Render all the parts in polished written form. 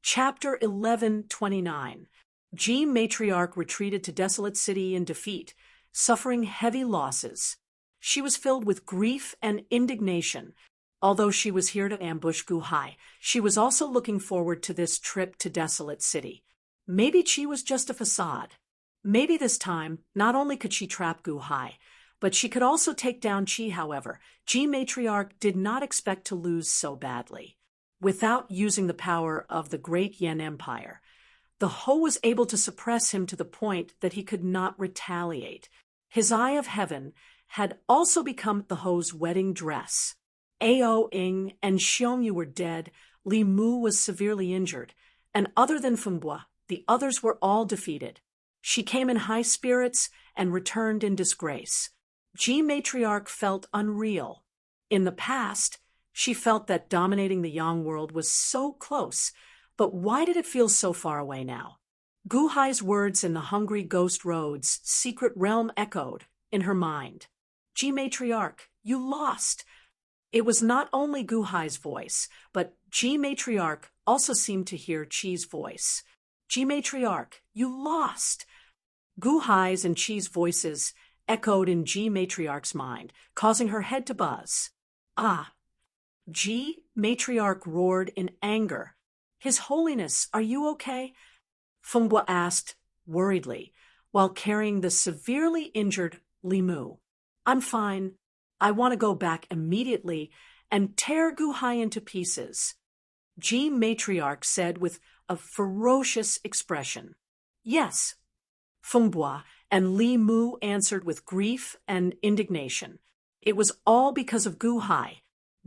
Chapter 1129. G Matriarch retreated to Desolate City in defeat, suffering heavy losses. She was filled with grief and indignation. Although she was here to ambush Gu Hai, she was also looking forward to this trip to Desolate City. Maybe Chi was just a facade. Maybe this time, not only could she trap Gu Hai, but she could also take down Chi. However, G Matriarch did not expect to lose so badly. Without using the power of the great Yen Empire, the Ho was able to suppress him to the point that he could not retaliate. His Eye of Heaven had also become the Ho's wedding dress. Ao Ing and Xiongyu were dead, Li Mu was severely injured, and other than Fengbua, the others were all defeated. She came in high spirits and returned in disgrace. G Matriarch felt unreal. In the past, she felt that dominating the Yang world was so close, but why did it feel so far away now? Gu Hai's words in the Hungry Ghost Road's secret realm echoed in her mind. G Matriarch, you lost. It was not only Gu Hai's voice, but G Matriarch also seemed to hear Chi's voice. G Matriarch, you lost. Gu Hai's and Chi's voices echoed in G Matriarch's mind, causing her head to buzz. Ah! G Matriarch roared in anger. His Holiness, are you okay? Fengbua asked, worriedly, while carrying the severely injured Li Mu. I'm fine. I want to go back immediately and tear Gu Hai into pieces. G Matriarch said with a ferocious expression. Yes. Fengbua and Li Mu answered with grief and indignation. It was all because of Gu Hai.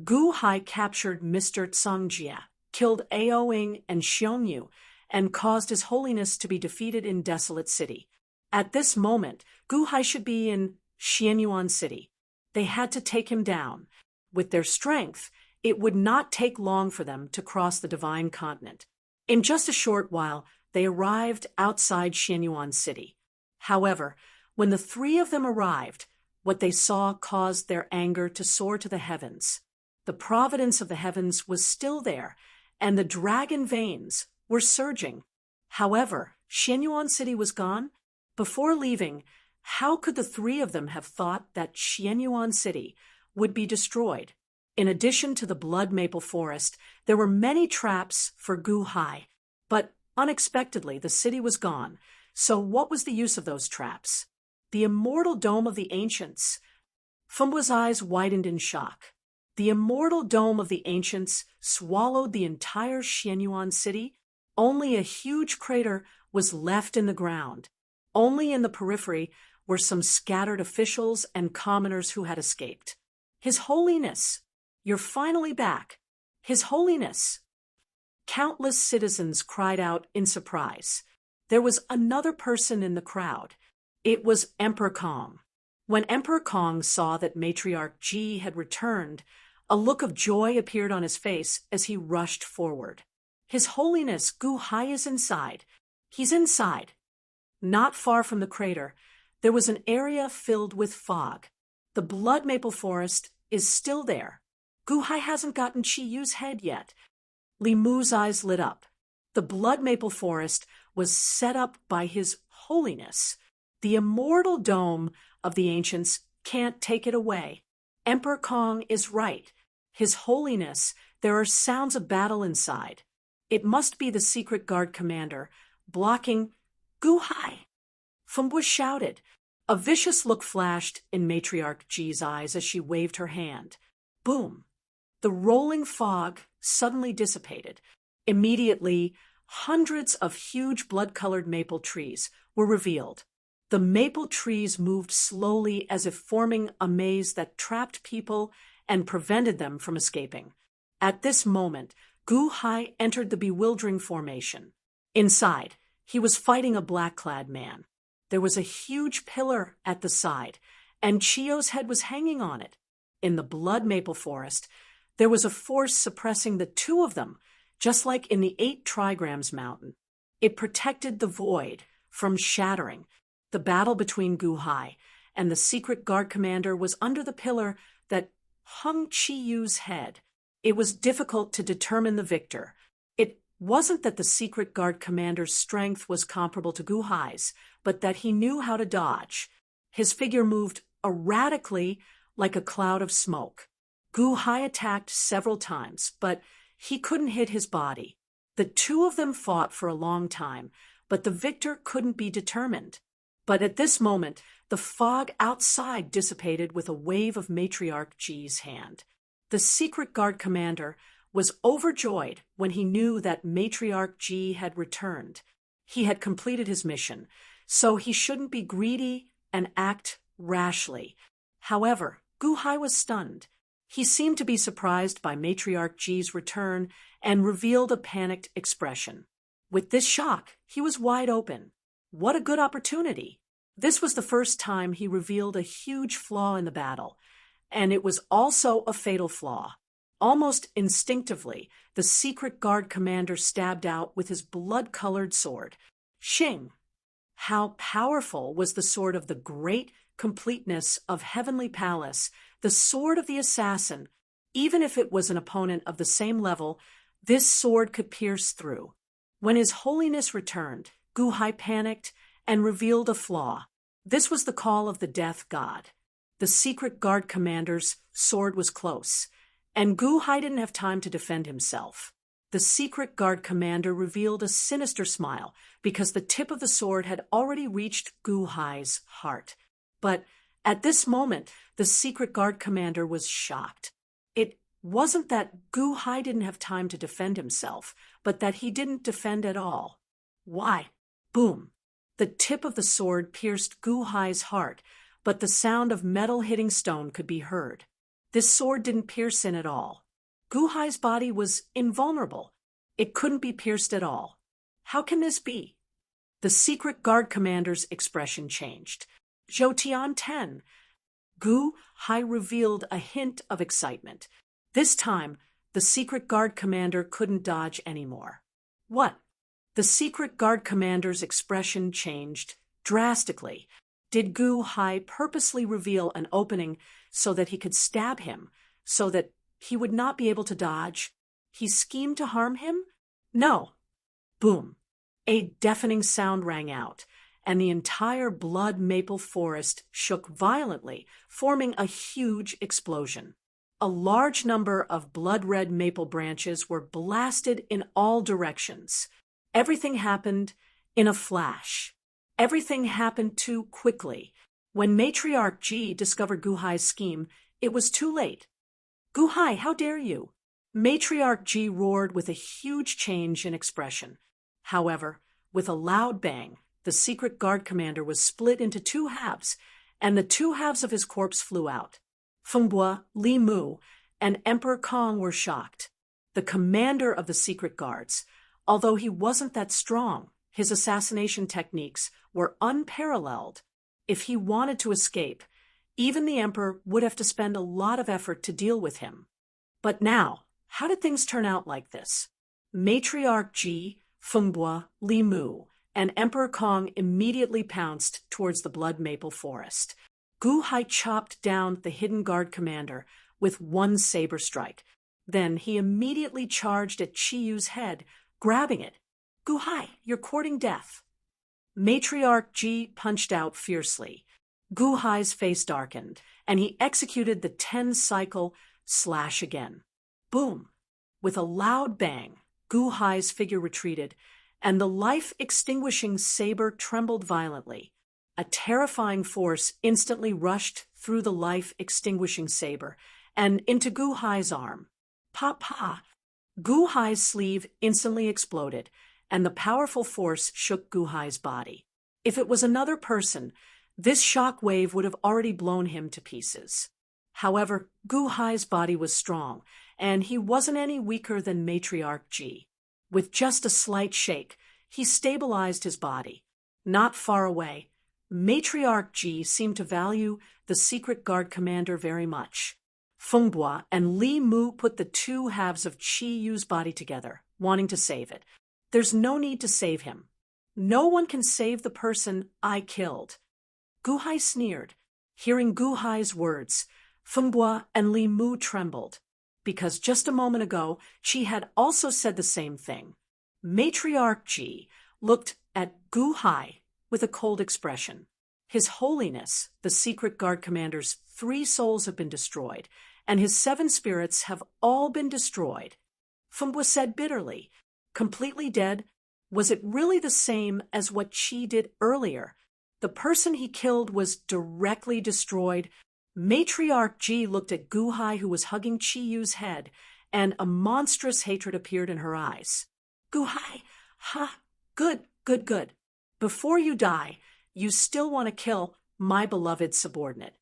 Gu Hai captured Mr. Cangjia, killed Ao Ing and Xiongyu, and caused His Holiness to be defeated in Desolate City. At this moment, Gu Hai should be in Xianyuan City. They had to take him down. With their strength, it would not take long for them to cross the Divine Continent. In just a short while, they arrived outside Xianyuan City. However, when the three of them arrived, what they saw caused their anger to soar to the heavens. The providence of the heavens was still there, and the dragon veins were surging. However, Xianyuan City was gone. Before leaving, how could the three of them have thought that Xianyuan City would be destroyed? In addition to the blood maple forest, there were many traps for Gu Hai, but unexpectedly the city was gone. So what was the use of those traps? The immortal dome of the ancients. Fengbua's eyes widened in shock. The immortal dome of the ancients swallowed the entire Xianyuan City. Only a huge crater was left in the ground. Only in the periphery were some scattered officials and commoners who had escaped. His Holiness, you're finally back. His Holiness. Countless citizens cried out in surprise. There was another person in the crowd. It was Emperor Kong. When Emperor Kong saw that Matriarch Ji had returned, a look of joy appeared on his face as he rushed forward. His Holiness Gu Hai is inside. He's inside. Not far from the crater, there was an area filled with fog. The blood maple forest is still there. Gu Hai hasn't gotten Chi Yu's head yet. Li Mu's eyes lit up. The blood maple forest was set up by His Holiness. The immortal dome of the ancients can't take it away. Emperor Kong is right. His Holiness, there are sounds of battle inside. It must be the secret guard commander, blocking Gu Hai. Fengbua shouted. A vicious look flashed in Matriarch Ji's eyes as she waved her hand. Boom! The rolling fog suddenly dissipated. Immediately, hundreds of huge blood-colored maple trees were revealed. The maple trees moved slowly as if forming a maze that trapped people and prevented them from escaping. At this moment, Gu Hai entered the bewildering formation. Inside, he was fighting a black-clad man. There was a huge pillar at the side, and Chio's head was hanging on it. In the blood maple forest, there was a force suppressing the two of them, just like in the 8 trigrams mountain. It protected the void from shattering. The battle between Gu Hai and the secret guard commander was under the pillar that hung Chi Yu's head. It was difficult to determine the victor. It wasn't that the secret guard commander's strength was comparable to Gu Hai's, but that he knew how to dodge. His figure moved erratically like a cloud of smoke. Gu Hai attacked several times, but he couldn't hit his body. The two of them fought for a long time, but the victor couldn't be determined. But at this moment, the fog outside dissipated with a wave of Matriarch Ji's hand. The secret guard commander was overjoyed when he knew that Matriarch Ji had returned. He had completed his mission, so he shouldn't be greedy and act rashly. However, Gu Hai was stunned. He seemed to be surprised by Matriarch Ji's return and revealed a panicked expression. With this shock, he was wide open. What a good opportunity! This was the first time he revealed a huge flaw in the battle, and it was also a fatal flaw. Almost instinctively, the secret guard commander stabbed out with his blood-colored sword. Xing! How powerful was the sword of the great completeness of Heavenly Palace, the sword of the assassin. Even if it was an opponent of the same level, this sword could pierce through. When His Holiness returned, Gu Hai panicked and revealed a flaw. This was the call of the death god. The secret guard commander's sword was close, and Gu Hai didn't have time to defend himself. The secret guard commander revealed a sinister smile because the tip of the sword had already reached Gu Hai's heart. But at this moment, the secret guard commander was shocked. It wasn't that Gu Hai didn't have time to defend himself, but that he didn't defend at all. Why? Boom! The tip of the sword pierced Gu Hai's heart, but the sound of metal hitting stone could be heard. This sword didn't pierce in at all. Gu Hai's body was invulnerable. It couldn't be pierced at all. How can this be? The secret guard commander's expression changed. Zhou 10. Gu Hai revealed a hint of excitement. This time, the secret guard commander couldn't dodge anymore. What? The secret guard commander's expression changed drastically. Did Gu Hai purposely reveal an opening so that he could stab him, so that he would not be able to dodge? He schemed to harm him? No. Boom. A deafening sound rang out, and the entire blood maple forest shook violently, forming a huge explosion. A large number of blood-red maple branches were blasted in all directions. Everything happened in a flash. Everything happened too quickly. When Matriarch Ji discovered Gu Hai's scheme, it was too late. Gu Hai, how dare you? Matriarch Ji roared with a huge change in expression. However, with a loud bang, the secret guard commander was split into two halves, and the two halves of his corpse flew out. Fengbo, Li Mu, and Emperor Kong were shocked. The commander of the secret guards, although he wasn't that strong, his assassination techniques were unparalleled. If he wanted to escape, even the emperor would have to spend a lot of effort to deal with him. But now, how did things turn out like this? Matriarch Ji, Fengbo, Li Mu, and Emperor Kong immediately pounced towards the blood maple forest. Gu Hai chopped down the hidden guard commander with one saber strike. Then he immediately charged at Qi Yu's head, grabbing it. Gu Hai, you're courting death. Matriarch Ji punched out fiercely. Gu Hai's face darkened, and he executed the 10-cycle slash again. Boom! With a loud bang, Gu Hai's figure retreated, and the life-extinguishing saber trembled violently. A terrifying force instantly rushed through the life-extinguishing saber and into Gu Hai's arm. Pa! Gu Hai's sleeve instantly exploded, and the powerful force shook Gu Hai's body. If it was another person, this shock wave would have already blown him to pieces. However, Gu Hai's body was strong, and he wasn't any weaker than Matriarch Ji. With just a slight shake, he stabilized his body. Not far away, Matriarch Ji seemed to value the secret guard commander very much. Fengbo and Li Mu put the two halves of Qi Yu's body together, wanting to save it. There's no need to save him. No one can save the person I killed. Gu Hai sneered. Hearing Gu Hai's words, Fengbo and Li Mu trembled, because just a moment ago, Qi had also said the same thing. Matriarch Ji looked at Gu Hai with a cold expression. His Holiness, the secret guard commander's 3 souls have been destroyed, and his 7 spirits have all been destroyed. Fumba said bitterly, completely dead. Was it really the same as what Qi did earlier? The person he killed was directly destroyed. Matriarch Ji looked at Gu Hai, who was hugging Qi Yu's head, and a monstrous hatred appeared in her eyes. Gu Hai, ha, good. Before you die, you still want to kill my beloved subordinate.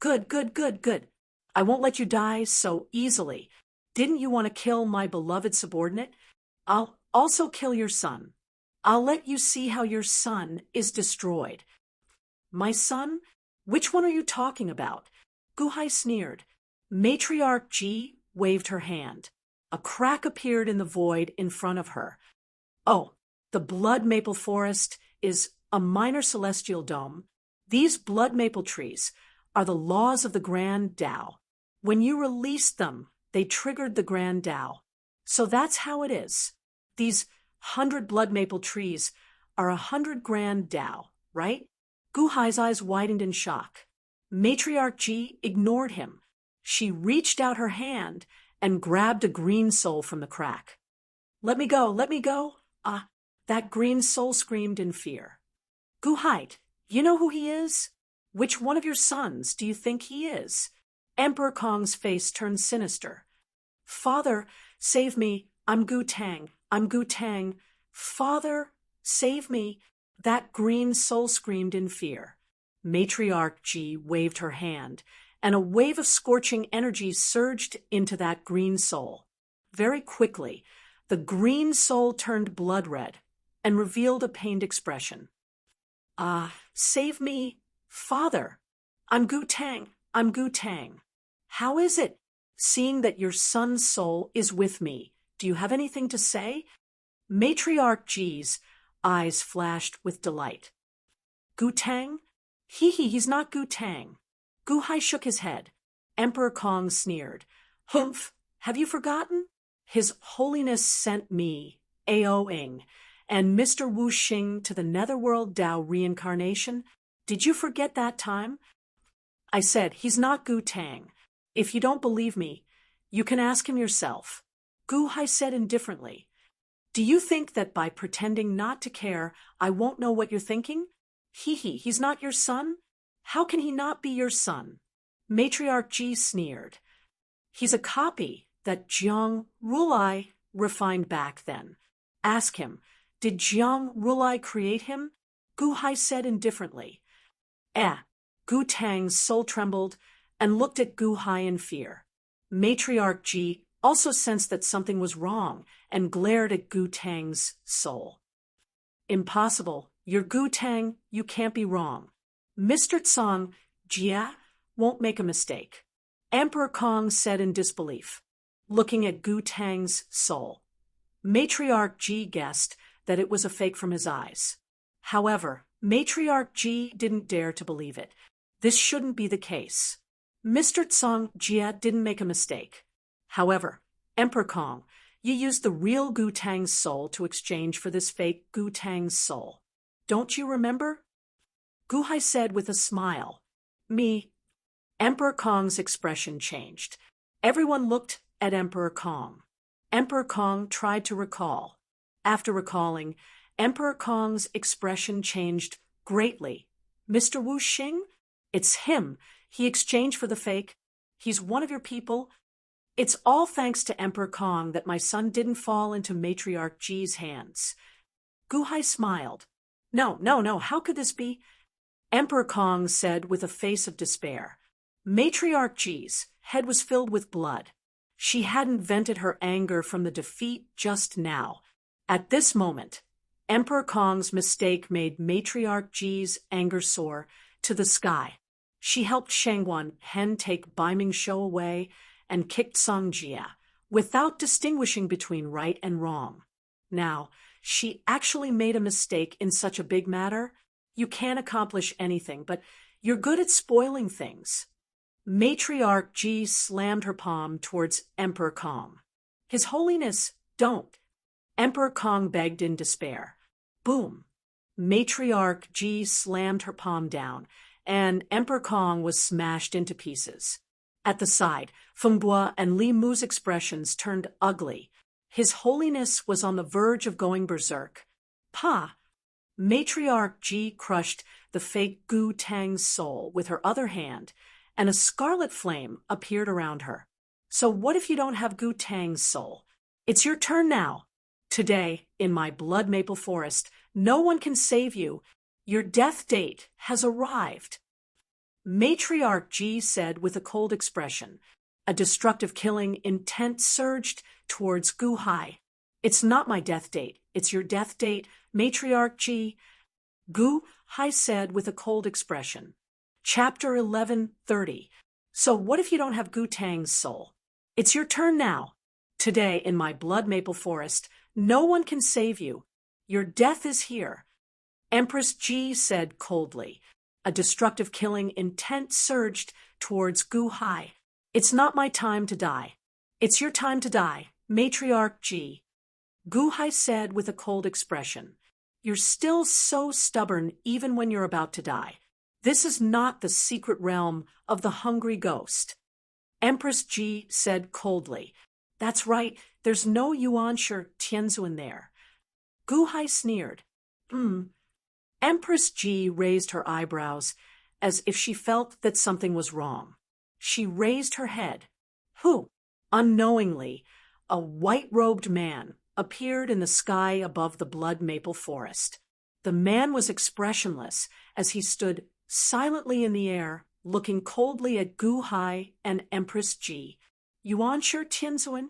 Good. I won't let you die so easily. Didn't you want to kill my beloved subordinate? I'll also kill your son. I'll let you see how your son is destroyed. My son? Which one are you talking about? Gu Hai sneered. Matriarch Ji waved her hand. A crack appeared in the void in front of her. Oh, the blood maple forest is a minor celestial dome. These blood maple trees are the laws of the Grand Tao. When you released them, they triggered the Grand Tao. So that's how it is. These 100 blood maple trees are 100 Grand Tao, right? Gu Hai's eyes widened in shock. Matriarch Ji ignored him. She reached out her hand and grabbed a green soul from the crack. Let me go. That green soul screamed in fear. Gu Hai, you know who he is? Which one of your sons do you think he is? Emperor Kong's face turned sinister. Father, save me. I'm Gu Tang. Father, save me. That green soul screamed in fear. Matriarch Ji waved her hand, and a wave of scorching energy surged into that green soul. Very quickly, the green soul turned blood red and revealed a pained expression. Save me, Father. I'm Gu Tang. How is it, seeing that your son's soul is with me? Do you have anything to say? Matriarch Ji's eyes flashed with delight. Gu Tang? He's not Gu Tang. Gu Hai shook his head. Emperor Kong sneered. Humph, have you forgotten? His Holiness sent me, Ao Ing, and Mr. Wu Xing to the Netherworld Tao reincarnation. Did you forget that time? I said, he's not Gu Tang. If you don't believe me, you can ask him yourself. Gu Hai said indifferently. Do you think that by pretending not to care, I won't know what you're thinking? He's not your son? How can he not be your son? Matriarch Ji sneered. He's a copy that Jiang Rulai refined back then. Ask him, did Jiang Rulai create him? Gu Hai said indifferently. Gu Tang's soul trembled and looked at Gu Hai in fear. Matriarch Ji also sensed that something was wrong and glared at Gu Tang's soul. Impossible. You're Gu Tang. You can't be wrong. Mr. Tsang Jia won't make a mistake. Emperor Kong said in disbelief, looking at Gu Tang's soul. Matriarch Ji guessed that it was a fake from his eyes. However, Matriarch Ji didn't dare to believe it. This shouldn't be the case. Mr. Tsang Jia didn't make a mistake. However, Emperor Kong, you used the real Gu Tang's soul to exchange for this fake Gu Tang's soul. Don't you remember? Gu Hai said with a smile. Me. Emperor Kong's expression changed. Everyone looked at Emperor Kong. Emperor Kong tried to recall. After recalling, Emperor Kong's expression changed greatly. Mr. Wu Xing? It's him. He exchanged for the fake. He's one of your people. It's all thanks to Emperor Kong that my son didn't fall into Matriarch Ji's hands. Gu Hai smiled. No, how could this be? Emperor Kong said with a face of despair. Matriarch Ji's head was filled with blood. She hadn't vented her anger from the defeat just now. At this moment, Emperor Kong's mistake made Matriarch Ji's anger soar to the sky. She helped Shangwan Hen take Bai Ming Shou away and kicked Song Jia, without distinguishing between right and wrong. Now, she actually made a mistake in such a big matter. You can't accomplish anything, but you're good at spoiling things. Matriarch Ji slammed her palm towards Emperor Kong. His Holiness, don't. Emperor Kong begged in despair. Boom! Matriarch Ji slammed her palm down, and Emperor Kong was smashed into pieces. At the side, Feng Bo and Li Mu's expressions turned ugly. His Holiness was on the verge of going berserk. Pa! Matriarch Ji crushed the fake Gu Tang's soul with her other hand, and a scarlet flame appeared around her. So what if you don't have Gu Tang's soul? It's your turn now. Today, in my blood maple forest, no one can save you. Your death date has arrived. Matriarch Ji said with a cold expression. A destructive killing intent surged towards Gu Hai. It's not my death date. It's your death date, Matriarch Ji. Gu Hai said with a cold expression. Chapter 11:30. So what if you don't have Gu Tang's soul? It's your turn now. Today, in my blood maple forest, no one can save you. Your death is here. Empress Ji said coldly. A destructive killing intent surged towards Gu Hai. It's not my time to die. It's your time to die, Matriarch Ji. Gu Hai said with a cold expression. You're still so stubborn even when you're about to die. This is not the secret realm of the hungry ghost. Empress Ji said coldly. That's right, there's no Yuanshi Tianzuan there. Gu Hai sneered. Empress Ji raised her eyebrows as if she felt that something was wrong. She raised her head. Who? Unknowingly, a white-robed man appeared in the sky above the blood maple forest. The man was expressionless as he stood silently in the air, looking coldly at Gu Hai and Empress Ji. Yuanshi Tianzuan?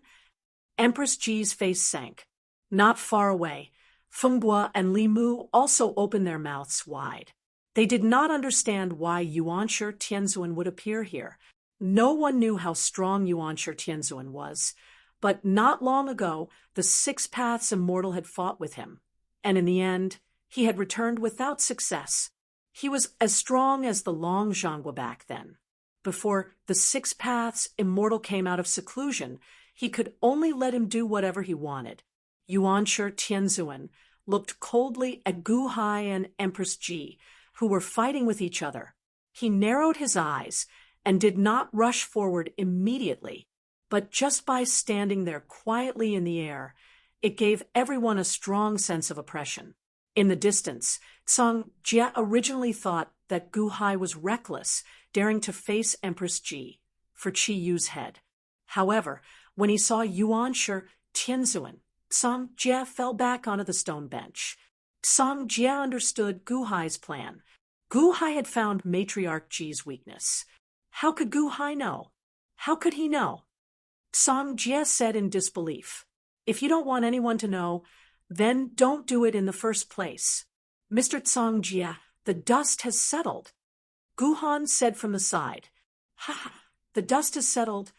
Empress Ji's face sank. Not far away, Feng Bo and Li Mu also opened their mouths wide. They did not understand why Yuanshi Tianzuan would appear here. No one knew how strong Yuanshi Tianzuan was, but not long ago the Six Paths Immortal had fought with him, and in the end he had returned without success. He was as strong as the Long Zhangguo back then. Before the Six Paths Immortal came out of seclusion, he could only let him do whatever he wanted. Yuanshi Tianzuan looked coldly at Gu Hai and Empress Ji, who were fighting with each other. He narrowed his eyes and did not rush forward immediately, but just by standing there quietly in the air, it gave everyone a strong sense of oppression. In the distance, Song Jia originally thought that Gu Hai was reckless, daring to face Empress Ji for Qi Yu's head. However, when he saw Yuanshi Tianzuan, Song Jia fell back onto the stone bench. Song Jia understood Gu Hai's plan. Gu Hai had found Matriarch Ji's weakness. How could Gu Hai know? How could he know? Song Jia said in disbelief. If you don't want anyone to know, then don't do it in the first place. Mr. Song Jia, the dust has settled. Gu Han said from the side. Ha! The dust has settled.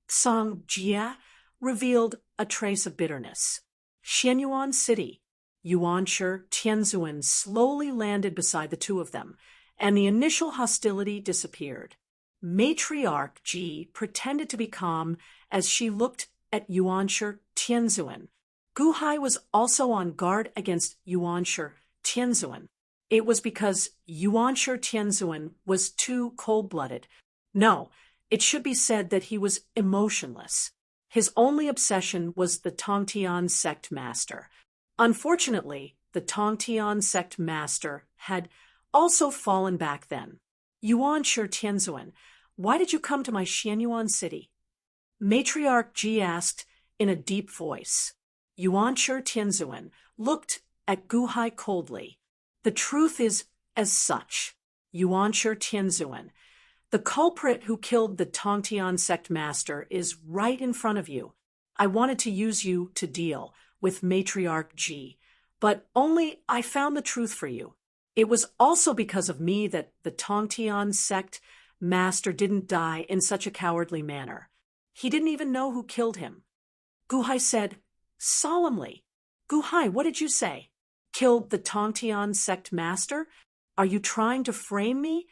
Song Jia revealed a trace of bitterness. Xianyuan City. Yuanshi Tianzuan slowly landed beside the two of them, and the initial hostility disappeared. Matriarch Ji pretended to be calm as she looked at Yuanshi Tianzuan. Gu Hai was also on guard against Yuanshi Tianzuan. It was because Yuanshi Tianzuan was too cold-blooded. No, it should be said that he was emotionless. His only obsession was the Tongtian sect master. Unfortunately, the Tongtian sect master had also fallen back then. Yuanshi Tianzuan, why did you come to my Xianyuan city? Matriarch Ji asked in a deep voice. Yuanshi Tianzuan looked at Gu Hai coldly. The truth is as such. Yuanshi Tianzuan, the culprit who killed the Tongtian sect master is right in front of you. I wanted to use you to deal with Matriarch Ji, but only I found the truth for you. It was also because of me that the Tongtian sect master didn't die in such a cowardly manner. He didn't even know who killed him. Gu Hai said solemnly. Gu Hai, what did you say? Killed the Tongtian sect master? Are you trying to frame me?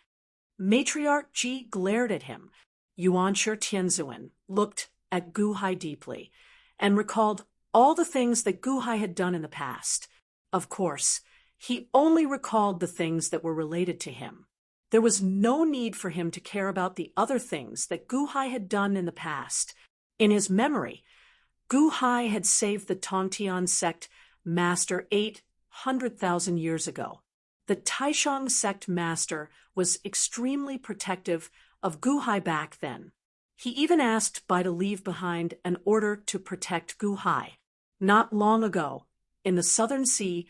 Matriarch Ji glared at him. Yuanshi Tianzuan looked at Gu Hai deeply and recalled all the things that Gu Hai had done in the past. Of course, he only recalled the things that were related to him. There was no need for him to care about the other things that Gu Hai had done in the past. In his memory, Gu Hai had saved the Tongtian sect master 800,000 years ago. The Taishang sect master was extremely protective of Gu Hai back then. He even asked Bai to leave behind an order to protect Gu Hai. Not long ago, in the Southern Sea,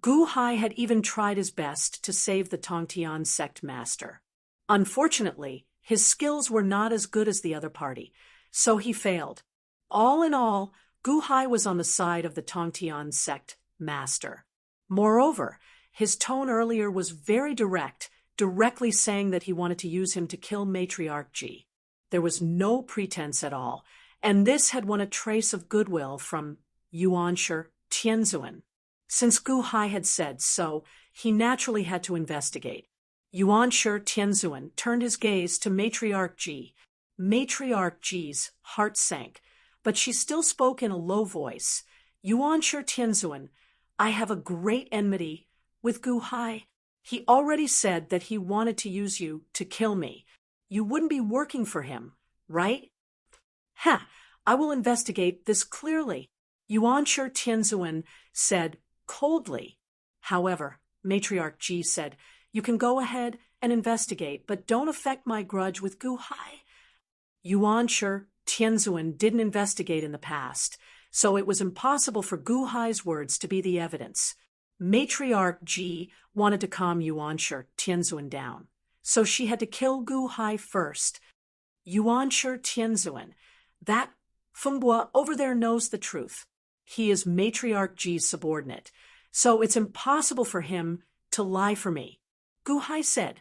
Gu Hai had even tried his best to save the Tongtian sect master. Unfortunately, his skills were not as good as the other party, so he failed. All in all, Gu Hai was on the side of the Tongtian sect master. Moreover, his tone earlier was very direct, directly saying that he wanted to use him to kill Matriarch Ji. There was no pretense at all, and this had won a trace of goodwill from Yuanshi Tianzuan. Since Gu Hai had said so, he naturally had to investigate. Yuanshi Tianzuan turned his gaze to Matriarch Ji. Matriarch Ji's heart sank, but she still spoke in a low voice. Yuanshi Tianzuan, I have a great enmity with Gu Hai. He already said that he wanted to use you to kill me. You wouldn't be working for him, right? Ha! I will investigate this clearly, Yuanshi Tianzuan said coldly. However, Matriarch Ji said, you can go ahead and investigate, but don't affect my grudge with Gu Hai. Yuanshi Tianzuan didn't investigate in the past, so it was impossible for Gu Hai's words to be the evidence. Matriarch Ji wanted to calm Yuanshi Tianzuan down, so she had to kill Gu Hai first. Yuanshi Tianzuan, that Fengbo over there knows the truth. He is Matriarch Ji's subordinate, so it's impossible for him to lie for me, Gu Hai said.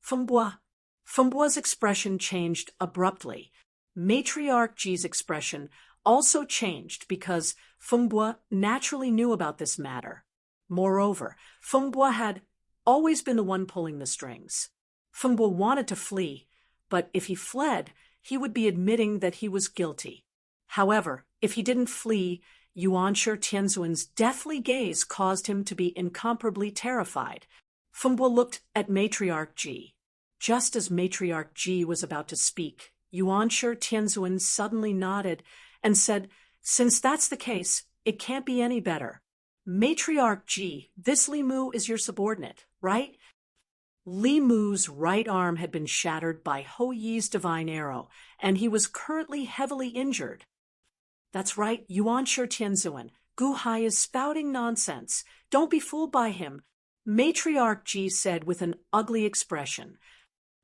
Fengbo's expression changed abruptly. Matriarch Ji's expression also changed because Fengbo naturally knew about this matter. Moreover, Fengbo had always been the one pulling the strings. Fengbo wanted to flee, but if he fled, he would be admitting that he was guilty. However, if he didn't flee, Yuanshi Tianzuan's deathly gaze caused him to be incomparably terrified. Fengbo looked at Matriarch Ji. Just as Matriarch Ji was about to speak, Yuanshi Tianzuan suddenly nodded and said, since that's the case, it can't be any better. Matriarch Ji, this Li Mu is your subordinate, right? Li Mu's right arm had been shattered by Ho Yi's divine arrow, and he was currently heavily injured. That's right, Yuanshi Tianzuan. Gu Hai is spouting nonsense. Don't be fooled by him, Matriarch Ji said with an ugly expression.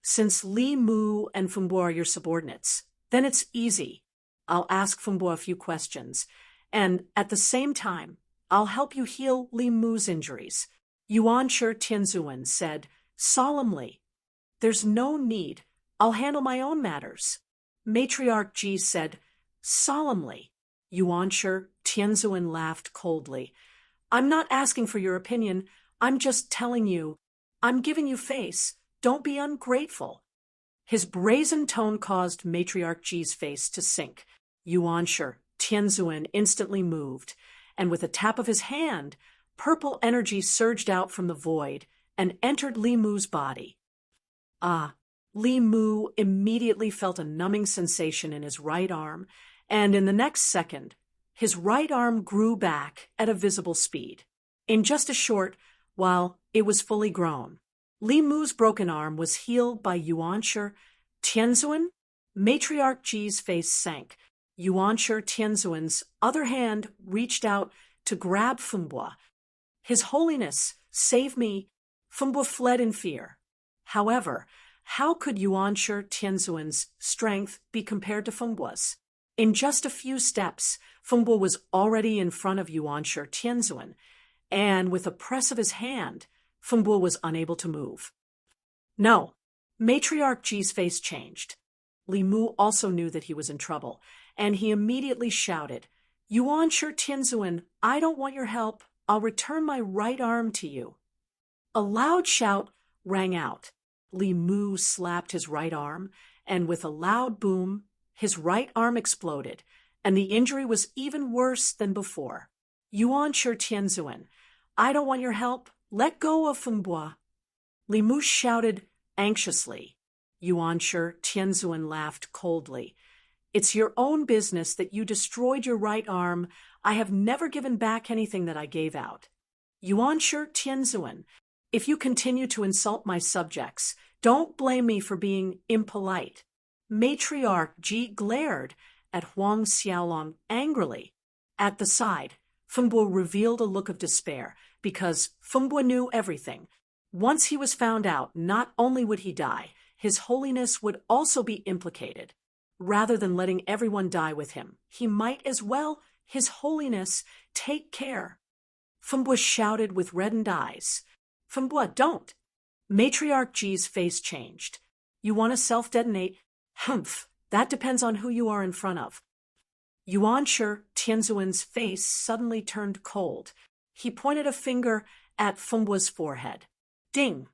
Since Li Mu and Fengbo are your subordinates, then it's easy. I'll ask Fengbo a few questions, and at the same time, I'll help you heal Li Mu's injuries, Yuanshi Tianzuan said solemnly. There's no need. I'll handle my own matters, Matriarch Ji said solemnly. Yuanshi Tianzuan laughed coldly. I'm not asking for your opinion. I'm just telling you. I'm giving you face. Don't be ungrateful. His brazen tone caused Matriarch Ji's face to sink. Yuanshi Tianzuan instantly moved, and with a tap of his hand, purple energy surged out from the void and entered Li Mu's body. Li Mu immediately felt a numbing sensation in his right arm, and in the next second, his right arm grew back at a visible speed. In just a short while, it was fully grown. Li Mu's broken arm was healed by Yuanshi Tianzuan. Matriarch Ji's face sank. Yuanshi Tianzuan's other hand reached out to grab Fengbo. His Holiness, save me! Fengbo fled in fear. However, how could Yuanshi Tianzuan's strength be compared to Fengbo's? In just a few steps, Fengbo was already in front of Yuanshi Tianzuan, and with a press of his hand, Fengbo was unable to move. No, Matriarch Ji's face changed. Li Mu also knew that he was in trouble, and he immediately shouted, Yuanshi Tianzuan, I don't want your help. I'll return my right arm to you. A loud shout rang out. Li Mu slapped his right arm, and with a loud boom, his right arm exploded, and the injury was even worse than before. Yuanshi Tianzuan, I don't want your help. Let go of Fengbo. Li Mu shouted anxiously. Yuanshi Tianzuan laughed coldly. It's your own business that you destroyed your right arm. I have never given back anything that I gave out. Yuanshi Tianzuan, if you continue to insult my subjects, don't blame me for being impolite. Matriarch Ji glared at Huang Xiaolong angrily. At the side, Fengbo revealed a look of despair, because Fengbo knew everything. Once he was found out, not only would he die, His Holiness would also be implicated. Rather than letting everyone die with him, he might as well, His Holiness, take care. Fengbo shouted with reddened eyes. Fengbo, don't. Matriarch Ji's face changed. You want to self-detonate? Humph, that depends on who you are in front of. Yuanshi Tianzuan's face suddenly turned cold. He pointed a finger at Fengbo's forehead. Ding!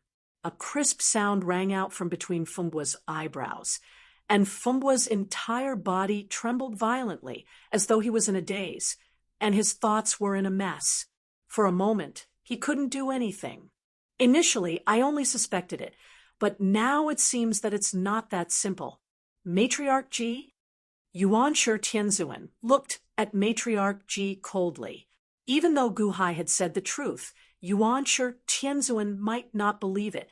A crisp sound rang out from between Fengbo's eyebrows, and Fengbo's entire body trembled violently, as though he was in a daze, and his thoughts were in a mess. For a moment, he couldn't do anything. Initially, I only suspected it, but now it seems that it's not that simple. Matriarch Ji? Yuanshi Tianzuan looked at Matriarch Ji coldly. Even though Gu Hai had said the truth, Yuanshi Tianzuan might not believe it.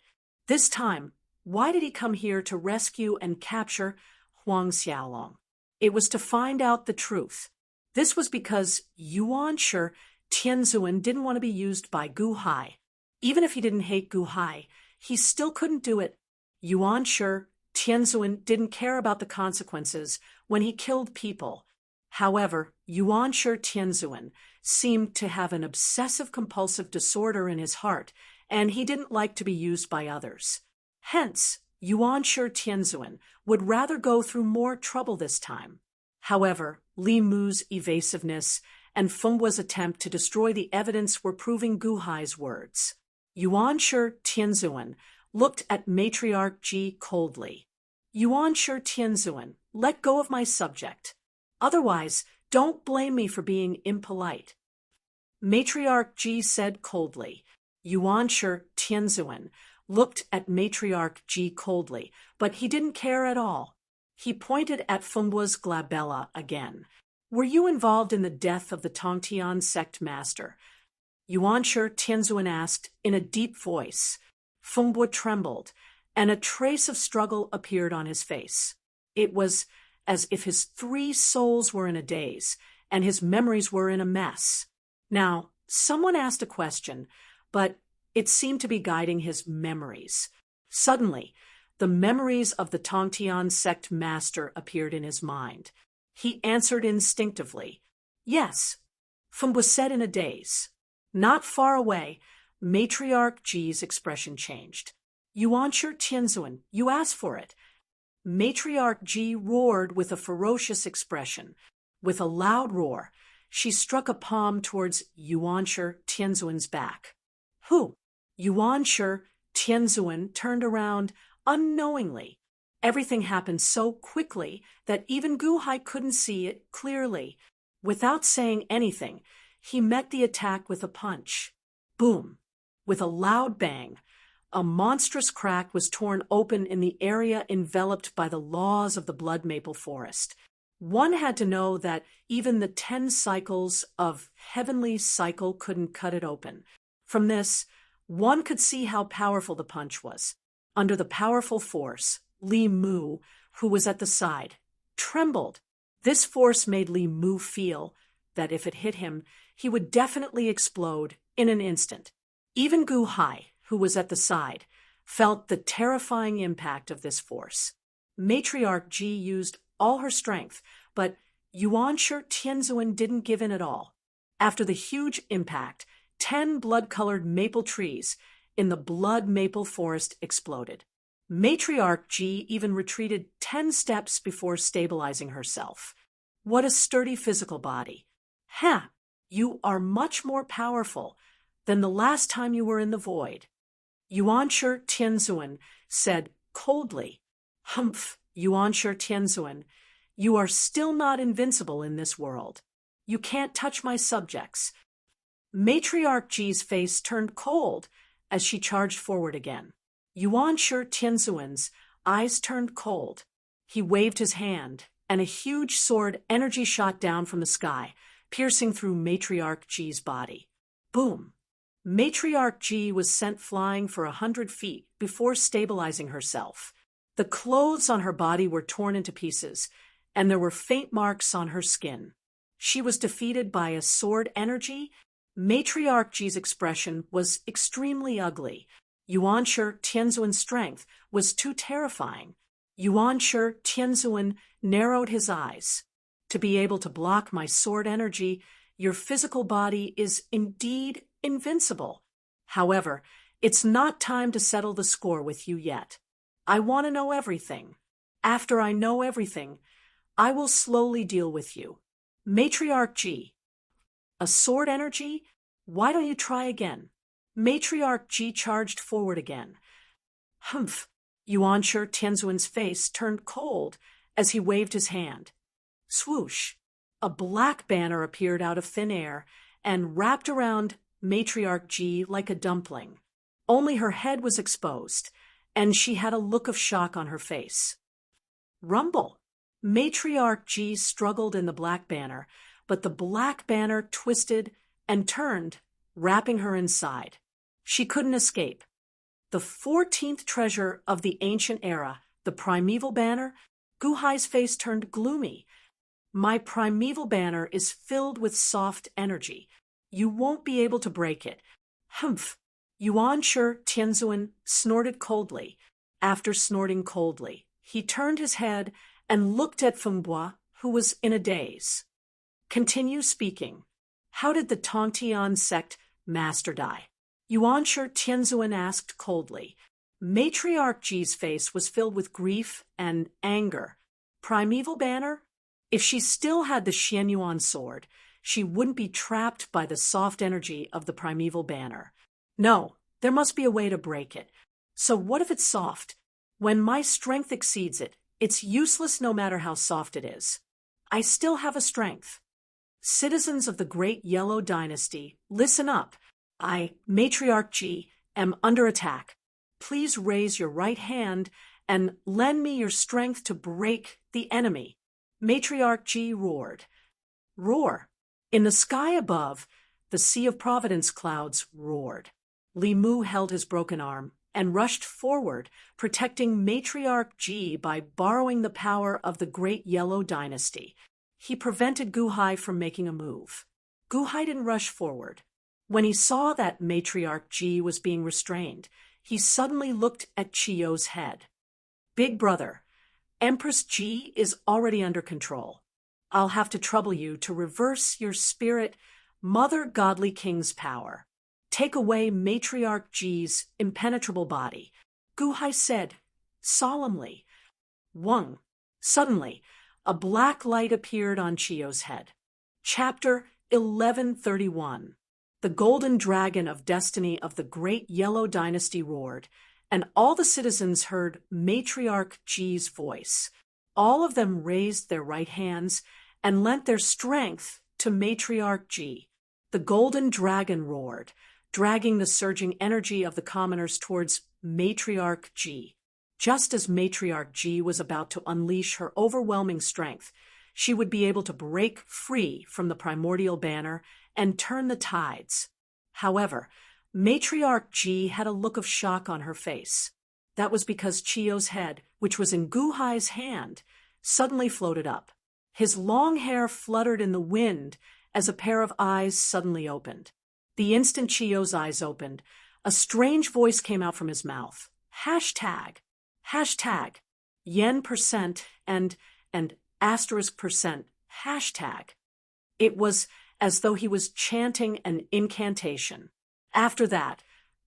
This time, why did he come here to rescue and capture Huang Xiaolong? It was to find out the truth. This was because Yuanshi Tianzuan didn't want to be used by Gu Hai. Even if he didn't hate Gu Hai, he still couldn't do it. Yuanshi Tianzuan didn't care about the consequences when he killed people. However, Yuanshi Tianzuan seemed to have an obsessive-compulsive disorder in his heart, and he didn't like to be used by others. Hence, Yuanshi Tianzuan would rather go through more trouble this time. However, Li Mu's evasiveness and Fengbo's attempt to destroy the evidence were proving Gu Hai's words. Yuanshi Tianzuan looked at Matriarch Ji coldly. Yuanshi Tianzuan, let go of my subject. Otherwise, don't blame me for being impolite. Matriarch Ji said coldly. Yuanshi Tianzuan looked at Matriarch Ji coldly, but he didn't care at all. He pointed at Fengbo's glabella again. Were you involved in the death of the Tongtian sect master? Yuanshi Tianzuan asked in a deep voice. Fengbo trembled, and a trace of struggle appeared on his face. It was as if his 3 souls were in a daze, and his memories were in a mess. Now, someone asked a question, but it seemed to be guiding his memories. Suddenly, the memories of the Tongtian sect master appeared in his mind. He answered instinctively. Yes, Fengbo said in a daze. Not far away, Matriarch Ji's expression changed. Yuanshi Tianzuan, you asked for it. Matriarch Ji roared with a ferocious expression. With a loud roar, she struck a palm towards Yuanshi Tianzuan's back. Who? Yuanshi Tianzuan turned around unknowingly. Everything happened so quickly that even Gu Hai couldn't see it clearly. Without saying anything, he met the attack with a punch. Boom! With a loud bang, a monstrous crack was torn open in the area enveloped by the laws of the blood maple forest. One had to know that even the 10 cycles of heavenly cycle couldn't cut it open. From this, one could see how powerful the punch was. Under the powerful force, Li Mu, who was at the side, trembled. This force made Li Mu feel that if it hit him, he would definitely explode in an instant. Even Gu Hai, who was at the side, felt the terrifying impact of this force. Matriarch Ji used all her strength, but Yuanshi Tianzuan didn't give in at all. After the huge impact, 10 blood-colored maple trees in the blood maple forest exploded. Matriarch Ji even retreated 10 steps before stabilizing herself. What a sturdy physical body. You are much more powerful than the last time you were in the void. Yuanshi Tianzuan said coldly. Humph, Yuanshi Tianzuan, You are still not invincible in this world. You can't touch my subjects. Matriarch Ji's face turned cold as she charged forward again. Yuan-Shi Tianzuan's eyes turned cold. He waved his hand, and a huge sword energy shot down from the sky, piercing through Matriarch Ji's body. Boom! Matriarch Ji was sent flying for 100 feet before stabilizing herself. The clothes on her body were torn into pieces, and there were faint marks on her skin. She was defeated by a sword energy. Matriarch Ji's expression was extremely ugly. Yuan-Shi Tianzuan's strength was too terrifying. Yuan-Shi Tianzuan narrowed his eyes. To be able to block my sword energy, your physical body is indeed invincible. However, it's not time to settle the score with you yet. I want to know everything. After I know everything, I will slowly deal with you. Matriarch Ji. A sword energy? Why don't you try again? Matriarch Ji charged forward again. Humph! Yuan-Shi Tianzuan's face turned cold as he waved his hand. Swoosh! A black banner appeared out of thin air and wrapped around Matriarch Ji like a dumpling. Only her head was exposed, and she had a look of shock on her face. Rumble! Matriarch Ji struggled in the black banner, but the black banner twisted and turned, wrapping her inside. She couldn't escape. The 14th treasure of the ancient era, the primeval banner. Gu Hai's face turned gloomy. My primeval banner is filled with soft energy. You won't be able to break it. Humph! Yuan-Shi Tianzuan snorted coldly. After snorting coldly, he turned his head and looked at Fengbo, who was in a daze. Continue speaking. How did the Tongtian sect master die? Yuan-Shi Tianzuan asked coldly. Matriarch Ji's face was filled with grief and anger. Primeval banner? If she still had the Xianyuan sword, she wouldn't be trapped by the soft energy of the primeval banner. No, there must be a way to break it. So what if it's soft? When my strength exceeds it, it's useless no matter how soft it is. I still have a strength. Citizens of the Great Yellow Dynasty, listen up. I, Matriarch Ji, am under attack. Please raise your right hand and lend me your strength to break the enemy. Matriarch Ji roared. Roar! In the sky above, the Sea of Providence clouds roared. Li Mu held his broken arm and rushed forward, protecting Matriarch Ji by borrowing the power of the Great Yellow Dynasty. He prevented Gu Hai from making a move. Gu Hai didn't rush forward. When he saw that Matriarch Ji was being restrained, he suddenly looked at Chiyo's head. Big brother, Empress Ji is already under control. I'll have to trouble you to reverse your spirit, Mother Godly King's power. Take away Matriarch Ji's impenetrable body. Gu Hai said, solemnly. Wang. Suddenly, a black light appeared on Chiyo's head. Chapter 1131. The golden dragon of destiny of the Great Yellow Dynasty roared, and all the citizens heard Matriarch Ji's voice. All of them raised their right hands and lent their strength to Matriarch Ji. The golden dragon roared, dragging the surging energy of the commoners towards Matriarch Ji. Just as Matriarch Ji was about to unleash her overwhelming strength, she would be able to break free from the primordial banner and turn the tides. However, Matriarch Ji had a look of shock on her face. That was because Chiyo's head, which was in Gu Hai's hand, suddenly floated up. His long hair fluttered in the wind as a pair of eyes suddenly opened. The instant Chiyo's eyes opened, a strange voice came out from his mouth. Hashtag. Hashtag. Yen% and *%. Hashtag. It was as though he was chanting an incantation. After that,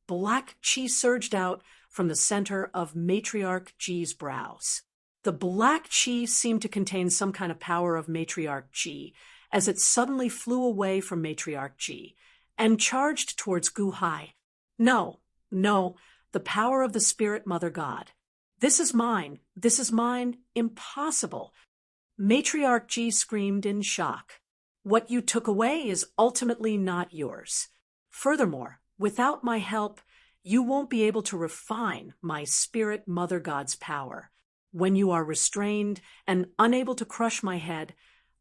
black chi surged out from the center of Matriarch Ji's brows. The black chi seemed to contain some kind of power of Matriarch Ji, as it suddenly flew away from Matriarch Ji and charged towards Gu Hai. No, the power of the Spirit Mother God. This is mine, impossible. Matriarch Ji screamed in shock. What you took away is ultimately not yours. Furthermore, without my help, you won't be able to refine my spirit mother god's power. When you are restrained and unable to crush my head,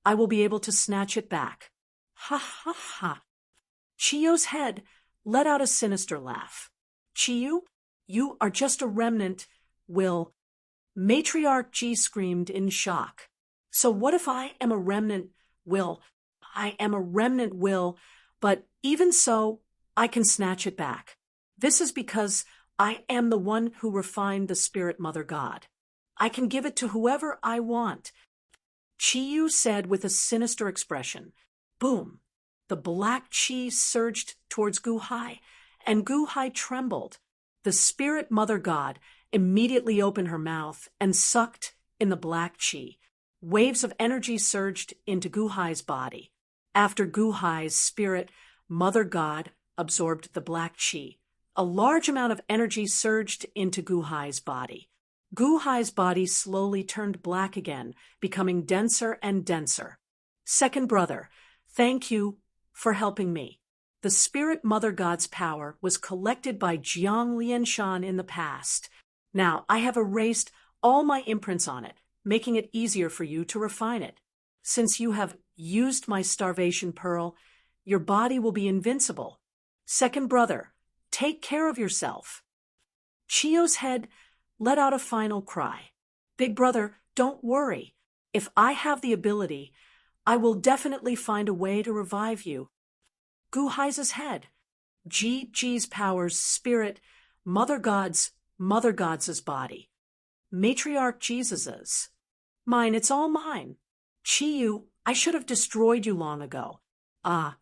I will be able to snatch it back. Ha ha ha. Chiyo's head let out a sinister laugh. Chiyu, you are just a remnant, Will. Matriarch Ji screamed in shock. So what if I am a remnant, Will? I am a remnant, Will, but even so, I can snatch it back. This is because I am the one who refined the spirit mother god. I can give it to whoever I want. Chiyu said with a sinister expression. Boom! The black chi surged towards Guhai, and Guhai trembled. The spirit mother god immediately opened her mouth and sucked in the black chi. Waves of energy surged into Guhai's body. After Guhai's spirit mother god absorbed the black chi, a large amount of energy surged into Guhai's body. Guhai's body slowly turned black again, becoming denser and denser. Second brother, thank you for helping me. The spirit mother god's power was collected by Jiang Lianshan in the past. Now I have erased all my imprints on it, making it easier for you to refine it. Since you have used my starvation pearl, your body will be invincible. Second brother, take care of yourself. Chiyo's head let out a final cry. Big brother, don't worry. If I have the ability, I will definitely find a way to revive you. Guhai's head. Ji's powers, spirit, mother god's body. Matriarch Jesus's. Mine, it's all mine. Chiyu, I should have destroyed you long ago. Ah.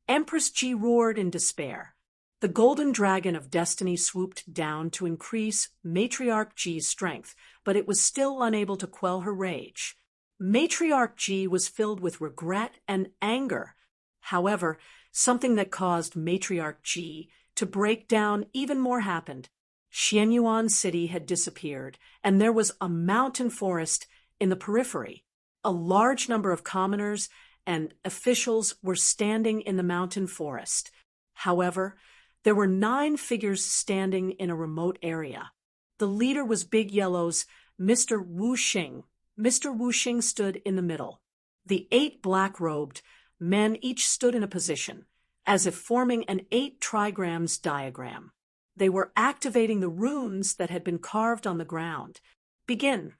Empress Ji roared in despair. The golden dragon of destiny swooped down to increase Matriarch Ji's strength, but it was still unable to quell her rage. Matriarch Ji was filled with regret and anger. However, something that caused Matriarch Ji to break down even more happened. Xianyuan City had disappeared, and there was a mountain forest in the periphery. A large number of commoners and officials were standing in the mountain forest. However, there were 9 figures standing in a remote area. The leader was Big Yellow's Mr. Wu Xing. Mr. Wu Xing stood in the middle. The 8 black-robed men each stood in a position, as if forming an 8 trigrams diagram. They were activating the runes that had been carved on the ground. Begin.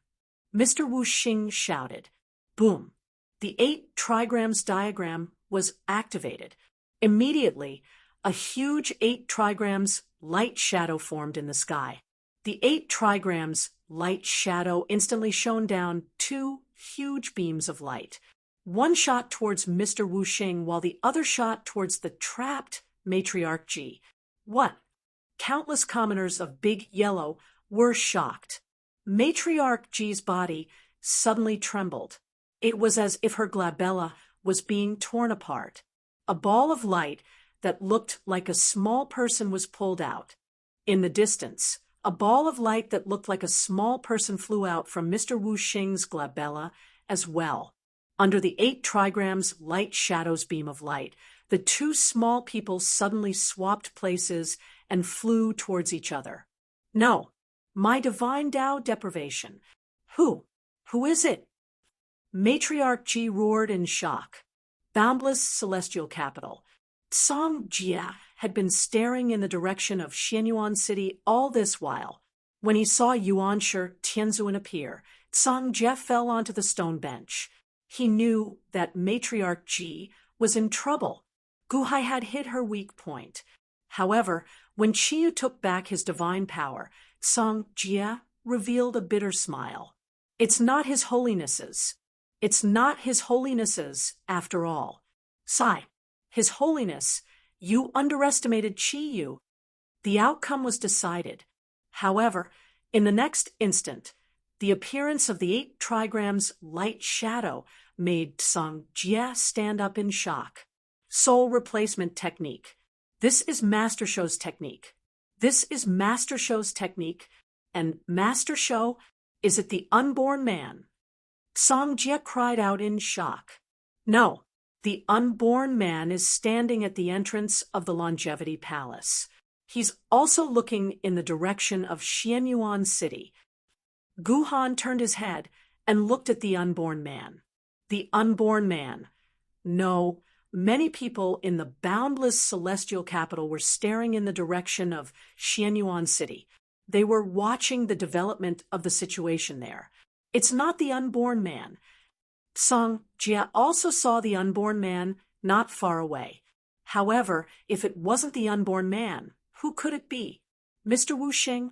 Mr. Wu Xing shouted. Boom. The 8 trigrams diagram was activated. Immediately, a huge 8 trigrams light shadow formed in the sky. The 8 trigrams light shadow instantly shone down 2 huge beams of light. One shot towards Mr. Wu Xing, while the other shot towards the trapped Matriarch Ji. What? Countless commoners of Big Yellow were shocked. Matriarch Ji's body suddenly trembled. It was as if her glabella was being torn apart. A ball of light that looked like a small person was pulled out. In the distance, a ball of light that looked like a small person flew out from Mr. Wu Xing's glabella as well. Under the 8 trigrams light shadow's beam of light, the 2 small people suddenly swapped places and flew towards each other. No, my divine Tao deprivation. Who is it? Matriarch Ji roared in shock. Boundless celestial capital. Song Jia had been staring in the direction of Xianyuan City all this while. When he saw Yuanshi Tianzuan appear, Song Jia fell onto the stone bench. He knew that Matriarch Ji was in trouble. Guhai had hit her weak point. However, when Chiyu took back his divine power, Song Jia revealed a bitter smile. It's not His Holiness's. It's not His Holiness's, after all. Sigh. His Holiness, you underestimated Chiyu. The outcome was decided. However, in the next instant, the appearance of the 8 trigrams light shadow made Song Jia stand up in shock. Soul replacement technique. This is Master Show's technique. This is Master Show's technique, and Master Show is it the unborn man. Song Jie cried out in shock. No, the unborn man is standing at the entrance of the Longevity Palace. He's also looking in the direction of Xianyuan City. Gu Han turned his head and looked at the unborn man. The unborn man. No, many people in the boundless celestial capital were staring in the direction of Xianyuan City. They were watching the development of the situation there. It's not the unborn man. Song Jie also saw the unborn man not far away. However, if it wasn't the unborn man, who could it be? Mr. Wu Xing?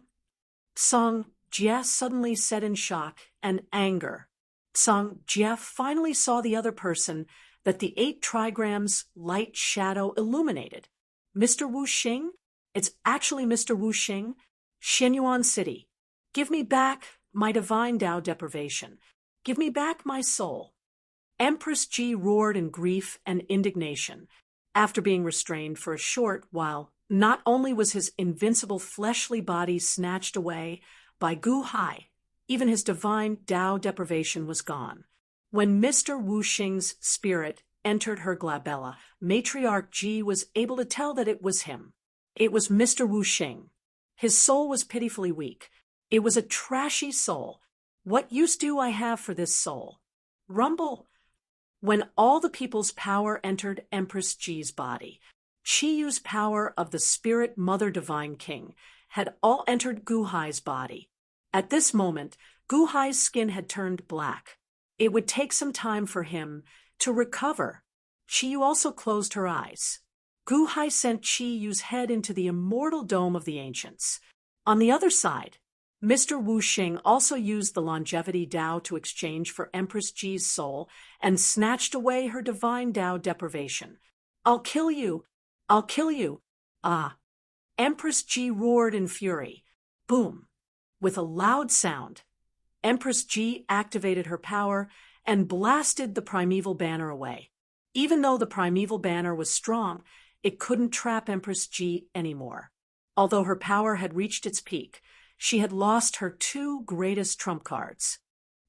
Song Jie suddenly said in shock and anger. Song Jie finally saw the other person that the 8 trigrams light shadow illuminated. Mr. Wu Xing? It's actually Mr. Wu Xing. Xianyuan City. Give me back my divine Tao deprivation. Give me back my soul. Empress Ji roared in grief and indignation. After being restrained for a short while, not only was his invincible fleshly body snatched away by Gu Hai, even his divine Tao deprivation was gone. When Mr. Wu Xing's spirit entered her glabella, Matriarch Ji was able to tell that it was him. It was Mr. Wu Xing. His soul was pitifully weak. It was a trashy soul. What use do I have for this soul? Rumble. When all the people's power entered Empress Ji's body, Qi Yu's power of the Spirit Mother Divine King had all entered Gu Hai's body. At this moment, Gu Hai's skin had turned black. It would take some time for him to recover. Qi Yu also closed her eyes. Gu Hai sent Qi Yu's head into the immortal dome of the ancients. On the other side, Mr. Wu Xing also used the longevity Tao to exchange for Empress Ji's soul and snatched away her divine Tao deprivation. I'll kill you! I'll kill you! Ah! Empress Ji roared in fury. Boom! With a loud sound, Empress Ji activated her power and blasted the primeval banner away. Even though the primeval banner was strong, it couldn't trap Empress Ji anymore. Although her power had reached its peak, she had lost her 2 greatest trump cards.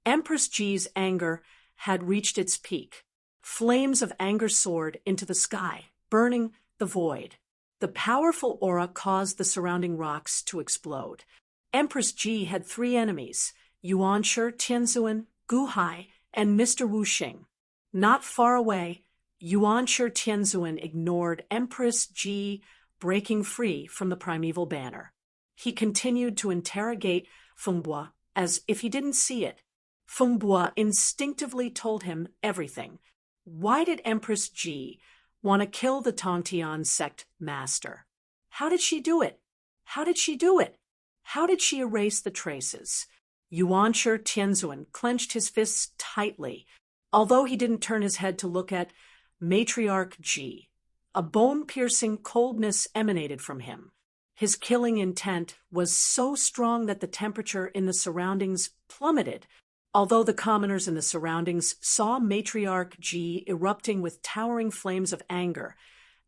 Empress Ji's anger had reached its peak. Flames of anger soared into the sky, burning the void. The powerful aura caused the surrounding rocks to explode. Empress Ji had 3 enemies, Yuanshi, Tianzuan, Gu Hai, and Mr. Wu Xing. Not far away, Yuanshi Tianzuan ignored Empress Ji, breaking free from the primeval banner. He continued to interrogate Fengbo as if he didn't see it. Fengbo instinctively told him everything. Why did Empress Ji want to kill the Tongtian sect master? How did she do it? How did she do it? How did she erase the traces? Yuanshi Tianzuan clenched his fists tightly, although he didn't turn his head to look at Matriarch Ji. A bone-piercing coldness emanated from him. His killing intent was so strong that the temperature in the surroundings plummeted. Although the commoners in the surroundings saw Matriarch Ji erupting with towering flames of anger,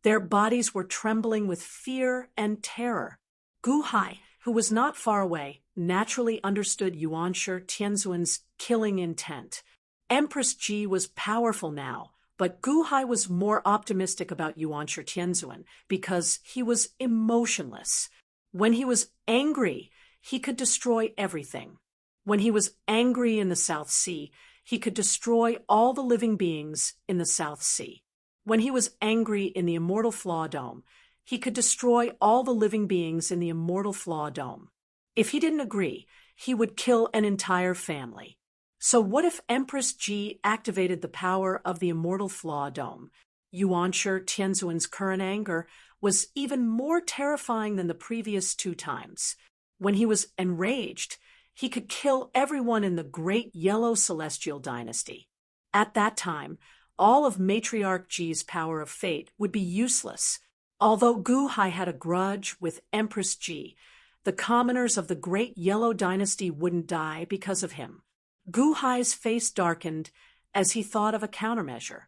their bodies were trembling with fear and terror. Gu Hai, who was not far away, naturally understood Yuanshi Tianzuan's killing intent. Empress Ji was powerful now, but Gu Hai was more optimistic about Yuanshi Tianzuan because he was emotionless. When he was angry, he could destroy everything. When he was angry in the South Sea, he could destroy all the living beings in the South Sea. When he was angry in the Immortal Flaw Dome, he could destroy all the living beings in the Immortal Flaw Dome. If he didn't agree, he would kill an entire family. So what if Empress Ji activated the power of the Immortal Flaw Dome? Yuanshi Tianzuan's current anger was even more terrifying than the previous 2 times. When he was enraged, he could kill everyone in the Great Yellow Celestial Dynasty. At that time, all of Matriarch Ji's power of fate would be useless. Although Gu Hai had a grudge with Empress Ji, the commoners of the Great Yellow Dynasty wouldn't die because of him. Gu Hai's face darkened as he thought of a countermeasure.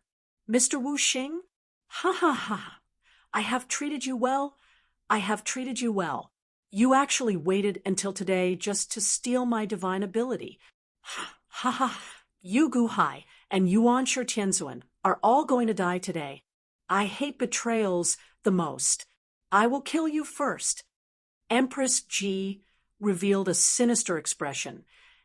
Mr. Wu Xing? Ha ha ha! I have treated you well. I have treated you well. You actually waited until today just to steal my divine ability. Ha ha ha! You Gu Hai and Yuan Shi Tianzuan are all going to die today. I hate betrayals the most. I will kill you first. Empress Ji revealed a sinister expression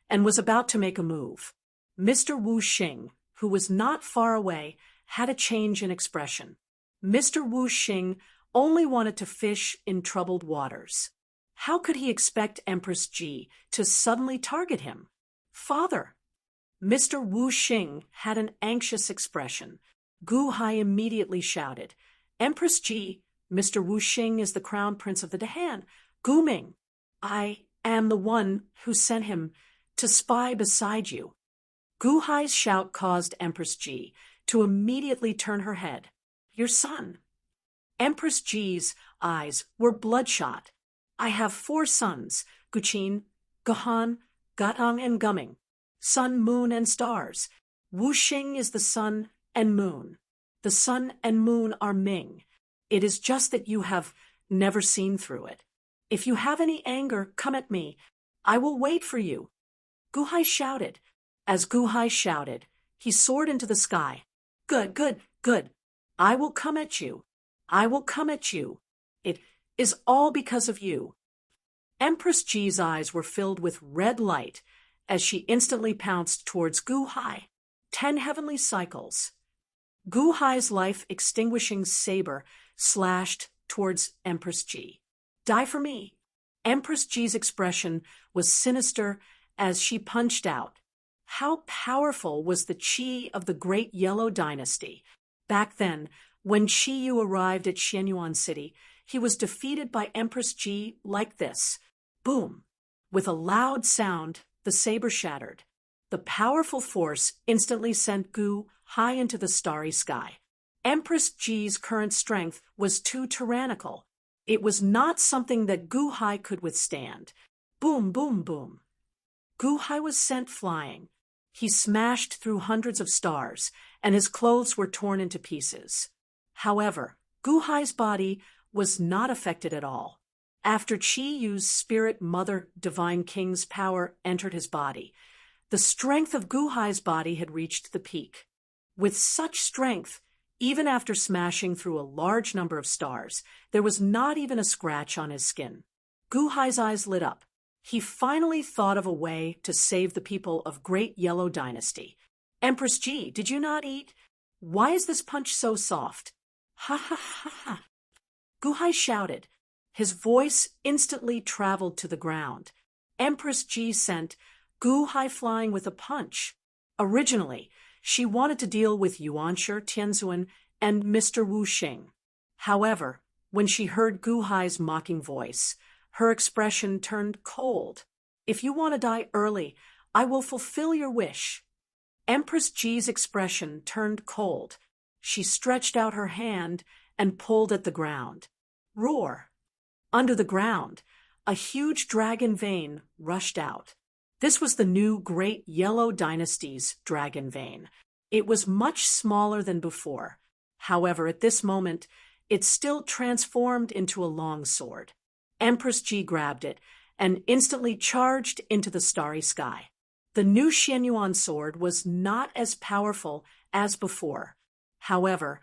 and was about to make a move. Mr. Wu Xing, who was not far away, had a change in expression. Mr. Wu Xing only wanted to fish in troubled waters. How could he expect Empress Ji to suddenly target him? Father! Mr. Wu Xing had an anxious expression. Gu Hai immediately shouted, Empress Ji, Mr. Wu Xing is the crown prince of the Dahan. Gu Ming, I am the one who sent him to spy beside you. Gu Hai's shout caused Empress Ji to immediately turn her head. Your son. Empress Ji's eyes were bloodshot. I have 4 sons, Guqin, Gahan, Gatang, and Gumming. Sun, moon, and stars. Wu Xing is the sun and moon. The sun and moon are Ming. It is just that you have never seen through it. If you have any anger, come at me. I will wait for you. Gu Hai shouted. As Gu Hai shouted, he soared into the sky. Good, good, good. I will come at you. I will come at you. It is all because of you. Empress Ji's eyes were filled with red light as she instantly pounced towards Gu Hai. 10 heavenly cycles. Gu Hai's life-extinguishing saber slashed towards Empress Ji. Die for me. Empress Ji's expression was sinister as she punched out. How powerful was the qi of the Great Yellow Dynasty? Back then, when Qi Yu arrived at Xianyuan City, he was defeated by Empress Ji like this. Boom! With a loud sound, the saber shattered. The powerful force instantly sent Gu Hai into the starry sky. Empress Ji's current strength was too tyrannical. It was not something that Gu Hai could withstand. Boom, boom, boom. Gu Hai was sent flying. He smashed through hundreds of stars, and his clothes were torn into pieces. However, Gu Hai's body was not affected at all. After Qi Yu's spirit mother divine king's power entered his body, the strength of Gu Hai's body had reached the peak. With such strength, even after smashing through a large number of stars, there was not even a scratch on his skin. Gu Hai's eyes lit up. He finally thought of a way to save the people of Great Yellow Dynasty. Empress Ji, did you not eat? Why is this punch so soft? Ha ha ha ha. Gu Hai shouted. His voice instantly traveled to the ground. Empress Ji sent Gu Hai flying with a punch. Originally, she wanted to deal with Yuan Shi Tianzuan and Mr. Wu Xing. However, when she heard Gu Hai's mocking voice, her expression turned cold. If you want to die early, I will fulfill your wish. Empress Ji's expression turned cold. She stretched out her hand and pulled at the ground. Roar! Under the ground, a huge dragon vein rushed out. This was the new Great Yellow Dynasty's dragon vein. It was much smaller than before. However, at this moment, it still transformed into a long sword. Empress Ji grabbed it and instantly charged into the starry sky. The new Xianyuan sword was not as powerful as before. However,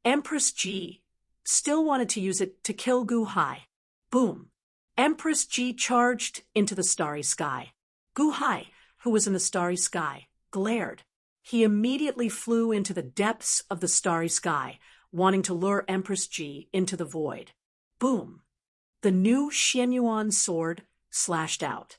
Empress Ji still wanted to use it to kill Gu Hai. Boom! Empress Ji charged into the starry sky. Gu Hai, who was in the starry sky, glared. He immediately flew into the depths of the starry sky, wanting to lure Empress Ji into the void. Boom! The new Xianyuan sword slashed out.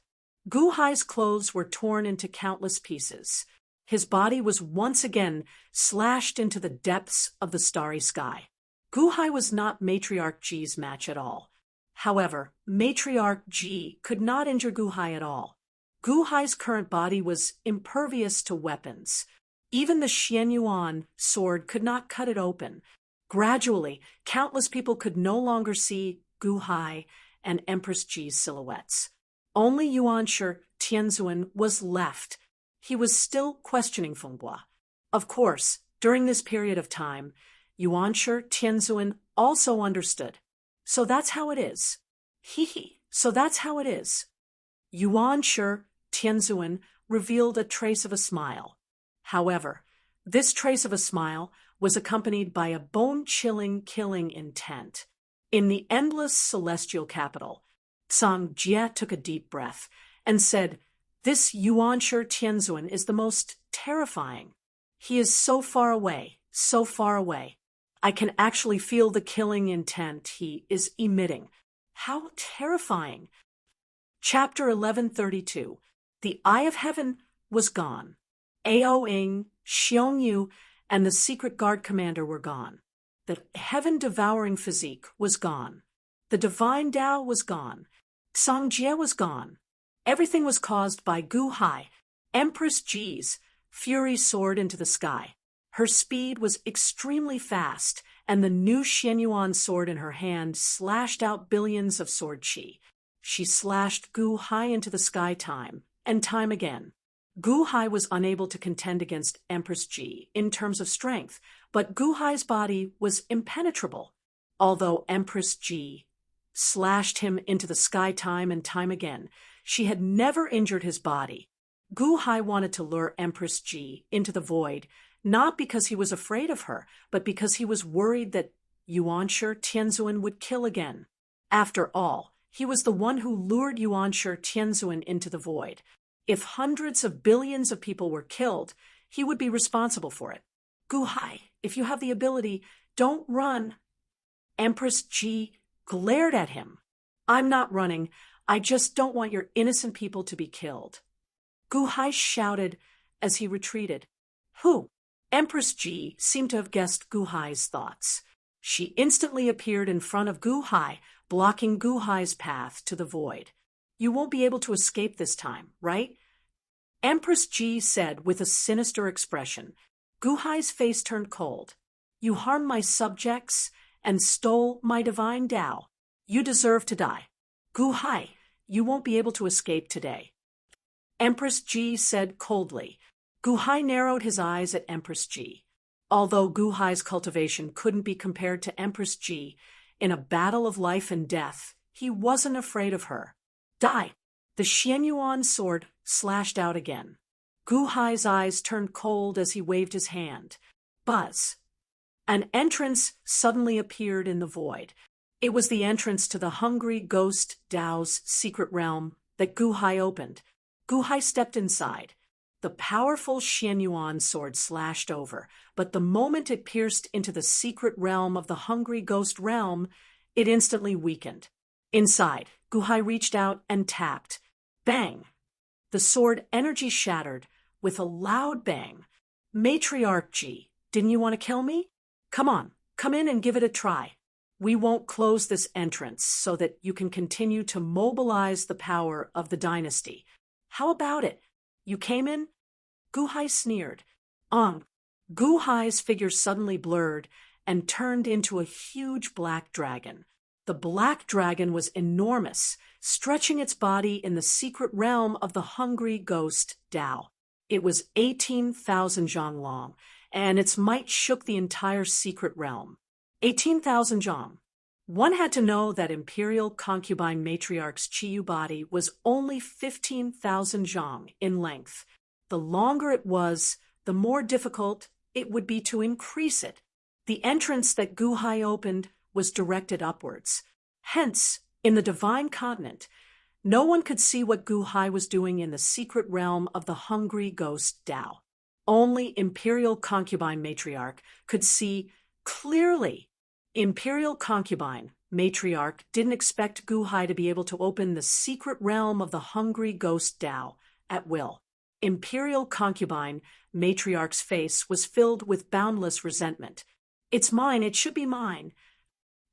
Gu Hai's clothes were torn into countless pieces. His body was once again slashed into the depths of the starry sky. Gu Hai was not Matriarch Ji's match at all. However, Matriarch Ji could not injure Gu Hai at all. Gu Hai's current body was impervious to weapons. Even the Xianyuan sword could not cut it open. Gradually, countless people could no longer see Gu Hai and Empress Ji's silhouettes. Only Yuan Shi Tianzuan was left. He was still questioning Fenghua. Of course, during this period of time, Yuan Shi Tianzuan also understood. So that's how it is. So that's how it is. Yuan Shi Tianzuan revealed a trace of a smile. However, this trace of a smile was accompanied by a bone-chilling killing intent. In the endless celestial capital, Zhang Jie took a deep breath and said, "This Yuanshi Tianzun is the most terrifying. He is so far away, so far away. I can actually feel the killing intent he is emitting. How terrifying." Chapter 1132. The Eye of Heaven was gone. Ao Ing, Xiong Yu, and the secret guard commander were gone. The heaven-devouring physique was gone. The divine Tao was gone. Zhang Jie was gone. Everything was caused by Gu Hai, Empress Ji's fury soared into the sky. Her speed was extremely fast, and the new Xianyuan sword in her hand slashed out billions of sword chi. She slashed Gu Hai into the sky time and time again. Gu Hai was unable to contend against Empress Ji in terms of strength, but Gu Hai's body was impenetrable. Although Empress Ji slashed him into the sky time and time again, she had never injured his body. Gu Hai wanted to lure Empress Ji into the void, not because he was afraid of her, but because he was worried that Yuanshi Tianzun would kill again. After all, he was the one who lured Yuanshi Tianzun into the void. If hundreds of billions of people were killed, he would be responsible for it. "Gu Hai, if you have the ability, don't run." Empress Ji glared at him. "I'm not running. I just don't want your innocent people to be killed." Gu Hai shouted as he retreated. "Who?" Empress Ji seemed to have guessed Gu Hai's thoughts. She instantly appeared in front of Gu Hai, blocking Gu Hai's path to the void. "You won't be able to escape this time, right?" Empress Ji said with a sinister expression. Gu Hai's face turned cold. "You harmed my subjects and stole my divine Tao. You deserve to die. Gu Hai, you won't be able to escape today." Empress Ji said coldly. Gu Hai narrowed his eyes at Empress Ji. Although Gu Hai's cultivation couldn't be compared to Empress Ji, in a battle of life and death, he wasn't afraid of her. "Die!" The Xianyuan sword slashed out again. Gu Hai's eyes turned cold as he waved his hand. Buzz! An entrance suddenly appeared in the void. It was the entrance to the hungry ghost Tao's secret realm that Gu Hai opened. Gu Hai stepped inside. The powerful Xianyuan sword slashed over, but the moment it pierced into the secret realm of the hungry ghost realm, it instantly weakened. Inside, Gu Hai reached out and tapped. Bang! The sword energy shattered with a loud bang. "Matriarch Ji, didn't you want to kill me? Come on, come in and give it a try. We won't close this entrance so that you can continue to mobilize the power of the dynasty. How about it? You came in?" Gu Hai sneered. Gu Hai's figure suddenly blurred and turned into a huge black dragon. The black dragon was enormous, stretching its body in the secret realm of the hungry ghost Tao. It was 18,000 zhang long, and its might shook the entire secret realm. 18,000 zhang. One had to know that Imperial Concubine Matriarch's Chiyu body was only 15,000 zhang in length. The longer it was, the more difficult it would be to increase it. The entrance that Gu Hai opened was directed upwards. Hence, in the divine continent, no one could see what Gu Hai was doing in the secret realm of the hungry ghost Tao. Only Imperial Concubine Matriarch could see clearly. Imperial Concubine Matriarch didn't expect Gu Hai to be able to open the secret realm of the hungry ghost Tao at will. Imperial Concubine Matriarch's face was filled with boundless resentment. "It's mine, it should be mine."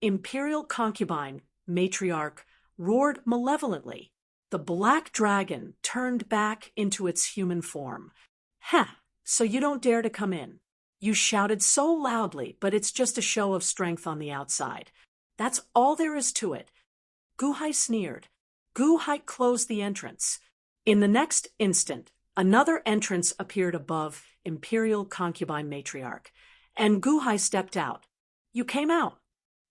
Imperial Concubine Matriarch roared malevolently. The black dragon turned back into its human form. "Ha! So you don't dare to come in. You shouted so loudly, but it's just a show of strength on the outside. That's all there is to it." Gu Hai sneered. Gu Hai closed the entrance. In the next instant, another entrance appeared above Imperial Concubine Matriarch, and Gu Hai stepped out. "You came out."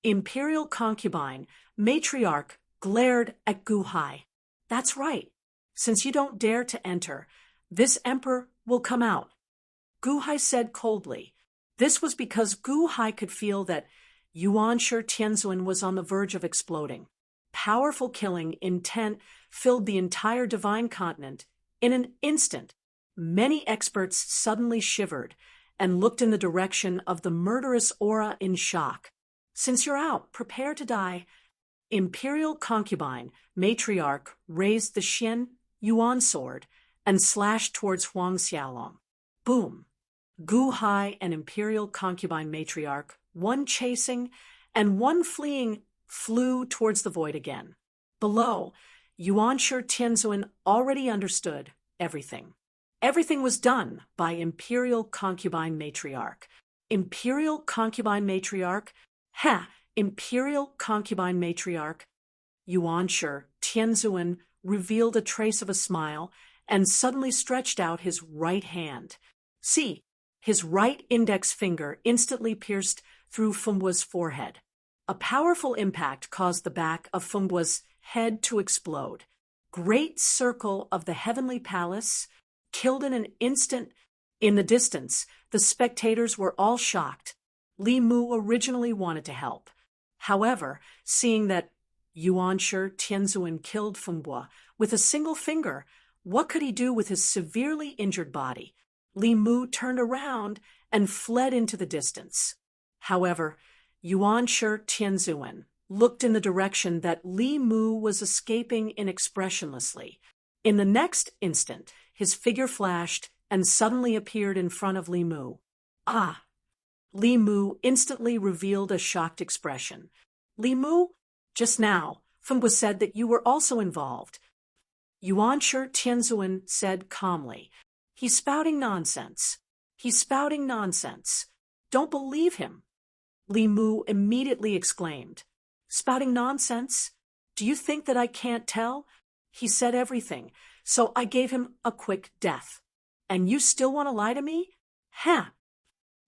Imperial Concubine Matriarch glared at Gu Hai. "That's right. Since you don't dare to enter, this emperor will come out." Gu Hai said coldly. This was because Gu Hai could feel that Yuanshi Tianzun was on the verge of exploding. Powerful killing intent filled the entire divine continent. In an instant, many experts suddenly shivered and looked in the direction of the murderous aura in shock. Since you're out, prepare to die. Imperial concubine, matriarch, raised the Xian Yuan sword and slashed towards Huang Xiaolong. Boom! Gu Hai and imperial concubine matriarch, one chasing and one fleeing, flew towards the void again. Below, Yuanshi Tianzun already understood everything. Everything was done by imperial concubine matriarch. Imperial concubine matriarch? Imperial concubine matriarch. Yuanshi Tianzun revealed a trace of a smile and suddenly stretched out his right hand. See, his right index finger instantly pierced through Fengbu's forehead. A powerful impact caused the back of Fengbu's head to explode. Great circle of the heavenly palace, killed in an instant. In the distance, the spectators were all shocked. Li Mu originally wanted to help. However, seeing that Yuanshi Tianzun killed Fengbu with a single finger, what could he do with his severely injured body? Li Mu turned around and fled into the distance. However, Yuanshi Tianzun looked in the direction that Li Mu was escaping inexpressionlessly. In the next instant, his figure flashed and suddenly appeared in front of Li Mu. Ah! Li Mu instantly revealed a shocked expression. Li Mu, just now, Fengbu said that you were also involved. Yuanshi Tianzun said calmly. He's spouting nonsense. He's spouting nonsense. Don't believe him. Li Mu immediately exclaimed. Spouting nonsense? Do you think that I can't tell? He said everything, so I gave him a quick death. And you still want to lie to me?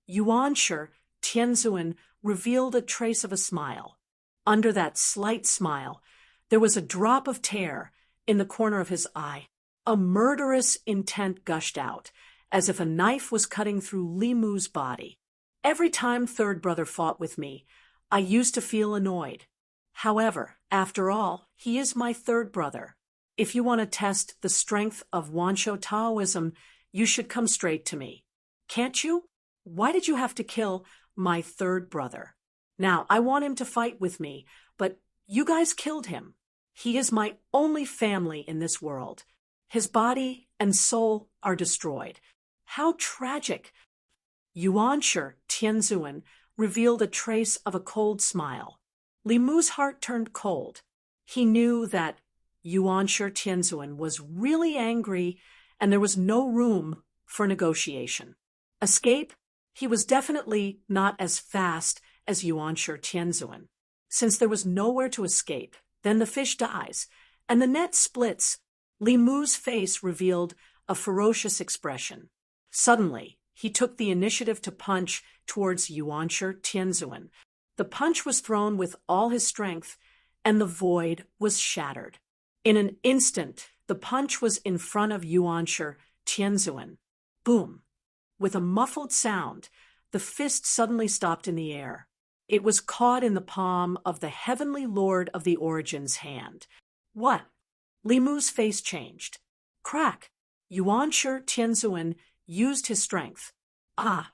Yuanshi Tianzun revealed a trace of a smile. Under that slight smile, there was a drop of tear in the corner of his eye. A murderous intent gushed out, as if a knife was cutting through Li Mu's body. Every time third brother fought with me, I used to feel annoyed. However, after all, he is my third brother. If you want to test the strength of Wansho Taoism, you should come straight to me. Can't you? Why did you have to kill my third brother? Now, I want him to fight with me, but you guys killed him. He is my only family in this world. His body and soul are destroyed. How tragic! Yuanshi Tianzun revealed a trace of a cold smile. Li Mu's heart turned cold. He knew that Yuanshi Tianzun was really angry and there was no room for negotiation. Escape? He was definitely not as fast as Yuanshi Tianzun. Since there was nowhere to escape, then the fish dies, and the net splits. Li Mu's face revealed a ferocious expression. Suddenly, he took the initiative to punch towards Yuanshi Tianzun. The punch was thrown with all his strength, and the void was shattered. In an instant, the punch was in front of Yuanshi Tianzun. Boom! With a muffled sound, the fist suddenly stopped in the air. It was caught in the palm of the heavenly lord of the Origin's hand. What? Li Mu's face changed. Crack! Yuanshi Tianzun used his strength. Ah!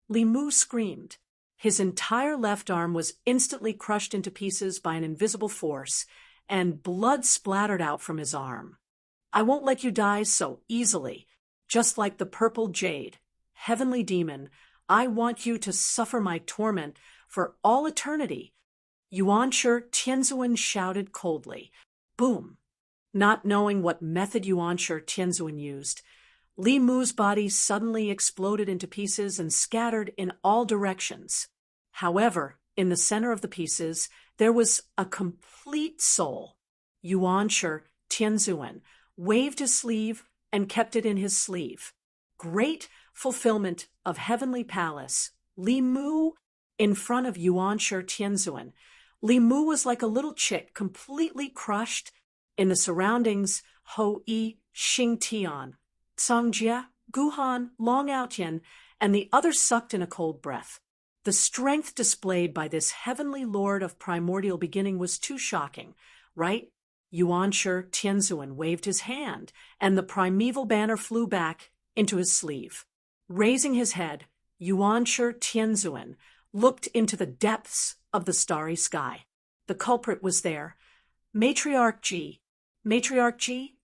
Li Mu screamed. His entire left arm was instantly crushed into pieces by an invisible force, and blood splattered out from his arm. I won't let you die so easily. Just like the purple jade, heavenly demon, I want you to suffer my torment for all eternity. Yuanshi Tianzun shouted coldly. Boom! Not knowing what method Yuanshi Tianzun used, Li Mu's body suddenly exploded into pieces and scattered in all directions. However, in the center of the pieces, there was a complete soul. Yuanshi Tianzun waved his sleeve and kept it in his sleeve. Great fulfillment of heavenly palace. Li Mu in front of Yuanshi Tianzun. Li Mu was like a little chick, completely crushed. In the surroundings, Ho Yi, Xing Tian, Cangjie, Guhan, Long Aotian, and the other sucked in a cold breath. The strength displayed by this heavenly lord of primordial beginning was too shocking, right? Yuanshi Tianzuan waved his hand, and the primeval banner flew back into his sleeve. Raising his head, Yuanshi Tianzuan looked into the depths of the starry sky. The culprit was there. Matriarch Ji. Matriarch Ji?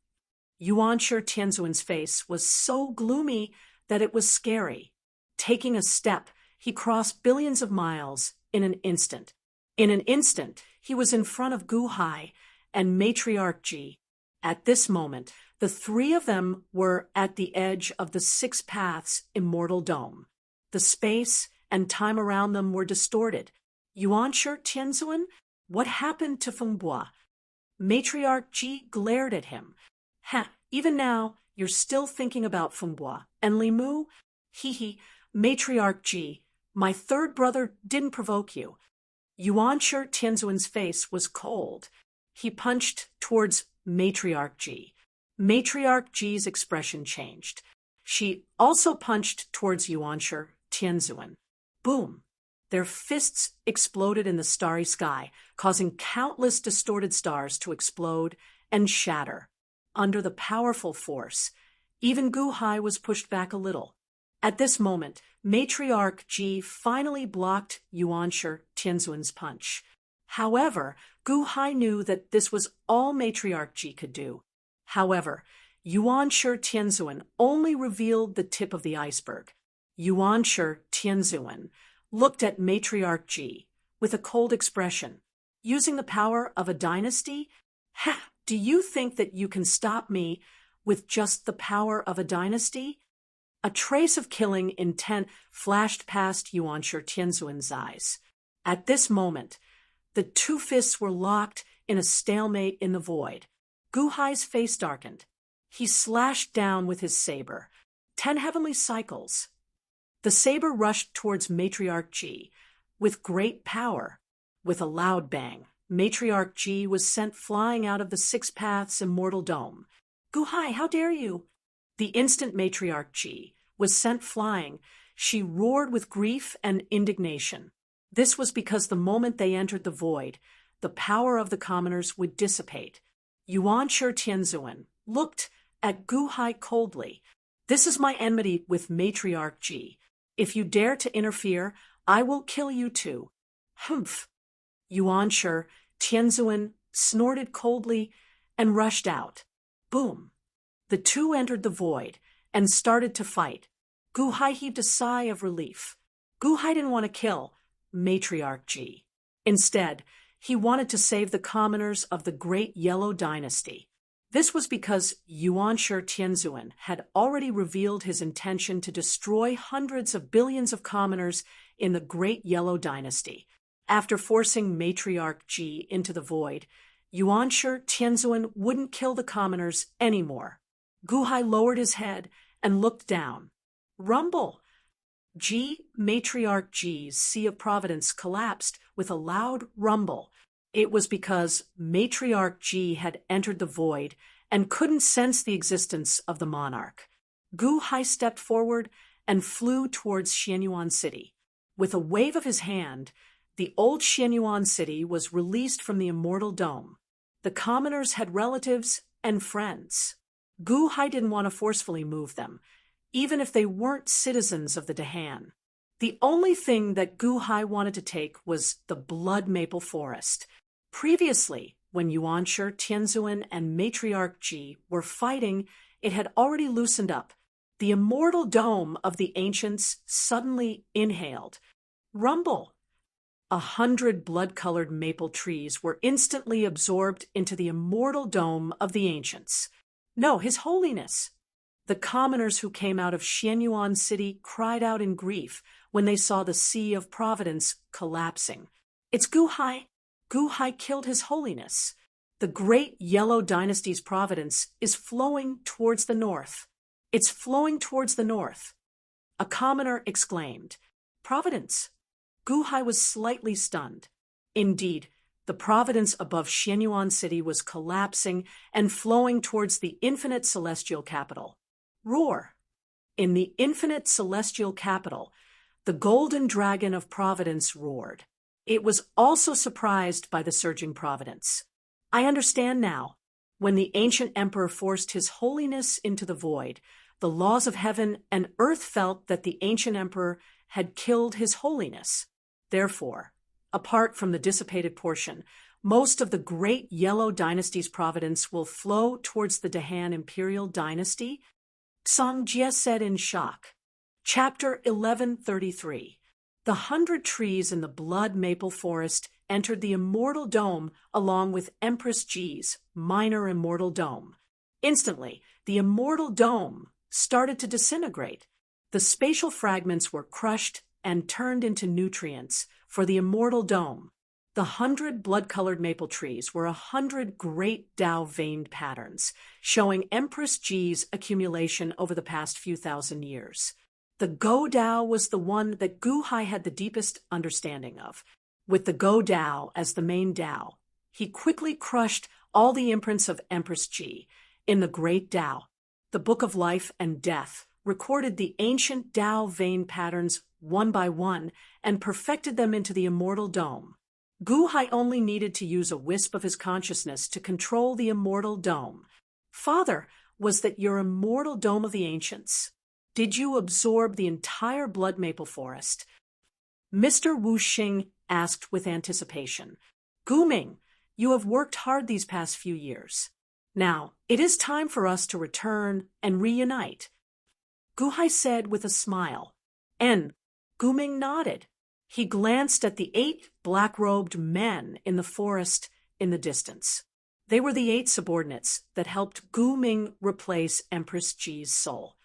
Yuanshi Tianzuan's face was so gloomy that it was scary. Taking a step, he crossed billions of miles in an instant. In an instant, he was in front of Gu Hai and Matriarch Ji. At this moment, the three of them were at the edge of the Six Paths Immortal Dome. The space and time around them were distorted. Yuanshi Tianzuan? What happened to Fengbua? Matriarch Ji glared at him. Even now, you're still thinking about Fengbua. And Limu? Hee. Matriarch Ji, my third brother didn't provoke you. Yuanshi Tianzuan's face was cold. He punched towards Matriarch Ji. Matriarch Ji's expression changed. She also punched towards Yuanshi Tianzuan. Boom! Their fists exploded in the starry sky, causing countless distorted stars to explode and shatter. Under the powerful force, even Gu Hai was pushed back a little. At this moment, Matriarch Ji finally blocked Yuanshi Tianzuan's punch. However, Gu Hai knew that this was all Matriarch Ji could do. However, Yuanshi Tianzuan only revealed the tip of the iceberg. Yuanshi Tianzuan looked at Matriarch Ji with a cold expression. Using the power of a dynasty? Do you think that you can stop me with just the power of a dynasty? A trace of killing intent flashed past Yuanshi Tianzuan's eyes. At this moment, the two fists were locked in a stalemate in the void. Gu Hai's face darkened. He slashed down with his saber. 10 heavenly cycles. The saber rushed towards Matriarch Ji with great power. With a loud bang, Matriarch Ji was sent flying out of the Six Paths Immortal Dome. Gu Hai, how dare you? The instant Matriarch Ji was sent flying, she roared with grief and indignation. This was because the moment they entered the void, the power of the commoners would dissipate. Yuanshi Tianzuan looked at Gu Hai coldly. This is my enmity with Matriarch Ji. If you dare to interfere, I will kill you too. Humph! Yuanshi Tianzuan snorted coldly and rushed out. Boom! The two entered the void and started to fight. Gu Hai heaved a sigh of relief. Gu Hai didn't want to kill Matriarch Ji. Instead, he wanted to save the commoners of the Great Yellow Dynasty. This was because Yuanshi Tianzuan had already revealed his intention to destroy hundreds of billions of commoners in the Great Yellow Dynasty. After forcing Matriarch Ji into the void, Yuanshi Tianzuan wouldn't kill the commoners anymore. Gu Hai lowered his head and looked down. Rumble! Matriarch Ji's Sea of Providence collapsed with a loud rumble. It was because Matriarch Ji had entered the void and couldn't sense the existence of the monarch. Gu Hai stepped forward and flew towards Xianyuan City. With a wave of his hand, the old Xianyuan City was released from the Immortal Dome. The commoners had relatives and friends. Gu Hai didn't want to forcefully move them, even if they weren't citizens of the Dahan. The only thing that Gu Hai wanted to take was the Blood Maple Forest. Previously, when Yuanshi Tianzuan and Matriarch Ji were fighting, it had already loosened up. The Immortal Dome of the Ancients suddenly inhaled. Rumble! 100 blood-colored maple trees were instantly absorbed into the Immortal Dome of the Ancients. No, His Holiness! The commoners who came out of Xianyuan City cried out in grief when they saw the Sea of Providence collapsing. It's Gu Hai! Gu Hai killed His Holiness. The Great Yellow Dynasty's providence is flowing towards the north. It's flowing towards the north. A commoner exclaimed, Providence! Gu Hai was slightly stunned. Indeed, the providence above Xianyuan City was collapsing and flowing towards the infinite celestial capital. Roar! In the infinite celestial capital, the golden dragon of providence roared. It was also surprised by the surging providence. I understand now. When the ancient emperor forced his holiness into the void, the laws of heaven and earth felt that the ancient emperor had killed his holiness. Therefore, apart from the dissipated portion, most of the great yellow dynasty's providence will flow towards the Dahan imperial dynasty, Songjie said in shock. Chapter 1133. The 100 trees in the blood maple forest entered the Immortal Dome along with Empress Ji's minor Immortal Dome. Instantly, the Immortal Dome started to disintegrate. The spatial fragments were crushed and turned into nutrients for the Immortal Dome. The 100 blood-colored maple trees were 100 great Tao veined patterns, showing Empress Ji's accumulation over the past few thousand years. The Go Dao was the one that Gu Hai had the deepest understanding of. With the Go Dao as the main Dao, he quickly crushed all the imprints of Empress Ji. In the Great Dao, the Book of Life and Death recorded the ancient Tao vein patterns one by one and perfected them into the Immortal Dome. Gu Hai only needed to use a wisp of his consciousness to control the Immortal Dome. Father, was that your Immortal Dome of the Ancients? Did you absorb the entire blood maple forest? Mr. Wu Xing asked with anticipation. Gu Ming, you have worked hard these past few years. Now, it is time for us to return and reunite. Gu Hai said with a smile. And Gu Ming nodded. He glanced at the 8 black-robed men in the forest in the distance. They were the 8 subordinates that helped Gu Ming replace Empress Ji's soul.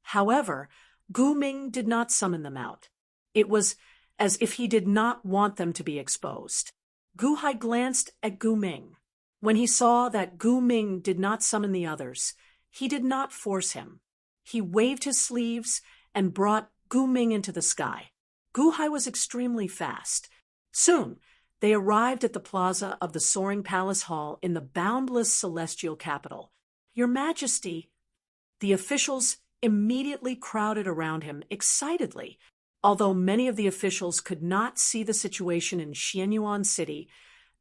However, Gu Ming did not summon them out. It was as if he did not want them to be exposed. Gu Hai glanced at Gu Ming. When he saw that Gu Ming did not summon the others, he did not force him. He waved his sleeves and brought Gu Ming into the sky. Gu Hai was extremely fast. Soon, they arrived at the plaza of the Soaring Palace Hall in the boundless celestial capital. Your Majesty, the officials immediately crowded around him excitedly. Although many of the officials could not see the situation in Xianyuan City,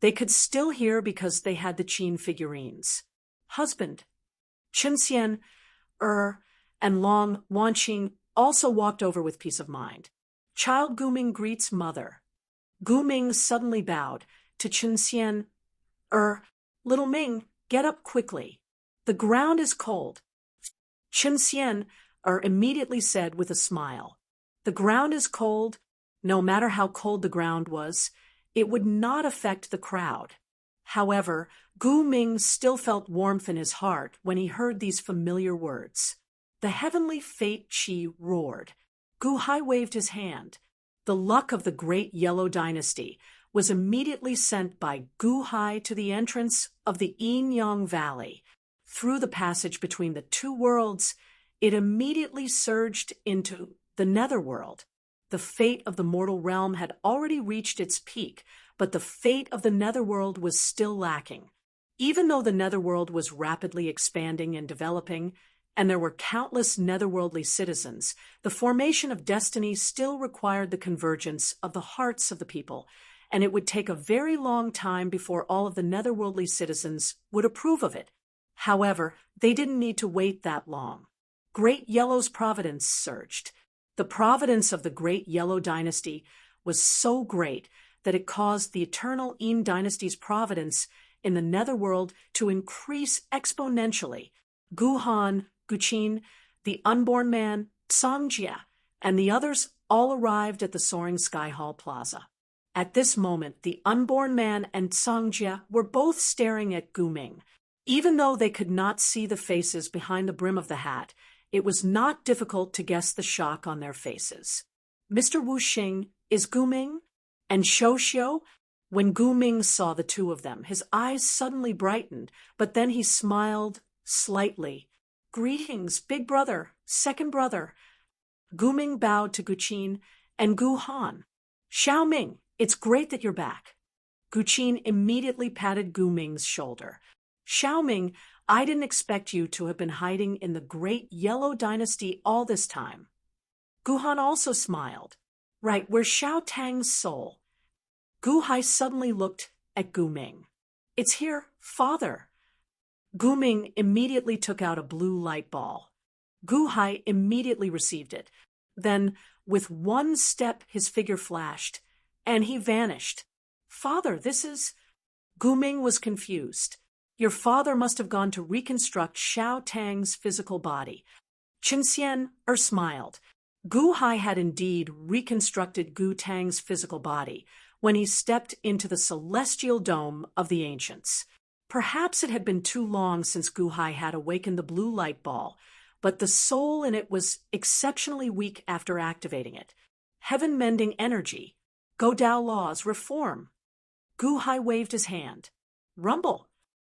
they could still hear because they had the Qin figurines. Husband, Chen Xian, and Long Wanqing also walked over with peace of mind. Child Gu Ming greets mother. Gu Ming suddenly bowed to Chen Xian. Little Ming, get up quickly. The ground is cold. Chen Xian immediately said with a smile. The ground is cold. No matter how cold the ground was, it would not affect the crowd. However, Gu Ming still felt warmth in his heart when he heard these familiar words. The heavenly fate Qi roared. Gu Hai waved his hand. The luck of the great Yellow Dynasty was immediately sent by Gu Hai to the entrance of the Yin Yang Valley. Through the passage between the 2 worlds, it immediately surged into the netherworld. The fate of the mortal realm had already reached its peak, but the fate of the netherworld was still lacking. Even though the netherworld was rapidly expanding and developing, and there were countless netherworldly citizens, the formation of destiny still required the convergence of the hearts of the people, and it would take a very long time before all of the netherworldly citizens would approve of it. However, they didn't need to wait that long. Great Yellow's providence surged. The providence of the Great Yellow Dynasty was so great that it caused the eternal Yin Dynasty's providence in the netherworld to increase exponentially. Gu Han, Gu Qin, the unborn man, Songjie, and the others all arrived at the Soaring Sky Hall Plaza. At this moment, the unborn man and Songjie were both staring at Gu Ming. Even though they could not see the faces behind the brim of the hat, it was not difficult to guess the shock on their faces. Mr. Wu Xing, is Gu Ming? And Xiao? When Gu Ming saw the 2 of them, his eyes suddenly brightened, but then he smiled slightly. Greetings, big brother, second brother. Gu Ming bowed to Gu Qin and Gu Han. Xiao Ming, it's great that you're back. Gu Qin immediately patted Gu Ming's shoulder. Xiao Ming, I didn't expect you to have been hiding in the great Yellow Dynasty all this time. Gu Han also smiled. Right, where's Xiao Tang's soul? Gu Hai suddenly looked at Gu Ming. It's here, father. Gu Ming immediately took out a blue light ball. Gu Hai immediately received it. Then, with one step, his figure flashed, and he vanished. Father, this is… Gu Ming was confused. Your father must have gone to reconstruct Xiao Tang's physical body. Qin Xian smiled. Gu Hai had indeed reconstructed Gu Tang's physical body when he stepped into the celestial dome of the ancients. Perhaps it had been too long since Gu Hai had awakened the blue light ball, but the soul in it was exceptionally weak after activating it. Heaven-mending energy. Godao laws, reform. Gu Hai waved his hand. Rumble.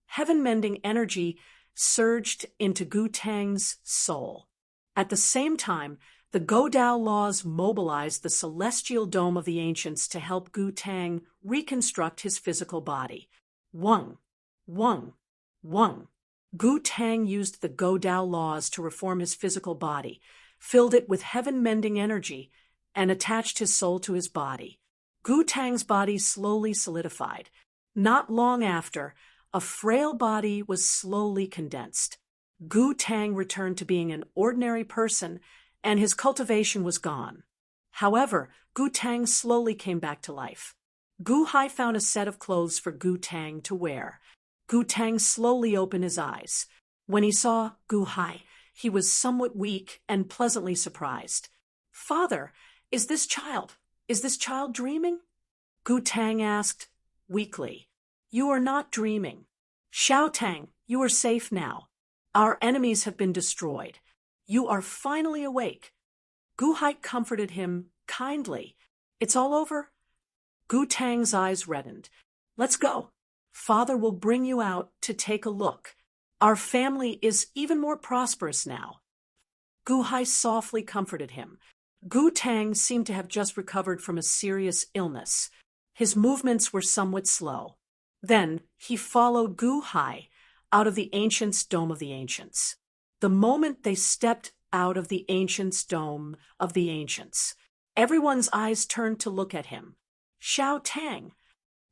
Heaven-mending energy surged into Gu Tang's soul. At the same time, the Godao laws mobilized the celestial dome of the ancients to help Gu Tang reconstruct his physical body. Wung, wung, wung. Gu Tang used the Godao laws to reform his physical body, filled it with heaven-mending energy, and attached his soul to his body. Gu Tang's body slowly solidified. Not long after, a frail body was slowly condensed. Gu Tang returned to being an ordinary person, and his cultivation was gone. However, Gu Tang slowly came back to life. Gu Hai found a set of clothes for Gu Tang to wear. Gu Tang slowly opened his eyes. When he saw Gu Hai, he was somewhat weak and pleasantly surprised. Father, is this child dreaming? Gu Tang asked, weakly. You are not dreaming. Xiao Tang, you are safe now. Our enemies have been destroyed. You are finally awake. Gu Hai comforted him kindly. It's all over? Gu Tang's eyes reddened. Let's go. Father will bring you out to take a look. Our family is even more prosperous now. Gu Hai softly comforted him. Gu Tang seemed to have just recovered from a serious illness. His movements were somewhat slow. Then he followed Gu Hai out of the ancients' dome of the ancients. The moment they stepped out of the ancients' dome of the ancients, everyone's eyes turned to look at him. Xiao Tang.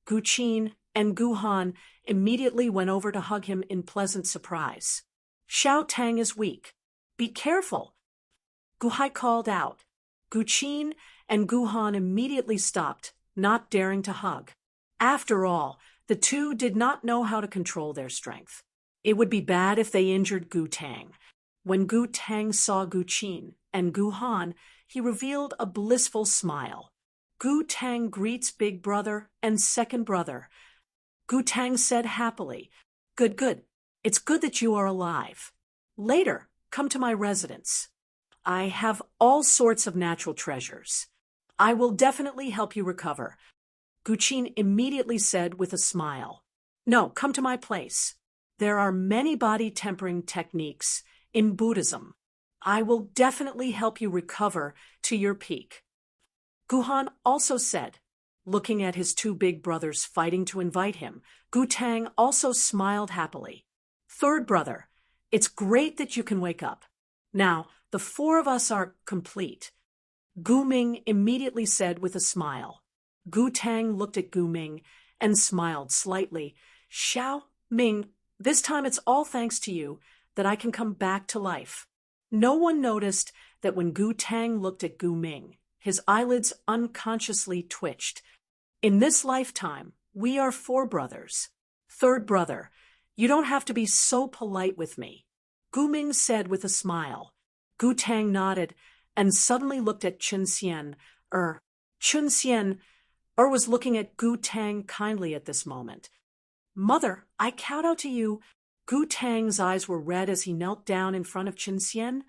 Gu Qin and Gu Han immediately went over to hug him in pleasant surprise. Xiao Tang is weak. Be careful. Gu Hai called out. Gu Qin and Gu Han immediately stopped, not daring to hug. After all, the two did not know how to control their strength. It would be bad if they injured Gu Tang. When Gu Tang saw Gu Qin and Gu Han, he revealed a blissful smile. Gu Tang greets big brother and second brother. Gu Tang said happily, Good, good. It's good that you are alive. Later, come to my residence. I have all sorts of natural treasures. I will definitely help you recover. Gu Qin immediately said with a smile. No, come to my place. There are many body tempering techniques in Buddhism. I will definitely help you recover to your peak. Gu Han also said, looking at his two big brothers fighting to invite him. Gu Tang also smiled happily. Third brother, it's great that you can wake up. Now, the four of us are complete. Gu Ming immediately said with a smile. Gu Tang looked at Gu Ming and smiled slightly. Xiao Ming, this time it's all thanks to you that I can come back to life. No one noticed that when Gu Tang looked at Gu Ming, his eyelids unconsciously twitched. In this lifetime, we are four brothers. Third brother, you don't have to be so polite with me. Gu Ming said with a smile. Gu Tang nodded and suddenly looked at Qin Xian. Qin Xian was looking at Gu Tang kindly at this moment. Mother, I kowtow to you. Gu Tang's eyes were red as he knelt down in front of Qin Xian.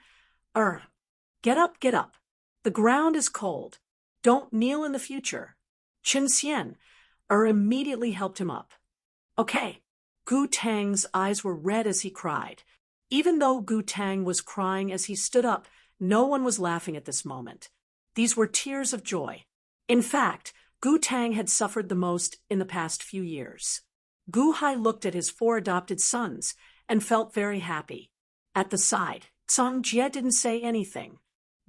Get up, get up. The ground is cold. Don't kneel in the future. Qin Xian immediately helped him up. Okay. Gu Tang's eyes were red as he cried. Even though Gu Tang was crying as he stood up, no one was laughing at this moment. These were tears of joy. In fact, Gu Tang had suffered the most in the past few years. Gu Hai looked at his 4 adopted sons and felt very happy. At the side, Song Jie didn't say anything.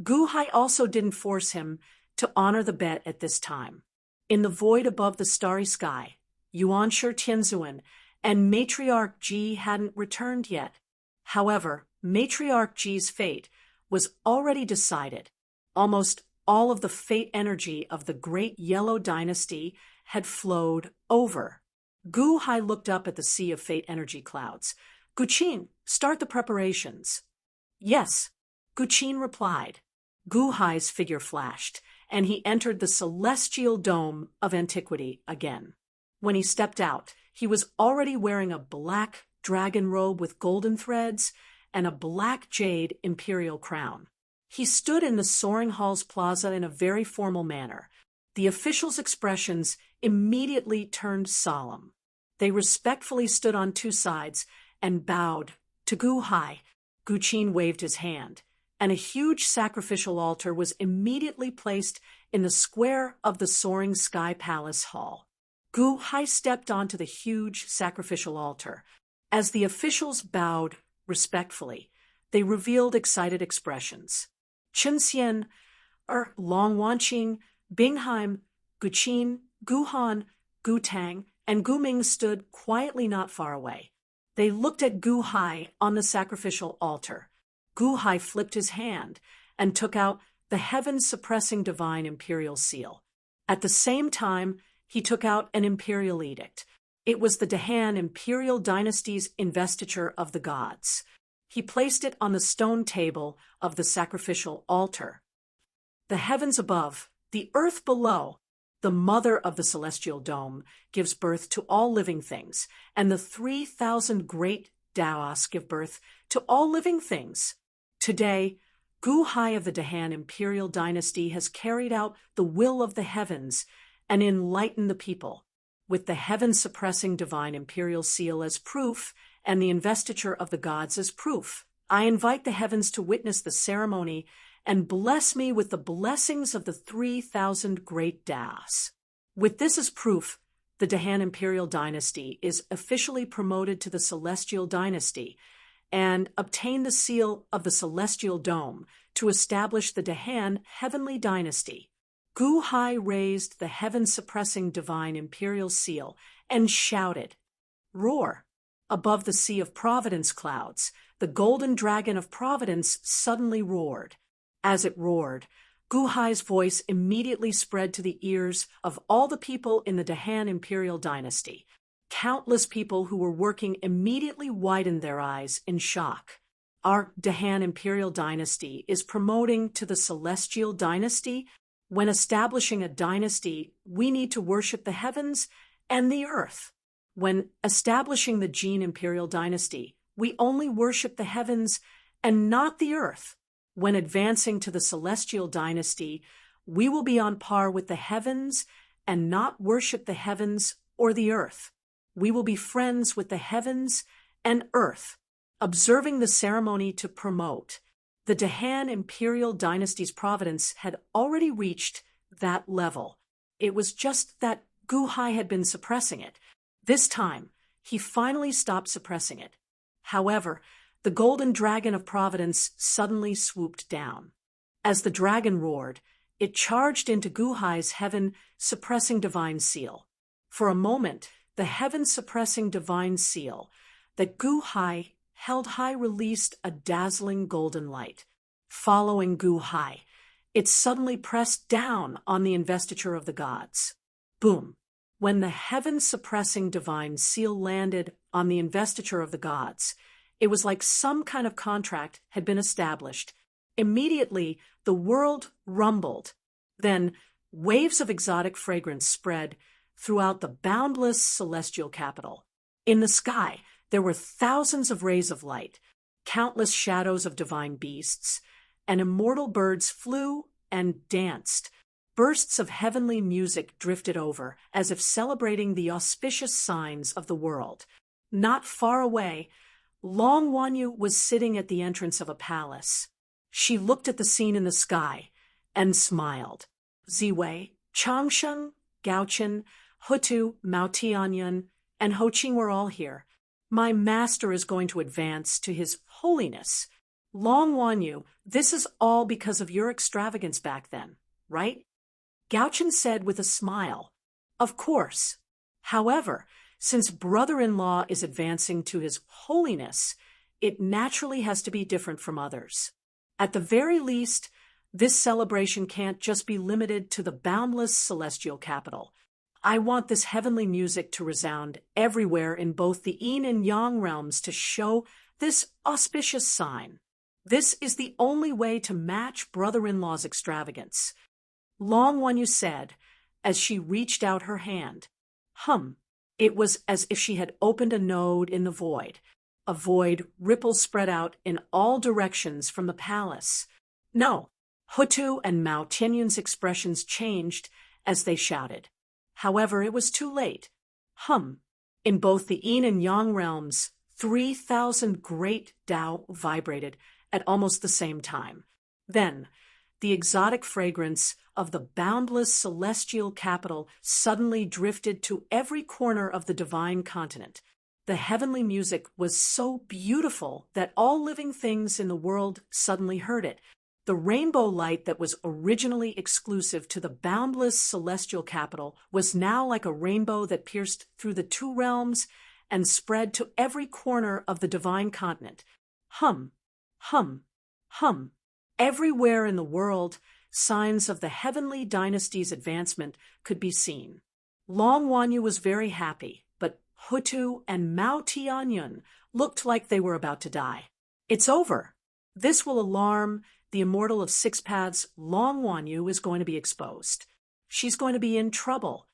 Gu Hai also didn't force him to honor the bet at this time. In the void above the starry sky, Yuan Shi Tianzuan and Matriarch Ji hadn't returned yet. However, Matriarch Ji's fate was already decided. Almost all of the fate energy of the Great Yellow Dynasty had flowed over. Gu Hai looked up at the sea of fate energy clouds. Gu Qin, start the preparations. Yes, Gu Qin replied. Gu Hai's figure flashed, and he entered the celestial dome of antiquity again. When he stepped out, he was already wearing a black dragon robe with golden threads and a black jade imperial crown. He stood in the Soaring Hall's plaza in a very formal manner. The officials' expressions immediately turned solemn. They respectfully stood on 2 sides and bowed to Gu Hai. Gu Qin waved his hand, and a huge sacrificial altar was immediately placed in the square of the Soaring Sky Palace Hall. Gu Hai stepped onto the huge sacrificial altar. As the officials bowed respectfully, they revealed excited expressions. Chen Xian, Long Wanqing, Bingheim, Gu Qin, Gu Han, Gu Tang, and Gu Ming stood quietly not far away. They looked at Gu Hai on the sacrificial altar. Gu Hai flipped his hand and took out the heaven-suppressing divine imperial seal. At the same time, he took out an imperial edict. It was the Dahan imperial dynasty's investiture of the gods. He placed it on the stone table of the sacrificial altar. The heavens above, the earth below, the mother of the celestial dome, gives birth to all living things, and the 3,000 great Daos give birth to all living things. Today, Gu Hai of the Dahan imperial dynasty has carried out the will of the heavens and enlightened the people. With the heaven-suppressing divine imperial seal as proof and the investiture of the gods as proof, I invite the heavens to witness the ceremony and bless me with the blessings of the 3,000 great Daos. With this as proof, the Dahan imperial dynasty is officially promoted to the celestial dynasty and obtain the seal of the celestial dome to establish the Dahan heavenly dynasty. Gu Hai raised the heaven-suppressing divine imperial seal and shouted, "Roar!" Above the sea of providence clouds, the golden dragon of providence suddenly roared. As it roared, Gu Hai's voice immediately spread to the ears of all the people in the Dahan imperial dynasty. Countless people who were working immediately widened their eyes in shock. Our Dahan imperial dynasty is promoting to the celestial dynasty. When establishing a dynasty, we need to worship the heavens and the earth. When establishing the Jin imperial dynasty, we only worship the heavens and not the earth. When advancing to the celestial dynasty, we will be on par with the heavens and not worship the heavens or the earth. We will be friends with the heavens and earth. Observing the ceremony to promote, the Dahan imperial dynasty's providence had already reached that level. It was just that Gu Hai had been suppressing it. This time, he finally stopped suppressing it. However, the golden dragon of providence suddenly swooped down. As the dragon roared, it charged into Gu Hai's heaven-suppressing divine seal. For a moment, the heaven-suppressing divine seal that Gu Hai held high released a dazzling golden light. Following Gu Hai, it suddenly pressed down on the investiture of the gods. Boom! When the heaven-suppressing divine seal landed on the investiture of the gods, it was like some kind of contract had been established. Immediately, the world rumbled. Then, waves of exotic fragrance spread throughout the boundless celestial capital. In the sky, there were thousands of rays of light, countless shadows of divine beasts, and immortal birds flew and danced. Bursts of heavenly music drifted over, as if celebrating the auspicious signs of the world. Not far away, Long Wanyu was sitting at the entrance of a palace. She looked at the scene in the sky and smiled. Ziwei, Changsheng, Gaochen, Hutu, Mao Tianyun, and Ho Ching were all here. My master is going to advance to his holiness. Long Wan Yu, this is all because of your extravagance back then, right? Gao Chen said with a smile. Of course. However, since brother-in-law is advancing to his holiness, it naturally has to be different from others. At the very least, this celebration can't just be limited to the boundless celestial capital. I want this heavenly music to resound everywhere in both the yin and yang realms to show this auspicious sign. This is the only way to match brother-in-law's extravagance. Long Wan Yu said, as she reached out her hand. It was as if she had opened a node in the void. A void ripple spread out in all directions from the palace. No, Hutu and Mao Tianyun's expressions changed as they shouted. However, it was too late. In both the yin and yang realms, 3,000 great Tao vibrated at almost the same time. Then, the exotic fragrance of the boundless celestial capital suddenly drifted to every corner of the divine continent. The heavenly music was so beautiful that all living things in the world suddenly heard it. The rainbow light that was originally exclusive to the boundless celestial capital was now like a rainbow that pierced through the two realms and spread to every corner of the divine continent. Everywhere in the world, signs of the heavenly dynasty's advancement could be seen. Long Wan Yu was very happy, but Hutu and Mao Tianyun looked like they were about to die. It's over. This will alarm the Immortal of Six Paths. Long Wan Yu is going to be exposed. She's going to be in trouble.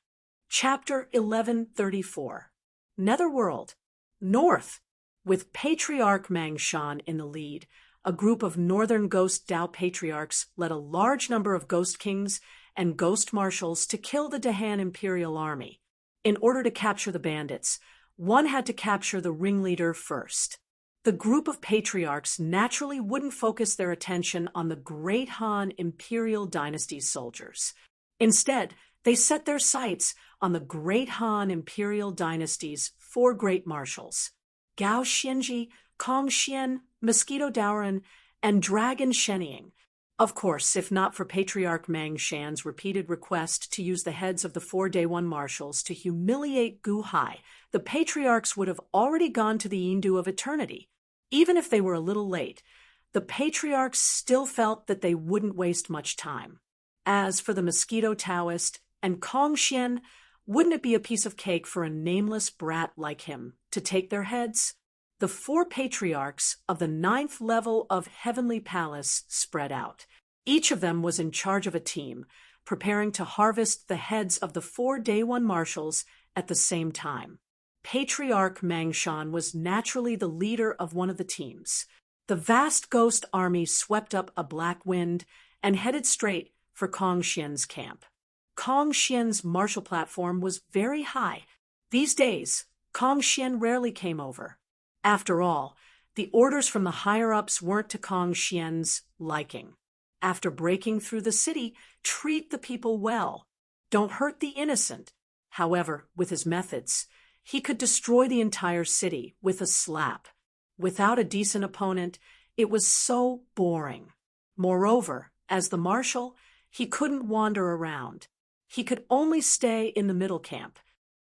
Chapter 1134. Netherworld. North. With Patriarch Mang Shan in the lead, a group of northern ghost Tao patriarchs led a large number of ghost kings and ghost marshals to kill the Dahan Imperial Army. In order to capture the bandits, one had to capture the ringleader first. The group of patriarchs naturally wouldn't focus their attention on the Great Han Imperial Dynasty's soldiers. Instead, they set their sights on the Great Han Imperial Dynasty's four great marshals: Gao Xianji, Kong Xian, Mosquito Daoran, and Dragon Shenying. Of course, if not for Patriarch Mang Shan's repeated request to use the heads of the four Day One marshals to humiliate Gu Hai, the patriarchs would have already gone to the Yindu of Eternity. Even if they were a little late, the patriarchs still felt that they wouldn't waste much time. As for the Mosquito Taoist and Kong Xian, wouldn't it be a piece of cake for a nameless brat like him to take their heads? The four patriarchs of the 9th level of Heavenly Palace spread out. Each of them was in charge of a team, preparing to harvest the heads of the four Day One marshals at the same time. Patriarch Mang Shan was naturally the leader of one of the teams. The vast ghost army swept up a black wind and headed straight for Kong Xian's camp. Kong Xian's martial platform was very high. These days, Kong Xian rarely came over. After all, the orders from the higher-ups weren't to Kong Xian's liking. After breaking through the city, treat the people well. Don't hurt the innocent. However, with his methods, he could destroy the entire city with a slap. Without a decent opponent, it was so boring. Moreover, as the marshal, he couldn't wander around. He could only stay in the middle camp.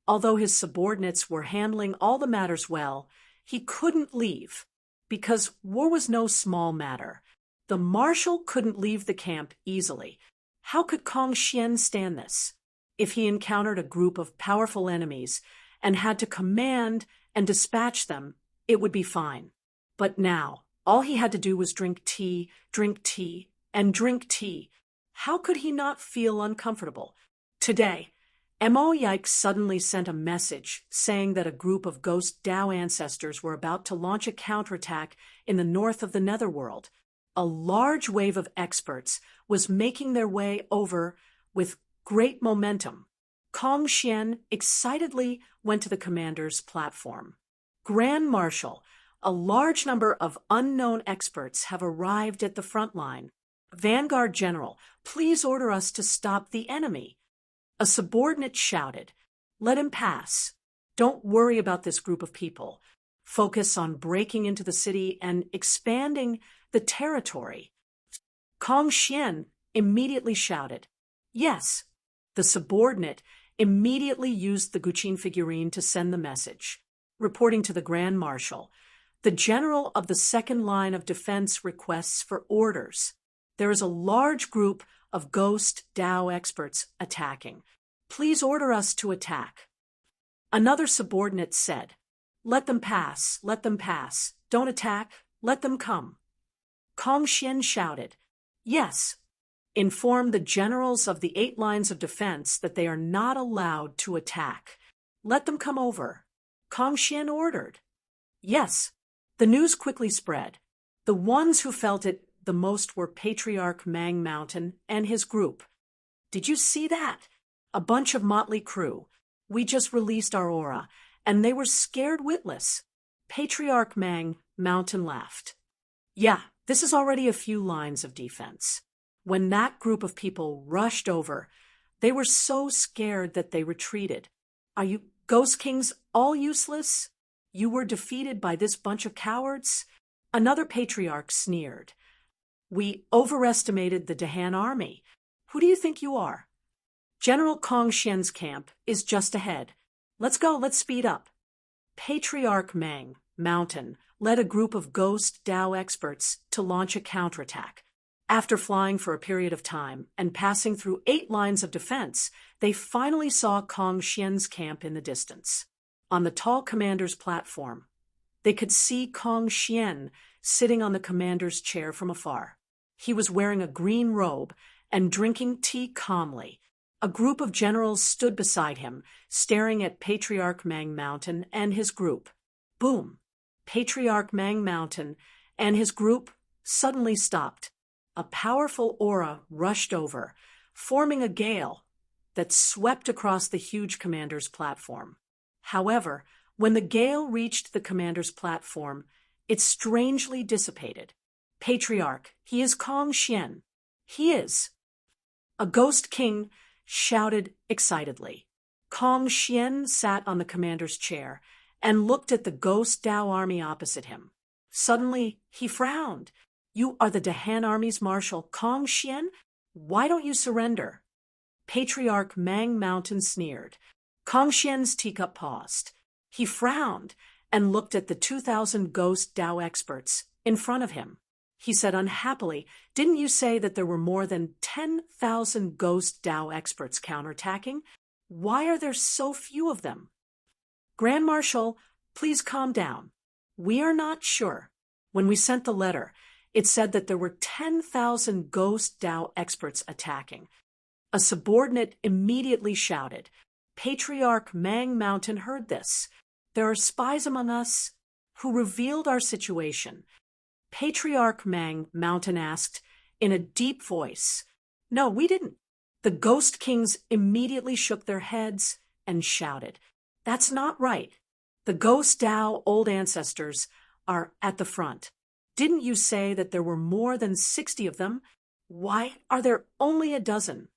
Although his subordinates were handling all the matters well, he couldn't leave, because war was no small matter. The marshal couldn't leave the camp easily. How could Kong Xian stand this? If he encountered a group of powerful enemies and had to command and dispatch them, it would be fine. But now, all he had to do was drink tea, and drink tea. How could he not feel uncomfortable? Today, Mo Yike suddenly sent a message saying that a group of ghost Tao ancestors were about to launch a counterattack in the north of the Netherworld. A large wave of experts was making their way over with great momentum. Kong Xian excitedly went to the commander's platform. Grand Marshal, a large number of unknown experts have arrived at the front line. Vanguard General, please order us to stop the enemy. A subordinate shouted, "Let him pass. Don't worry about this group of people. Focus on breaking into the city and expanding the territory. Kong Xian immediately shouted, "Yes." The subordinate immediately used the Guqin figurine to send the message, reporting to the Grand Marshal. The general of the second line of defense requests for orders. There is a large group of ghost Dao experts attacking. Please order us to attack. Another subordinate said, "Let them pass, let them pass. Don't attack, let them come." Kong Xian shouted, "Yes." Inform the generals of the 8 lines of defense that they are not allowed to attack. Let them come over. Kong Xian ordered. Yes. The news quickly spread. The ones who felt it the most were Patriarch Mang Mountain and his group. "Did you see that? A bunch of motley crew. We just released our aura, and they were scared witless." Patriarch Mang Mountain laughed. "Yeah, this is already a few lines of defense." When that group of people rushed over, they were so scared that they retreated. "Are you Ghost Kings all useless? You were defeated by this bunch of cowards?" Another patriarch sneered. "We overestimated the Dahan army. Who do you think you are?" "General Kong Xian's camp is just ahead. Let's go, let's speed up." Patriarch Mang Mountain led a group of ghost Dao experts to launch a counterattack. After flying for a period of time and passing through 8 lines of defense, they finally saw Kong Xian's camp in the distance. On the tall commander's platform, they could see Kong Xian sitting on the commander's chair from afar. He was wearing a green robe and drinking tea calmly. A group of generals stood beside him, staring at Patriarch Mang Mountain and his group. Boom! Patriarch Mang Mountain and his group suddenly stopped. A powerful aura rushed over, forming a gale that swept across the huge commander's platform. However, when the gale reached the commander's platform, it strangely dissipated. "Patriarch, he is Kong Xian. He is." A ghost king shouted excitedly. Kong Xian sat on the commander's chair and looked at the ghost Dao army opposite him. Suddenly, he frowned. "You are the Dahan army's marshal, Kong Xian? Why don't you surrender?" Patriarch Mang Mountain sneered. Kong Xian's teacup paused. He frowned and looked at the 2,000 ghost Dao experts in front of him. He said unhappily, "Didn't you say that there were more than 10,000 ghost Dao experts counterattacking? Why are there so few of them?" "Grand Marshal, please calm down. We are not sure. When we sent the letter, it said that there were 10,000 ghost Dao experts attacking." A subordinate immediately shouted. Patriarch Mang Mountain heard this. "There are spies among us who revealed our situation." Patriarch Mang Mountain asked in a deep voice. "No, we didn't." The Ghost Kings immediately shook their heads and shouted, "That's not right. The Ghost Dao old ancestors are at the front. Didn't you say that there were more than 60 of them? Why are there only a dozen?"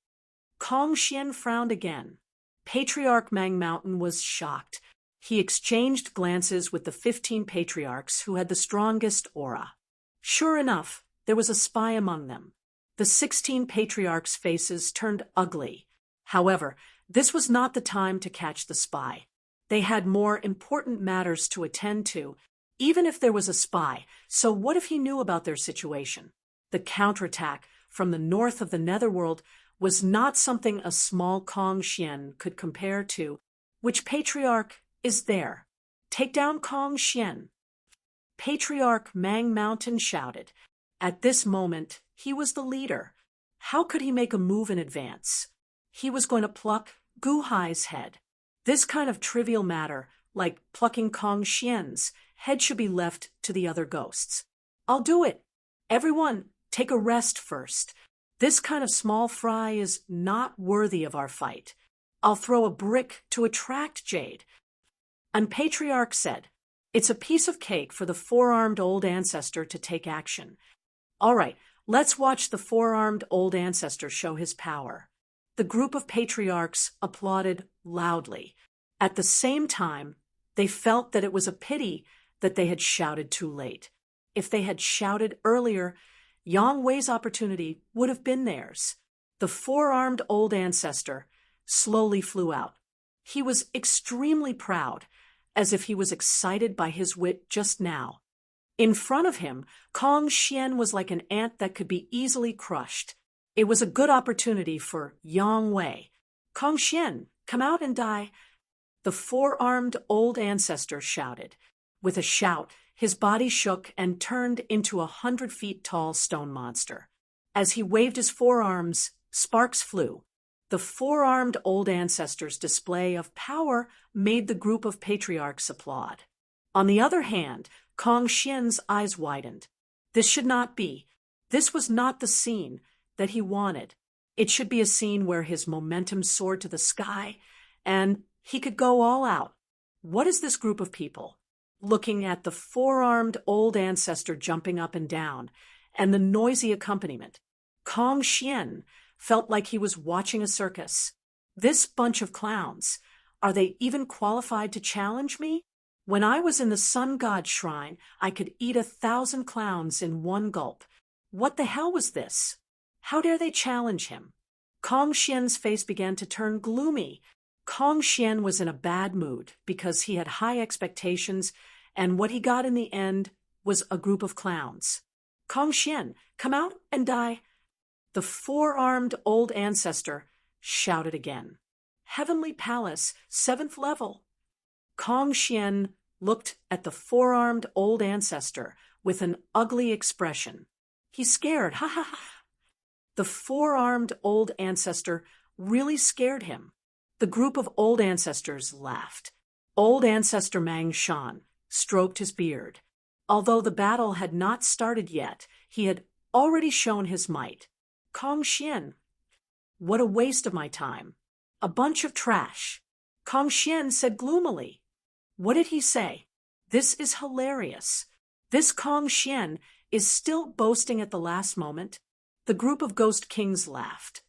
Kong Xian frowned again. Patriarch Mang Mountain was shocked. He exchanged glances with the 15 patriarchs who had the strongest aura. Sure enough, there was a spy among them. The 16 patriarchs' faces turned ugly. However, this was not the time to catch the spy. They had more important matters to attend to, even if there was a spy. So what if he knew about their situation? The counterattack from the north of the Netherworld was not something a small Kong Xian could compare to. Which patriarch is there? Take down Kong Xian. Patriarch Mang Mountain shouted. At this moment, he was the leader. How could he make a move in advance? He was going to pluck Gu Hai's head. This kind of trivial matter, like plucking Kong Xian's head, should be left to the other ghosts. "I'll do it. Everyone, take a rest first. This kind of small fry is not worthy of our fight. I'll throw a brick to attract Jade." And Patriarch said, "It's a piece of cake for the 4-armed old ancestor to take action. All right, let's watch the 4-armed old ancestor show his power." The group of patriarchs applauded loudly. At the same time, they felt that it was a pity that they had shouted too late. If they had shouted earlier, Yang Wei's opportunity would have been theirs. The four-armed old ancestor slowly flew out. He was extremely proud, as if he was excited by his wit just now. In front of him, Kong Xian was like an ant that could be easily crushed. It was a good opportunity for Yang Wei. Kong Xian, come out and die. The four-armed old ancestor shouted. With a shout, his body shook and turned into a 100-feet-tall stone monster. As he waved his forearms, sparks flew. The four-armed old ancestor's display of power made the group of patriarchs applaud. On the other hand, Kong Xian's eyes widened. This should not be. This was not the scene that he wanted. It should be a scene where his momentum soared to the sky, and he could go all out. What is this group of people? Looking at the four-armed old ancestor jumping up and down, and the noisy accompaniment, Kong Xian felt like he was watching a circus. This bunch of clowns, are they even qualified to challenge me? When I was in the Sun God Shrine, I could eat 1,000 clowns in one gulp. What the hell was this? How dare they challenge him? Kong Xian's face began to turn gloomy. Kong Xian was in a bad mood because he had high expectations, and what he got in the end was a group of clowns. Kong Xian, come out and die. The four-armed old ancestor shouted again. Heavenly Palace, 7th level. Kong Xian looked at the four-armed old ancestor with an ugly expression. He's scared, ha ha ha. The four-armed old ancestor really scared him. The group of old ancestors laughed. Old ancestor Mang Shan stroked his beard. Although the battle had not started yet, he had already shown his might. Kong Xian, what a waste of my time. A bunch of trash. Kong Xian said gloomily. What did he say? This is hilarious. This Kong Xian is still boasting at the last moment. The group of ghost kings laughed.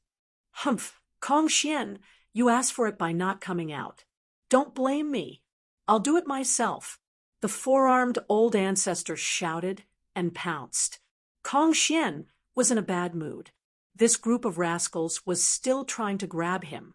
Humph, Kong Xian, you asked for it by not coming out. Don't blame me. I'll do it myself. The four-armed old ancestor shouted and pounced. Kong Xian was in a bad mood. This group of rascals was still trying to grab him.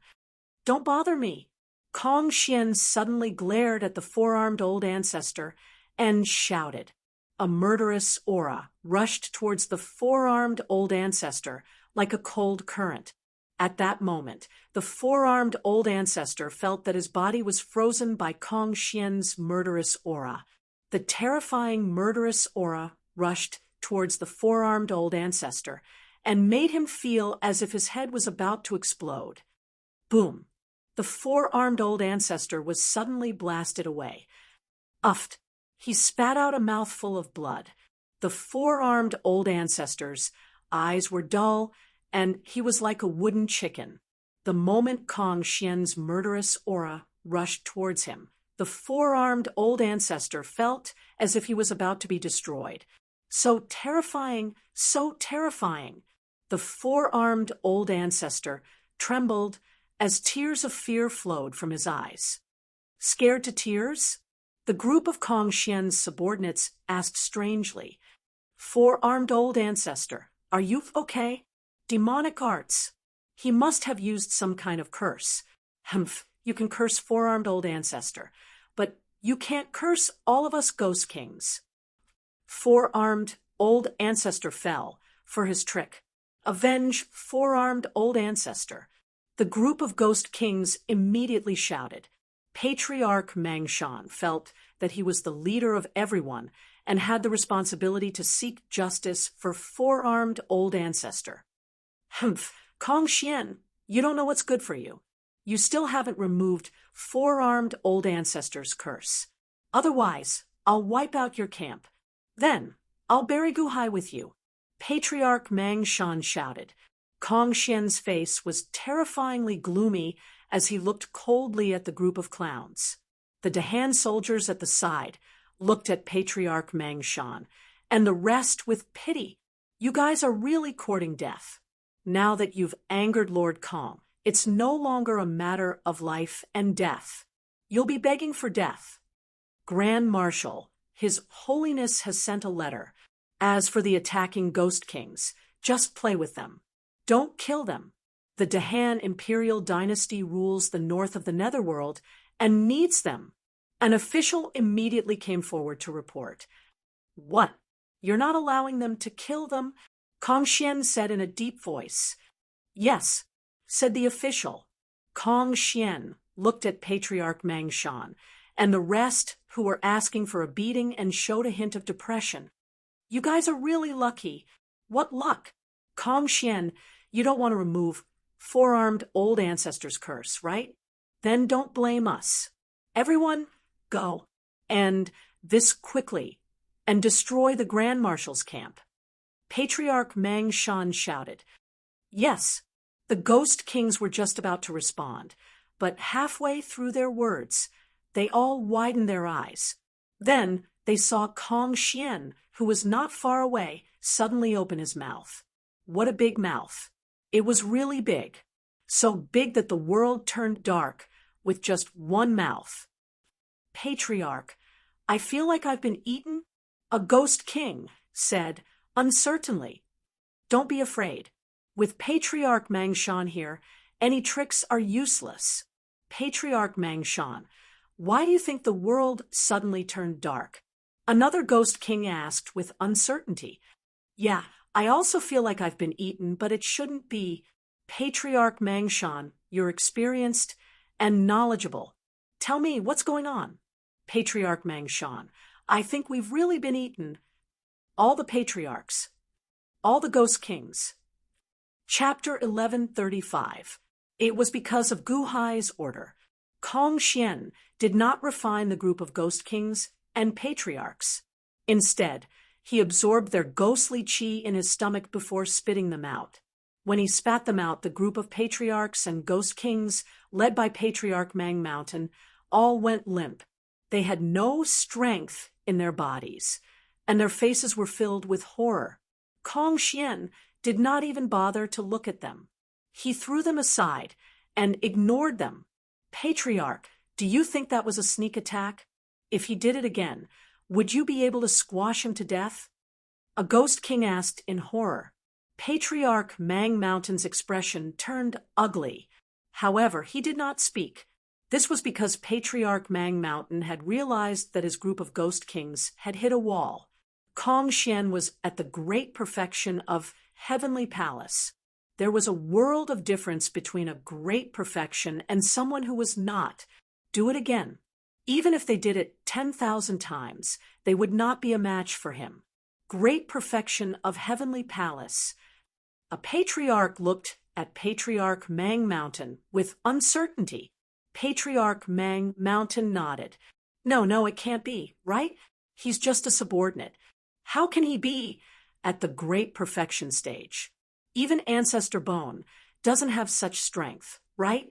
Don't bother me. Kong Xian suddenly glared at the four-armed old ancestor and shouted. A murderous aura rushed towards the four-armed old ancestor like a cold current. At that moment, the four-armed old ancestor felt that his body was frozen by Kong Xian's murderous aura. The terrifying murderous aura rushed towards the four-armed old ancestor and made him feel as if his head was about to explode. Boom! The four-armed old ancestor was suddenly blasted away. Uffed! He spat out a mouthful of blood. The four-armed old ancestor's eyes were dull, and he was like a wooden chicken. The moment Kong Xian's murderous aura rushed towards him, the four-armed old ancestor felt as if he was about to be destroyed. So terrifying, so terrifying. The four-armed old ancestor trembled as tears of fear flowed from his eyes. Scared to tears? The group of Kong Xian's subordinates asked strangely, Four-armed old ancestor, are you okay? Demonic arts. He must have used some kind of curse. Humph, you can curse four-armed old ancestor, but you can't curse all of us ghost kings. Four-armed old ancestor fell for his trick. Avenge four-armed old ancestor. The group of ghost kings immediately shouted. Patriarch Mang Shan felt that he was the leader of everyone and had the responsibility to seek justice for four-armed old ancestor. Humph, Kong Xian, you don't know what's good for you. You still haven't removed four-armed old ancestor's curse. Otherwise, I'll wipe out your camp. Then, I'll bury Guhai with you. Patriarch Mang Shan shouted. Kong Xian's face was terrifyingly gloomy as he looked coldly at the group of clowns. The Dahan soldiers at the side looked at Patriarch Mang Shan, and the rest with pity. You guys are really courting death. Now that you've angered Lord Kong, it's no longer a matter of life and death. You'll be begging for death. Grand Marshal, His Holiness has sent a letter. As for the attacking Ghost Kings, just play with them. Don't kill them. The Dahan imperial dynasty rules the north of the Netherworld and needs them. An official immediately came forward to report. What? You're not allowing them to kill them? Kong Xian said in a deep voice. Yes, said the official. Kong Xian looked at Patriarch Mang Shan and the rest, who were asking for a beating and showed a hint of depression. You guys are really lucky. What luck? Kong Xian, you don't want to remove four-armed old ancestors' curse, right? Then don't blame us. Everyone, go. And this quickly. And destroy the Grand Marshal's camp. Patriarch Mang Shan shouted. Yes, the Ghost Kings were just about to respond, but halfway through their words, they all widened their eyes. Then they saw Kong Xian, who was not far away, suddenly open his mouth. What a big mouth. It was really big. So big that the world turned dark with just one mouth. Patriarch, I feel like I've been eaten? A Ghost King said, uncertainly. Don't be afraid. With Patriarch Mang Shan here, any tricks are useless. Patriarch Mang Shan, why do you think the world suddenly turned dark? Another Ghost King asked with uncertainty. Yeah, I also feel like I've been eaten, but it shouldn't be. Patriarch Mang Shan, you're experienced and knowledgeable. Tell me, what's going on? Patriarch Mang Shan, I think we've really been eaten. All the patriarchs. All the Ghost Kings. Chapter 1135. It was because of Gu Hai's order. Kong Xian did not refine the group of Ghost Kings and patriarchs. Instead, he absorbed their ghostly qi in his stomach before spitting them out. When he spat them out, the group of patriarchs and Ghost Kings, led by Patriarch Mang Mountain, all went limp. They had no strength in their bodies, and their faces were filled with horror. Kong Xian did not even bother to look at them. He threw them aside and ignored them. Patriarch, do you think that was a sneak attack? If he did it again, would you be able to squash him to death? A Ghost King asked in horror. Patriarch Mang Mountain's expression turned ugly. However, he did not speak. This was because Patriarch Mang Mountain had realized that his group of Ghost Kings had hit a wall. Kong Xian was at the great perfection of Heavenly Palace. There was a world of difference between a great perfection and someone who was not. Do it again. Even if they did it 10,000 times, they would not be a match for him. Great perfection of Heavenly Palace. A patriarch looked at Patriarch Mang Mountain with uncertainty. Patriarch Mang Mountain nodded. No, it can't be, right? He's just a subordinate. How can he be at the great perfection stage? Even Ancestor Bone doesn't have such strength, right?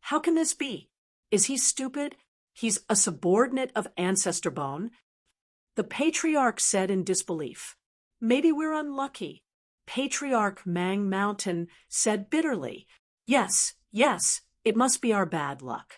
How can this be? Is he stupid? He's a subordinate of Ancestor Bone. The Patriarch said in disbelief. Maybe we're unlucky. Patriarch Mang Mountain said bitterly. Yes, it must be our bad luck.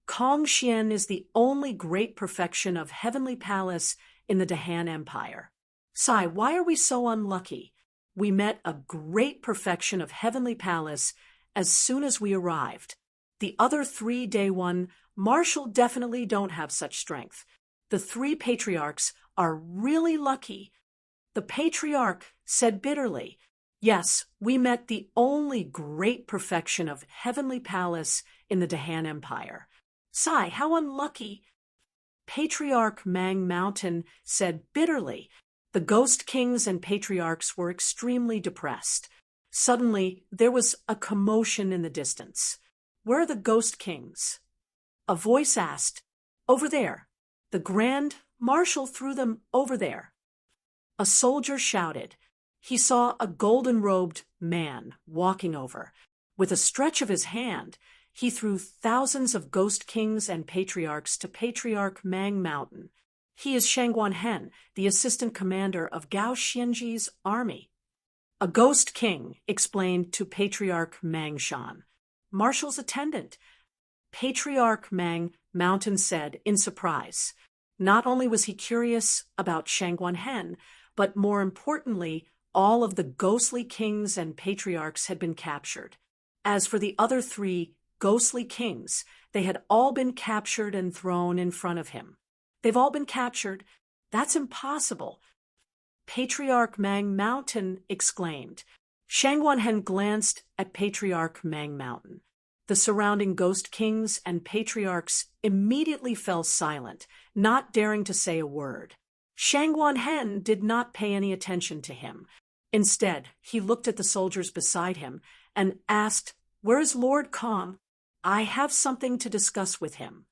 Kong Xian is the only great perfection of Heavenly Palace in the Dahan Empire. Sai, why are we so unlucky? We met a great perfection of Heavenly Palace as soon as we arrived. The other 3 Day 1 Marshal definitely don't have such strength. The 3 patriarchs are really lucky. The patriarch said bitterly, yes, we met the only great perfection of Heavenly Palace in the Dahan Empire. Sai, how unlucky. Patriarch Mang Mountain said bitterly. The Ghost Kings and patriarchs were extremely depressed. Suddenly, there was a commotion in the distance. Where are the Ghost Kings? A voice asked. Over there. The Grand Marshal threw them over there. A soldier shouted. He saw a golden-robed man walking over. With a stretch of his hand, he threw thousands of Ghost Kings and patriarchs to Patriarch Mang Mountain. He is Shangguan Hen, the assistant commander of Gao Xianji's army. A Ghost King explained to Patriarch Mang Shan. Marshal's attendant. Patriarch Mang Mountain said in surprise. Not only was he curious about Shangguan-hen, but more importantly, all of the ghostly kings and patriarchs had been captured. As for the other three ghostly kings, they had all been captured and thrown in front of him. They've all been captured? That's impossible. Patriarch Mang Mountain exclaimed. Shangguan-hen glanced at Patriarch Mang Mountain. The surrounding ghost kings and patriarchs immediately fell silent, not daring to say a word. Shangguan-hen did not pay any attention to him. Instead, he looked at the soldiers beside him and asked, "Where is Lord Kong? I have something to discuss with him."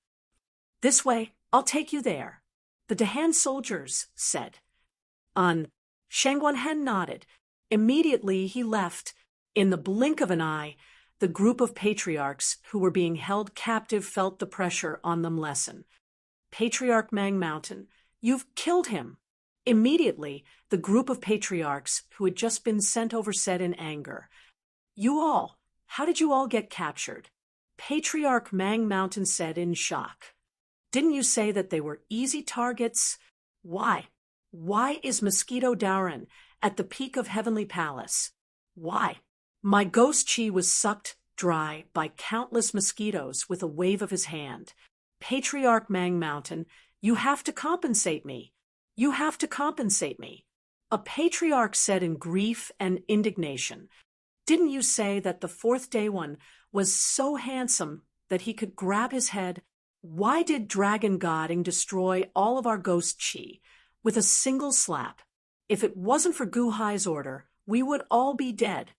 "This way, I'll take you there," the Dahan soldiers said. Shangguan-hen nodded. Immediately he left. In the blink of an eye, the group of patriarchs who were being held captive felt the pressure on them lessen. "Patriarch Mang Mountain, you've killed him." Immediately, the group of patriarchs who had just been sent over said in anger, how did you all get captured?" Patriarch Mang Mountain said in shock. "Didn't you say that they were easy targets? Why? Why is Mosquito Dauren at the peak of Heavenly Palace? Why? My ghost chi was sucked dry by countless mosquitoes with a wave of his hand. Patriarch Mang Mountain, you have to compensate me. You have to compensate me." A patriarch said in grief and indignation, "Didn't you say that the fourth day one was so handsome that he could grab his head? Why did Dragon Godding destroy all of our ghost chi with a single slap? If it wasn't for Gu Hai's order, we would all be dead."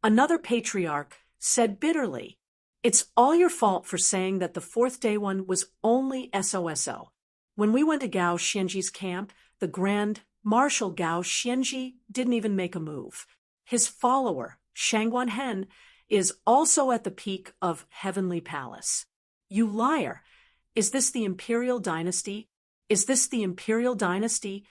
Another patriarch said bitterly, "It's all your fault for saying that the fourth day one was only SOSO. When we went to Gao Xianji's camp, the Grand Marshal Gao Xianji didn't even make a move. His follower, Shangguan-hen, is also at the peak of Heavenly Palace." "You liar! Is this the Imperial Dynasty? Is this the Imperial Dynasty?"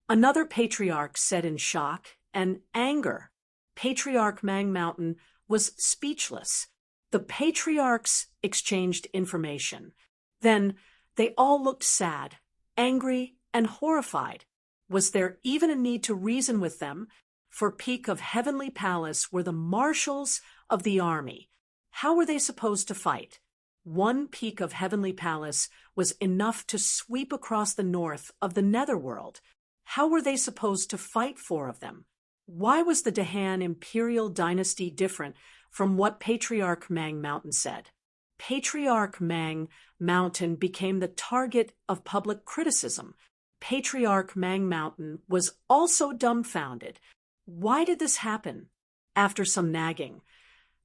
Another patriarch said in shock and anger. Patriarch Mang Mountain was speechless. The patriarchs exchanged information. Then they all looked sad, angry, and horrified. Was there even a need to reason with them? For peak of Heavenly Palace were the marshals of the army. How were they supposed to fight? One peak of Heavenly Palace was enough to sweep across the north of the Netherworld. How were they supposed to fight four of them? Why was the Dahan Imperial Dynasty different from what Patriarch Mang Mountain said? Patriarch Mang Mountain became the target of public criticism. Patriarch Mang Mountain was also dumbfounded. Why did this happen? After some nagging,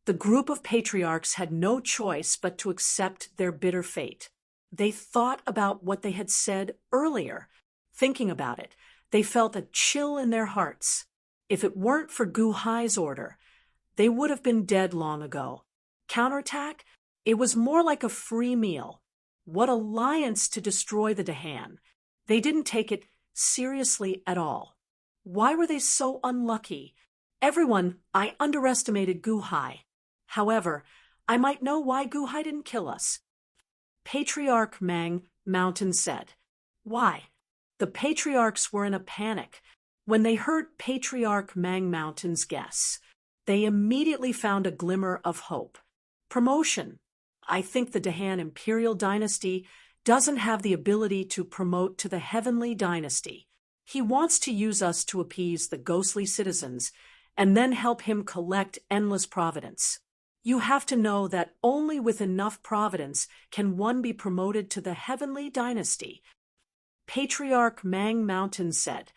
the group of patriarchs had no choice but to accept their bitter fate. They thought about what they had said earlier. Thinking about it, they felt a chill in their hearts. If it weren't for Gu Hai's order, they would have been dead long ago. Counterattack? It was more like a free meal. What alliance to destroy the Dahan? They didn't take it seriously at all. Why were they so unlucky? I underestimated Gu Hai. However, I might know why Gu Hai didn't kill us. Patriarch Mang Mountain said. Why? The patriarchs were in a panic. When they heard Patriarch Mang Mountain's guess, they immediately found a glimmer of hope. Promotion. I think the Dahan Imperial Dynasty doesn't have the ability to promote to the Heavenly Dynasty. He wants to use us to appease the ghostly citizens and then help him collect endless providence. You have to know that only with enough providence can one be promoted to the Heavenly Dynasty. Patriarch Mang Mountain said,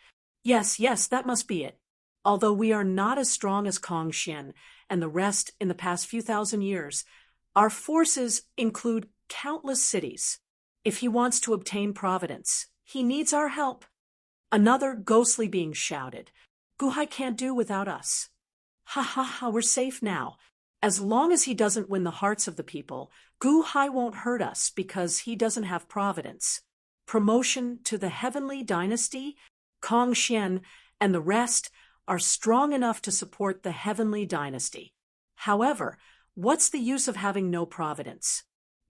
Yes, that must be it. Although we are not as strong as Kong Xian and the rest in the past few thousand years, our forces include countless cities. If he wants to obtain providence, he needs our help. Another ghostly being shouted, Gu Hai can't do without us. Ha, we're safe now. As long as he doesn't win the hearts of the people, Gu Hai won't hurt us because he doesn't have providence. Promotion to the Heavenly Dynasty, Kong Xian and the rest are strong enough to support the Heavenly Dynasty. However, what's the use of having no providence?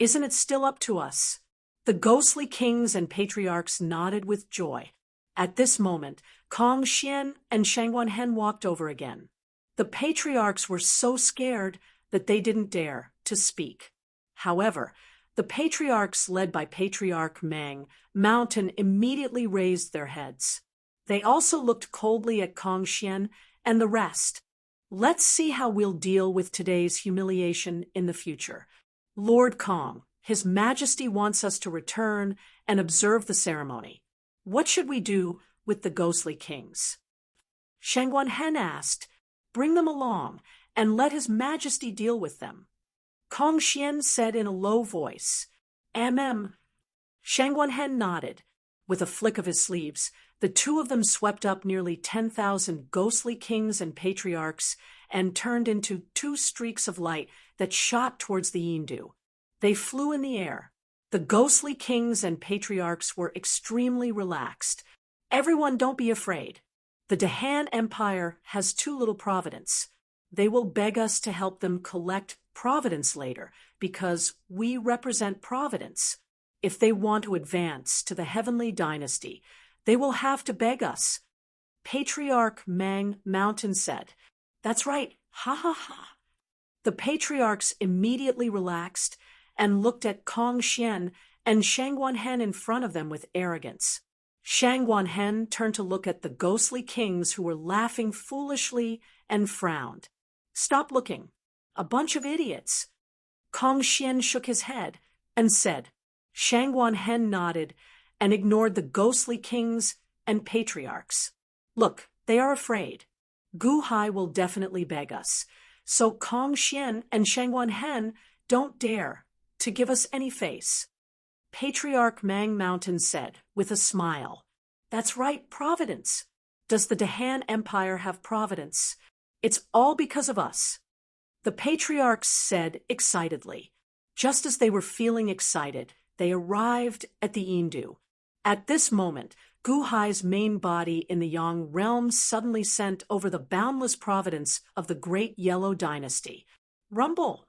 Isn't it still up to us? The ghostly kings and patriarchs nodded with joy. At this moment, Kong Xian and Shangguan Hen walked over again. The patriarchs were so scared that they didn't dare to speak. However, the patriarchs led by Patriarch Mang Mountain immediately raised their heads. They also looked coldly at Kong Xian and the rest. Let's see how we'll deal with today's humiliation in the future. Lord Kong, His Majesty wants us to return and observe the ceremony. What should we do with the ghostly kings? Shangguan Hen asked, Bring them along and let His Majesty deal with them. Kong Xian said in a low voice, Shangguan Hen nodded. With a flick of his sleeves, the two of them swept up nearly 10,000 ghostly kings and patriarchs and turned into two streaks of light that shot towards the Yindu. They flew in the air. The ghostly kings and patriarchs were extremely relaxed. Everyone, don't be afraid. The Dahan Empire has too little providence. They will beg us to help them collect providence later because we represent providence. If they want to advance to the heavenly dynasty, they will have to beg us. Patriarch Mang Mountain said, That's right, ha ha ha. The patriarchs immediately relaxed and looked at Kong Xian and Shangguan Hen in front of them with arrogance. Shangguan Hen turned to look at the ghostly kings who were laughing foolishly and frowned. Stop looking. A bunch of idiots. Kong Xian shook his head and said, Shangguan Hen nodded and ignored the ghostly kings and patriarchs. Look, they are afraid. Gu Hai will definitely beg us. So Kong Xian and Shangguan Hen don't dare to give us any face. Patriarch Mang Mountain said, with a smile, That's right, providence. Does the Dahan Empire have providence? It's all because of us. The patriarchs said excitedly. Just as they were feeling excited, they arrived at the Yindu. At this moment, Gu Hai's main body in the Yang realm suddenly sent over the boundless providence of the great Yellow Dynasty. Rumble!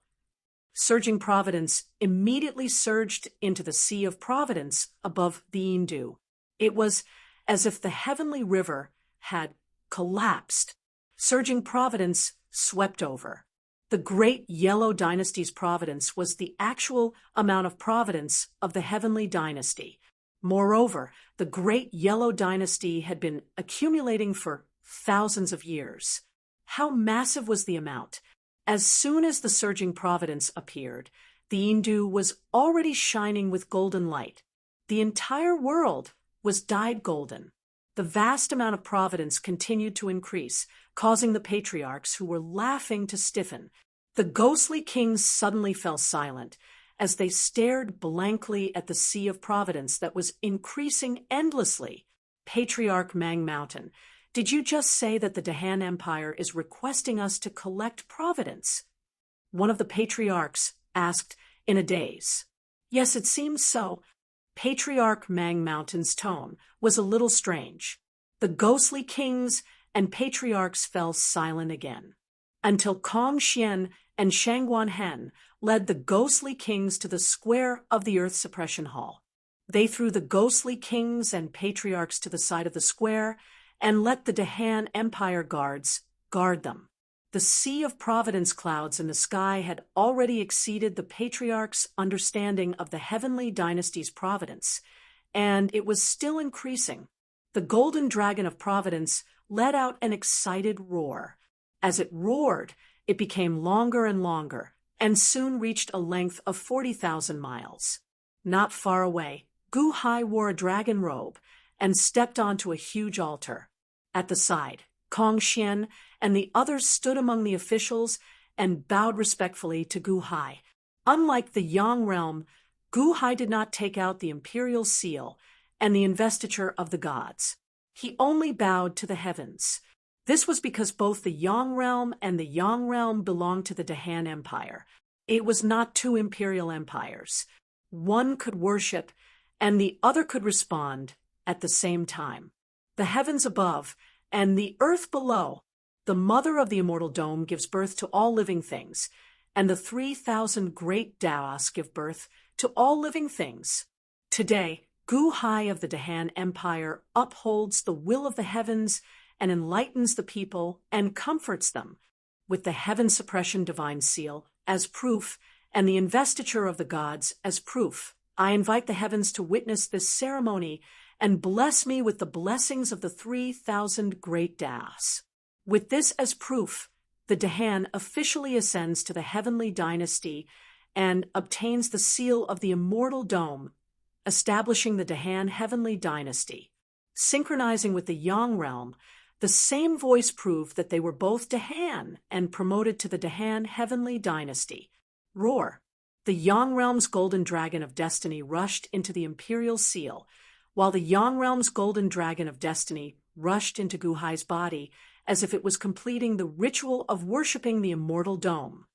Surging providence immediately surged into the Sea of Providence above the Yindu. It was as if the heavenly river had collapsed. Surging providence swept over. The great Yellow Dynasty's providence was the actual amount of providence of the heavenly dynasty. Moreover, the great Yellow Dynasty had been accumulating for thousands of years. How massive was the amount? As soon as the surging providence appeared, the Yindu was already shining with golden light. The entire world was dyed golden. The vast amount of providence continued to increase, causing the patriarchs who were laughing to stiffen. The ghostly kings suddenly fell silent as they stared blankly at the Sea of Providence that was increasing endlessly. Patriarch Mang Mountain, did you just say that the Dahan Empire is requesting us to collect providence? One of the patriarchs asked in a daze. Yes, it seems so. Patriarch Mang Mountain's tone was a little strange. The ghostly kings and patriarchs fell silent again, until Kong Xian and Shangguan Hen led the ghostly kings to the square of the Earth Suppression Hall. They threw the ghostly kings and patriarchs to the side of the square and let the Dahan Empire guards guard them. The Sea of Providence clouds in the sky had already exceeded the patriarch's understanding of the heavenly dynasty's providence, and it was still increasing. The golden dragon of providence let out an excited roar. As it roared, it became longer and longer, and soon reached a length of 40,000 miles. Not far away, Gu Hai wore a dragon robe and stepped onto a huge altar. At the side, Kong Xian and the others stood among the officials and bowed respectfully to Gu Hai. Unlike the Yang realm, Gu Hai did not take out the imperial seal and the investiture of the gods. He only bowed to the heavens. This was because both the Yang realm and the Yang realm belonged to the Dahan Empire. It was not two imperial empires. One could worship and the other could respond at the same time. The heavens above and the earth below, the mother of the immortal dome gives birth to all living things, and the 3,000 great Daos give birth to all living things. Today, Gu Hai of the Dahan Empire upholds the will of the heavens and enlightens the people and comforts them, with the heaven suppression divine seal as proof and the investiture of the gods as proof. I invite the heavens to witness this ceremony and bless me with the blessings of the 3,000 great Das. With this as proof, the Dahan officially ascends to the heavenly dynasty and obtains the seal of the Immortal Dome, establishing the Dahan heavenly dynasty. Synchronizing with the Yang realm, the same voice proved that they were both Dahan and promoted to the Dahan heavenly dynasty. Roar! The Yang realm's golden dragon of destiny rushed into the imperial seal, while the Yang realm's golden dragon of destiny rushed into Gu Hai's body as if it was completing the ritual of worshipping the Immortal Dome.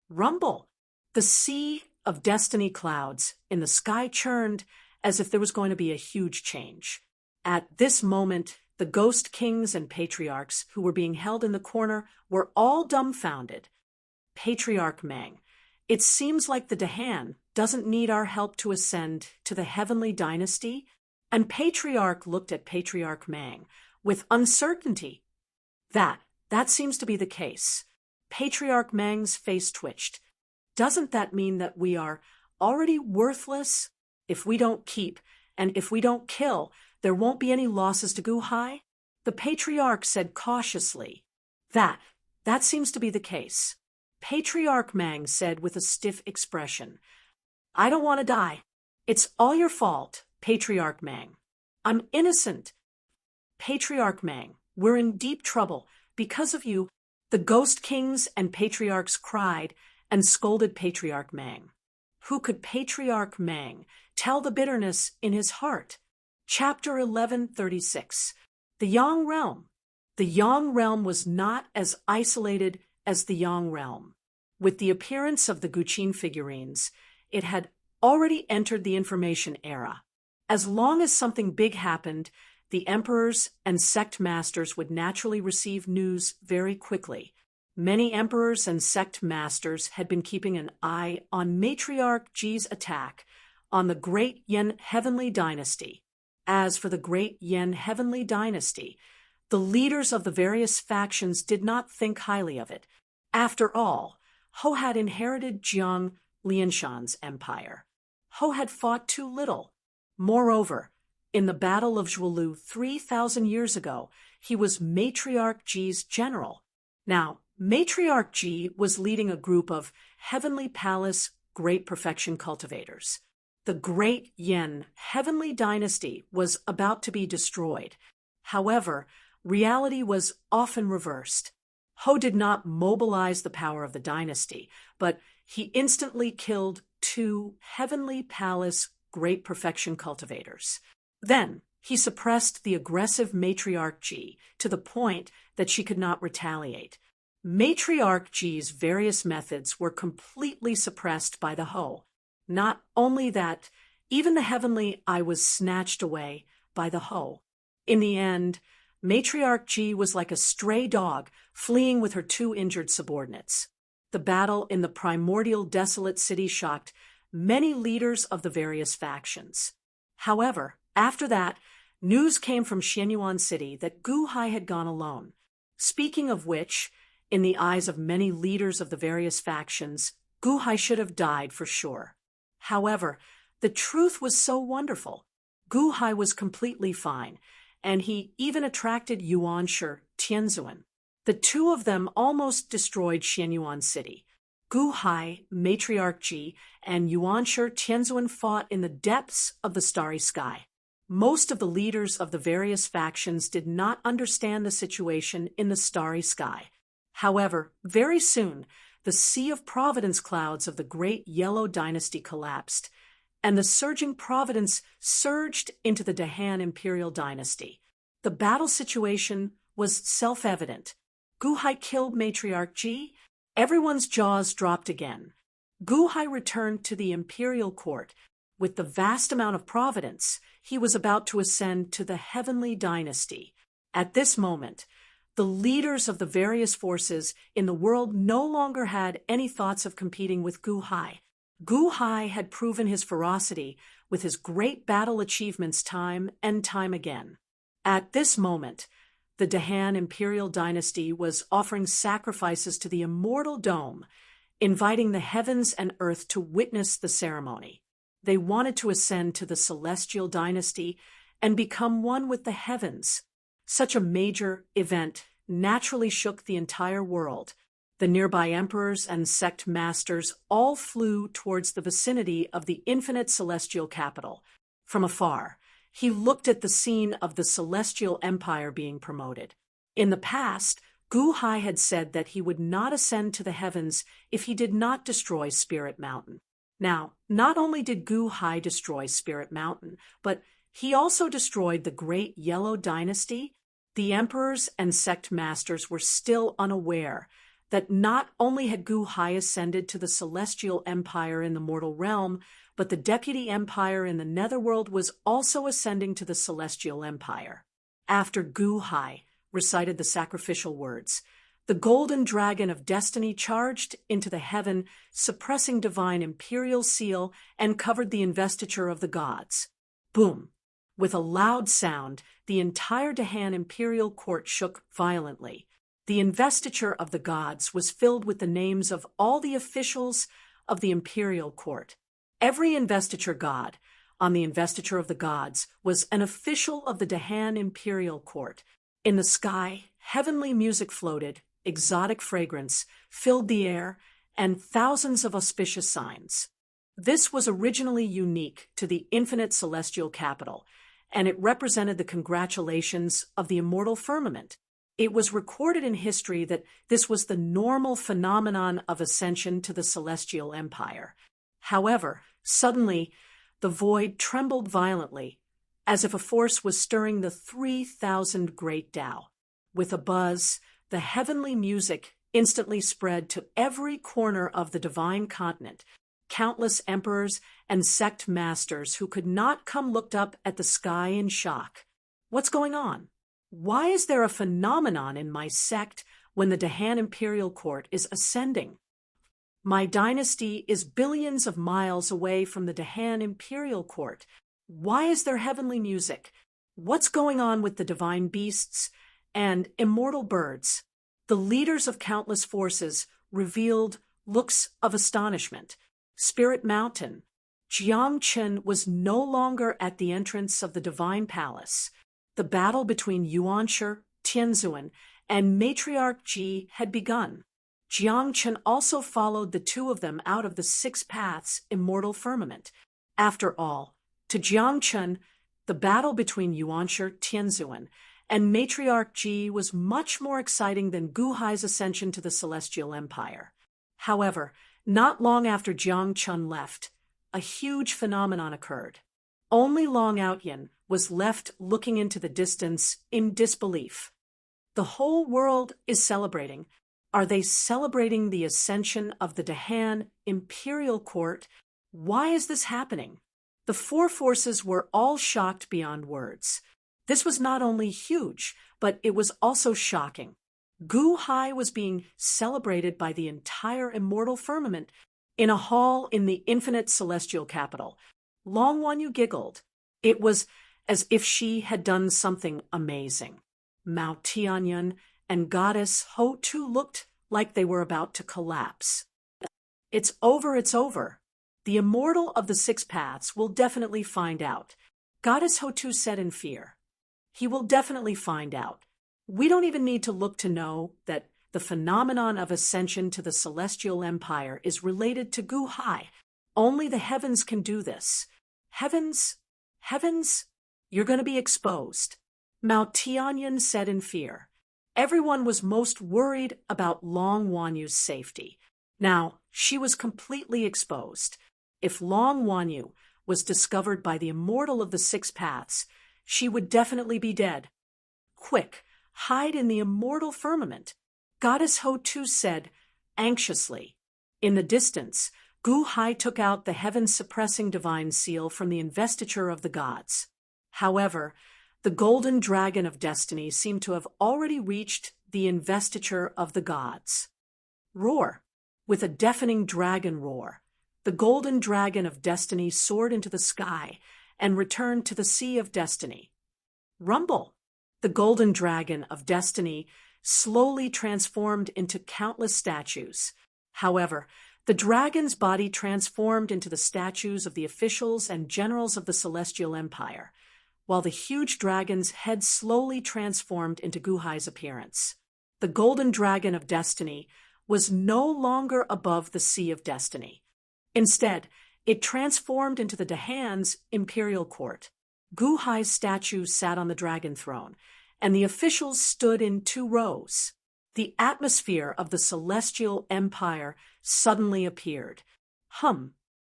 Rumble! The sea of destiny clouds in the sky churned as if there was going to be a huge change. At this moment, the ghost kings and patriarchs who were being held in the corner were all dumbfounded. Patriarch Mang, it seems like the Dahan doesn't need our help to ascend to the heavenly dynasty. And Patriarch looked at Patriarch Mang with uncertainty. That seems to be the case. Patriarch Mang's face twitched. Doesn't that mean that we are already worthless? If we don't keep, and if we don't kill, there won't be any losses to Gu Hai? The Patriarch said cautiously. That seems to be the case. Patriarch Mang said with a stiff expression. I don't want to die. It's all your fault, Patriarch Mang. I'm innocent. Patriarch Mang, we're in deep trouble. Because of you, the ghost kings and patriarchs cried and scolded Patriarch Mang. Who could Patriarch Mang tell the bitterness in his heart? Chapter 1136. The Yang Realm. The Yang Realm was not as isolated as the Yang Realm. With the appearance of the Guqin figurines, it had already entered the information era. As long as something big happened, the emperors and sect masters would naturally receive news very quickly. Many emperors and sect masters had been keeping an eye on Matriarch Ji's attack on the Great Yen Heavenly Dynasty. As for the Great Yen Heavenly Dynasty, the leaders of the various factions did not think highly of it. After all, Ho had inherited Jiang Lianshan's empire. Ho had fought too little. Moreover, in the Battle of Zhuolu 3,000 years ago, he was Matriarch Ji's general. Now, Matriarch Ji was leading a group of Heavenly Palace Great Perfection cultivators. The Great Yen Heavenly Dynasty was about to be destroyed. However, reality was often reversed. Ho did not mobilize the power of the dynasty, but he instantly killed 2 Heavenly Palace Great Perfection cultivators. Then, he suppressed the aggressive Matriarch Ji to the point that she could not retaliate. Matriarch Ji's various methods were completely suppressed by the Ho. Not only that, even the Heavenly Eye was snatched away by the Ho. In the end, Matriarch Ji was like a stray dog fleeing with her 2 injured subordinates. The battle in the primordial desolate city shocked many leaders of the various factions. However, after that, news came from Xianyuan City that Gu Hai had gone alone. Speaking of which, in the eyes of many leaders of the various factions, Gu Hai should have died for sure. However, the truth was so wonderful. Gu Hai was completely fine, and he even attracted Yuanshi Tianzuan. The 2 of them almost destroyed Xianyuan City. Gu Hai, Matriarch Ji, and Yuanshi Tianzuan fought in the depths of the starry sky. Most of the leaders of the various factions did not understand the situation in the starry sky. However, very soon, the Sea of Providence clouds of the Great Yellow Dynasty collapsed, and the surging Providence surged into the Dahan Imperial Dynasty. The battle situation was self-evident. Gu Hai killed Matriarch Ji. Everyone's jaws dropped again. Gu Hai returned to the imperial court. With the vast amount of providence, he was about to ascend to the heavenly dynasty. At this moment, the leaders of the various forces in the world no longer had any thoughts of competing with Gu Hai. Gu Hai had proven his ferocity with his great battle achievements time and time again. At this moment, the Dahan imperial dynasty was offering sacrifices to the immortal dome, inviting the heavens and earth to witness the ceremony. They wanted to ascend to the celestial dynasty and become one with the heavens. Such a major event naturally shook the entire world. The nearby emperors and sect masters all flew towards the vicinity of the infinite celestial capital. From afar, he looked at the scene of the celestial empire being promoted. In the past, Gu Hai had said that he would not ascend to the heavens if he did not destroy Spirit Mountain. Now, not only did Gu Hai destroy Spirit Mountain, but he also destroyed the Great Yellow Dynasty. The emperors and sect masters were still unaware that not only had Gu Hai ascended to the celestial empire in the mortal realm, but the deputy empire in the netherworld was also ascending to the celestial empire. After Gu Hai recited the sacrificial words, the golden dragon of destiny charged into the heaven, suppressing divine imperial seal, and covered the investiture of the gods. Boom! With a loud sound, the entire Dahan imperial court shook violently. The investiture of the gods was filled with the names of all the officials of the imperial court. Every investiture god on the investiture of the gods was an official of the Dahan imperial court. In the sky, heavenly music floated, exotic fragrance filled the air, and thousands of auspicious signs. This was originally unique to the infinite celestial capital, and it represented the congratulations of the immortal firmament. It was recorded in history that this was the normal phenomenon of ascension to the celestial empire. However, suddenly, the void trembled violently, as if a force was stirring the 3,000 great Tao. With a buzz, the heavenly music instantly spread to every corner of the divine continent. Countless emperors and sect masters who could not come looked up at the sky in shock. What's going on? Why is there a phenomenon in my sect when the Dahan imperial court is ascending? My dynasty is billions of miles away from the Dahan imperial court. Why is there heavenly music? What's going on with the divine beasts and immortal birds? The leaders of countless forces revealed looks of astonishment. Spirit Mountain. Jiangchen was no longer at the entrance of the divine palace. The battle between Yuanshi, Tianzuan, and Matriarch Ji had begun. Jiangchen also followed the two of them out of the 6 paths immortal firmament. After all, to Jiangchen, the battle between Yuanshi, Tianzuan, and Matriarch Ji was much more exciting than Gu Hai's ascension to the celestial empire. However, not long after Jiangchen left, a huge phenomenon occurred. Only Long Outyin was left looking into the distance in disbelief. The whole world is celebrating. Are they celebrating the ascension of the Dahan imperial court? Why is this happening? The 4 forces were all shocked beyond words. This was not only huge, but it was also shocking. Gu Hai was being celebrated by the entire immortal firmament in a hall in the infinite celestial capital. Long Wanyu giggled. It was as if she had done something amazing. Mao Tianyan and Goddess Ho Tu looked like they were about to collapse. It's over, it's over. The immortal of the 6 paths will definitely find out. Goddess Ho Tu said in fear. He will definitely find out. We don't even need to look to know that the phenomenon of ascension to the celestial empire is related to Gu Hai. Only the heavens can do this. Heavens? You're going to be exposed. Mao Tianyan said in fear. Everyone was most worried about Long Wanyu's safety. Now, she was completely exposed. If Long Wanyu was discovered by the immortal of the 6 paths, she would definitely be dead. Quick, hide in the immortal firmament, Goddess Ho Tu said, anxiously. In the distance, Gu Hai took out the heaven-suppressing divine seal from the investiture of the gods. However, the golden dragon of destiny seemed to have already reached the investiture of the gods. Roar! With a deafening dragon roar, The golden dragon of destiny soared into the sky and returned to the sea of destiny. Rumble! The golden dragon of destiny slowly transformed into countless statues. However, the dragon's body transformed into the statues of the officials and generals of the Celestial Empire, while the huge dragon's head slowly transformed into Guhai's appearance. The golden dragon of destiny was no longer above the Sea of Destiny. Instead, it transformed into the Dahan's imperial court. Guhai's statue sat on the dragon throne, and the officials stood in 2 rows. The atmosphere of the Celestial Empire suddenly appeared.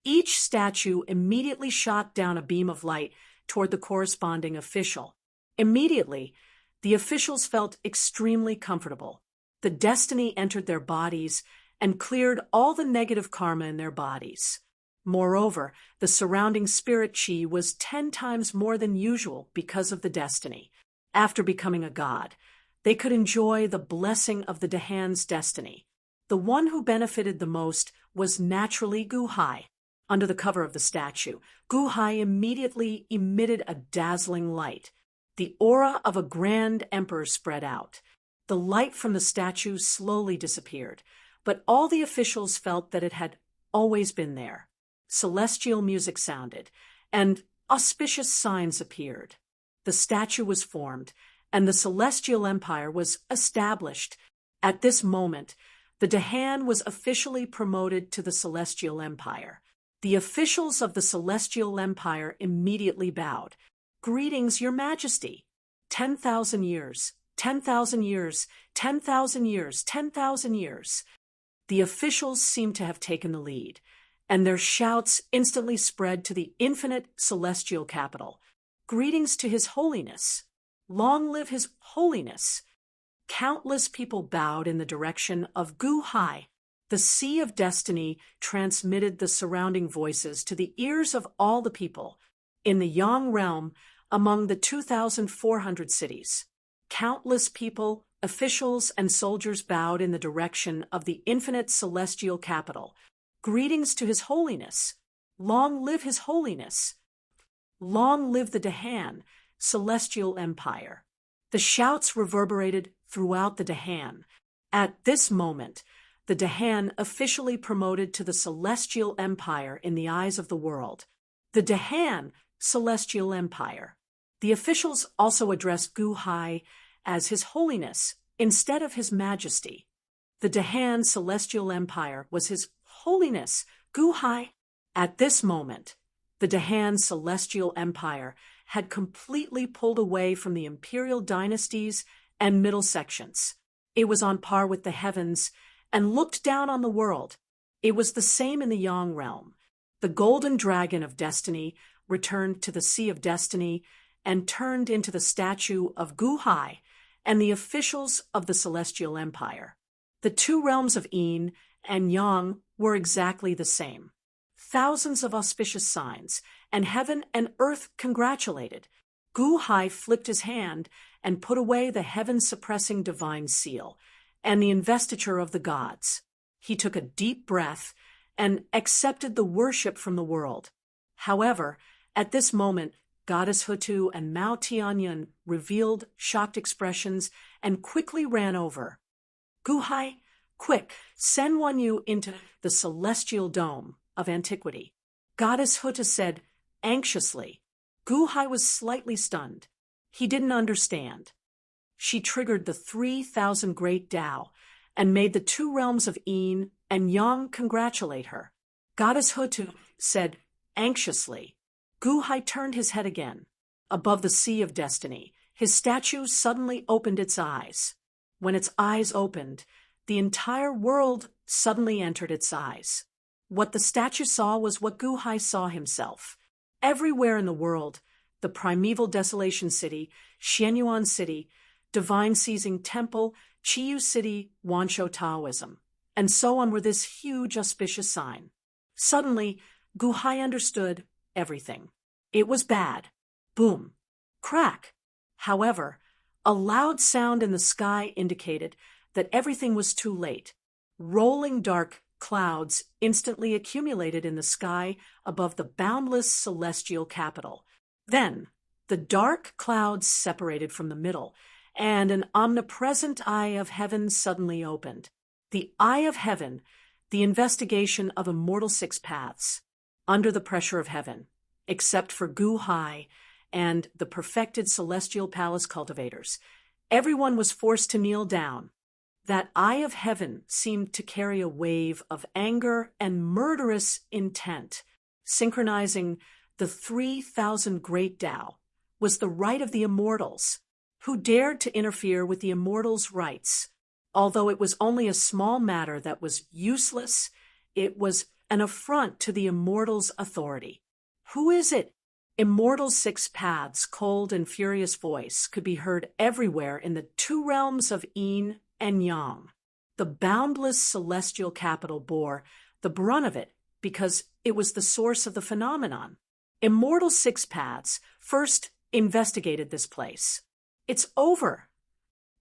Each statue immediately shot down a beam of light toward the corresponding official. Immediately, the officials felt extremely comfortable. The destiny entered their bodies and cleared all the negative karma in their bodies. Moreover, the surrounding spirit chi was 10 times more than usual because of the destiny. After becoming a god, they could enjoy the blessing of the Dahan's destiny. The one who benefited the most was naturally Guhai. Under the cover of the statue, Guhai immediately emitted a dazzling light. The aura of a grand emperor spread out. The light from the statue slowly disappeared, but all the officials felt that it had always been there. Celestial music sounded, and auspicious signs appeared. The statue was formed, and the Celestial Empire was established. At this moment, the Dahan was officially promoted to the Celestial Empire. The officials of the Celestial Empire immediately bowed. "Greetings, Your Majesty. 10,000 years, 10,000 years, 10,000 years, 10,000 years." The officials seemed to have taken the lead, and their shouts instantly spread to the infinite celestial capital. "Greetings to His Holiness. Long live His Holiness." Countless people bowed in the direction of Guhai. The Sea of Destiny transmitted the surrounding voices to the ears of all the people. In the Yang realm, among the 2,400 cities, countless people, officials, and soldiers bowed in the direction of the infinite celestial capital. "Greetings to His Holiness. Long live His Holiness. Long live the Dahan, Celestial Empire." The shouts reverberated throughout the Dahan. At this moment, the Dahan officially promoted to the Celestial Empire in the eyes of the world. The Dahan, Celestial Empire. The officials also addressed Guhai as His Holiness instead of His Majesty. The Dahan Celestial Empire was His Holiness Guhai. At this moment, the Dahan Celestial Empire had completely pulled away from the imperial dynasties and middle sections. It was on par with the heavens and looked down on the world. It was the same in the Yang realm. The golden dragon of destiny returned to the Sea of Destiny and turned into the statue of Guhai and the officials of the Celestial Empire. The 2 realms of Yin and Yang were exactly the same. Thousands of auspicious signs, and heaven and earth congratulated. Guhai flipped his hand and put away the heaven-suppressing divine seal and the investiture of the gods. He took a deep breath and accepted the worship from the world. However, at this moment, Goddess Hutu and Mao Tianyun revealed shocked expressions and quickly ran over. "Guhai, quick, send Wanyu into the celestial dome of antiquity." Goddess Hutu said anxiously. Guhai was slightly stunned. He didn't understand. She triggered the 3,000 Great Tao and made the 2 realms of Yin and Yang congratulate her. Goddess Hutu said anxiously. Guhai turned his head again. Above the Sea of Destiny, his statue suddenly opened its eyes. When its eyes opened, the entire world suddenly entered its eyes. What the statue saw was what Guhai saw himself. Everywhere in the world, the primeval desolation city, Xianyuan city, divine seizing temple, Chiyu city, Wansho Taoism, and so on were this huge auspicious sign. Suddenly, Guhai understood everything. It was bad. Boom. Crack. However, a loud sound in the sky indicated that everything was too late. Rolling dark clouds instantly accumulated in the sky above the boundless celestial capital. Then, the dark clouds separated from the middle, and an omnipresent eye of heaven suddenly opened. The eye of heaven, the investigation of Immortal Six Paths, under the pressure of heaven, except for Gu Hai and the perfected celestial palace cultivators. Everyone was forced to kneel down. That eye of heaven seemed to carry a wave of anger and murderous intent, synchronizing the 3,000 great Tao, was the right of the immortals, who dared to interfere with the immortals' rights. Although it was only a small matter that was useless, it was an affront to the immortals' authority. Who is it? Immortal Six Paths' cold and furious voice could be heard everywhere in the two realms of Yin and Yang. The boundless celestial capital bore the brunt of it because it was the source of the phenomenon. Immortal Six Paths first investigated this place. "It's over,"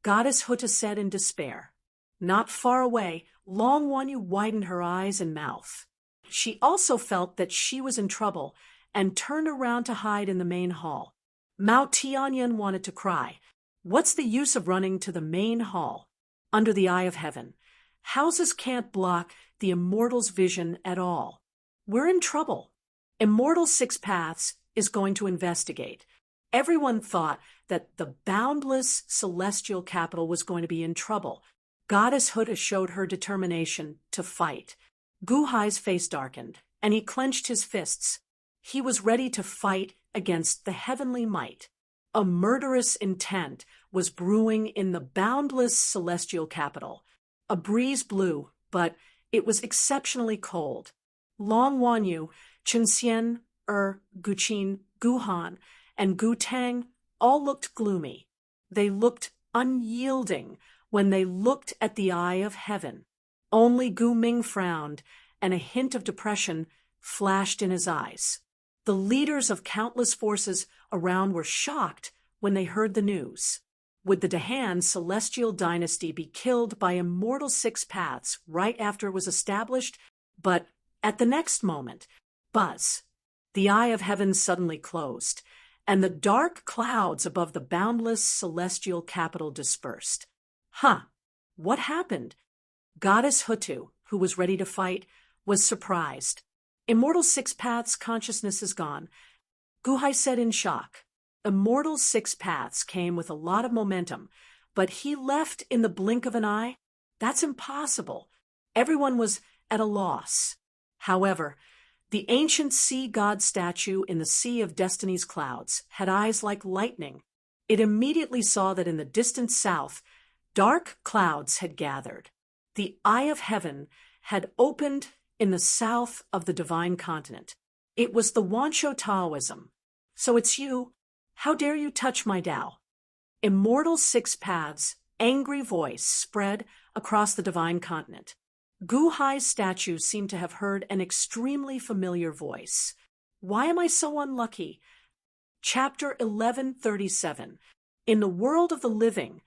Goddess Hutta said in despair. Not far away, Long Wanyu widened her eyes and mouth. She also felt that she was in trouble and turned around to hide in the main hall. Mao Tianyan wanted to cry. What's the use of running to the main hall? Under the eye of heaven, houses can't block the immortal's vision at all. We're in trouble. Immortal Six Paths is going to investigate. Everyone thought that the boundless celestial capital was going to be in trouble. Goddess Hutta showed her determination to fight. Gu Hai's face darkened, and he clenched his fists. He was ready to fight against the heavenly might. A murderous intent was brewing in the boundless celestial capital. A breeze blew, but it was exceptionally cold. Long Wanyu, Chenxian, Guqin, Guhan, and Gu Tang all looked gloomy. They looked unyielding when they looked at the eye of heaven. Only Gu Ming frowned, and a hint of depression flashed in his eyes. The leaders of countless forces around were shocked when they heard the news. Would the Dahan celestial dynasty be killed by Immortal Six Paths right after it was established? But at the next moment, buzz, the eye of heaven suddenly closed, and the dark clouds above the boundless celestial capital dispersed. What happened? Goddess Hutu, who was ready to fight, was surprised. Immortal Six Paths' consciousness is gone. Gu Hai said in shock. Immortal Six Paths came with a lot of momentum, but he left in the blink of an eye? That's impossible. Everyone was at a loss. However, the ancient sea god statue in the Sea of Destiny's clouds had eyes like lightning. It immediately saw that in the distant south, dark clouds had gathered. The eye of heaven had opened in the south of the divine continent. It was the Wansho Taoism. So it's you. How dare you touch my Tao? Immortal Six Paths' angry voice spread across the divine continent. Gu Hai's statue seemed to have heard an extremely familiar voice. Why am I so unlucky? Chapter 1137. In the world of the living,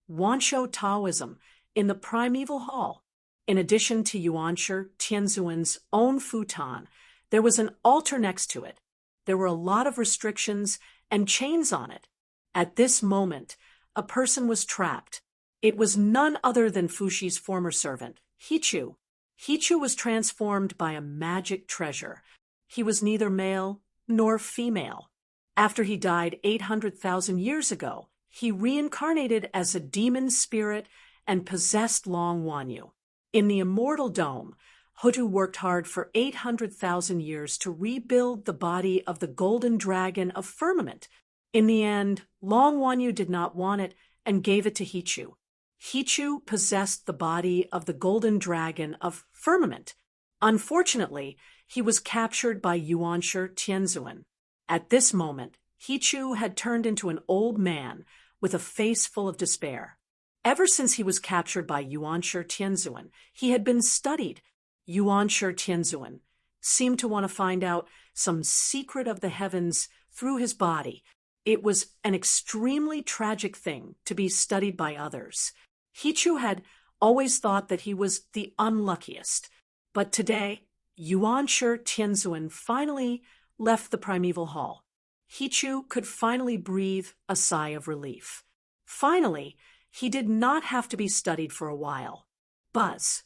Wansho Taoism, in the primeval hall. In addition to Yuanshi Tianzuan's own futon, there was an altar next to it. There were a lot of restrictions and chains on it. At this moment, a person was trapped. It was none other than Fushi's former servant, Hichu. Hichu was transformed by a magic treasure. He was neither male nor female. After he died 800,000 years ago, he reincarnated as a demon spirit and possessed Long Wanyu. In the Immortal Dome, Hutu worked hard for 800,000 years to rebuild the body of the golden dragon of firmament. In the end, Long Wanyu did not want it and gave it to Hichu. Hichu possessed the body of the golden dragon of firmament. Unfortunately, he was captured by Yuanshi Tianzuan. At this moment, Hichu had turned into an old man with a face full of despair. Ever since he was captured by Yuanshi Tianzuan, he had been studied. Yuanshi Tianzuan seemed to want to find out some secret of the heavens through his body. It was an extremely tragic thing to be studied by others. Hichu had always thought that he was the unluckiest. But today, Yuanshi Tianzuan finally left the primeval hall. Hichu could finally breathe a sigh of relief. Finally, he did not have to be studied for a while. Buzz.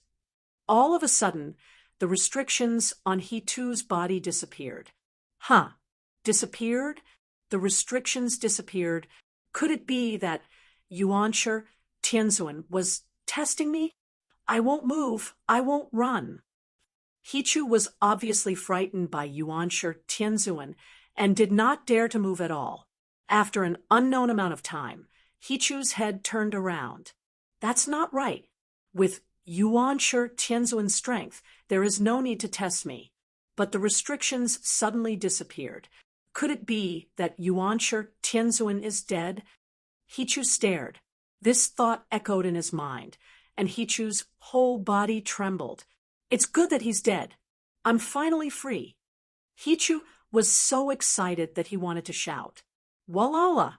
All of a sudden, the restrictions on Hichu's body disappeared. Huh. Disappeared? The restrictions disappeared. Could it be that Yuanshi Tianzuan was testing me? I won't move. I won't run. Hichu was obviously frightened by Yuanshi Tianzuan and did not dare to move at all. After an unknown amount of time, Hichu's head turned around. That's not right. With Yuanshi Tianzuan's strength, there is no need to test me. But the restrictions suddenly disappeared. Could it be that Yuanshi Tianzuan is dead? Hichu stared. This thought echoed in his mind, and Hichu's whole body trembled. It's good that he's dead. I'm finally free. Hichu was so excited that he wanted to shout. Walala!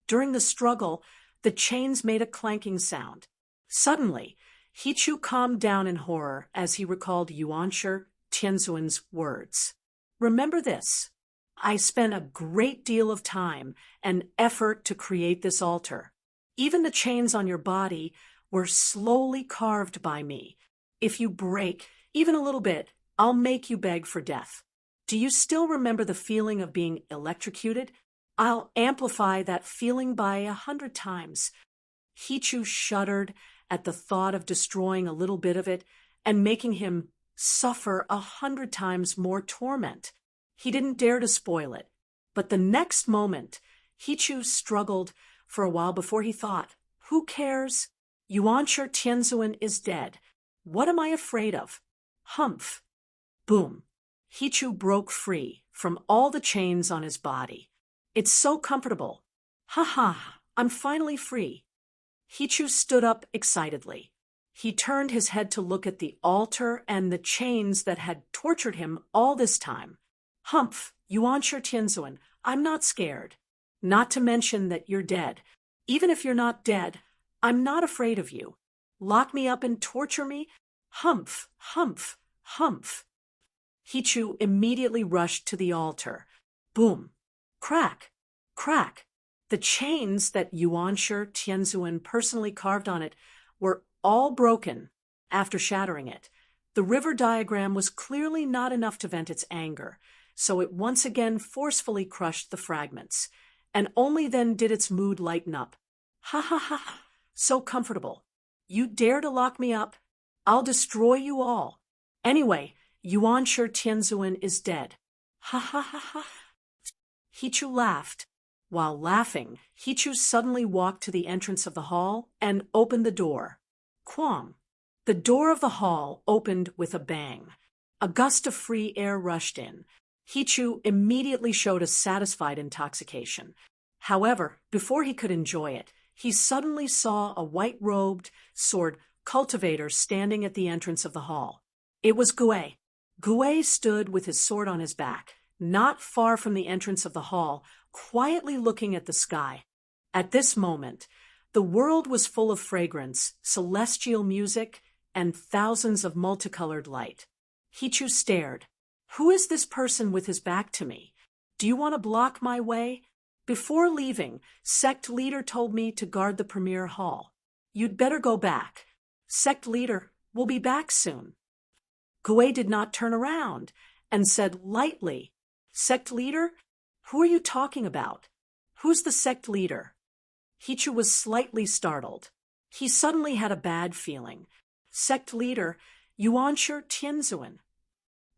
During the struggle, the chains made a clanking sound. Suddenly, Hichu calmed down in horror as he recalled Yuanshi Tianzuan's words. Remember this. I spent a great deal of time and effort to create this altar. Even the chains on your body were slowly carved by me. If you break even a little bit, I'll make you beg for death. Do you still remember the feeling of being electrocuted? I'll amplify that feeling by 100 times. Hichu shuddered at the thought of destroying a little bit of it and making him suffer 100 times more torment. He didn't dare to spoil it. But the next moment, Hichu struggled for a while before he thought, who cares? Yuanshi Tianzuan is dead. What am I afraid of? Humph. Boom. Hichu broke free from all the chains on his body. It's so comfortable. Ha ha, I'm finally free. Hichu stood up excitedly. He turned his head to look at the altar and the chains that had tortured him all this time. Humph, Yuanshi Tianzuan, I'm not scared. Not to mention that you're dead. Even if you're not dead, I'm not afraid of you. Lock me up and torture me? Humph, humph, humph. Hichu immediately rushed to the altar. Boom. Crack. Crack. The chains that Yuanshi Tianzuan personally carved on it were all broken after shattering it. The river diagram was clearly not enough to vent its anger, so it once again forcefully crushed the fragments, and only then did its mood lighten up. Ha ha ha, so comfortable. You dare to lock me up? I'll destroy you all. Anyway, Yuanshi Tianzuan is dead. Ha ha ha ha. Hichu laughed. While laughing, Hichu suddenly walked to the entrance of the hall and opened the door. Quam. The door of the hall opened with a bang. A gust of free air rushed in. Hichu immediately showed a satisfied intoxication. However, before he could enjoy it, he suddenly saw a white-robed, sword cultivator standing at the entrance of the hall. It was Gue. Gue stood with his sword on his back, not far from the entrance of the hall, quietly looking at the sky. At this moment, the world was full of fragrance, celestial music, and thousands of multicolored light. Hichu stared. Who is this person with his back to me? Do you want to block my way? Before leaving, sect leader told me to guard the premier hall. You'd better go back. Sect leader will be back soon. Gue did not turn around and said lightly, Sect leader? Who are you talking about? Who's the sect leader? Hichu was slightly startled. He suddenly had a bad feeling. Sect leader, Yuanshi Tianzuan.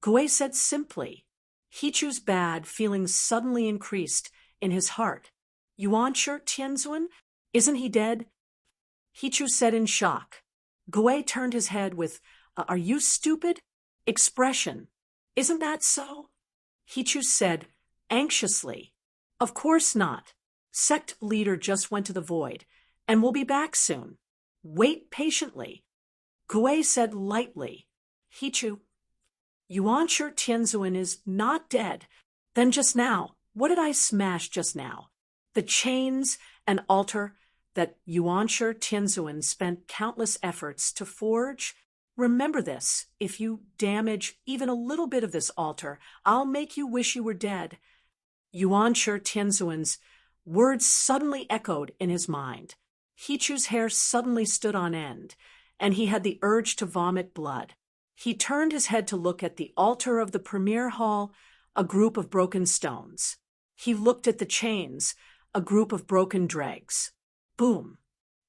Gue said simply. Hichu's bad feeling suddenly increased in his heart. Yuanshi Tianzuan? Isn't he dead? Hichu said in shock. Gue turned his head with, are you stupid? Expression. Isn't that so? Hichu said, anxiously, of course not. Sect leader just went to the void, and will be back soon. Wait patiently. Gue said lightly, Hichu, Yuanshi Tianzuan is not dead. Then just now, what did I smash just now? The chains and altar that Yuanshi Tianzuan spent countless efforts to forge? Remember this, if you damage even a little bit of this altar, I'll make you wish you were dead. Yuanshi Tianzuan's words suddenly echoed in his mind. Hichu's hair suddenly stood on end, and he had the urge to vomit blood. He turned his head to look at the altar of the premier hall, a group of broken stones. He looked at the chains, a group of broken dregs. Boom!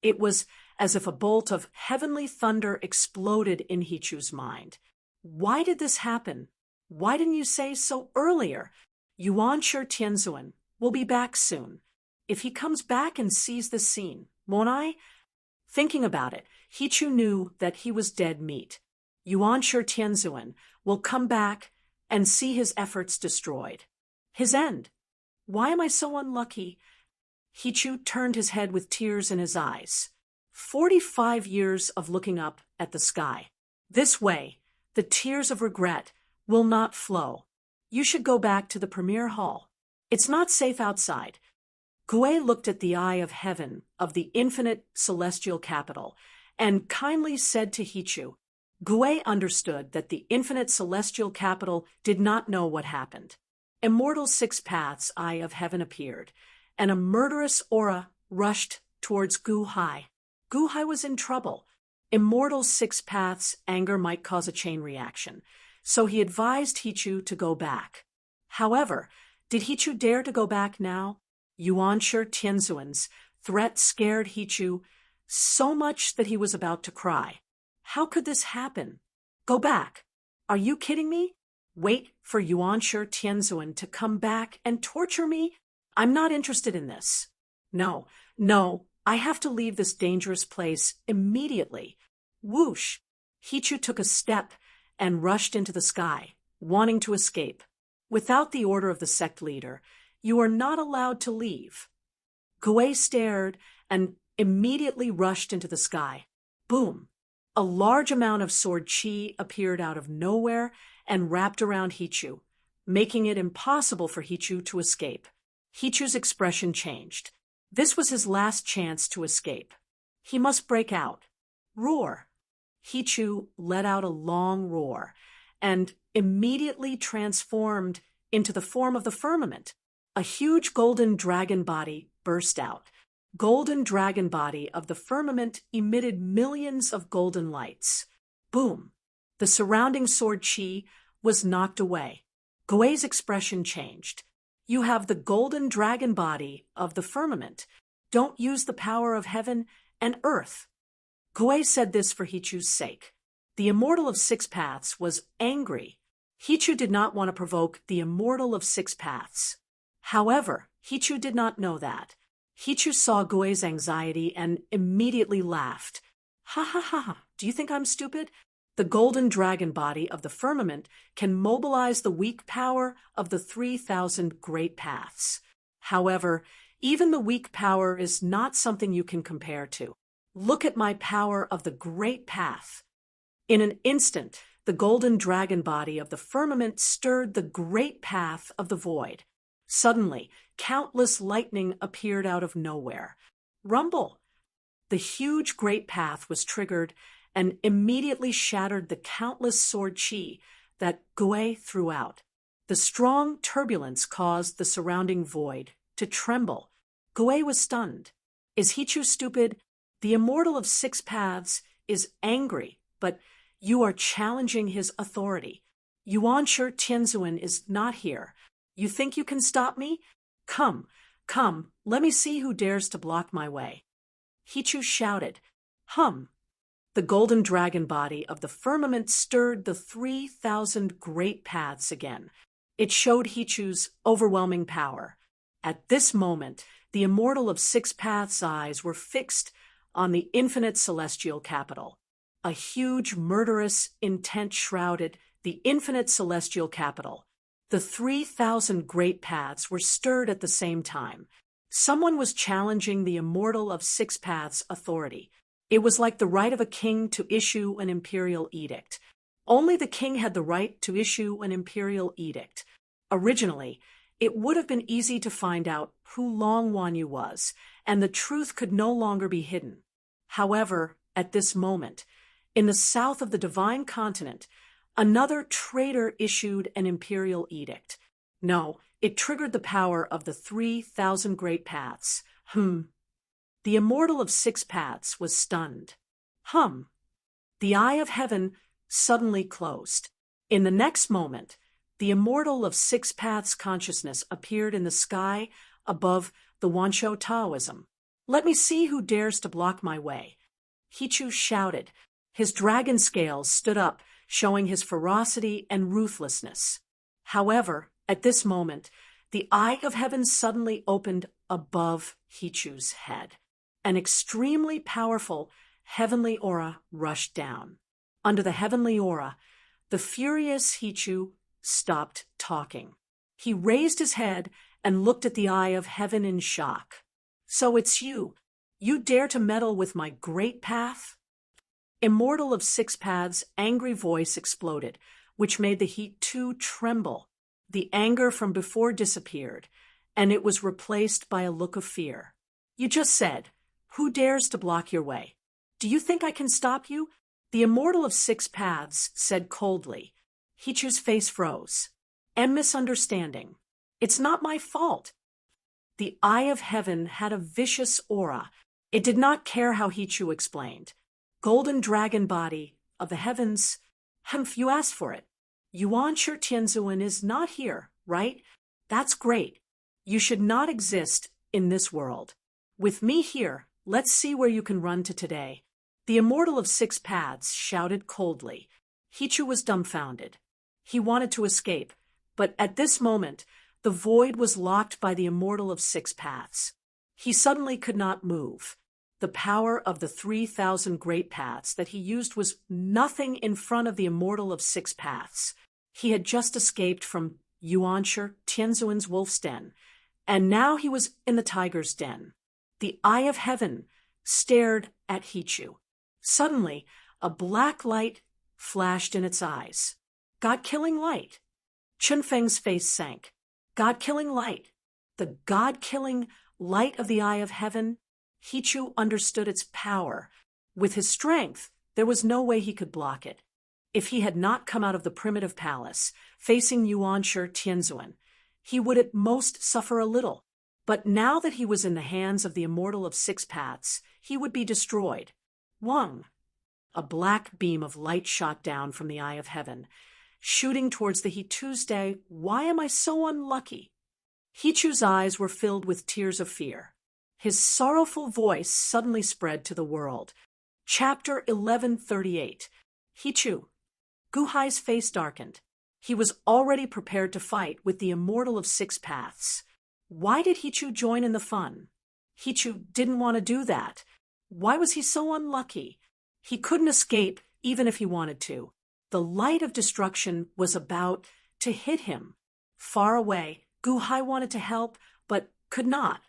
It was as if a bolt of heavenly thunder exploded in Hichu's mind. Why did this happen? Why didn't you say so earlier? Yuanshi Tianzuan will be back soon. If he comes back and sees this scene, won't I? Thinking about it, Hichu knew that he was dead meat. Yuanshi Tianzuan will come back and see his efforts destroyed. His end. Why am I so unlucky? Hichu turned his head with tears in his eyes. 45 years of looking up at the sky. This way, the tears of regret will not flow. You should go back to the premier hall. It's not safe outside. Gui looked at the eye of heaven of the infinite celestial capital and kindly said to Hichu. Gui understood that the infinite celestial capital did not know what happened. Immortal Six Paths' eye of heaven appeared, and a murderous aura rushed towards Gu Hai. Gu Hai was in trouble. Immortal Six Paths' anger might cause a chain reaction, so he advised Hichu to go back. However, did Hichu dare to go back now? Yuanshi Tianzuan's threat scared Hichu so much that he was about to cry. How could this happen? Go back. Are you kidding me? Wait for Yuanshi Tianzuan to come back and torture me? I'm not interested in this. No, I have to leave this dangerous place immediately. Whoosh! Hichu took a step and rushed into the sky, wanting to escape. Without the order of the sect leader, you are not allowed to leave. Gui stared and immediately rushed into the sky. Boom! A large amount of sword chi appeared out of nowhere and wrapped around Hichu, making it impossible for Hichu to escape. Hichu's expression changed. This was his last chance to escape. He must break out. Roar! Hichu let out a long roar and immediately transformed into the form of the firmament. A huge golden dragon body burst out. Golden dragon body of the firmament emitted millions of golden lights. Boom! The surrounding sword chi was knocked away. Gui's expression changed. You have the golden dragon body of the firmament. Don't use the power of heaven and earth. Gui said this for Hichu's sake. The Immortal of Six Paths was angry. Hichu did not want to provoke the Immortal of Six Paths. However, Hichu did not know that. Hichu saw Gui's anxiety and immediately laughed. Ha ha ha, do you think I'm stupid? The golden dragon body of the firmament can mobilize the weak power of the 3,000 great paths. However, even the weak power is not something you can compare to. Look at my power of the great path. In an instant, the golden dragon body of the firmament stirred the great path of the void. Suddenly, countless lightning appeared out of nowhere. Rumble! The huge great path was triggered and immediately shattered the countless sword chi that Gui threw out. The strong turbulence caused the surrounding void to tremble. Gui was stunned. Is Hichu stupid? The Immortal of Six Paths is angry, but you are challenging his authority. Yuanshi Tianzuan is not here. You think you can stop me? Come, let me see who dares to block my way. Hichu shouted. Hum! The golden dragon body of the firmament stirred the 3,000 great paths again. It showed Hichu's overwhelming power. At this moment, the Immortal of Six Paths' eyes were fixed on the infinite celestial capital. A huge, murderous intent shrouded the infinite celestial capital. The 3,000 great paths were stirred at the same time. Someone was challenging the Immortal of Six Paths' authority. It was like the right of a king to issue an imperial edict. Only the king had the right to issue an imperial edict. Originally, it would have been easy to find out who Long Wanyu was, and the truth could no longer be hidden. However, at this moment, In the south of the divine continent, another traitor issued an imperial edict. No, it triggered the power of the 3,000 great paths. The immortal of 6 paths was stunned. The eye of heaven suddenly closed. In the next moment, the immortal of 6 paths consciousness appeared in the sky above the Wanshou Taoism. "Let me see who dares to block my way," Hichu shouted. His dragon scales stood up, showing his ferocity and ruthlessness. However, at this moment, the eye of heaven suddenly opened above Hichu's head. An extremely powerful heavenly aura rushed down. Under the heavenly aura, the furious Hichu stopped talking. He raised his head and looked at the eye of heaven in shock. "So it's you. You dare to meddle with my great path?" Immortal of 6 paths' angry voice exploded, which made the Hichu tremble. The anger from before disappeared, and it was replaced by a look of fear. "You just said, 'Who dares to block your way?' Do you think I can stop you?" The immortal of 6 paths said coldly. Hichu's face froze. "And misunderstanding. It's not my fault." The eye of heaven had a vicious aura. It did not care how Hichu explained. "Golden dragon body of the heavens, you asked for it. Yuan Shi Tianzuan is not here, right? That's great. You should not exist in this world. With me here, let's see where you can run to today." The immortal of 6 paths shouted coldly. Hichu was dumbfounded. He wanted to escape, but at this moment, the void was locked by the immortal of 6 paths. He suddenly could not move. The power of the 3,000 great paths that he used was nothing in front of the immortal of 6 paths. He had just escaped from Yuan Shi Tianzuan's wolf's den, and now he was in the tiger's den. The eye of heaven stared at Hichu. Suddenly, a black light flashed in its eyes. God-killing light. Chunfeng's face sank. God-killing light. The God-killing light of the eye of heaven. Hichu understood its power. With his strength, there was no way he could block it. If he had not come out of the primitive palace, facing Yuan Shi Tianzuan, he would at most suffer a little. But now that he was in the hands of the immortal of 6 paths, he would be destroyed. Wang. A black beam of light shot down from the eye of heaven, shooting towards the Hichu's day. "Why am I so unlucky?" Hichu's eyes were filled with tears of fear. His sorrowful voice suddenly spread to the world. Chapter 1138. Hichu. Guhai's face darkened. He was already prepared to fight with the immortal of 6 paths. Why did Hichu join in the fun? Hichu didn't want to do that. Why was he so unlucky? He couldn't escape even if he wanted to. The light of destruction was about to hit him. Far away, Guhai wanted to help, but could not.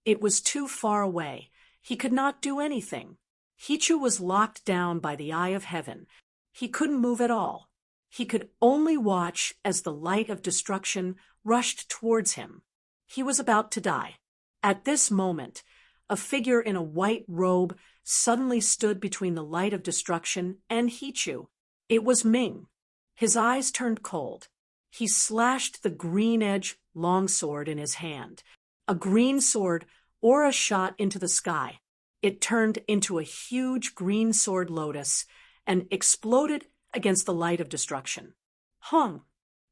It was too far away. He could not do anything. Hichu was locked down by the eye of heaven. He couldn't move at all. He could only watch as the light of destruction rushed towards him. He was about to die. At this moment, a figure in a white robe suddenly stood between the light of destruction and Hichu. It was Ming. His eyes turned cold. He slashed the green-edge longsword in his hand. A green sword aura shot into the sky. It turned into a huge green sword lotus and exploded against the light of destruction. Hung!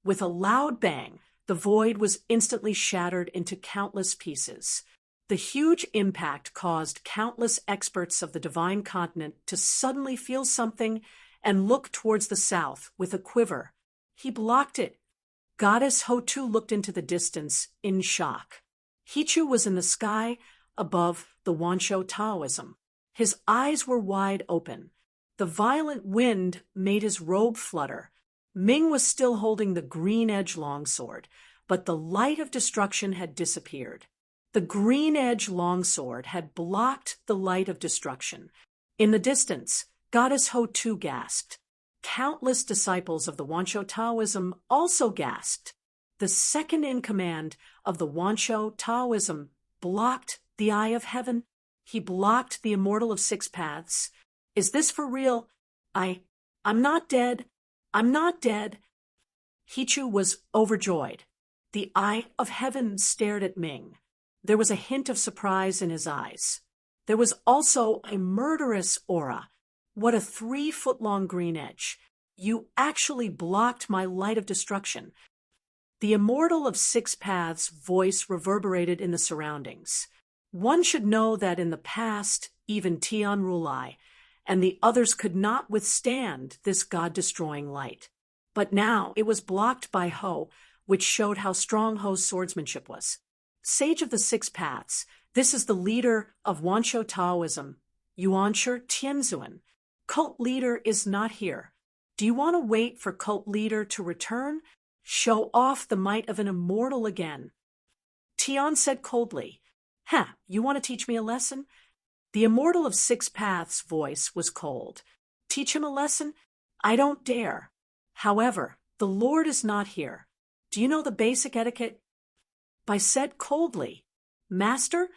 With a loud bang, the void was instantly shattered into countless pieces. The huge impact caused countless experts of the divine continent to suddenly feel something and look towards the south with a quiver. He blocked it. Goddess Hotu looked into the distance in shock. Hichu was in the sky above the Wanshou Taoism. His eyes were wide open. The violent wind made his robe flutter. Ming was still holding the green-edge longsword, but the light of destruction had disappeared. The green-edge longsword had blocked the light of destruction. In the distance, Goddess Hotu gasped. Countless disciples of the Wanshou Taoism also gasped. The second in command of the Wanshou Taoism blocked the eye of heaven. He blocked the immortal of 6 paths. Is this for real? I, I'm not dead. I'm not dead. Hichu was overjoyed. The eye of heaven stared at Ming. There was a hint of surprise in his eyes. There was also a murderous aura. What a 3-foot-long green edge. You actually blocked my light of destruction. The Immortal of 6 Paths' voice reverberated in the surroundings. One should know that in the past, even Tian Rulai and the others could not withstand this god-destroying light. But now it was blocked by Ho, which showed how strong Ho's swordsmanship was. Sage of the 6 Paths, this is the leader of Wanshou Taoism, Yuanshi Tianzuan. Cult leader is not here. Do you want to wait for cult leader to return? Show off the might of an immortal again. Tian said coldly, you want to teach me a lesson? The Immortal of 6 Paths' voice was cold. Teach him a lesson? I don't dare. However, the Lord is not here. Do you know the basic etiquette? Bai said coldly, Master?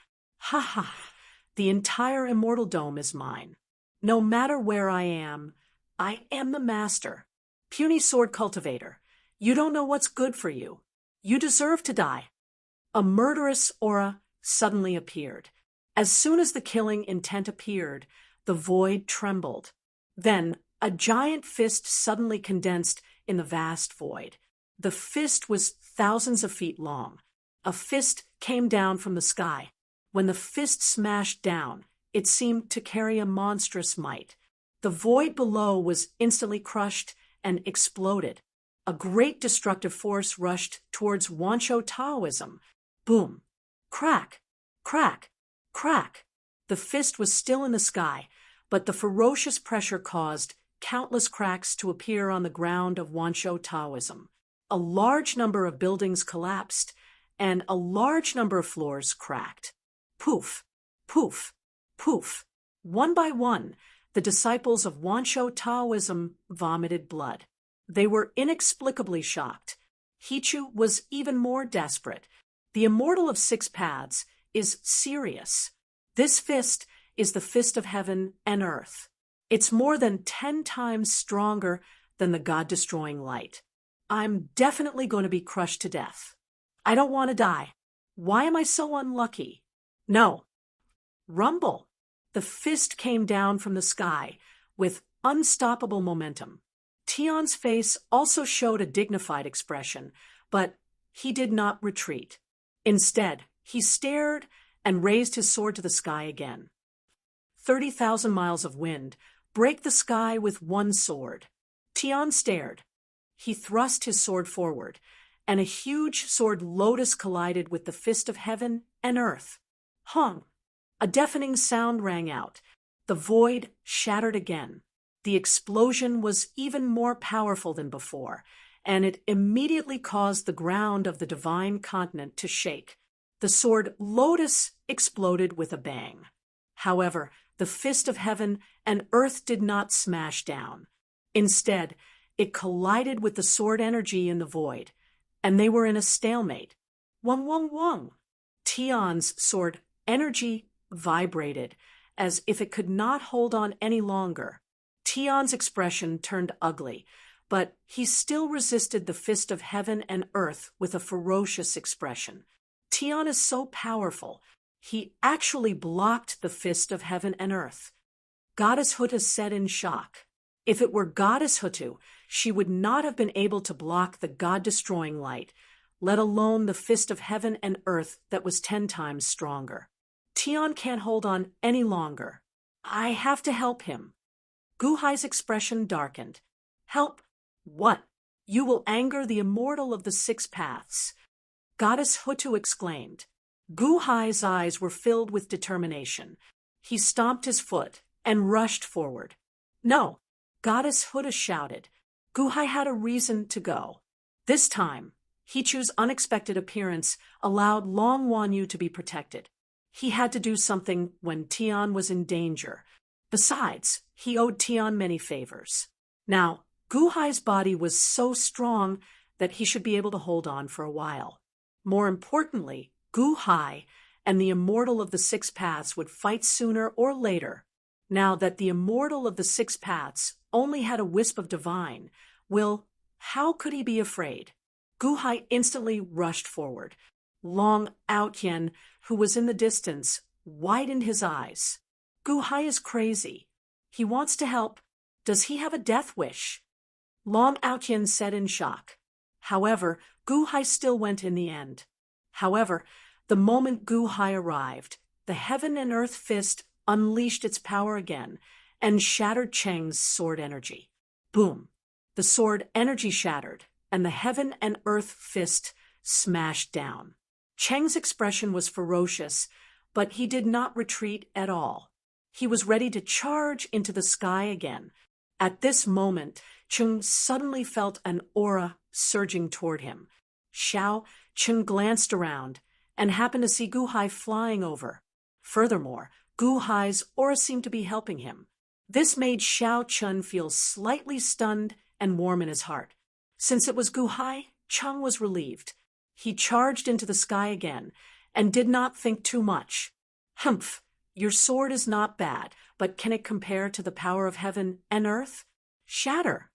The entire Immortal Dome is mine. No matter where I am the master. Puny sword cultivator, you don't know what's good for you. You deserve to die. A murderous aura suddenly appeared. As soon as the killing intent appeared, the void trembled. Then a giant fist suddenly condensed in the vast void. The fist was thousands of feet long. A fist came down from the sky. When the fist smashed down, it seemed to carry a monstrous might. The void below was instantly crushed and exploded. A great destructive force rushed towards Wanshou Taoism. Boom! Crack! Crack! Crack! The fist was still in the sky, but the ferocious pressure caused countless cracks to appear on the ground of Wanshou Taoism. A large number of buildings collapsed, and a large number of floors cracked. Poof! Poof! Poof! One by one, the disciples of Wanshou Taoism vomited blood. They were inexplicably shocked. Hichu was even more desperate. The Immortal of 6 Paths is serious. This fist is the fist of heaven and earth. It's more than 10 times stronger than the god-destroying light. I'm definitely going to be crushed to death. I don't want to die. Why am I so unlucky? No. Rumble. The fist came down from the sky with unstoppable momentum. Tian's face also showed a dignified expression, but he did not retreat. Instead, he stared and raised his sword to the sky again. 30,000 miles of wind break the sky with one sword. Tian stared. He thrust his sword forward, and a huge sword lotus collided with the fist of heaven and earth. Hung! A deafening sound rang out. The void shattered again. The explosion was even more powerful than before, and it immediately caused the ground of the divine continent to shake. The sword lotus exploded with a bang. However, the fist of heaven and earth did not smash down. Instead, it collided with the sword energy in the void, and they were in a stalemate. Wung, wung, wung. Tian's sword energy vibrated as if it could not hold on any longer. Tian's expression turned ugly, but he still resisted the fist of heaven and earth with a ferocious expression. Tian is so powerful, he actually blocked the fist of heaven and earth. Goddess Hutu said in shock. If it were Goddess Hutu, she would not have been able to block the god-destroying light, let alone the fist of heaven and earth that was 10 times stronger. Tian can't hold on any longer. I have to help him. Guhai's expression darkened. Help? What? You will anger the Immortal of the 6 Paths. Goddess Hutu exclaimed. Guhai's eyes were filled with determination. He stomped his foot and rushed forward. No, Goddess Hutu shouted. Guhai had a reason to go. This time, Hichu's unexpected appearance allowed Long Wanyu to be protected. He had to do something when Tian was in danger. Besides, he owed Tian many favors. Now, Guhai's body was so strong that he should be able to hold on for a while. More importantly, Guhai and the Immortal of the 6 Paths would fight sooner or later. Now that the immortal of the six paths only had a wisp of divine, how could he be afraid? Gu Hai instantly rushed forward. Long Outyen, who was in the distance, widened his eyes. Gu Hai is crazy. He wants to help. Does he have a death wish? Long Outyen said in shock. However, Gu Hai still went in the end. However, the moment Gu Hai arrived, the heaven and earth fist unleashed its power again and shattered Cheng's sword energy. Boom! The sword energy shattered, and the heaven and earth fist smashed down. Cheng's expression was ferocious, but he did not retreat at all. He was ready to charge into the sky again. At this moment, Cheng suddenly felt an aura surging toward him. Cheng glanced around and happened to see Gu Hai flying over. Furthermore, Gu Hai's aura seemed to be helping him. This made Xiao Chun feel slightly stunned and warm in his heart. Since it was Gu Hai, Cheng was relieved. He charged into the sky again and did not think too much. Humph, your sword is not bad, but can it compare to the power of heaven and earth? Shatter!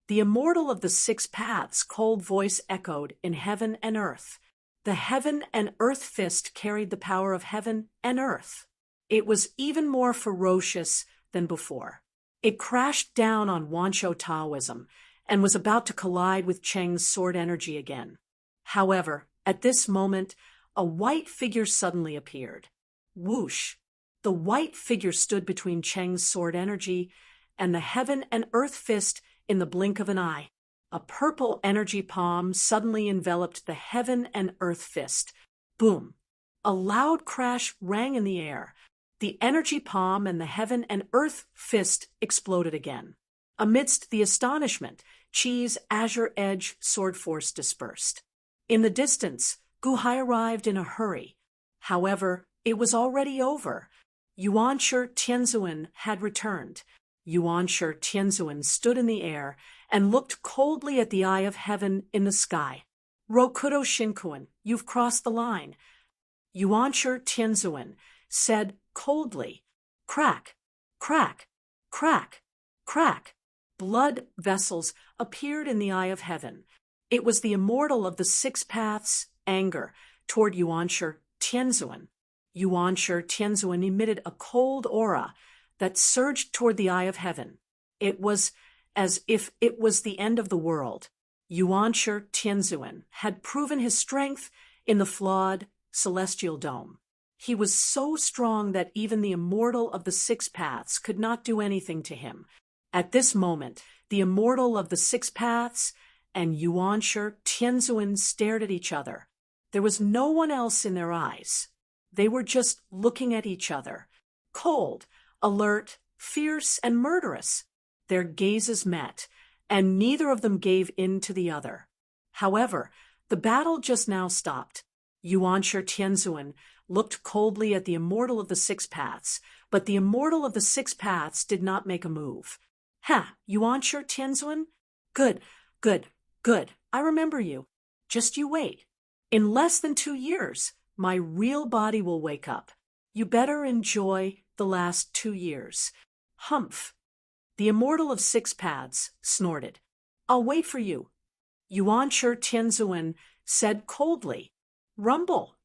The immortal of the six paths' cold voice echoed in heaven and earth. The heaven and earth fist carried the power of heaven and earth. It was even more ferocious than before. It crashed down on Wanshou Taoism and was about to collide with Cheng's sword energy again. However, at this moment, a white figure suddenly appeared. Whoosh! The white figure stood between Cheng's sword energy and the heaven and earth fist in the blink of an eye. A purple energy palm suddenly enveloped the heaven and earth fist. Boom! A loud crash rang in the air. The energy palm and the heaven and earth fist exploded again. Amidst the astonishment, Qi's azure edge sword force dispersed. In the distance, Gu Hai arrived in a hurry. However, it was already over. Yuanshi Tianzuan had returned. Yuanshi Tianzuan stood in the air and looked coldly at the eye of heaven in the sky. Rokudo Shinkuan, you've crossed the line. Yuanshi Tianzuan said coldly. Crack, crack, crack, crack. Blood vessels appeared in the eye of heaven. It was the immortal of the six paths' anger toward Yuanshi Tianzuan. Yuanshi Tianzuan emitted a cold aura that surged toward the eye of heaven. It was as if it was the end of the world. Yuanshi Tianzuan had proven his strength in the flawed celestial dome. He was so strong that even the immortal of the six paths could not do anything to him. At this moment, the immortal of the six paths and Yuanshi Tianzuan stared at each other. There was no one else in their eyes. They were just looking at each other. Cold, alert, fierce, and murderous. Their gazes met, and neither of them gave in to the other. However, the battle just now stopped. Yuanshi Tianzuan looked coldly at the immortal of the six paths, but the immortal of the six paths did not make a move. Ha, Yuanshi Tianzuan? Good, good, good. I remember you. Just you wait. In less than 2 years, my real body will wake up. You better enjoy the last 2 years. Humph. The immortal of six paths snorted. I'll wait for you. Yuanshi Tianzuan said coldly. Rumble.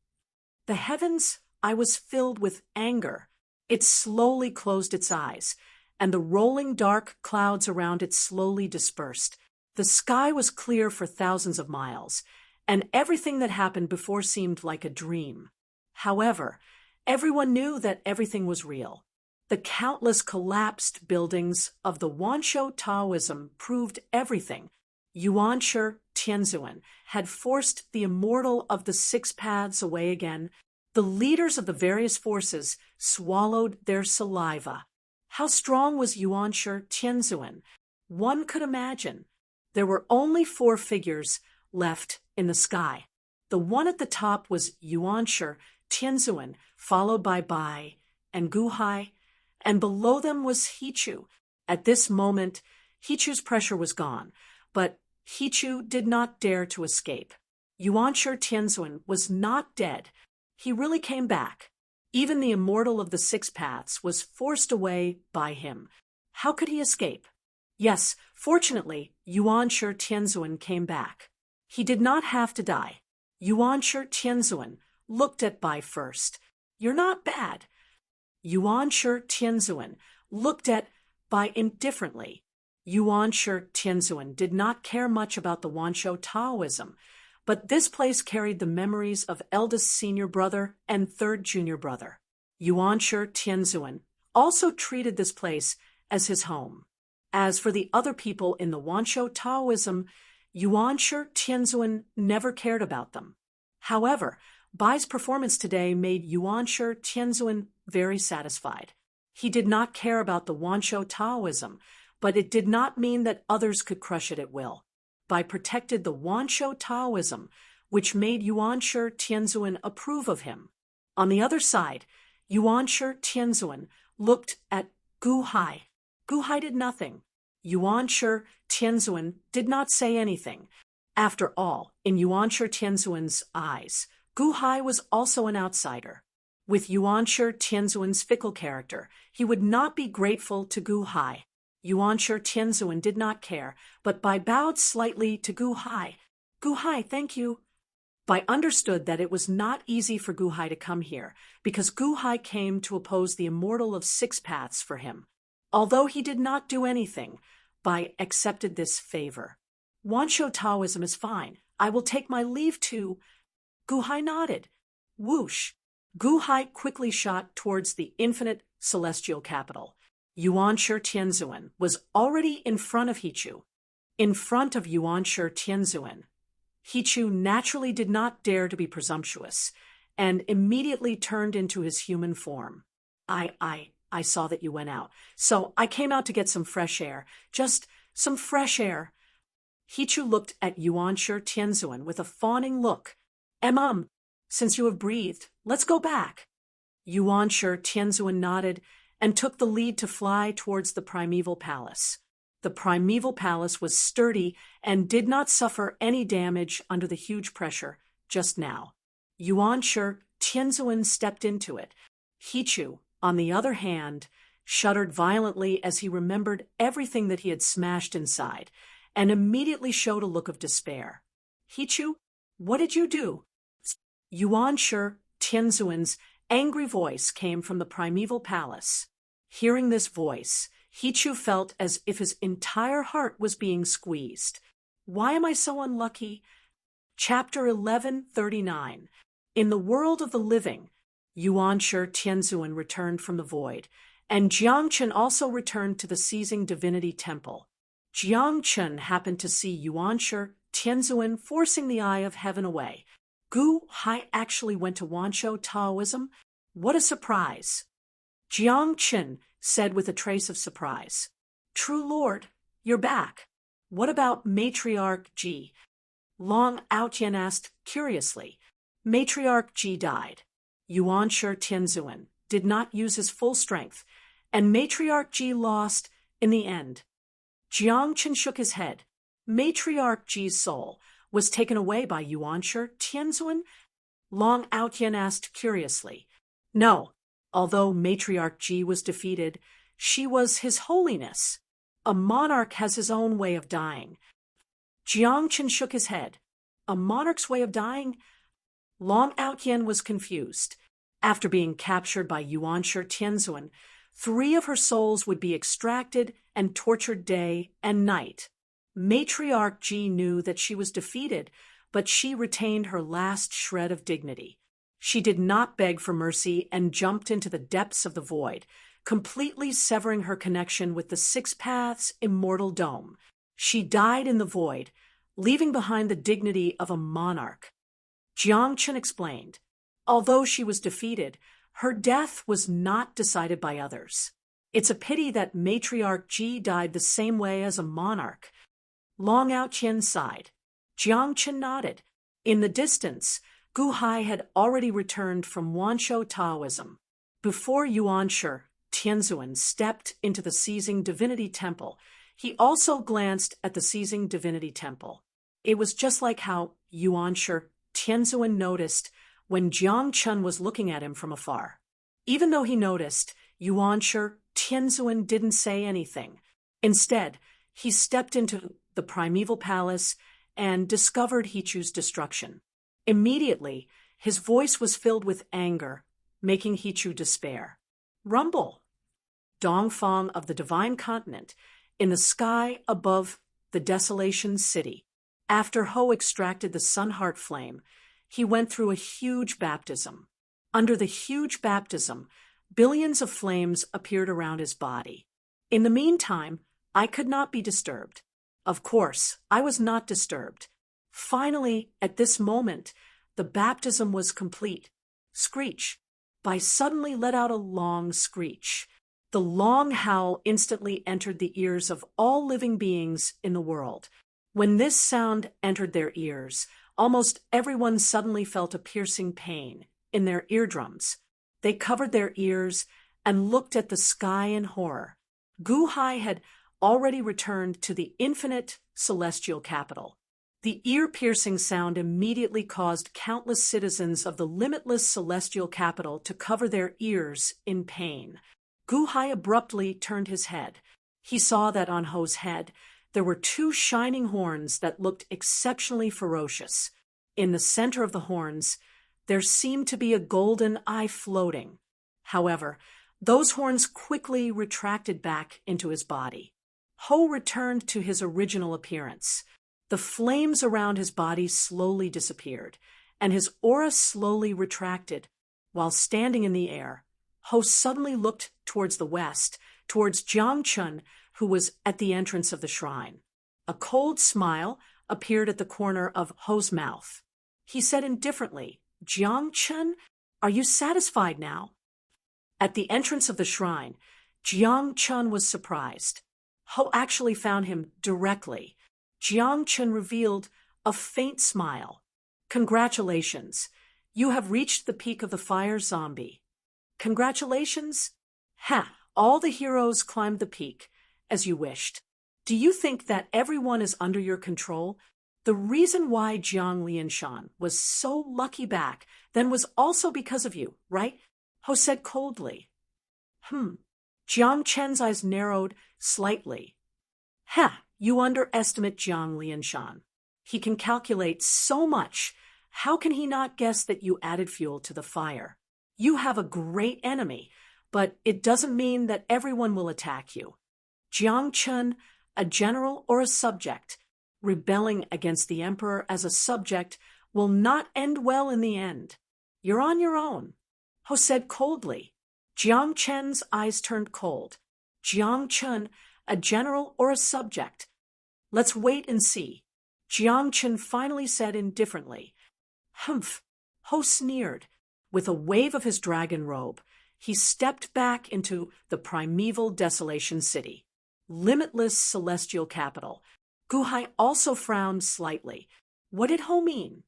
The heavens, I was filled with anger. It slowly closed its eyes, and the rolling dark clouds around it slowly dispersed. The sky was clear for thousands of miles, and everything that happened before seemed like a dream. However, everyone knew that everything was real. The countless collapsed buildings of the Wanshou Taoism proved everything. Yuanshi Tianzuan had forced the immortal of the six paths away again. The leaders of the various forces swallowed their saliva. How strong was Yuanshi Tianzuan? One could imagine. There were only 4 figures left in the sky. The one at the top was Yuanshi Tianzuan, followed by Bai and Gu Hai, and below them was Hichu. At this moment, Hichu's pressure was gone, but Hichu did not dare to escape. Yuanshi Tianzuan was not dead. He really came back. Even the Immortal of the Six Paths was forced away by him. How could he escape? Yes, fortunately, Yuanshi Tianzuan came back. He did not have to die. Yuanshi Tianzuan looked at Bai first. You're not bad. Yuanshi Tianzuan looked at Bai indifferently. Yuanshi Tianzuan did not care much about the Wanshou Taoism, but this place carried the memories of eldest senior brother and third junior brother. Yuanshi Tianzuan also treated this place as his home. As for the other people in the Wanshou Taoism, Yuanshi Tianzuan never cared about them. However, Bai's performance today made Yuanshi Tianzuan very satisfied. He did not care about the Wanshou Taoism, but it did not mean that others could crush it at will. Bai protected the Wanshou Taoism, which made Yuanshi Tianzuan approve of him. On the other side, Yuanshi Tianzuan looked at Gu Hai. Gu Hai did nothing. Yuanshi Tianzuan did not say anything. After all, in Yuanshi Tianzuan's eyes, Gu Hai was also an outsider. With Yuanshi Tianzuan's fickle character, he would not be grateful to Gu Hai. Yuanshi Tianzuan did not care, but Bai bowed slightly to Gu Hai. Gu Hai, thank you. Bai understood that it was not easy for Gu Hai to come here, because Gu Hai came to oppose the Immortal of Six Paths for him. Although he did not do anything, Bai accepted this favor. Wanshou Taoism is fine. I will take my leave too. Gu Hai nodded. Whoosh! Gu Hai quickly shot towards the infinite celestial capital. Yuanshi Tianzuan was already in front of Hichu. In front of Yuanshi Tianzuan, Hichu naturally did not dare to be presumptuous, and immediately turned into his human form. I saw that you went out, so I came out to get some fresh air. Just some fresh air. Hichu looked at Yuanshi Tianzuan with a fawning look. Since you have breathed, let's go back. Yuanshi Tianzuan nodded and took the lead to fly towards the primeval palace. The primeval palace was sturdy and did not suffer any damage under the huge pressure just now. Yuanshi Tianzuan stepped into it. Hichu, on the other hand, shuddered violently as he remembered everything that he had smashed inside, and immediately showed a look of despair. Hichu, what did you do? Yuanshi Tianzuan's angry voice came from the primeval palace. Hearing this voice, Hichu felt as if his entire heart was being squeezed. Why am I so unlucky? Chapter 1139. In the world of the living, Yuanshi Tianzuan returned from the void, and Jiangchen also returned to the seizing divinity temple. Jiangchen happened to see Yuanshi Tianzuan forcing the eye of heaven away. Gu Hai actually went to Wanshou Taoism? What a surprise! Jiangchen said with a trace of surprise. True Lord, you're back. What about Matriarch Ji? Long Aotian asked curiously. Matriarch Ji died. Yuanshi Tianzuan did not use his full strength, and Matriarch Ji lost in the end. Jiangchen shook his head. Matriarch Ji's soul was taken away by Yuanshi Tianzuan? Long Aotian asked curiously. No, although Matriarch Ji was defeated, she was His Holiness. A monarch has his own way of dying. Jiangchen shook his head. A monarch's way of dying? Long Aotian was confused. After being captured by Yuanshi Tianzuan, 3 of her souls would be extracted and tortured day and night. Matriarch Ji knew that she was defeated, but she retained her last shred of dignity. She did not beg for mercy and jumped into the depths of the void, completely severing her connection with the Six Paths Immortal Dome. She died in the void, leaving behind the dignity of a monarch. Jiangchen explained. Although she was defeated, her death was not decided by others. It's a pity that Matriarch Ji died the same way as a monarch. Long Aotian sighed. Jiangchen nodded. In the distance, Gu Hai had already returned from Wanshou Taoism. Before Yuanshi Tianzuan stepped into the seizing divinity temple, he also glanced at the seizing divinity temple. It was just like how Yuanshi Tianzuan noticed when Jiangchen was looking at him from afar. Even though he noticed, Yuanshi Tianzuan didn't say anything. Instead, he stepped into the primeval palace and discovered Hichu's destruction. Immediately, his voice was filled with anger, making Hichu despair. Rumble! Dongfang of the Divine Continent, in the sky above the Desolation City. After Ho extracted the Sun Heart flame, he went through a huge baptism. Under the huge baptism, billions of flames appeared around his body. In the meantime, I could not be disturbed. Of course, I was not disturbed. Finally, at this moment, the baptism was complete. Screech. Bai suddenly let out a long screech. The long howl instantly entered the ears of all living beings in the world. When this sound entered their ears, almost everyone suddenly felt a piercing pain in their eardrums. They covered their ears and looked at the sky in horror. Gu Hai had already returned to the infinite celestial capital. The ear-piercing sound immediately caused countless citizens of the limitless celestial capital to cover their ears in pain. Gu Hai abruptly turned his head. He saw that on Ho's head there were two shining horns that looked exceptionally ferocious. In the center of the horns, there seemed to be a golden eye floating. However, those horns quickly retracted back into his body. Ho returned to his original appearance. The flames around his body slowly disappeared, and his aura slowly retracted. While standing in the air, Ho suddenly looked towards the west, towards Jiang Chun, who was at the entrance of the shrine. A cold smile appeared at the corner of Ho's mouth. He said indifferently, "Jiang Chun, are you satisfied now?" At the entrance of the shrine, Jiang Chun was surprised. Ho actually found him directly. Jiang Chun revealed a faint smile. "Congratulations. You have reached the peak of the fire zombie." "Congratulations?" "Ha! All the heroes climbed the peak, as you wished. Do you think that everyone is under your control? The reason why Jiang Lianshan was so lucky back then was also because of you, right?" Ho said coldly. Jiang Chen's eyes narrowed slightly. "Ha! You underestimate Jiang Lianshan. He can calculate so much. How can he not guess that you added fuel to the fire? You have a great enemy, but it doesn't mean that everyone will attack you. Jiang Chun, a general or a subject, rebelling against the emperor as a subject will not end well in the end. You're on your own," Ho said coldly. Jiang Chen's eyes turned cold. "Jiang Chun, a general or a subject? Let's wait and see," Jiang Chun finally said indifferently. "Humph," Ho sneered. With a wave of his dragon robe, he stepped back into the primeval Desolation City, limitless celestial capital. Gu Hai also frowned slightly. What did Ho mean?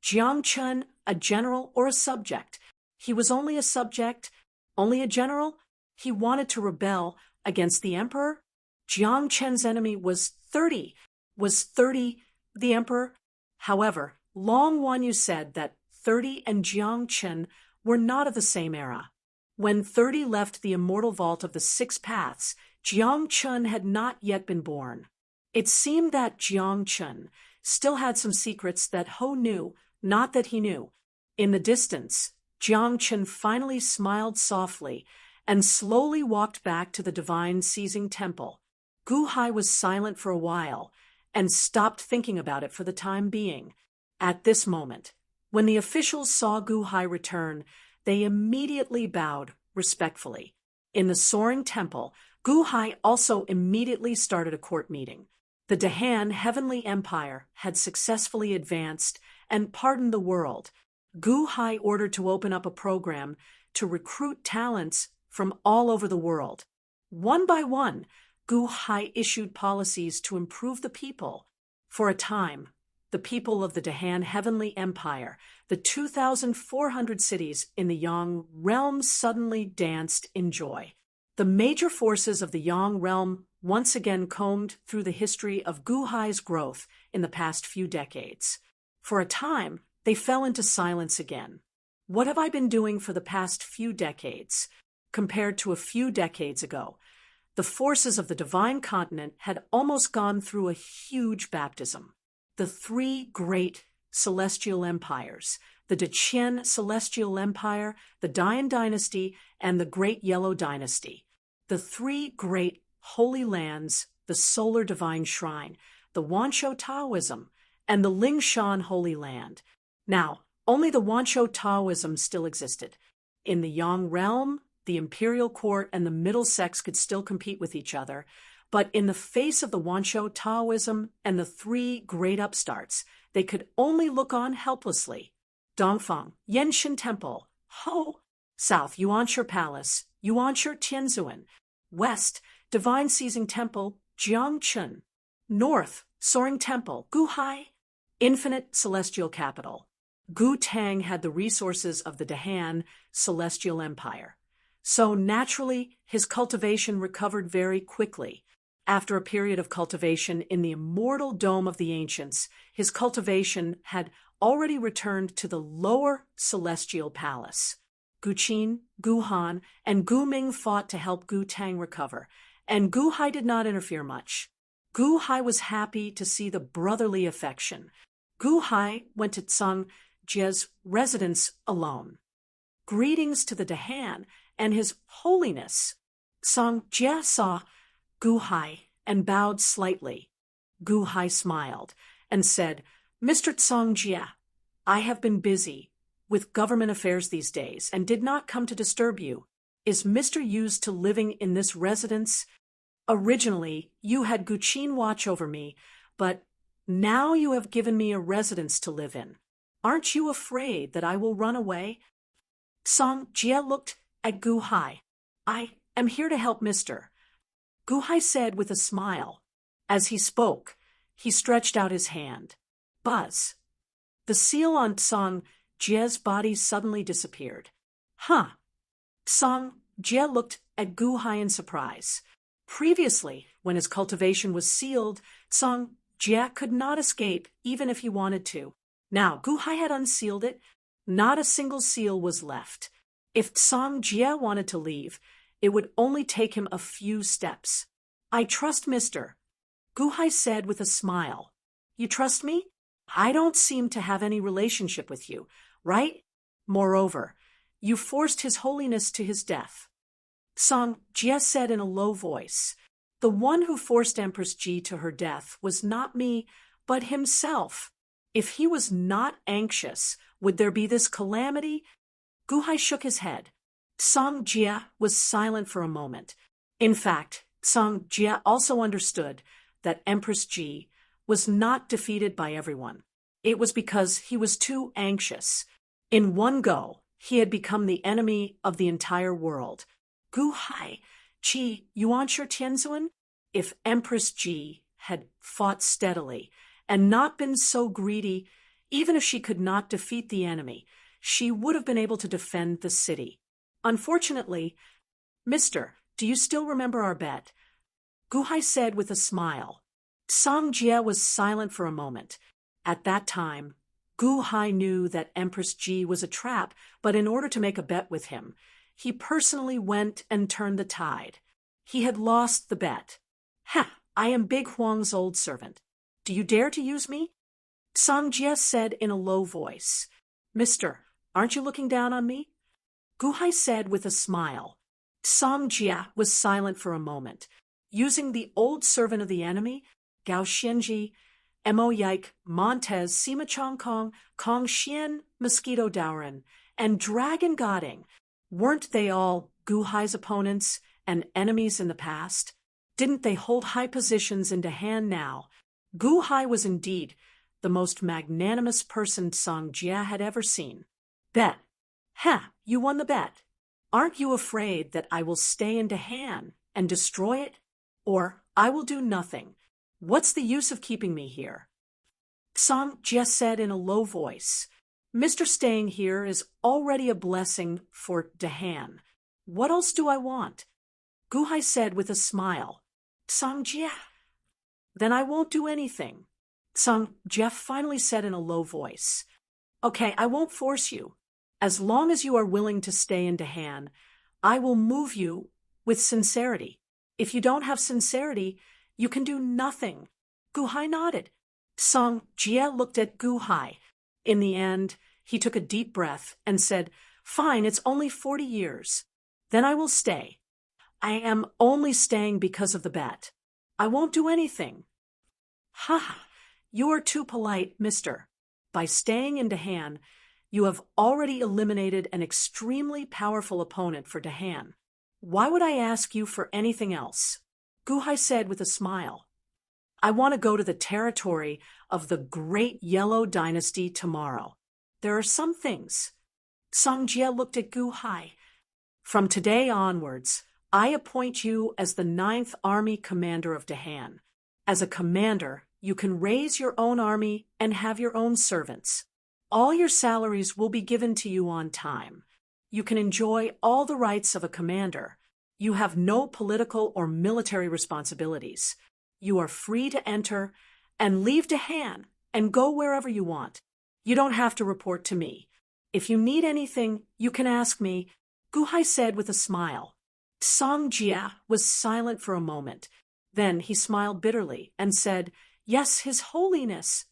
Jiang Chun, a general or a subject? He was only a subject, only a general? He wanted to rebel against the emperor? Jiang Chen's enemy was 30. Was 30 the emperor? However, Long Wanyu said that 30 and Jiang Chen were not of the same era. When 30 left the immortal vault of the Six Paths, Jiang Chun had not yet been born. It seemed that Jiang Chun still had some secrets that Ho knew, not that he knew. In the distance, Jiang Chun finally smiled softly and slowly walked back to the divine seizing temple. Gu Hai was silent for a while and stopped thinking about it for the time being. At this moment, when the officials saw Gu Hai return, they immediately bowed respectfully. In the soaring temple, Gu Hai also immediately started a court meeting. The Dahan Heavenly Empire had successfully advanced and pardoned the world. Gu Hai ordered to open up a program to recruit talents from all over the world. One by one, Gu Hai issued policies to improve the people. For a time, the people of the Dahan Heavenly Empire, the 2,400 cities in the Yang realm suddenly danced in joy. The major forces of the Yang realm once again combed through the history of Gu Hai's growth in the past few decades. For a time, they fell into silence again. What have I been doing for the past few decades, compared to a few decades ago? The forces of the divine continent had almost gone through a huge baptism. The three great celestial empires, the Deqian celestial empire, the Dian dynasty, and the Great Yellow dynasty. The three great holy lands, the solar divine shrine, the Wanshou Taoism, and the Lingshan Holy Land. Now, only the Wanshou Taoism still existed. In the Yang realm, the imperial court and the Middlesex could still compete with each other, but in the face of the Wanshou Taoism and the three great upstarts, they could only look on helplessly. Dongfang, Yenshin Temple, Ho. South, Yuanshi Palace, Yuanshi Tianzuan. West, Divine Seizing Temple, Jiangchun. North, Soaring Temple, Guhai. Infinite Celestial Capital. Gu Tang had the resources of the Dehan Celestial Empire. So naturally, his cultivation recovered very quickly. After a period of cultivation in the immortal dome of the ancients, his cultivation had already returned to the lower celestial palace. Gu Qin, Gu Han, and Gu Ming fought to help Gu Tang recover, and Gu Hai did not interfere much. Gu Hai was happy to see the brotherly affection. Gu Hai went to Tsang Jie's residence alone. Greetings to the Dehan and His Holiness. Tsang Jie saw Gu Hai and bowed slightly. Gu Hai smiled and said, Mr. Tsang Jie, I have been busy with government affairs these days and did not come to disturb you. Is Mr. used to living in this residence? Originally, you had Gu Qin watch over me, but now you have given me a residence to live in. Aren't you afraid that I will run away? Tsang Jie looked at Gu Hai. I am here to help Mr. Gu Hai said with a smile. As he spoke, he stretched out his hand. Buzz. The seal on Tsang Jie's body suddenly disappeared. Huh. Tsang Jie looked at Gu Hai in surprise. Previously, when his cultivation was sealed, Tsang Jie could not escape even if he wanted to. Now, Gu Hai had unsealed it. Not a single seal was left. If Tsang Jie wanted to leave, it would only take him a few steps. I trust Mr. Gu Hai said with a smile. You trust me? I don't seem to have any relationship with you, right? Moreover, you forced His Holiness to his death. Tsang Jie said in a low voice. The one who forced Empress Ji to her death was not me, but himself. If he was not anxious, would there be this calamity? Gu Hai shook his head. Tsang Jie was silent for a moment. In fact, Tsang Jie also understood that Empress Ji was not defeated by everyone. It was because he was too anxious. In one go, he had become the enemy of the entire world. Gu Hai, Qi Yuanshi Tianzuan? If Empress Ji had fought steadily and not been so greedy, even if she could not defeat the enemy, she would have been able to defend the city. Unfortunately, Mister, do you still remember our bet? Gu Hai said with a smile. Tsang Jie was silent for a moment. At that time, Gu Hai knew that Empress Ji was a trap, but in order to make a bet with him, he personally went and turned the tide. He had lost the bet. Ha! I am Big Huang's old servant. Do you dare to use me? Tsang Jie said in a low voice. Mister, aren't you looking down on me? Gu Hai said with a smile. Tsang Jie was silent for a moment. Using the old servant of the enemy, Gao Xianji, Mo Yike, Montez, Sima Chongkong, Kong Xian, Mosquito Daoren, and Dragon Godding, weren't they all Gu Hai's opponents and enemies in the past? Didn't they hold high positions in Dehan now? Gu Hai was indeed the most magnanimous person Tsang Jie had ever seen. Bet. Ha, you won the bet. Aren't you afraid that I will stay in Dehan and destroy it? Or I will do nothing. What's the use of keeping me here? Tsang Jie said in a low voice. Mr. Staying here is already a blessing for Dehan. What else do I want? Gu Hai said with a smile. Tsang Jie. Then I won't do anything. Tsang Jie finally said in a low voice. Okay, I won't force you. As long as you are willing to stay in Dahan, I will move you with sincerity. If you don't have sincerity, you can do nothing. Gu Hai nodded. Song Jie looked at Gu Hai. In the end, he took a deep breath and said, "Fine, it's only 40 years. Then I will stay. I am only staying because of the bet. I won't do anything." "Ha! You are too polite, mister. By staying in Dahan, you have already eliminated an extremely powerful opponent for Dahan. Why would I ask you for anything else?" Gu Hai said with a smile. "I want to go to the territory of the Great Yellow Dynasty tomorrow. There are some things." Song Jie looked at Gu Hai. "From today onwards, I appoint you as the 9th Army Commander of Dahan. As a commander, you can raise your own army and have your own servants. All your salaries will be given to you on time. You can enjoy all the rights of a commander. You have no political or military responsibilities. You are free to enter and leave Dahan and go wherever you want. You don't have to report to me. If you need anything, you can ask me," Gu Hai said with a smile. Song Jie was silent for a moment. Then he smiled bitterly and said, "Yes, His Holiness.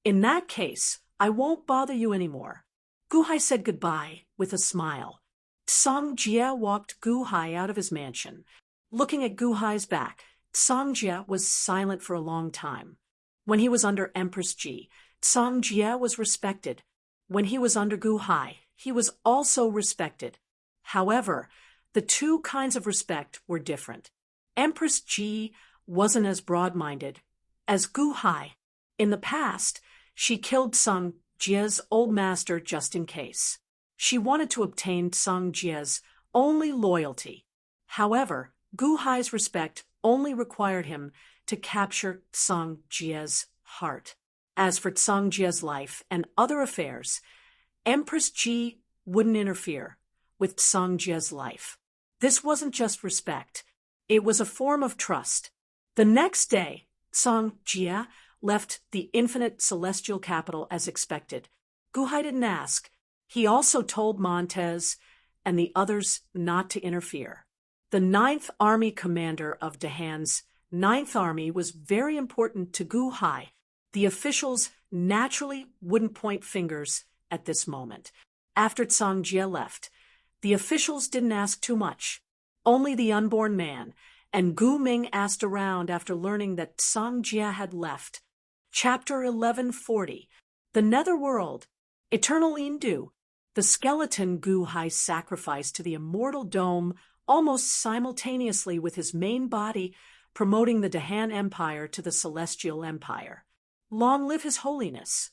In that case, I won't bother you anymore." Gu Hai said goodbye with a smile. Song Jie walked Gu Hai out of his mansion. Looking at Gu Hai's back, Song Jie was silent for a long time. When he was under Empress Ji, Song Jie was respected. When he was under Gu Hai, he was also respected. However, the two kinds of respect were different. Empress Ji wasn't as broad-minded as Gu Hai. In the past, she killed Song Jie's old master just in case. She wanted to obtain Song Jie's only loyalty. However, Gu Hai's respect only required him to capture Song Jie's heart. As for Song Jie's life and other affairs, Empress Ji wouldn't interfere with Song Jie's life. This wasn't just respect. It was a form of trust. The next day, Song Jie left the infinite celestial capital as expected. Gu Hai didn't ask. He also told Montez and the others not to interfere. The 9th Army commander of Dahan's 9th Army was very important to Gu Hai. The officials naturally wouldn't point fingers at this moment. After Song Jie left, the officials didn't ask too much. Only the unborn man, and Gu Ming asked around after learning that Song Jie had left. Chapter 1140, The Netherworld, Eternal Indu. The skeleton Gu Hai sacrificed to the immortal dome almost simultaneously with his main body, promoting the Dahan Empire to the Celestial Empire. Long live His Holiness.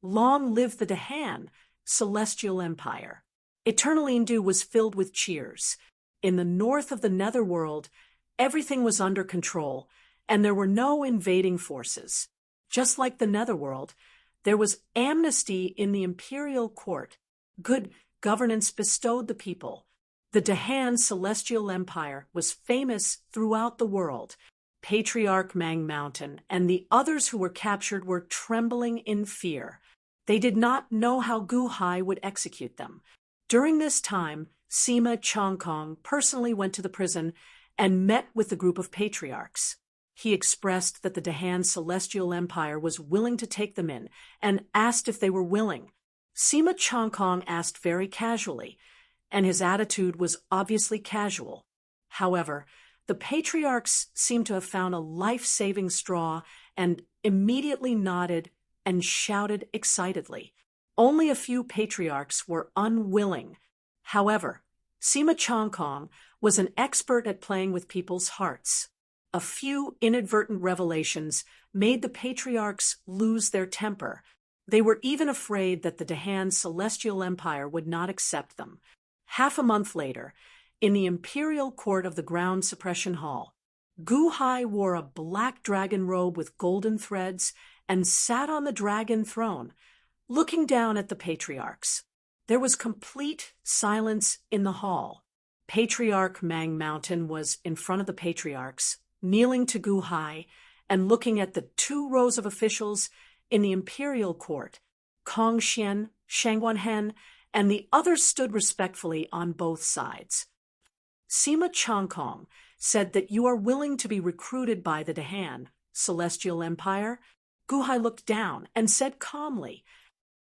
Long live the Dahan Celestial Empire. Eternal Indu was filled with cheers. In the north of the Netherworld, everything was under control, and there were no invading forces. Just like the Netherworld, there was amnesty in the imperial court. Good governance bestowed the people. The Dahan Celestial Empire was famous throughout the world. Patriarch Mang Mountain and the others who were captured were trembling in fear. They did not know how Gu Hai would execute them. During this time, Sima Chongkong personally went to the prison and met with the group of patriarchs. He expressed that the Dahan Celestial Empire was willing to take them in and asked if they were willing. Sima Chongkong asked very casually, and his attitude was obviously casual. However, the patriarchs seemed to have found a life-saving straw and immediately nodded and shouted excitedly. Only a few patriarchs were unwilling. However, Sima Chongkong was an expert at playing with people's hearts. A few inadvertent revelations made the patriarchs lose their temper. They were even afraid that the Dahan Celestial Empire would not accept them. Half a month later, in the imperial court of the Ground Suppression Hall, Gu Hai wore a black dragon robe with golden threads and sat on the dragon throne, looking down at the patriarchs. There was complete silence in the hall. Patriarch Mang Mountain was in front of the patriarchs, kneeling to Gu Hai and looking at the 2 rows of officials in the imperial court, Kong Xian, Shangguan Hen, and the others stood respectfully on both sides. Sima Changkong said that you are willing to be recruited by the Dahan, Celestial Empire. Guhai looked down and said calmly,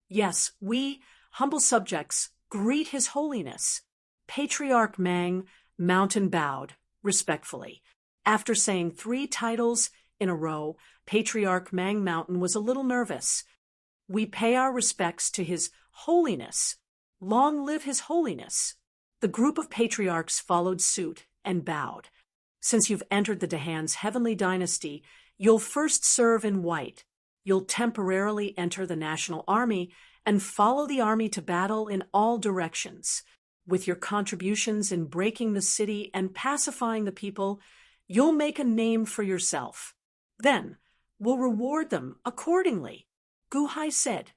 "Yes, we, humble subjects, greet His Holiness." Patriarch Mang Mountain bowed respectfully. After saying 3 titles in a row, Patriarch Mang Mountain was a little nervous. "We pay our respects to His Holiness. Long live His Holiness." The group of patriarchs followed suit and bowed. "Since you've entered the Dahan's heavenly dynasty, you'll first serve in white. You'll temporarily enter the national army and follow the army to battle in all directions. With your contributions in breaking the city and pacifying the people, you'll make a name for yourself. Then we'll reward them accordingly." Guhai said,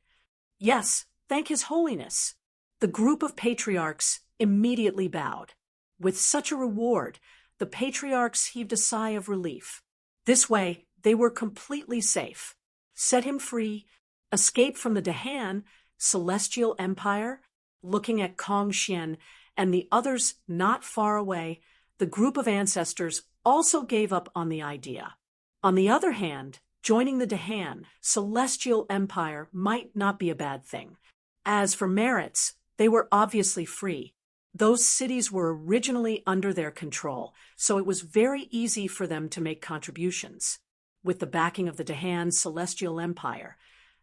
"Yes, thank His Holiness." The group of patriarchs immediately bowed. With such a reward, the patriarchs heaved a sigh of relief. This way, they were completely safe. Set him free, escape from the Dahan, Celestial Empire. Looking at Kong Xian and the others not far away, the group of ancestors also gave up on the idea. On the other hand, joining the Dahan, Celestial Empire, might not be a bad thing. As for merits, they were obviously free. Those cities were originally under their control, so it was very easy for them to make contributions. With the backing of the Dahan Celestial Empire,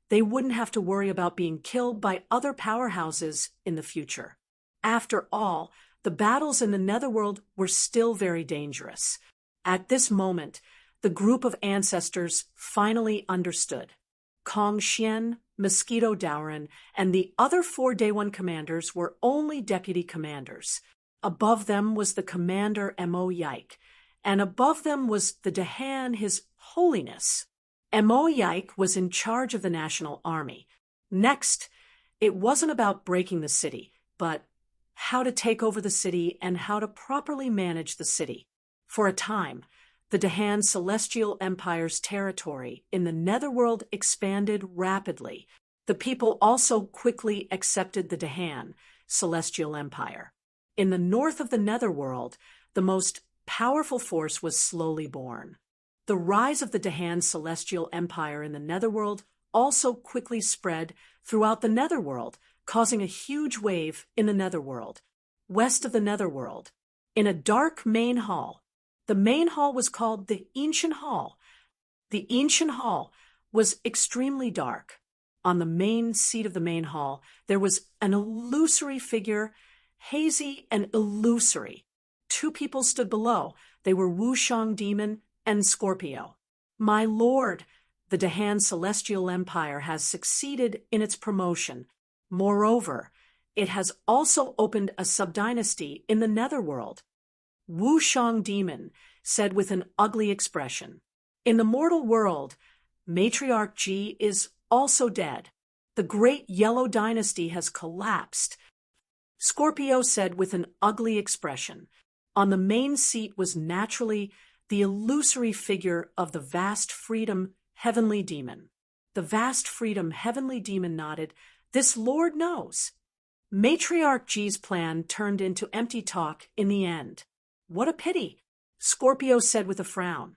they wouldn't have to worry about being killed by other powerhouses in the future. After all, the battles in the Netherworld were still very dangerous. At this moment, the group of ancestors finally understood. Kong Xian, Mosquito Dowren, and the other 4 Day 1 commanders were only deputy commanders. Above them was the commander Mo Yike, and above them was the Dahan, His Holiness. Mo Yike was in charge of the national army. Next, it wasn't about breaking the city, but how to take over the city and how to properly manage the city. For a time, the Dahan Celestial Empire's territory in the Netherworld expanded rapidly. The people also quickly accepted the Dahan Celestial Empire. In the north of the Netherworld, the most powerful force was slowly born. The rise of the Dahan Celestial Empire in the Netherworld also quickly spread throughout the Netherworld, causing a huge wave in the Netherworld. West of the Netherworld, in a dark main hall, the main hall was called the Ancient Hall. The Ancient Hall was extremely dark. On the main seat of the main hall, there was an illusory figure, hazy and illusory. 2 people stood below. They were Wushang Demon and Scorpio. "My lord, the Dahan Celestial Empire has succeeded in its promotion. Moreover, it has also opened a subdynasty in the Netherworld," Wushang Demon said with an ugly expression. "In the mortal world, Matriarch Ji is also dead. The great Yellow Dynasty has collapsed," Scorpio said with an ugly expression. On the main seat was naturally the illusory figure of the Vast Freedom Heavenly Demon. The Vast Freedom Heavenly Demon nodded. "This Lord knows." Matriarch Ji's plan turned into empty talk in the end. "What a pity," Scorpio said with a frown.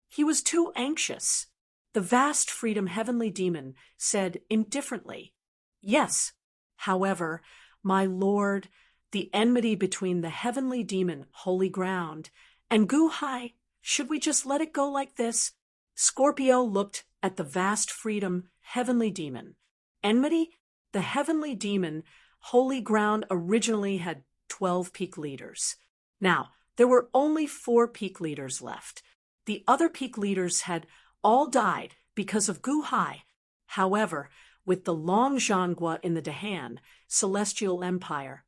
"He was too anxious." The Vast Freedom Heavenly Demon said indifferently, "Yes, however, my lord, the enmity between the Heavenly Demon, Holy Ground, and Guhai, should we just let it go like this?" Scorpio looked at the Vast Freedom Heavenly Demon. Enmity? The Heavenly Demon, Holy Ground, originally had 12 peak leaders. Now, there were only 4 peak leaders left. The other peak leaders had all died because of Guhai. However, with the Long Zhangguo in the Dahan Celestial Empire,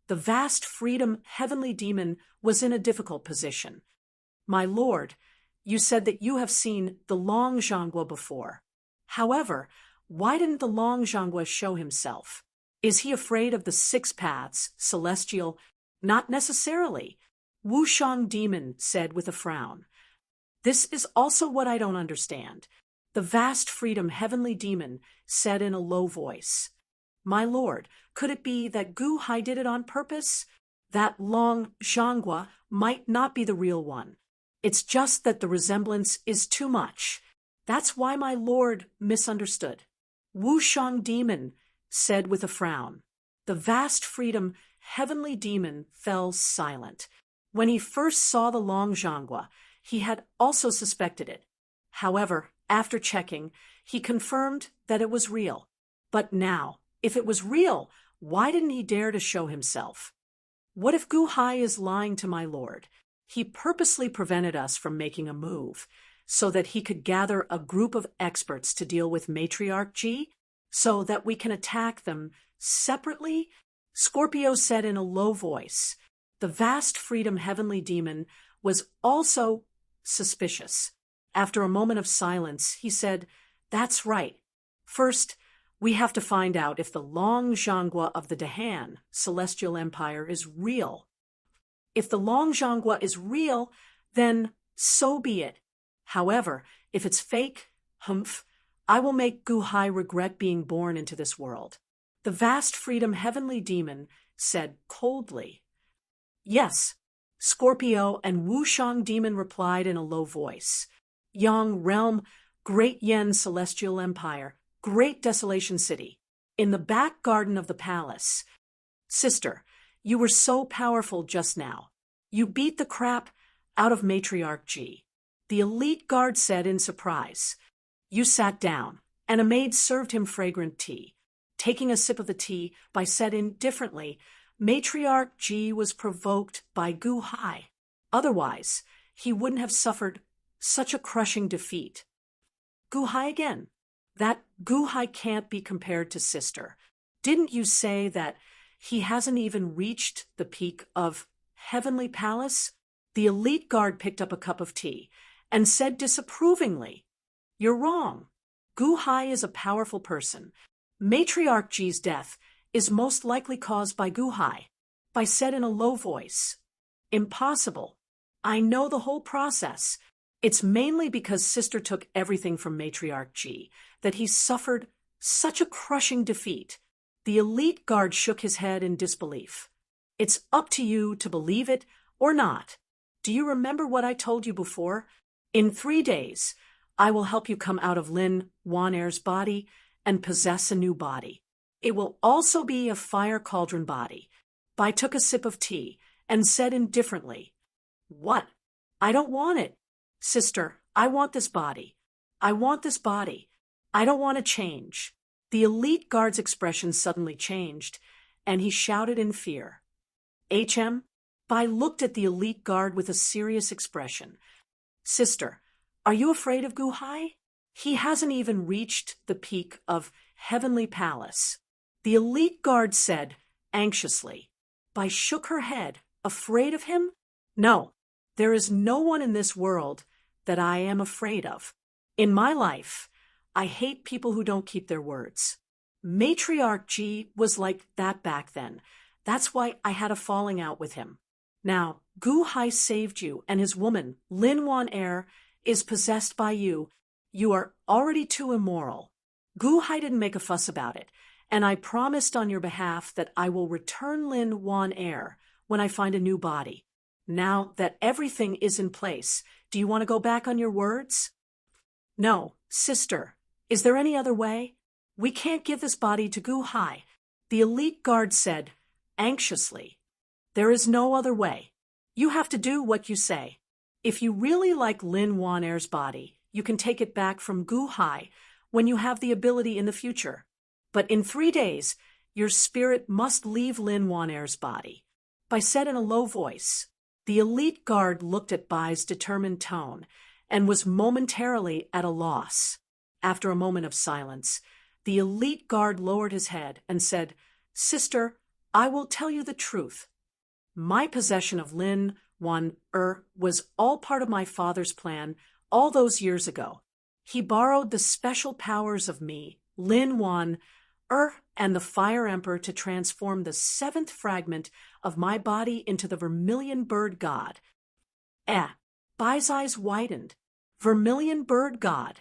the Vast Freedom Heavenly Demon was in a difficult position. "My lord, you said that you have seen the Long Zhangguo before. However, why didn't the Long Zhangguo show himself? Is he afraid of the 6 paths, celestial?" "Not necessarily," Wushang Demon said with a frown. "This is also what I don't understand," the Vast Freedom Heavenly Demon said in a low voice. My lord, could it be that Gu Hai did it on purpose? That long Zhangua might not be the real one. It's just that the resemblance is too much. That's why my lord misunderstood. Wu Shang demon said with a frown. The vast freedom heavenly demon fell silent. When he first saw the long Zhangua, he had also suspected it. However, after checking, he confirmed that it was real. But now, if it was real, why didn't he dare to show himself? What if Gu Hai is lying to my lord? He purposely prevented us from making a move, so that he could gather a group of experts to deal with Matriarch Ji, so that we can attack them separately? Scorpio said in a low voice. The vast freedom heavenly demon was also suspicious. After a moment of silence, he said, "That's right. First, we have to find out if the long Zhangua of the Dahan celestial empire is real. If the long Zhangua is real, then so be it. However, if it's fake, I will make Gu Hai regret being born into this world." The vast freedom heavenly demon said coldly. Yes, Scorpio and Wu Shang demon replied in a low voice. Yang realm, great Yen celestial empire, great desolation city. In the back garden of the palace. Sister, you were so powerful just now. You beat the crap out of Matriarch Ji. The elite guard said in surprise. You sat down, and a maid served him fragrant tea. Taking a sip of the tea, Bai said indifferently, Matriarch Ji was provoked by Gu Hai. Otherwise, he wouldn't have suffered such a crushing defeat. Gu Hai again. That Gu Hai can't be compared to sister. Didn't you say that he hasn't even reached the peak of Heavenly Palace? The elite guard picked up a cup of tea and said disapprovingly, You're wrong. Gu Hai is a powerful person. Matriarch Ji's death is most likely caused by Gu Hai. Bai said in a low voice. Impossible. I know the whole process. It's mainly because sister took everything from Matriarch Ji that he suffered such a crushing defeat. The elite guard shook his head in disbelief. It's up to you to believe it or not. Do you remember what I told you before? In 3 days, I will help you come out of Lin Wanair's body and possess a new body. It will also be a fire cauldron body. Bai took a sip of tea and said indifferently, What? I don't want it. Sister, I want this body. I want this body. I don't want to change. The elite guard's expression suddenly changed, and he shouted in fear. HM? Bai looked at the elite guard with a serious expression. Sister, are you afraid of Gu Hai? He hasn't even reached the peak of Heavenly Palace. The elite guard said, anxiously. Bai shook her head. Afraid of him? No, there is no one in this world that I am afraid of. In my life, I hate people who don't keep their words. Matriarch Ji was like that back then. That's why I had a falling out with him. Now, Gu Hai saved you, and his woman, Lin Wanair, is possessed by you. You are already too immoral. Gu Hai didn't make a fuss about it, and I promised on your behalf that I will return Lin Wanair when I find a new body. Now that everything is in place, do you want to go back on your words? No, sister. Is there any other way? We can't give this body to Gu Hai, the elite guard said, anxiously. There is no other way. You have to do what you say. If you really like Lin Wanair's body, you can take it back from Gu Hai when you have the ability in the future. But in 3 days, your spirit must leave Lin Wanair's body. Bai said in a low voice. The elite guard looked at Bai's determined tone and was momentarily at a loss. After a moment of silence, the elite guard lowered his head and said, Sister, I will tell you the truth. My possession of Lin Wanair was all part of my father's plan all those years ago. He borrowed the special powers of me, Lin Wanair, and the Fire Emperor to transform the 7th fragment of my body into the Vermilion Bird God. Bai's eyes widened. Vermilion Bird God.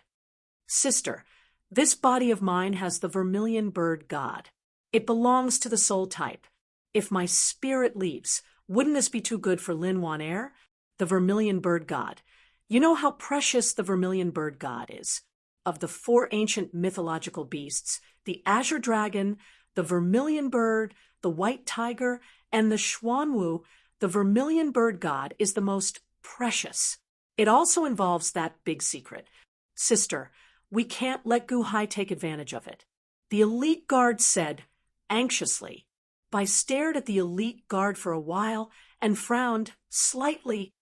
Sister, this body of mine has the Vermilion Bird God. It belongs to the soul type. If my spirit leaves, wouldn't this be too good for Lin Wan Air, the vermilion bird god? You know how precious the vermilion bird god is. Of the 4 ancient mythological beasts, the azure dragon, the vermilion bird, the white tiger, and the Xuanwu, the vermilion bird god is the most precious. It also involves that big secret. Sister, we can't let Gu Hai take advantage of it. The elite guard said, anxiously. Bai stared at the elite guard for a while and frowned slightly.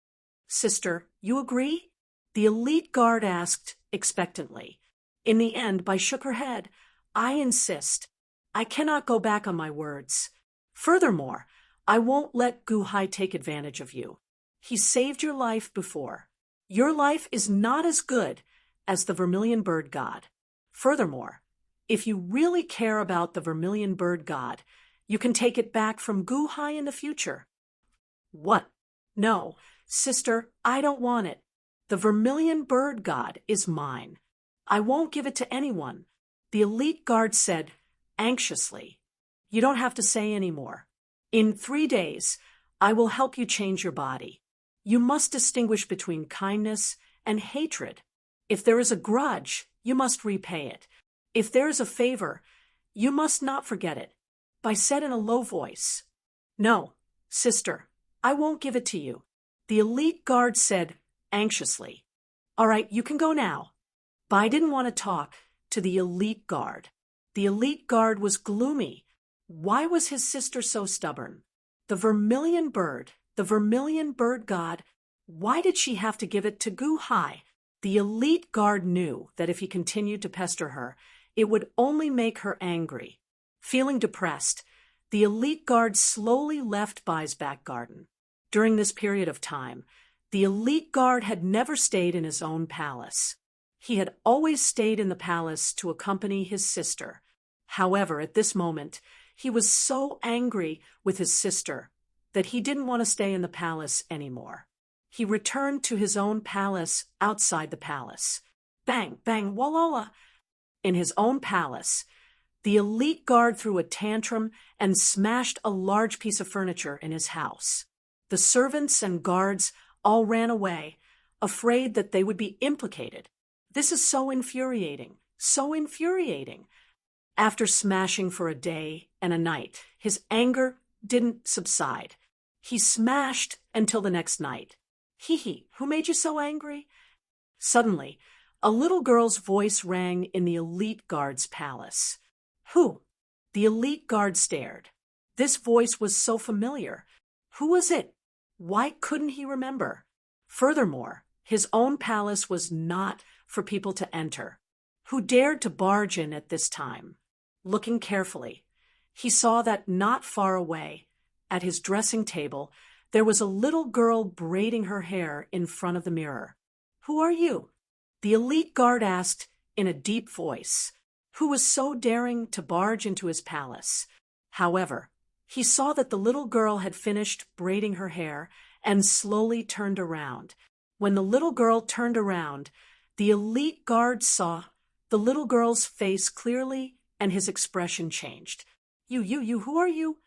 Sister, you agree? The elite guard asked expectantly. In the end, Bai shook her head. I insist. I cannot go back on my words. Furthermore, I won't let Gu Hai take advantage of you. He saved your life before. Your life is not as good as the vermilion bird god. Furthermore, if you really care about the vermilion bird god, you can take it back from Gu Hai in the future. What? No, sister, I don't want it. The vermilion bird god is mine. I won't give it to anyone. The elite guard said, anxiously. You don't have to say any more. In 3 days, I will help you change your body. You must distinguish between kindness and hatred. If there is a grudge, you must repay it. If there is a favor, you must not forget it. Bai said in a low voice. No, sister, I won't give it to you. The elite guard said anxiously. All right, you can go now. Bai didn't want to talk to the elite guard. The elite guard was gloomy. Why was his sister so stubborn? The vermilion bird god, why did she have to give it to Gu Hai? The elite guard knew that if he continued to pester her, it would only make her angry. Feeling depressed, the elite guard slowly left Bai's back garden. During this period of time, the elite guard had never stayed in his own palace. He had always stayed in the palace to accompany his sister. However, at this moment, he was so angry with his sister that he didn't want to stay in the palace anymore. He returned to his own palace outside the palace. Bang, bang, wallala! In his own palace, the elite guard threw a tantrum and smashed a large piece of furniture in his house. The servants and guards all ran away, afraid that they would be implicated. This is so infuriating, so infuriating. After smashing for a day and a night, his anger didn't subside. He smashed until the next night. Hee, who made you so angry? Suddenly, a little girl's voice rang in the elite guard's palace. Who? The elite guard stared. This voice was so familiar. Who was it? Why couldn't he remember? Furthermore, his own palace was not for people to enter. Who dared to barge in at this time? Looking carefully, he saw that not far away, at his dressing table, there was a little girl braiding her hair in front of the mirror. Who are you? The elite guard asked in a deep voice, who was so daring to barge into his palace. However, he saw that the little girl had finished braiding her hair and slowly turned around. When the little girl turned around, the elite guard saw the little girl's face clearly and his expression changed. You, who are you?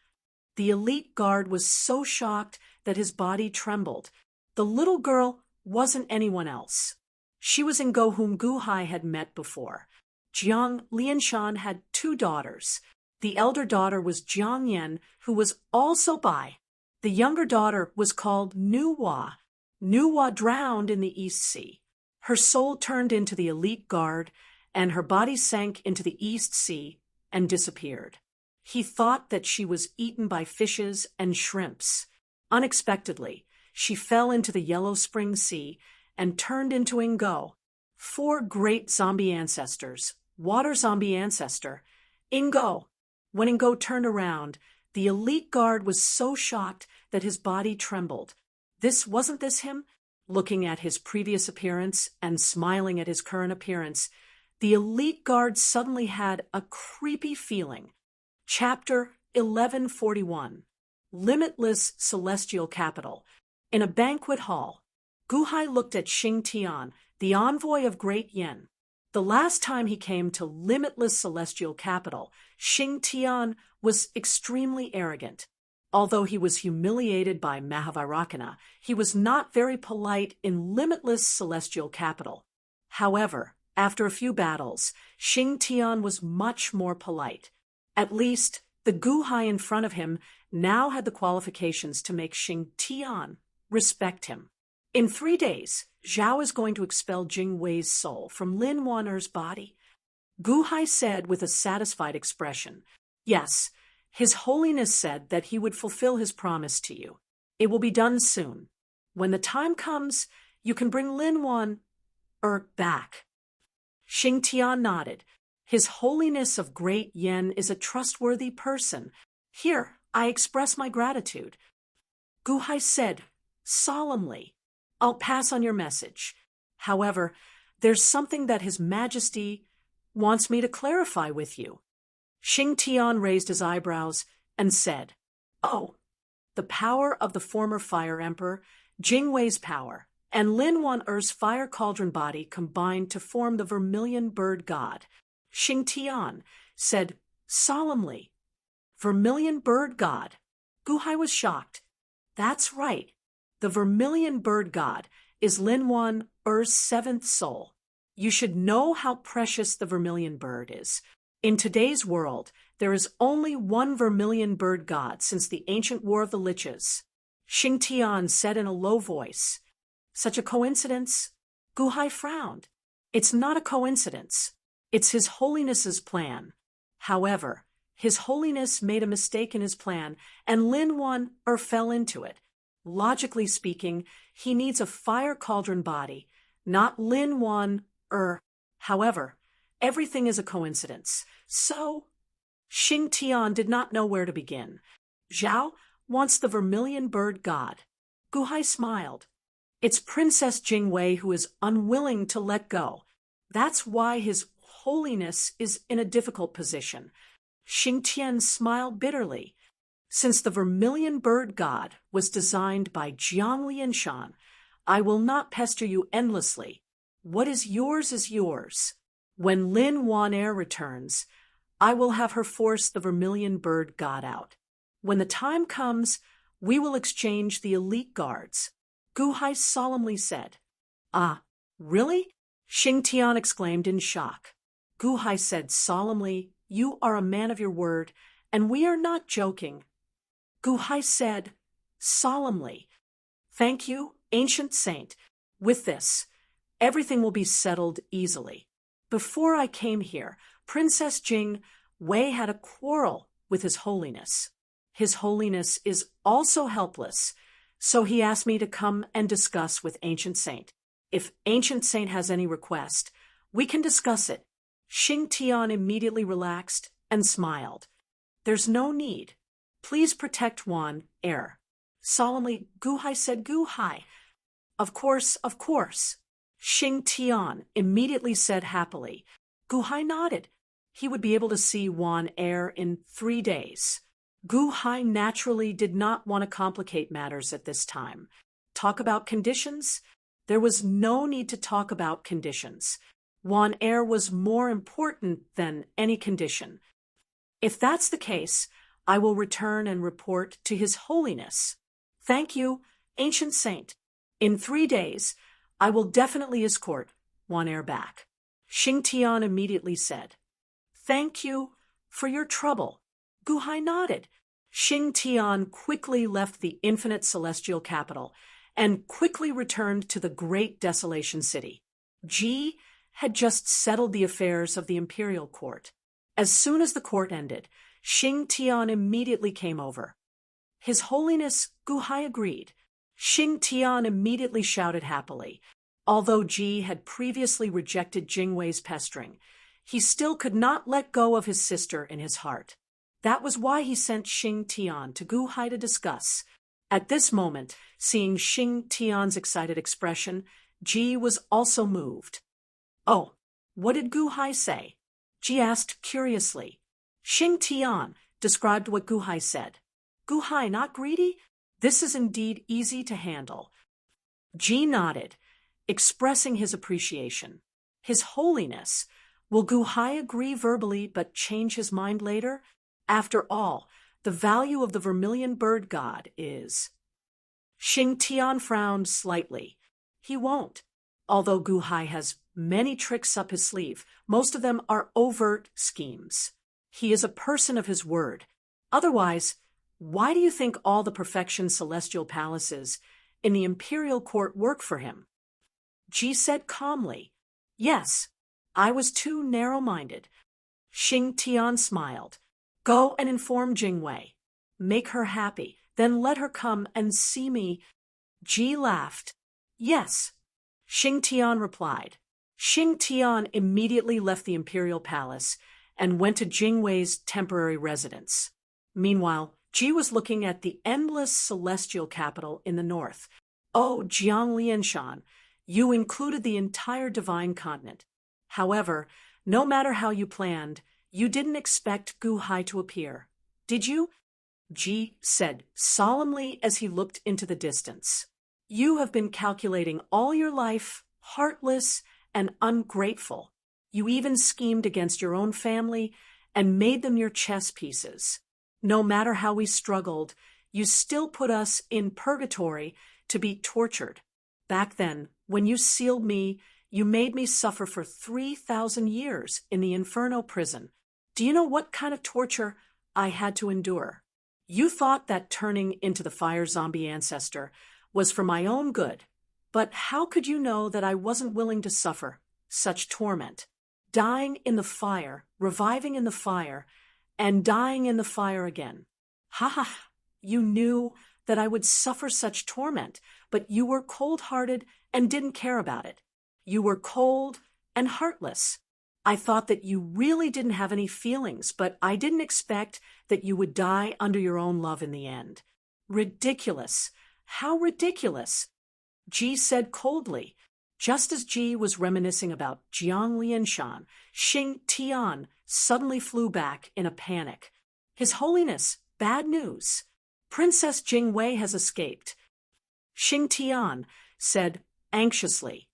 The elite guard was so shocked that his body trembled. The little girl wasn't anyone else. She was Ingo, whom Gu Hai had met before. Jiang Lianshan had 2 daughters. The elder daughter was Jiang Yan, who was also Bai. The younger daughter was called Nu Hua. Nu Hua drowned in the East Sea. Her soul turned into the elite guard, and her body sank into the East Sea and disappeared. He thought that she was eaten by fishes and shrimps. Unexpectedly, she fell into the Yellow Spring Sea and turned into Ingo. 4 great zombie ancestors. Water zombie ancestor. Ingo. When Ingo turned around, the elite guard was so shocked that his body trembled. Wasn't this him? Looking at his previous appearance and smiling at his current appearance, the elite guard suddenly had a creepy feeling. Chapter 1141. Limitless Celestial Capital. In a banquet hall, Gu Hai looked at Xing Tian, the envoy of Great Yen. The last time he came to limitless celestial capital, Xing Tian was extremely arrogant. Although he was humiliated by Mahavairakana, he was not very polite in limitless celestial capital. However, after a few battles, Xing Tian was much more polite. At least, the Guhai in front of him now had the qualifications to make Xing Tian respect him. In 3 days, Zhao is going to expel Jing Wei's soul from Lin Waner's body. Guhai said with a satisfied expression, "Yes, His Holiness said that he would fulfill his promise to you. It will be done soon. When the time comes, you can bring Lin Wan back." Xing Tian nodded. "His Holiness of Great Yen is a trustworthy person. Here, I express my gratitude." Guhai said solemnly, "I'll pass on your message. However, there's something that His Majesty wants me to clarify with you." Xing Tian raised his eyebrows and said, "Oh, the power of the former Fire Emperor, Jing Wei's power, and Lin Waner's fire cauldron body combined to form the Vermilion Bird God." Xing Tian said solemnly, "Vermilion Bird God?" Guhai was shocked. "That's right. The Vermilion Bird God is Lin Waner's 7th soul. You should know how precious the Vermilion Bird is. In today's world, there is only one Vermilion Bird God since the ancient War of the Liches." Xing Tian said in a low voice. "Such a coincidence?" Guhai frowned. "It's not a coincidence. It's His Holiness's plan. However, His Holiness made a mistake in his plan, and Lin Waner fell into it. Logically speaking, he needs a fire cauldron body, not Lin Waner. However, everything is a coincidence. So..." Xing Tian did not know where to begin. "Zhao wants the Vermilion Bird God." Guhai smiled. "It's Princess Jing Wei who is unwilling to let go. That's why His Holiness is in a difficult position." Xing Tian smiled bitterly. "Since the Vermilion Bird God was designed by Jiang Lianshan, I will not pester you endlessly. What is yours. When Lin Waner returns, I will have her force the Vermilion Bird God out. When the time comes, we will exchange the elite guards." Guhai solemnly said. "Ah, really?" Xing Tian exclaimed in shock. Guhai said solemnly, "You are a man of your word, and we are not joking." Guhai said solemnly, "Thank you, ancient saint. With this, everything will be settled easily. Before I came here, Princess Jing Wei had a quarrel with His Holiness. His Holiness is also helpless, so he asked me to come and discuss with Ancient Saint. If Ancient Saint has any request, we can discuss it." Xing Tian immediately relaxed and smiled. "There's no need. Please protect Waner." Solemnly, Guhai said. Guhai, Of course. Xing Tian immediately said happily. Guhai nodded. He would be able to see Waner in 3 days. Guhai naturally did not want to complicate matters at this time. Talk about conditions? There was no need to talk about conditions. Waner was more important than any condition. "If that's the case, I will return and report to His Holiness." "Thank you, Ancient Saint. In 3 days, I will definitely escort Waner back." Xing Tian immediately said. "Thank you for your trouble." Guhai nodded. Xing Tian quickly left the infinite celestial capital and quickly returned to the great desolation city. Ji had just settled the affairs of the imperial court. As soon as the court ended, Xing Tian immediately came over. "His Holiness," Guhai agreed. Xing Tian immediately shouted happily. Although Ji had previously rejected Jing Wei's pestering, he still could not let go of his sister in his heart. That was why he sent Xing Tian to Guhai to discuss. At this moment, seeing Xing Tian's excited expression, Ji was also moved. "Oh, what did Guhai say?" Ji asked curiously. Xing Tian described what Guhai said. "Guhai, not greedy? This is indeed easy to handle." Ji nodded, expressing his appreciation. His Holiness, will Gu Hai agree verbally but change his mind later? After all, the value of the vermilion bird god is… Xing Tian frowned slightly. He won't. Although Gu Hai has many tricks up his sleeve, most of them are overt schemes. He is a person of his word. Otherwise, why do you think all the perfection celestial palaces in the imperial court work for him? Ji said calmly, "Yes, I was too narrow-minded." Xing Tian smiled. "Go and inform Jingwei. Make her happy, then let her come and see me." Ji laughed. "Yes," Xing Tian replied. Xing Tian immediately left the imperial palace and went to Jingwei's temporary residence. Meanwhile, Ji was looking at the endless celestial capital in the north. "Oh, Jiang Lianshan, you included the entire divine continent. However, no matter how you planned, you didn't expect Gu Hai to appear, did you?" Ji said solemnly as he looked into the distance. "You have been calculating all your life, heartless and ungrateful. You even schemed against your own family and made them your chess pieces. No matter how we struggled, you still put us in purgatory to be tortured. Back then, when you sealed me, you made me suffer for 3,000 years in the Inferno prison. Do you know what kind of torture I had to endure? You thought that turning into the fire zombie ancestor was for my own good, but how could you know that I wasn't willing to suffer such torment? Dying in the fire, reviving in the fire, and dying in the fire again. Ha ha! You knew that I would suffer such torment, but you were cold-hearted and didn't care about it. You were cold and heartless. I thought that you really didn't have any feelings, but I didn't expect that you would die under your own love in the end. Ridiculous! How ridiculous!" Ji said coldly. Just as Ji was reminiscing about Jiang Lianshan, Xing Tian suddenly flew back in a panic. "His Holiness, bad news. Princess Jingwei has escaped." Xing Tian said anxiously.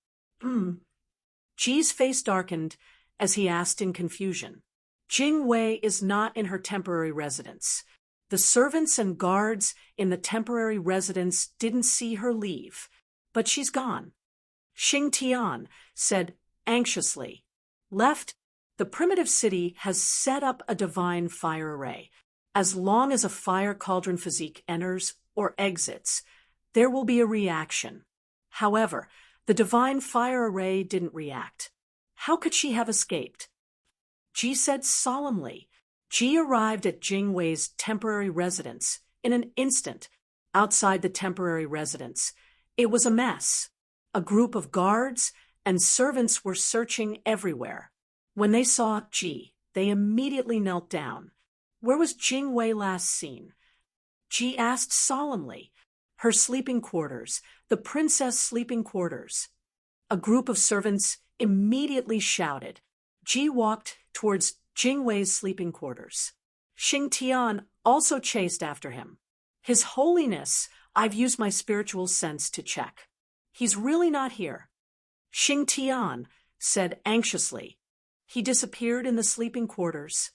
Ji's face darkened as he asked in confusion. "Jingwei is not in her temporary residence. The servants and guards in the temporary residence didn't see her leave, but she's gone." Xing Tian said anxiously. "Left, the primitive city has set up a divine fire array. As long as a fire cauldron physique enters or exits, there will be a reaction. However, the divine fire array didn't react. How could she have escaped?" Ji said solemnly. Ji arrived at Jingwei's temporary residence in an instant. Outside the temporary residence, it was a mess. A group of guards and servants were searching everywhere. When they saw Ji, they immediately knelt down. "Where was Jingwei last seen?" Ji asked solemnly. "Her sleeping quarters, the princess' sleeping quarters." A group of servants immediately shouted. Ji walked towards Jingwei's sleeping quarters. Xing Tian also chased after him. "His Holiness, I've used my spiritual sense to check. He's really not here." Xing Tian said anxiously. "He disappeared in the sleeping quarters."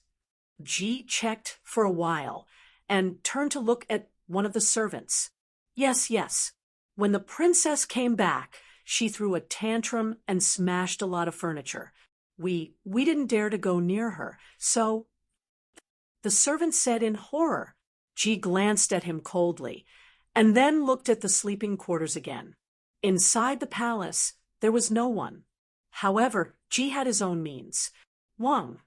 Ji checked for a while and turned to look at one of the servants. Yes. When the princess came back, she threw a tantrum and smashed a lot of furniture. We didn't dare to go near her, so…" the servant said in horror. Ji glanced at him coldly, and then looked at the sleeping quarters again. Inside the palace, there was no one. However, Ji had his own means. Wang,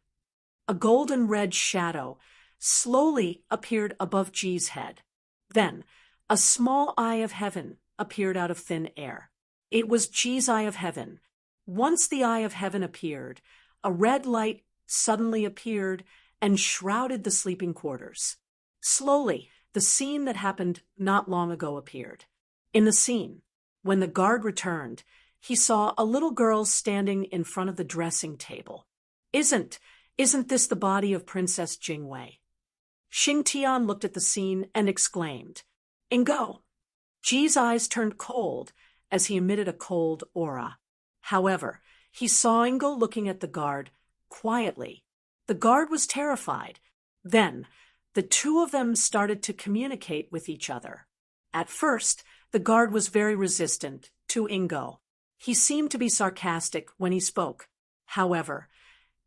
a golden-red shadow, slowly appeared above Ji's head. Then, a small eye of heaven appeared out of thin air. It was Ji's eye of heaven. Once the eye of heaven appeared, a red light suddenly appeared and shrouded the sleeping quarters. Slowly, the scene that happened not long ago appeared. In the scene, when the guard returned, he saw a little girl standing in front of the dressing table. Isn't this the body of Princess Jingwei?" Xing Tian looked at the scene and exclaimed, "Ingo!" Ji's eyes turned cold as he emitted a cold aura. However, He saw Ingo looking at the guard, quietly. The guard was terrified. Then, the two of them started to communicate with each other. At first, the guard was very resistant to Ingo. He seemed to be sarcastic when he spoke. However,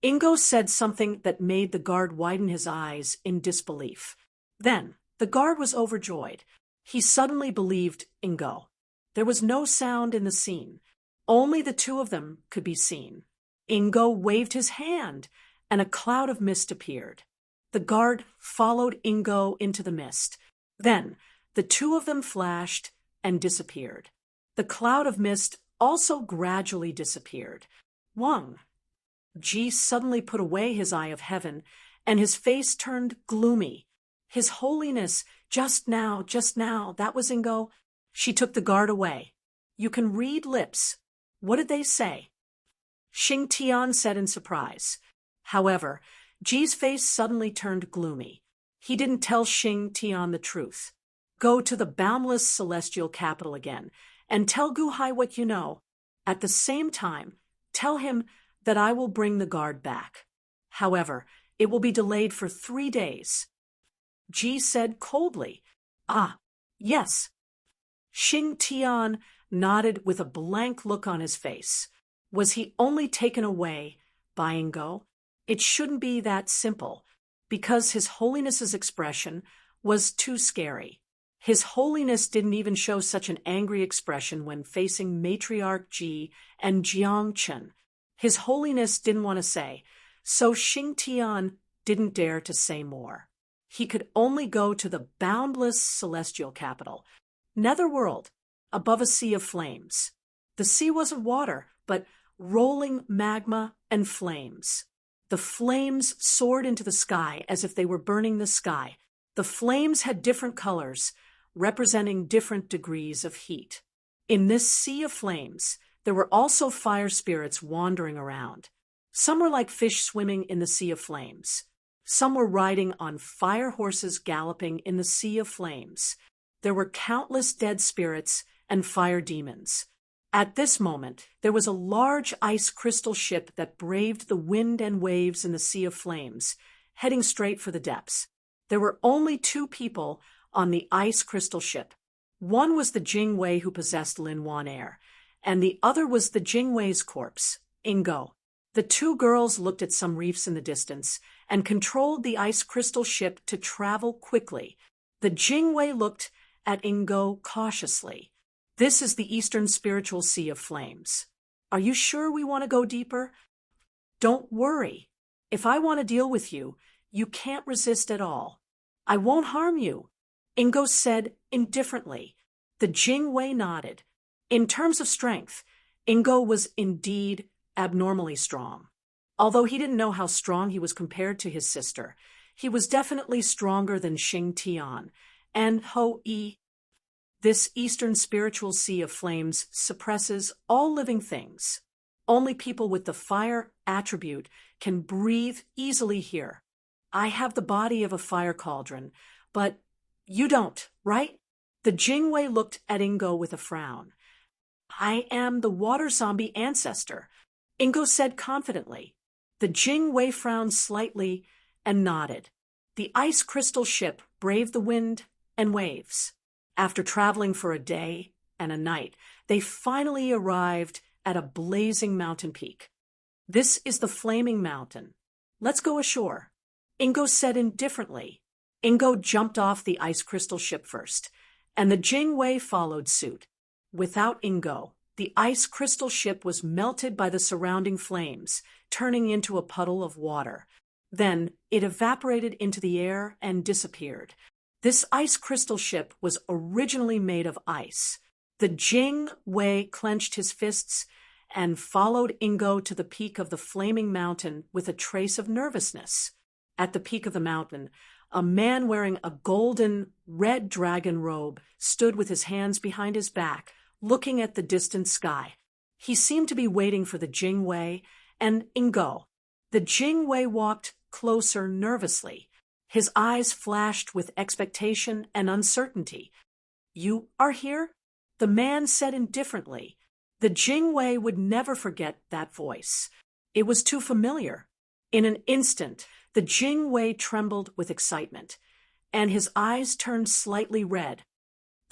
Ingo said something that made the guard widen his eyes in disbelief. Then, the guard was overjoyed. He suddenly believed Ingo. There was no sound in the scene. Only the two of them could be seen. Ingo waved his hand, and a cloud of mist appeared. The guard followed Ingo into the mist. Then, the two of them flashed and disappeared. The cloud of mist also gradually disappeared. Wang Ji suddenly put away his eye of heaven, and his face turned gloomy. His Holiness, just now, that was Ingo. She took the guard away. You can read lips. What did they say? Xing Tian said in surprise. However, Ji's face suddenly turned gloomy. He didn't tell Xing Tian the truth. Go to the boundless celestial capital again, and tell Guhai what you know. At the same time, tell him that I will bring the guard back. However, it will be delayed for 3 days. Ji said coldly, Ah, yes. Xing Tian nodded with a blank look on his face. Was he only taken away by Ingo? It shouldn't be that simple, because His Holiness's expression was too scary. His Holiness didn't even show such an angry expression when facing Matriarch Ji and Jiangchen. His Holiness didn't want to say, so Xing Tian didn't dare to say more. He could only go to the boundless celestial capital, Netherworld, above a sea of flames. The sea wasn't water, but rolling magma and flames. The flames soared into the sky as if they were burning the sky. The flames had different colors, representing different degrees of heat. In this sea of flames, there were also fire spirits wandering around. Some were like fish swimming in the sea of flames. Some were riding on fire horses galloping in the sea of flames. There were countless dead spirits and fire demons. At this moment, there was a large ice crystal ship that braved the wind and waves in the sea of flames, heading straight for the depths. There were only 2 people on the ice crystal ship. One was the Jingwei who possessed Lin Wan Air, and the other was the Jingwei's corpse, Ingo. The 2 girls looked at some reefs in the distance and controlled the ice crystal ship to travel quickly. The Jingwei looked at Ingo cautiously. This is the Eastern Spiritual Sea of Flames. Are you sure we want to go deeper? Don't worry. If I want to deal with you, you can't resist at all. I won't harm you, Ingo said indifferently. The Jingwei nodded. In terms of strength, Ingo was indeed abnormally strong. Although he didn't know how strong he was compared to his sister, he was definitely stronger than Xing Tian and Ho-I. This Eastern Spiritual Sea of Flames suppresses all living things. Only people with the fire attribute can breathe easily here. I have the body of a fire cauldron, but you don't, right? The Jingwei looked at Ingo with a frown. I am the water zombie ancestor, Ingo said confidently. The Jingwei frowned slightly and nodded. The ice crystal ship braved the wind and waves. After traveling for a day and a night, they finally arrived at a blazing mountain peak. This is the Flaming Mountain. Let's go ashore, Ingo said indifferently. Ingo jumped off the ice crystal ship first, and the Jingwei followed suit. Without Ingo, the ice crystal ship was melted by the surrounding flames, turning into a puddle of water. Then it evaporated into the air and disappeared. This ice crystal ship was originally made of ice. The Jingwei clenched his fists and followed Ingo to the peak of the Flaming Mountain with a trace of nervousness. At the peak of the mountain, a man wearing a golden red dragon robe stood with his hands behind his back, looking at the distant sky. He seemed to be waiting for the Jingwei and Ingo. The Jingwei walked closer nervously. His eyes flashed with expectation and uncertainty. You are here? The man said indifferently. The Jingwei would never forget that voice. It was too familiar. In an instant, the Jingwei trembled with excitement, and his eyes turned slightly red.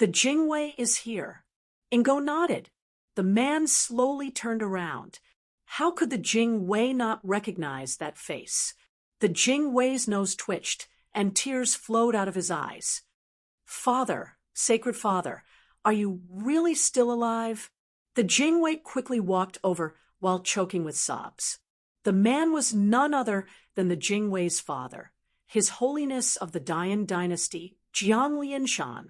The Jingwei is here. Ingo nodded. The man slowly turned around. How could the Jingwei not recognize that face? The Jingwei's nose twitched, and tears flowed out of his eyes. Father, sacred father, are you really still alive? The Jingwei quickly walked over while choking with sobs. The man was none other than the Jingwei's father, His Holiness of the Dian Dynasty, Jiang Lianshan.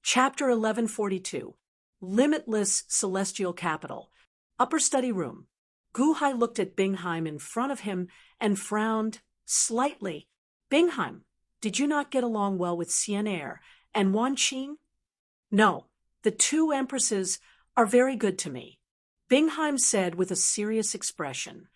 Chapter 1142, Limitless Celestial Capital. Upper study room. Guhai looked at Bingheim in front of him and frowned slightly. Bingheim, did you not get along well with Xian'er and Wan Qing? No, the two empresses are very good to me, Bingheim said with a serious expression.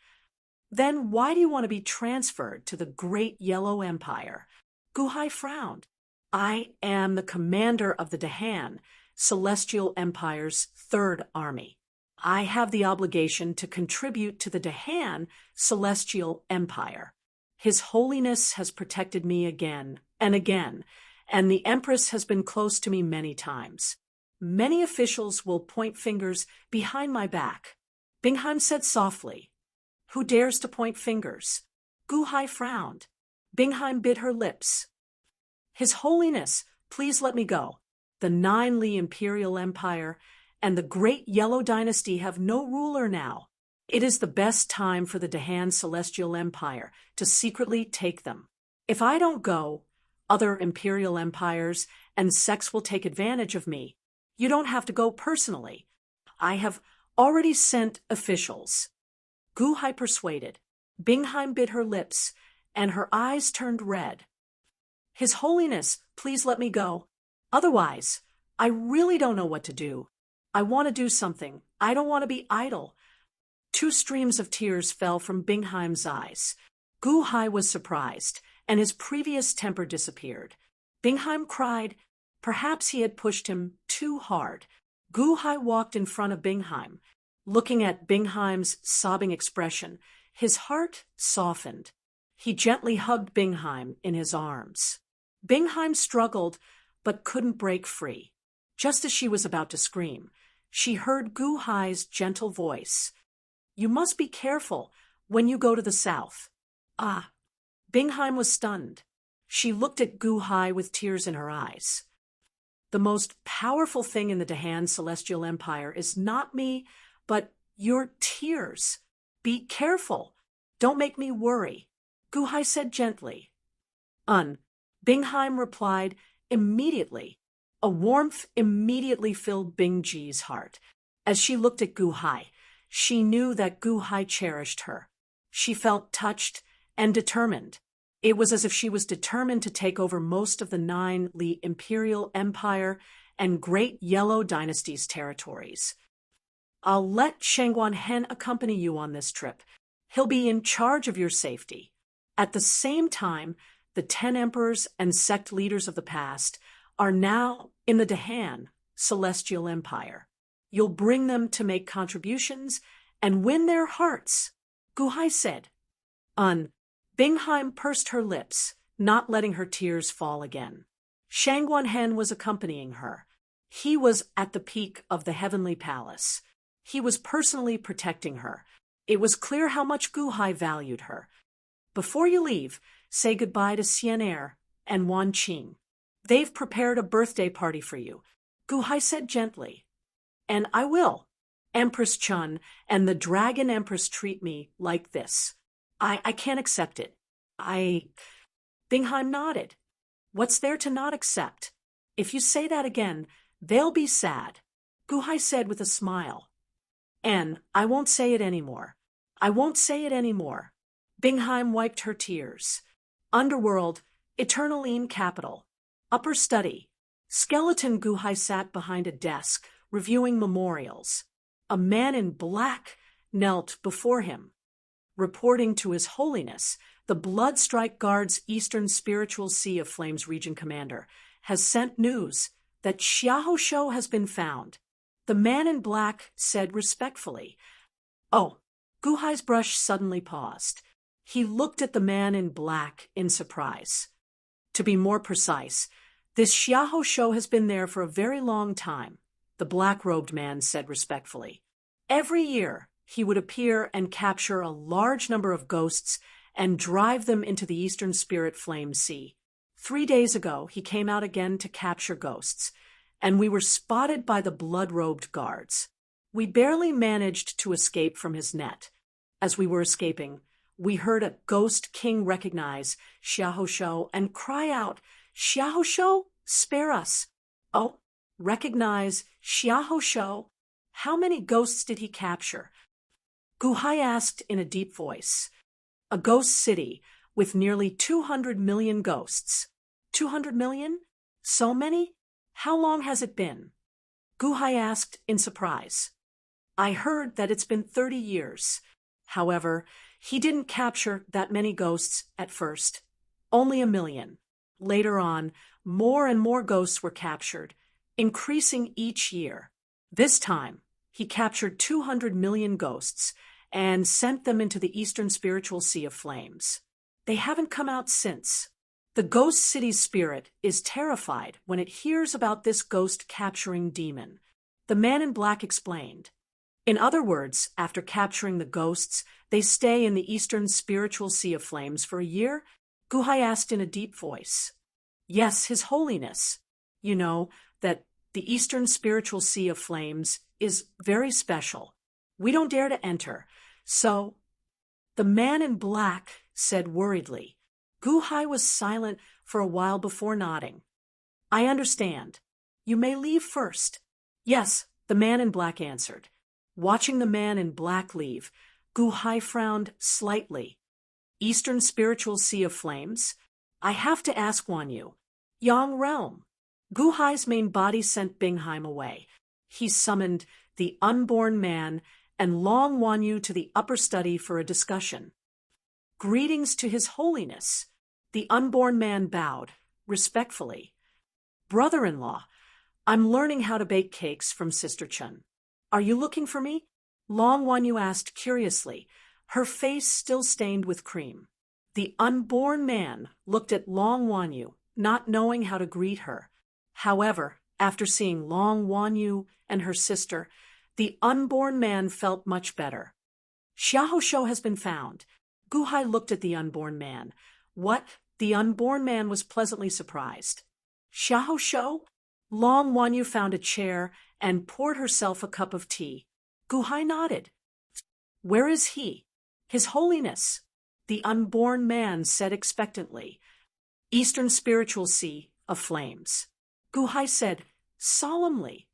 Then why do you want to be transferred to the Great Yellow Empire? Guhai frowned. I am the commander of the Dahan, Celestial Empire's Third Army. I have the obligation to contribute to the Dahan Celestial Empire. His Holiness has protected me again and again, and the Empress has been close to me many times. Many officials will point fingers behind my back. Bingheim said softly. Who dares to point fingers? Guhai frowned. Bingheim bit her lips. His Holiness, please let me go. The 9 Li Imperial Empire and the Great Yellow Dynasty have no ruler now. It is the best time for the Dahan Celestial Empire to secretly take them. If I don't go, other imperial empires and sects will take advantage of me. You don't have to go personally. I have already sent officials. Guhai persuaded. Bingheim bit her lips, and her eyes turned red. His Holiness, please let me go. Otherwise, I really don't know what to do. I want to do something. I don't want to be idle. 2 streams of tears fell from Bingheim's eyes. Guhai was surprised, and his previous temper disappeared. Bingheim cried. Perhaps he had pushed him too hard. Guhai walked in front of Bingheim. Looking at Bingheim's sobbing expression, his heart softened. He gently hugged Bingheim in his arms. Bingheim struggled, but couldn't break free. Just as she was about to scream, she heard Guhai's gentle voice. You must be careful when you go to the south. Ah! Bingheim was stunned. She looked at Guhai with tears in her eyes. The most powerful thing in the Dahan Celestial Empire is not me, but your tears. Be careful. Don't make me worry, Guhai said gently. Bingheim replied immediately. A warmth immediately filled Bingji's heart. As she looked at Guhai, she knew that Guhai cherished her. She felt touched and determined. It was as if she was determined to take over most of the 9 Li Imperial Empire and Great Yellow Dynasty's territories. I'll let Shangguan Hen accompany you on this trip. He'll be in charge of your safety. At the same time, the 10 emperors and sect leaders of the past are now in the Dahan Celestial Empire. You'll bring them to make contributions and win their hearts, Guhai said. Bingheim pursed her lips, not letting her tears fall again. Shangguan Hen was accompanying her. He was at the peak of the heavenly palace. He was personally protecting her. It was clear how much Guhai valued her. Before you leave, say goodbye to Xian'er and Wan Qing. They've prepared a birthday party for you, Guhai said gently. And I will. Empress Chun and the Dragon Empress treat me like this. I can't accept it. Bingheim nodded. What's there to not accept? If you say that again, they'll be sad, Guhai said with a smile. And I won't say it anymore. I won't say it anymore. Bingheim wiped her tears. Underworld, Eternaline Capital. Upper study. Skeleton Guhai sat behind a desk, reviewing memorials. A man in black knelt before him. Reporting to His Holiness, the Bloodstrike Guard's Eastern Spiritual Sea of Flames Region Commander has sent news that Xiahou Shou has been found. The man in black said respectfully. Oh, Guhai's brush suddenly paused. He looked at the man in black in surprise. To be more precise, this Xiahou show has been there for a very long time, the black-robed man said respectfully. Every year, he would appear and capture a large number of ghosts and drive them into the Eastern Spirit Flame Sea. 3 days ago, he came out again to capture ghosts, and we were spotted by the blood-robed guards. We barely managed to escape from his net. As we were escaping, we heard a ghost king recognize Xiahou Shou and cry out, "Xiahou Shou, spare us!" Oh, recognize Xiahou Shou? How many ghosts did he capture? Guhai asked in a deep voice. A ghost city with nearly 200 million ghosts. 200 million? So many? How long has it been? Guhai asked in surprise. I heard that it's been 30 years. However, he didn't capture that many ghosts at first. Only 1 million. Later on, more and more ghosts were captured, increasing each year. This time, he captured 200 million ghosts and sent them into the Eastern Spiritual Sea of Flames. They haven't come out since. The ghost city's spirit is terrified when it hears about this ghost-capturing demon. The man in black explained. In other words, after capturing the ghosts, they stay in the Eastern Spiritual Sea of Flames for a year? Guhai asked in a deep voice. Yes, His Holiness. You know that the Eastern Spiritual Sea of Flames is very special. We don't dare to enter, so... The man in black said worriedly. Guhai was silent for a while before nodding. I understand. You may leave first. Yes, the man in black answered. Watching the man in black leave, Guhai frowned slightly. Eastern Spiritual Sea of Flames? I have to ask Wanyu. Yang Realm. Guhai's main body sent Bingheim away. He summoned the unborn man and Long Wanyu to the upper study for a discussion. Greetings to His Holiness. The unborn man bowed, respectfully. Brother-in-law, I'm learning how to bake cakes from Sister Chun. Are you looking for me? Long Wanyu asked curiously, her face still stained with cream. The unborn man looked at Long Wanyu, not knowing how to greet her. However, after seeing Long Wanyu and her sister, the unborn man felt much better. Xiahou Shou has been found. Guhai looked at the unborn man. What? The unborn man was pleasantly surprised. Xiahou Shou? Long Wanyu found a chair and poured herself a cup of tea. Guhai nodded. Where is he? His Holiness. The unborn man said expectantly. Eastern Spiritual Sea of Flames. Guhai said solemnly.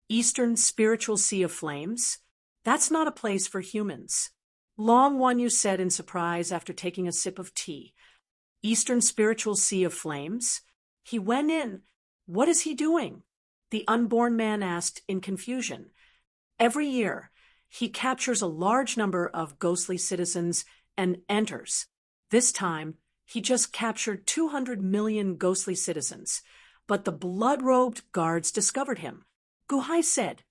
Eastern Spiritual Sea of Flames? That's not a place for humans. Long Wanyu said in surprise after taking a sip of tea. Eastern Spiritual Sea of Flames? He went in. What is he doing? The unborn man asked in confusion. Every year, he captures a large number of ghostly citizens and enters. This time, he just captured 200 million ghostly citizens, but the blood-robed guards discovered him. Guhai said,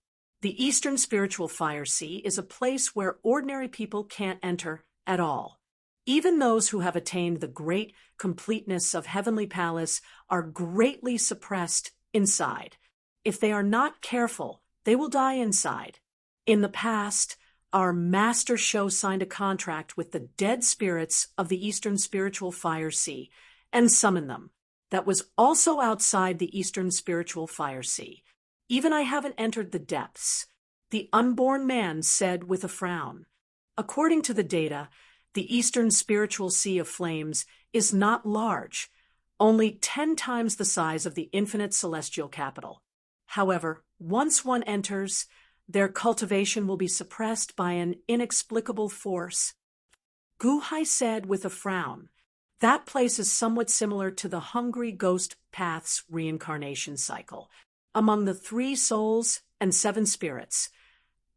the Eastern Spiritual Fire Sea is a place where ordinary people can't enter at all. Even those who have attained the great completeness of Heavenly Palace are greatly suppressed inside. If they are not careful, they will die inside. In the past, our Master Shou signed a contract with the dead spirits of the Eastern Spiritual Fire Sea and summoned them. That was also outside the Eastern Spiritual Fire Sea. Even I haven't entered the depths, the unborn man said with a frown. According to the data, the Eastern Spiritual Sea of Flames is not large, only 10 times the size of the infinite celestial capital. However, once one enters, their cultivation will be suppressed by an inexplicable force. Guhai said with a frown, that place is somewhat similar to the Hungry Ghost Path's reincarnation cycle. Among the 3 souls and 7 spirits,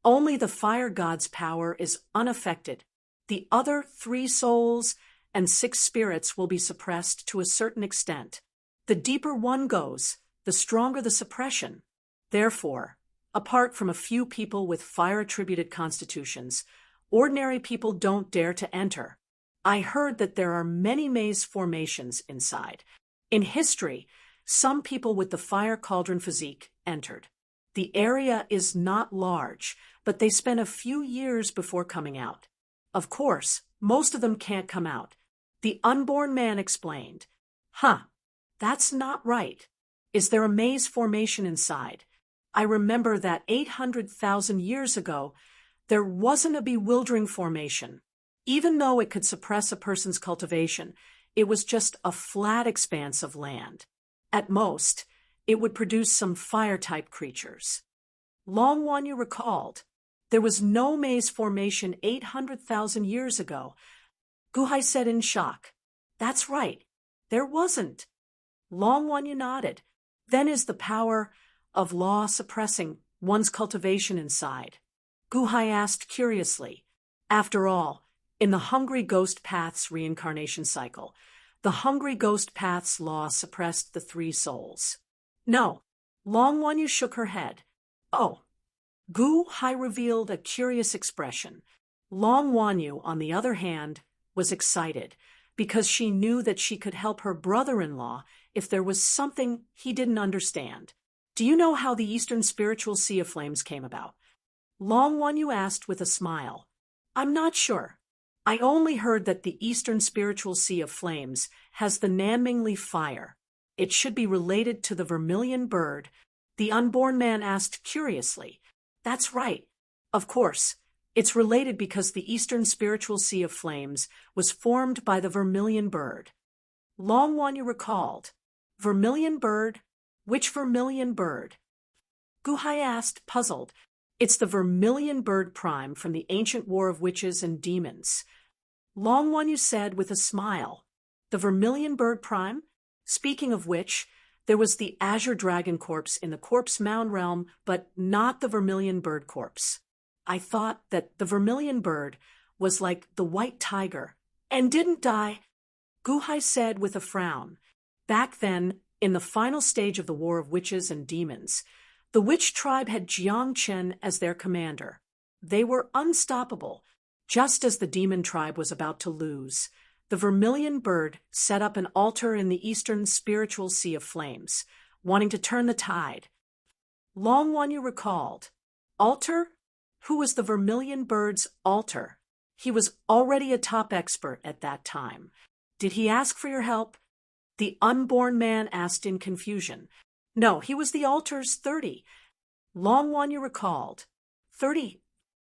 only the fire god's power is unaffected. The other 3 souls and 6 spirits will be suppressed to a certain extent. The deeper one goes, the stronger the suppression. Therefore, Apart from a few people with fire-attributed constitutions, ordinary people don't dare to enter. I heard that there are many maze formations inside. In history, some people with the fire cauldron physique entered. The area is not large, but they spent a few years before coming out. Of course, most of them can't come out. The unborn man explained. Huh, that's not right. Is there a maze formation inside? I remember that 800,000 years ago, there wasn't a bewildering formation. Even though it could suppress a person's cultivation, it was just a flat expanse of land. At most, it would produce some fire-type creatures. Long Wanyu recalled, there was no maze formation 800,000 years ago. Guhai said in shock, that's right, there wasn't. Long Wanyu nodded. Then is the power of law suppressing one's cultivation inside? Guhai asked curiously. After all, in the Hungry Ghost Path's reincarnation cycle, the Hungry Ghost Path's law suppressed the three souls. No. Long Wanyu shook her head. Oh. Guhai revealed a curious expression. Long Wanyu, on the other hand, was excited because she knew that she could help her brother-in-law if there was something he didn't understand. Do you know how the Eastern Spiritual Sea of Flames came about? Long Wanyu asked with a smile. I'm not sure. I only heard that the Eastern Spiritual Sea of Flames has the Nanmingli fire. It should be related to the vermilion bird. The unborn man asked curiously. That's right. Of course. It's related because the Eastern Spiritual Sea of Flames was formed by the vermilion bird. Long Wanyu recalled. Vermilion bird? Which vermilion bird? Guhai asked, puzzled. It's the vermilion bird prime from the ancient war of witches and demons. Long Wanyu said with a smile. The vermilion bird prime? Speaking of which, there was the azure dragon corpse in the corpse mound realm, but not the vermilion bird corpse. I thought that the vermilion bird was like the white tiger and didn't die, Guhai said with a frown. Back then, in the final stage of the war of witches and demons, the witch tribe had Jiang Chen as their commander. They were unstoppable, just as the demon tribe was about to lose. The vermilion bird set up an altar in the Eastern Spiritual Sea of Flames, wanting to turn the tide. Long Wanyu recalled. Altar? Who was the vermilion bird's altar? He was already a top expert at that time. Did he ask for your help? The unborn man asked in confusion. No, he was the altar's 30. Long Wanyu recalled. 30.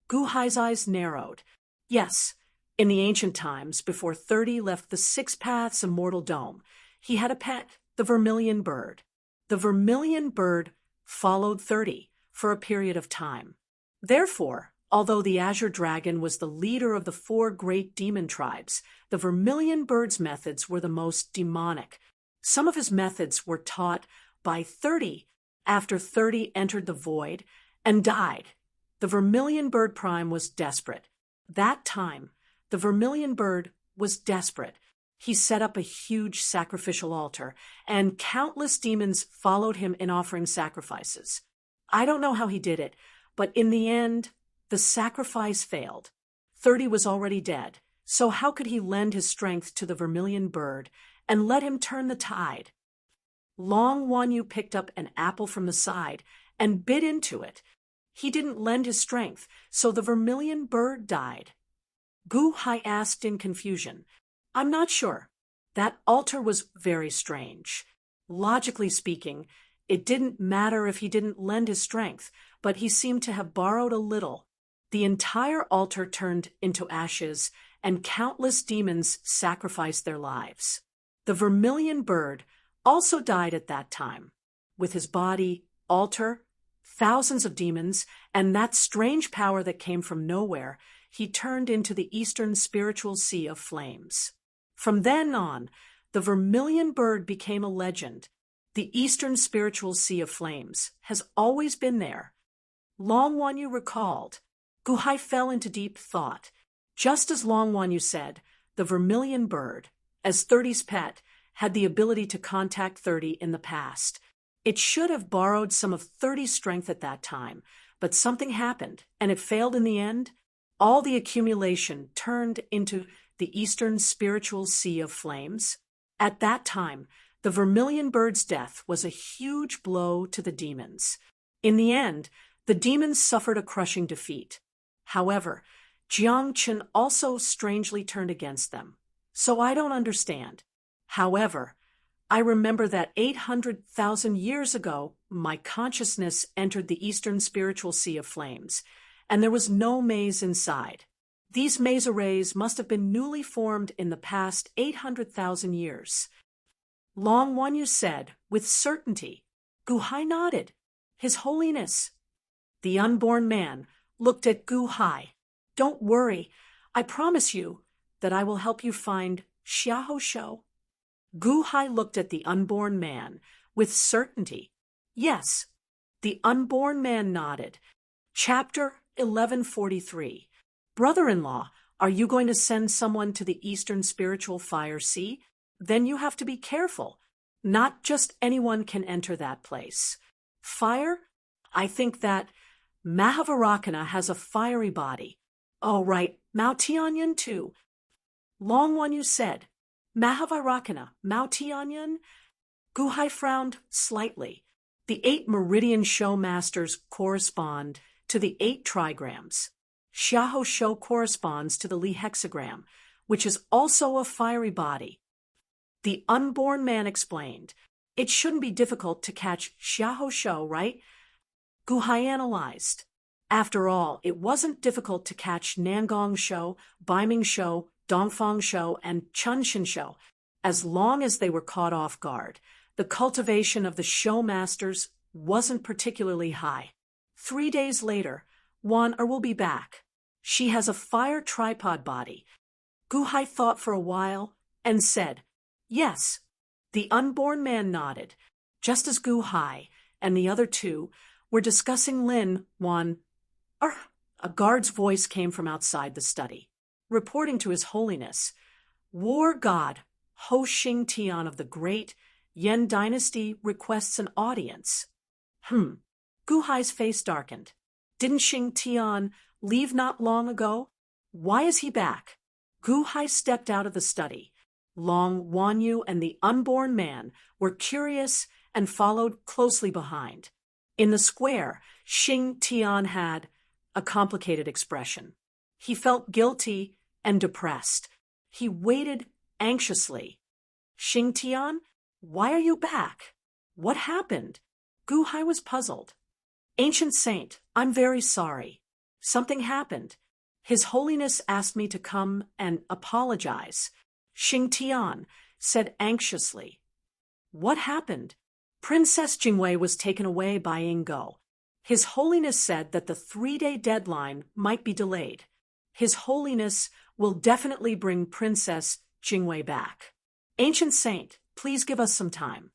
Guhai's eyes narrowed. Yes, in the ancient times, before 30 left the Six Paths Immortal Dome, he had a pet, the vermilion bird. The vermilion bird followed 30 for a period of time. Therefore, although the Azure Dragon was the leader of the four great demon tribes, the vermilion bird's methods were the most demonic. Some of his methods were taught by 30 after 30 entered the void and died. The vermilion bird prime was desperate. That time, the vermilion bird was desperate. He set up a huge sacrificial altar, and countless demons followed him in offering sacrifices. I don't know how he did it, but in the end, the sacrifice failed. 30 was already dead, so how could he lend his strength to the vermilion bird and let him turn the tide? Long Wanyu picked up an apple from the side and bit into it. He didn't lend his strength, so the vermilion bird died. Guhai asked in confusion. I'm not sure. That altar was very strange. Logically speaking, it didn't matter if he didn't lend his strength, but he seemed to have borrowed a little. The entire altar turned into ashes, and countless demons sacrificed their lives. The vermilion bird also died at that time. With his body, altar, thousands of demons, and that strange power that came from nowhere, he turned into the Eastern Spiritual Sea of Flames. From then on, the vermilion bird became a legend. The Eastern Spiritual Sea of Flames has always been there. Long Wanyu recalled. Guhai fell into deep thought. Just as Long Wanyu said, the vermilion bird, as 30's pet, had the ability to contact 30 in the past. It should have borrowed some of 30 strength at that time, but something happened, and it failed in the end. All the accumulation turned into the Eastern Spiritual Sea of Flames. At that time, the Vermilion Bird's death was a huge blow to the demons. In the end, the demons suffered a crushing defeat. However, Jiang Chen also strangely turned against them. So I don't understand. However, I remember that 800,000 years ago, my consciousness entered the Eastern Spiritual Sea of Flames, and there was no maze inside. These maze arrays must have been newly formed in the past 800,000 years. Long Wanyu said, with certainty. Gu Hai nodded. His Holiness. The unborn man looked at Gu Hai. Don't worry, I promise you that I will help you find Xiahou Shou. Gu Hai looked at the unborn man with certainty. Yes, the unborn man nodded. Chapter 1143. Brother-in-law, are you going to send someone to the Eastern Spiritual Fire Sea? Then you have to be careful. Not just anyone can enter that place. Fire? I think that Mahavarakana has a fiery body. Oh, right, Mao Tianyan too. Long Wanyu said, Mahavarakana, Mao Tianyan? Gu Hai frowned slightly. The 8 meridian show masters correspond to the 8 trigrams. Xiahou Shou corresponds to the Li hexagram, which is also a fiery body. The unborn man explained, it shouldn't be difficult to catch Xiahou Shou, right? Gu Hai analyzed. After all, it wasn't difficult to catch Nangong Shou, Baiming Shou, Dongfang Shou, and Chunshin Shou, as long as they were caught off guard. The cultivation of the show masters wasn't particularly high. 3 days later, Wan Er will be back. She has a fire tripod body. Gu Hai thought for a while and said, yes. The unborn man nodded, just as Gu Hai and the other 2 were discussing Lin Wan Er. A guard's voice came from outside the study, reporting to His Holiness, War God Ho Xing Tian of the Great Yan Dynasty requests an audience. Gu Hai's face darkened. Didn't Xing Tian leave not long ago? Why is he back? Gu Hai stepped out of the study. Long Wanyu and the unborn man were curious and followed closely behind. In the square, Xing Tian had a complicated expression. He felt guilty and depressed. He waited anxiously. Xing Tian, why are you back? What happened? Gu Hai was puzzled. Ancient Saint, I'm very sorry. Something happened. His Holiness asked me to come and apologize. Xing Tian said anxiously. What happened? Princess Jingwei was taken away by Ingo. His Holiness said that the 3-day deadline might be delayed. His Holiness will definitely bring Princess Jingwei back. Ancient Saint, please give us some time.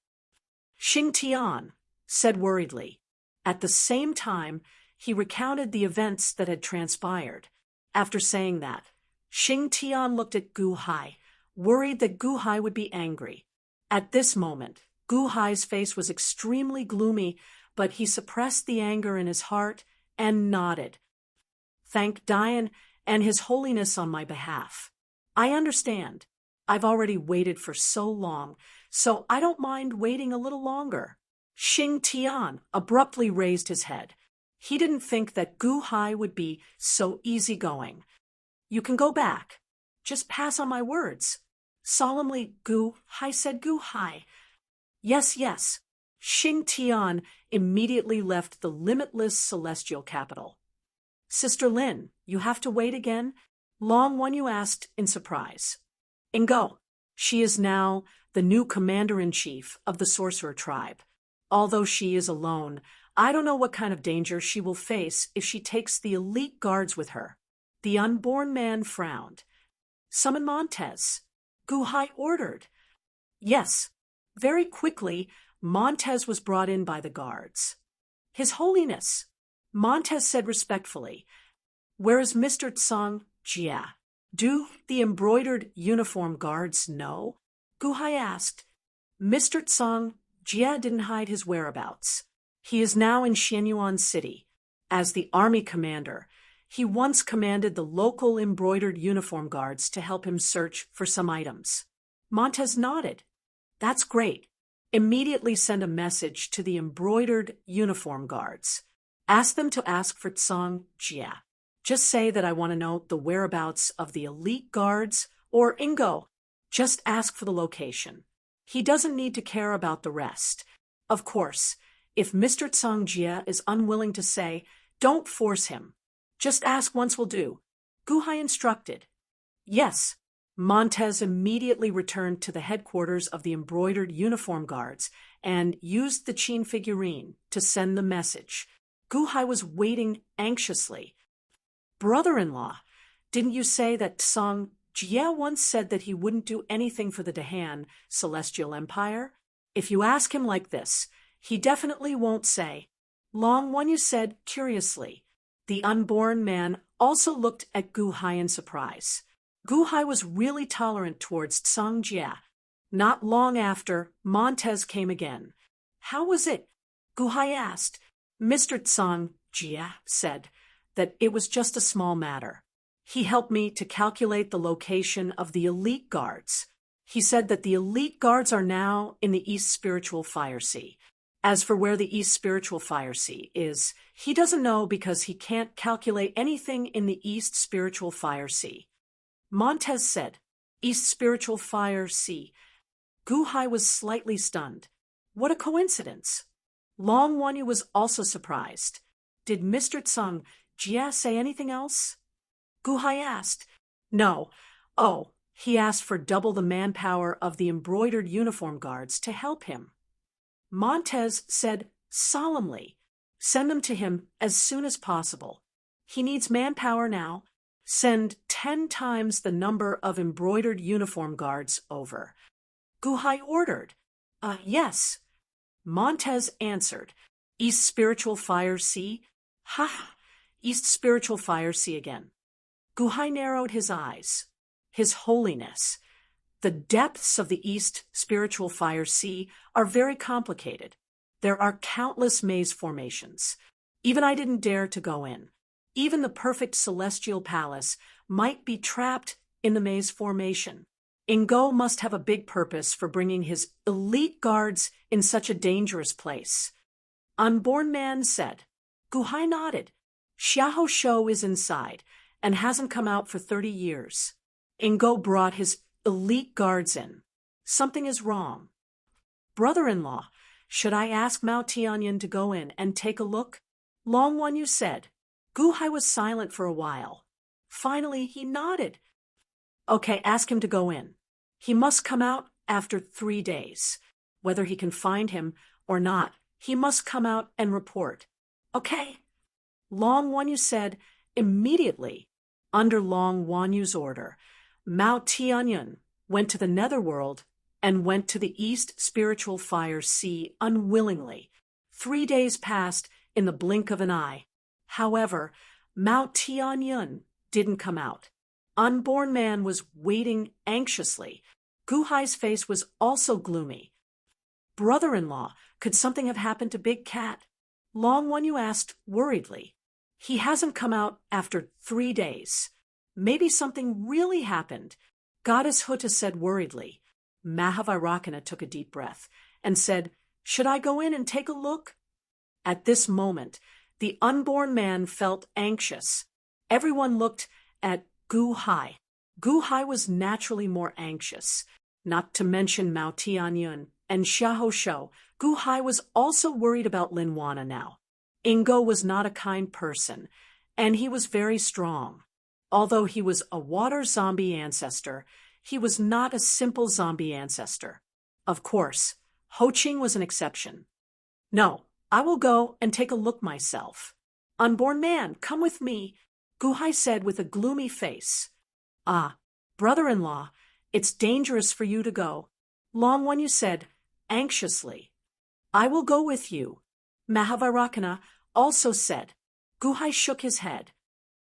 Xing Tian said worriedly. At the same time, he recounted the events that had transpired. After saying that, Xing Tian looked at Gu Hai, worried that Gu Hai would be angry. At this moment, Gu Hai's face was extremely gloomy, but he suppressed the anger in his heart and nodded. Thank Dian and His Holiness on my behalf. I understand. I've already waited for so long, so I don't mind waiting a little longer. Xing Tian abruptly raised his head. He didn't think that Gu Hai would be so easygoing. You can go back. Just pass on my words. Solemnly, Gu Hai said. Gu Hai. Yes, yes. Xing Tian immediately left the limitless celestial capital. Sister Lin, you have to wait again? Long Wanyu asked in surprise. Ingo, she is now the new commander-in-chief of the sorcerer tribe. Although she is alone, I don't know what kind of danger she will face if she takes the elite guards with her. The unborn man frowned. Summon Montez. Gu Hai ordered. Yes. Very quickly, Montez was brought in by the guards. His Holiness, Montez said respectfully, where is Mr. Tsang Jia? Do the embroidered uniform guards know? Gu Hai asked. Mr. Tsang Jia didn't hide his whereabouts. He is now in Shenyuan City. As the army commander, he once commanded the local embroidered uniform guards to help him search for some items. Montez nodded. That's great. Immediately send a message to the embroidered uniform guards. Ask them to ask for Tsang Jia. Just say that I want to know the whereabouts of the elite guards or Ingo. Just ask for the location. He doesn't need to care about the rest. Of course, if Mr. Tsang Jia is unwilling to say, don't force him. Just ask once will do. Gu Hai instructed. Yes. Montez immediately returned to the headquarters of the embroidered uniform guards and used the Qin figurine to send the message. Gu Hai was waiting anxiously. Brother-in-law, didn't you say that Tsang Jia once said that he wouldn't do anything for the Dahan Celestial Empire? If you ask him like this, he definitely won't say. Long One, you said curiously. The unborn man also looked at Gu Hai in surprise. Gu Hai was really tolerant towards Tsang Jia. Not long after, Montez came again. How was it? Gu Hai asked. Mr. Tsang Jia said that it was just a small matter. He helped me to calculate the location of the elite guards. He said that the elite guards are now in the East Spiritual Fire Sea. As for where the East Spiritual Fire Sea is, he doesn't know because he can't calculate anything in the East Spiritual Fire Sea. Montez said, East Spiritual Fire Sea. Gu Hai was slightly stunned. What a coincidence. Long Wanyu was also surprised. Did Mr. Tsang Jia say anything else? Gu Hai asked. No. Oh, he asked for double the manpower of the embroidered uniform guards to help him. Montez said solemnly, send them to him as soon as possible. He needs manpower now. Send 10 times the number of embroidered uniform guards over. Gu Hai ordered. Yes. Montez answered. East Spiritual Fire Sea? Ha! East Spiritual Fire Sea again. Gu Hai narrowed his eyes. His Holiness. The depths of the East Spiritual Fire Sea are very complicated. There are countless maze formations. Even I didn't dare to go in. Even the perfect celestial palace might be trapped in the maze formation. Ingo must have a big purpose for bringing his elite guards in such a dangerous place. Unborn Man said. Gu Hai nodded. Xiahou Shou is inside and hasn't come out for 30 years. Ingo brought his elite guards in. Something is wrong. Brother-in-law, should I ask Mao Tianyan to go in and take a look? Long One, you said. Gu Hai was silent for a while. Finally, he nodded. Okay, ask him to go in. He must come out after 3 days. Whether he can find him or not, he must come out and report. Okay. Long Wanyu said immediately. Under Long Wanyu's order, Mao Tianyan went to the netherworld and went to the East Spiritual Fire Sea unwillingly. 3 days passed in the blink of an eye. However, Mao Tianyan didn't come out. Unborn Man was waiting anxiously. Gu Hai's face was also gloomy. Brother-in-law, could something have happened to Big Cat? Long Wanyu asked worriedly. He hasn't come out after 3 days. Maybe something really happened. Goddess Huta said worriedly. Mahavairakana took a deep breath and said, should I go in and take a look? At this moment, the unborn man felt anxious. Everyone looked at Gu Hai. Gu Hai was naturally more anxious. Not to mention Mao Tianyan and Xiahou Shou. Gu Hai was also worried about Lin Wana now. Ingo was not a kind person, and he was very strong. Although he was a water zombie ancestor, he was not a simple zombie ancestor. Of course, Ho Ching was an exception. No, I will go and take a look myself. Unborn Man, come with me, Gu Hai said with a gloomy face. Ah, brother-in-law, it's dangerous for you to go. Long Wanyu said, anxiously. I will go with you. Mahavairakana also said. Gu Hai shook his head.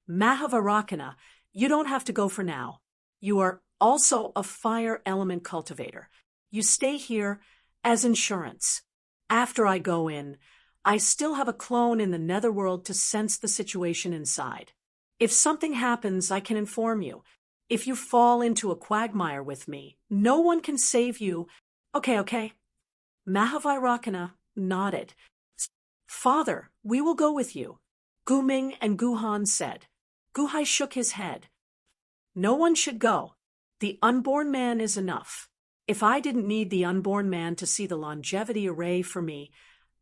Mahavairakana, you don't have to go for now. You are also a fire element cultivator. You stay here as insurance. After I go in, I still have a clone in the netherworld to sense the situation inside. If something happens, I can inform you. If you fall into a quagmire with me, no one can save you. Okay. Mahavairakana nodded. Father, we will go with you, Guming and Guhan said. Guhai shook his head. No one should go. The unborn man is enough. If I didn't need the unborn man to see the longevity array for me,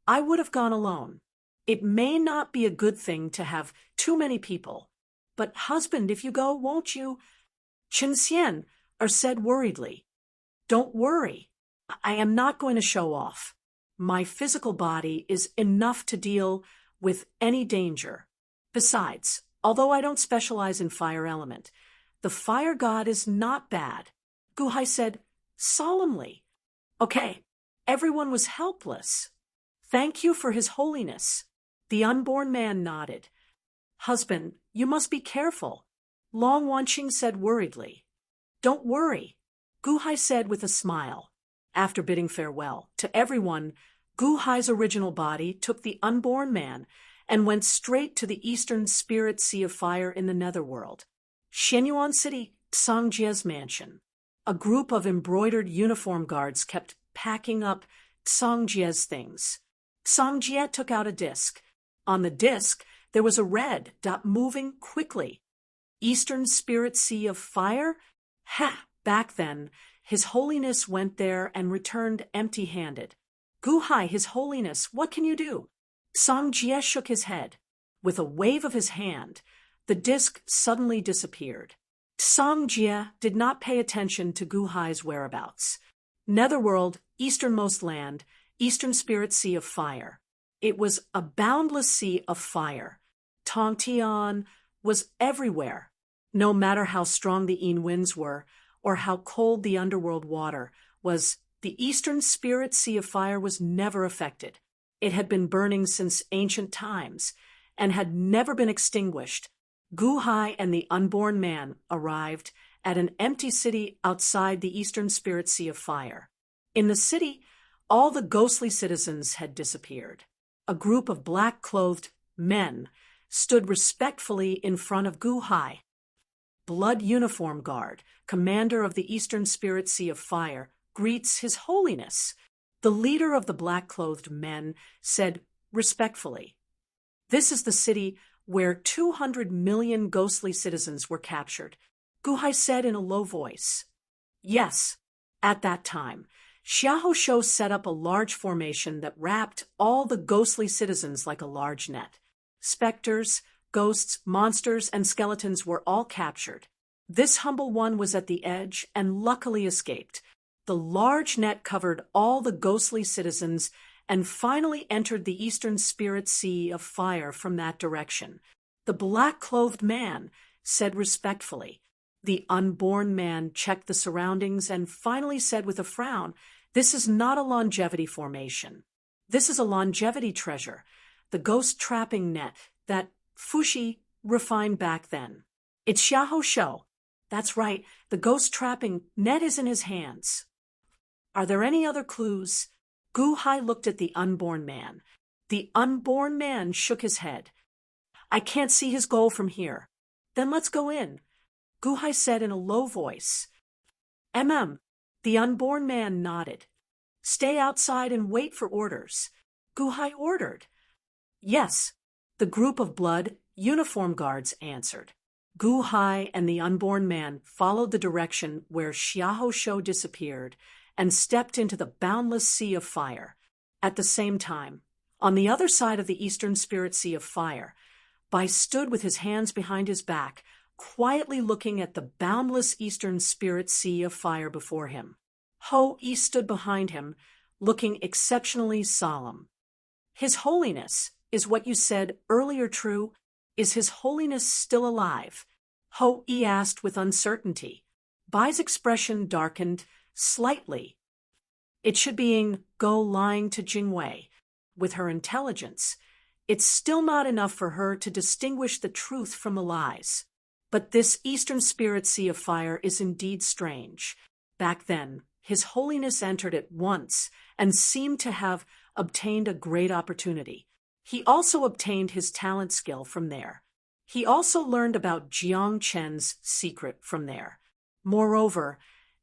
I would have gone alone. It may not be a good thing to have too many people. But husband, if you go, won't you? Chen Xian said worriedly. Don't worry. I am not going to show off. My physical body is enough to deal with any danger. Besides, although I don't specialize in fire element, the fire god is not bad, Guhai said solemnly. Okay, everyone was helpless. Thank you for his holiness. The unborn man nodded. Husband, you must be careful, Long Wanqing said worriedly. Don't worry, Guhai said with a smile. After bidding farewell to everyone, Guhai's original body took the unborn man and went straight to the eastern spirit sea of fire in the netherworld. Shenyuan City, Sangjia's mansion. A group of embroidered uniform guards kept packing up Sangjia's things. Sangjie took out a disc. On the disc, there was a red dot moving quickly. Eastern Spirit Sea of Fire? Ha! Back then, His Holiness went there and returned empty-handed. Guhai, His Holiness, what can you do? Sangjie shook his head. With a wave of his hand, the disc suddenly disappeared. Sangjie did not pay attention to Guhai's whereabouts. Netherworld, easternmost land, Eastern Spirit Sea of Fire. It was a boundless sea of fire. Tongtian was everywhere. No matter how strong the Yin winds were, or how cold the underworld water was, the Eastern Spirit Sea of Fire was never affected. It had been burning since ancient times, and had never been extinguished. Guhai and the unborn man arrived at an empty city outside the Eastern Spirit Sea of Fire. In the city, all the ghostly citizens had disappeared. A group of black-clothed men stood respectfully in front of Guhai. Blood Uniform Guard, commander of the Eastern Spirit Sea of Fire, greets His Holiness. The leader of the black-clothed men said respectfully, "This is the city where 200 million ghostly citizens were captured," Guhai said in a low voice. Yes, at that time, Xiahou Shou set up a large formation that wrapped all the ghostly citizens like a large net. Specters, ghosts, monsters, and skeletons were all captured. This humble one was at the edge and luckily escaped. The large net covered all the ghostly citizens and finally entered the Eastern Spirit Sea of Fire from that direction. The black-clothed man said respectfully. The unborn man checked the surroundings and finally said with a frown, "This is not a longevity formation. This is a longevity treasure, the ghost trapping net that Fuxi refined back then. It's Xiahou Shou. That's right, the ghost trapping net is in his hands." Are there any other clues? Guhai looked at the unborn man. The unborn man shook his head. I can't see his goal from here. Then let's go in, Guhai said in a low voice. The unborn man nodded. Stay outside and wait for orders, Guhai ordered. Yes, the group of blood uniform guards answered. Guhai and the unborn man followed the direction where Xiahou Shou disappeared and stepped into the boundless sea of fire. At the same time, on the other side of the Eastern Spirit Sea of Fire, Bai stood with his hands behind his back, quietly looking at the boundless Eastern Spirit Sea of Fire before him. Ho Yi stood behind him, looking exceptionally solemn. His Holiness, is what you said earlier true? Is His Holiness still alive? Ho Yi asked with uncertainty. Bai's expression darkened slightly. It should be go lying to Jingwei. With her intelligence, it's still not enough for her to distinguish the truth from the lies. But this Eastern Spirit Sea of Fire is indeed strange. Back then, His Holiness entered at once and seemed to have obtained a great opportunity. He also obtained his talent skill from there. He also learned about Jiang Chen's secret from there. Moreover,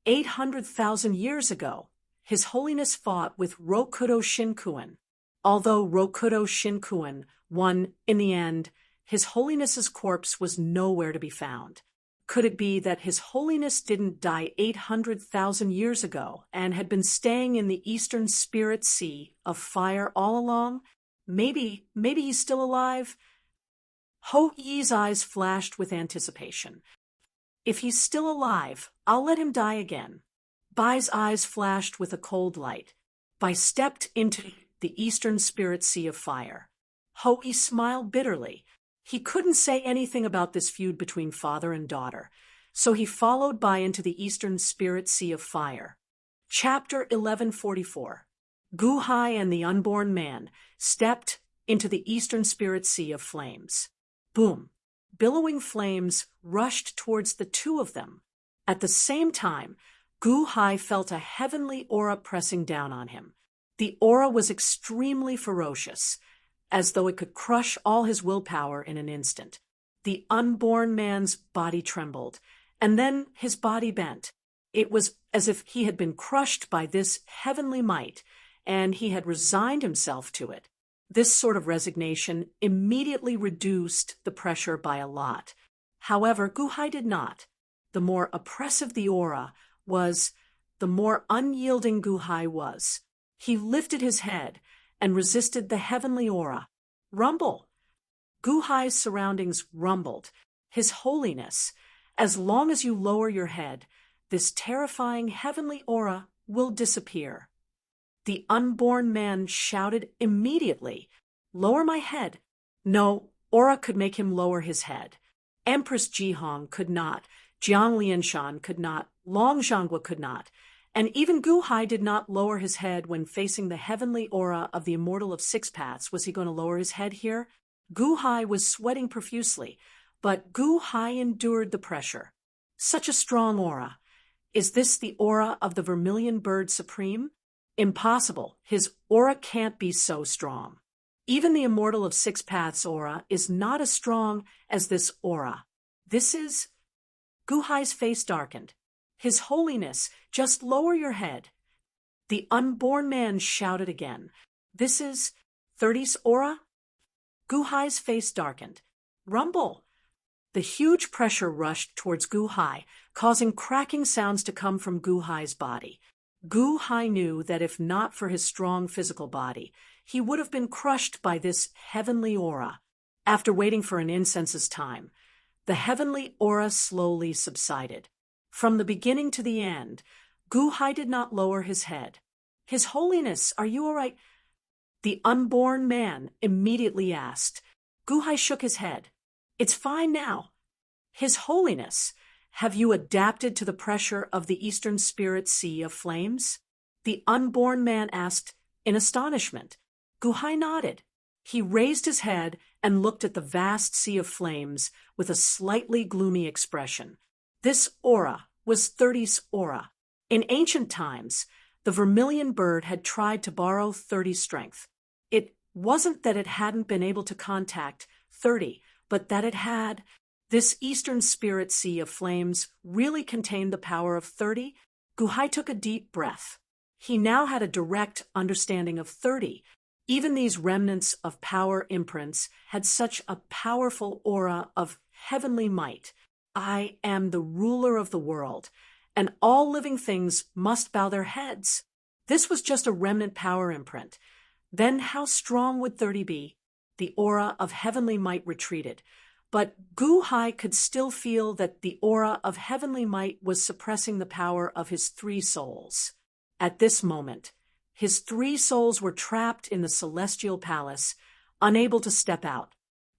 800,000 years ago, His Holiness fought with Rokudo Shinkuin. Although Rokudo Shinkuin won in the end, His Holiness's corpse was nowhere to be found. Could it be that His Holiness didn't die 800,000 years ago and had been staying in the Eastern Spirit Sea of Fire all along? Maybe he's still alive? Ho Yi's eyes flashed with anticipation. If he's still alive, I'll let him die again. Bai's eyes flashed with a cold light. Bai stepped into the Eastern Spirit Sea of Fire. Ho Yi smiled bitterly. He couldn't say anything about this feud between father and daughter, so he followed Bai into the Eastern Spirit Sea of Fire. Chapter 1144. Gu Hai and the Unborn Man stepped into the Eastern Spirit Sea of Flames. Boom! Billowing flames rushed towards the two of them. At the same time, Gu Hai felt a heavenly aura pressing down on him. The aura was extremely ferocious, as though it could crush all his willpower in an instant. The unborn man's body trembled, and then his body bent. It was as if he had been crushed by this heavenly might, and he had resigned himself to it. This sort of resignation immediately reduced the pressure by a lot. However, Gu Hai did not. The more oppressive the aura was, the more unyielding Gu Hai was. He lifted his head and resisted the heavenly aura. Rumble! Gu Hai's surroundings rumbled. His Holiness, as long as you lower your head, this terrifying heavenly aura will disappear. The unborn man shouted immediately, "Lower my head." No, aura could make him lower his head. Empress Jihong could not, Jiang Lianshan could not, Long Zhanghua could not, and even Gu Hai did not lower his head when facing the heavenly aura of the Immortal of Six Paths. Was he going to lower his head here? Gu Hai was sweating profusely, but Gu Hai endured the pressure. Such a strong aura. Is this the aura of the Vermilion Bird Supreme? Impossible. His aura can't be so strong. Even the Immortal of Six Paths aura is not as strong as this aura. This is... Gu Hai's face darkened. His Holiness, just lower your head. The unborn man shouted again. This is 30's aura? Gu Hai's face darkened. Rumble! The huge pressure rushed towards Gu Hai, causing cracking sounds to come from Gu Hai's body. Gu Hai knew that if not for his strong physical body, he would have been crushed by this heavenly aura. After waiting for an incense's time, the heavenly aura slowly subsided. From the beginning to the end, Gu Hai did not lower his head. His Holiness, are you all right? The unborn man immediately asked. Gu Hai shook his head. It's fine now. His Holiness, have you adapted to the pressure of the Eastern Spirit Sea of Flames? The unborn man asked in astonishment. Gu Hai nodded. He raised his head and looked at the vast sea of flames with a slightly gloomy expression. This aura was 30's aura. In ancient times, the vermilion bird had tried to borrow 30's strength. It wasn't that it hadn't been able to contact 30, but that it had. This Eastern Spirit Sea of Flames really contained the power of 30. Gu Hai took a deep breath. He now had a direct understanding of 30. Even these remnants of power imprints had such a powerful aura of heavenly might. I am the ruler of the world, and all living things must bow their heads. This was just a remnant power imprint. Then how strong would 30 be? The aura of heavenly might retreated, but Gu Hai could still feel that the aura of heavenly might was suppressing the power of his three souls. At this moment, his three souls were trapped in the celestial palace, unable to step out.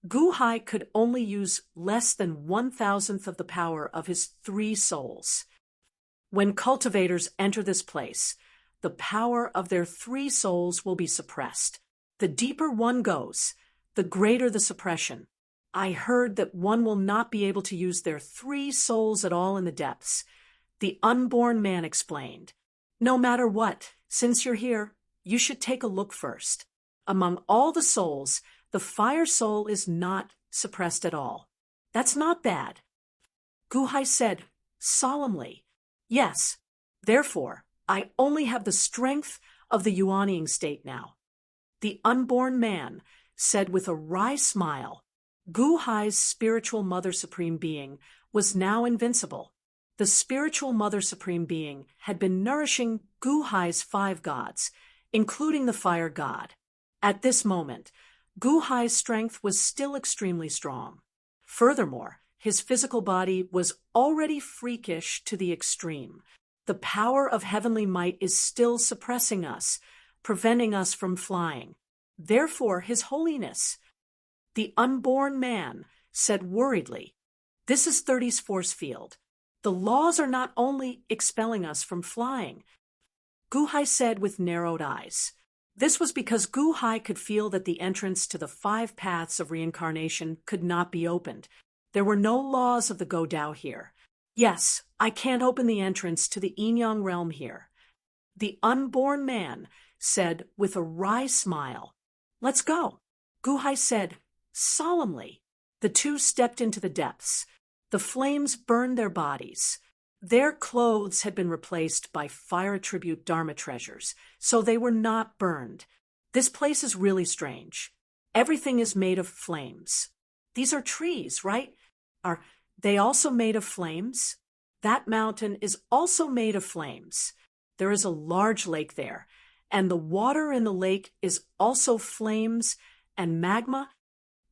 Gu Hai could only use less than 1,000th of the power of his three souls. When cultivators enter this place, the power of their three souls will be suppressed. The deeper one goes, the greater the suppression. I heard that one will not be able to use their three souls at all in the depths. The unborn man explained. No matter what, since you're here, you should take a look first. Among all the souls, the fire soul is not suppressed at all. That's not bad. Guhai said, solemnly, yes, therefore, I only have the strength of the Yuanying state now. The unborn man said with a wry smile, Guhai's spiritual Mother Supreme Being was now invincible. The spiritual Mother Supreme Being had been nourishing Guhai's 5 gods, including the fire god. At this moment, Guhai's strength was still extremely strong. Furthermore, his physical body was already freakish to the extreme. The power of heavenly might is still suppressing us, preventing us from flying. Therefore, His Holiness, the unborn man, said worriedly, this is 30's force field. The laws are not only expelling us from flying. Guhai said with narrowed eyes. This was because Guhai could feel that the entrance to the 5 paths of reincarnation could not be opened. There were no laws of the Godao here. Yes, I can't open the entrance to the Yin-Yang realm here. The unborn man said with a wry smile, let's go. Guhai said, solemnly. The two stepped into the depths. The flames burned their bodies. Their clothes had been replaced by fire attribute Dharma treasures, so they were not burned. This place is really strange. Everything is made of flames. These are trees, right? Are they also made of flames? That mountain is also made of flames. There is a large lake there, and the water in the lake is also flames and magma.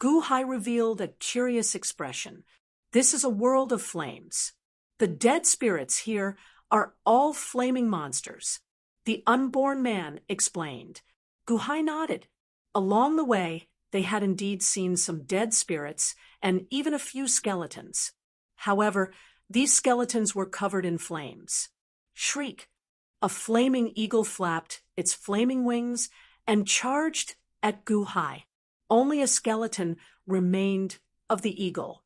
Guhai revealed a curious expression. This is a world of flames. The dead spirits here are all flaming monsters. The unborn man explained. Guhai nodded. Along the way, they had indeed seen some dead spirits and even a few skeletons. However, these skeletons were covered in flames. Shriek! A flaming eagle flapped its flaming wings and charged at Guhai. Only a skeleton remained of the eagle.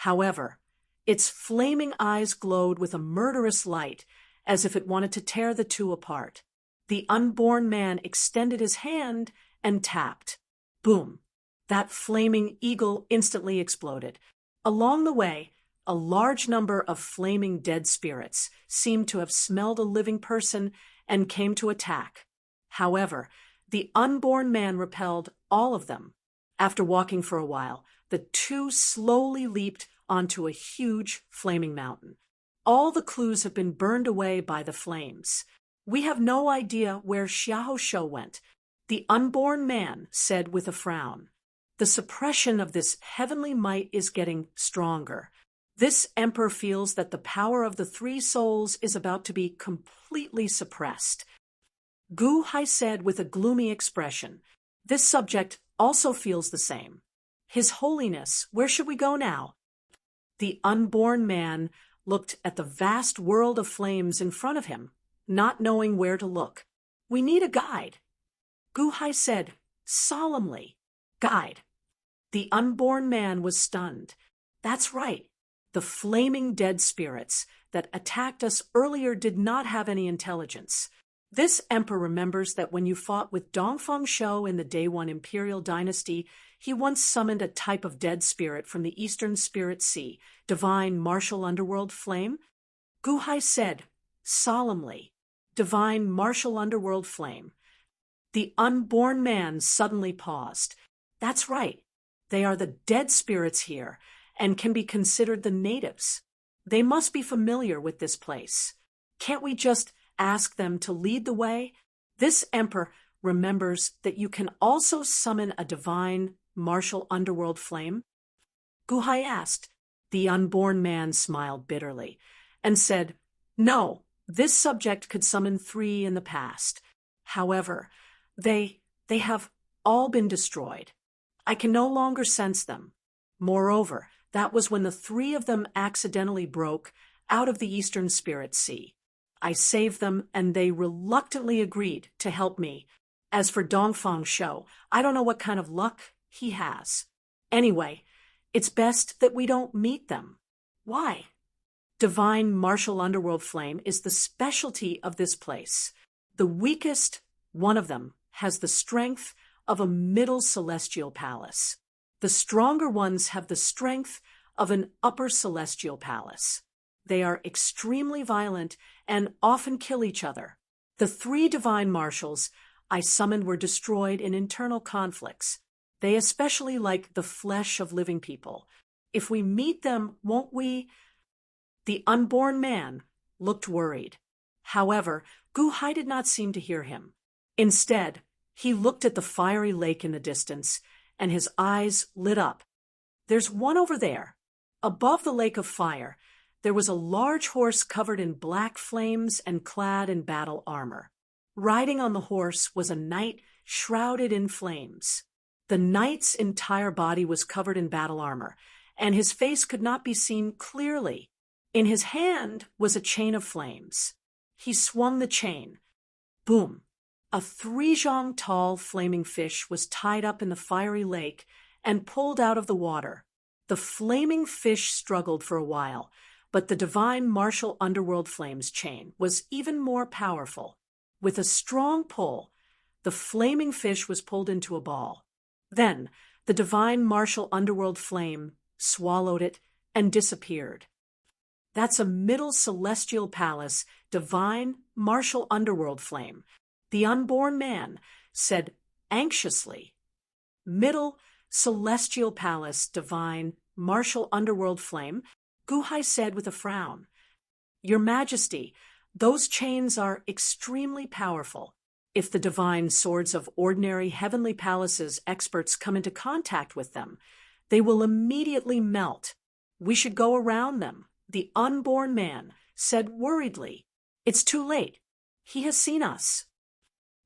However, its flaming eyes glowed with a murderous light, as if it wanted to tear the two apart. The unborn man extended his hand and tapped. Boom! That flaming eagle instantly exploded. Along the way, a large number of flaming dead spirits seemed to have smelled a living person and came to attack. However, the unborn man repelled all of them. After walking for a while, the two slowly leaped onto a huge flaming mountain. All the clues have been burned away by the flames. We have no idea where Xiaoshou went, the unborn man said with a frown. The suppression of this heavenly might is getting stronger. This emperor feels that the power of the 3 souls is about to be completely suppressed. Guhai said with a gloomy expression. This subject also feels the same. His Holiness, where should we go now? The unborn man looked at the vast world of flames in front of him, not knowing where to look. We need a guide. Guhai said, solemnly, guide. The unborn man was stunned. That's right. The flaming dead spirits that attacked us earlier did not have any intelligence. This emperor remembers that when you fought with Dongfeng Shou in the Day 1 Imperial Dynasty, he once summoned a type of dead spirit from the Eastern Spirit Sea, divine martial underworld flame. Guhai said, solemnly, divine martial underworld flame. The unborn man suddenly paused. That's right. They are the dead spirits here and can be considered the natives. They must be familiar with this place. Can't we just ask them to lead the way? This emperor remembers that you can also summon a divine martial underworld flame. Guhai asked. The unborn man smiled bitterly and said, no, this subject could summon 3 in the past. However, they have all been destroyed. I can no longer sense them. Moreover, that was when the 3 of them accidentally broke out of the Eastern Spirit Sea. I saved them, and they reluctantly agreed to help me. As for Dongfeng Shou, I don't know what kind of luck he has. Anyway, it's best that we don't meet them. Why? divine martial underworld flame is the specialty of this place. The weakest one of them has the strength of a middle celestial palace. The stronger ones have the strength of an upper celestial palace. They are extremely violent and often kill each other. The 3 divine marshals I summoned were destroyed in internal conflicts. They especially like the flesh of living people. If we meet them, won't we? The unborn man looked worried. However, Gu-hai did not seem to hear him. Instead, he looked at the fiery lake in the distance, and his eyes lit up. There's one over there. Above the lake of fire, there was a large horse covered in black flames and clad in battle armor. Riding on the horse was a knight shrouded in flames. The knight's entire body was covered in battle armor, and his face could not be seen clearly. In his hand was a chain of flames. He swung the chain. Boom! A 3-zhang tall flaming fish was tied up in the fiery lake and pulled out of the water. The flaming fish struggled for a while, but the divine martial underworld flames chain was even more powerful. With a strong pull, the flaming fish was pulled into a ball. Then, the divine martial underworld flame swallowed it and disappeared. That's a middle celestial palace, divine martial underworld flame, the unborn man said anxiously. Middle celestial palace, divine martial underworld flame, Gu-hai said with a frown. Your Majesty, those chains are extremely powerful. If the divine swords of ordinary heavenly palaces experts come into contact with them, they will immediately melt. We should go around them, the unborn man said worriedly. It's too late. He has seen us.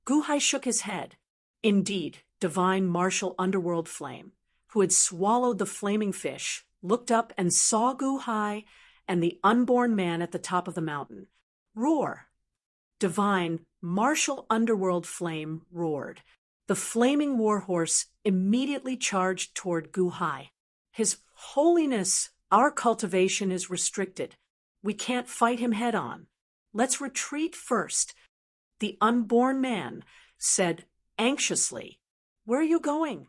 Gu-hai shook his head. Indeed, divine martial underworld flame, who had swallowed the flaming fish, looked up and saw Gu-hai and the unborn man at the top of the mountain. Roar! Divine martial underworld flame roared. The flaming warhorse immediately charged toward Gu-hai. His Holiness, our cultivation is restricted. We can't fight him head-on. Let's retreat first. The unborn man said anxiously. Where are you going?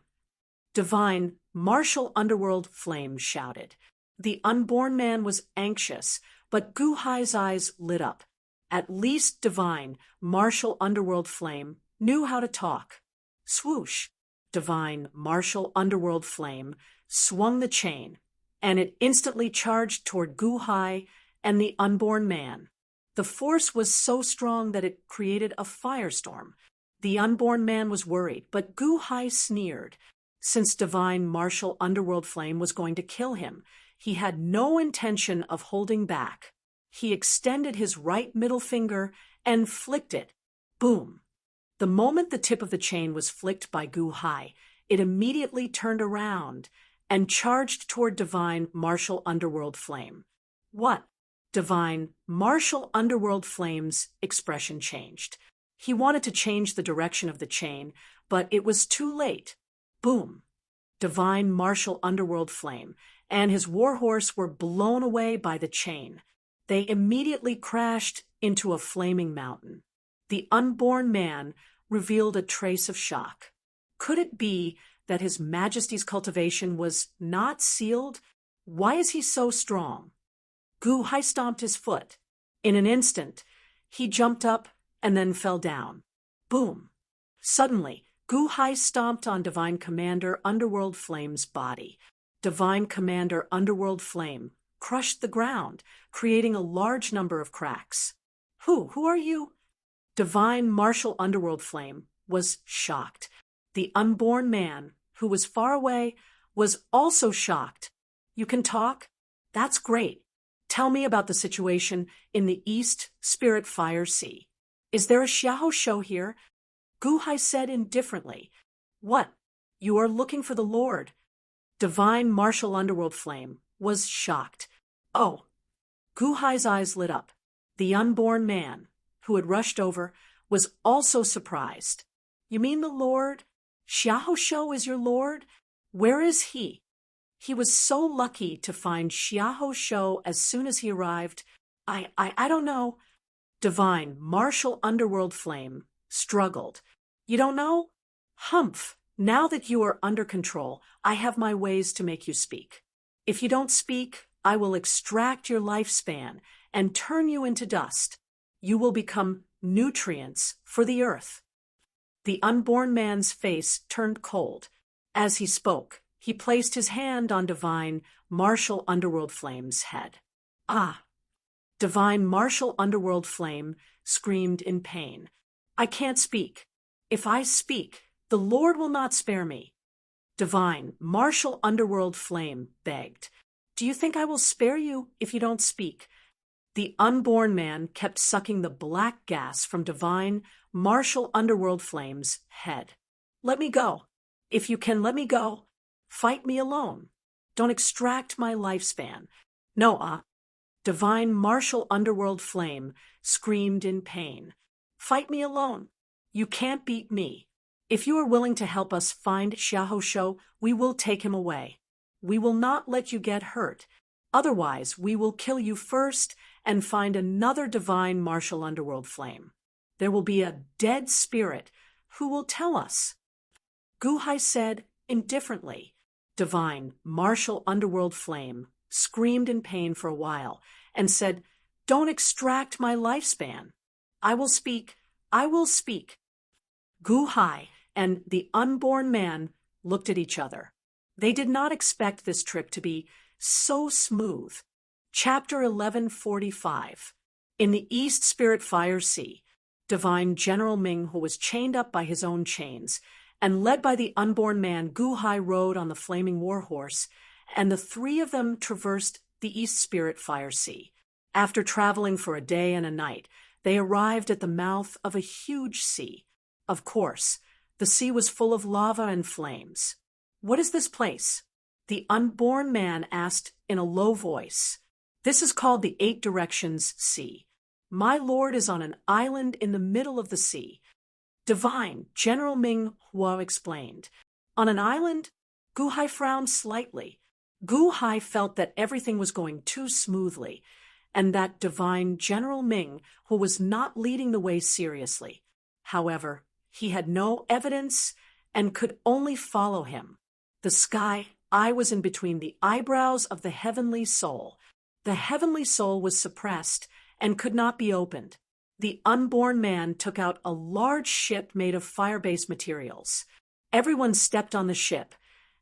Divine martial underworld flame shouted. The unborn man was anxious, but Gu-hai's eyes lit up. At least divine martial underworld flame knew how to talk. Swoosh! Divine martial underworld flame swung the chain, and it instantly charged toward Gu-hai and the unborn man. The force was so strong that it created a firestorm. The unborn man was worried, but Gu-hai sneered. Since divine martial underworld flame was going to kill him, he had no intention of holding back. He extended his right middle finger and flicked it. Boom! The moment the tip of the chain was flicked by Gu-hai, it immediately turned around and charged toward divine martial underworld flame. What? Divine martial underworld flame's expression changed. He wanted to change the direction of the chain, but it was too late. Boom! Divine martial underworld flame and his warhorse were blown away by the chain. They immediately crashed into a flaming mountain. The unborn man revealed a trace of shock. Could it be that His Majesty's cultivation was not sealed? Why is he so strong? Gu-hai stomped his foot. In an instant, he jumped up and then fell down. Boom! Suddenly, Gu-hai stomped on Divine Commander Underworld Flame's body. Divine Commander Underworld Flame crushed the ground, creating a large number of cracks. Who are you? Divine Martial Underworld Flame was shocked. The unborn man, who was far away, was also shocked. You can talk? That's great. Tell me about the situation in the East Spirit Fire Sea. Is there a Xiao show here? Gu-hai said indifferently. What? You are looking for the Lord. Divine Martial Underworld Flame was shocked. Oh! Gu-hai's eyes lit up. The unborn man, who had rushed over, was also surprised. You mean the Lord? Xiao Shou is your Lord? Where is he? He was so lucky to find Xiahou Shou as soon as he arrived. I don't know. Divine, martial underworld flame, struggled. You don't know? Humph, now that you are under control, I have my ways to make you speak. If you don't speak, I will extract your lifespan and turn you into dust. You will become nutrients for the earth. The unborn man's face turned cold. As he spoke, he placed his hand on Divine, martial underworld flame's head. Ah! Divine, martial underworld flame screamed in pain. I can't speak. If I speak, the Lord will not spare me. Divine, martial underworld flame begged. Do you think I will spare you if you don't speak? The unborn man kept sucking the black gas from Divine, martial underworld flame's head. Let me go. If you can let me go, fight me alone. Don't extract my lifespan. No, Divine, martial underworld flame screamed in pain. Fight me alone. You can't beat me. If you are willing to help us find Xiahou Shou, we will take him away. We will not let you get hurt. Otherwise, we will kill you first and find another divine martial underworld flame. There will be a dead spirit who will tell us. Gu Hai said indifferently. Divine, martial underworld flame screamed in pain for a while and said, Don't extract my lifespan. I will speak. I will speak. Gu Hai and the unborn man looked at each other. They did not expect this trip to be so smooth. Chapter 1145. In the East Spirit Fire Sea, Divine General Ming, who was chained up by his own chains, and led by the unborn man, Gu Hai rode on the flaming warhorse, and the three of them traversed the East Spirit Fire Sea. After traveling for a day and a night, they arrived at the mouth of a huge sea. Of course, the sea was full of lava and flames. What is this place? The unborn man asked in a low voice. This is called the Eight Directions Sea. My lord is on an island in the middle of the sea. Divine, General Ming Hua explained. On an island? Gu Hai frowned slightly. Gu Hai felt that everything was going too smoothly, and that Divine General Ming, who was not leading the way seriously. However, he had no evidence and could only follow him. The sky eye was in between the eyebrows of the heavenly soul. The heavenly soul was suppressed and could not be opened. The unborn man took out a large ship made of fire-based materials. Everyone stepped on the ship,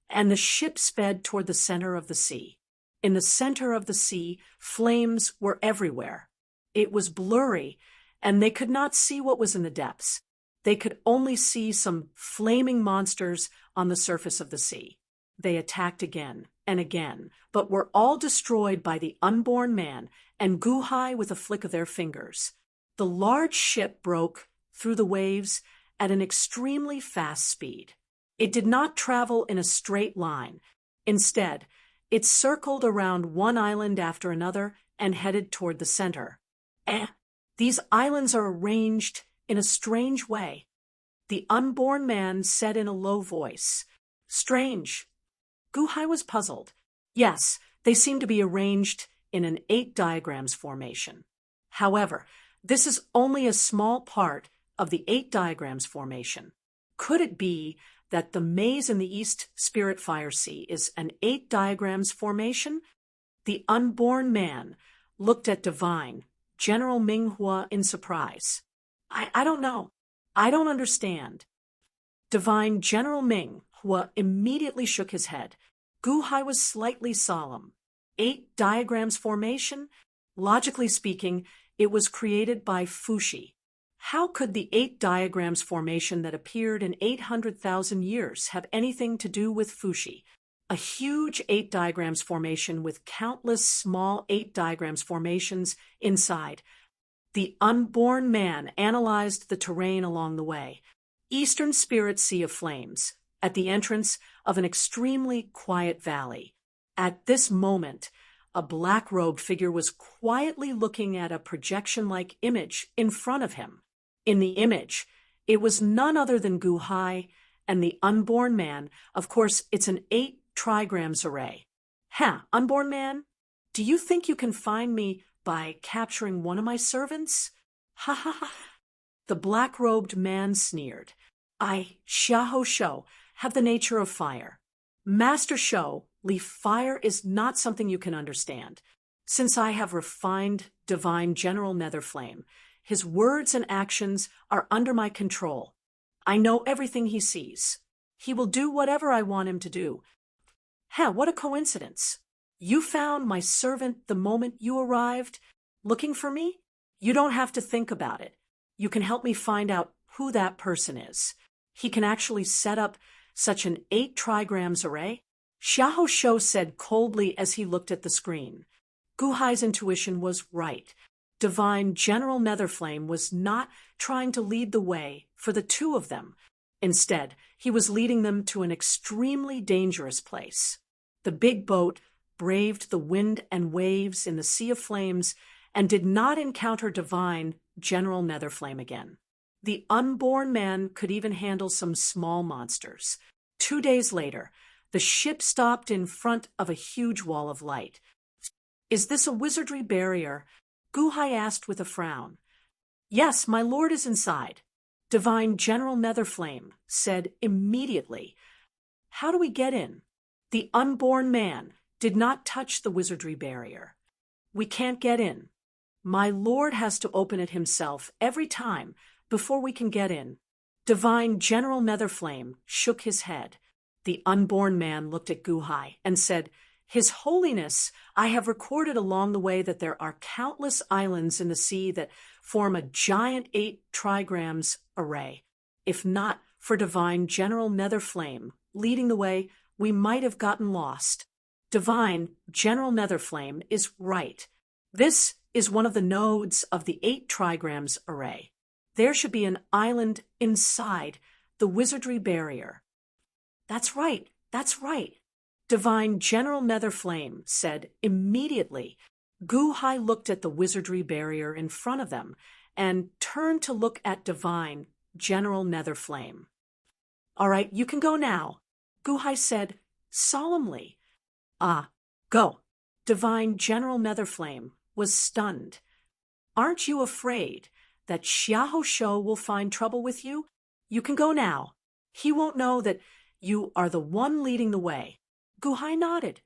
and the ship sped toward the center of the sea. In the center of the sea, flames were everywhere. It was blurry, and they could not see what was in the depths. They could only see some flaming monsters on the surface of the sea. They attacked again and again, but were all destroyed by the unborn man and Gu Hai with a flick of their fingers. The large ship broke through the waves at an extremely fast speed. It did not travel in a straight line. Instead, it circled around one island after another and headed toward the center. These islands are arranged in a strange way. The unborn man said in a low voice. Strange. Gu Hai was puzzled. Yes, they seem to be arranged in an 8 diagrams formation. However, this is only a small part of the 8 diagrams formation. Could it be that the maze in the East Spirit Fire Sea is an 8 diagrams formation? The unborn man looked at Divine General Ming Hua in surprise. I don't know. I don't understand. Divine General Ming Hua immediately shook his head. Gu Hai was slightly solemn. 8 diagrams formation? Logically speaking, it was created by Fuxi. How could the 8 diagrams formation that appeared in 800,000 years have anything to do with Fuxi? A huge 8 diagrams formation with countless small 8 diagrams formations inside. The unborn man analyzed the terrain along the way. Eastern Spirit Sea of Flames, at the entrance of an extremely quiet valley. At this moment, a black-robed figure was quietly looking at a projection-like image in front of him. In the image, it was none other than Gu Hai and the unborn man. Of course, it's an 8 trigrams array. Unborn man, do you think you can find me by capturing one of my servants? Ha ha ha. The black-robed man sneered. I, Xiahou Shou, have the nature of fire. Master Shou, fire is not something you can understand. Since I have refined divine General Netherflame, his words and actions are under my control. I know everything he sees. He will do whatever I want him to do. What a coincidence. You found my servant the moment you arrived, looking for me? You don't have to think about it. You can help me find out who that person is. He can actually set up such an 8 trigrams array. Xiahou Shou said coldly as he looked at the screen. Gu Hai's intuition was right. Divine General Netherflame was not trying to lead the way for the two of them. Instead, he was leading them to an extremely dangerous place. The big boat braved the wind and waves in the sea of flames and did not encounter Divine General Netherflame again. The unborn man could even handle some small monsters. 2 days later, the ship stopped in front of a huge wall of light. Is this a wizardry barrier? Gu Hai asked with a frown. Yes, my lord is inside. Divine General Netherflame said immediately. How do we get in? The unborn man did not touch the wizardry barrier. We can't get in. My lord has to open it himself every time before we can get in. Divine General Netherflame shook his head. The unborn man looked at Gu Hai and said, His Holiness, I have recorded along the way that there are countless islands in the sea that form a giant 8 trigrams array. If not for Divine General Netherflame leading the way, we might have gotten lost. Divine General Netherflame is right. This is one of the nodes of the 8 trigrams array. There should be an island inside the wizardry barrier. That's right. Divine General Netherflame said immediately. Gu Hai looked at the wizardry barrier in front of them and turned to look at Divine General Netherflame. All right, you can go now, Gu Hai said solemnly. Go. Divine General Netherflame was stunned. Aren't you afraid that Xiahou Shou will find trouble with you? You can go now. He won't know that you are the one leading the way. Gu Hai nodded.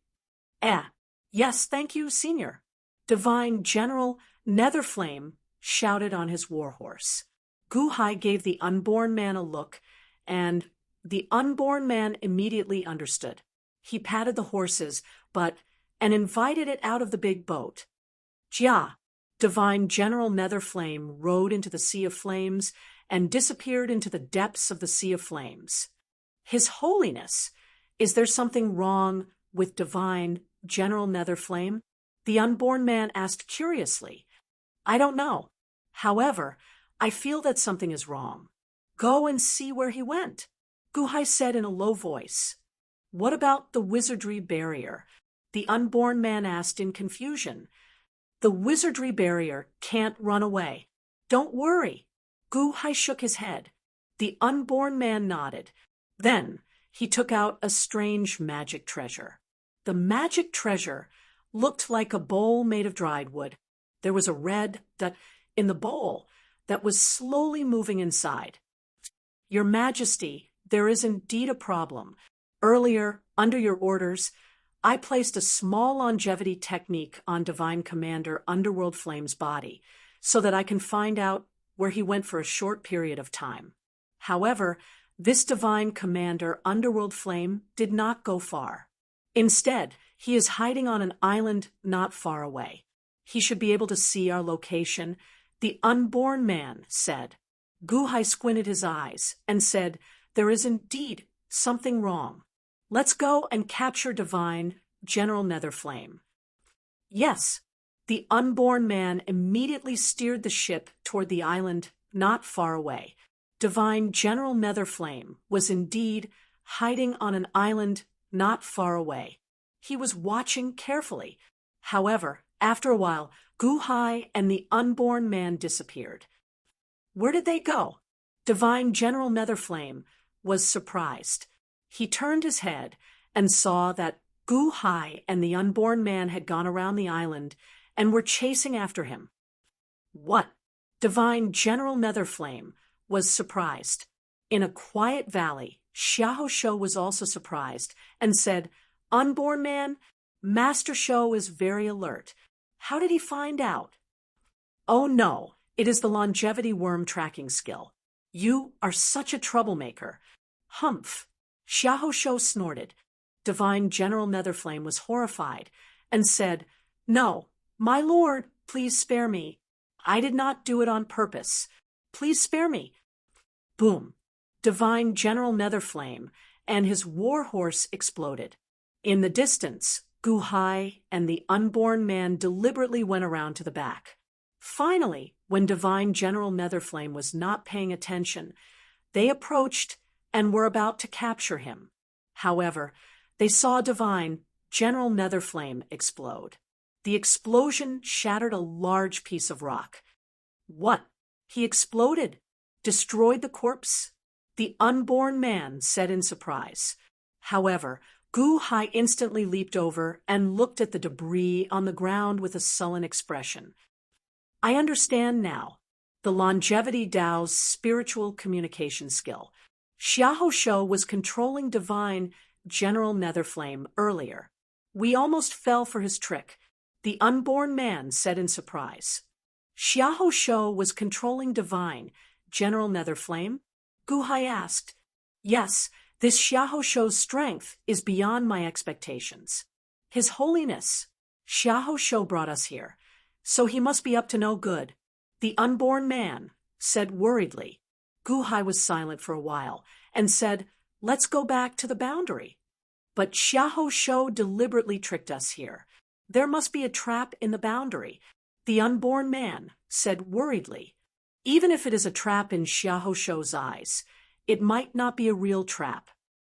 Yes, thank you, Senior. Divine General Netherflame shouted on his warhorse. Gu Hai gave the unborn man a look, and the unborn man immediately understood. He patted the horses, and invited it out of the big boat. Jia, Divine General Netherflame rode into the sea of flames and disappeared into the depths of the sea of flames. His Holiness, is there something wrong with Divine General Netherflame? The unborn man asked curiously. I don't know. However, I feel that something is wrong. Go and see where he went, Gu Hai said in a low voice. What about the wizardry barrier? The unborn man asked in confusion. The wizardry barrier can't run away. Don't worry. Gu Hai shook his head. The unborn man nodded. Then he took out a strange magic treasure. The magic treasure looked like a bowl made of dried wood. There was a red dot in the bowl that was slowly moving inside. Your Majesty, there is indeed a problem. Earlier, under your orders, I placed a small longevity technique on Divine Commander Underworld Flame's body so that I can find out where he went for a short period of time. However, this Divine Commander Underworld Flame did not go far. Instead, he is hiding on an island not far away. He should be able to see our location, the unborn man said. Gu Hai squinted his eyes and said, There is indeed something wrong. Let's go and capture Divine General Netherflame. Yes, the unborn man immediately steered the ship toward the island not far away. Divine General Netherflame was indeed hiding on an island not far away. He was watching carefully. However, after a while, Gu Hai and the unborn man disappeared. Where did they go? Divine General Netherflame was surprised. He turned his head and saw that Gu Hai and the unborn man had gone around the island and were chasing after him. What? Divine General Netherflame was surprised. In a quiet valley, Xiahou Shou was also surprised and said, "Unborn man, Master Shou is very alert. How did he find out?" "Oh no, it is the longevity worm tracking skill. You are such a troublemaker." "Humph!" Xiahou Shou snorted. Divine General Netherflame was horrified and said, "No, my lord, please spare me. I did not do it on purpose. Please spare me." Boom! Divine General Netherflame and his warhorse exploded. In the distance, Gu Hai and the unborn man deliberately went around to the back. Finally, when Divine General Netherflame was not paying attention, they approached and were about to capture him. However, they saw Divine General Netherflame explode. The explosion shattered a large piece of rock. "What? He exploded? Destroyed the corpse?" the unborn man said in surprise. However, Gu Hai instantly leaped over and looked at the debris on the ground with a sullen expression. "I understand now. The Longevity Tao's spiritual communication skill. Xiahou Shou was controlling Divine General Netherflame earlier. We almost fell for his trick," the unborn man said in surprise. "Xiahou Shou was controlling Divine General Netherflame?" Gu Hai asked. "Yes, this Xiahou Shou's strength is beyond my expectations. His Holiness, Xiahou Shou brought us here, so he must be up to no good," the unborn man said worriedly. Gu Hai was silent for a while and said, "Let's go back to the boundary." "But Xiahou Shou deliberately tricked us here. There must be a trap in the boundary," the unborn man said worriedly. "Even if it is a trap in Xiahou Shou's eyes, it might not be a real trap.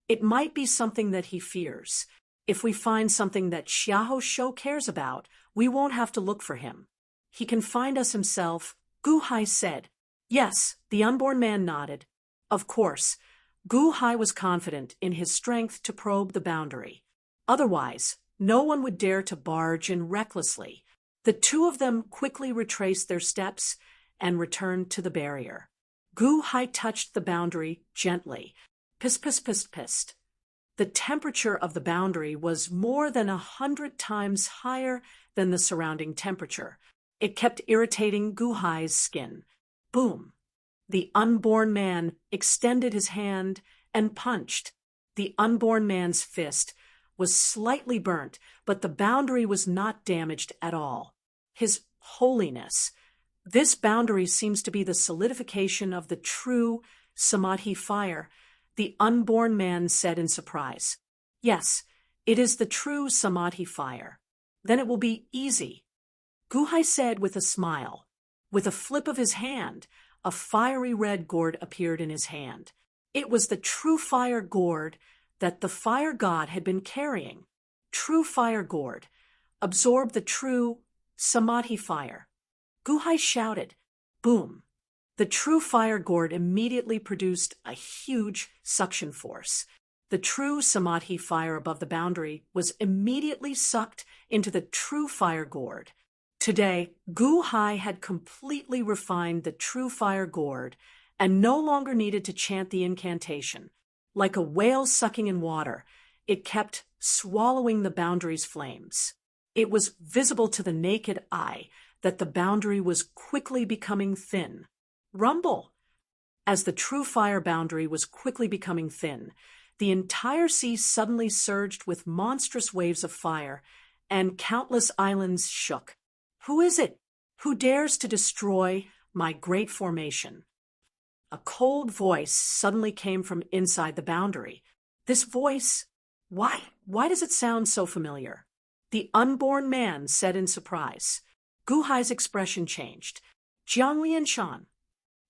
It might be something that he fears. If we find something that Xiahou Shou cares about, we won't have to look for him. He can find us himself," Gu Hai said. "Yes," the unborn man nodded. Of course, Gu Hai was confident in his strength to probe the boundary. Otherwise, no one would dare to barge in recklessly. The two of them quickly retraced their steps and returned to the barrier. Gu Hai touched the boundary gently. Pist, pist, pist, pist. The temperature of the boundary was more than 100 times higher than the surrounding temperature. It kept irritating Gu Hai's skin. Boom! The unborn man extended his hand and punched. The unborn man's fist was slightly burnt, but the boundary was not damaged at all. His Holiness, this boundary seems to be the solidification of the true Samadhi fire, the unborn man said in surprise. "Yes, it is the true Samadhi fire. Then it will be easy," Gu Hai said with a smile. With a flip of his hand, a fiery red gourd appeared in his hand. It was the true fire gourd that the fire god had been carrying. True fire gourd. Absorb the true Samadhi fire. Gu Hai shouted. Boom! The true fire gourd immediately produced a huge suction force. The true Samadhi fire above the boundary was immediately sucked into the true fire gourd. Today, Gu Hai had completely refined the true fire gourd and no longer needed to chant the incantation. Like a whale sucking in water, it kept swallowing the boundary's flames. It was visible to the naked eye that the boundary was quickly becoming thin. Rumble! As the true fire boundary was quickly becoming thin, the entire sea suddenly surged with monstrous waves of fire, and countless islands shook. Who is it? Who dares to destroy my great formation? A cold voice suddenly came from inside the boundary. This voice, why does it sound so familiar? The unborn man said in surprise. Gu Hai's expression changed. Jiang Lianshan.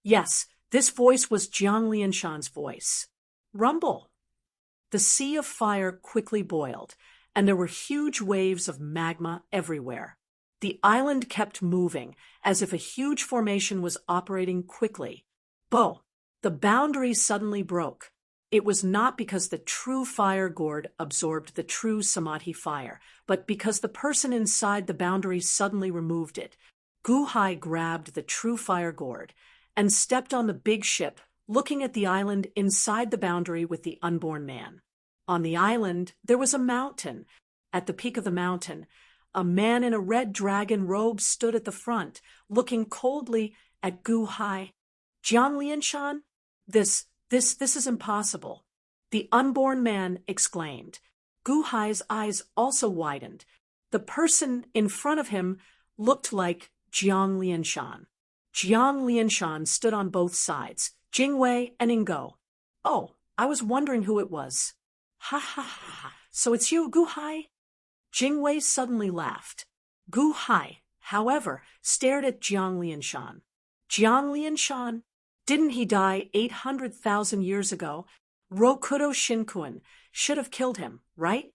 Yes, this voice was Jiang Lianshan's voice. Rumble. The sea of fire quickly boiled, and there were huge waves of magma everywhere. The island kept moving, as if a huge formation was operating quickly. Bo! The boundary suddenly broke. It was not because the true fire gourd absorbed the true samadhi fire, but because the person inside the boundary suddenly removed it. Gu Hai grabbed the true fire gourd and stepped on the big ship, looking at the island inside the boundary with the unborn man. On the island, there was a mountain. At the peak of the mountain, a man in a red dragon robe stood at the front, looking coldly at Gu Hai. Jiang Lianshan, this is impossible. The unborn man exclaimed. Gu Hai's eyes also widened. The person in front of him looked like Jiang Lianshan. Jiang Lianshan stood on both sides, Jingwei and Ingo. Oh, I was wondering who it was. Ha ha ha, so it's you, Gu Hai? Jingwei suddenly laughed. Gu Hai, however, stared at Jiang Lianshan. Jiang Lianshan? Didn't he die 800,000 years ago? Rokudo Shinkuan should have killed him, right?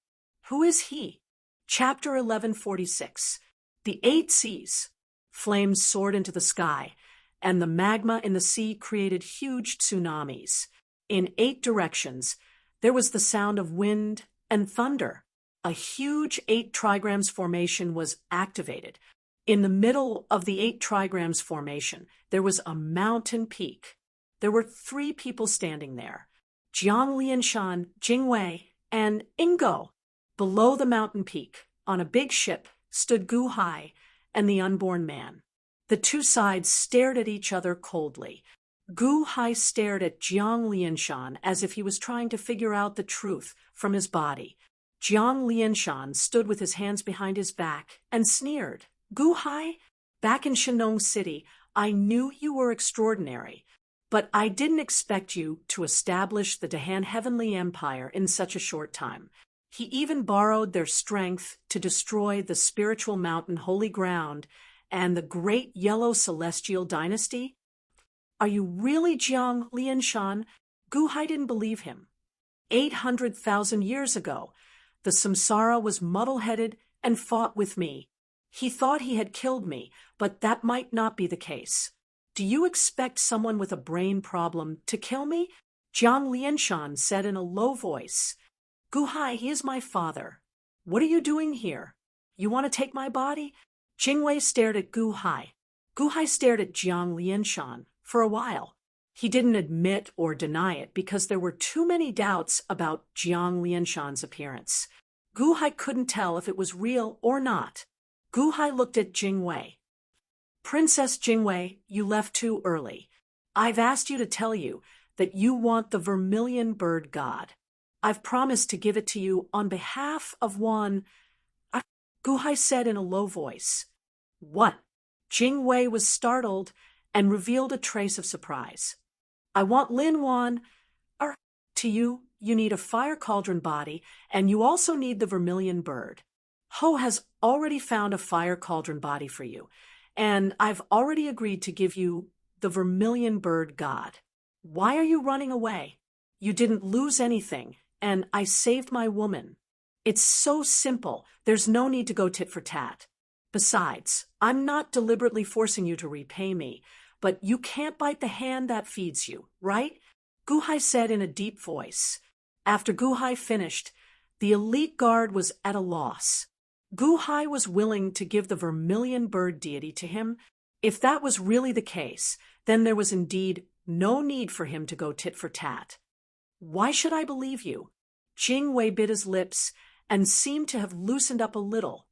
Who is he? Chapter 1146. The 8 Seas. Flames soared into the sky, and the magma in the sea created huge tsunamis. In 8 directions, there was the sound of wind and thunder. A huge 8 trigrams formation was activated. In the middle of the 8 trigrams formation, there was a mountain peak. There were 3 people standing there: Jiang Lianshan, Jingwei, and Ingo. Below the mountain peak, on a big ship, stood Gu Hai and the unborn man. The 2 sides stared at each other coldly. Gu Hai stared at Jiang Lianshan as if he was trying to figure out the truth from his body. Jiang Lianshan stood with his hands behind his back and sneered. Gu Hai, back in Shenong City, I knew you were extraordinary, but I didn't expect you to establish the Dahan Heavenly Empire in such a short time. He even borrowed their strength to destroy the spiritual mountain Holy Ground and the great Yellow Celestial Dynasty. Are you really Jiang Lianshan? Gu Hai didn't believe him. 800,000 years ago, the samsara was muddle-headed and fought with me. He thought he had killed me, but that might not be the case. Do you expect someone with a brain problem to kill me? Jiang Lianshan said in a low voice. Gu Hai, he is my father. What are you doing here? You want to take my body? Jingwei stared at Gu Hai. Gu Hai stared at Jiang Lianshan for a while. He didn't admit or deny it because there were too many doubts about Jiang Lianshan's appearance. Gu Hai couldn't tell if it was real or not. Gu Hai looked at Jingwei. Princess Jingwei, you left too early. I've asked you to tell you that you want the vermilion bird god. I've promised to give it to you on behalf of one. Gu Hai said in a low voice. What? Jingwei was startled and revealed a trace of surprise. I want Lin Wan. To you, you need a fire cauldron body, and you also need the vermilion bird. Ho has already found a fire cauldron body for you, and I've already agreed to give you the vermilion bird god. Why are you running away? You didn't lose anything, and I saved my woman. It's so simple, there's no need to go tit for tat. Besides, I'm not deliberately forcing you to repay me, but you can't bite the hand that feeds you, right? Gu Hai said in a deep voice. After Gu Hai finished, the elite guard was at a loss. Gu Hai was willing to give the vermilion bird deity to him. If that was really the case, then there was indeed no need for him to go tit for tat. Why should I believe you? Jingwei bit his lips and seemed to have loosened up a little.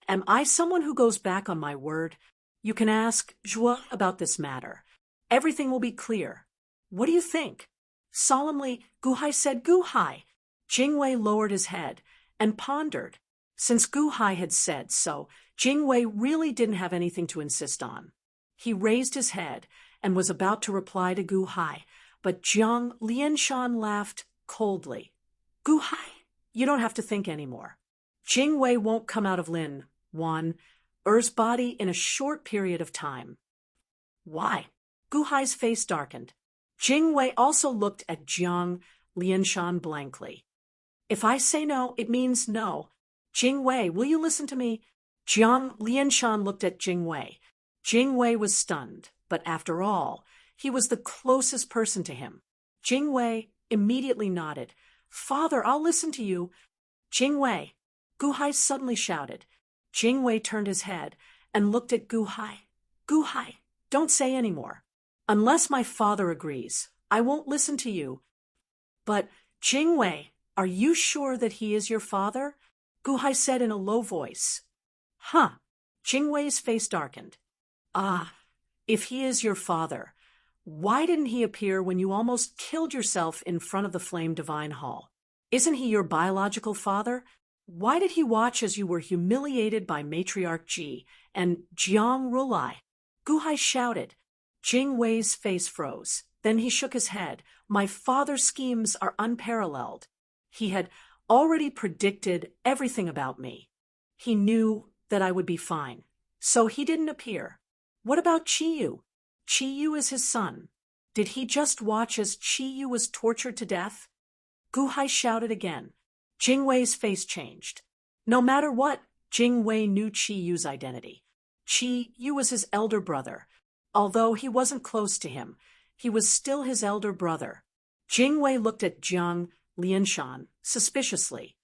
Am I someone who goes back on my word? You can ask Zhua about this matter. Everything will be clear. What do you think? Solemnly, Gu Hai said, Gu Hai. Jingwei lowered his head and pondered. Since Gu Hai had said so, Jingwei really didn't have anything to insist on. He raised his head and was about to reply to Gu Hai, but Jiang Lianshan laughed coldly. Gu Hai, you don't have to think anymore. Jingwei won't come out of Lin Wan's body in a short period of time. Why? Gu Hai's face darkened. Jingwei also looked at Jiang Lianshan blankly. If I say no, it means no. Jingwei, will you listen to me? Jiang Lianshan looked at Jingwei. Jingwei was stunned, but after all, he was the closest person to him. Jingwei, immediately nodded. "Father, I'll listen to you." "Jingwei!" Guhai suddenly shouted. Jingwei turned his head and looked at Guhai. "Guhai, don't say any more. Unless my father agrees, I won't listen to you." "But, Jingwei, are you sure that he is your father?" Guhai said in a low voice. "Huh." Jingwei's face darkened. "Ah, if he is your father, why didn't he appear when you almost killed yourself in front of the Flame Divine Hall? Isn't he your biological father? Why did he watch as you were humiliated by Matriarch Ji and Jiang Rulai?" Guhai shouted. Jingwei's face froze. Then he shook his head. "My father's schemes are unparalleled. He had already predicted everything about me. He knew that I would be fine. So he didn't appear. What about Chiyu? Chiyu is his son. Did he just watch as Chiyu was tortured to death?" Guhai shouted again. Jingwei's face changed. No matter what, Jingwei knew Chiyu's identity. Chiyu was his elder brother. Although he wasn't close to him, he was still his elder brother. Jingwei looked at Jiang Lianshan suspiciously.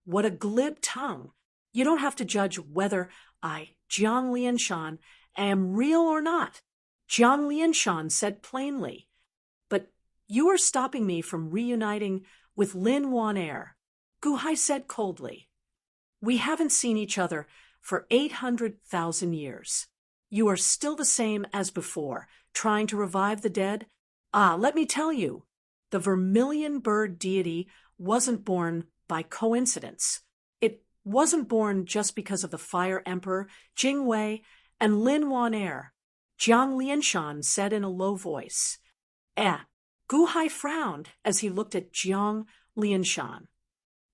"What a glib tongue. You don't have to judge whether I, Jiang Lianshan, am real or not," Jiang Lianshan said plainly. "But you are stopping me from reuniting with Lin Wan-er," Guhai said coldly. "We haven't seen each other for 800,000 years. You are still the same as before, trying to revive the dead. Let me tell you, the vermilion bird deity wasn't born by coincidence. It wasn't born just because of the Fire Emperor, Jingwei, and Lin Wan-er," Jiang Lianshan said in a low voice. Guhai frowned as he looked at Jiang Lianshan.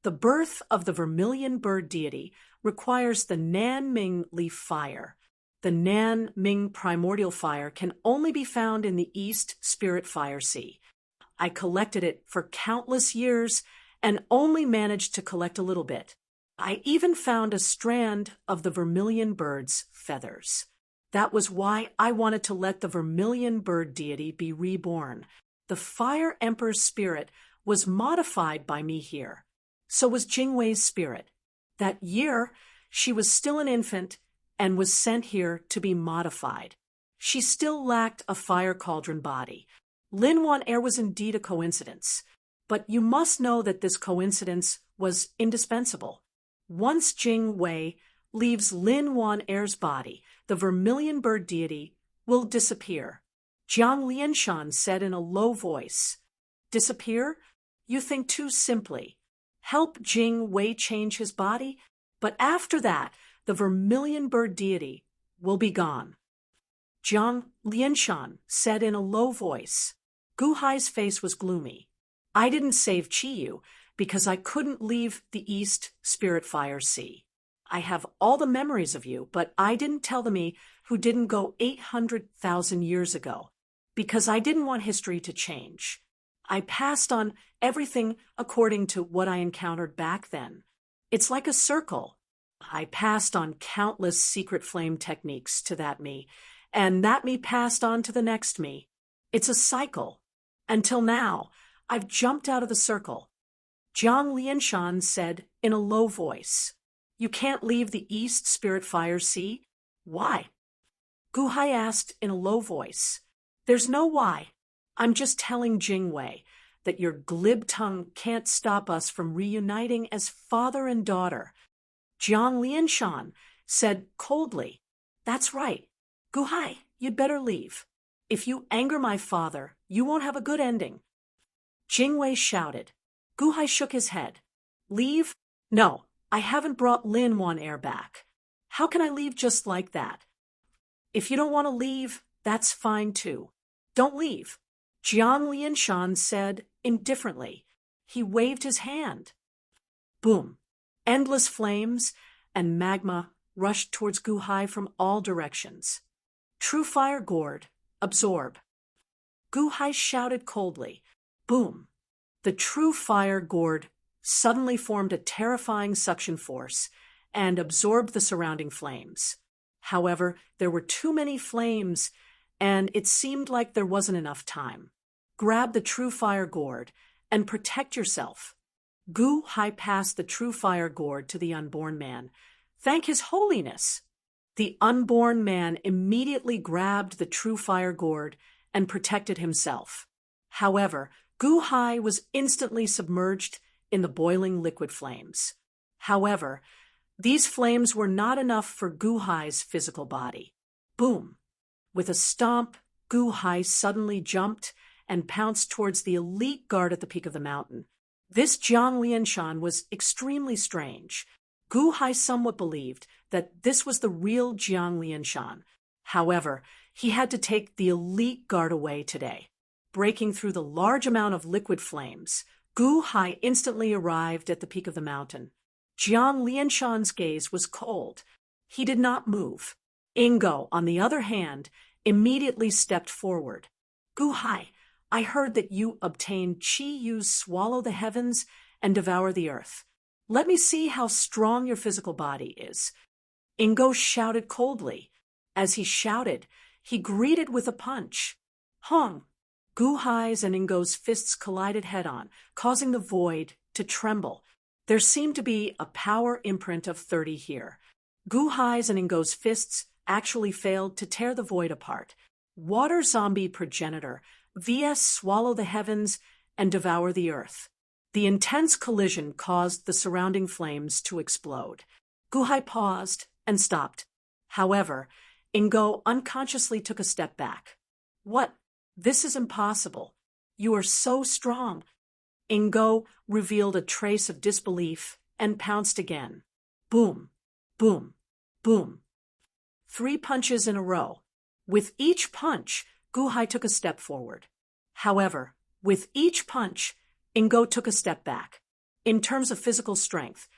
"The birth of the vermilion bird deity requires the Nanming leaf fire. The Nanming primordial fire can only be found in the East Spirit Fire Sea. I collected it for countless years and only managed to collect a little bit. I even found a strand of the vermilion bird's feathers. That was why I wanted to let the vermilion bird deity be reborn. The Fire Emperor's spirit was modified by me here. So was Jingwei's spirit. That year, she was still an infant and was sent here to be modified. She still lacked a fire cauldron body. Lin Wan-er was indeed a coincidence, but you must know that this coincidence was indispensable. Once Jingwei leaves Lin Wan-er's body, the vermilion bird deity will disappear," Jiang Lianshan said in a low voice. "Disappear? You think too simply. Help Jingwei change his body, but after that, the vermilion bird deity will be gone," Jiang Lianshan said in a low voice. Guhai's face was gloomy. "I didn't save Chiyu because I couldn't leave the East Spirit Fire Sea. I have all the memories of you, but I didn't tell the me who didn't go 800,000 years ago, because I didn't want history to change. I passed on everything according to what I encountered back then. It's like a circle. I passed on countless secret flame techniques to that me, and that me passed on to the next me. It's a cycle. Until now, I've jumped out of the circle," Jiang Lianshan said in a low voice. "You can't leave the East Spirit Fire Sea? Why?" Guhai asked in a low voice. "There's no why. I'm just telling Jingwei that your glib tongue can't stop us from reuniting as father and daughter," Jiang Lianshan said coldly. "That's right. Guhai, you'd better leave. If you anger my father, you won't have a good ending." Jingwei shouted. Guhai shook his head. "Leave? No, I haven't brought Lin Wan-er back. How can I leave just like that?" "If you don't want to leave, that's fine too. Don't leave," Jiang Lianshan said indifferently. He waved his hand. Boom. Endless flames and magma rushed towards Guhai from all directions. "True fire gourd, absorb." Guhai shouted coldly. Boom. The true fire gourd suddenly formed a terrifying suction force and absorbed the surrounding flames. However, there were too many flames, and it seemed like there wasn't enough time. Grab the true fire gourd and protect yourself. Gu Hai passed the true fire gourd to the unborn man. Thank His Holiness! The unborn man immediately grabbed the true fire gourd and protected himself. However, Gu Hai was instantly submerged in the boiling liquid flames. However, these flames were not enough for Gu Hai's physical body. Boom! With a stomp, Gu Hai suddenly jumped and pounced towards the elite guard at the peak of the mountain. This Jiang Lianshan was extremely strange. Gu Hai somewhat believed that this was the real Jiang Lianshan. However, he had to take the elite guard away today. Breaking through the large amount of liquid flames, Gu Hai instantly arrived at the peak of the mountain. Jiang Lianshan's gaze was cold. He did not move. Ingo, on the other hand, immediately stepped forward. Gu Hai, I heard that you obtained Qi Yu's swallow the heavens and devour the earth. Let me see how strong your physical body is. Ingo shouted coldly. As he shouted, he greeted with a punch. Hong! Gu Hai's and Ingo's fists collided head-on, causing the void to tremble. There seemed to be a power imprint of 30 here. Gu Hai's and Ingo's fists actually failed to tear the void apart. Water zombie progenitor vs. swallow the heavens and devour the earth. The intense collision caused the surrounding flames to explode. Gu Hai paused and stopped. However, Ingo unconsciously took a step back. What? This is impossible. You are so strong. Ingo revealed a trace of disbelief and pounced again. Boom, boom, boom. 3 punches in a row. With each punch, Gu Hai took a step forward. However, with each punch, Ingo took a step back. In terms of physical strength,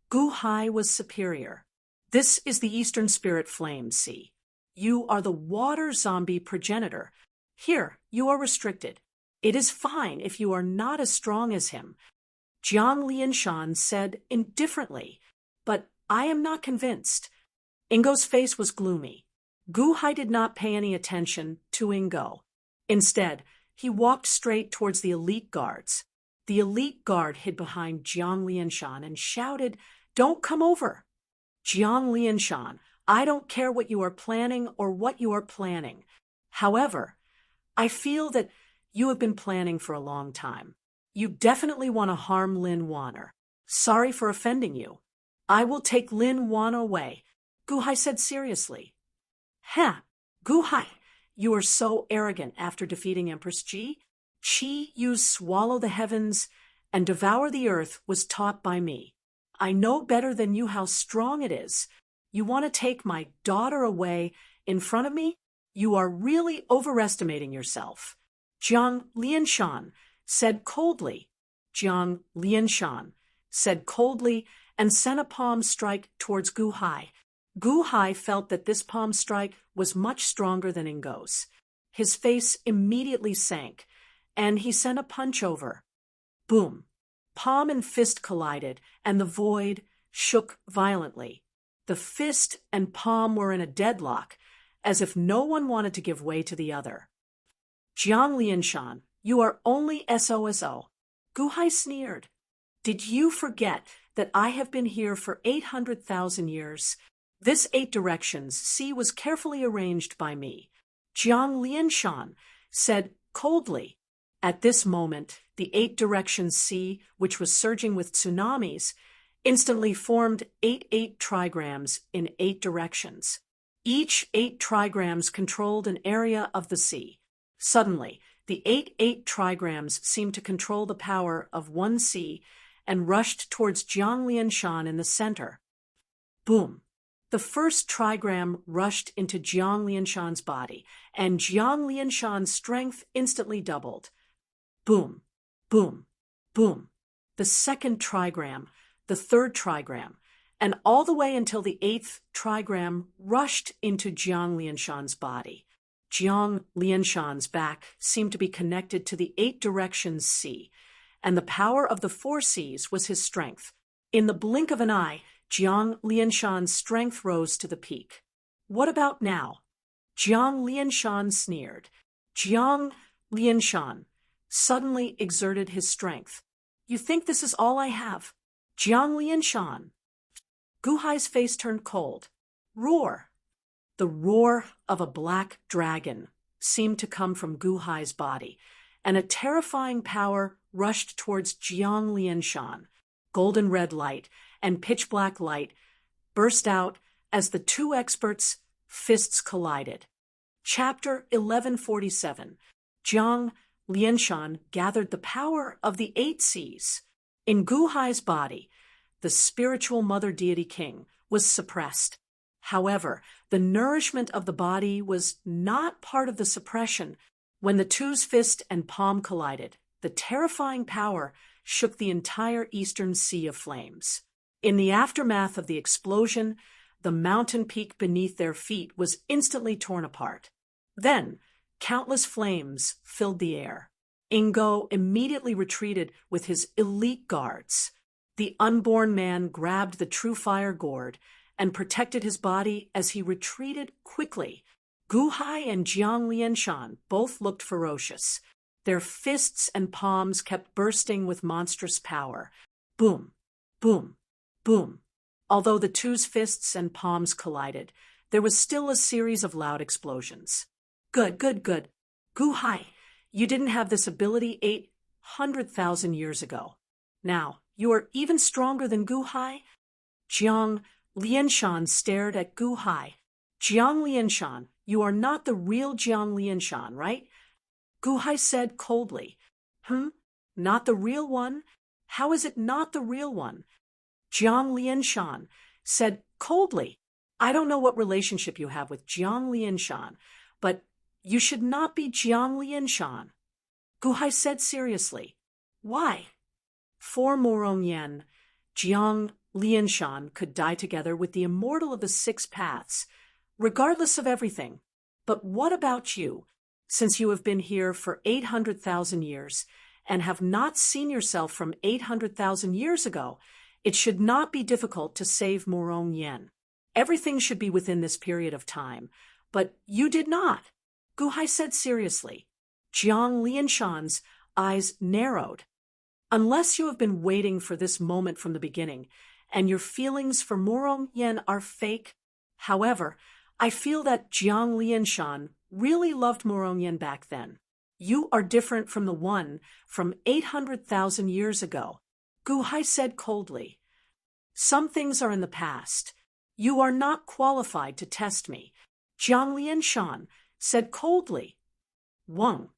Gu Hai was superior. This is the Eastern Spirit Flame, see? You are the water zombie progenitor. Here, you are restricted. It is fine if you are not as strong as him. Jiang Lianshan said indifferently, but I am not convinced. Ingo's face was gloomy. Gu Hai did not pay any attention to Ingo. Instead, he walked straight towards the elite guards. The elite guard hid behind Jiang Lianshan and shouted, "Don't come over!" Jiang Lianshan, I don't care what you are planning or what you are planning. However, I feel that you have been planning for a long time. You definitely want to harm Lin Wanner. Sorry for offending you. I will take Lin Wanner away, Gu Hai said seriously. Huh, Gu Hai, you are so arrogant after defeating Empress Qi. Qi Yu's swallow the heavens and devour the earth was taught by me. I know better than you how strong it is. You want to take my daughter away in front of me? You are really overestimating yourself. Jiang Lianshan said coldly. Jiang Lianshan said coldly and sent a palm strike towards Gu Hai. Gu Hai felt that this palm strike was much stronger than Ingo's. His face immediately sank, and he sent a punch over. Boom! Palm and fist collided, and the void shook violently. The fist and palm were in a deadlock, as if no one wanted to give way to the other. Jiang Lianshan, you are only SOSO. Gu Hai sneered. Did you forget that I have been here for 800,000 years? This 8 directions sea was carefully arranged by me. Jiang Lianshan said coldly. At this moment, the 8 directions sea, which was surging with tsunamis, instantly formed 8 trigrams in 8 directions. Each 8 trigrams controlled an area of the sea. Suddenly, the 8 trigrams seemed to control the power of one sea and rushed towards Jiang Lianshan in the center. Boom! The first trigram rushed into Jiang Lianshan's body, and Jiang Lianshan's strength instantly doubled. Boom! Boom! Boom! The second trigram, the third trigram, and all the way until the 8th trigram rushed into Jiang Lianshan's body. Jiang Lianshan's back seemed to be connected to the 8 directions sea, and the power of the 4 seas was his strength. In the blink of an eye, Jiang Lianshan's strength rose to the peak. What about now? Jiang Lianshan sneered. Jiang Lianshan, suddenly exerted his strength. You think this is all I have? Jiang Lianshan. Gu Hai's face turned cold. Roar! The roar of a black dragon seemed to come from Gu Hai's body, and a terrifying power rushed towards Jiang Lianshan. Golden red light and pitch-black light burst out as the two experts' fists collided. Chapter 1147. Jiang Lianshan gathered the power of the 8 seas. In Gu Hai's body, the spiritual mother deity king was suppressed. However, the nourishment of the body was not part of the suppression. When the two's fist and palm collided, the terrifying power shook the entire eastern sea of flames. In the aftermath of the explosion, the mountain peak beneath their feet was instantly torn apart. Then, countless flames filled the air. Ingo immediately retreated with his elite guards. The unborn man grabbed the true fire gourd and protected his body as he retreated quickly. Gu Hai and Jiang Lianshan both looked ferocious. Their fists and palms kept bursting with monstrous power. Boom, boom, boom. Although the two's fists and palms collided, there was still a series of loud explosions. Good, good, good. Gu Hai, you didn't have this ability 800,000 years ago. Now, you are even stronger than Gu Hai? Jiang Lianshan stared at Gu Hai. Jiang Lianshan, you are not the real Jiang Lianshan, right? Gu Hai said coldly. Not the real one? How is it not the real one? Jiang Lianshan said coldly. I don't know what relationship you have with Jiang Lianshan, but you should not be Jiang Lianshan. Gu Hai said seriously. Why? For Morong Yen, Jiang Lianshan could die together with the immortal of the 6 paths, regardless of everything. But what about you? Since you have been here for 800,000 years and have not seen yourself from 800,000 years ago, it should not be difficult to save Morong Yen. Everything should be within this period of time, but you did not. Gu Hai said seriously. Jiang Lianshan's eyes narrowed. Unless you have been waiting for this moment from the beginning, and your feelings for Morong Yen are fake, however, I feel that Jiang Lianshan really loved Morong Yen back then. You are different from the one from 800,000 years ago. Gu Hai said coldly. Some things are in the past. You are not qualified to test me. Jiang Lianshan said coldly. Wang.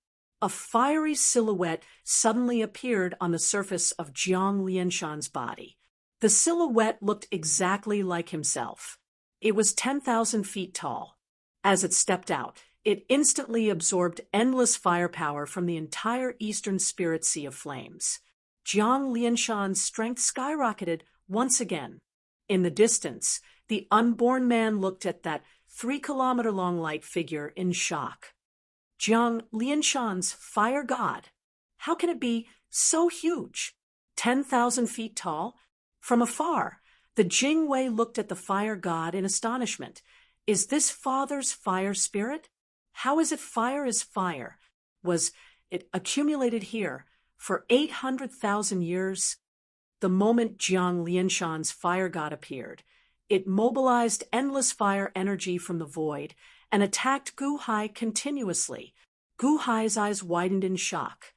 A fiery silhouette suddenly appeared on the surface of Jiang Lianshan's body. The silhouette looked exactly like himself. It was 10,000 feet tall. As it stepped out, it instantly absorbed endless firepower from the entire eastern spirit sea of flames. Jiang Lianshan's strength skyrocketed once again. In the distance, the unborn man looked at that 3-kilometer-long light figure in shock. Jiang Lianshan's fire god. How can it be so huge? 10,000 feet tall? From afar, the Jingwei looked at the fire god in astonishment. Is this father's fire spirit? How is it fire is fire? Was it accumulated here for 800,000 years? The moment Jiang Lianshan's fire god appeared, it mobilized endless fire energy from the void and attacked Gu Hai continuously. Gu Hai's eyes widened in shock.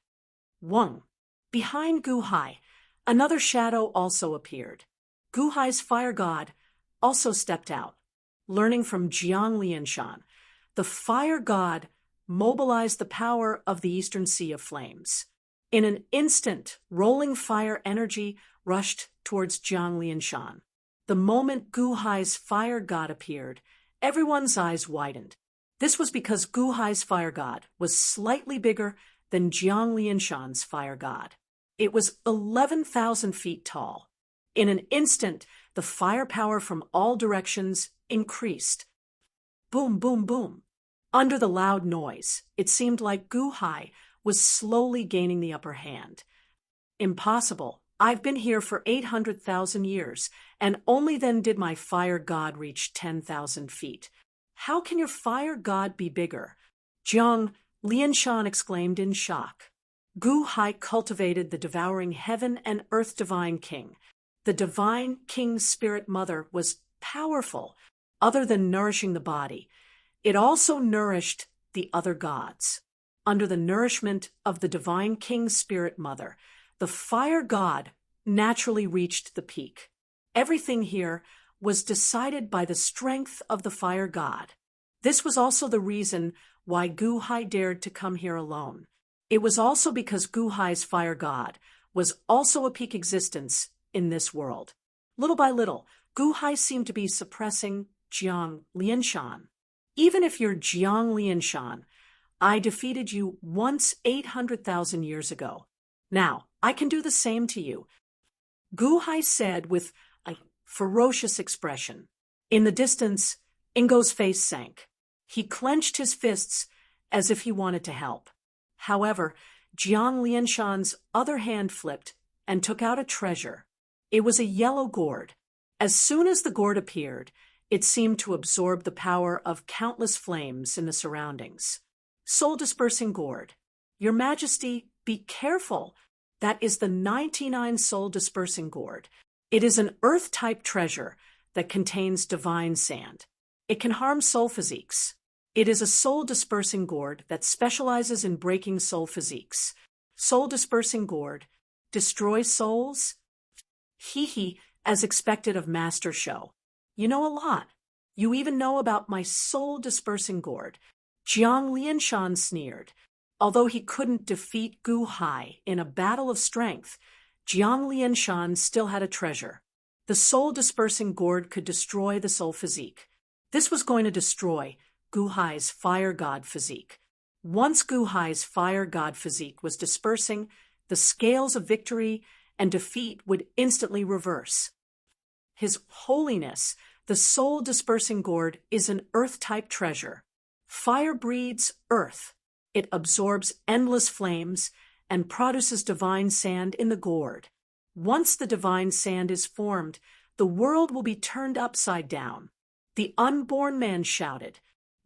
Wang. Behind Gu Hai, another shadow also appeared. Gu Hai's fire god also stepped out. Learning from Jiang Lianshan, the fire god mobilized the power of the eastern sea of flames. In an instant, rolling fire energy rushed towards Jiang Lianshan. The moment Gu Hai's fire god appeared, everyone's eyes widened. This was because Gu Hai's fire god was slightly bigger than Jiang Lianshan's fire god. It was 11,000 feet tall. In an instant, the firepower from all directions increased. Boom, boom, boom. Under the loud noise, it seemed like Gu Hai was slowly gaining the upper hand. Impossible. I've been here for 800,000 years, and only then did my fire god reach 10,000 feet. How can your fire god be bigger? Jiang Lianshan exclaimed in shock. Gu Hai cultivated the devouring heaven and earth divine king. The divine king's spirit mother was powerful, other than nourishing the body. It also nourished the other gods. Under the nourishment of the divine king's spirit mother, the fire god naturally reached the peak. Everything here was decided by the strength of the fire god. This was also the reason why Gu Hai dared to come here alone. It was also because Gu Hai's fire god was also a peak existence in this world. Little by little, Gu Hai seemed to be suppressing Jiang Lianshan. Even if you're Jiang Lianshan, I defeated you once 800,000 years ago. Now, I can do the same to you, Gu Hai said with a ferocious expression. In the distance, Ingo's face sank. He clenched his fists as if he wanted to help. However, Jiang Lianshan's other hand flipped and took out a treasure. It was a yellow gourd. As soon as the gourd appeared, it seemed to absorb the power of countless flames in the surroundings. Soul-dispersing gourd. Your Majesty, be careful. That is the 99 soul-dispersing gourd. It is an earth-type treasure that contains divine sand. It can harm soul physiques. It is a soul-dispersing gourd that specializes in breaking soul physiques. Soul-dispersing gourd. Destroy souls? Hee, as expected of Master Show. You know a lot. You even know about my soul-dispersing gourd. Jiang Lianshan sneered. Although he couldn't defeat Gu Hai in a battle of strength, Jiang Lianshan still had a treasure. The soul-dispersing gourd could destroy the soul physique. This was going to destroy Gu Hai's fire god physique. Once Gu Hai's fire god physique was dispersing, the scales of victory and defeat would instantly reverse. His Holiness, the soul-dispersing gourd, is an earth-type treasure. Fire breeds earth. It absorbs endless flames and produces divine sand in the gourd. Once the divine sand is formed, the world will be turned upside down. The unborn man shouted.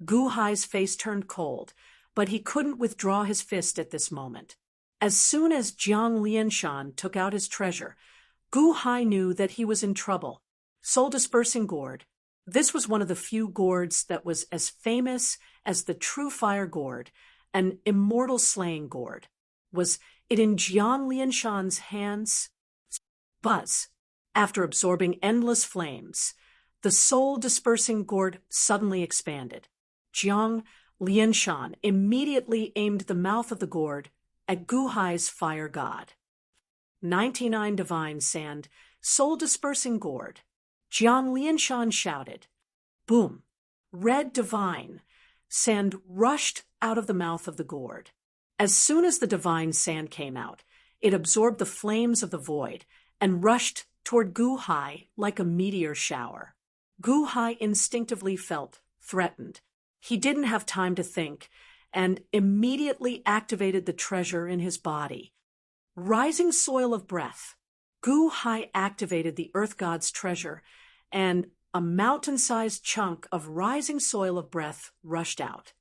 Gu Hai's face turned cold, but he couldn't withdraw his fist at this moment. As soon as Jiang Lianshan took out his treasure, Gu Hai knew that he was in trouble. Soul-dispersing gourd. This was one of the few gourds that was as famous as the true fire gourd, an immortal slaying gourd. Was it in Jiang Lianshan's hands? Buzz. After absorbing endless flames, the soul-dispersing gourd suddenly expanded. Jiang Lianshan immediately aimed the mouth of the gourd at Gu Hai's fire god. 99 divine sand, soul-dispersing gourd. Jiang Lianshan shouted. Boom! Red divine sand rushed out of the mouth of the gourd. As soon as the divine sand came out, it absorbed the flames of the void and rushed toward Gu Hai like a meteor shower. Gu Hai instinctively felt threatened. He didn't have time to think and immediately activated the treasure in his body. Rising soil of breath. Gu Hai activated the earth god's treasure, and a mountain-sized chunk of rising soil of breath rushed out.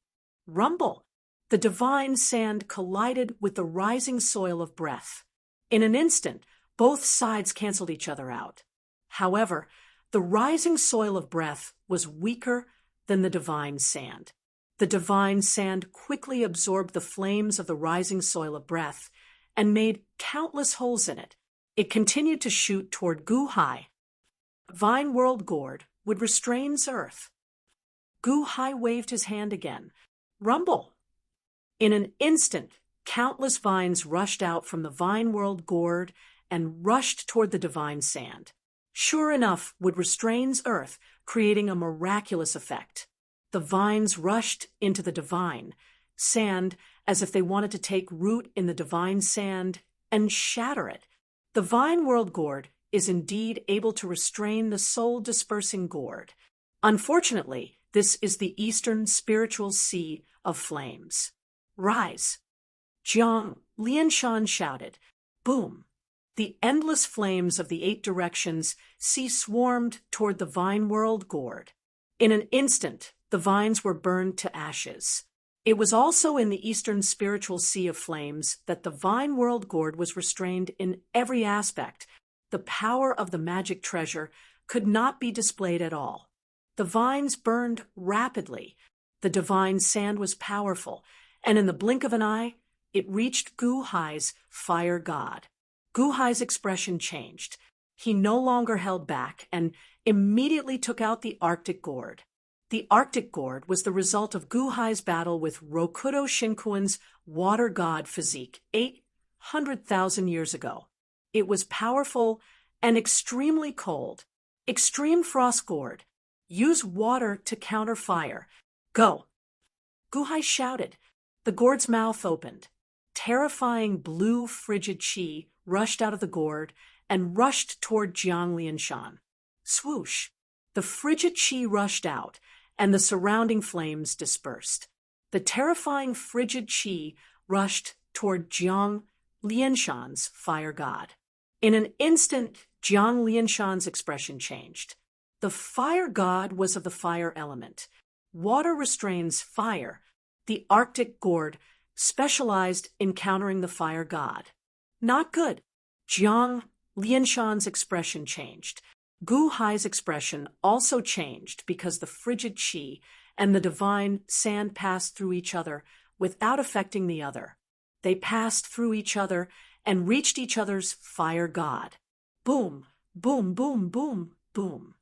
Rumble! The divine sand collided with the rising soil of breath. In an instant, both sides canceled each other out. However, the rising soil of breath was weaker than the divine sand. The divine sand quickly absorbed the flames of the rising soil of breath and made countless holes in it. It continued to shoot toward Gu Hai. Vine World Gourd would restrain earth. Gu Hai waved his hand again. Rumble! In an instant, countless vines rushed out from the Vine World Gourd and rushed toward the divine sand. Sure enough, would restrain earth, creating a miraculous effect. The vines rushed into the divine sand as if they wanted to take root in the divine sand and shatter it. The Vine World Gourd is indeed able to restrain the soul-dispersing gourd. Unfortunately, this is the Eastern spiritual sea of flames. Rise! Jiang Lianshan shouted. Boom! The endless flames of the 8 directions sea swarmed toward the Vine World Gourd. In an instant, the vines were burned to ashes. It was also in the eastern spiritual sea of flames that the Vine World Gourd was restrained in every aspect. The power of the magic treasure could not be displayed at all. The vines burned rapidly. The divine sand was powerful, and in the blink of an eye, it reached Gu Hai's fire god. Gu Hai's expression changed. He no longer held back and immediately took out the Arctic Gourd. The Arctic Gourd was the result of Gu Hai's battle with Rokudo Shinkuin's water god physique 800,000 years ago. It was powerful and extremely cold. Extreme Frost Gourd. Use water to counter fire. Go! Gu Hai shouted. The gourd's mouth opened. Terrifying blue frigid chi rushed out of the gourd and rushed toward Jiang Lianshan. Swoosh! The frigid chi rushed out, and the surrounding flames dispersed. The terrifying frigid chi rushed toward Jiang Lianshan's fire god. In an instant, Jiang Lianshan's expression changed. The fire god was of the fire element. Water restrains fire. The Arctic Gourd specialized in countering the fire god. Not good. Jiang Lianshan's expression changed. Gu Hai's expression also changed because the frigid chi and the divine sand passed through each other without affecting the other. They passed through each other and reached each other's fire god. Boom, boom, boom, boom, boom.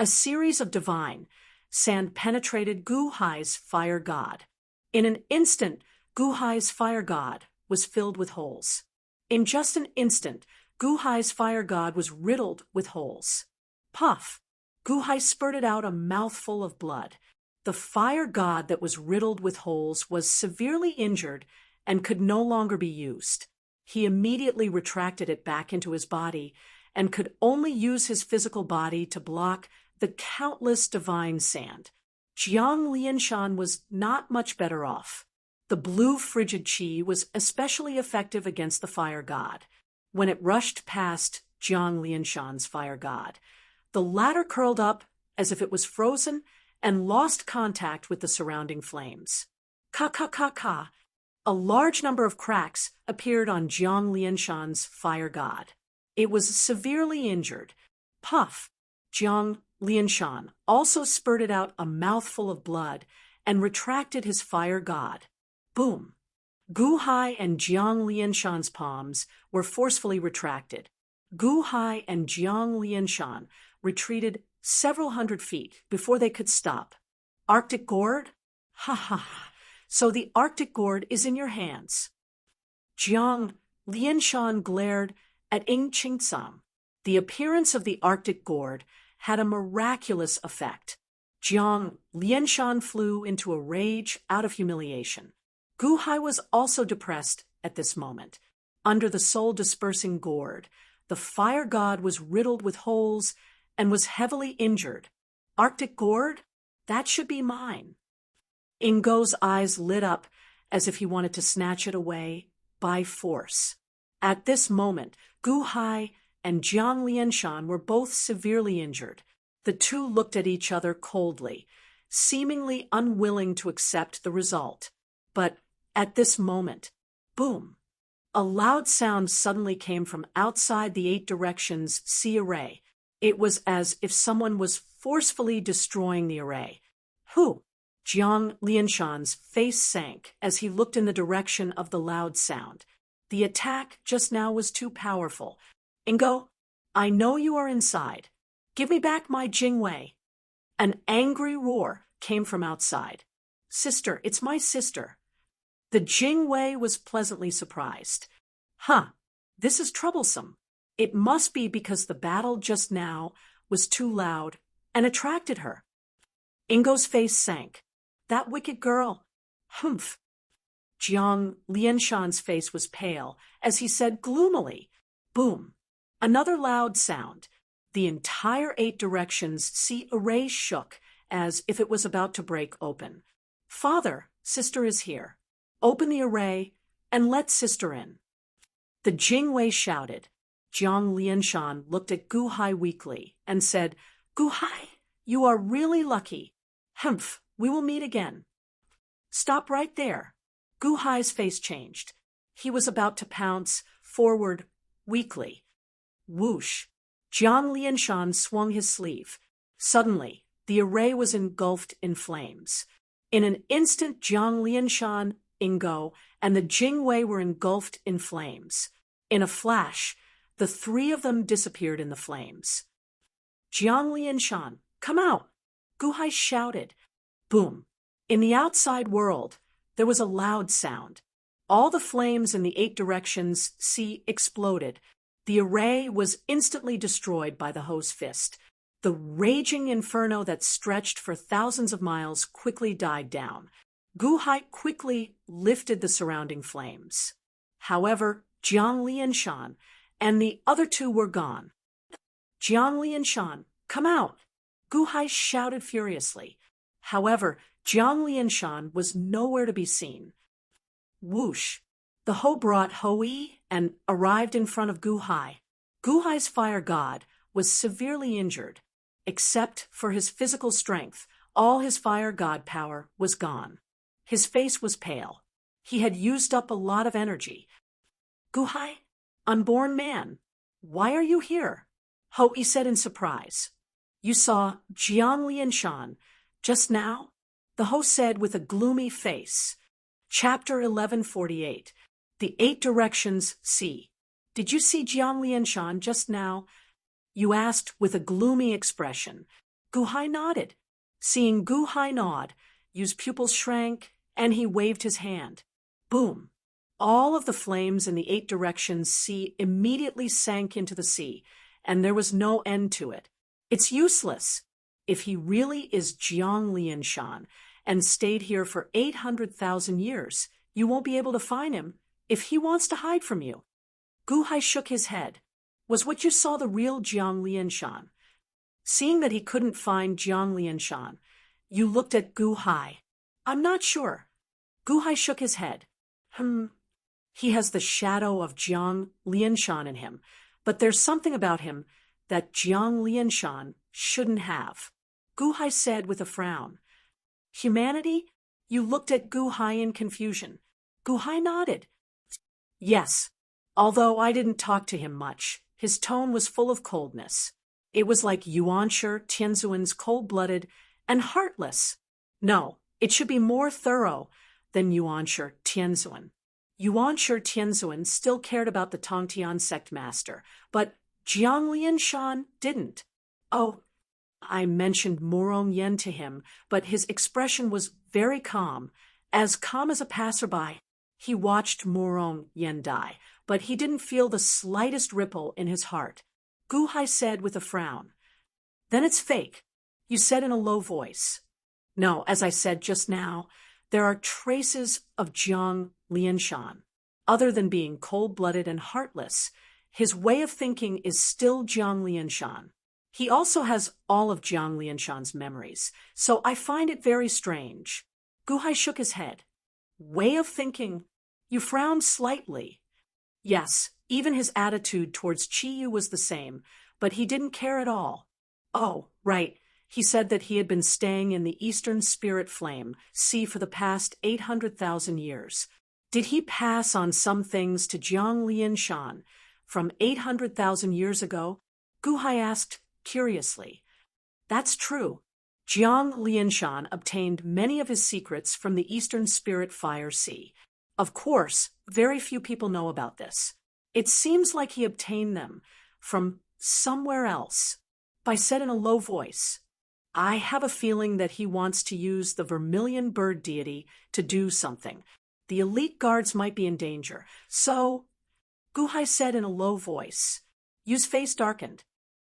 A series of divine sand penetrated Gu Hai's fire god. In an instant, Gu Hai's fire god was filled with holes. In just an instant, Gu Hai's fire god was riddled with holes. Puff! Gu Hai spurted out a mouthful of blood. The fire god that was riddled with holes was severely injured and could no longer be used. He immediately retracted it back into his body and could only use his physical body to block the countless divine sand. Jiang Lianshan was not much better off. The blue frigid chi was especially effective against the fire god. When it rushed past Jiang Lianshan's fire god, the latter curled up as if it was frozen and lost contact with the surrounding flames. Ka. A large number of cracks appeared on Jiang Lianshan's fire god. It was severely injured. Puff! Jiang Lianshan also spurted out a mouthful of blood and retracted his fire god. Boom! Gu Hai and Jiang Lianshan's palms were forcefully retracted. Gu Hai and Jiang Lianshan retreated several hundred feet before they could stop. Arctic Gourd? Ha ha ha! So the Arctic Gourd is in your hands. Jiang Lianshan glared at Ying Qingsam. The appearance of the Arctic Gourd had a miraculous effect. Jiang Lianshan flew into a rage out of humiliation. Gu Hai was also depressed at this moment. Under the soul-dispersing gourd, the fire god was riddled with holes and was heavily injured. Arctic Gourd? That should be mine. Ingo's eyes lit up as if he wanted to snatch it away by force. At this moment, Gu Hai and Jiang Lianshan were both severely injured. The two looked at each other coldly, seemingly unwilling to accept the result. But at this moment, boom! A loud sound suddenly came from outside the 8 directions sea array. It was as if someone was forcefully destroying the array. Who? Jiang Lianshan's face sank as he looked in the direction of the loud sound. The attack just now was too powerful. Ingo, I know you are inside. Give me back my Jingwei. An angry roar came from outside. Sister, it's my sister. The Jingwei was pleasantly surprised. Huh, this is troublesome. It must be because the battle just now was too loud and attracted her. Ingo's face sank. That wicked girl. Humph. Jiang Lianshan's face was pale as he said gloomily, boom. Another loud sound. The entire 8 directions sea array shook as if it was about to break open. Father, sister is here. Open the array and let sister in. The Jingwei shouted. Jiang Lianshan looked at Gu Hai weakly and said, Gu Hai, you are really lucky. Humph, we will meet again. Stop right there. Gu Hai's face changed. He was about to pounce forward weakly. Whoosh! Jiang Lianshan swung his sleeve. Suddenly, the array was engulfed in flames. In an instant, Jiang Lianshan, Ingo, and the Jingwei were engulfed in flames. In a flash, the three of them disappeared in the flames. Jiang Lianshan, come out! Gu Hai shouted. Boom! In the outside world, there was a loud sound. All the flames in the 8 directions sea exploded. The array was instantly destroyed by the Ho's fist. The raging inferno that stretched for thousands of miles quickly died down. Gu Hai quickly lifted the surrounding flames. However, Jiang Lianshan and the other two were gone. Jiang Lianshan, come out! Gu Hai shouted furiously. However, Jiang Lianshan was nowhere to be seen. Whoosh! The Ho brought Hoi and arrived in front of Gu Hai. Gu Hai's fire god was severely injured. Except for his physical strength, all his fire god power was gone. His face was pale. He had used up a lot of energy. Gu Hai, unborn man, why are you here? Hoi said in surprise. You saw Jiang Lianshan just now? The Ho said with a gloomy face. Chapter 1148. The 8 Directions Sea. Did you see Jiang Lianshan just now? You asked with a gloomy expression. Gu Hai nodded. Seeing Gu Hai nod, Yu's pupils shrank, and he waved his hand. Boom! All of the flames in the 8 Directions sea immediately sank into the sea, and there was no end to it. It's useless. If he really is Jiang Lianshan and stayed here for 800,000 years, you won't be able to find him if he wants to hide from you. Gu Hai shook his head. Was what you saw the real Jiang Lianshan? Seeing that he couldn't find Jiang Lianshan, you looked at Gu Hai. I'm not sure. Gu Hai shook his head. He has the shadow of Jiang Lianshan in him, but there's something about him that Jiang Lianshan shouldn't have. Gu Hai said with a frown. Humanity? You looked at Gu Hai in confusion. Gu Hai nodded. Yes, although I didn't talk to him much. His tone was full of coldness. It was like Yuanshi Tianzuan's cold-blooded and heartless. No, it should be more thorough than Yuanshi Tianzuan. Yuanshi Tianzuan still cared about the Tongtian sect master, but Jiang Lianshan didn't. Oh, I mentioned Morong Yen to him, but his expression was very calm as a passerby. He watched Morong Yen die, but he didn't feel the slightest ripple in his heart. Gu Hai said with a frown. Then it's fake, you said in a low voice. No, as I said just now, there are traces of Jiang Lianshan. Other than being cold-blooded and heartless, his way of thinking is still Jiang Lianshan. He also has all of Jiang Lianshan's memories, so I find it very strange. Gu Hai shook his head. Way of thinking? You frowned slightly. Yes, even his attitude towards Chiyu was the same, but he didn't care at all. Oh, right. He said that he had been staying in the Eastern Spirit Flame Sea for the past 800,000 years. Did he pass on some things to Jiang Lianshan from 800,000 years ago? Gu Hai asked curiously. That's true. Jiang Lianshan obtained many of his secrets from the Eastern Spirit Fire Sea. Of course, very few people know about this. It seems like he obtained them from somewhere else. Bai said in a low voice. I have a feeling that he wants to use the vermilion bird deity to do something. The elite guards might be in danger. So, Gu Hai said in a low voice. Yu's face darkened.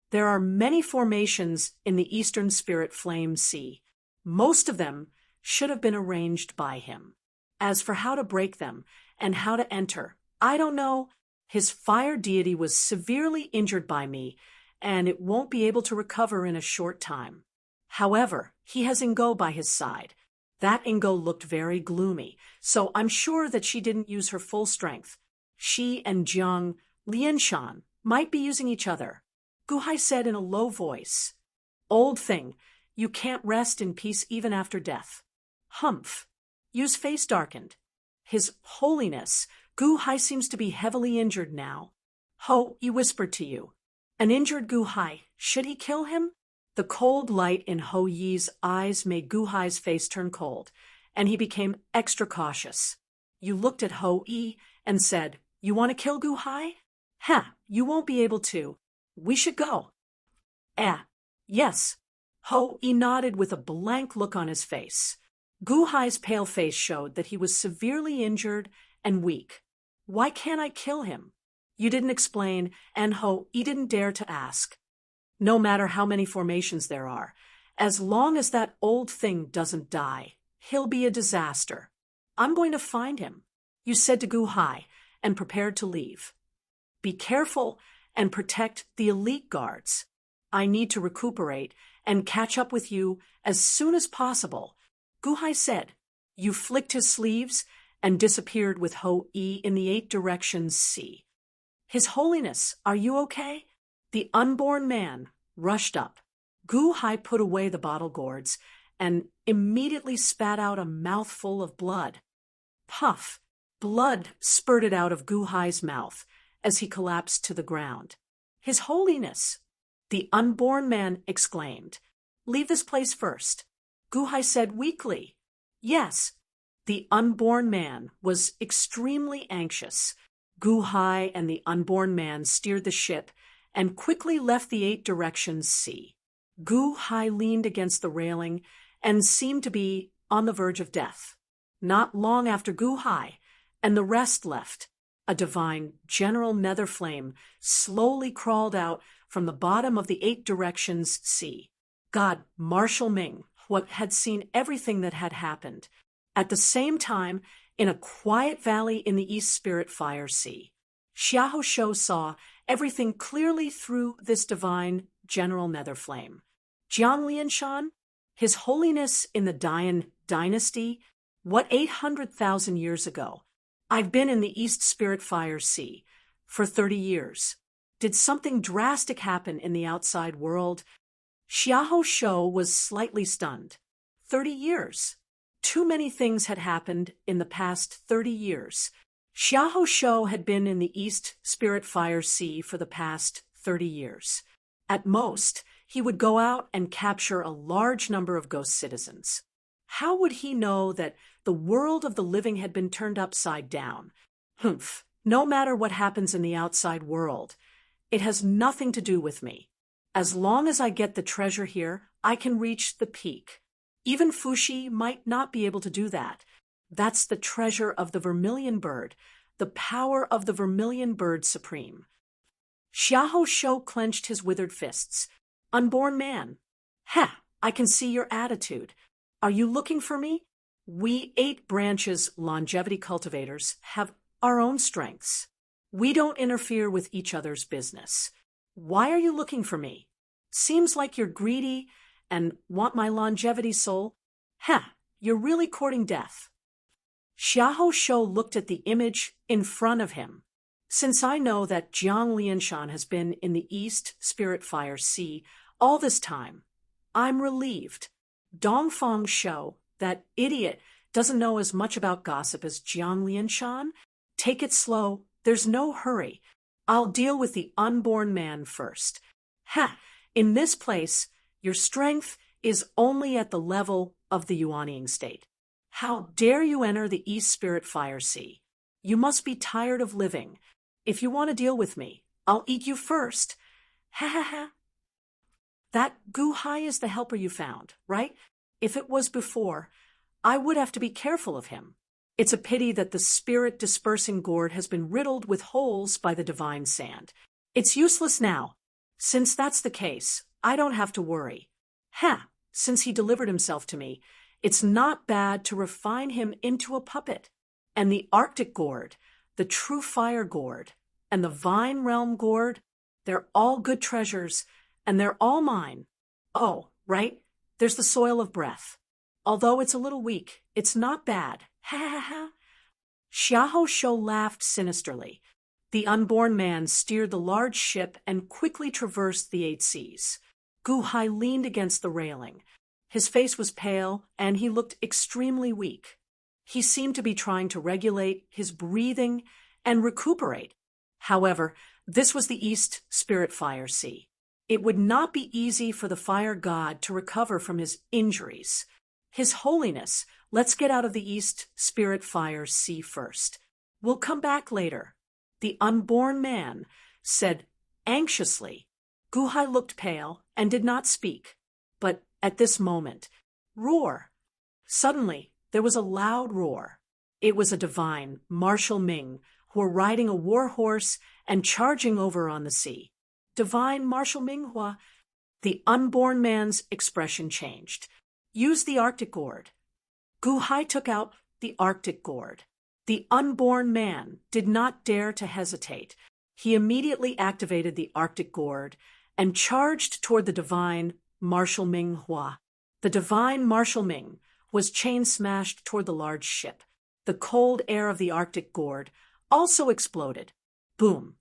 There are many formations in the Eastern Spirit Flame Sea. Most of them should have been arranged by him. As for how to break them and how to enter, I don't know. His fire deity was severely injured by me, and it won't be able to recover in a short time. However, he has Ingo by his side. That Ingo looked very gloomy, so I'm sure that she didn't use her full strength. She and Jiang Lianshan might be using each other. Gu Hai said in a low voice. Old thing, you can't rest in peace even after death. Humph. Yu's face darkened. His holiness, Gu Hai seems to be heavily injured now. Ho, Yi whispered to Yu. An injured Gu Hai, should he kill him? The cold light in Ho Yi's eyes made Gu Hai's face turn cold, and he became extra cautious. Yu looked at Ho Yi and said, You want to kill Gu Hai? You won't be able to. We should go. Yes. Ho Yi nodded with a blank look on his face. Gu Hai's pale face showed that he was severely injured and weak. Why can't I kill him? You didn't explain, and Ho Yi didn't dare to ask. No matter how many formations there are, as long as that old thing doesn't die, he'll be a disaster. I'm going to find him, you said to Gu Hai, and prepared to leave. Be careful and protect the elite guards. I need to recuperate and catch up with you as soon as possible, Gu Hai said. Yu flicked his sleeves and disappeared with Ho Yi in the 8 directions sea. His Holiness, are you okay? The unborn man rushed up. Gu Hai put away the bottle gourds and immediately spat out a mouthful of blood. Puff! Blood spurted out of Gu Hai's mouth as he collapsed to the ground. His Holiness! The unborn man exclaimed. Leave this place first. Gu Hai said weakly. Yes. The unborn man was extremely anxious. Gu Hai and the unborn man steered the ship and quickly left the 8 directions sea. Gu Hai leaned against the railing and seemed to be on the verge of death. Not long after Gu Hai and the rest left, a divine general nether flame slowly crawled out from the bottom of the 8 directions sea. God, Marshal Ming, what had seen everything that had happened. At the same time, in a quiet valley in the East Spirit Fire Sea, Xiahou Shou saw everything clearly through this divine general nether flame. Jiang Lianshan, His Holiness in the Dian dynasty, what 800,000 years ago? I've been in the East Spirit Fire Sea for 30 years. Did something drastic happen in the outside world? Xiahou Shou was slightly stunned. 30 years. Too many things had happened in the past 30 years. Xiahou Shou had been in the East Spirit Fire Sea for the past 30 years. At most, he would go out and capture a large number of ghost citizens. How would he know that the world of the living had been turned upside down? No matter what happens in the outside world, it has nothing to do with me. As long as I get the treasure here, I can reach the peak. Even Fuxi might not be able to do that. That's the treasure of the vermilion bird, the power of the vermilion bird supreme. Xiahou Shou clenched his withered fists. Unborn man. I can see your attitude. Are you looking for me? We 8 branches longevity cultivators have our own strengths. We don't interfere with each other's business. Why are you looking for me? Seems like you're greedy and want my longevity soul. You're really courting death. Xiahou Shou looked at the image in front of him. Since I know that Jiang Lianshan has been in the East Spirit Fire Sea all this time, I'm relieved. Dongfang Shou, that idiot, doesn't know as much about gossip as Jiang Lianshan. Take it slow. There's no hurry. I'll deal with the unborn man first. In this place, your strength is only at the level of the Yuanying state. How dare you enter the East Spirit Fire Sea? You must be tired of living. If you want to deal with me, I'll eat you first. That Gu Hai is the helper you found, right? If it was before, I would have to be careful of him. It's a pity that the spirit-dispersing gourd has been riddled with holes by the divine sand. It's useless now. Since that's the case, I don't have to worry. Since he delivered himself to me, it's not bad to refine him into a puppet. And the Arctic gourd, the true fire gourd, and the vine realm gourd, they're all good treasures, and they're all mine. Oh, right, there's the soil of breath. Although it's a little weak, it's not bad. Xiahou Shou laughed sinisterly. The unborn man steered the large ship and quickly traversed the 8 seas. Gu Hai leaned against the railing. His face was pale, and he looked extremely weak. He seemed to be trying to regulate his breathing and recuperate. However, this was the East Spirit Fire Sea. It would not be easy for the fire god to recover from his injuries. His Holiness, let's get out of the East Spirit Fire Sea first. We'll come back later. The unborn man said anxiously. Guhai looked pale and did not speak. But at this moment, roar. Suddenly, there was a loud roar. It was a divine, Marshal Ming, who were riding a war horse and charging over on the sea. Divine Marshal Minghua. The unborn man's expression changed. Use the Arctic gourd. Guhai took out the Arctic gourd. The unborn man did not dare to hesitate. He immediately activated the Arctic gourd and charged toward the divine Marshal Minghua. The divine Marshal Ming was chain-smashed toward the large ship. The cold air of the Arctic gourd also exploded. Boom.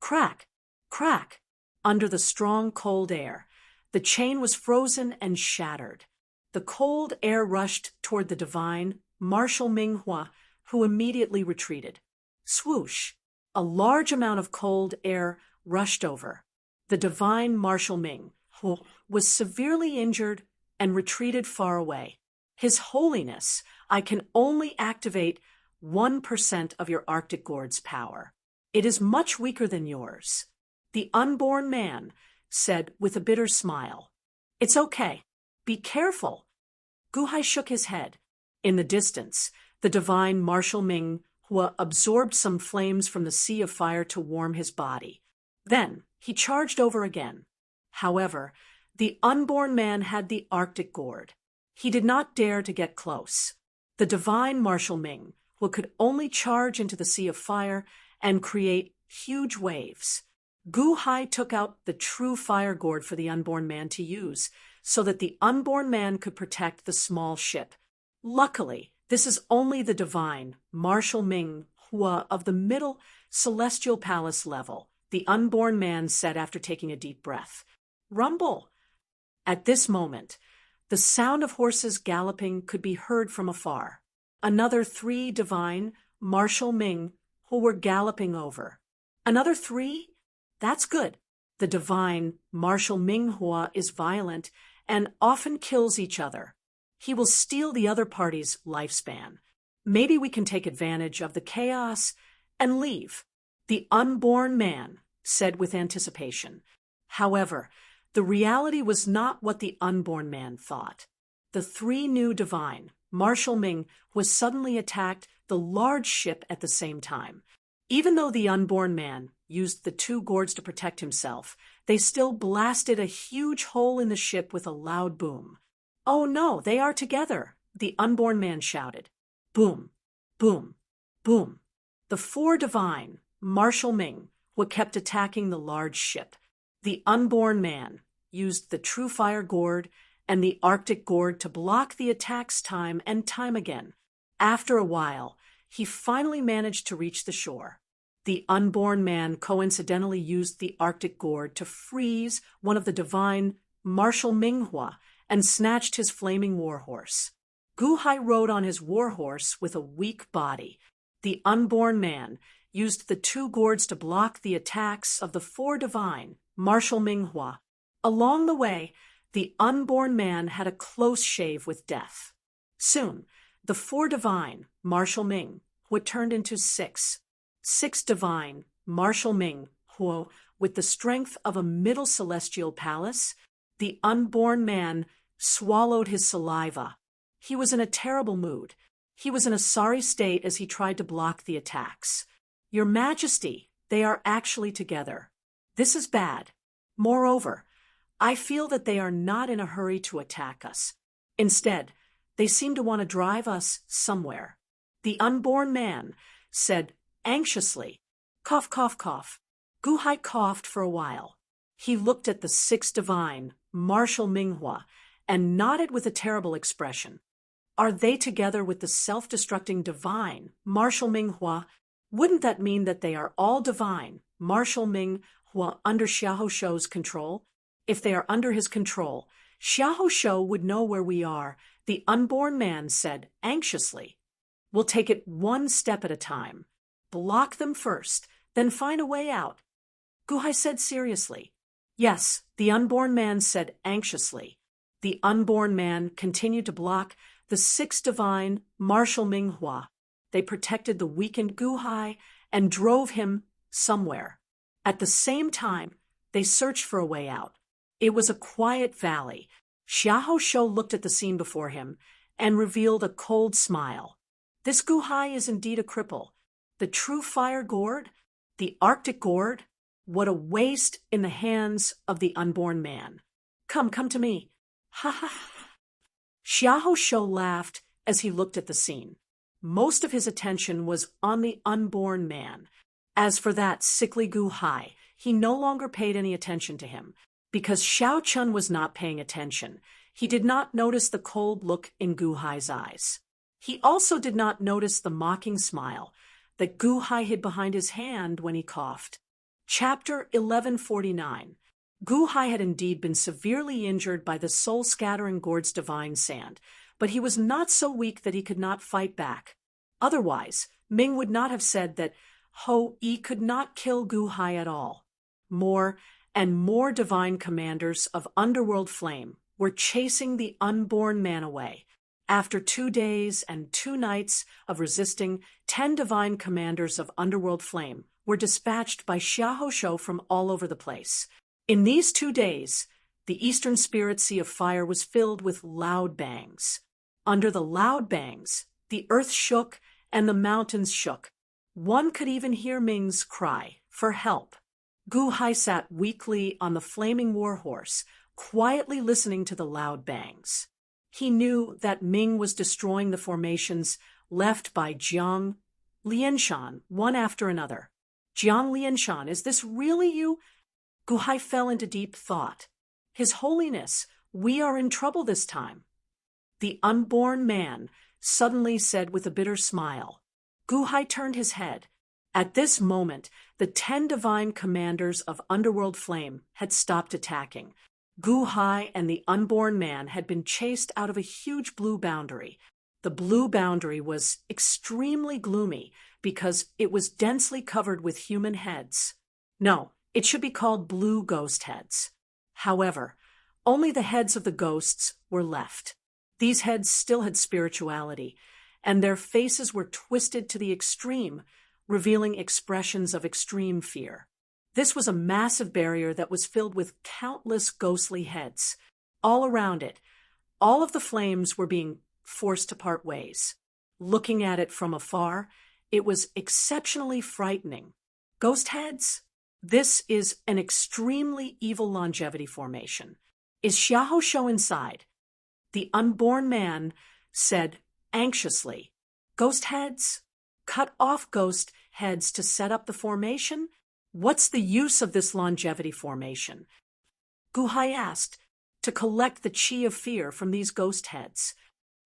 Crack. Crack. Under the strong cold air, the chain was frozen and shattered. The cold air rushed toward the divine Marshal Minghua, who immediately retreated. Swoosh! A large amount of cold air rushed over. The divine Marshal Ming, who was severely injured and retreated far away. His Holiness, I can only activate 1% of your Arctic gourd's power. It is much weaker than yours. The unborn man said with a bitter smile. It's okay. Be careful. Guhai shook his head. In the distance, the divine Marshal Ming absorbed some flames from the sea of fire to warm his body. Then he charged over again. However, the unborn man had the Arctic gourd. He did not dare to get close. The divine Marshal Ming could only charge into the sea of fire and create huge waves. Guhai took out the true fire gourd for the unborn man to use, so that the unborn man could protect the small ship. Luckily, this is only the divine Marshal Ming Hua of the middle celestial palace level, the unborn man said after taking a deep breath. Rumble! At this moment, the sound of horses galloping could be heard from afar. Another 3 divine Marshal Ming who were galloping over. Another 3? That's good. The divine Marshal Minghua is violent and often kills each other. He will steal the other party's lifespan. Maybe we can take advantage of the chaos and leave. The unborn man said with anticipation. However, the reality was not what the unborn man thought. The 3 new divine Marshal Ming was suddenly attacked the large ship at the same time. Even though the unborn man used the 2 gourds to protect himself, they still blasted a huge hole in the ship with a loud boom. Oh no, they are together, the unborn man shouted. Boom, boom, boom. The 4 divine Marshal Ming kept attacking the large ship. The unborn man used the true fire gourd and the Arctic gourd to block the attacks time and time again. After a while, he finally managed to reach the shore. The unborn man coincidentally used the Arctic gourd to freeze one of the divine Marshal Minghua and snatched his flaming warhorse. Guhai rode on his warhorse with a weak body. The unborn man used the 2 gourds to block the attacks of the 4 divine Marshal Minghua. Along the way, the unborn man had a close shave with death. Soon, the 4 divine Marshal Ming turned into 6 divine Marshal Ming who, with the strength of a middle celestial palace, the unborn man swallowed his saliva. He was in a terrible mood. He was in a sorry state as he tried to block the attacks. Your Majesty, they are actually together. This is bad. Moreover, I feel that they are not in a hurry to attack us. Instead, they seem to want to drive us somewhere. The unborn man said anxiously, cough, cough, cough. Guhai coughed for a while. He looked at the 6 divine Marshal Minghua and nodded with a terrible expression. Are they together with the self-destructing divine Marshal Minghua? Wouldn't that mean that they are all divine Marshal Minghua under Xiahou Shou's control? If they are under his control, Xiahou Shou would know where we are, the unborn man said anxiously. We'll take it one step at a time. Block them first, then find a way out. Guhai said seriously. Yes, the unborn man said anxiously. The unborn man continued to block the six divine martial Minghua. They protected the weakened Guhai and drove him somewhere. At the same time, they searched for a way out. It was a quiet valley. Xiahou Shou looked at the scene before him and revealed a cold smile. This Guhai is indeed a cripple. The true fire gourd, the Arctic gourd, what a waste in the hands of the unborn man. Come to me. Ha ha ha. Xiahou Shou laughed as he looked at the scene. Most of his attention was on the unborn man. As for that sickly Guhai, he no longer paid any attention to him. Because Xiao Chun was not paying attention, he did not notice the cold look in Guhai's eyes. He also did not notice the mocking smile that Guhai hid behind his hand when he coughed. Chapter 1149. Guhai had indeed been severely injured by the soul-scattering gourd's divine sand, but he was not so weak that he could not fight back. Otherwise, Ming would not have said that Ho-Yi could not kill Guhai at all. More and more divine commanders of underworld flame were chasing the unborn man away. After 2 days and 2 nights of resisting, 10 divine commanders of underworld flame were dispatched by Xiahou Shou from all over the place. In these 2 days, the eastern spirit sea of fire was filled with loud bangs. Under the loud bangs, the earth shook and the mountains shook. One could even hear Ming's cry for help. Guhai sat weakly on the flaming warhorse, quietly listening to the loud bangs. He knew that Ming was destroying the formations left by Jiang Lianshan one after another. Jiang Lianshan, is this really you? Guhai fell into deep thought. His Holiness, we are in trouble this time. The unborn man suddenly said with a bitter smile. Guhai turned his head. At this moment, the 10 divine commanders of underworld flame had stopped attacking. Guhai and the unborn man had been chased out of a huge blue boundary. The blue boundary was extremely gloomy because it was densely covered with human heads. No, it should be called blue ghost heads. However, only the heads of the ghosts were left. These heads still had spirituality, and their faces were twisted to the extreme, revealing expressions of extreme fear. This was a massive barrier that was filled with countless ghostly heads. All around it, all of the flames were being forced to part ways. Looking at it from afar, it was exceptionally frightening. Ghost heads? This is an extremely evil longevity formation. Is Xiahou Shou inside? The unborn man said anxiously. Ghost heads? Cut off ghost heads to set up the formation? What's the use of this longevity formation? Guhai asked, to collect the chi of fear from these ghost heads.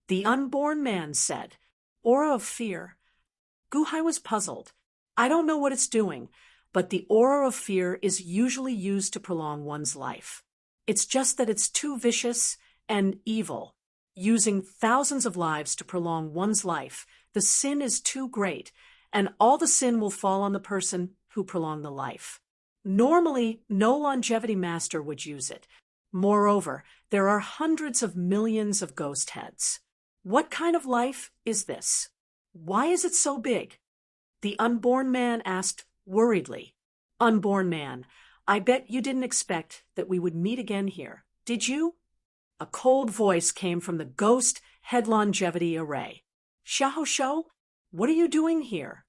The unborn man said, aura of fear. Guhai was puzzled. I don't know what it's doing, but the aura of fear is usually used to prolong one's life. It's just that it's too vicious and evil. Using thousands of lives to prolong one's life, the sin is too great, and all the sin will fall on the person who prolonged the life. Normally, no longevity master would use it. Moreover, there are hundreds of millions of ghost heads. What kind of life is this? Why is it so big? The unborn man asked worriedly. Unborn man, I bet you didn't expect that we would meet again here, did you? A cold voice came from the ghost head longevity array. Xiahou Shou, what are you doing here?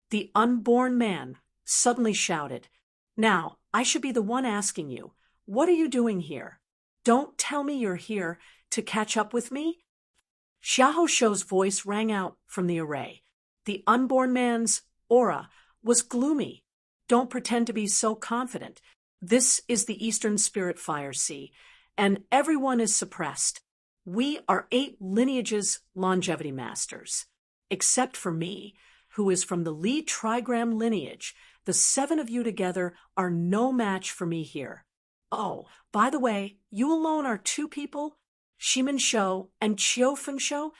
The unborn man suddenly shouted. Now, I should be the one asking you, what are you doing here? Don't tell me you're here to catch up with me? Xiahou Shou's voice rang out from the array. The unborn man's aura was gloomy. Don't pretend to be so confident. This is the Eastern Spirit Fire Sea, and everyone is suppressed. We are 8 lineages longevity masters. Except for me, who is from the Li trigram lineage, the 7 of you together are no match for me here. Oh, by the way, you alone are 2 people? Shimin Shou and Qiufeng Shou?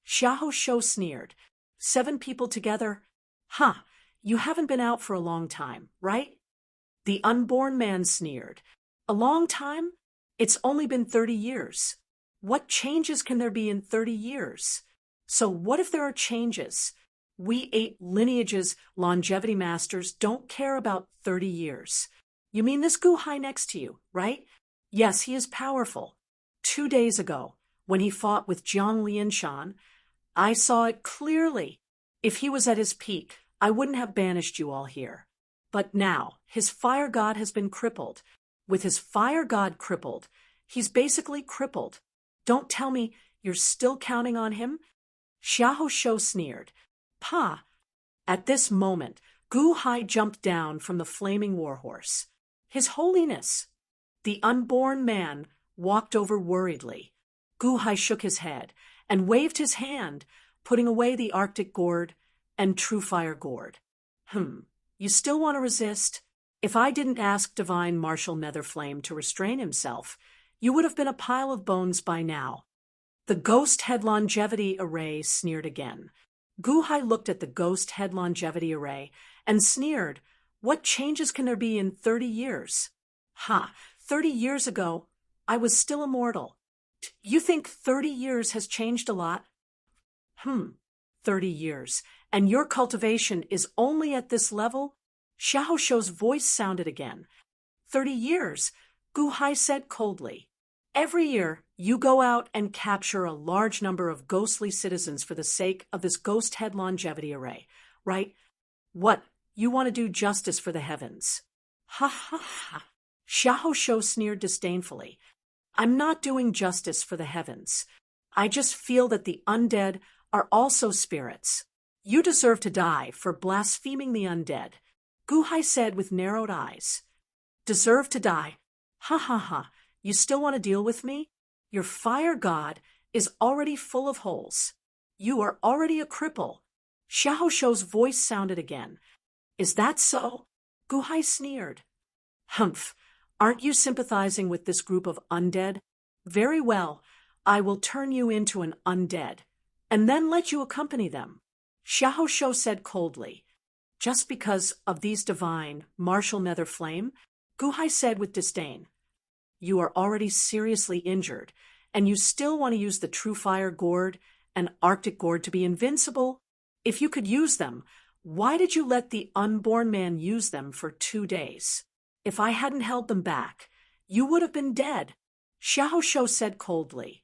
Xiahou Shou sneered. 7 people together? Huh, you haven't been out for a long time, right? The unborn man sneered. A long time? It's only been 30 years. What changes can there be in 30 years? So what if there are changes? We 8 lineages longevity masters don't care about 30 years. You mean this Guhai next to you, right? Yes, he is powerful. 2 days ago, when he fought with Jiang Lianshan, I saw it clearly. If he was at his peak, I wouldn't have banished you all here. But now, his fire god has been crippled. With his fire god crippled, he's basically crippled. Don't tell me you're still counting on him? Xiahou Shou sneered. Pa! At this moment, Gu Hai jumped down from the flaming warhorse. His Holiness! The unborn man walked over worriedly. Gu Hai shook his head and waved his hand, putting away the Arctic gourd and True Fire gourd. You still want to resist? If I didn't ask Divine Marshal Netherflame to restrain himself, you would have been a pile of bones by now. The Ghost Head Longevity Array sneered again. Gu Hai looked at the Ghost Head Longevity Array and sneered. What changes can there be in 30 years? 30 years ago, I was still immortal. You think 30 years has changed a lot? 30 years, and your cultivation is only at this level? Xiahou Shou's voice sounded again. 30 years, Gu Hai said coldly. Every year, you go out and capture a large number of ghostly citizens for the sake of this Ghost Head Longevity Array, right? What, you want to do justice for the heavens? Ha ha ha. Xiahou Shou sneered disdainfully. I'm not doing justice for the heavens. I just feel that the undead are also spirits. You deserve to die for blaspheming the undead, Gu Hai said with narrowed eyes. Deserve to die? Ha ha ha. You still want to deal with me? Your fire god is already full of holes. You are already a cripple. Xiahou Shou's voice sounded again. Is that so? Gu Hai sneered. Humph. Aren't you sympathizing with this group of undead? Very well. I will turn you into an undead, and then let you accompany them. Xiahou Shou said coldly. Just because of these divine, martial nether flame? Gu Hai said with disdain. You are already seriously injured, and you still want to use the True Fire gourd and Arctic gourd to be invincible? If you could use them, why did you let the unborn man use them for 2 days? If I hadn't held them back, you would have been dead, Xiahou Shou said coldly.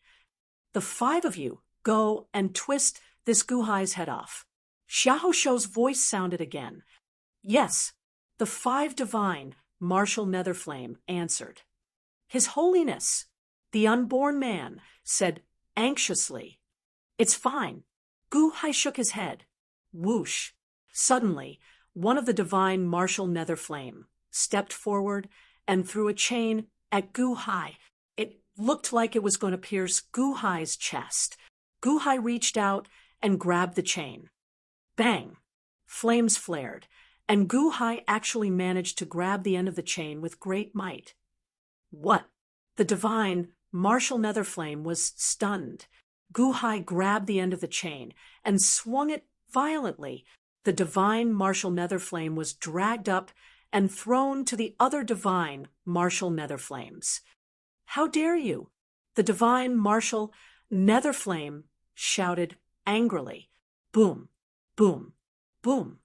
The 5 of you go and twist this Gu Hai's head off. Xiahou Shou's voice sounded again. Yes, the 5 divine, martial Netherflame answered. His Holiness, the unborn man, said anxiously. It's fine. Gu Hai shook his head. Whoosh. Suddenly, one of the divine martial Netherflame stepped forward and threw a chain at Gu Hai. It looked like it was going to pierce Gu Hai's chest. Gu Hai reached out and grabbed the chain. Bang! Flames flared, and Gu Hai actually managed to grab the end of the chain with great might. What? The divine, martial Netherflame was stunned. Gu Hai grabbed the end of the chain and swung it violently. The divine, martial Netherflame was dragged up and thrown to the other divine, martial Netherflames. How dare you? The divine, martial Netherflame shouted angrily. Boom, boom, boom.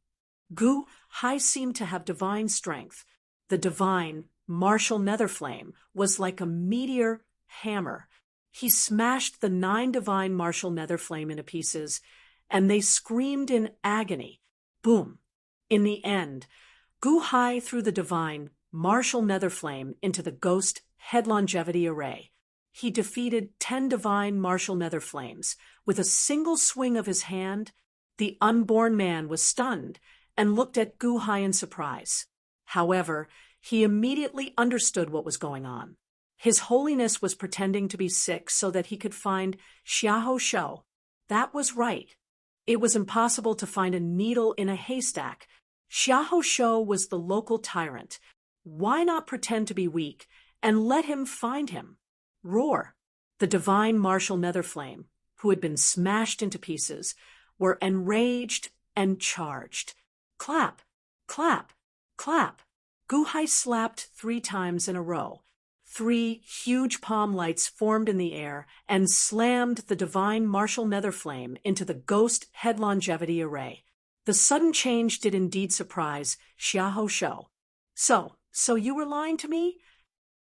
Gu Hai seemed to have divine strength. The divine, martial Netherflame was like a meteor hammer. He smashed the 9 divine martial Netherflame into pieces, and they screamed in agony. Boom. In the end, Gu Hai threw the divine, martial Netherflame into the Ghost Head Longevity Array. He defeated 10 divine martial Netherflames. With a single swing of his hand, the unborn man was stunned and looked at Gu Hai in surprise. However, he immediately understood what was going on. His Holiness was pretending to be sick so that he could find Xiahou Shou. That was right. It was impossible to find a needle in a haystack. Xiahou Shou was the local tyrant. Why not pretend to be weak and let him find him? Roar! The divine martial Netherflame who had been smashed into pieces, were enraged and charged. Clap, clap, clap. Guhai slapped 3 times in a row. 3 huge palm lights formed in the air and slammed the divine martial nether flame into the ghost head longevity array. The sudden change did indeed surprise Xiahou Shou. So you were lying to me?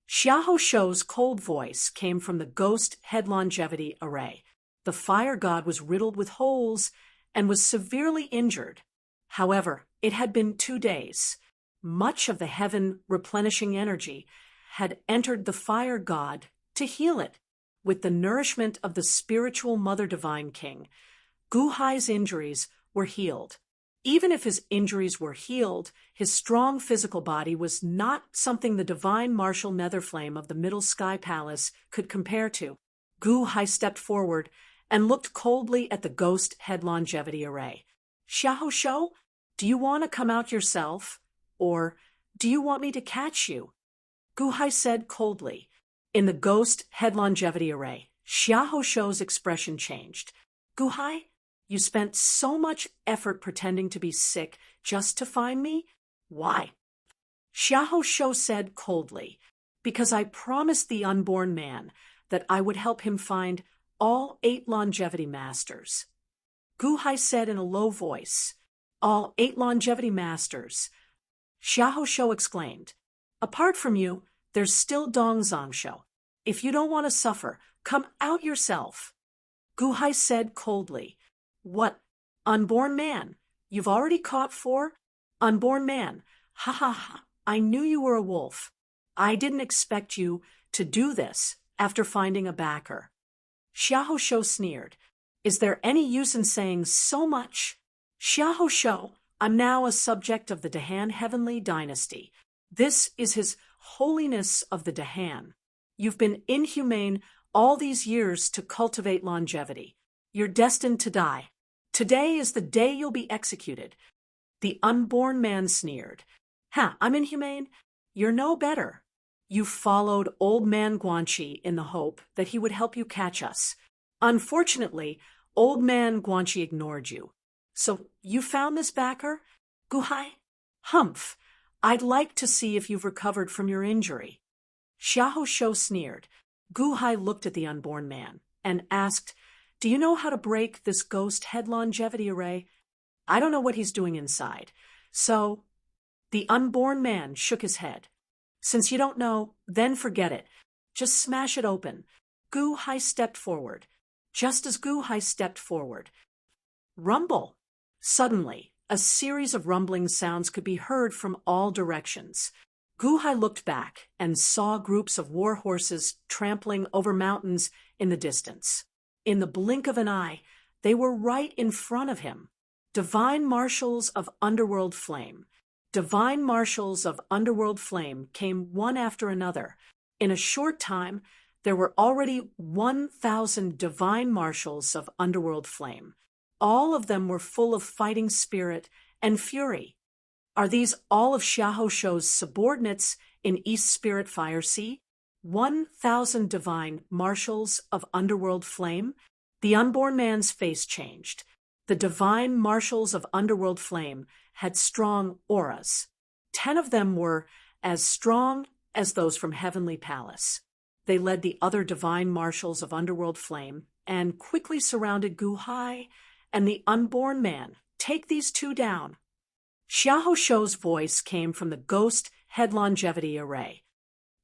Xiahou Shou's cold voice came from the ghost head longevity array. The fire god was riddled with holes and was severely injured. However, it had been 2 days. Much of the heaven replenishing energy had entered the fire god to heal it. With the nourishment of the spiritual Mother Divine King, Guhai's injuries were healed. Even if his injuries were healed, his strong physical body was not something the divine martial nether flame of the Middle Sky Palace could compare to. Guhai stepped forward and looked coldly at the ghost head longevity array. Xiahou Shou, do you want to come out yourself? Or do you want me to catch you? Guhai said coldly. In the ghost head longevity array, Xiahou Shou's expression changed. Guhai, you spent so much effort pretending to be sick just to find me? Why? Xiahou Shou said coldly, because I promised the unborn man that I would help him find all 8 longevity masters. Guhai said in a low voice, all 8 longevity masters. Xiahou Shou exclaimed, apart from you, there's still Dongzong Shou. If you don't want to suffer, come out yourself. Guhai said coldly, what, unborn man? You've already caught 4? Unborn man, ha ha ha, I knew you were a wolf. I didn't expect you to do this after finding a backer. Xiahou Shou sneered, is there any use in saying so much? Xiahou Shou, I'm now a subject of the Dahan Heavenly Dynasty. This is His Holiness of the Dahan. You've been inhumane all these years to cultivate longevity. You're destined to die. Today is the day you'll be executed. The unborn man sneered. I'm inhumane? You're no better. You followed old man Guanxi in the hope that he would help you catch us. Unfortunately, old man Guanxi ignored you. So you found this backer? Guhai? Humph. I'd like to see if you've recovered from your injury. Xiahou Shou sneered. Guhai looked at the unborn man and asked, do you know how to break this ghost head longevity array? I don't know what he's doing inside. So, the unborn man shook his head. Since you don't know, then forget it. Just smash it open. Guhai stepped forward. Just as Guhai stepped forward, rumble! Suddenly, a series of rumbling sounds could be heard from all directions. Guhai looked back and saw groups of war horses trampling over mountains in the distance. In the blink of an eye, they were right in front of him. Divine marshals of Underworld Flame. Divine marshals of Underworld Flame came one after another. In a short time, there were already 1,000 divine marshals of Underworld Flame. All of them were full of fighting spirit and fury. Are these all of Xiahou Shou's subordinates in East Spirit Fire Sea? 1,000 divine marshals of Underworld Flame? The unborn man's face changed. The divine marshals of Underworld Flame had strong auras. 10 of them were as strong as those from Heavenly Palace. They led the other divine marshals of Underworld Flame and quickly surrounded Guhai and the unborn man. Take these 2 down. Xiahou Shou's voice came from the ghost head longevity array.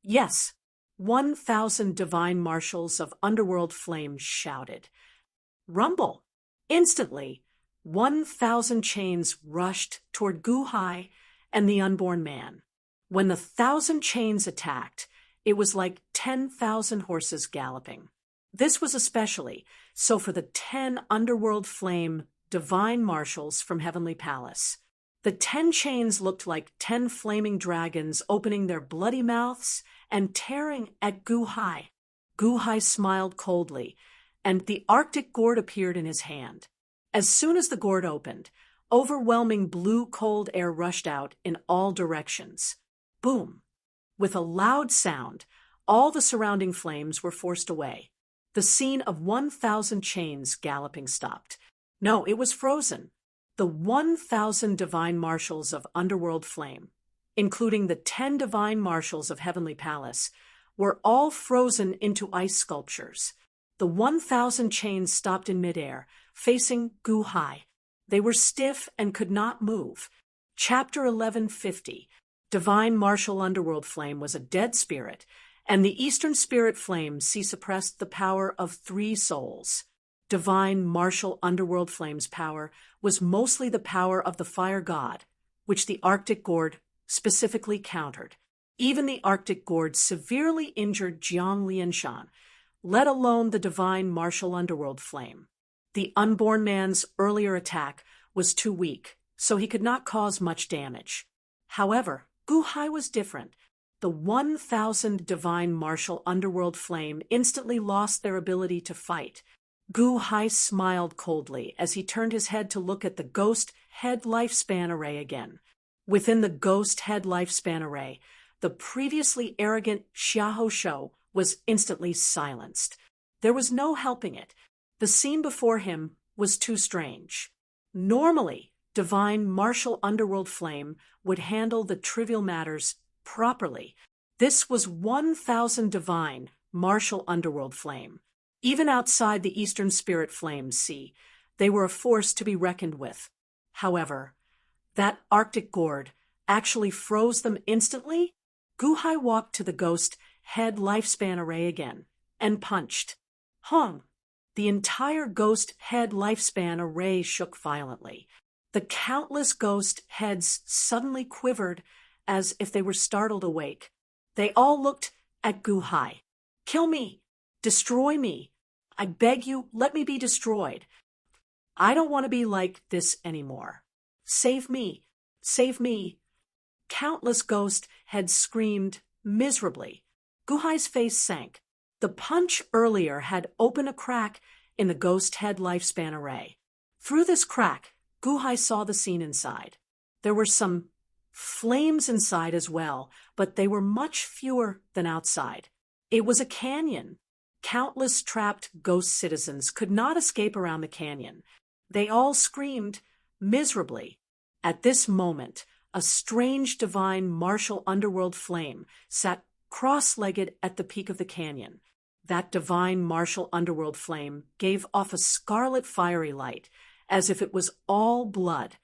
Yes, 1,000 divine marshals of Underworld Flame shouted. Rumble! Instantly, 1,000 chains rushed toward Guhai and the unborn man. When the 1,000 chains attacked, it was like 10,000 horses galloping. This was especially so for the 10 Underworld Flame divine marshals from Heavenly Palace. The 10 chains looked like 10 flaming dragons opening their bloody mouths and tearing at Guhai. Guhai smiled coldly, and the Arctic gourd appeared in his hand. As soon as the gourd opened, overwhelming blue cold air rushed out in all directions. Boom! With a loud sound, all the surrounding flames were forced away. The scene of 1,000 chains galloping stopped. No, it was frozen. The 1,000 divine marshals of underworld flame, including the 10 divine marshals of heavenly palace, were all frozen into ice sculptures. The 1,000 chains stopped in midair, facing Gu Hai. They were stiff and could not move. Chapter 1150. Divine martial underworld flame was a dead spirit, and the Eastern spirit flame suppressed the power of 3 souls. Divine martial underworld flame's power was mostly the power of the fire god, which the Arctic gourd specifically countered. Even the Arctic gourd severely injured Jiang Lianshan, let alone the divine martial underworld flame. The unborn man's earlier attack was too weak, so he could not cause much damage. However, Gu Hai was different. The 1,000 divine martial underworld flame instantly lost their ability to fight. Gu Hai smiled coldly as he turned his head to look at the ghost head lifespan array again. Within the ghost head lifespan array, the previously arrogant Xiahou Shou was instantly silenced. There was no helping it. The scene before him was too strange. Normally, divine martial underworld flame would handle the trivial matters properly. This was 1,000 divine martial underworld flame. Even outside the Eastern spirit flames sea, they were a force to be reckoned with. However, that Arctic gourd actually froze them instantly. Gu Hai walked to the ghost head lifespan array again and punched. Hung! The entire ghost head lifespan array shook violently. The countless ghost heads suddenly quivered as if they were startled awake. They all looked at Gu Hai. Kill me! Destroy me! I beg you, let me be destroyed. I don't want to be like this anymore. Save me! Save me! Countless ghost heads screamed miserably. Gu Hai's face sank. The punch earlier had opened a crack in the ghost head lifespan array. Through this crack, Gu Hai saw the scene inside. There were some flames inside as well, but they were much fewer than outside. It was a canyon. Countless trapped ghost citizens could not escape around the canyon. They all screamed miserably. At this moment, a strange divine martial underworld flame sat cross-legged at the peak of the canyon. That divine martial underworld flame gave off a scarlet fiery light, as if it was all blood.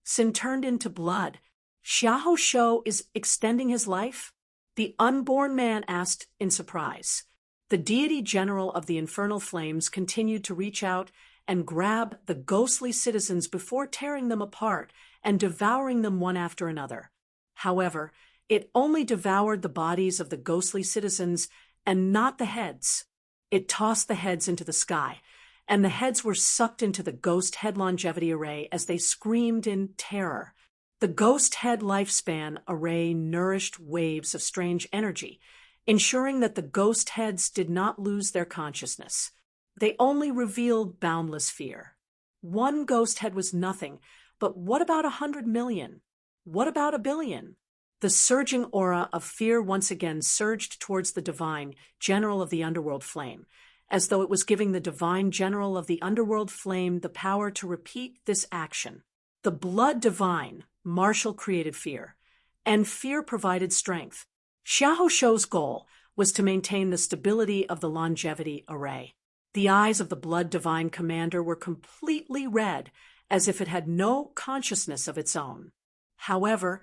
Sin turned into blood. Xiahou Shou is extending his life? The unborn man asked in surprise. The deity general of the infernal flames continued to reach out and grab the ghostly citizens before tearing them apart and devouring them one after another. However, it only devoured the bodies of the ghostly citizens and not the heads. It tossed the heads into the sky, and the heads were sucked into the ghost head longevity array as they screamed in terror. The ghost head lifespan array nourished waves of strange energy, ensuring that the ghost heads did not lose their consciousness. They only revealed boundless fear. One ghost head was nothing, but what about 100 million? What about 1 billion? The surging aura of fear once again surged towards the divine general of the underworld flame, as though it was giving the divine general of the underworld flame the power to repeat this action. The blood divine, martial created fear, and fear provided strength. Xiahou Shou's goal was to maintain the stability of the longevity array. The eyes of the blood divine commander were completely red, as if it had no consciousness of its own. However,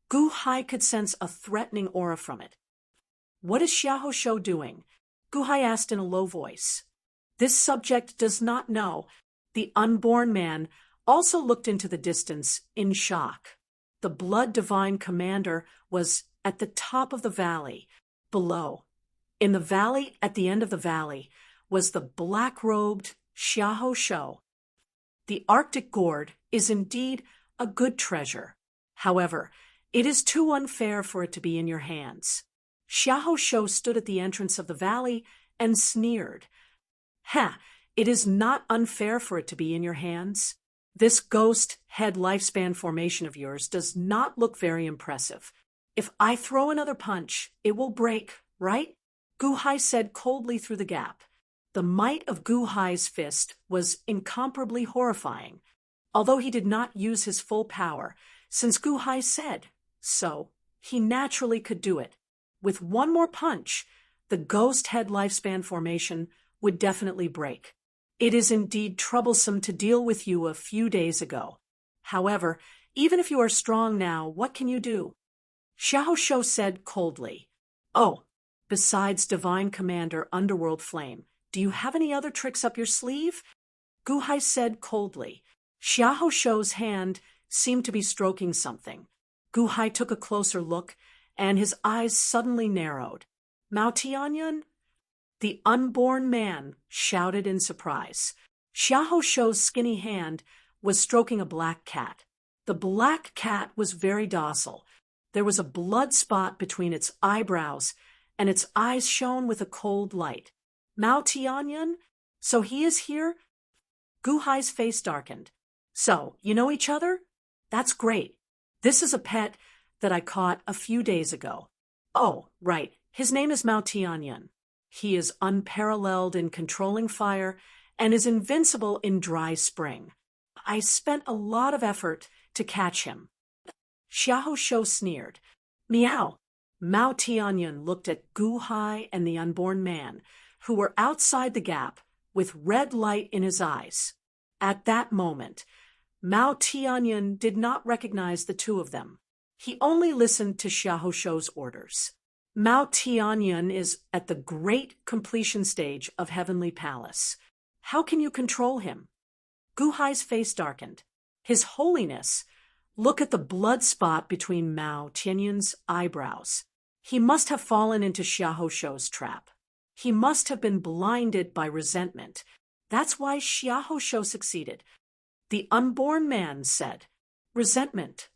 Gu Hai could sense a threatening aura from it. What is Xiahou Shou doing? Gu Hai asked in a low voice. This subject does not know. The unborn man also looked into the distance in shock. The blood divine commander was at the top of the valley, below. In the valley, at the end of the valley, was the black-robed Xiahou Shou. The Arctic gourd is indeed a good treasure. However, it is too unfair for it to be in your hands. Xiahou Shou stood at the entrance of the valley and sneered. It is not unfair for it to be in your hands. This ghost head lifespan formation of yours does not look very impressive. If I throw another punch, it will break, right? Gu Hai said coldly through the gap. The might of Gu Hai's fist was incomparably horrifying, although he did not use his full power, since Gu Hai said so. He naturally could do it. With one more punch, the ghost head lifespan formation would definitely break. It is indeed troublesome to deal with you a few days ago. However, even if you are strong now, what can you do? Xiao Shou said coldly. Oh, besides Divine Commander Underworld Flame, do you have any other tricks up your sleeve? Gu Hai said coldly. Xiao Shou's hand seemed to be stroking something. Gu Hai took a closer look, and his eyes suddenly narrowed. Mao Tianyun? The unborn man shouted in surprise. Xiao Shou's skinny hand was stroking a black cat. The black cat was very docile. There was a blood spot between its eyebrows, and its eyes shone with a cold light. Mao Tianyun? So he is here? Gu Hai's face darkened. So, you know each other? That's great. This is a pet that I caught a few days ago. Oh, right. His name is Mao Tianyun. He is unparalleled in controlling fire and is invincible in dry spring. I spent a lot of effort to catch him. Xiao Shou sneered. Meow. Mao Tianyun looked at Gu Hai and the unborn man, who were outside the gap with red light in his eyes. At that moment, Mao Tianyun did not recognize the two of them. He only listened to Xiao Shou's orders. Mao Tianyun is at the great completion stage of Heavenly Palace. How can you control him? Gu Hai's face darkened. His Holiness, look at the blood spot between Mao Tianyun's eyebrows. He must have fallen into Xiao Shou's trap. He must have been blinded by resentment. That's why Xiao Shou succeeded. The unborn man said, resentment.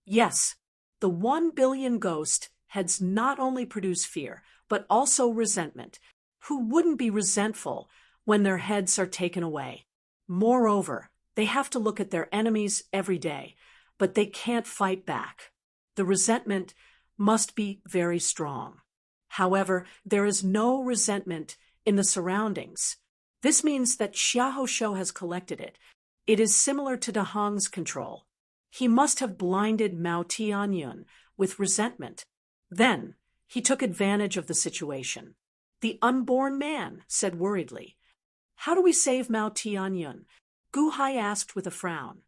Yes, the 1 billion ghost heads not only produce fear, but also resentment. Who wouldn't be resentful when their heads are taken away? Moreover, they have to look at their enemies every day, but they can't fight back. The resentment must be very strong. However, there is no resentment in the surroundings. This means that Xiao Shou has collected it. It is similar to De Hong's control. He must have blinded Mao Tianyun with resentment. Then, he took advantage of the situation. The unborn man said worriedly, How do we save Mao Tianyun? Gu Hai asked with a frown.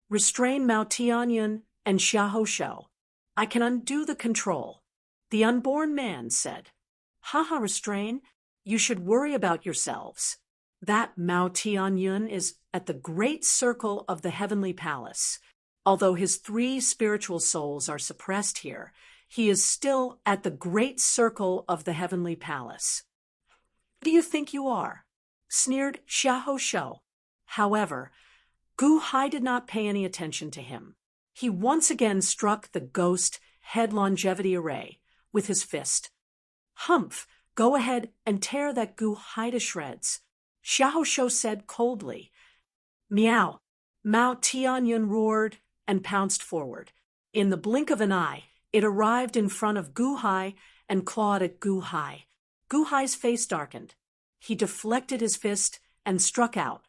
Restrain Mao Tianyun and Xiao Shou. I can undo the control. The unborn man said, Haha, restrain? You should worry about yourselves. That Mao Tianyun is at the great circle of the Heavenly Palace. Although his 3 spiritual souls are suppressed here, he is still at the great circle of the Heavenly Palace. Who do you think you are? Sneered Xiao Shou. However, Gu Hai did not pay any attention to him. He once again struck the ghost head longevity array with his fist. Humph, go ahead and tear that Gu Hai to shreds. Xiao Shou said coldly. Meow. Mao Tianyun roared and pounced forward. In the blink of an eye, it arrived in front of Gu Hai and clawed at Gu Hai. Gu Hai's face darkened. He deflected his fist and struck out.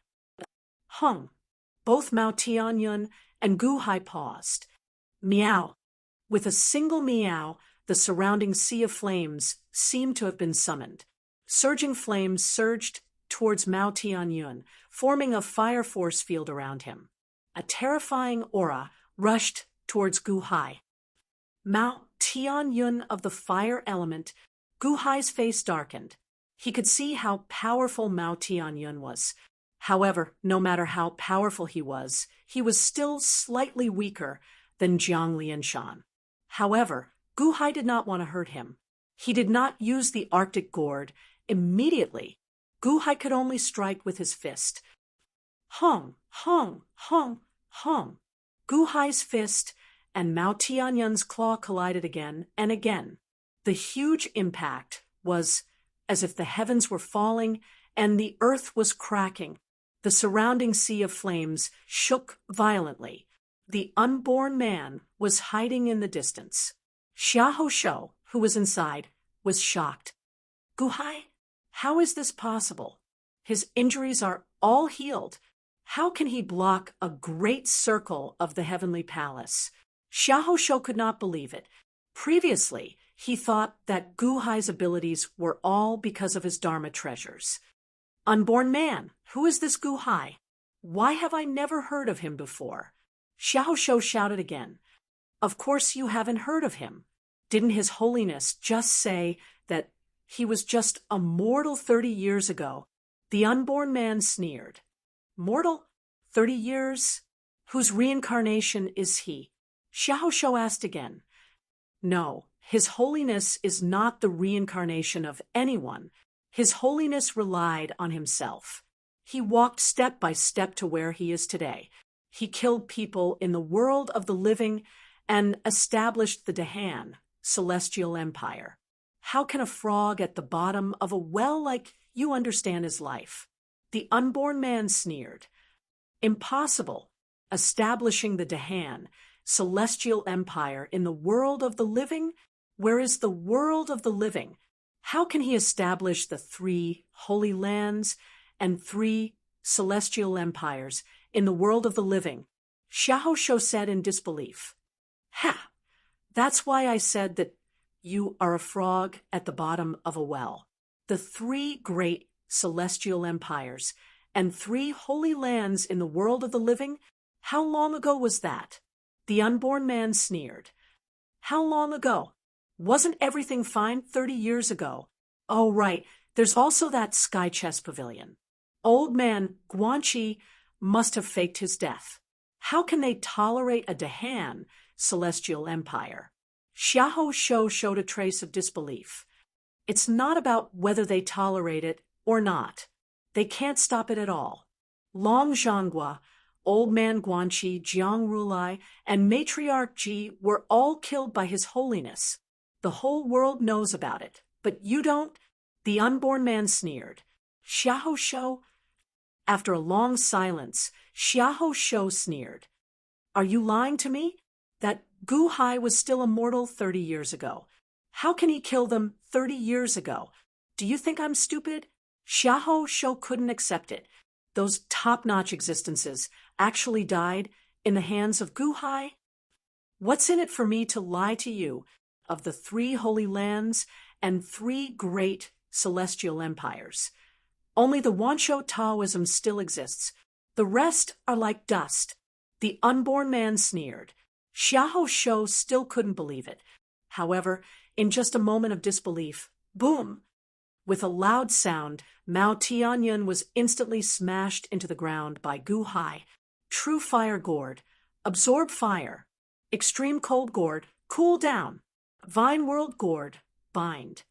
Hung. Both Mao Tianyun and Gu Hai paused. Meow. With a single meow, the surrounding sea of flames seemed to have been summoned. Surging flames surged towards Mao Tianyun, forming a fire force field around him. A terrifying aura rushed towards Gu Hai. Mao Tianyun of the fire element, Gu Hai's face darkened. He could see how powerful Mao Tianyun was. However, no matter how powerful he was still slightly weaker than Jiang Lianshan. However, Gu Hai did not want to hurt him. He did not use the Arctic gourd immediately. Gu Hai could only strike with his fist. Hung, hung, hung, hung. Gu Hai's fist and Mao Tianyun's claw collided again and again. The huge impact was as if the heavens were falling and the earth was cracking. The surrounding sea of flames shook violently. The unborn man was hiding in the distance. Xiao Shou, who was inside, was shocked. Gu Hai, how is this possible? His injuries are all healed. How can he block a great circle of the heavenly palace? Xiahou could not believe it. Previously, he thought that Gu Hai's abilities were all because of his Dharma treasures. Unborn man, who is this Gu Hai? Why have I never heard of him before? Xiahou shouted again. Of course you haven't heard of him. Didn't His Holiness just say that he was just a mortal 30 years ago? The unborn man sneered. Mortal? 30 years? Whose reincarnation is he? Xiahou asked again. No, His Holiness is not the reincarnation of anyone. His Holiness relied on himself. He walked step by step to where he is today. He killed people in the world of the living and established the Dahan, celestial empire. How can a frog at the bottom of a well like you understand his life? The unborn man sneered. Impossible. Establishing the Dahan, celestial empire in the world of the living? Where is the world of the living? How can he establish the 3 holy lands and 3 celestial empires in the world of the living? Xiahou said in disbelief. Ha! That's why I said that you are a frog at the bottom of a well. The 3 great celestial empires and 3 holy lands in the world of the living? How long ago was that? The unborn man sneered. How long ago? Wasn't everything fine 30 years ago? Oh, right. There's also that sky chess pavilion. Old man Guanxi must have faked his death. How can they tolerate a Dahan, celestial empire? Xiahou showed a trace of disbelief. It's not about whether they tolerate it or not. They can't stop it at all. Long Zhanghua, Old Man Guanxi, Jiang Rulai, and Matriarch Ji were all killed by His Holiness. The whole world knows about it, but you don't? The unborn man sneered. Xiahou. After a long silence, Xiahou sneered. Are you lying to me? That Gu Hai was still immortal 30 years ago. How can he kill them 30 years ago? Do you think I'm stupid? Xiahou couldn't accept it. Those top-notch existences actually died in the hands of Gu Hai? What's in it for me to lie to you of the 3 holy lands and 3 great celestial empires? Only the Wanshou Taoism still exists. The rest are like dust. The unborn man sneered. Xiahou still couldn't believe it. However, in just a moment of disbelief, boom! With a loud sound, Mao Tianyun was instantly smashed into the ground by Gu Hai. True fire gourd. Absorb fire. Extreme cold gourd. Cool down. Vine world gourd. Bind.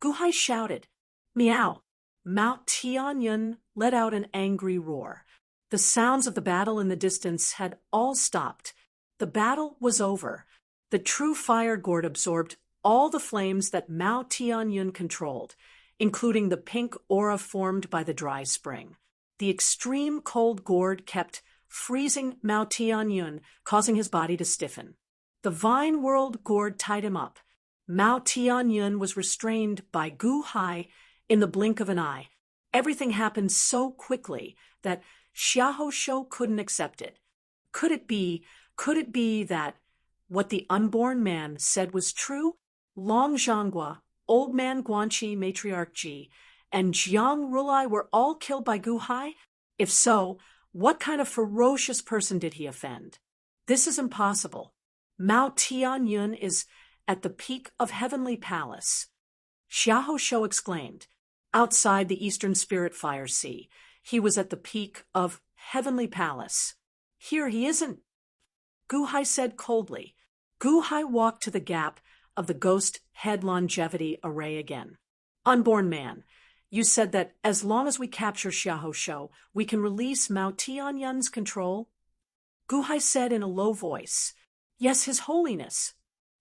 Gu Hai shouted. Meow. Mao Tianyun let out an angry roar. The sounds of the battle in the distance had all stopped. The battle was over. The true fire gourd absorbed all the flames that Mao Tianyun controlled, including the pink aura formed by the dry spring. The extreme cold gourd kept freezing Mao Tianyun, causing his body to stiffen. The vine world gourd tied him up. Mao Tianyun was restrained by Gu Hai in the blink of an eye. Everything happened so quickly that Xiahou couldn't accept it. Could it be that what the unborn man said was true? Long Zhanghua, Old Man Guanxi, Matriarch Ji, and Jiang Rulai were all killed by Gu Hai? If so, what kind of ferocious person did he offend? This is impossible. Mao Tianyun is at the peak of Heavenly Palace. Xiahou exclaimed. Outside the Eastern Spirit Fire Sea, he was at the peak of Heavenly Palace. Here he isn't. Gu Hai said coldly. Gu Hai walked to the gap of the ghost head longevity array again. Unborn man, you said that as long as we capture Xiahou, we can release Mao Tianyun's control? Gu Hai said in a low voice. Yes, His Holiness.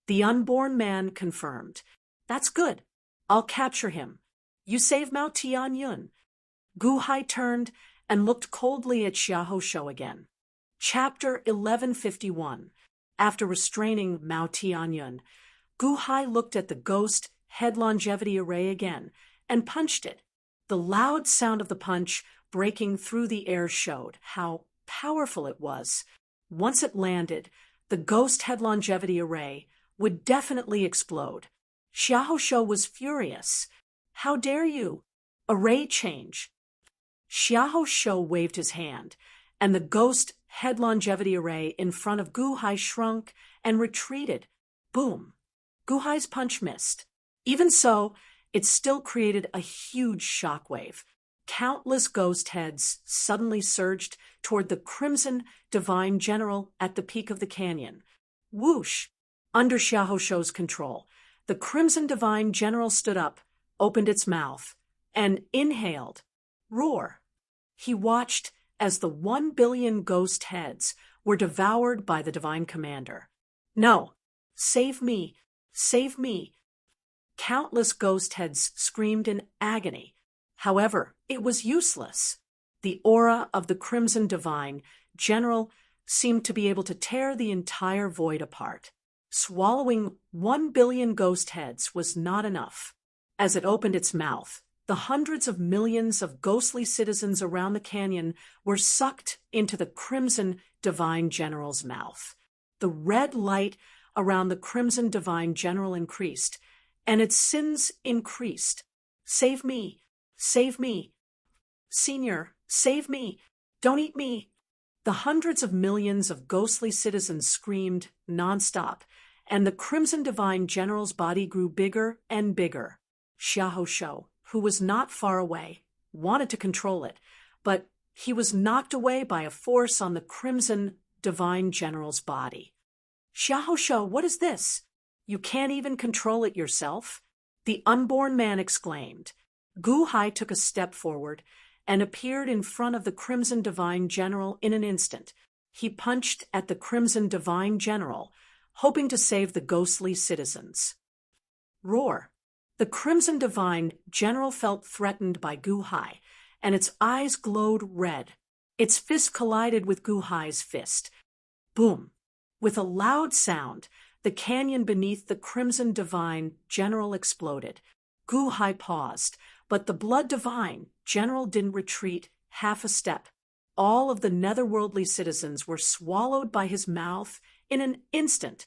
The unborn man confirmed. That's good. I'll capture him. You save Mao Tianyun. Gu Hai turned and looked coldly at Xiahou again. Chapter 1151. After restraining Mao Tianyun, Gu Hai looked at the ghost head longevity array again and punched it. The loud sound of the punch breaking through the air showed how powerful it was. Once it landed, the ghost head longevity array would definitely explode. Xiaohou was furious. How dare you? Array change. Xiaohou waved his hand, and the ghost head longevity array in front of Gu Hai shrunk and retreated. Boom! Gu Hai's punch missed. Even so, it still created a huge shockwave. Countless ghost heads suddenly surged toward the Crimson Divine General at the peak of the canyon. Whoosh! Under Xiaohou's control, the Crimson Divine General stood up, opened its mouth, and inhaled. Roar! He watched as the 1 billion ghost heads were devoured by the Divine Commander. No! Save me! Save me! Countless ghost heads screamed in agony. However, it was useless. The aura of the Crimson Divine General seemed to be able to tear the entire void apart. Swallowing 1 billion ghost heads was not enough. As it opened its mouth, the hundreds of millions of ghostly citizens around the canyon were sucked into the Crimson Divine General's mouth. The red light around the Crimson Divine General increased, and its sins increased. Save me! Save me! Senior, save me! Don't eat me! The hundreds of millions of ghostly citizens screamed nonstop, and the Crimson Divine General's body grew bigger and bigger. Xiaohou, who was not far away, wanted to control it, but he was knocked away by a force on the Crimson Divine General's body. Xiaohou, what is this? You can't even control it yourself? The unborn man exclaimed. Gu Hai took a step forward and appeared in front of the Crimson Divine General in an instant. He punched at the Crimson Divine General, hoping to save the ghostly citizens. Roar! The Crimson Divine General felt threatened by Gu Hai, and its eyes glowed red. Its fist collided with Gu Hai's fist. Boom! With a loud sound, the canyon beneath the Crimson Divine General exploded. Gu Hai paused, but the Blood Divine General didn't retreat half a step. All of the netherworldly citizens were swallowed by his mouth in an instant.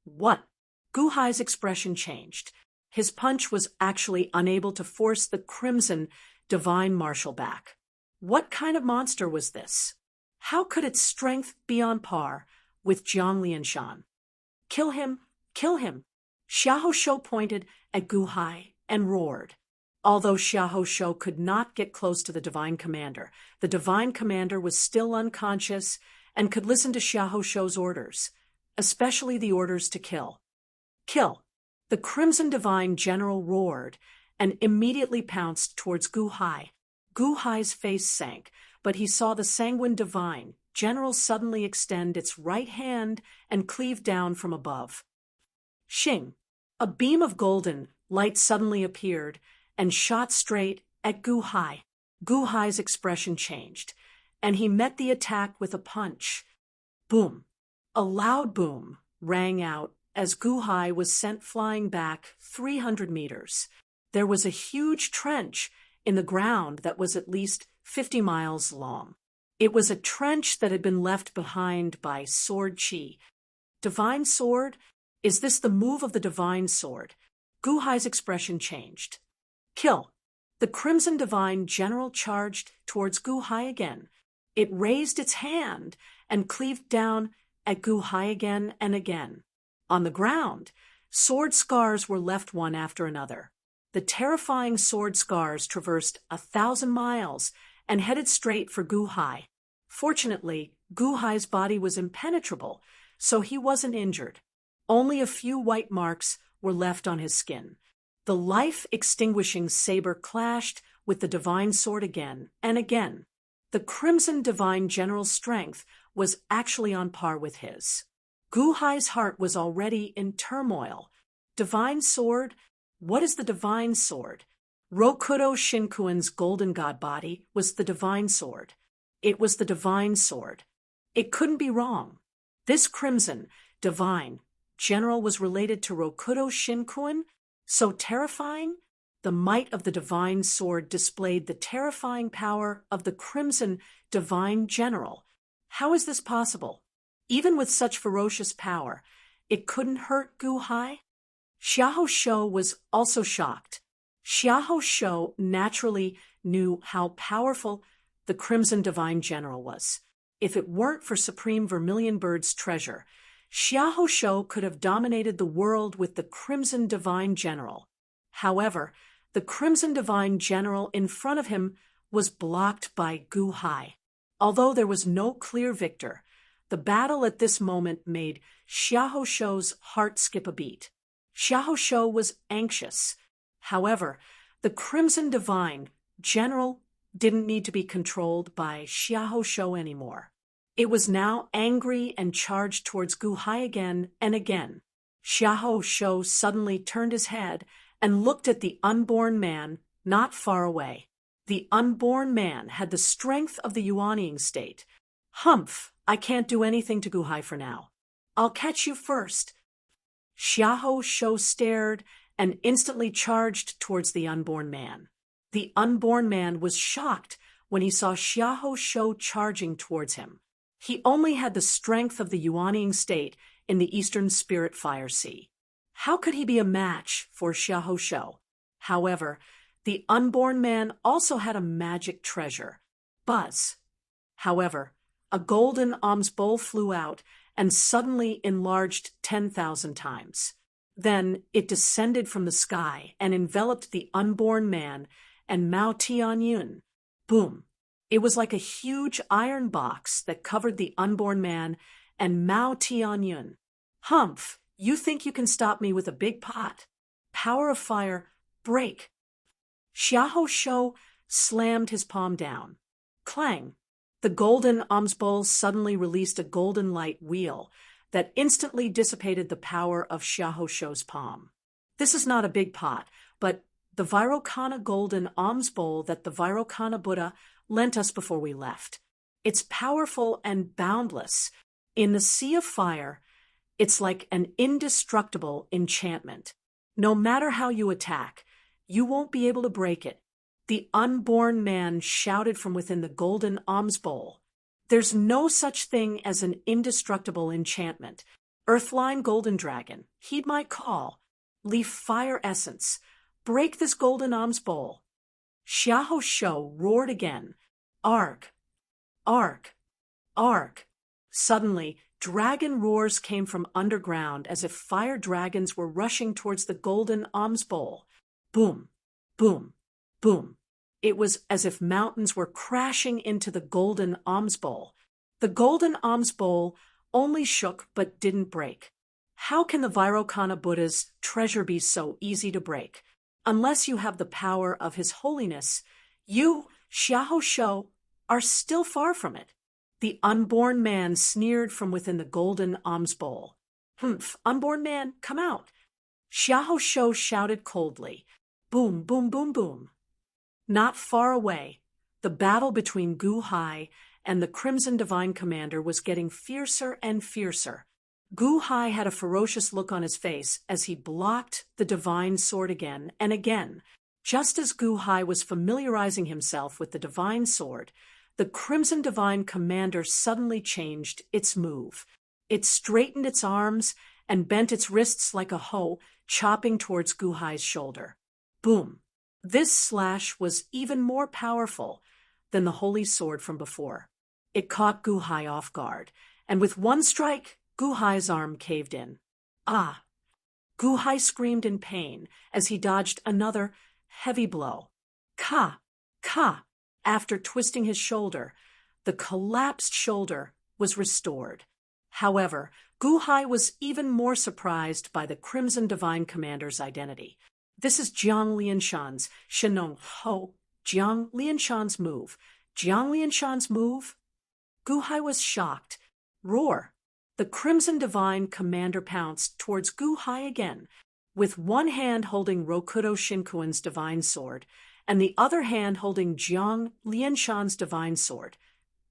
What? Gu Hai's expression changed. His punch was actually unable to force the Crimson Divine Marshal back. What kind of monster was this? How could its strength be on par with Jiang Lianshan? Kill him! Kill him! Xiaohou pointed at Gu Hai and roared. Although Xiaohou could not get close to the Divine Commander, the Divine Commander was still unconscious and could listen to Xiaohou's orders, especially the orders to kill. Kill! The Crimson Divine General roared and immediately pounced towards Gu Hai. Gu Hai's face sank, but he saw the Sanguine Divine General suddenly extend its right hand and cleave down from above. Shing! A beam of golden light suddenly appeared and shot straight at Gu Hai. Gu Hai's expression changed, and he met the attack with a punch. Boom! A loud boom rang out as Gu Hai was sent flying back 300 meters. There was a huge trench in the ground that was at least 50 miles long. It was a trench that had been left behind by Sword Chi. Divine Sword? Is this the move of the Divine Sword? Gu Hai's expression changed. Kill! The Crimson Divine General charged towards Gu Hai again. It raised its hand and cleaved down at Gu Hai again and again. On the ground, sword scars were left one after another. The terrifying sword scars traversed 1,000 miles and headed straight for Gu Hai. Fortunately, Gu Hai's body was impenetrable, so he wasn't injured. Only a few white marks were left on his skin. The life-extinguishing saber clashed with the Divine Sword again and again. The Crimson Divine General's strength was actually on par with his. Gu Hai's heart was already in turmoil. Divine Sword? What is the Divine Sword? Rokudo Shinkuin's golden god body was the Divine Sword. It was the Divine Sword. It couldn't be wrong. This Crimson Divine General was related to Rokudo Shinkuin? So terrifying? the might of the divine sword displayed the terrifying power of the crimson divine general. How is this possible? Even with such ferocious power, it couldn't hurt Gu Hai? Xiahou Shou was also shocked. Xiahou Shou naturally knew how powerful the Crimson Divine General was. If it weren't for Supreme Vermilion Bird's treasure, Xiahou Shou could have dominated the world with the Crimson Divine General. However, the Crimson Divine General in front of him was blocked by Gu Hai. Although there was no clear victor, the battle at this moment made Xiahou Shou's heart skip a beat. Xiahou Shou was anxious. However, the Crimson Divine General didn't need to be controlled by Xiahou Shou anymore. It was now angry and charged towards Gu Hai again and again. Xiahou Shou suddenly turned his head and looked at the unborn man not far away. The unborn man had the strength of the Yuanying state. Humph, I can't do anything to Gu Hai for now. I'll catch you first. Xiahou Shou stared and instantly charged towards the unborn man. The unborn man was shocked when he saw Xiahou Shou charging towards him. He only had the strength of the Yuanying state in the Eastern Spirit Fire Sea. How could he be a match for Xiahou Shou? However, the unborn man also had a magic treasure, Buzz. However, a golden alms bowl flew out and suddenly enlarged 10,000 times. Then it descended from the sky and enveloped the unborn man and Mao Tianyun. Boom! It was like a huge iron box that covered the unborn man and Mao Tianyun. Humph! You think you can stop me with a big pot? Power of fire, break! Xiahou Shou slammed his palm down. Clang! The golden alms bowl suddenly released a golden light wheel that instantly dissipated the power of Xiahou Shou's palm. This is not a big pot, but the Vairocana golden alms bowl that the Vairocana Buddha lent us before we left. It's powerful and boundless. In the sea of fire, it's like an indestructible enchantment. No matter how you attack, you won't be able to break it. The unborn man shouted from within the golden alms bowl. There's no such thing as an indestructible enchantment. Earthline golden dragon, heed my call. Leaf fire essence. Break this golden alms bowl. Xiahou Shou roared again. Arg! Arg! Arg! Suddenly, dragon roars came from underground as if fire dragons were rushing towards the golden alms bowl. Boom! Boom! Boom! It was as if mountains were crashing into the golden alms bowl. The golden alms bowl only shook but didn't break. How can the Vairocana Buddha's treasure be so easy to break? Unless you have the power of His Holiness, you, Xiahou Shou, are still far from it. The unborn man sneered from within the golden alms bowl. Humph, unborn man, come out. Xiahou Shou shouted coldly. Boom, boom, boom, boom. Not far away, the battle between Gu Hai and the Crimson Divine Commander was getting fiercer and fiercer. Gu Hai had a ferocious look on his face as he blocked the divine sword again and again. Just as Gu Hai was familiarizing himself with the divine sword, the Crimson Divine Commander suddenly changed its move. It straightened its arms and bent its wrists like a hoe, chopping towards Gu Hai's shoulder. Boom! This slash was even more powerful than the holy sword from before. It caught Gu Hai off guard, and with one strike, Gu Hai's arm caved in. Ah! Gu Hai screamed in pain as he dodged another heavy blow. Ka! Ka! After twisting his shoulder, the collapsed shoulder was restored. However, Gu Hai was even more surprised by the Crimson Divine Commander's identity. This is Jiang Lianshan's Shenong Ho, Jiang Lianshan's move. Jiang Lianshan's move? Gu Hai was shocked. Roar! The Crimson Divine Commander pounced towards Gu Hai again, with one hand holding Rokudo Shinkuan's divine sword, and the other hand holding Jiang Lianshan's divine sword.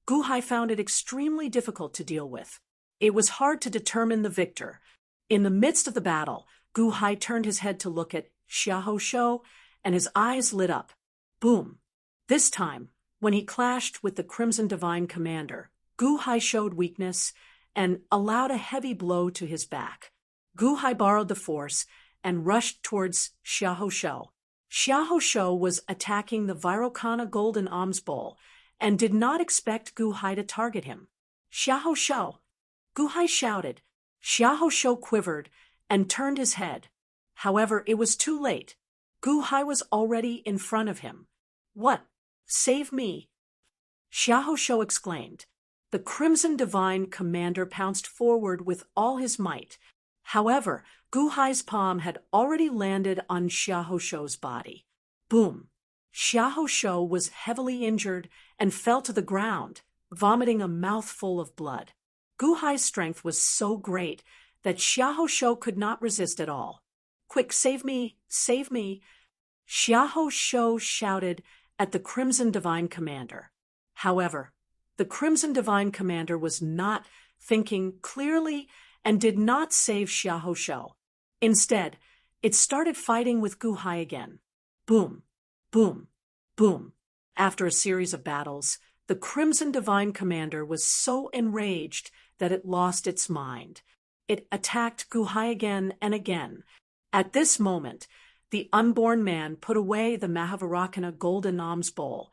Gu Hai found it extremely difficult to deal with. It was hard to determine the victor. In the midst of the battle, Gu Hai turned his head to look at Xiahou Shou and his eyes lit up. Boom! This time, when he clashed with the Crimson Divine Commander, Gu Hai showed weakness and allowed a heavy blow to his back. Gu Hai borrowed the force and rushed towards Xiahou Shou. Xiahou Shou was attacking the Virokana Golden Alms Bowl and did not expect Gu Hai to target him. Xiahou Shou! Gu Hai shouted. Xiahou Shou quivered and turned his head. However, it was too late. Gu Hai was already in front of him. What? Save me! Xiahou Shou exclaimed. The Crimson Divine Commander pounced forward with all his might. However, Gu Hai's palm had already landed on Xiahou Shou's body. Boom! Xiahou Shou was heavily injured and fell to the ground, vomiting a mouthful of blood. Gu Hai's strength was so great that Xiahou Shou could not resist at all. Quick, save me! Save me! Xiahou Shou shouted at the Crimson Divine Commander. However, the Crimson Divine Commander was not thinking clearly and did not save Xiahou Shou. Instead, it started fighting with Gu Hai again. Boom! Boom! Boom! After a series of battles, the Crimson Divine Commander was so enraged that it lost its mind. It attacked Gu Hai again and again. At this moment, the unborn man put away the Mahavirakhana Golden Alms Bowl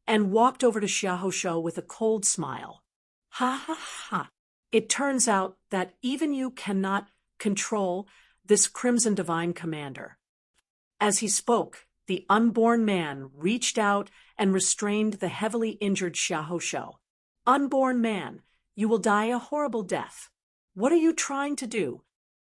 and walked over to Xiahou Shou with a cold smile. Ha ha ha! It turns out that even you cannot control this Crimson Divine Commander. As he spoke, the unborn man reached out and restrained the heavily injured Xiahou Shou. Unborn man, you will die a horrible death. What are you trying to do?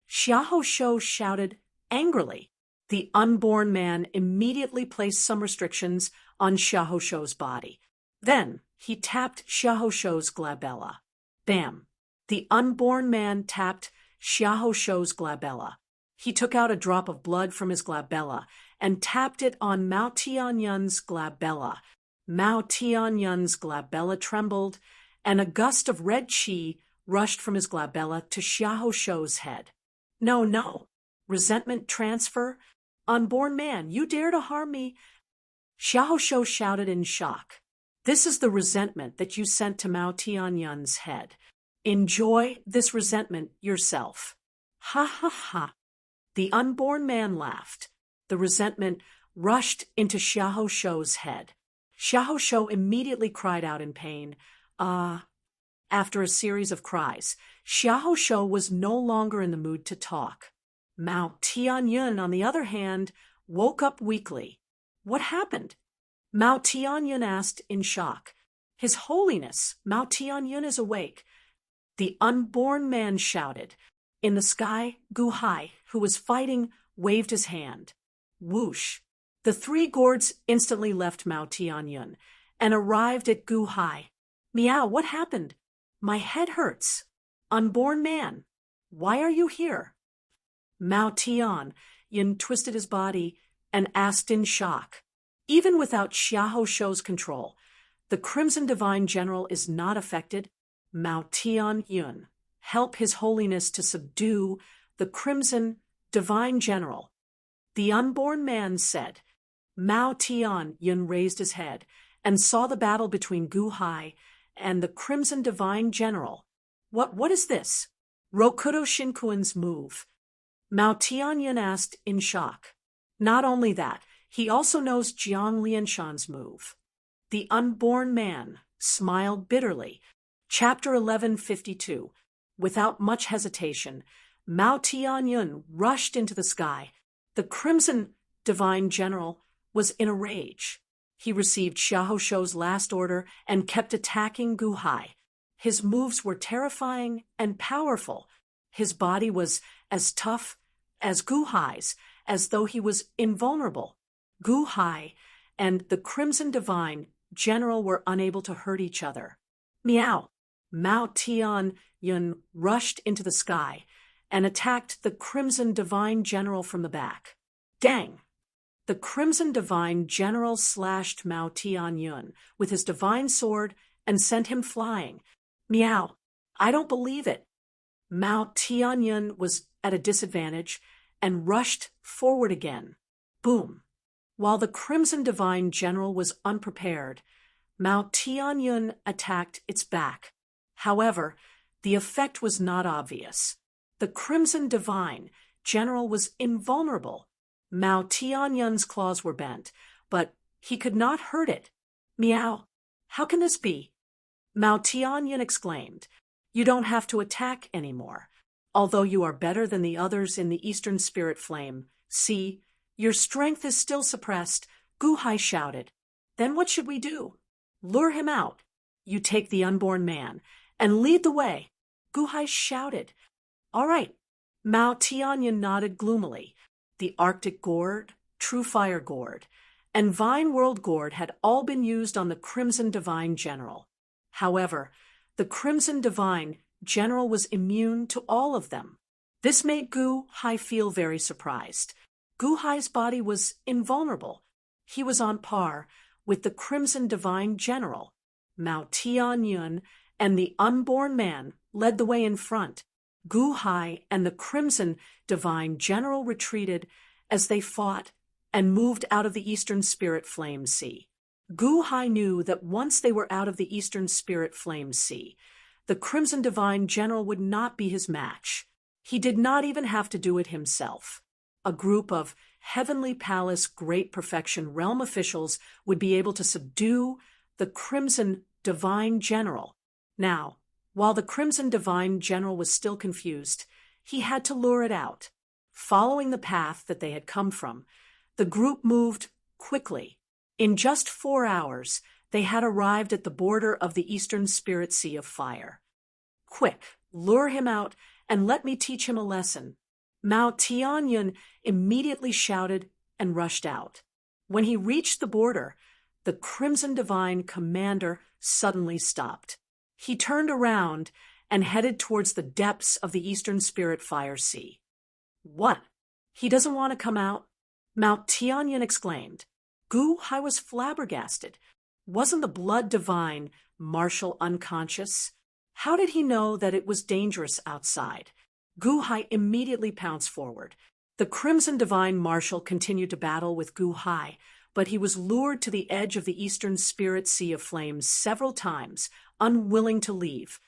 Xiahou Shou shouted angrily. The unborn man immediately placed some restrictions on Xiahou Shou's body. Then he tapped Xiahou Shou's glabella. Bam! The unborn man tapped Xiahou Shou's glabella. He took out a drop of blood from his glabella and tapped it on Mao Tianyun's glabella. Mao Tianyun's glabella trembled, and a gust of red qi rushed from his glabella to Xiahou Shou's head. No, no! Resentment transfer? Unborn man, you dare to harm me? Xiahou Shou shouted in shock. This is the resentment that you sent to Mao Tianyun's head. Enjoy this resentment yourself. Ha ha ha. The unborn man laughed. The resentment rushed into Xiahou Shou's head. Xiahou Shou immediately cried out in pain. After a series of cries, Xiahou Shou was no longer in the mood to talk. Mao Tianyun, on the other hand, woke up weakly. What happened? Mao Tianyun asked in shock. His Holiness, Mao Tianyun is awake. The unborn man shouted. In the sky, Gu Hai, who was fighting, waved his hand. Whoosh! The three gourds instantly left Mao Tianyun and arrived at Gu Hai. Meow, what happened? My head hurts. Unborn man, why are you here? Mao Tianyun twisted his body and asked in shock. Even without Xiahou Shou's control, the Crimson Divine General is not affected. Mao Tianyun, help His Holiness to subdue the Crimson Divine General. The unborn man said. Mao Tianyun raised his head and saw the battle between Gu Hai and the Crimson Divine General. What is this? Rokudo Shinkuin's move. Mao Tianyun asked in shock. Not only that, he also knows Jiang Lianshan's move. The unborn man smiled bitterly. Chapter 1152. Without much hesitation, Mao Tianyun rushed into the sky. The Crimson Divine General was in a rage. He received Xiahou Shou's last order and kept attacking Gu Hai. His moves were terrifying and powerful. His body was as tough as Gu Hai's, as though he was invulnerable. Gu Hai and the Crimson Divine General were unable to hurt each other. Meow! Mao Tianyun rushed into the sky and attacked the Crimson Divine General from the back. Dang! The Crimson Divine General slashed Mao Tianyun with his divine sword and sent him flying. Meow! I don't believe it. Mao Tianyun was at a disadvantage and rushed forward again. Boom! While the Crimson Divine General was unprepared, Mao Tianyun attacked its back. However, the effect was not obvious. The Crimson Divine General was invulnerable. Mao Tianyun's claws were bent, but he could not hurt it. Meow! How can this be? Mao Tianyun exclaimed. You don't have to attack anymore. Although you are better than the others in the Eastern Spirit Flame, see, your strength is still suppressed, Gu Hai shouted. Then what should we do? Lure him out. You take the unborn man and lead the way, Gu Hai shouted. All right. Mao Tianyun nodded gloomily. The Arctic Gourd, True Fire Gourd, and Vine World Gourd had all been used on the Crimson Divine General. However, the Crimson Divine General was immune to all of them. This made Gu Hai feel very surprised. Gu Hai's body was invulnerable. He was on par with the Crimson Divine General. Mao Tianyun and the unborn man led the way in front. Gu Hai and the Crimson Divine General retreated as they fought and moved out of the Eastern Spirit Flame Sea. Gu Hai knew that once they were out of the Eastern Spirit Flame Sea, the Crimson Divine General would not be his match. He did not even have to do it himself. A group of Heavenly Palace Great Perfection Realm officials would be able to subdue the Crimson Divine General. Now, while the Crimson Divine General was still confused, he had to lure it out. Following the path that they had come from, the group moved quickly. In just 4 hours, they had arrived at the border of the Eastern Spirit Sea of Fire. Quick, lure him out and let me teach him a lesson. Mao Tianyun immediately shouted and rushed out. When he reached the border, the Crimson Divine Commander suddenly stopped. He turned around and headed towards the depths of the Eastern Spirit Fire Sea. What? He doesn't want to come out? Mao Tianyun exclaimed. Gu Hai was flabbergasted. Wasn't the Blood Divine Marshal unconscious? How did he know that it was dangerous outside? Gu Hai immediately pounced forward. The Crimson Divine Marshal continued to battle with Gu Hai, but he was lured to the edge of the Eastern Spirit Sea of Flames several times, unwilling to leave.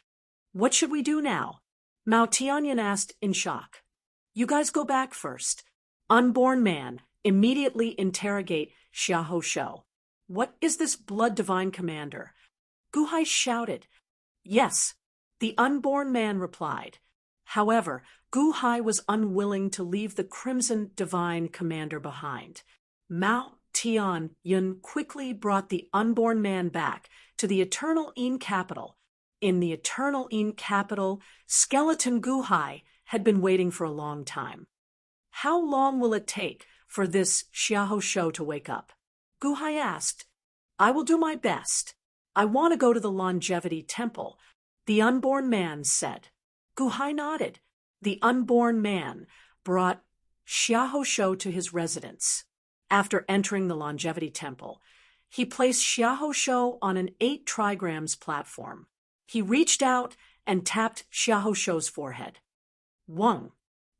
What should we do now? Mao Tianyun asked in shock. You guys go back first. Unborn man, immediately interrogate Xiahou Shou. What is this Blood Divine Commander? Gu Hai shouted. Yes, the unborn man replied. However, Gu Hai was unwilling to leave the Crimson Divine Commander behind. Mao Tianyun quickly brought the unborn man back to the Eternal Yin capital. In the Eternal Yin capital, Skeleton Gu Hai had been waiting for a long time. How long will it take for this Xiahou Shou to wake up? Gu Hai asked. I will do my best. I want to go to the Longevity Temple, the unborn man said. Gu Hai nodded. The unborn man brought Xiahou Shou to his residence. After entering the Longevity Temple, he placed Xiahou Shou on an 8 trigrams platform. He reached out and tapped Xiahou Shou's forehead. Wang.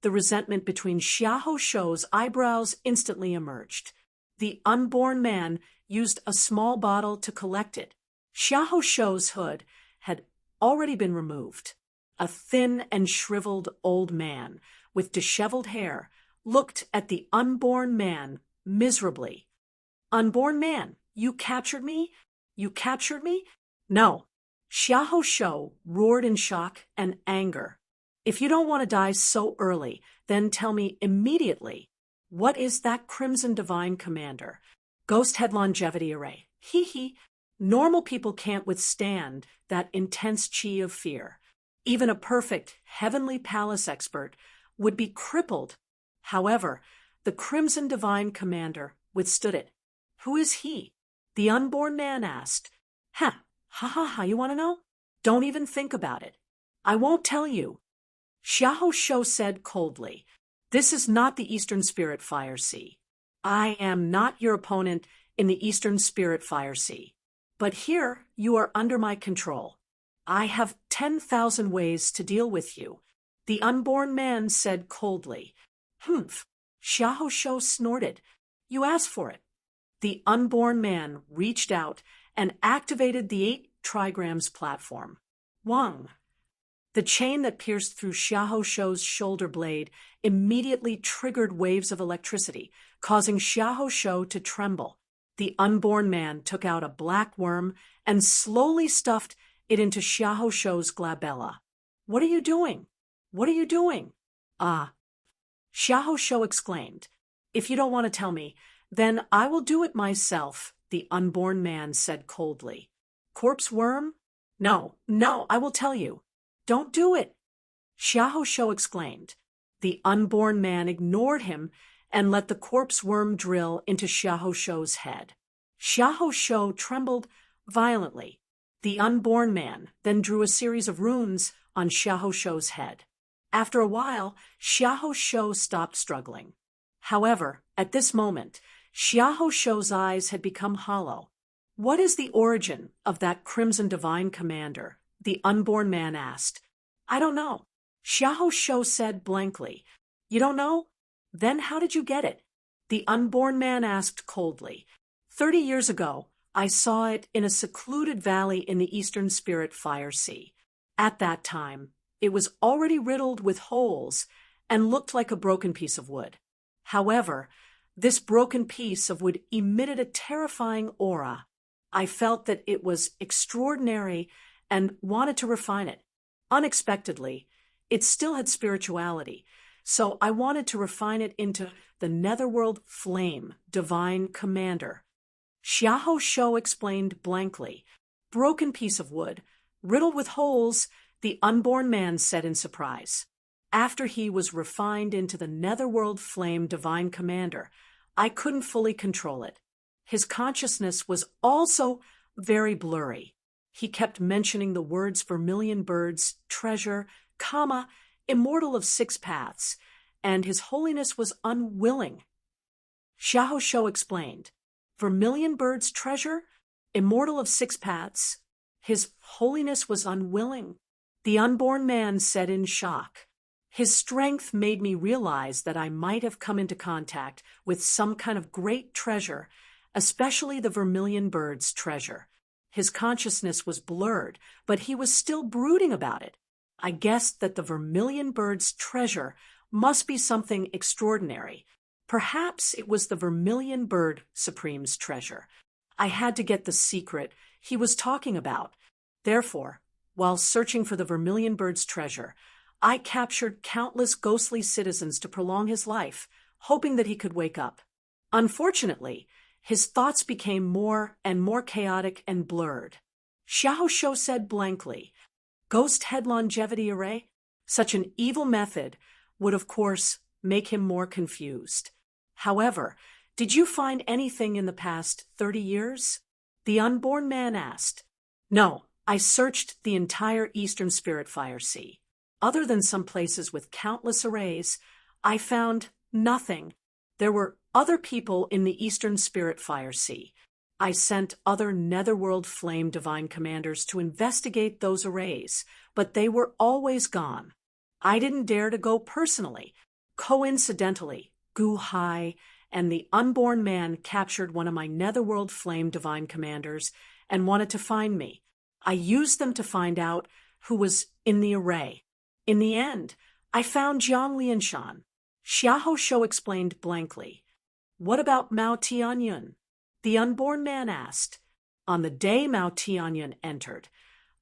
The resentment between Xiahou Shou's eyebrows instantly emerged. The unborn man used a small bottle to collect it. Xiahou Shou's hood had already been removed. A thin and shriveled old man with disheveled hair looked at the unborn man miserably. Unborn man, you captured me? You captured me? No. Xiahou Shou roared in shock and anger. If you don't want to die so early, then tell me immediately, what is that Crimson Divine Commander? Ghost Head Longevity Array. Hee hee. Normal people can't withstand that intense chi of fear. Even a perfect Heavenly Palace expert would be crippled. However, the Crimson Divine Commander withstood it. Who is he? The unborn man asked. Ha ha, you want to know? Don't even think about it. I won't tell you. Xiahou Shou said coldly, this is not the Eastern Spirit Fire Sea. I am not your opponent in the Eastern Spirit Fire Sea. But here you are under my control. I have 10,000 ways to deal with you, the unborn man said coldly. Humph. Xiahou Shou snorted. You asked for it. The unborn man reached out and activated the 8 trigrams platform. Wang. The chain that pierced through Xiahou Shou's shoulder blade immediately triggered waves of electricity, causing Xiahou Shou to tremble. The unborn man took out a black worm and slowly stuffed it into Xiahou Shou's glabella. "What are you doing? What are you doing?" "Ah," Xiahou Shou exclaimed. "If you don't want to tell me, then I will do it myself," the unborn man said coldly. "Corpse worm? No, no, I will tell you." "Don't do it," Xiahou Shou exclaimed. The unborn man ignored him and let the corpse worm drill into Xiahou Shou's head. Xiahou Shou trembled violently. The unborn man then drew a series of runes on Xiahou Shou's head. After a while, Xiahou Shou stopped struggling. However, at this moment, Xiahou Shou's eyes had become hollow. "What is the origin of that Crimson Divine Commander?" the unborn man asked. "I don't know," Xiahou Shou said blankly. "You don't know? Then how did you get it?" the unborn man asked coldly. 30 years ago, I saw it in a secluded valley in the Eastern Spirit Fire Sea. At that time, it was already riddled with holes and looked like a broken piece of wood. However, this broken piece of wood emitted a terrifying aura. I felt that it was extraordinary and wanted to refine it. Unexpectedly, it still had spirituality, so I wanted to refine it into the Netherworld Flame Divine Commander. Xiahou Shou explained blankly. "Broken piece of wood, riddled with holes," the unborn man said in surprise. "After he was refined into the Netherworld Flame Divine Commander, I couldn't fully control it. His consciousness was also very blurry. He kept mentioning the words vermilion birds, treasure, immortal of 6 paths, and His Holiness was unwilling." Xiahou Shou explained. "Vermilion bird's treasure? Immortal of 6 paths? His Holiness was unwilling," the unborn man said in shock. "His strength made me realize that I might have come into contact with some kind of great treasure, especially the vermilion bird's treasure. His consciousness was blurred, but he was still brooding about it. I guessed that the vermilion bird's treasure must be something extraordinary. Perhaps it was the vermilion bird supreme's treasure. I had to get the secret he was talking about. Therefore, while searching for the vermilion bird's treasure, I captured countless ghostly citizens to prolong his life, hoping that he could wake up. Unfortunately, his thoughts became more and more chaotic and blurred." Xiahou Shou said blankly. "Ghost head longevity array? Such an evil method would, of course, make him more confused. However, did you find anything in the past 30 years? the unborn man asked. "No, I searched the entire Eastern Spirit Fire Sea. Other than some places with countless arrays, I found nothing. There were other people in the Eastern Spirit Fire Sea. I sent other Netherworld Flame Divine Commanders to investigate those arrays, but they were always gone. I didn't dare to go personally. Coincidentally, Gu Hai and the unborn man captured one of my Netherworld Flame Divine Commanders and wanted to find me. I used them to find out who was in the array. In the end, I found Jiang Lianshan." Xiahou Shou explained blankly. "What about Mao Tianyun?" the unborn man asked. "On the day Mao Tianyun entered,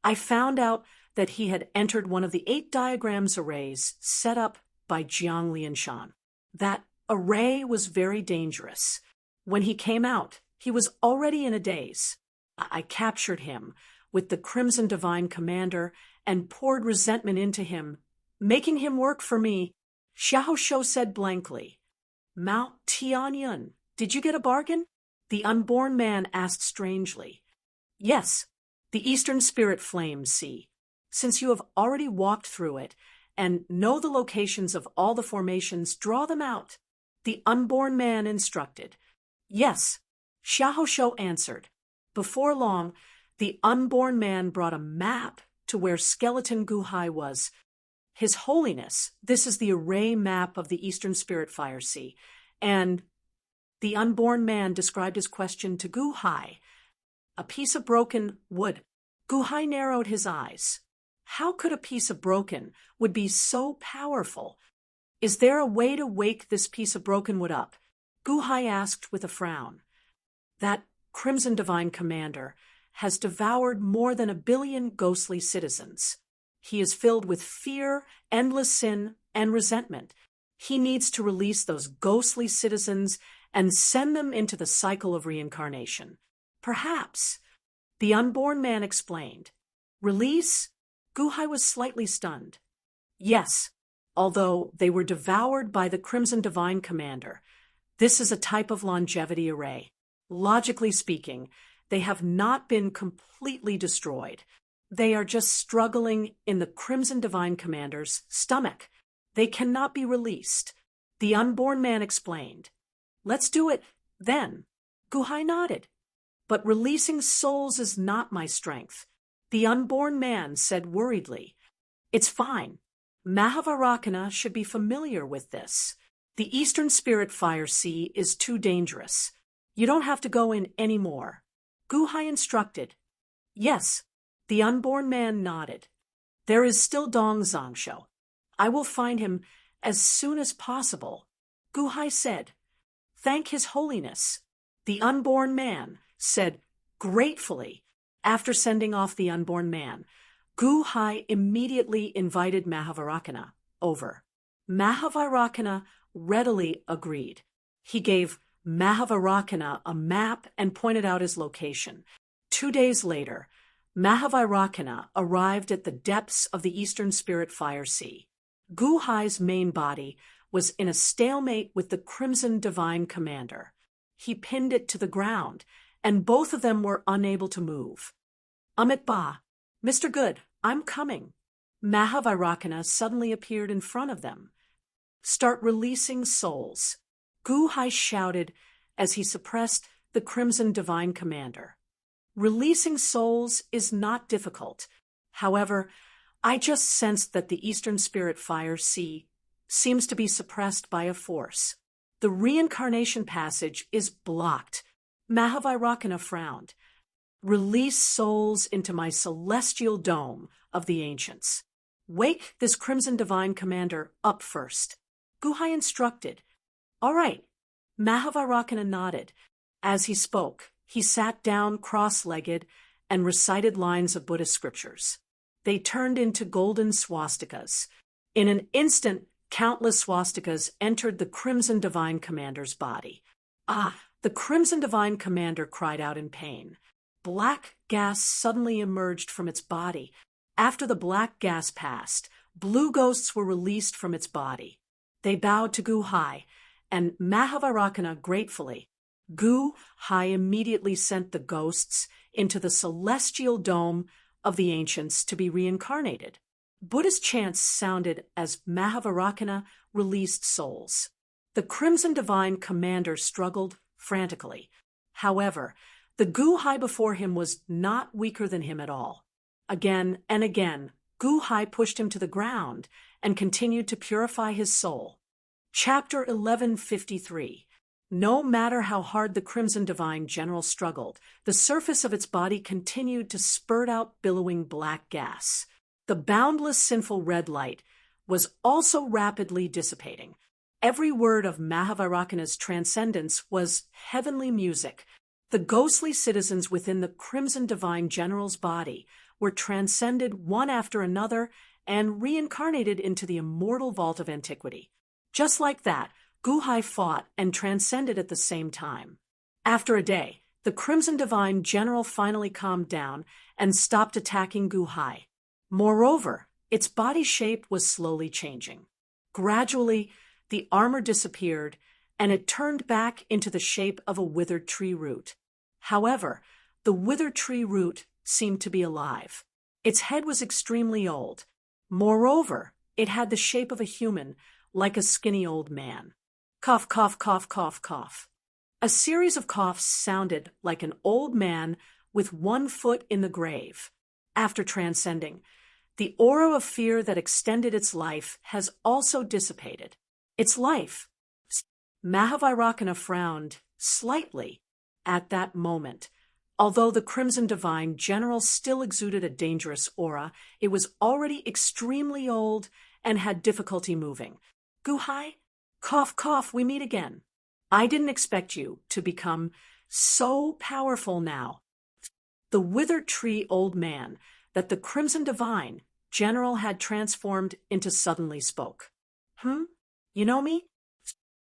I found out that he had entered one of the 8 diagrams arrays set up by Jiang Lianshan. That array was very dangerous. When he came out, he was already in a daze. I captured him with the Crimson Divine Commander and poured resentment into him, making him work for me." Xiahou Shou said blankly. "Mao Tianyun, did you get a bargain?" the unborn man asked strangely. "Yes, the Eastern Spirit Flame Sea. Since you have already walked through it and know the locations of all the formations, draw them out," the unborn man instructed. "Yes," Xiahou Shou answered. Before long, the unborn man brought a map to where Skeleton Gu Hai was. "His Holiness, this is the array map of the Eastern Spirit Fire Sea, and The unborn man described his question to Gu-hai. A piece of broken wood. Gu-hai narrowed his eyes. How could a piece of broken wood be so powerful? Is there a way to wake this piece of broken wood up? Gu-hai asked with a frown. That Crimson Divine Commander has devoured more than 1 billion ghostly citizens. He is filled with fear, endless sin, and resentment. He needs to release those ghostly citizens and send them into the cycle of reincarnation. Perhaps, the unborn man explained. Release? Gu-hai was slightly stunned. Yes, although they were devoured by the Crimson Divine Commander. This is a type of longevity array. Logically speaking, they have not been completely destroyed. They are just struggling in the Crimson Divine Commander's stomach. They cannot be released. The unborn man explained. Let's do it, then. Gu-hai nodded. But releasing souls is not my strength. The unborn man said worriedly. It's fine. Mahavarakana should be familiar with this. The Eastern Spirit Fire Sea is too dangerous. You don't have to go in anymore. Gu-hai instructed. Yes. The unborn man nodded. There is still Dong Zhongsho. I will find him as soon as possible. Gu-hai said. Thank His Holiness. The unborn man said gratefully. After sending off the unborn man, Gu-hai immediately invited Mahavarakana over. Mahavarakana readily agreed. He gave Mahavarakana a map and pointed out his location. 2 days later, Mahavarakana arrived at the depths of the Eastern Spirit Fire Sea. Gu-hai's main body was in a stalemate with the Crimson Divine Commander. He pinned it to the ground, and both of them were unable to move. Amit Ba, Mr. Good, I'm coming. Mahavarakana suddenly appeared in front of them. Start releasing souls. Gu-hai shouted as he suppressed the Crimson Divine Commander. Releasing souls is not difficult. However, I just sensed that the Eastern Spirit Fire Sea seems to be suppressed by a force. The reincarnation passage is blocked. Mahavarakana frowned. Release souls into my celestial dome of the ancients. Wake this Crimson Divine Commander up first. Gu-hai instructed. All right. Mahavarakana nodded. As he spoke, he sat down cross-legged and recited lines of Buddhist scriptures. They turned into golden swastikas. In an instant, countless swastikas entered the Crimson Divine Commander's body. The Crimson Divine Commander cried out in pain. Black gas suddenly emerged from its body. After the black gas passed, blue ghosts were released from its body. They bowed to Gu-hai, and Mahavarakana gratefully. Gu-hai immediately sent the ghosts into the celestial dome of the ancients to be reincarnated. Buddhist chants sounded as Mahavarakana released souls. The Crimson Divine Commander struggled frantically. However, the Gu-hai before him was not weaker than him at all. Again and again, Gu-hai pushed him to the ground and continued to purify his soul. Chapter 1153. No matter how hard the Crimson Divine General struggled, the surface of its body continued to spurt out billowing black gas. The boundless sinful red light was also rapidly dissipating. Every word of Mahavarakana's transcendence was heavenly music. The ghostly citizens within the Crimson Divine General's body were transcended one after another and reincarnated into the immortal vault of antiquity. Just like that, Gu-hai fought and transcended at the same time. After a day, the Crimson Divine General finally calmed down and stopped attacking Gu-hai. Moreover, its body shape was slowly changing. Gradually, the armor disappeared, and it turned back into the shape of a withered tree root. However, the withered tree root seemed to be alive. Its head was extremely old. Moreover, it had the shape of a human, like a skinny old man. Cough, cough, cough, cough, cough. A series of coughs sounded like an old man with 1 foot in the grave. After transcending, the aura of fear that extended its life has also dissipated. Its life. Mahavarakana frowned, Slightly. At that moment, although the Crimson Divine General still exuded a dangerous aura, it was already extremely old and had difficulty moving. Guhai? Cough, cough, we meet again. I didn't expect you to become so powerful now. The withered tree old man that the Crimson Divine General had transformed into suddenly spoke. You know me?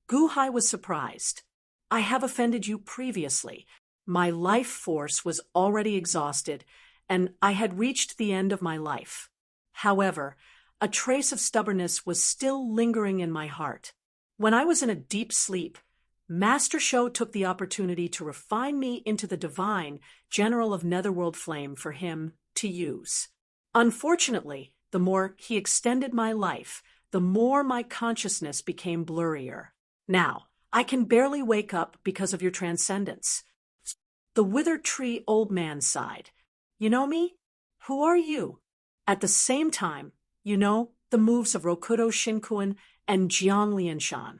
Guhai was surprised. I have offended you previously. My life force was already exhausted, and I had reached the end of my life. However, a trace of stubbornness was still lingering in my heart. When I was in a deep sleep, Master Sho took the opportunity to refine me into the divine General of Netherworld Flame for him to use. Unfortunately, the more he extended my life, the more my consciousness became blurrier. Now, I can barely wake up because of your transcendence. The withered tree old man sighed. You know me? Who are you? At the same time, you know the moves of Rokudo Shinkuen and Jiang Lianshan.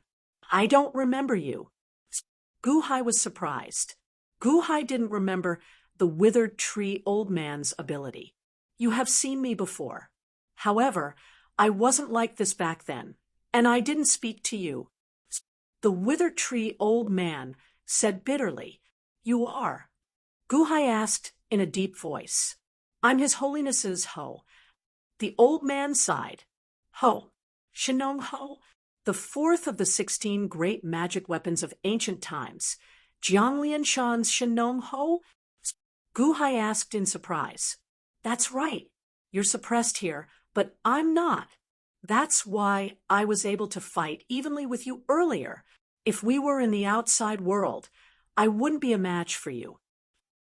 I don't remember you. Guhai was surprised. Guhai didn't remember the withered tree old man's ability. You have seen me before. However, I wasn't like this back then, and I didn't speak to you. The withered tree old man said bitterly, You are. Guhai asked in a deep voice. I'm His Holiness's Ho. The old man sighed. Ho. Shinong Ho. The fourth of the 16 great magic weapons of ancient times. Jiang Lianshan's Shinong Ho? Guhai asked in surprise. That's right. You're suppressed here, but I'm not. That's why I was able to fight evenly with you earlier. If we were in the outside world, I wouldn't be a match for you.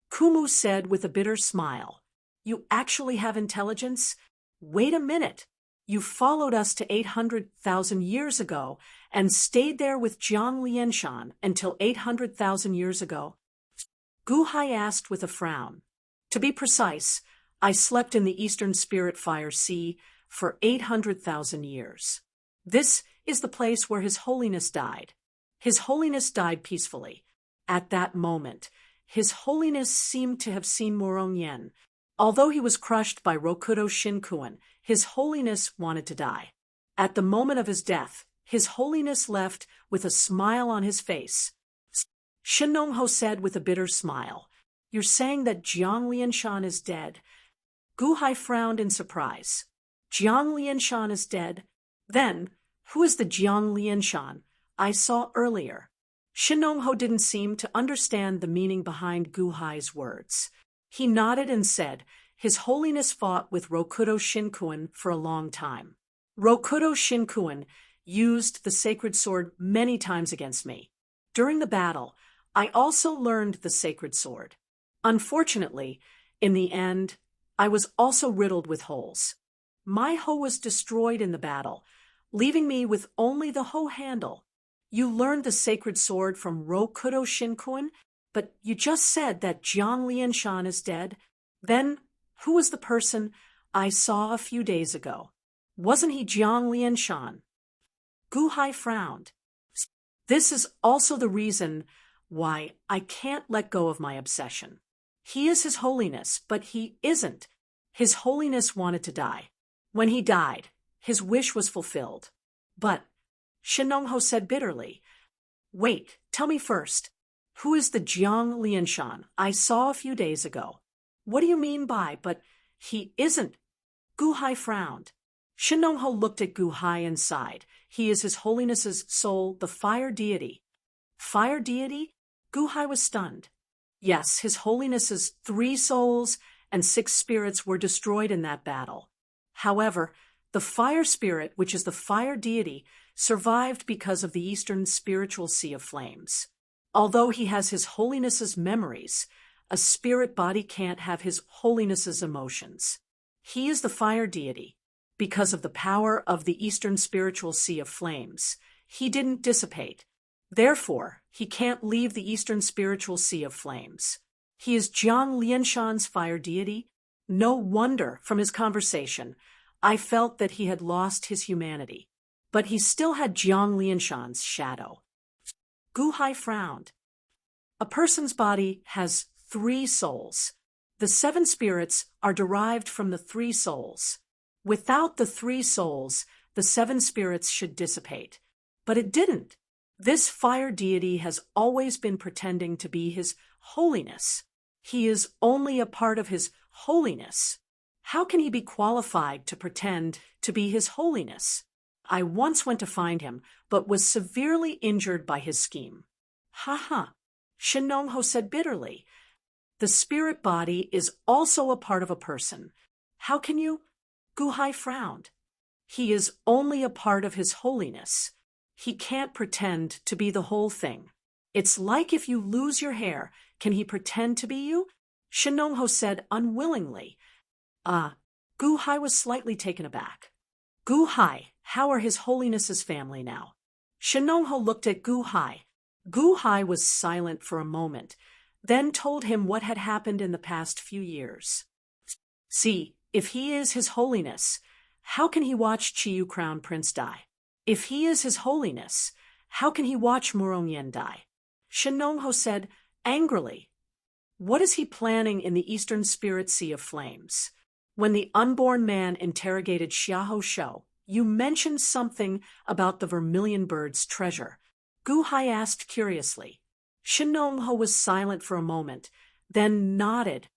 Kumu said with a bitter smile. You actually have intelligence? Wait a minute. You followed us to 800,000 years ago and stayed there with Jiang Lianshan until 800,000 years ago. Guhai asked with a frown. To be precise, I slept in the Eastern Spirit Fire Sea for 800,000 years. This is the place where His Holiness died. His Holiness died peacefully. At that moment, His Holiness seemed to have seen Morong Yen. Although he was crushed by Rokudo Shinkuen, His Holiness wanted to die. At the moment of his death, His Holiness left with a smile on his face. Shinong Ho said with a bitter smile, You're saying that Jiang Lianshan is dead? Guhai frowned in surprise. Jiang Lianshan is dead? Then, who is the Jiang Lianshan I saw earlier? Shinong Ho didn't seem to understand the meaning behind Guhai's words. He nodded and said, His Holiness fought with Rokudo Shinkuen for a long time. Rokudo Shinkuen used the sacred sword many times against me. During the battle, I also learned the sacred sword. Unfortunately, in the end, I was also riddled with holes. My hoe was destroyed in the battle, leaving me with only the hoe handle. You learned the sacred sword from Rokudo Shinkuen, but you just said that Jiang Lianshan is dead. Then, who was the person I saw a few days ago? Wasn't he Jiang Lianshan? Guhai frowned. This is also the reason why I can't let go of my obsession. He is His Holiness, but he isn't. His Holiness wanted to die. When he died, his wish was fulfilled. But, Shinong Ho said bitterly, Wait, tell me first. Who is the Jiang Lianshan I saw a few days ago? What do you mean by, but he isn't? Guhai frowned. Shinong Ho looked at Guhai and sighed. He is His Holiness's soul, the fire deity. Fire deity? Guhai was stunned. Yes, His Holiness's 3 souls and 6 spirits were destroyed in that battle. However, the fire spirit, which is the fire deity, survived because of the Eastern spiritual sea of flames. Although he has His Holiness's memories, a spirit body can't have His Holiness's emotions. He is the fire deity. Because of the power of the Eastern spiritual sea of flames, he didn't dissipate. Therefore, he can't leave the Eastern spiritual sea of flames. He is Jiang Lianshan's fire deity. No wonder, from his conversation, I felt that he had lost his humanity. But he still had Jiang Lianshan's shadow. Guhai frowned. A person's body has 3 souls. The 7 spirits are derived from the 3 souls. Without the 3 souls, the 7 spirits should dissipate. But it didn't. This fire deity has always been pretending to be his holiness. He is only a part of his holiness. How can he be qualified to pretend to be his holiness? I once went to find him, but was severely injured by his scheme. Ha ha, Shinongho said bitterly. The spirit body is also a part of a person. How can you? Guhai frowned. He is only a part of his holiness. He can't pretend to be the whole thing. It's like if you lose your hair, can he pretend to be you? Shinongho said unwillingly. Guhai was slightly taken aback. Guhai, how are His Holiness's family now? Shinongho looked at Guhai. Guhai was silent for a moment, then told him what had happened in the past few years. See, if he is His Holiness, how can he watch Chiyu Crown Prince die? If he is His Holiness, how can he watch Murongyang die? Shinongho said angrily. What is he planning in the Eastern Spirit Sea of Flames? When the unborn man interrogated Xiahou Shou, you mentioned something about the vermilion bird's treasure. Guhai asked curiously. Shinongho was silent for a moment, then nodded.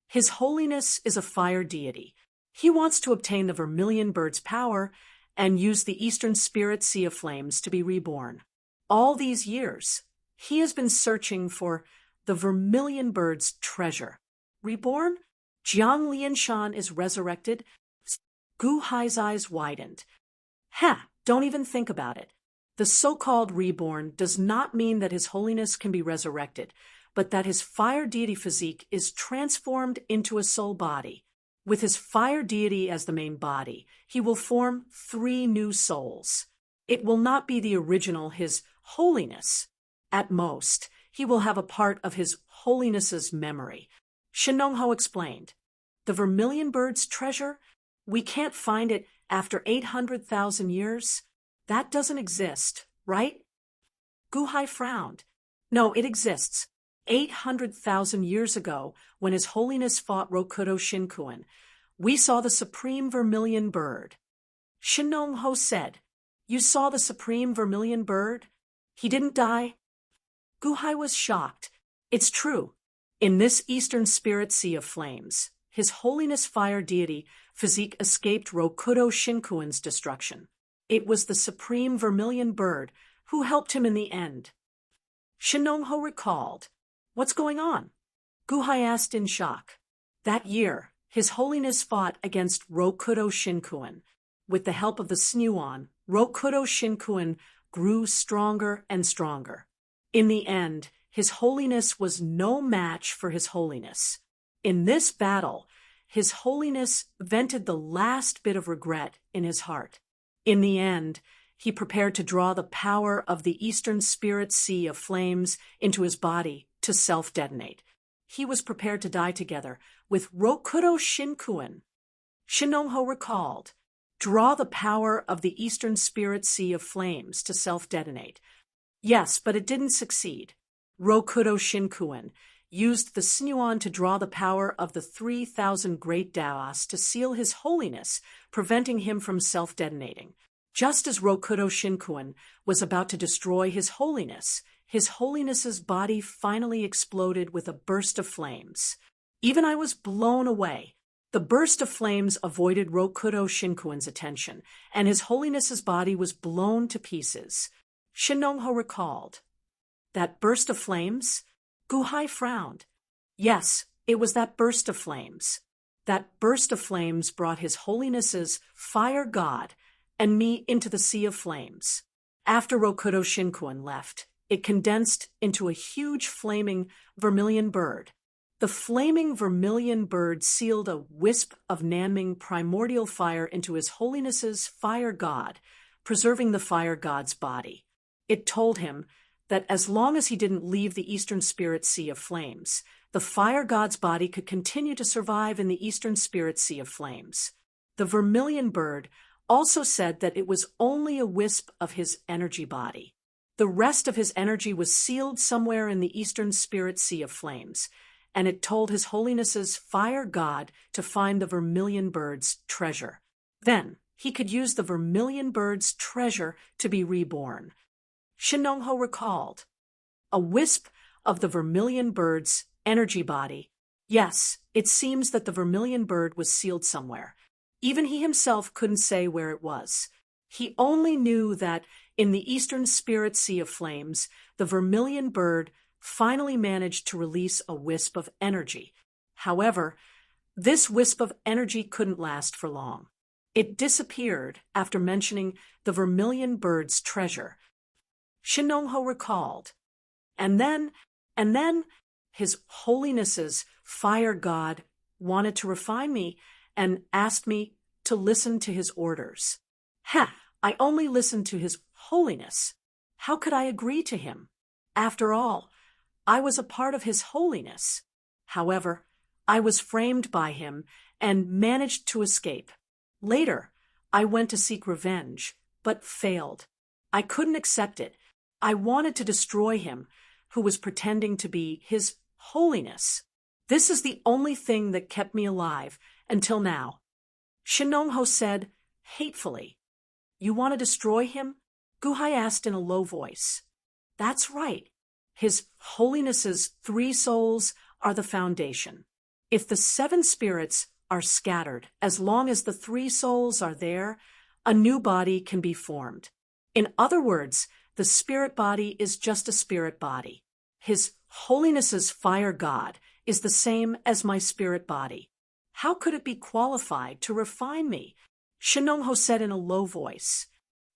His Holiness is a fire deity. He wants to obtain the vermilion bird's power and use the Eastern Spirit Sea of Flames to be reborn. All these years, he has been searching for the vermilion bird's treasure. Reborn? Jiang Lianshan is resurrected? Guhai's eyes widened. Don't even think about it. The so-called reborn does not mean that His Holiness can be resurrected, but that his fire deity physique is transformed into a soul body. With his fire deity as the main body, he will form 3 new souls. It will not be the original His Holiness. At most, he will have a part of His Holiness's memory. Shinongho explained. The vermilion bird's treasure? We can't find it after 800,000 years? That doesn't exist, right? Guhai frowned. No, it exists. 800,000 years ago, when His Holiness fought Rokudo Shinkuin, we saw the supreme vermilion bird. Shinongho said, You saw the supreme vermilion bird? He didn't die? Guhai was shocked. It's true. In this Eastern Spirit Sea of Flames, His Holiness fire deity physique escaped Rokudo Shinkuin's destruction. It was the supreme vermilion bird who helped him in the end. Shinongho recalled. What's going on? Guhai asked in shock. That year, His Holiness fought against Rokudo Shinkuin. With the help of the Snuon, Rokudo Shinkuin grew stronger and stronger. In the end, His Holiness was no match for His Holiness. In this battle, His Holiness vented the last bit of regret in his heart. In the end, he prepared to draw the power of the Eastern Spirit Sea of Flames into his body to self-detonate. He was prepared to die together with Rokudo Shinkuin. Shinongho recalled, draw the power of the Eastern Spirit Sea of Flames to self-detonate. Yes, but it didn't succeed. Rokudo Shinkuin used the Snuon to draw the power of the 3,000 great Daos to seal His Holiness, preventing him from self-detonating. Just as Rokudo Shinkuin was about to destroy His Holiness's body finally exploded with a burst of flames. Even I was blown away. The burst of flames avoided Rokudo Shinkuin's attention, and His Holiness's body was blown to pieces. Shinongho recalled. That burst of flames? Guhai frowned. Yes, it was that burst of flames. That burst of flames brought His Holiness's fire god and me into the sea of flames. After Rokudo Shinkuin left, it condensed into a huge flaming vermilion bird. The flaming vermilion bird sealed a wisp of Nanming primordial fire into His Holiness's fire god, preserving the fire god's body. It told him that as long as he didn't leave the Eastern Spirit Sea of Flames, the fire god's body could continue to survive in the Eastern Spirit Sea of Flames. The vermilion bird also said that it was only a wisp of his energy body. The rest of his energy was sealed somewhere in the Eastern Spirit Sea of Flames, and it told His Holiness's fire god to find the vermilion bird's treasure. Then he could use the vermilion bird's treasure to be reborn. Shinongho recalled. A wisp of the vermilion bird's energy body. Yes, it seems that the vermilion bird was sealed somewhere. Even he himself couldn't say where it was. He only knew that in the Eastern Spirit Sea of Flames, the vermilion bird finally managed to release a wisp of energy. However, this wisp of energy couldn't last for long. It disappeared after mentioning the vermilion bird's treasure. Shinongho recalled. And then, His Holiness's fire god wanted to refine me and asked me to listen to his orders. I only listened to His Holiness. How could I agree to him? After all, I was a part of His Holiness. However, I was framed by him and managed to escape. Later, I went to seek revenge, but failed. I couldn't accept it. I wanted to destroy him, who was pretending to be His Holiness. This is the only thing that kept me alive until now. Shinongho said, hatefully. You want to destroy him? Guhai asked in a low voice. That's right. His Holiness's 3 souls are the foundation. If the 7 spirits are scattered, as long as the 3 souls are there, a new body can be formed. In other words, the spirit body is just a spirit body. His Holiness's fire god is the same as my spirit body. How could it be qualified to refine me? Shinongho said in a low voice.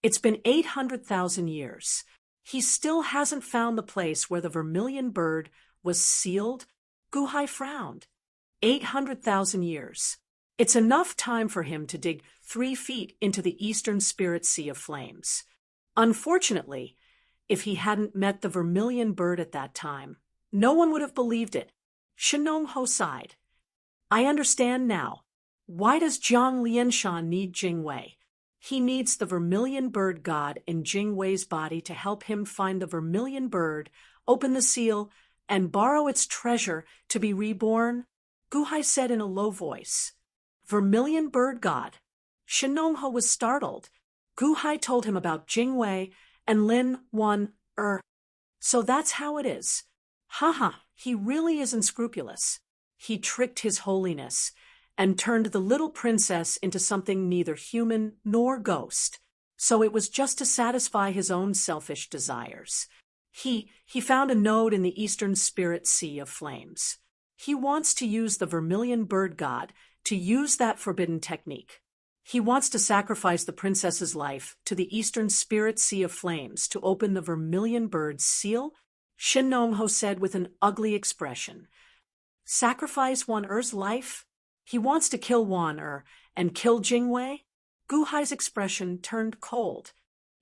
It's been 800,000 years. He still hasn't found the place where the vermilion bird was sealed? Guhai frowned. 800,000 years. It's enough time for him to dig 3 feet into the Eastern Spirit Sea of Flames. Unfortunately, if he hadn't met the vermilion bird at that time, no one would have believed it. Shinongho sighed. I understand now. Why does Jiang Lianshan need Jingwei? He needs the vermilion bird god in Jingwei's body to help him find the vermilion bird, open the seal, and borrow its treasure to be reborn? Guhai said in a low voice. Vermilion bird god. Shinongho was startled. Guhai told him about Jingwei and Lin Wan So that's how it is. He really is unscrupulous. He tricked His Holiness and turned the little princess into something neither human nor ghost. So it was just to satisfy his own selfish desires. He found a node in the Eastern Spirit Sea of Flames. He wants to use the vermilion bird god to use that forbidden technique. He wants to sacrifice the princess's life to the Eastern Spirit Sea of Flames to open the vermilion bird's seal? Shinongho said with an ugly expression. Sacrifice Wan-er's life? He wants to kill Wan-er and kill Jingwei? Guhai's expression turned cold.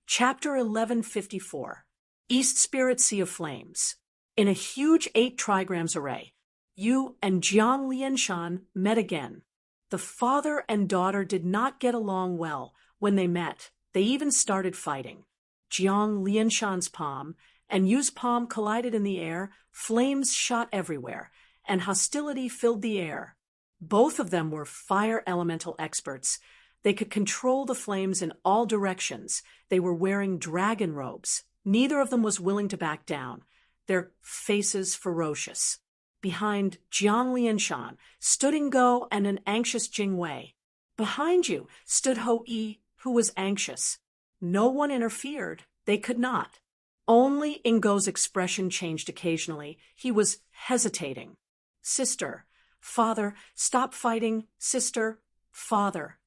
Chapter 1154. East Spirit Sea of Flames. In a huge 8 trigrams array, Yu and Jiang Lianshan met again. The father and daughter did not get along well when they met. They even started fighting. Jiang Lianshan's palm and Yu's palm collided in the air, flames shot everywhere, and hostility filled the air. Both of them were fire elemental experts. They could control the flames in all directions. They were wearing dragon robes. Neither of them was willing to back down, their faces ferocious. Behind Jiang Lianshan stood Ingo and an anxious Jingwei. Behind you stood Ho-yi, who was anxious. No one interfered. They could not. Only Ingo's expression changed occasionally. He was hesitating. Sister, father, stop fighting. Sister, father.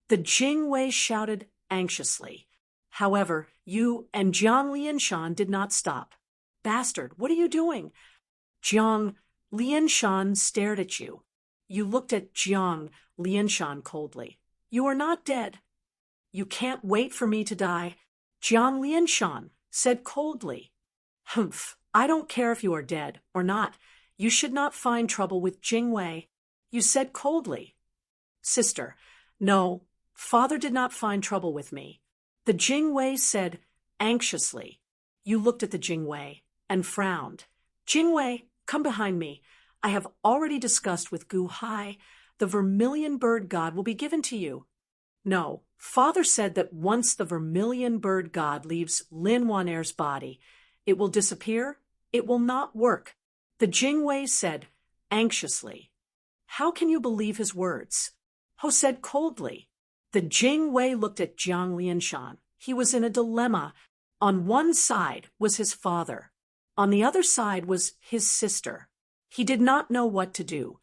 The Jingwei shouted anxiously. However, Yu and Jiang Lianshan did not stop. Bastard, what are you doing? Jiang Lianshan stared at you. You looked at Jiang Lianshan coldly. You are not dead. You can't wait for me to die. Jiang Lianshan said coldly. Humph, I don't care if you are dead or not. You should not find trouble with Jingwei. You said coldly. Sister, no, father did not find trouble with me. The Jingwei said anxiously. Yu looked at the Jingwei and frowned. Jingwei, come behind me. I have already discussed with Gu Hai. The vermilion bird god will be given to you. No, father said that once the vermilion bird god leaves Lin Waner's body, it will disappear. It will not work. The Jingwei said anxiously. How can you believe his words? Ho said coldly. The Jingwei looked at Jiang Lianshan. He was in a dilemma. On one side was his father. On the other side was his sister. He did not know what to do.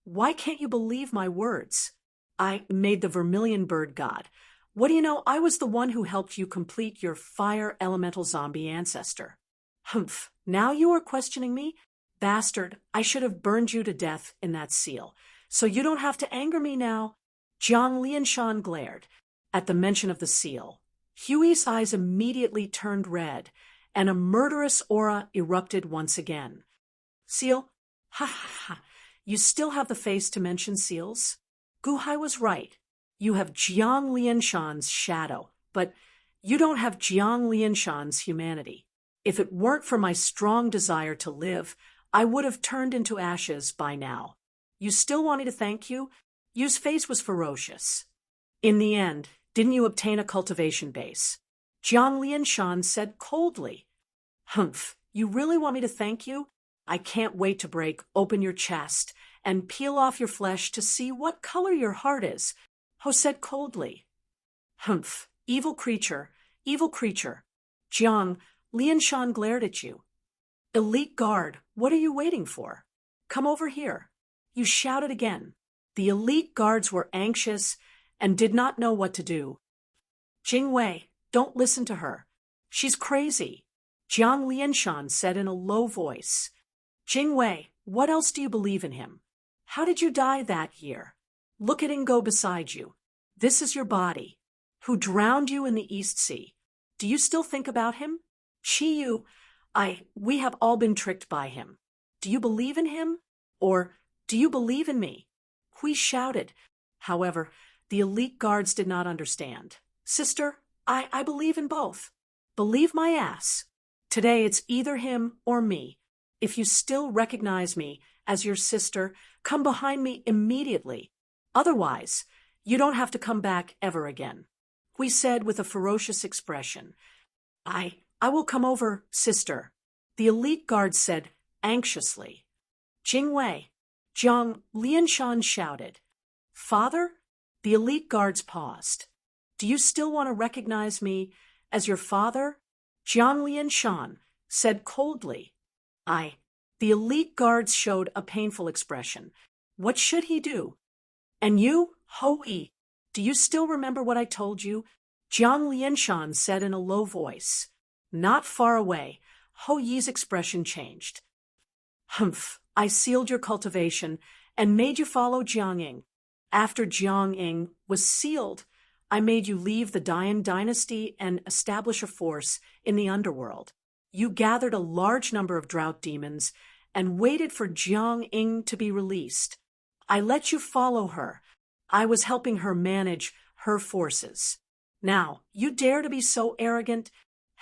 Why can't you believe my words? I made the vermilion bird god. What do you know? I was the one who helped you complete your fire elemental zombie ancestor. Humph, now you are questioning me? Bastard, I should have burned you to death in that seal. So you don't have to anger me now. Jiang Lianshan glared at the mention of the seal. Huey's eyes immediately turned red, and a murderous aura erupted once again. Seal? Ha ha ha. You still have the face to mention seals? Gu Hai was right. You have Jiang Lianshan's shadow, but you don't have Jiang Lianshan's humanity. If it weren't for my strong desire to live, I would have turned into ashes by now. You still want me to thank you? Yu's face was ferocious. In the end, didn't you obtain a cultivation base? Jiang Lianshan said coldly. Humph, you really want me to thank you? I can't wait to break open your chest and peel off your flesh to see what color your heart is, Ho said coldly. Humph, evil creature, evil creature. Jiang Lianshan glared at you. Elite guard, what are you waiting for? Come over here. You shouted again. The elite guards were anxious and did not know what to do. Jingwei, don't listen to her. She's crazy, Jiang Lianshan said in a low voice. Jingwei, what else do you believe in him? How did you die that year? Look at Ingo beside you. This is your body. Who drowned you in the East Sea? Do you still think about him? We have all been tricked by him. Do you believe in him? Or do you believe in me? Hui shouted. However, the elite guards did not understand. Sister, I believe in both. Believe my ass. Today it's either him or me. If you still recognize me as your sister, come behind me immediately. Otherwise, you don't have to come back ever again. Hui said with a ferocious expression. I will come over, sister. The elite guard said anxiously. Jingwei, Jiang Lianshan shouted. Father? The elite guards paused. Do you still want to recognize me as your father? Jiang Lianshan said coldly. The elite guards showed a painful expression. What should he do? And you, Hou-yi, do you still remember what I told you? Jiang Lianshan said in a low voice. Not far away, Hou-yi's expression changed. Humph, I sealed your cultivation and made you follow Jiangying. After Jiangying was sealed, I made you leave the Dian dynasty and establish a force in the underworld. You gathered a large number of drought demons and waited for Jiangying to be released. I let you follow her. I was helping her manage her forces. Now, you dare to be so arrogant?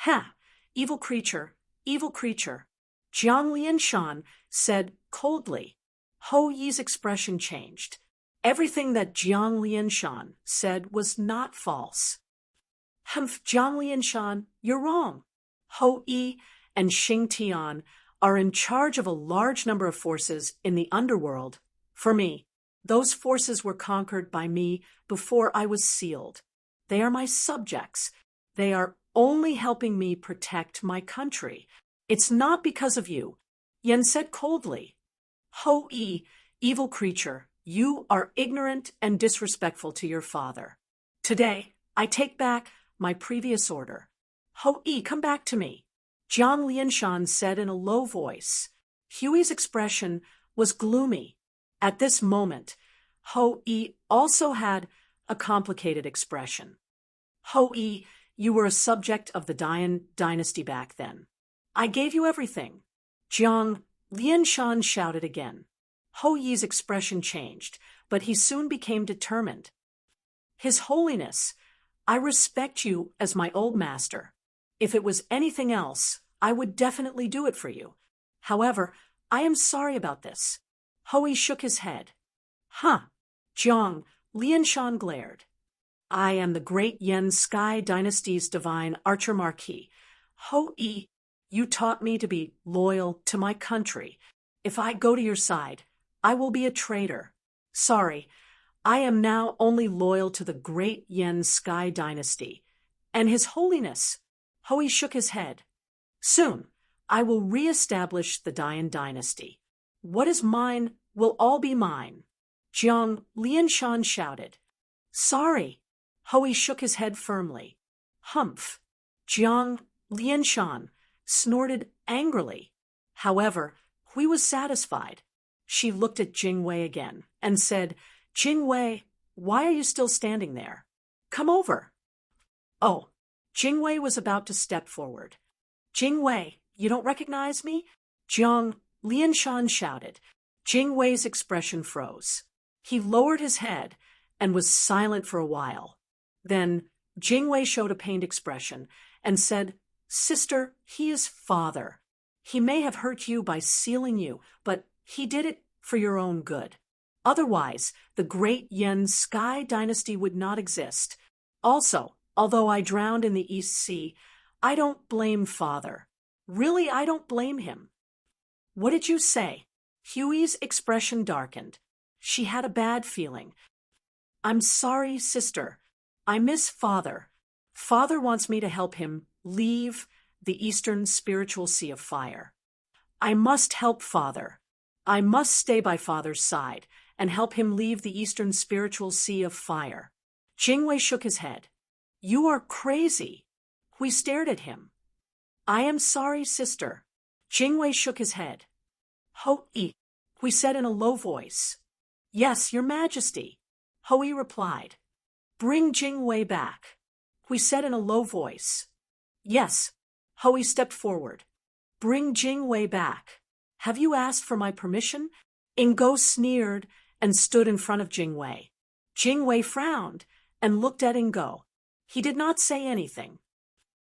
Ha! Evil creature, evil creature. Jiang Lianshan said coldly. Hou-yi's expression changed. Everything that Jiang Lianshan said was not false. Humph, Jiang Lianshan, you're wrong. Hou-yi and Xing Tian are in charge of a large number of forces in the underworld. For me, those forces were conquered by me before I was sealed. They are my subjects. They are only helping me protect my country. It's not because of you, Yen said coldly. Hou-yi, evil creature, you are ignorant and disrespectful to your father. Today, I take back my previous order. Hou-yi, come back to me, Jiang Lianshan said in a low voice. Huey's expression was gloomy. At this moment, Hou-yi also had a complicated expression. Hou-yi, you were a subject of the Dian dynasty back then. I gave you everything. Jiang Lianshan shouted again. Hou-yi's expression changed, but he soon became determined. His Holiness, I respect you as my old master. If it was anything else, I would definitely do it for you. However, I am sorry about this. Hui shook his head. Huh. Jiang, Lianshan glared. I am the great Yen Sky Dynasty's divine archer marquis. Hui, you taught me to be loyal to my country. If I go to your side, I will be a traitor. Sorry, I am now only loyal to the great Yen Sky Dynasty. And His Holiness. Hui shook his head. Soon, I will re-establish the Dian dynasty. What is mine will all be mine. Jiang Lianshan shouted. Sorry. Hui shook his head firmly. Humph. Jiang Lianshan snorted angrily. However, Hui was satisfied. She looked at Jingwei again and said, Jingwei, why are you still standing there? Come over. Oh, Jingwei was about to step forward. Jingwei, you don't recognize me? Jiang Lianshan shouted. Jingwei's expression froze. He lowered his head and was silent for a while. Then Jingwei showed a pained expression and said, Sister, he is father. He may have hurt you by sealing you, but he did it for your own good. Otherwise, the great Yen Sky Dynasty would not exist. Also, although I drowned in the East Sea, I don't blame father. Really, I don't blame him. What did you say? Huey's expression darkened. She had a bad feeling. I'm sorry, sister. I miss father. Father wants me to help him leave the Eastern Spiritual Sea of Fire. I must help father. I must stay by father's side and help him leave the Eastern Spiritual Sea of Fire. Jingwei shook his head. You are crazy. We stared at him. I am sorry, sister. Jingwei shook his head. Hui, we said in a low voice. Yes, your majesty. Hui replied. Bring Jingwei back. We said in a low voice. Yes. Hui stepped forward. Bring Jingwei back. Have you asked for my permission? Ingo sneered and stood in front of Jingwei. Jingwei frowned and looked at Ingo. He did not say anything.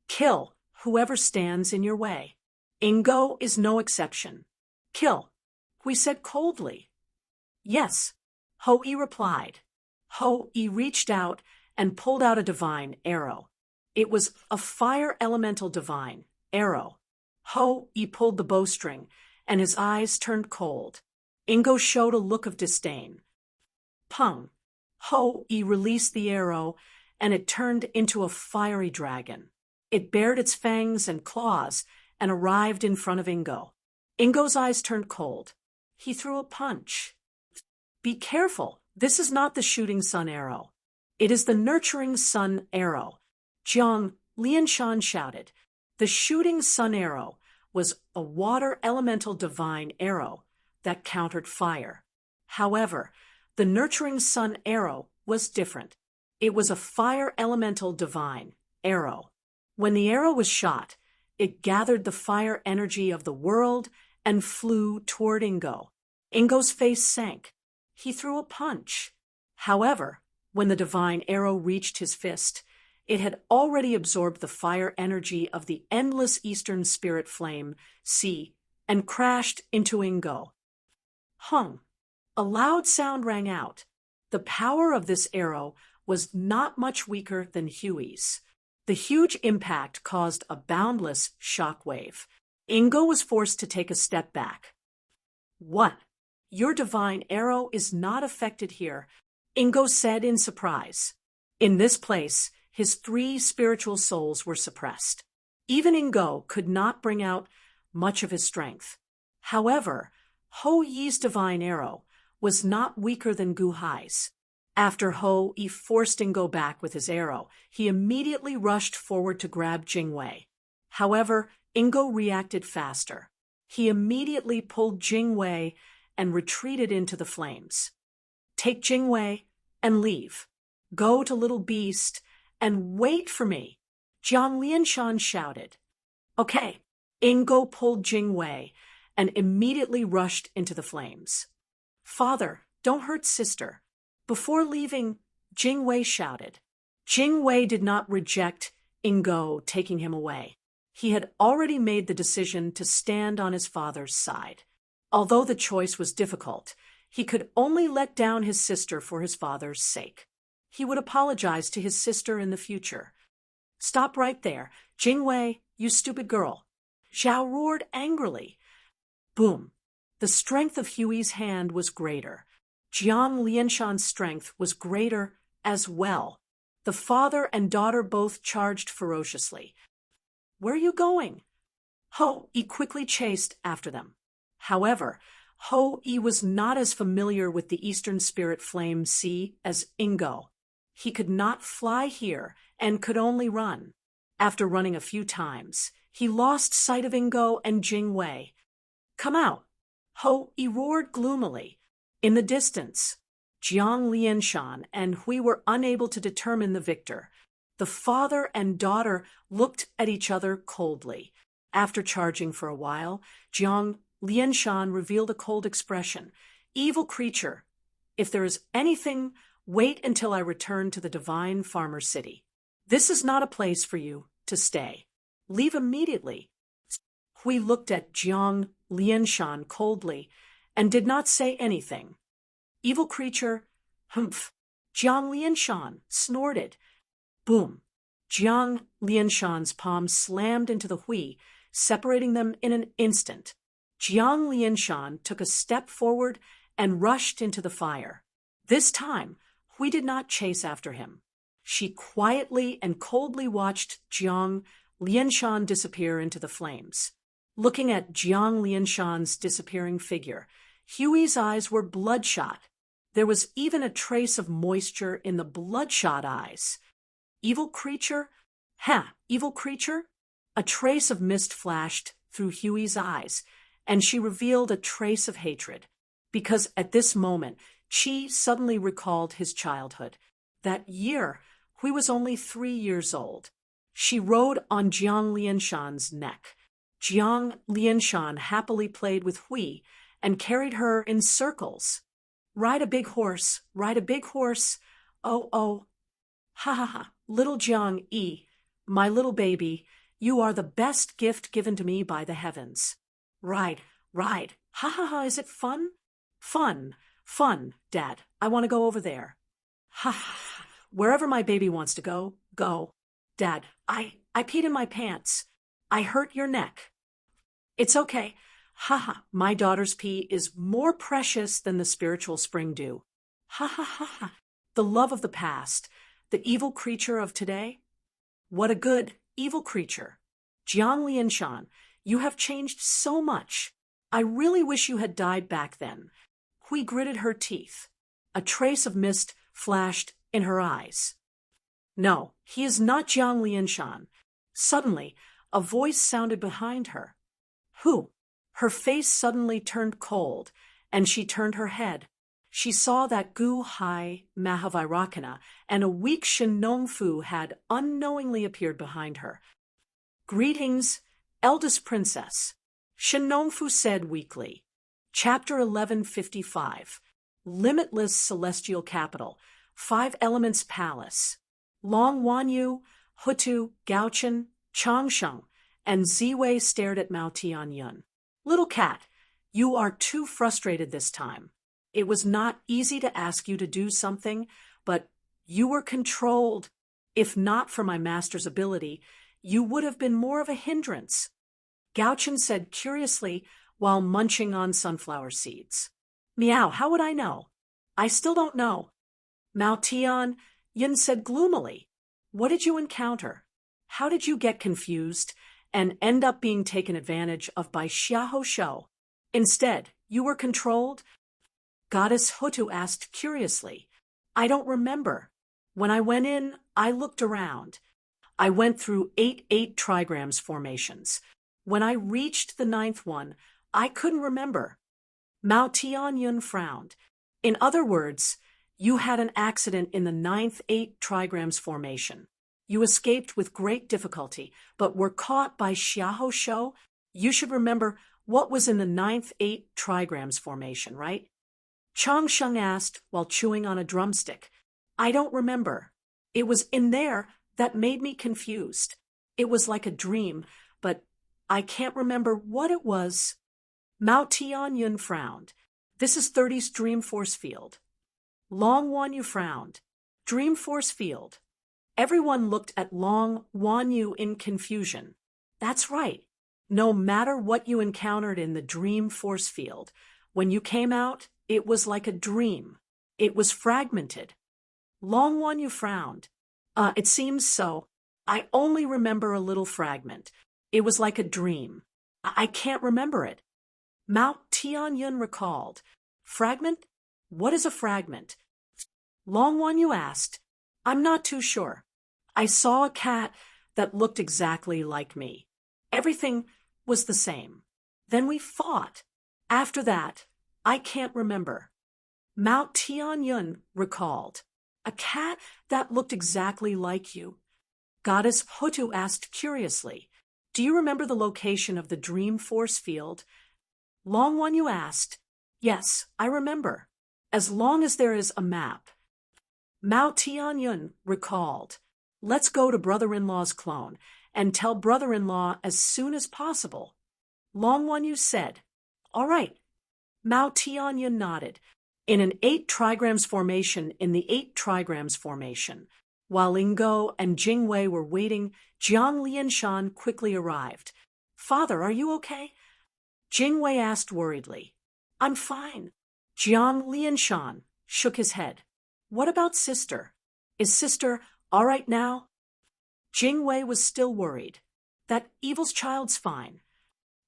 Kill whoever stands in your way. Ingo is no exception. Kill, we said coldly. Yes, Hui replied. Hui reached out and pulled out a divine arrow. It was a fire elemental divine arrow. Hui pulled the bowstring, and his eyes turned cold. Ingo showed a look of disdain. Pung. Hui released the arrow, and it turned into a fiery dragon. It bared its fangs and claws and arrived in front of Ingo. Ingo's eyes turned cold. He threw a punch. Be careful, this is not the shooting sun arrow. It is the nurturing sun arrow. Jiang Lianshan shouted. The shooting sun arrow was a water elemental divine arrow that countered fire. However, the nurturing sun arrow was different. It was a fire elemental divine arrow. When the arrow was shot, it gathered the fire energy of the world and flew toward Ingo. Ingo's face sank. He threw a punch. However, when the divine arrow reached his fist, it had already absorbed the fire energy of the endless Eastern Spirit Flame sea and crashed into Ingo. Hung. A loud sound rang out. The power of this arrow was not much weaker than Huey's. The huge impact caused a boundless shockwave. Ingo was forced to take a step back. What? Your divine arrow is not affected here, Ingo said in surprise. In this place, his 3 spiritual souls were suppressed. Even Ingo could not bring out much of his strength. However, Ho Yi's divine arrow was not weaker than Gu Hai's. After Ho Yi forced Ingo back with his arrow, he immediately rushed forward to grab Jingwei. However, Ingo reacted faster. He immediately pulled Jingwei and retreated into the flames. Take Jingwei and leave. Go to Little Beast and wait for me, Jiang Lianshan shouted. Okay. Ingo pulled Jingwei and immediately rushed into the flames. Father, don't hurt sister. Before leaving, Jingwei shouted. Jingwei did not reject Ingo taking him away. He had already made the decision to stand on his father's side. Although the choice was difficult, he could only let down his sister for his father's sake. He would apologize to his sister in the future. "Stop right there. Jingwei, you stupid girl." Zhao roared angrily. Boom. The strength of Hui's hand was greater. Jiang Lianshan's strength was greater as well. The father and daughter both charged ferociously. "Where are you going?" Ho-I quickly chased after them. However, Ho-I was not as familiar with the Eastern Spirit Flame Sea as Ingo. He could not fly here and could only run. After running a few times, he lost sight of Ingo and Jingwei. "Come out!" Ho-I roared gloomily. In the distance, Jiang Lianshan and Hui were unable to determine the victor. The father and daughter looked at each other coldly. After charging for a while, Jiang Lianshan revealed a cold expression. "Evil creature, if there is anything, wait until I return to the divine farmer city. This is not a place for you to stay. Leave immediately." Hui looked at Jiang Lianshan coldly and did not say anything. "Evil creature, humph." Jiang Lianshan snorted. Boom. Jiang Lianshan's palm slammed into the Hui, separating them in an instant. Jiang Lianshan took a step forward and rushed into the fire. This time, Hui did not chase after him. She quietly and coldly watched Jiang Lianshan disappear into the flames. Looking at Jiang Lianshan's disappearing figure, Hui's eyes were bloodshot. There was even a trace of moisture in the bloodshot eyes. "Evil creature? Evil creature?" A trace of mist flashed through Hui's eyes, and she revealed a trace of hatred, because at this moment, Qi suddenly recalled his childhood. That year, Hui was only 3 years old. She rode on Jiang Lianshan's neck. Jiang Lianshan happily played with Hui and carried her in circles. "Ride a big horse, ride a big horse. Oh, oh. Ha ha ha. Little Jiang Yi, my little baby, you are the best gift given to me by the heavens. Ride, ride. Ha ha ha. Is it fun? Fun, fun, Dad. I want to go over there. Ha ha ha. Wherever my baby wants to go, go. Dad, I peed in my pants. I hurt your neck." "It's okay. Ha ha. My daughter's pee is more precious than the spiritual spring dew. Ha ha ha ha. The love of the past, the evil creature of today. What a good, evil creature. Jiang Lianshan, you have changed so much. I really wish you had died back then." Hui gritted her teeth. A trace of mist flashed in her eyes. "No, he is not Jiang Lianshan." Suddenly, a voice sounded behind her. "Who?" Her face suddenly turned cold, and she turned her head. She saw that Gu Hai Mahavairakana and a weak Shinongfu had unknowingly appeared behind her. "Greetings, eldest princess," Shinongfu said weakly. Chapter 1155. Limitless Celestial Capital, 5 Elements Palace. Long Wanyu, Hutu, Gaochen, Changsheng, and Ziwei stared at Mao Tianyun. "Little cat, you are too frustrated this time. It was not easy to ask you to do something, but you were controlled. If not for my master's ability, you would have been more of a hindrance," Gaochen said curiously while munching on sunflower seeds. "Meow, how would I know? I still don't know." Mao Tianyun said gloomily. "What did you encounter? How did you get confused and end up being taken advantage of by Xiahou Shou? Instead, you were controlled?" Goddess Hutu asked curiously. "I don't remember. When I went in, I looked around. I went through 8 trigrams formations. When I reached the 9th one, I couldn't remember." Mao Tianyun frowned. "In other words, you had an accident in the 9th 8 trigrams formation. You escaped with great difficulty, but were caught by Xiahou Shou. You should remember what was in the 9th 8 trigrams formation, right?" Changsheng asked while chewing on a drumstick. "I don't remember. It was in there, That made me confused. It was like a dream, but I can't remember what it was. Mao Tianyun frowned. This is 30's dream force field. Long Wanyu frowned. Dream force field. Everyone looked at Long Wanyu in confusion. That's right. No matter what you encountered in the dream force field, when you came out, it was like a dream. It was fragmented. Long Wanyu frowned. It seems so. I only remember a little fragment. It was like a dream. I can't remember it. Mao Tianyun recalled. Fragment? What is a fragment? Long Wanyu asked. I'm not too sure. I saw a cat that looked exactly like me. Everything was the same. Then we fought. After that, I can't remember. Mao Tianyun recalled. A cat that looked exactly like you. Goddess Hotu asked curiously, do you remember the location of the dream force field? Long Wanyu asked, yes, I remember, as long as there is a map. Mao Tianyun recalled, let's go to brother-in-law's clone and tell brother-in-law as soon as possible. Long Wanyu said, all right. Mao Tianyun nodded. In an 8 trigrams formation in the 8 trigrams formation, while Lingo and Jingwei were waiting, Jiang Lianshan quickly arrived. Father, are you okay? Jingwei asked worriedly. I'm fine. Jiang Lianshan shook his head. What about sister? Is sister all right now? Jingwei was still worried. That evil's child's fine.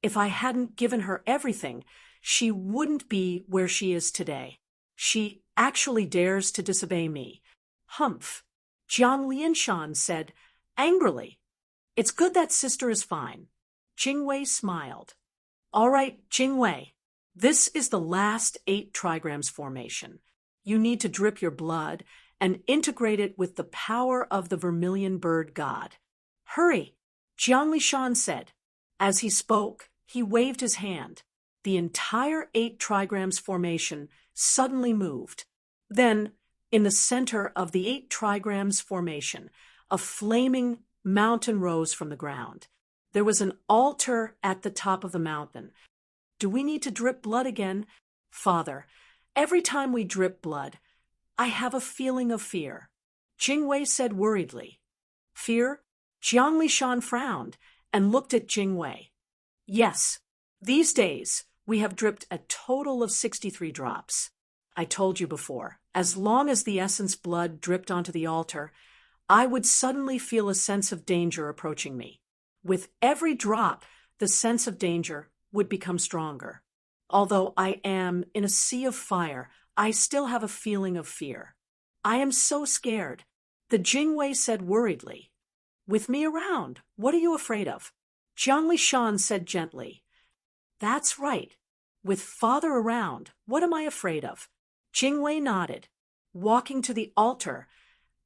If I hadn't given her everything, she wouldn't be where she is today. She actually dares to disobey me. Humph. Jiang Lianshan said angrily. It's good that sister is fine. Jingwei smiled. All right, Jingwei. This is the last 8 trigrams formation. You need to drip your blood and integrate it with the power of the vermilion bird god. Hurry, Jiang Lishan said. As he spoke, he waved his hand. The entire 8 trigrams formation suddenly moved. Then, in the center of the 8 trigrams formation, a flaming mountain rose from the ground. There was an altar at the top of the mountain. Do we need to drip blood again? Father, every time we drip blood, I have a feeling of fear. Jingwei said worriedly. Fear? Jiang Lishan frowned and looked at Jingwei. Yes, these days we have dripped a total of 63 drops. I told you before, as long as the essence blood dripped onto the altar, I would suddenly feel a sense of danger approaching me. With every drop, the sense of danger would become stronger. Although I am in a sea of fire, I still have a feeling of fear. I am so scared. The Jingwei said worriedly. With me around, what are you afraid of? Jiang Lishan said gently. That's right. With father around, what am I afraid of? Jingwei nodded. Walking to the altar,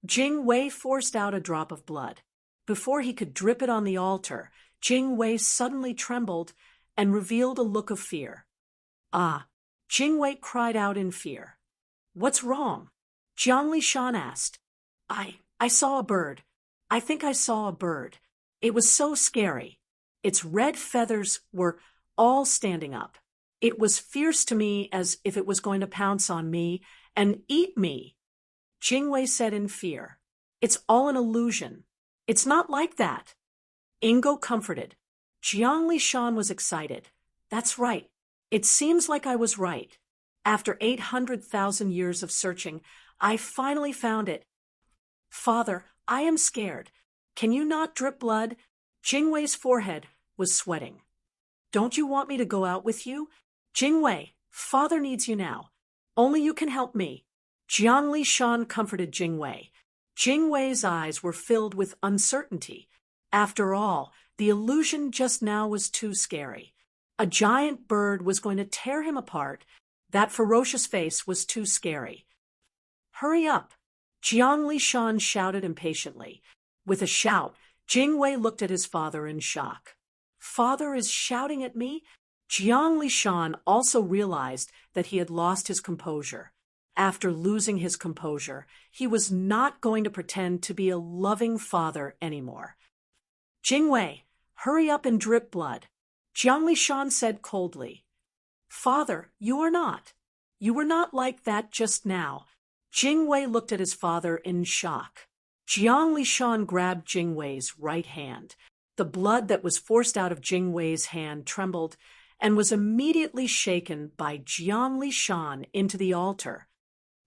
Jingwei forced out a drop of blood. Before he could drip it on the altar, Jingwei suddenly trembled and revealed a look of fear. Ah! Jingwei cried out in fear. What's wrong? Jiang Lishan asked. I saw a bird. I think I saw a bird. It was so scary. Its red feathers were all standing up. It was fierce to me as if it was going to pounce on me and eat me. Jingwei said in fear. It's all an illusion. It's not like that. Ingo comforted. Jiang Lishan was excited. That's right. It seems like I was right. After 800,000 years of searching, I finally found it. Father, I am scared. Can you not drip blood? Jingwei's forehead was sweating. Don't you want me to go out with you? Jingwei, father needs you now. Only you can help me. Jiang Lishan comforted Jingwei. Jingwei's eyes were filled with uncertainty. After all, the illusion just now was too scary. A giant bird was going to tear him apart. That ferocious face was too scary. Hurry up! Jiang Lishan shouted impatiently. With a shout, Jingwei looked at his father in shock. Father is shouting at me? Jiang Lishan also realized that he had lost his composure. After losing his composure, he was not going to pretend to be a loving father anymore. Jingwei, hurry up and drip blood, Jiang Lishan said coldly. Father, you are not. You were not like that just now. Jingwei looked at his father in shock. Jiang Lishan grabbed Jingwei's right hand. The blood that was forced out of Jingwei's hand trembled and was immediately shaken by Jiang Lishan into the altar.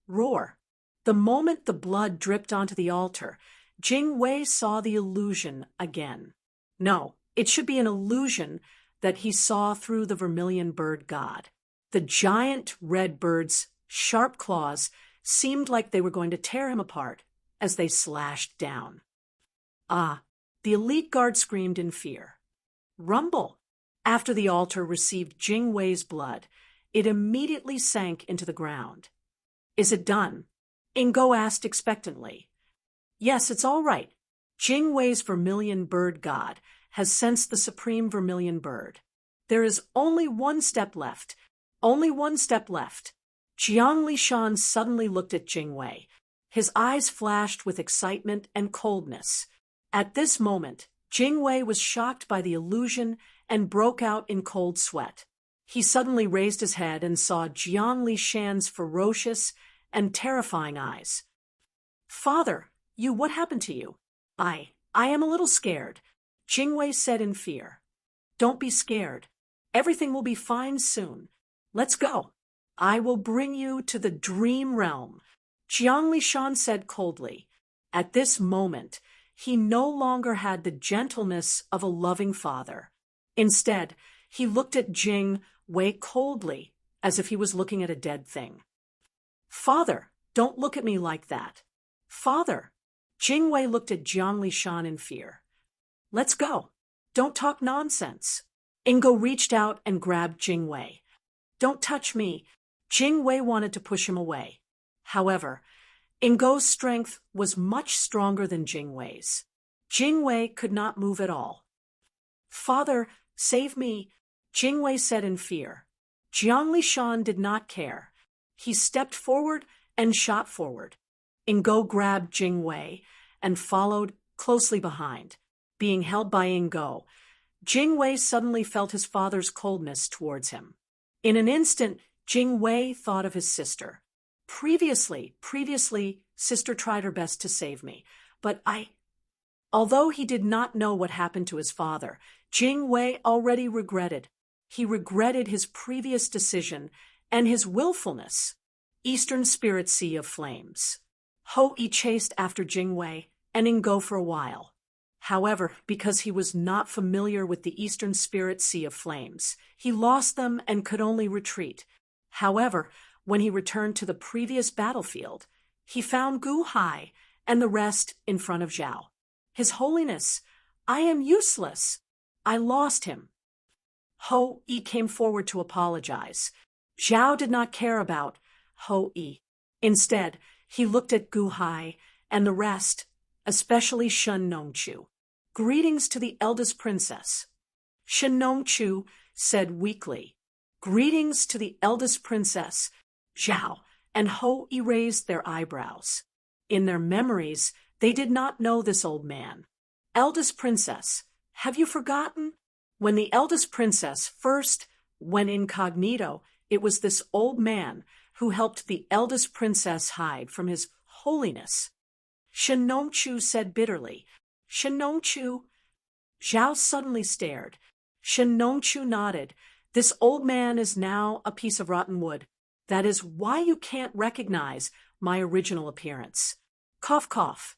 Roar. The moment the blood dripped onto the altar, Jingwei saw the illusion again. No, it should be an illusion that he saw through the vermilion bird god. The giant red bird's sharp claws seemed like they were going to tear him apart as they slashed down. Ah, the elite guard screamed in fear. Rumble! After the altar received Jingwei's blood, it immediately sank into the ground. Is it done? Ingo asked expectantly. Yes, it's all right. Jingwei's vermilion bird god has sensed the supreme vermilion bird. There is only one step left. Only one step left. Jiang Lishan suddenly looked at Jingwei. His eyes flashed with excitement and coldness. At this moment, Jingwei was shocked by the illusion and broke out in cold sweat. He suddenly raised his head and saw Jiang Lishan's ferocious and terrifying eyes. Father, what happened to you? I am a little scared, Jingwei said in fear. Don't be scared. Everything will be fine soon. Let's go. I will bring you to the dream realm, Jiang Lishan said coldly. At this moment, he no longer had the gentleness of a loving father. Instead, he looked at Jingwei coldly, as if he was looking at a dead thing. Father, don't look at me like that. Father! Jingwei looked at Jiang Lishan in fear. Let's go. Don't talk nonsense. Ingo reached out and grabbed Jingwei. Don't touch me. Jingwei wanted to push him away. However, Ingo's strength was much stronger than Jingwei's. Jingwei could not move at all. Father, save me, Jingwei said in fear. Jiang Lishan did not care. He stepped forward and shot forward. Ingo grabbed Jingwei and followed closely behind. Being held by Ingo, Jingwei suddenly felt his father's coldness towards him. In an instant, Jingwei thought of his sister. Previously, sister tried her best to save me, but Although he did not know what happened to his father, Jingwei already regretted. He regretted his previous decision and his willfulness. Eastern Spirit Sea of Flames. Hou-Yi chased after Jingwei and Ingo for a while. However, because he was not familiar with the Eastern Spirit Sea of Flames, he lost them and could only retreat. However, when he returned to the previous battlefield, he found Gu Hai and the rest in front of Zhao. His Holiness, I am useless. I lost him. Hou-Yi came forward to apologize. Zhao did not care about Hou-Yi. Instead, he looked at Gu Hai and the rest, especially Shen Nongchu. Greetings to the eldest princess. Shen Nongchu said weakly. Greetings to the eldest princess. Zhao and Hou-Yi raised their eyebrows. In their memories, they did not know this old man. Eldest princess, have you forgotten? When the eldest princess first went incognito, it was this old man who helped the eldest princess hide from his holiness. Shen Nongchu said bitterly. Shen Nongchu. Zhao suddenly stared. Shen Nongchu nodded. This old man is now a piece of rotten wood. That is why you can't recognize my original appearance. Cough, cough.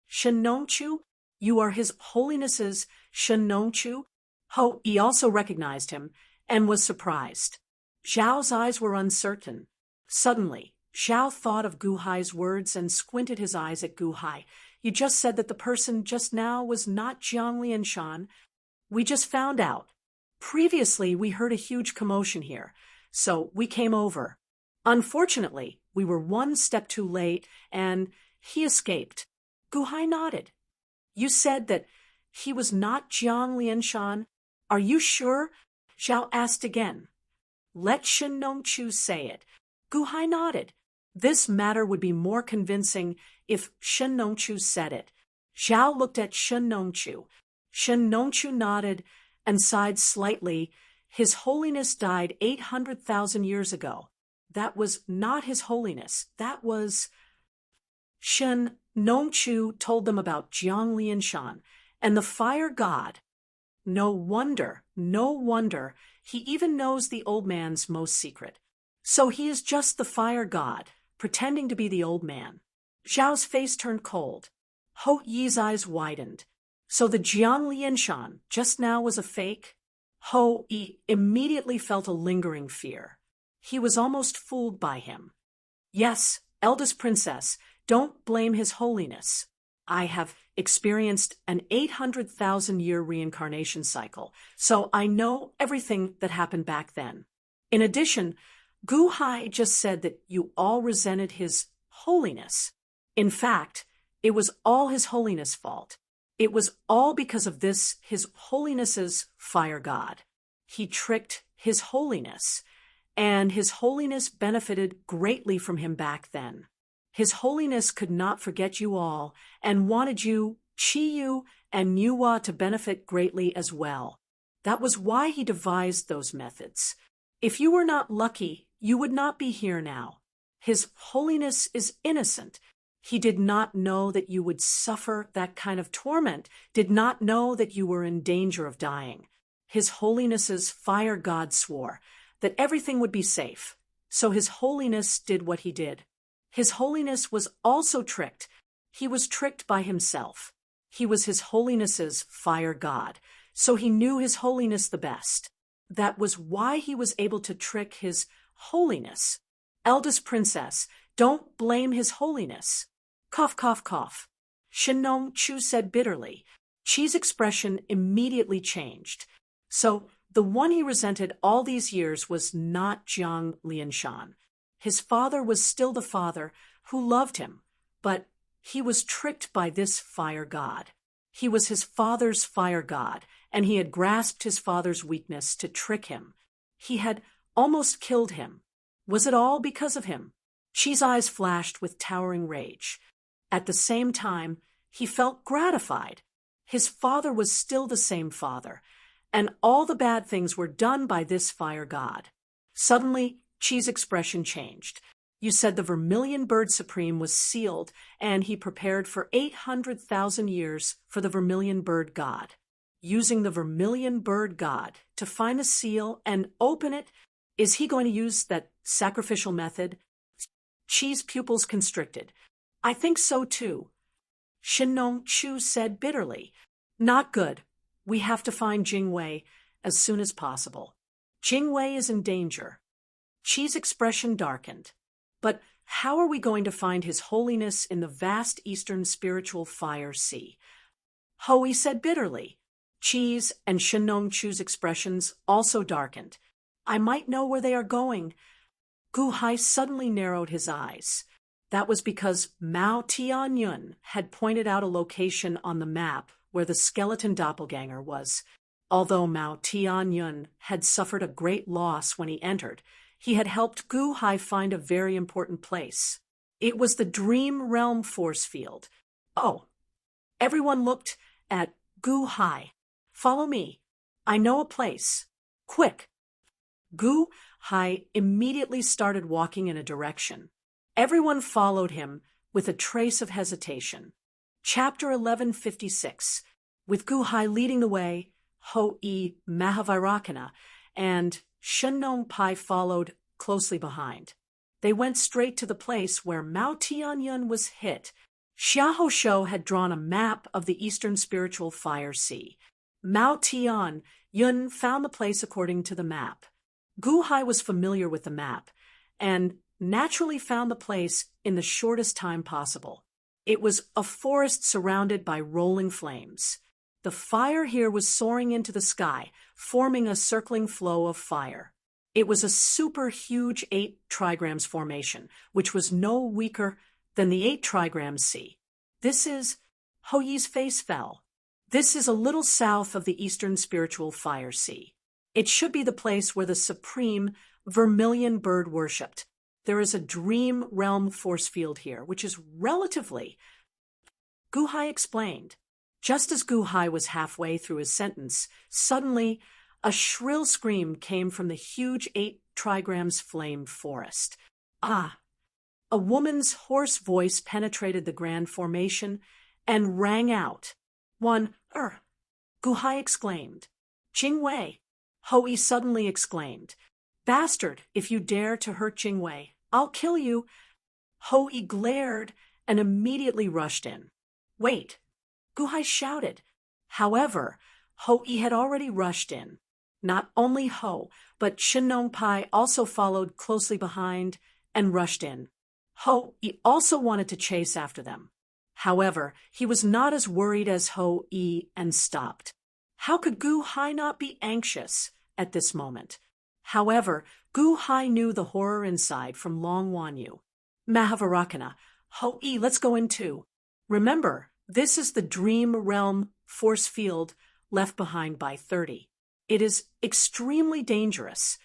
Shen Nongchu, you are His Holiness's Shen Nongchu? Hou-Yi also recognized him and was surprised. Zhao's eyes were uncertain. Suddenly, Zhao thought of Gu Hai's words and squinted his eyes at Gu Hai. You just said that the person just now was not Jiang Lianshan. We just found out. Previously, we heard a huge commotion here, so we came over. Unfortunately, we were one step too late, and he escaped. Gu Hai nodded. You said that he was not Jiang Lianshan. Are you sure? Zhao asked again. Let Shen Nongchu say it. Gu Hai nodded. This matter would be more convincing if Shen Nongchu said it. Zhao looked at Shen Nongchu. Shen Nongchu nodded and sighed slightly. His Holiness died 800,000 years ago. That was not His Holiness. That was... Shen Nongchu told them about Jiang Lianshan and the fire god. No wonder, he even knows the old man's most secret. So he is just the fire god, pretending to be the old man. Zhao's face turned cold. Ho Yi's eyes widened. So the Jiang Lianshan just now was a fake? Ho Yi immediately felt a lingering fear. He was almost fooled by him. Yes, eldest princess, don't blame His Holiness. I have experienced an 800,000-year reincarnation cycle, so I know everything that happened back then. In addition, Gu Hai just said that you all resented His Holiness. In fact, it was all His Holiness' fault. It was all because of this, His Holiness's fire god. He tricked His Holiness, and His Holiness benefited greatly from him back then. His Holiness could not forget you all and wanted you, Qiyu, and Nuwa to benefit greatly as well. That was why he devised those methods. If you were not lucky, you would not be here now. His Holiness is innocent. He did not know that you would suffer that kind of torment, did not know that you were in danger of dying. His Holiness's fire god swore that everything would be safe, so His Holiness did what he did. His Holiness was also tricked. He was tricked by himself. He was His Holiness's fire god, so he knew His Holiness the best. That was why he was able to trick His Holiness. Eldest princess, don't blame His Holiness. Cough, cough, cough. Shen Nongchu said bitterly. Qi's expression immediately changed. So the one he resented all these years was not Jiang Lianshan. His father was still the father who loved him, but he was tricked by this fire god. He was his father's fire god, and he had grasped his father's weakness to trick him. He had almost killed him. Was it all because of him? Qi's eyes flashed with towering rage. At the same time, he felt gratified. His father was still the same father, and all the bad things were done by this fire god. Suddenly, Qi's expression changed. You said the Vermilion Bird Supreme was sealed, and he prepared for 800,000 years for the Vermilion Bird God. Using the Vermilion Bird God to find the seal and open it, is he going to use that sacrificial method? Qi's pupils constricted. I think so too. Shen Nongchu said bitterly. Not good. We have to find Jingwei as soon as possible. Jingwei is in danger. Qi's expression darkened. But how are we going to find His Holiness in the vast eastern spiritual fire sea? Ho Yi said bitterly. Qi's and Shen Nongchu's expressions also darkened. I might know where they are going. Gu Hai suddenly narrowed his eyes. That was because Mao Tianyun had pointed out a location on the map where the skeleton doppelganger was. Although Mao Tianyun had suffered a great loss when he entered, he had helped Gu Hai find a very important place. It was the Dream Realm force field. Oh, everyone looked at Gu Hai. Follow me. I know a place. Quick. Gu Hai immediately started walking in a direction. Everyone followed him with a trace of hesitation. Chapter 1156. With Gu Hai leading the way, Ho Yi Mahavairakana and Shen Nongpai followed closely behind. They went straight to the place where Mao Tianyun was hit. Xia Houshou had drawn a map of the Eastern Spiritual Fire Sea. Mao Tianyun found the place according to the map. Gu Hai was familiar with the map, and naturally found the place in the shortest time possible. It was a forest surrounded by rolling flames. The fire here was soaring into the sky, forming a circling flow of fire. It was a super huge 8 trigrams formation, which was no weaker than the 8 trigrams sea. This is... Ho Yi's face fell. This is a little south of the Eastern Spiritual Fire Sea. It should be the place where the supreme Vermilion Bird worshipped. There is a dream realm force field here, which is relatively. Guhai explained. Just as Guhai was halfway through his sentence, suddenly a shrill scream came from the huge 8 trigrams flame forest. Ah! A woman's hoarse voice penetrated the grand formation and rang out. Guhai exclaimed. Jingwei! Hou suddenly exclaimed. Bastard, if you dare to hurt Jingwei, I'll kill you. Hou glared and immediately rushed in. Wait! Guhai shouted. However, Hou had already rushed in. Not only Hou, but Shin Pai also followed closely behind and rushed in. Hou also wanted to chase after them. However, he was not as worried as Hou and stopped. How could Guhai not be anxious at this moment? However, Guhai knew the horror inside from Long Wanyu. Mahavarakana, Hou, let's go in too. Remember, this is the dream realm force field left behind by 30. It is extremely dangerous.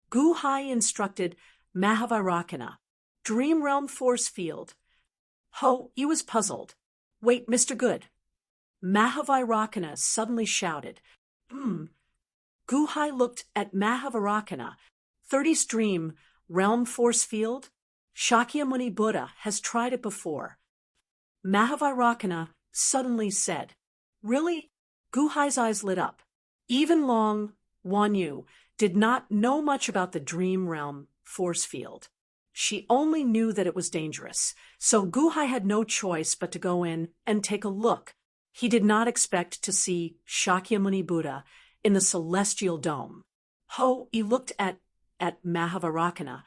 Guhai instructed Mahavarakana. Dream realm force field. Hou was puzzled. Wait, Mr. Good. Mahavarakana suddenly shouted. Guhai looked at Mahavarakana. 30's dream realm force field? Shakyamuni Buddha has tried it before. Mahavarakana suddenly said. Really? Guhai's eyes lit up. Even Long Wanyu did not know much about the dream realm force field. She only knew that it was dangerous, so Guhai had no choice but to go in and take a look. He did not expect to see Shakyamuni Buddha in the celestial dome. Hou looked at Mahavarakana.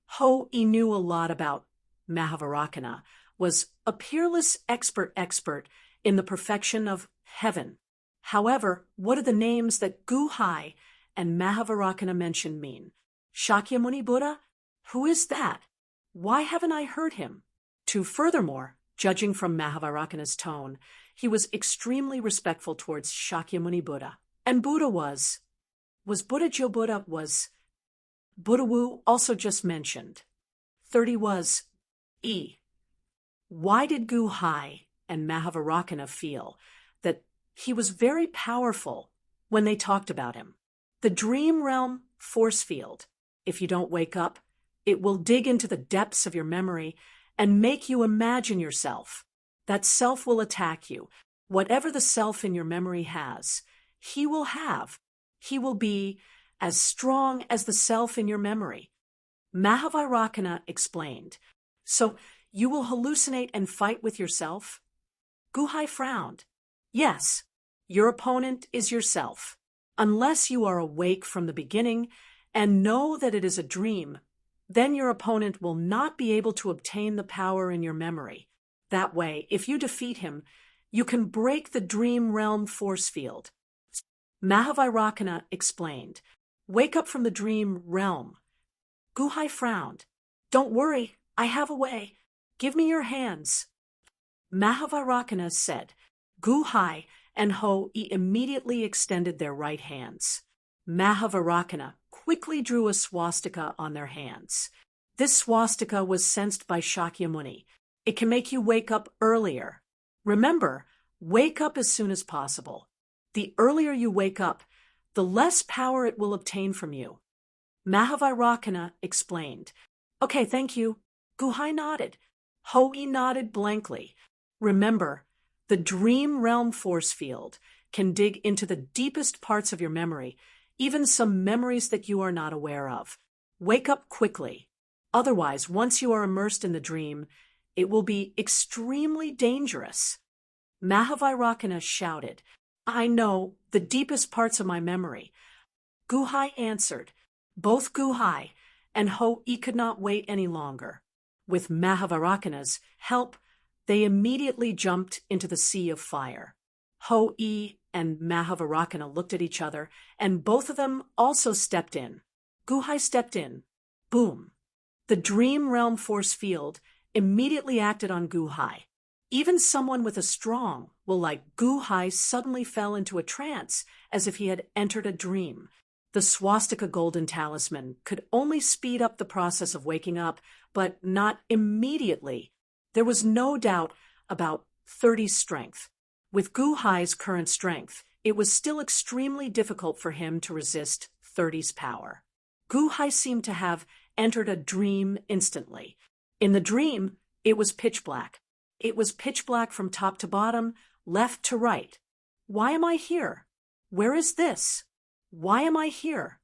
Hou knew a lot about Mahavarakana, was a peerless expert in the perfection of heaven. However, what do the names that Guhai and Mahavarakana mentioned mean? Shakyamuni Buddha? Who is that? Why haven't I heard him? Furthermore, judging from Mahavarakana's tone, he was extremely respectful towards Shakyamuni Buddha. And Buddha was Buddha Jo Buddha was Buddha Wu also just mentioned. 30 was Why did Guhai and Mahavarakana feel that he was very powerful when they talked about him? The dream realm force field, if you don't wake up, it will dig into the depths of your memory and make you imagine yourself. That self will attack you. Whatever the self in your memory has, he will have. He will be as strong as the self in your memory. Mahavarakana explained. So you will hallucinate and fight with yourself? Guhai frowned. Yes, your opponent is yourself. Unless you are awake from the beginning and know that it is a dream, then your opponent will not be able to obtain the power in your memory. That way, if you defeat him, you can break the dream realm force field. Mahavarakana explained. Wake up from the dream realm. Guhai frowned. Don't worry, I have a way. Give me your hands. Mahavarakana said. Guhai and Hou immediately extended their right hands. Mahavarakana quickly drew a swastika on their hands. This swastika was sensed by Shakyamuni. It can make you wake up earlier. Remember, wake up as soon as possible. The earlier you wake up, the less power it will obtain from you. Mahavarakana explained. Okay, thank you. Guhai nodded. Hou nodded blankly. Remember, the dream realm force field can dig into the deepest parts of your memory, even some memories that you are not aware of. Wake up quickly. Otherwise, once you are immersed in the dream, it will be extremely dangerous. Mahavarakana shouted. I know the deepest parts of my memory. Guhai answered. Both Guhai and Hou could not wait any longer. With Mahavarakana's help, they immediately jumped into the sea of fire. Hou and Mahavarakana looked at each other, and both of them also stepped in. Guhai stepped in. Boom. The dream realm force field immediately acted on Guhai. Even someone with a strong will like Guhai suddenly fell into a trance as if he had entered a dream. The swastika golden talisman could only speed up the process of waking up, but not immediately. There was no doubt about 30's strength. With Gu Hai's current strength, it was still extremely difficult for him to resist 30's power. Gu Hai seemed to have entered a dream instantly. In the dream, it was pitch black. It was pitch black from top to bottom, left to right. Why am I here? Where is this? Why am I here?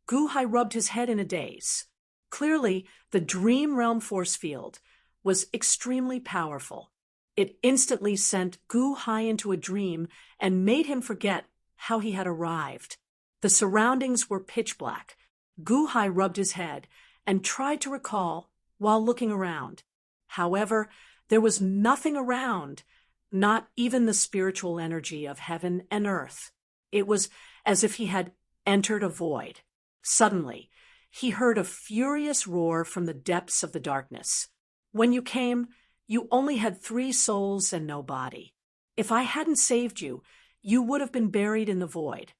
Gu Hai rubbed his head in a daze. Clearly, the dream realm force field was extremely powerful. It instantly sent Gu Hai into a dream and made him forget how he had arrived. The surroundings were pitch black. Gu Hai rubbed his head and tried to recall while looking around. However, there was nothing around, not even the spiritual energy of heaven and earth. It was as if he had entered a void. Suddenly, he heard a furious roar from the depths of the darkness. When you came, you only had 3 souls and no body. If I hadn't saved you, you would have been buried in the void.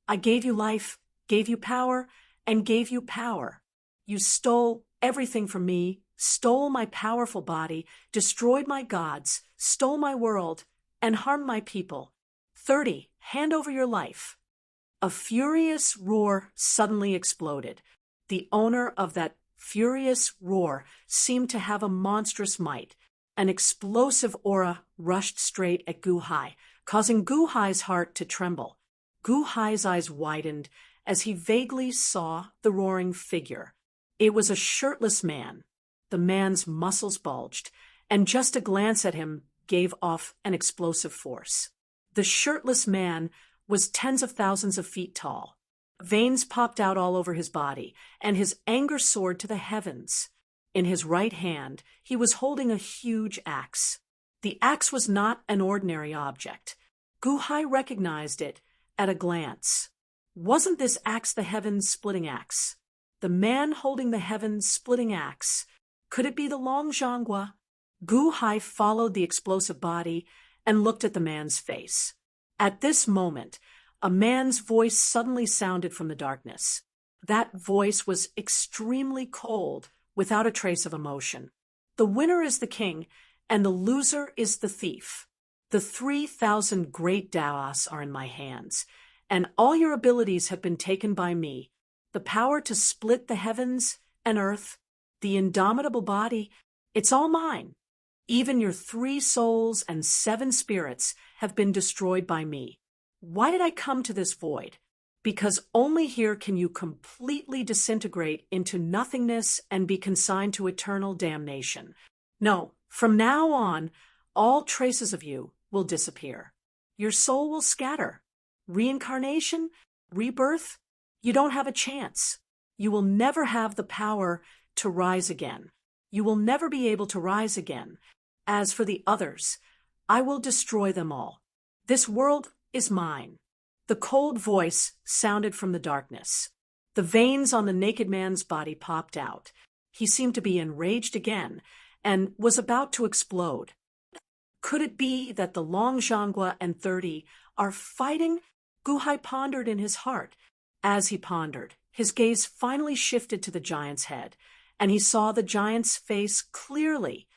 I gave you life, gave you power, and gave you power. You stole everything from me, stole my powerful body, destroyed my gods, stole my world, and harmed my people. 30, hand over your life. A furious roar suddenly exploded. The owner of that furious roar seemed to have a monstrous might. An explosive aura rushed straight at Gu Hai, causing Gu Hai's heart to tremble. Gu Hai's eyes widened as he vaguely saw the roaring figure. It was a shirtless man. The man's muscles bulged, and just a glance at him gave off an explosive force. The shirtless man was tens of thousands of feet tall. Veins popped out all over his body, and his anger soared to the heavens. In his right hand, he was holding a huge axe. The axe was not an ordinary object. Gu Hai recognized it at a glance. Wasn't this axe the heaven-splitting axe? The man holding the heaven-splitting axe. Could it be the Long Zhanghua? Gu Hai followed the explosive body and looked at the man's face. At this moment, a man's voice suddenly sounded from the darkness. That voice was extremely cold, without a trace of emotion. The winner is the king, and the loser is the thief. The 3,000 great Daos are in my hands, and all your abilities have been taken by me. The power to split the heavens and earth, the indomitable body, it's all mine. Even your 3 souls and 7 spirits have been destroyed by me. Why did I come to this void? Because only here can you completely disintegrate into nothingness and be consigned to eternal damnation. No, from now on, all traces of you will disappear. Your soul will scatter. Reincarnation? Rebirth? You don't have a chance. You will never have the power to rise again. You will never be able to rise again. As for the others, I will destroy them all. This world is mine. The cold voice sounded from the darkness. The veins on the naked man's body popped out. He seemed to be enraged again and was about to explode. Could it be that the Long Zhanghua and 30 are fighting? Gu Hai pondered in his heart. As he pondered, his gaze finally shifted to the giant's head, and he saw the giant's face clearly.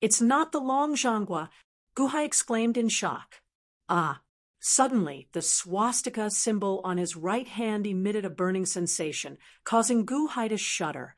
It's not the Long Zhanghua, Gu Hai exclaimed in shock. Ah! Suddenly, the swastika symbol on his right hand emitted a burning sensation, causing Gu Hai to shudder.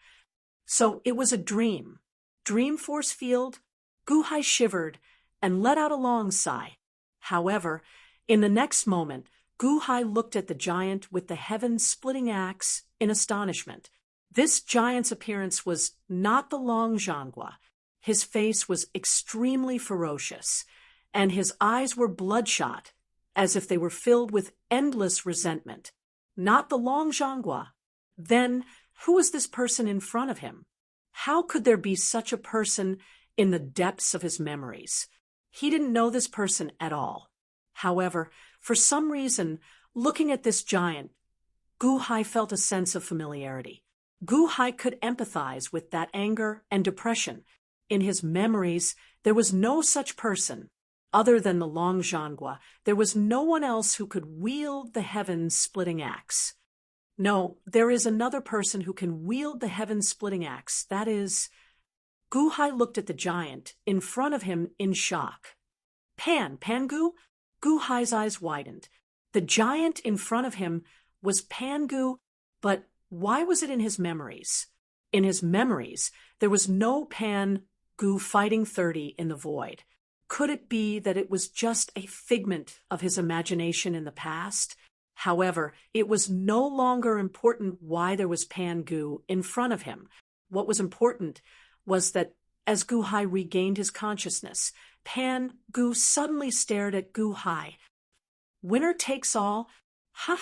So it was a dream. Dream force field? Gu Hai shivered and let out a long sigh. However, in the next moment, Gu Hai looked at the giant with the heaven-splitting axe in astonishment. This giant's appearance was not the Long Zhanghua. His face was extremely ferocious, and his eyes were bloodshot, as if they were filled with endless resentment. Not the Long Zhanghua. Then, who was this person in front of him? How could there be such a person in the depths of his memories? He didn't know this person at all. However, for some reason, looking at this giant, Gu Hai felt a sense of familiarity. Gu Hai could empathize with that anger and depression. In his memories, there was no such person. Other than the Long Zhanghua, there was no one else who could wield the heaven-splitting axe. No, there is another person who can wield the heaven-splitting axe. That is... Guhai looked at the giant in front of him in shock. Pangu? Guhai's eyes widened. The giant in front of him was Pangu, but why was it in his memories? In his memories, there was no Pangu fighting 30 in the void. Could it be that it was just a figment of his imagination in the past? However, it was no longer important why there was Pangu in front of him. What was important was that as Guhai regained his consciousness, Pangu suddenly stared at Guhai. Winner takes all? Ha!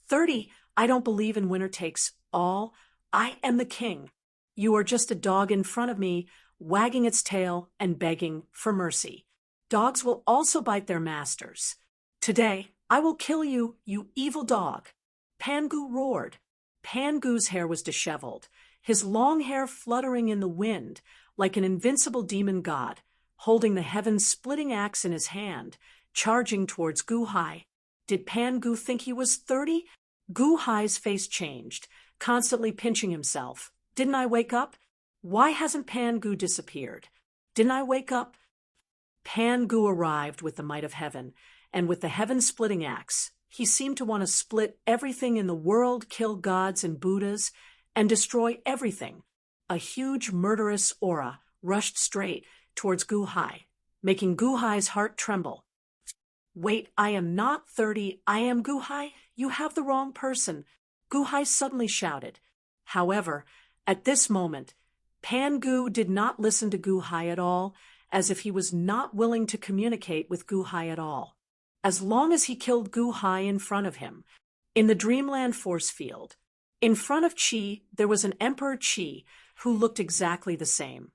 30, I don't believe in winner takes all. I am the king. You are just a dog in front of me, wagging its tail and begging for mercy. Dogs will also bite their masters. Today, I will kill you, you evil dog. Pangu roared. Pangu's hair was disheveled, his long hair fluttering in the wind like an invincible demon god, holding the heaven-splitting axe in his hand, charging towards Guhai. Did Pangu think he was 30? Guhai's face changed, constantly pinching himself. Didn't I wake up? Why hasn't Pangu disappeared? Didn't I wake up? Pangu arrived with the might of heaven, and with the heaven-splitting axe, he seemed to want to split everything in the world, kill gods and Buddhas, and destroy everything. A huge murderous aura rushed straight towards Guhai, making Guhai's heart tremble. Wait, I am not 30, I am Guhai? You have the wrong person, Guhai suddenly shouted. However, at this moment, Pangu did not listen to Guhai at all, as if he was not willing to communicate with Guhai at all. As long as he killed Guhai in front of him, in the Dreamland force field, in front of Chi, there was an Emperor Chi who looked exactly the same,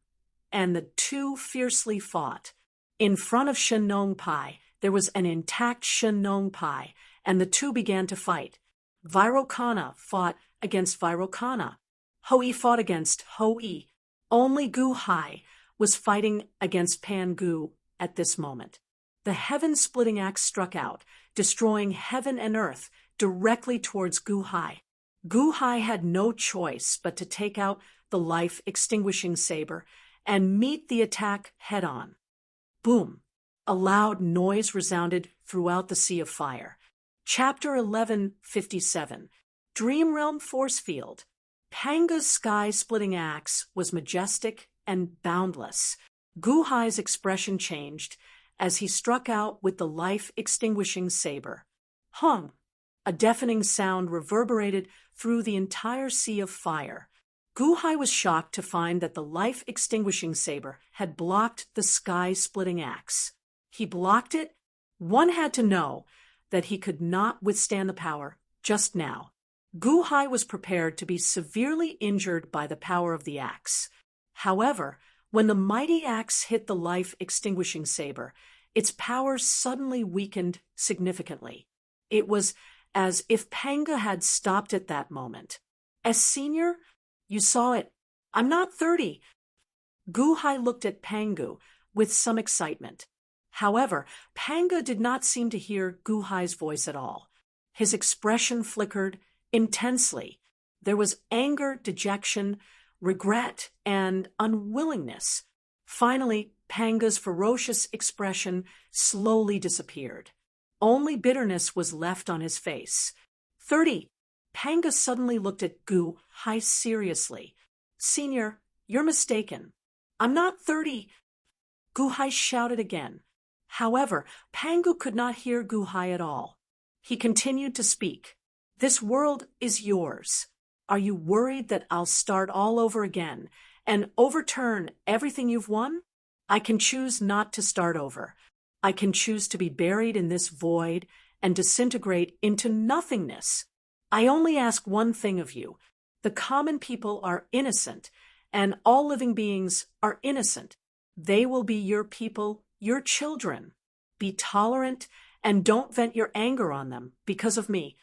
and the two fiercely fought. In front of Shenong Pai, there was an intact Shenong Pai, and the two began to fight. Vairocana fought against Vairocana. Hoi fought against Hoi. Only Guhai was fighting against Pangu at this moment. The heaven-splitting axe struck out, destroying heaven and earth directly towards Guhai. Guhai had no choice but to take out the life-extinguishing saber and meet the attack head-on. Boom! A loud noise resounded throughout the sea of fire. Chapter 1157, Dream Realm Force Field. Panga's sky-splitting axe was majestic and boundless. Guhai's expression changed as he struck out with the life-extinguishing saber. Hung! A deafening sound reverberated through the entire sea of fire. Guhai was shocked to find that the life-extinguishing saber had blocked the sky-splitting axe. He blocked it? One had to know that he could not withstand the power just now. Guhai was prepared to be severely injured by the power of the axe. However, when the mighty axe hit the life-extinguishing saber, its power suddenly weakened significantly. It was as if Panga had stopped at that moment. As senior, you saw it. I'm not 30. Guhai looked at Pangu with some excitement. However, Panga did not seem to hear Guhai's voice at all. His expression flickered intensely. There was anger, dejection, regret, and unwillingness. Finally, Panga's ferocious expression slowly disappeared. Only bitterness was left on his face. 30. Panga suddenly looked at Guhai seriously. Senior, you're mistaken. I'm not 30. Guhai shouted again. However, Pangu could not hear Guhai at all. He continued to speak. This world is yours. Are you worried that I'll start all over again and overturn everything you've won? I can choose not to start over. I can choose to be buried in this void and disintegrate into nothingness. I only ask one thing of you. The common people are innocent, and all living beings are innocent. They will be your people, your children. Be tolerant and don't vent your anger on them because of me.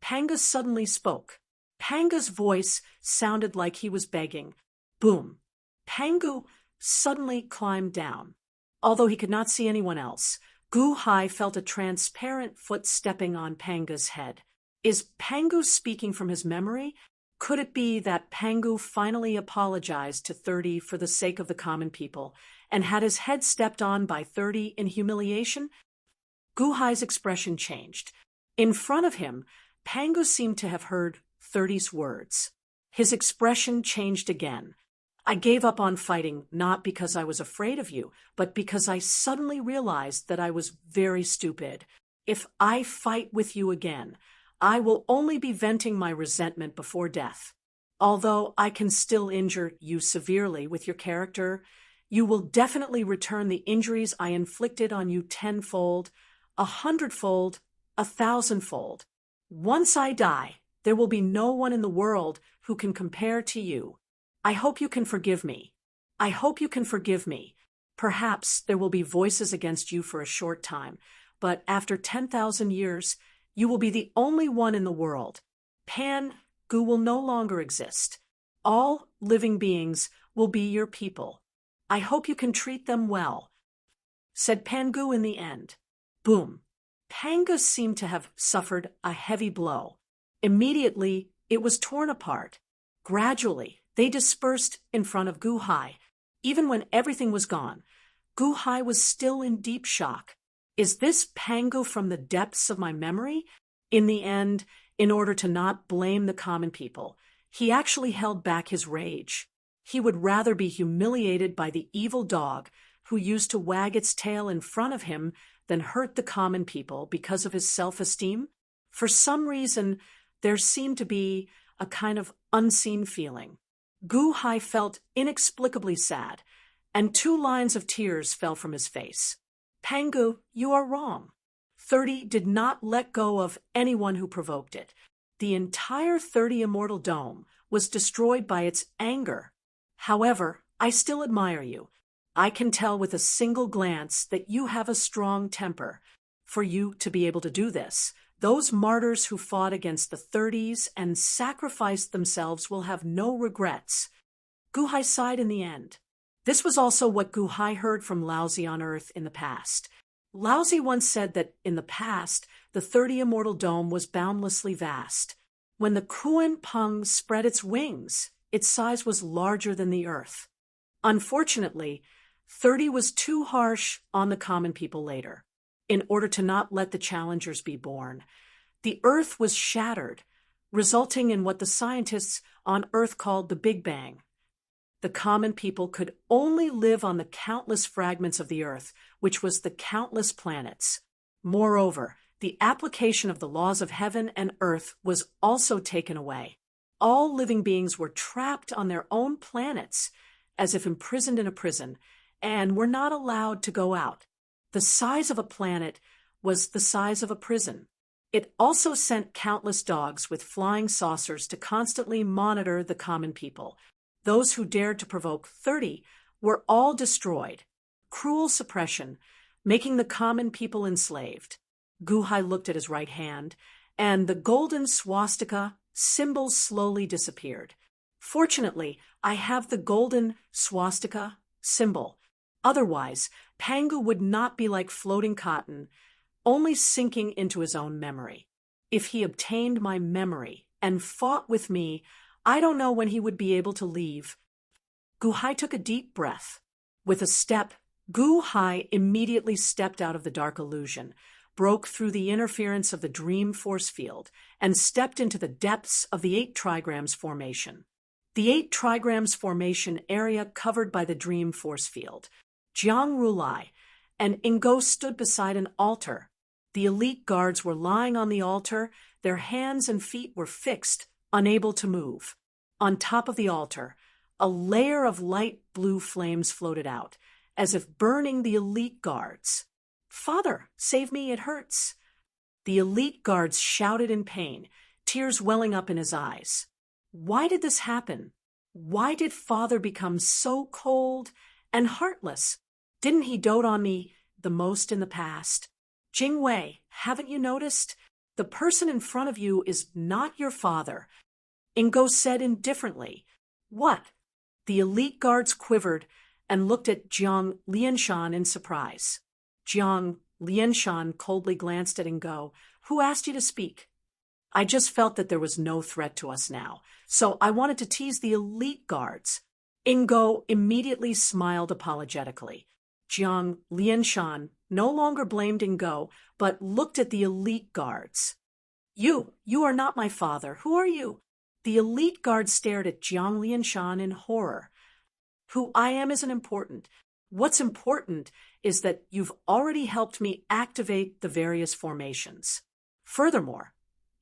Panga suddenly spoke. Panga's voice sounded like he was begging. Boom. Pangu suddenly climbed down. Although he could not see anyone else, Guhai felt a transparent foot stepping on Panga's head. Is Pangu speaking from his memory? Could it be that Pangu finally apologized to 30 for the sake of the common people and had his head stepped on by 30 in humiliation? Guhai's expression changed. In front of him, Pangu seemed to have heard 30's words. His expression changed again. I gave up on fighting not because I was afraid of you, but because I suddenly realized that I was very stupid. If I fight with you again, I will only be venting my resentment before death. Although I can still injure you severely with your character, you will definitely return the injuries I inflicted on you tenfold, 100-fold, 1,000-fold. Once I die, there will be no one in the world who can compare to you. I hope you can forgive me. I hope you can forgive me. Perhaps there will be voices against you for a short time, but after 10,000 years, you will be the only one in the world. Pangu will no longer exist. All living beings will be your people. I hope you can treat them well, said Pangu in the end. Boom. Pangu seemed to have suffered a heavy blow. Immediately, it was torn apart. Gradually, they dispersed in front of Guhai. Even when everything was gone, Guhai was still in deep shock. Is this Pangu from the depths of my memory? In the end, in order to not blame the common people, he actually held back his rage. He would rather be humiliated by the evil dog who used to wag its tail in front of him than hurt the common people because of his self-esteem. For some reason, there seemed to be a kind of unseen feeling. Guhai felt inexplicably sad, and 2 lines of tears fell from his face. Pangu, you are wrong. 30 did not let go of anyone who provoked it. The entire 30 Immortal Dome was destroyed by its anger. However, I still admire you. I can tell with a single glance that you have a strong temper. For you to be able to do this, those martyrs who fought against the 30s and sacrificed themselves will have no regrets. Guhai sighed in the end. This was also what Guhai heard from Laozi on Earth in the past. Laozi once said that in the past, the 30 Immortal Dome was boundlessly vast. When the Kuan Peng spread its wings, its size was larger than the Earth. Unfortunately, 30 was too harsh on the common people later. In order to not let the challengers be born, the Earth was shattered, resulting in what the scientists on Earth called the Big Bang. The common people could only live on the countless fragments of the Earth, which was the countless planets. Moreover, the application of the laws of heaven and earth was also taken away. All living beings were trapped on their own planets, as if imprisoned in a prison, and were not allowed to go out. The size of a planet was the size of a prison. It also sent countless dogs with flying saucers to constantly monitor the common people. Those who dared to provoke 30 were all destroyed. Cruel suppression, making the common people enslaved. Guhai looked at his right hand, and the golden swastika symbol slowly disappeared. Fortunately, I have the golden swastika symbol. Otherwise, Pangu would not be like floating cotton, only sinking into his own memory. If he obtained my memory and fought with me, I don't know when he would be able to leave. Guhai took a deep breath. With a step, Guhai immediately stepped out of the dark illusion, broke through the interference of the dream force field, and stepped into the depths of the 8 trigrams formation. The 8 trigrams formation area covered by the dream force field. Jiang Rulai and Ingo stood beside an altar. The elite guards were lying on the altar, their hands and feet were fixed, unable to move. On top of the altar, a layer of light blue flames floated out, as if burning the elite guards. "Father, save me, it hurts." The elite guards shouted in pain, tears welling up in his eyes. Why did this happen? Why did Father become so cold and heartless? Didn't he dote on me the most in the past? Jingwei, haven't you noticed? The person in front of you is not your father. Ingo said indifferently. What? The elite guards quivered and looked at Jiang Lianshan in surprise. Jiang Lianshan coldly glanced at Ingo. Who asked you to speak? I just felt that there was no threat to us now, so I wanted to tease the elite guards. Ingo immediately smiled apologetically. Jiang Lianshan no longer blamed Ingo, but looked at the elite guards. You are not my father. Who are you? The elite guards stared at Jiang Lianshan in horror. Who I am isn't important. What's important is that you've already helped me activate the various formations. Furthermore,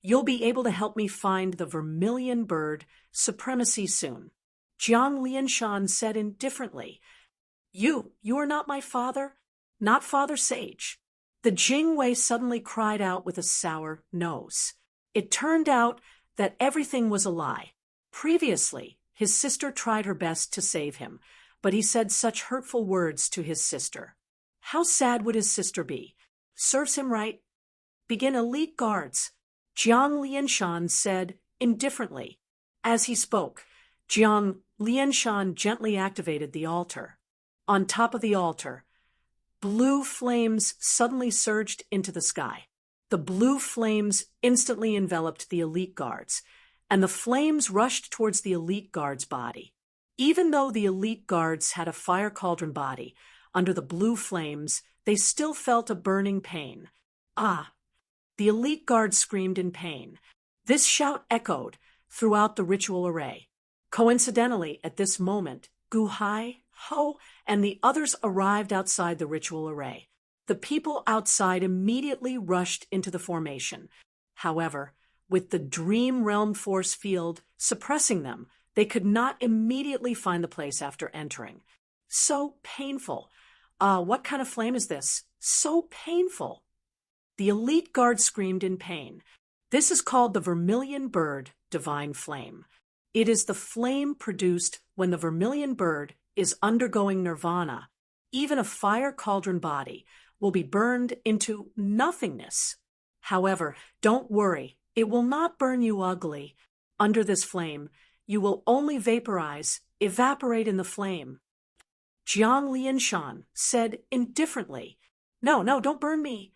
you'll be able to help me find the vermilion bird supremacy soon. Jiang Lianshan said indifferently. You are not my father, not Father Sage. The Jingwei suddenly cried out with a sour nose. It turned out that everything was a lie. Previously, his sister tried her best to save him, but he said such hurtful words to his sister. How sad would his sister be? Serves him right. Begin elite guards, Jiang Lianshan said indifferently. As he spoke, Jiang Lianshan gently activated the altar. On top of the altar, blue flames suddenly surged into the sky. The blue flames instantly enveloped the elite guards, and the flames rushed towards the elite guard's body. Even though the elite guards had a fire cauldron body, under the blue flames, they still felt a burning pain. Ah! The elite guard screamed in pain. This shout echoed throughout the ritual array. Coincidentally, at this moment, Gu Hai, Ho, and the others arrived outside the ritual array. The people outside immediately rushed into the formation. However, with the Dream Realm force field suppressing them, they could not immediately find the place after entering. So painful. What kind of flame is this? So painful. The elite guard screamed in pain. This is called the vermilion bird divine flame. It is the flame produced when the vermilion bird is undergoing nirvana. Even a fire cauldron body will be burned into nothingness. However, don't worry, it will not burn you ugly. Under this flame, you will only evaporate in the flame. Jiang Lianshan said indifferently, No, don't burn me.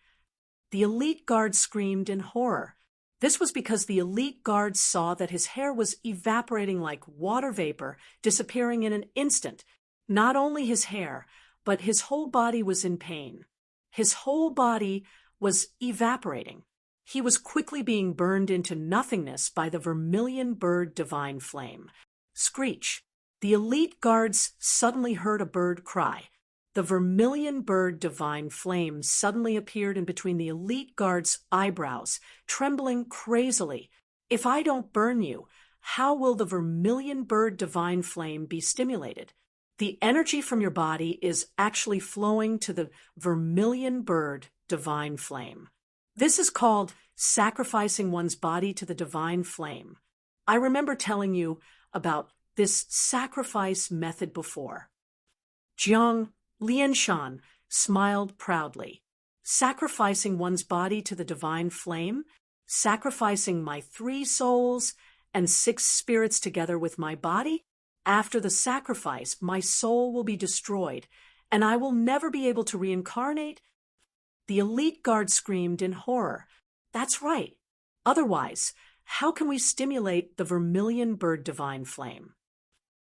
The elite guard screamed in horror. This was because the elite guard saw that his hair was evaporating like water vapor, disappearing in an instant. Not only his hair, but his whole body was in pain. His whole body was evaporating. He was quickly being burned into nothingness by the vermilion bird divine flame. Screech! The elite guards suddenly heard a bird cry. The vermilion bird divine flame suddenly appeared in between the elite guard's eyebrows, trembling crazily. If I don't burn you, how will the vermilion bird divine flame be stimulated? The energy from your body is actually flowing to the vermilion bird divine flame. This is called sacrificing one's body to the divine flame. I remember telling you about this sacrifice method before. Jiang Lianshan smiled proudly. Sacrificing one's body to the divine flame? Sacrificing my 3 souls and 6 spirits together with my body? After the sacrifice, my soul will be destroyed, and I will never be able to reincarnate? The elite guard screamed in horror. That's right. Otherwise, how can we stimulate the vermilion bird divine flame?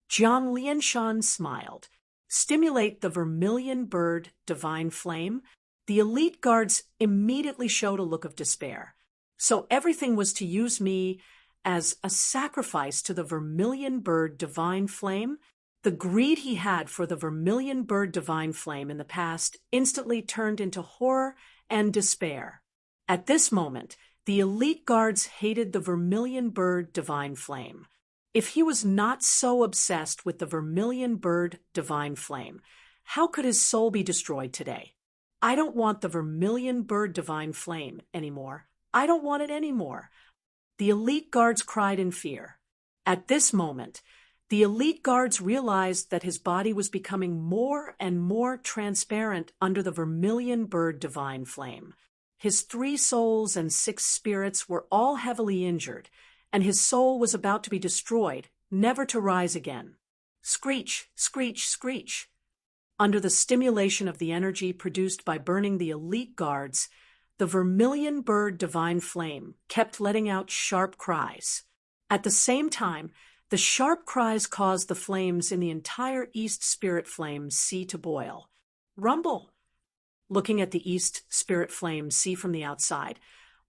Jiang Lianshan smiled. Stimulate the vermilion bird divine flame? The elite guards immediately showed a look of despair. So everything was to use me as a sacrifice to the vermilion bird divine flame? The greed he had for the vermilion bird divine flame in the past instantly turned into horror and despair. At this moment, the elite guards hated the vermilion bird divine flame. If he was not so obsessed with the vermilion bird divine flame, how could his soul be destroyed today? I don't want the vermilion bird divine flame anymore. I don't want it anymore. The elite guards cried in fear. At this moment, the elite guards realized that his body was becoming more and more transparent under the vermilion bird divine flame. His 3 souls and 6 spirits were all heavily injured, and his soul was about to be destroyed, never to rise again. Screech, screech, screech. Under the stimulation of the energy produced by burning the elite guards, the vermilion bird divine flame kept letting out sharp cries. At the same time, the sharp cries caused the flames in the entire East Spirit Flame sea to boil. Rumble! Looking at the East Spirit Flame sea from the outside,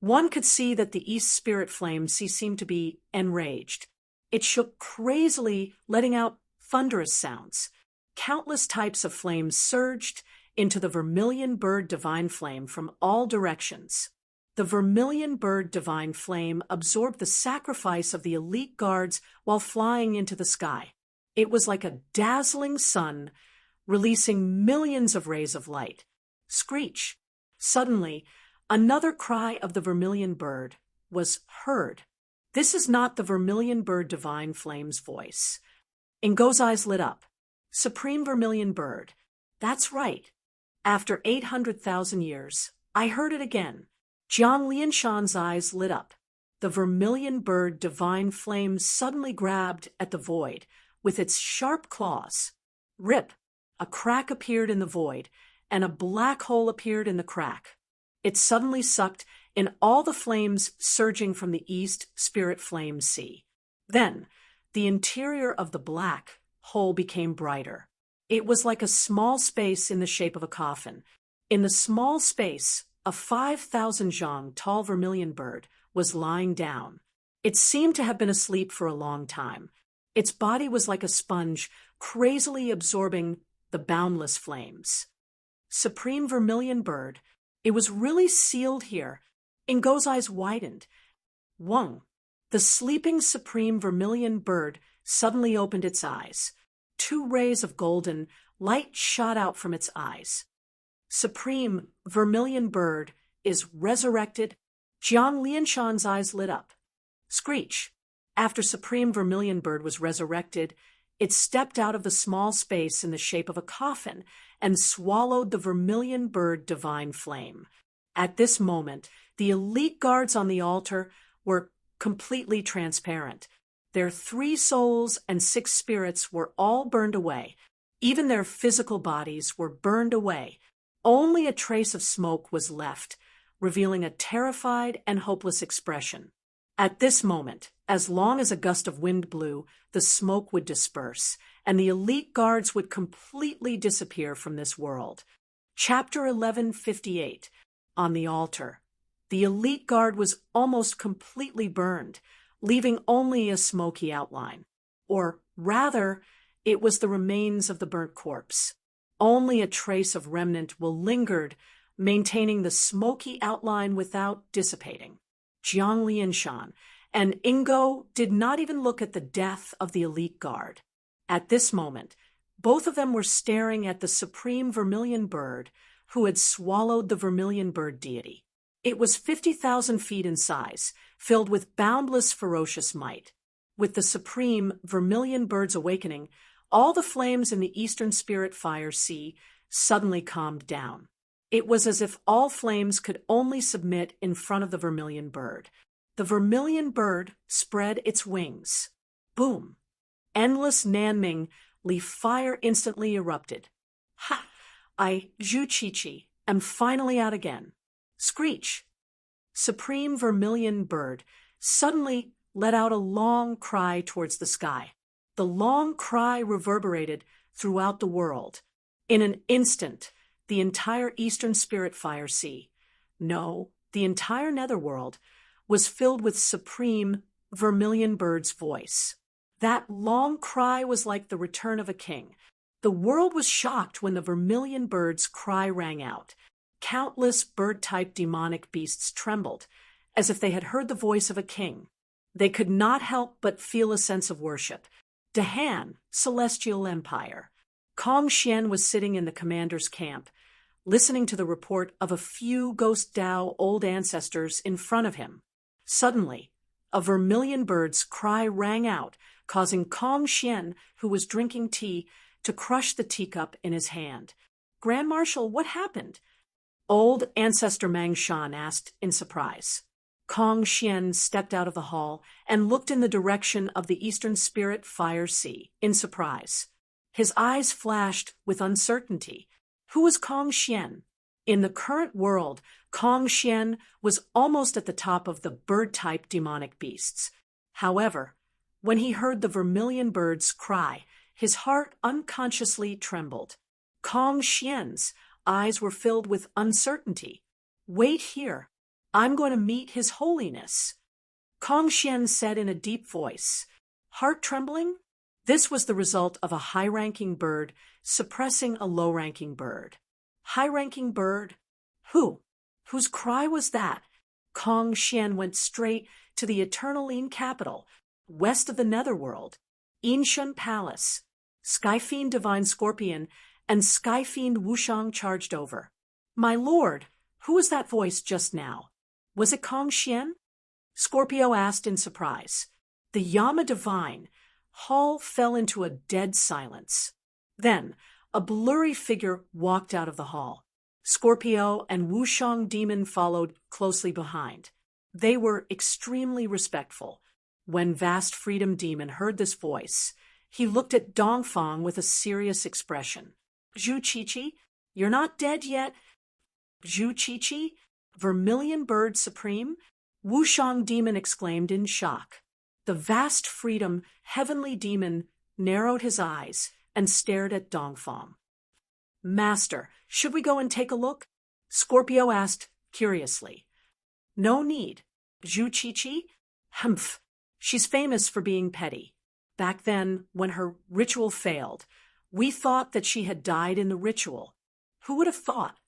one could see that the East Spirit Flame sea seemed to be enraged. It shook crazily, letting out thunderous sounds. Countless types of flames surged into the vermilion bird divine flame from all directions. The vermilion bird divine flame absorbed the sacrifice of the elite guards while flying into the sky. It was like a dazzling sun, releasing millions of rays of light. Screech! Suddenly, another cry of the vermilion bird was heard. This is not the vermilion bird divine flame's voice. Ingo's eyes lit up. Supreme vermilion bird. That's right. After 800,000 years, I heard it again. Jiang Lianshan's eyes lit up. The vermilion bird divine flame suddenly grabbed at the void with its sharp claws. Rip! A crack appeared in the void, and a black hole appeared in the crack. It suddenly sucked in all the flames surging from the East Spirit Flame sea. Then, the interior of the black hole became brighter. It was like a small space in the shape of a coffin. In the small space, a 5,000 zhang tall vermilion bird was lying down. It seemed to have been asleep for a long time. Its body was like a sponge, crazily absorbing the boundless flames. Supreme vermilion bird, it was really sealed here. Ingo's eyes widened. Wang, the sleeping supreme vermilion bird, suddenly opened its eyes. 2 rays of golden light shot out from its eyes. Supreme vermilion bird is resurrected. Jiang Lianshan's eyes lit up. Screech! After supreme vermilion bird was resurrected, it stepped out of the small space in the shape of a coffin and swallowed the vermilion bird divine flame. At this moment, the elite guards on the altar were completely transparent. Their 3 souls and 6 spirits were all burned away. Even their physical bodies were burned away. Only a trace of smoke was left, revealing a terrified and hopeless expression. At this moment, as long as a gust of wind blew, the smoke would disperse, and the elite guards would completely disappear from this world. Chapter 1158. On the altar. The elite guard was almost completely burned, leaving only a smoky outline. Or rather, it was the remains of the burnt corpse. Only a trace of remnant will lingered, maintaining the smoky outline without dissipating. Jiang Lianshan and Ingo did not even look at the death of the elite guard. At this moment, both of them were staring at the supreme vermilion bird who had swallowed the vermilion bird deity. It was 50,000 feet in size, filled with boundless ferocious might. With the supreme vermilion bird's awakening, all the flames in the Eastern Spirit Fire Sea suddenly calmed down. It was as if all flames could only submit in front of the vermilion bird. The vermilion bird spread its wings. Boom! Endless Nanming leaf fire instantly erupted. Ha! I, Zhu Qiqi, am finally out again. Screech! Supreme vermilion bird suddenly let out a long cry towards the sky. The long cry reverberated throughout the world. In an instant, the entire Eastern Spirit Fire Sea, no, the entire Netherworld, was filled with supreme vermilion bird's voice. That long cry was like the return of a king. The world was shocked when the vermilion bird's cry rang out. Countless bird-type demonic beasts trembled, as if they had heard the voice of a king. They could not help but feel a sense of worship. Dahan, Celestial Empire. Kong Xian was sitting in the commander's camp, listening to the report of a few Ghost Dao old ancestors in front of him. Suddenly, a vermilion bird's cry rang out, causing Kong Xian, who was drinking tea, to crush the teacup in his hand. Grand Marshal, what happened? Old Ancestor Mang Shan asked in surprise. Kong Xian stepped out of the hall and looked in the direction of the Eastern Spirit Fire Sea in surprise. His eyes flashed with uncertainty. Who was Kong Xian? In the current world, Kong Xian was almost at the top of the bird-type demonic beasts. However, when he heard the vermilion bird's cry, his heart unconsciously trembled. Kong Xian's eyes were filled with uncertainty. "Wait here. I'm going to meet His Holiness," Kong Xian said in a deep voice. Heart trembling? This was the result of a high-ranking bird suppressing a low-ranking bird. High-ranking bird? Who? Whose cry was that? Kong Xian went straight to the Eternaline capital, west of the Netherworld, Inshun Palace. Skyfiend Divine Scorpion and Skyfiend Wushang charged over. "My lord, who was that voice just now? Was it Kong Xian?" Scorpio asked in surprise. The Yama Divine hall fell into a dead silence. Then, a blurry figure walked out of the hall. Scorpio and Wushang Demon followed closely behind. They were extremely respectful. When Vast Freedom Demon heard this voice, he looked at Dongfang with a serious expression. "Zhu Qiqi, you're not dead yet." "Zhu Qiqi? Vermilion Bird Supreme?" Wushang Demon exclaimed in shock. The Vast Freedom Heavenly Demon narrowed his eyes and stared at Dongfang. "Master, should we go and take a look?" Scorpio asked curiously. "No need. Zhu Qiqi? Humph. She's famous for being petty. Back then, when her ritual failed, we thought that she had died in the ritual. Who would have thought?"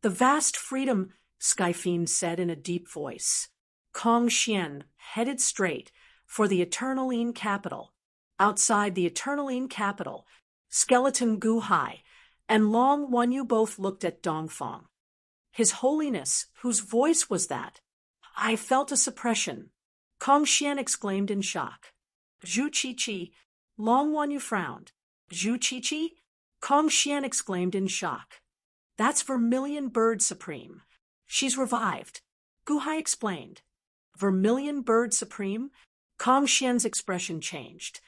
"The Vast Freedom," Skyfiend said in a deep voice. Kong Xian headed straight for the Eternaline capital. Outside the Eternaline capital, Skeleton Gu Hai and Long Wanyu both looked at Dongfang. "His Holiness, whose voice was that?" "I felt a suppression," Kong Xian exclaimed in shock. "Zhu Qiqi," Long Wanyu frowned. "Zhu Qiqi?" Kong Xian exclaimed in shock. "That's Vermilion Bird Supreme. She's revived," Gu Hai explained. "Vermilion Bird Supreme?" Kong Xian's expression changed.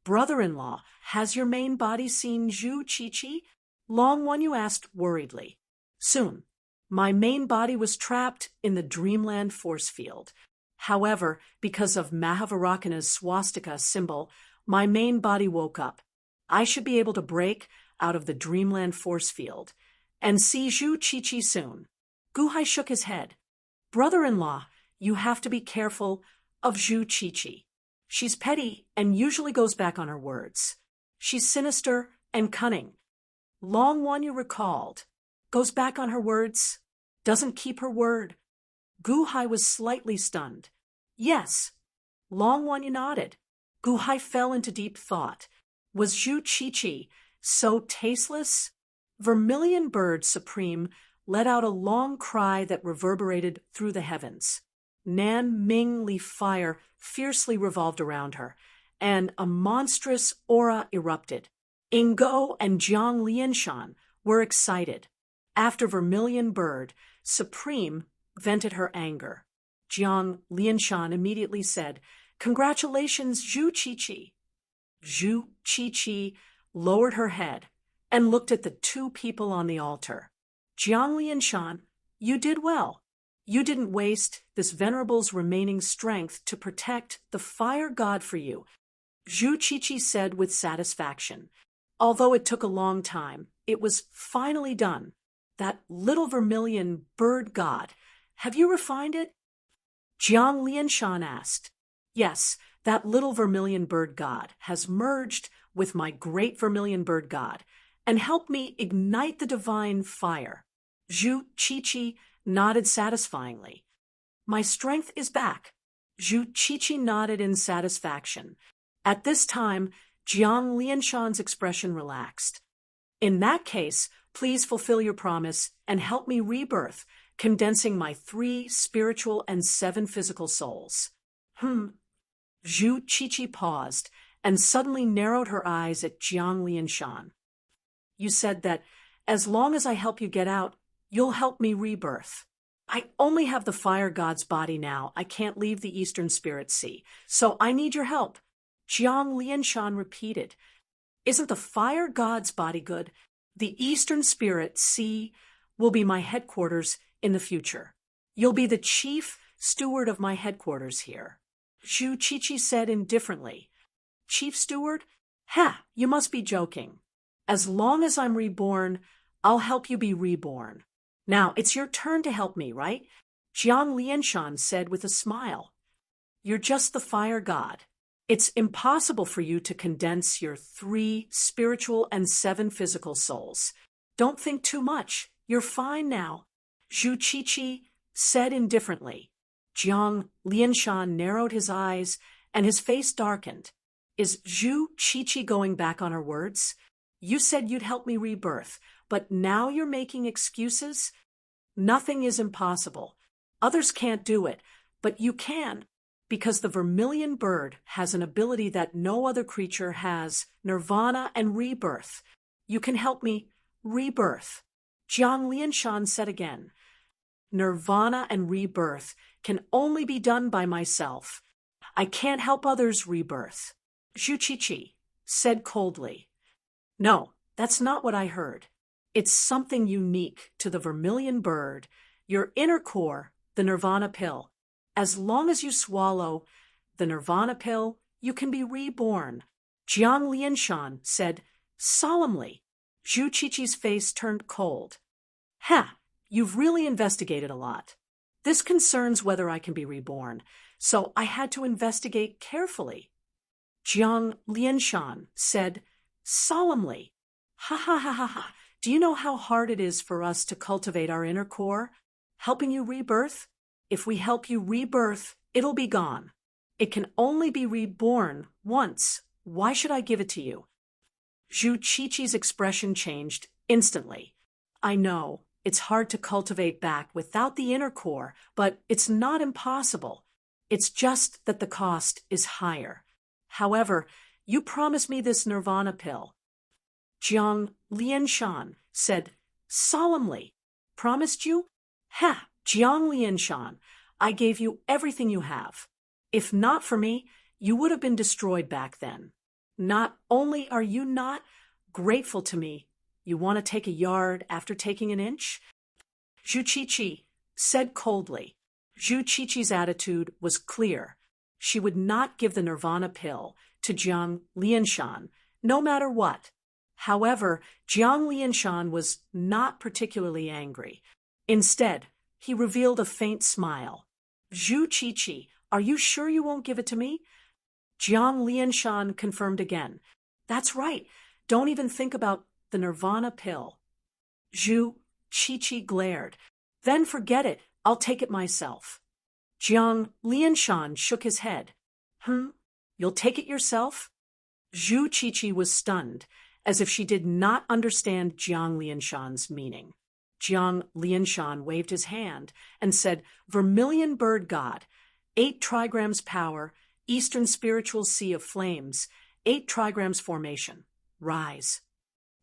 "Brother-in-law, has your main body seen Zhu Qiqi?" Long Wanyu asked worriedly. "Soon. My main body was trapped in the Dreamland force field. However, because of Mahavaraka's swastika symbol, my main body woke up. I should be able to break out of the Dreamland force field and see Zhu Qiqi soon." Gu Hai shook his head. "Brother-in-law, you have to be careful of Zhu Qiqi. She's petty and usually goes back on her words. She's sinister and cunning." Long Wanyu recalled. "Goes back on her words? Doesn't keep her word?" Gu Hai was slightly stunned. "Yes." Long Wanyu nodded. Gu Hai fell into deep thought. Was Zhu Qiqi so tasteless? Vermilion Bird Supreme let out a long cry that reverberated through the heavens. Nan Ming Li fire fiercely revolved around her, and a monstrous aura erupted. Ingo and Jiang Lianshan were excited. After Vermilion Bird Supreme vented her anger, Jiang Lianshan immediately said, "Congratulations, Zhu Qiqi." Zhu Qiqi lowered her head and looked at the two people on the altar. "Jiang Lianshan, you did well. You didn't waste this venerable's remaining strength to protect the fire god for you," Zhu Qiqi said with satisfaction. "Although it took a long time, it was finally done. That little vermilion bird god, have you refined it?" Jiang Lianshan asked. "Yes, that little vermilion bird god has merged with my great vermilion bird god and helped me ignite the divine fire." Zhu Qiqi nodded satisfyingly. "My strength is back." Zhu Qiqi nodded in satisfaction. At this time, Jiang Lianshan's expression relaxed. "In that case, please fulfill your promise and help me rebirth, condensing my 3 spiritual and 7 physical souls." Zhu Qiqi paused and suddenly narrowed her eyes at Jiang Lianshan. "You said that as long as I help you get out, you'll help me rebirth. I only have the fire god's body now. I can't leave the Eastern Spirit Sea, so I need your help." Jiang Lianshan repeated. "Isn't the fire god's body good? The Eastern Spirit Sea will be my headquarters in the future. You'll be the chief steward of my headquarters here. Zhu Qiqi said indifferently. Chief steward? Ha, you must be joking. As long as I'm reborn, I'll help you be reborn. Now, it's your turn to help me, right? Jiang Lianshan said with a smile. You're just the fire god. It's impossible for you to condense your 3 spiritual and 7 physical souls. Don't think too much. You're fine now. Zhu Qiqi said indifferently. Jiang Lianshan narrowed his eyes and his face darkened. Is Zhu Qiqi going back on her words? You said you'd help me rebirth, but now you're making excuses? Nothing is impossible. Others can't do it, but you can, because the vermilion bird has an ability that no other creature has, nirvana and rebirth. You can help me rebirth. Jiang Lianshan said again. Nirvana and rebirth can only be done by myself. I can't help others rebirth. Zhu Qiqi said coldly. No, that's not what I heard. It's something unique to the vermilion bird, your inner core, the nirvana pill. As long as you swallow the nirvana pill, you can be reborn. Jiang Lianshan said solemnly. Zhu Qiqi's face turned cold. Ha, you've really investigated a lot. This concerns whether I can be reborn, so I had to investigate carefully. Jiang Lianshan said solemnly. Ha ha ha ha ha. Do you know how hard it is for us to cultivate our inner core? Helping you rebirth? If we help you rebirth, it'll be gone. It can only be reborn once. Why should I give it to you? Zhu Qiqi's expression changed instantly. I know, it's hard to cultivate back without the inner core, but it's not impossible. It's just that the cost is higher. However, you promised me this nirvana pill. Jiang Lianshan said solemnly. Promised you? Ha, Jiang Lianshan, I gave you everything you have. If not for me, you would have been destroyed back then. Not only are you not grateful to me, you want to take a yard after taking an inch? Zhu Qiqi said coldly. Zhu Qiqi's attitude was clear. She would not give the nirvana pill to Jiang Lianshan, no matter what. However, Jiang Lianshan was not particularly angry. Instead, he revealed a faint smile. Zhu Qiqi, are you sure you won't give it to me? Jiang Lianshan confirmed again. That's right. Don't even think about the nirvana pill. Zhu Qiqi glared. Then forget it. I'll take it myself. Jiang Lianshan shook his head. You'll take it yourself? Zhu Qiqi was stunned, as if she did not understand Jiang Lianshan's meaning. Jiang Lianshan waved his hand and said, Vermilion bird god, 8 trigrams power, Eastern spiritual sea of flames, 8 trigrams formation, rise.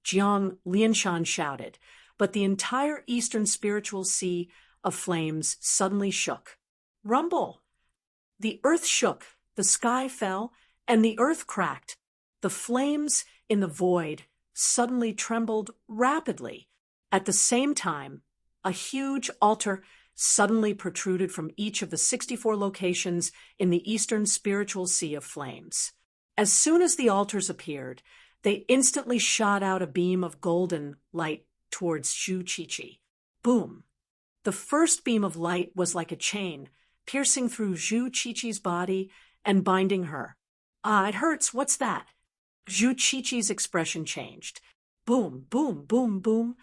Jiang Lianshan shouted, but the entire Eastern spiritual sea of flames suddenly shook. Rumble! The earth shook, the sky fell, and the earth cracked. The flames in the void suddenly trembled rapidly. At the same time, a huge altar suddenly protruded from each of the 64 locations in the Eastern spiritual sea of flames. As soon as the altars appeared, they instantly shot out a beam of golden light towards Zhu Qiqi. Boom! The first beam of light was like a chain, piercing through Zhu Qiqi's body and binding her. Ah, it hurts. What's that? Zhu Qiqi's expression changed. Boom, boom, boom, boom.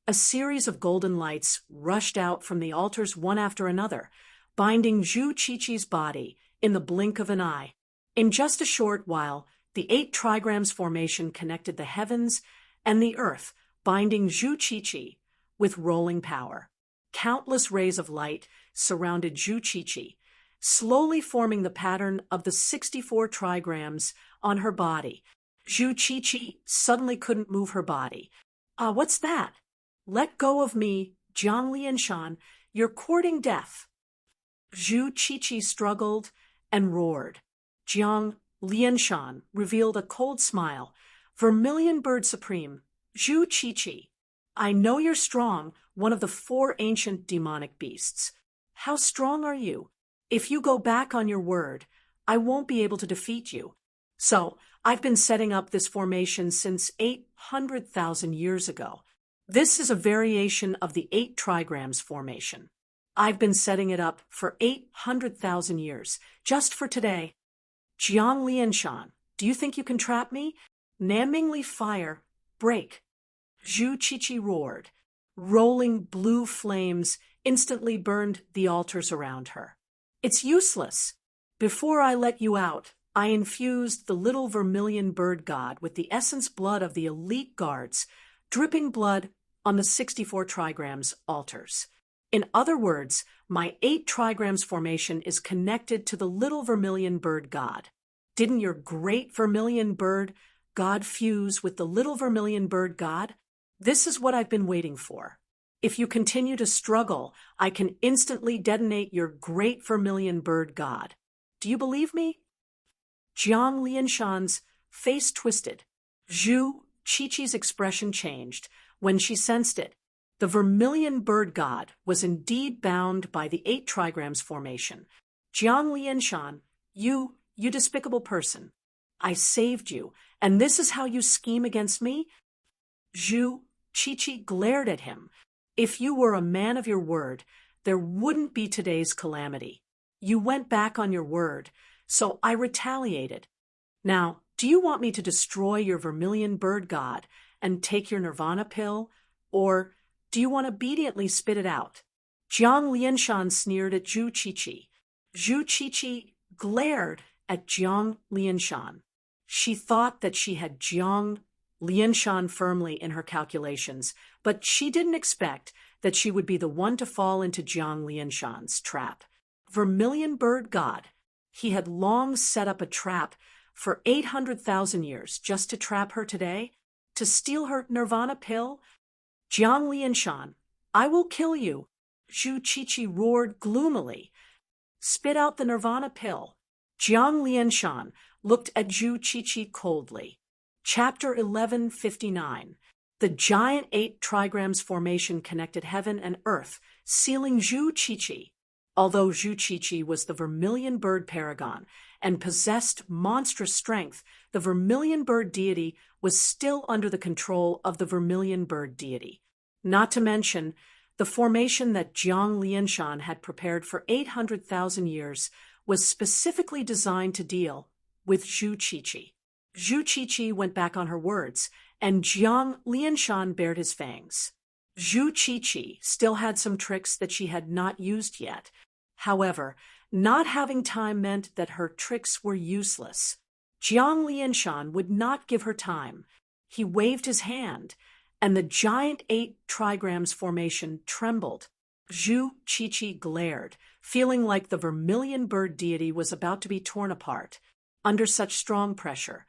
A series of golden lights rushed out from the altars one after another, binding Zhu Qiqi's body in the blink of an eye. In just a short while, the 8 trigrams formation connected the heavens and the earth, binding Zhu Qiqi with rolling power. Countless rays of light surrounded Zhu Qiqi, slowly forming the pattern of the 64 trigrams on her body. Zhu Qiqi suddenly couldn't move her body. What's that? Let go of me, Jiang Lianshan, you're courting death. Zhu Qiqi struggled and roared. Jiang Lianshan revealed a cold smile. Vermilion bird supreme, Zhu Qiqi. I know you're strong, one of the 4 ancient demonic beasts. How strong are you? If you go back on your word, I won't be able to defeat you. So, I've been setting up this formation since 800,000 years ago. This is a variation of the 8 trigrams formation. I've been setting it up for 800,000 years, just for today. Jiang Lianshan, do you think you can trap me? Namingly fire, break. Zhu Qiqi roared. Rolling blue flames instantly burned the altars around her. It's useless. Before I let you out, I infused the little vermilion bird god with the essence blood of the elite guards, dripping blood on the 64 trigrams altars. In other words, my 8 trigrams formation is connected to the little vermilion bird god. Didn't your great vermilion bird god fuse with the little vermilion bird god? This is what I've been waiting for. If you continue to struggle, I can instantly detonate your great vermilion bird god. Do you believe me? Jiang Lianshan's face twisted. Zhu Qiqi's expression changed when she sensed it. The vermilion bird god was indeed bound by the 8 trigrams formation. Jiang Lianshan, you despicable person. I saved you, and this is how you scheme against me? Zhu Qiqi glared at him. If you were a man of your word, there wouldn't be today's calamity. You went back on your word, so I retaliated. Now, do you want me to destroy your vermilion bird god and take your nirvana pill, or do you want to obediently spit it out? Jiang Lianshan sneered at Zhu Qiqi. Zhu Qiqi glared at Jiang Lianshan. She thought that she had Jiang Lianshan firmly in her calculations, but she didn't expect that she would be the one to fall into Jiang Lianshan's trap. Vermilion bird god. He had long set up a trap for 800,000 years just to trap her today, to steal her nirvana pill. Jiang Lianshan, I will kill you. Zhu Qiqi roared gloomily. Spit out the nirvana pill. Jiang Lianshan looked at Zhu Qiqi coldly. Chapter 1159. The giant 8 trigrams formation connected heaven and earth, sealing Zhu Qiqi. Although Zhu Qiqi was the vermilion bird paragon and possessed monstrous strength, the vermilion bird deity was still under the control of the vermilion bird deity. Not to mention, the formation that Jiang Lianshan had prepared for 800,000 years was specifically designed to deal with Zhu Qiqi. Zhu Qiqi went back on her words, and Jiang Lianshan bared his fangs. Zhu Qiqi still had some tricks that she had not used yet. However, not having time meant that her tricks were useless. Jiang Lianshan would not give her time. He waved his hand, and the giant 8 trigrams formation trembled. Zhu Qiqi glared, feeling like the vermilion bird deity was about to be torn apart. Under such strong pressure,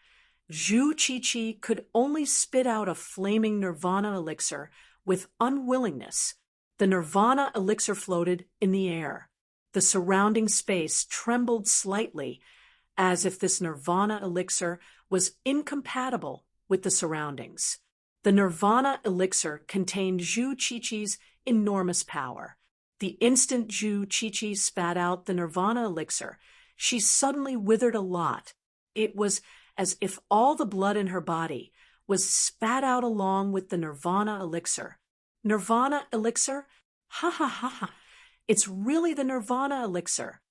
Zhu Qiqi could only spit out a flaming nirvana elixir with unwillingness. The nirvana elixir floated in the air. The surrounding space trembled slightly, as if this nirvana elixir was incompatible with the surroundings. The nirvana elixir contained Zhu Qiqi's enormous power. The instant Zhu Qiqi spat out the nirvana elixir, she suddenly withered a lot. It was as if all the blood in her body was spat out along with the nirvana elixir. Nirvana elixir? Ha ha ha ha. It's really the nirvana elixir.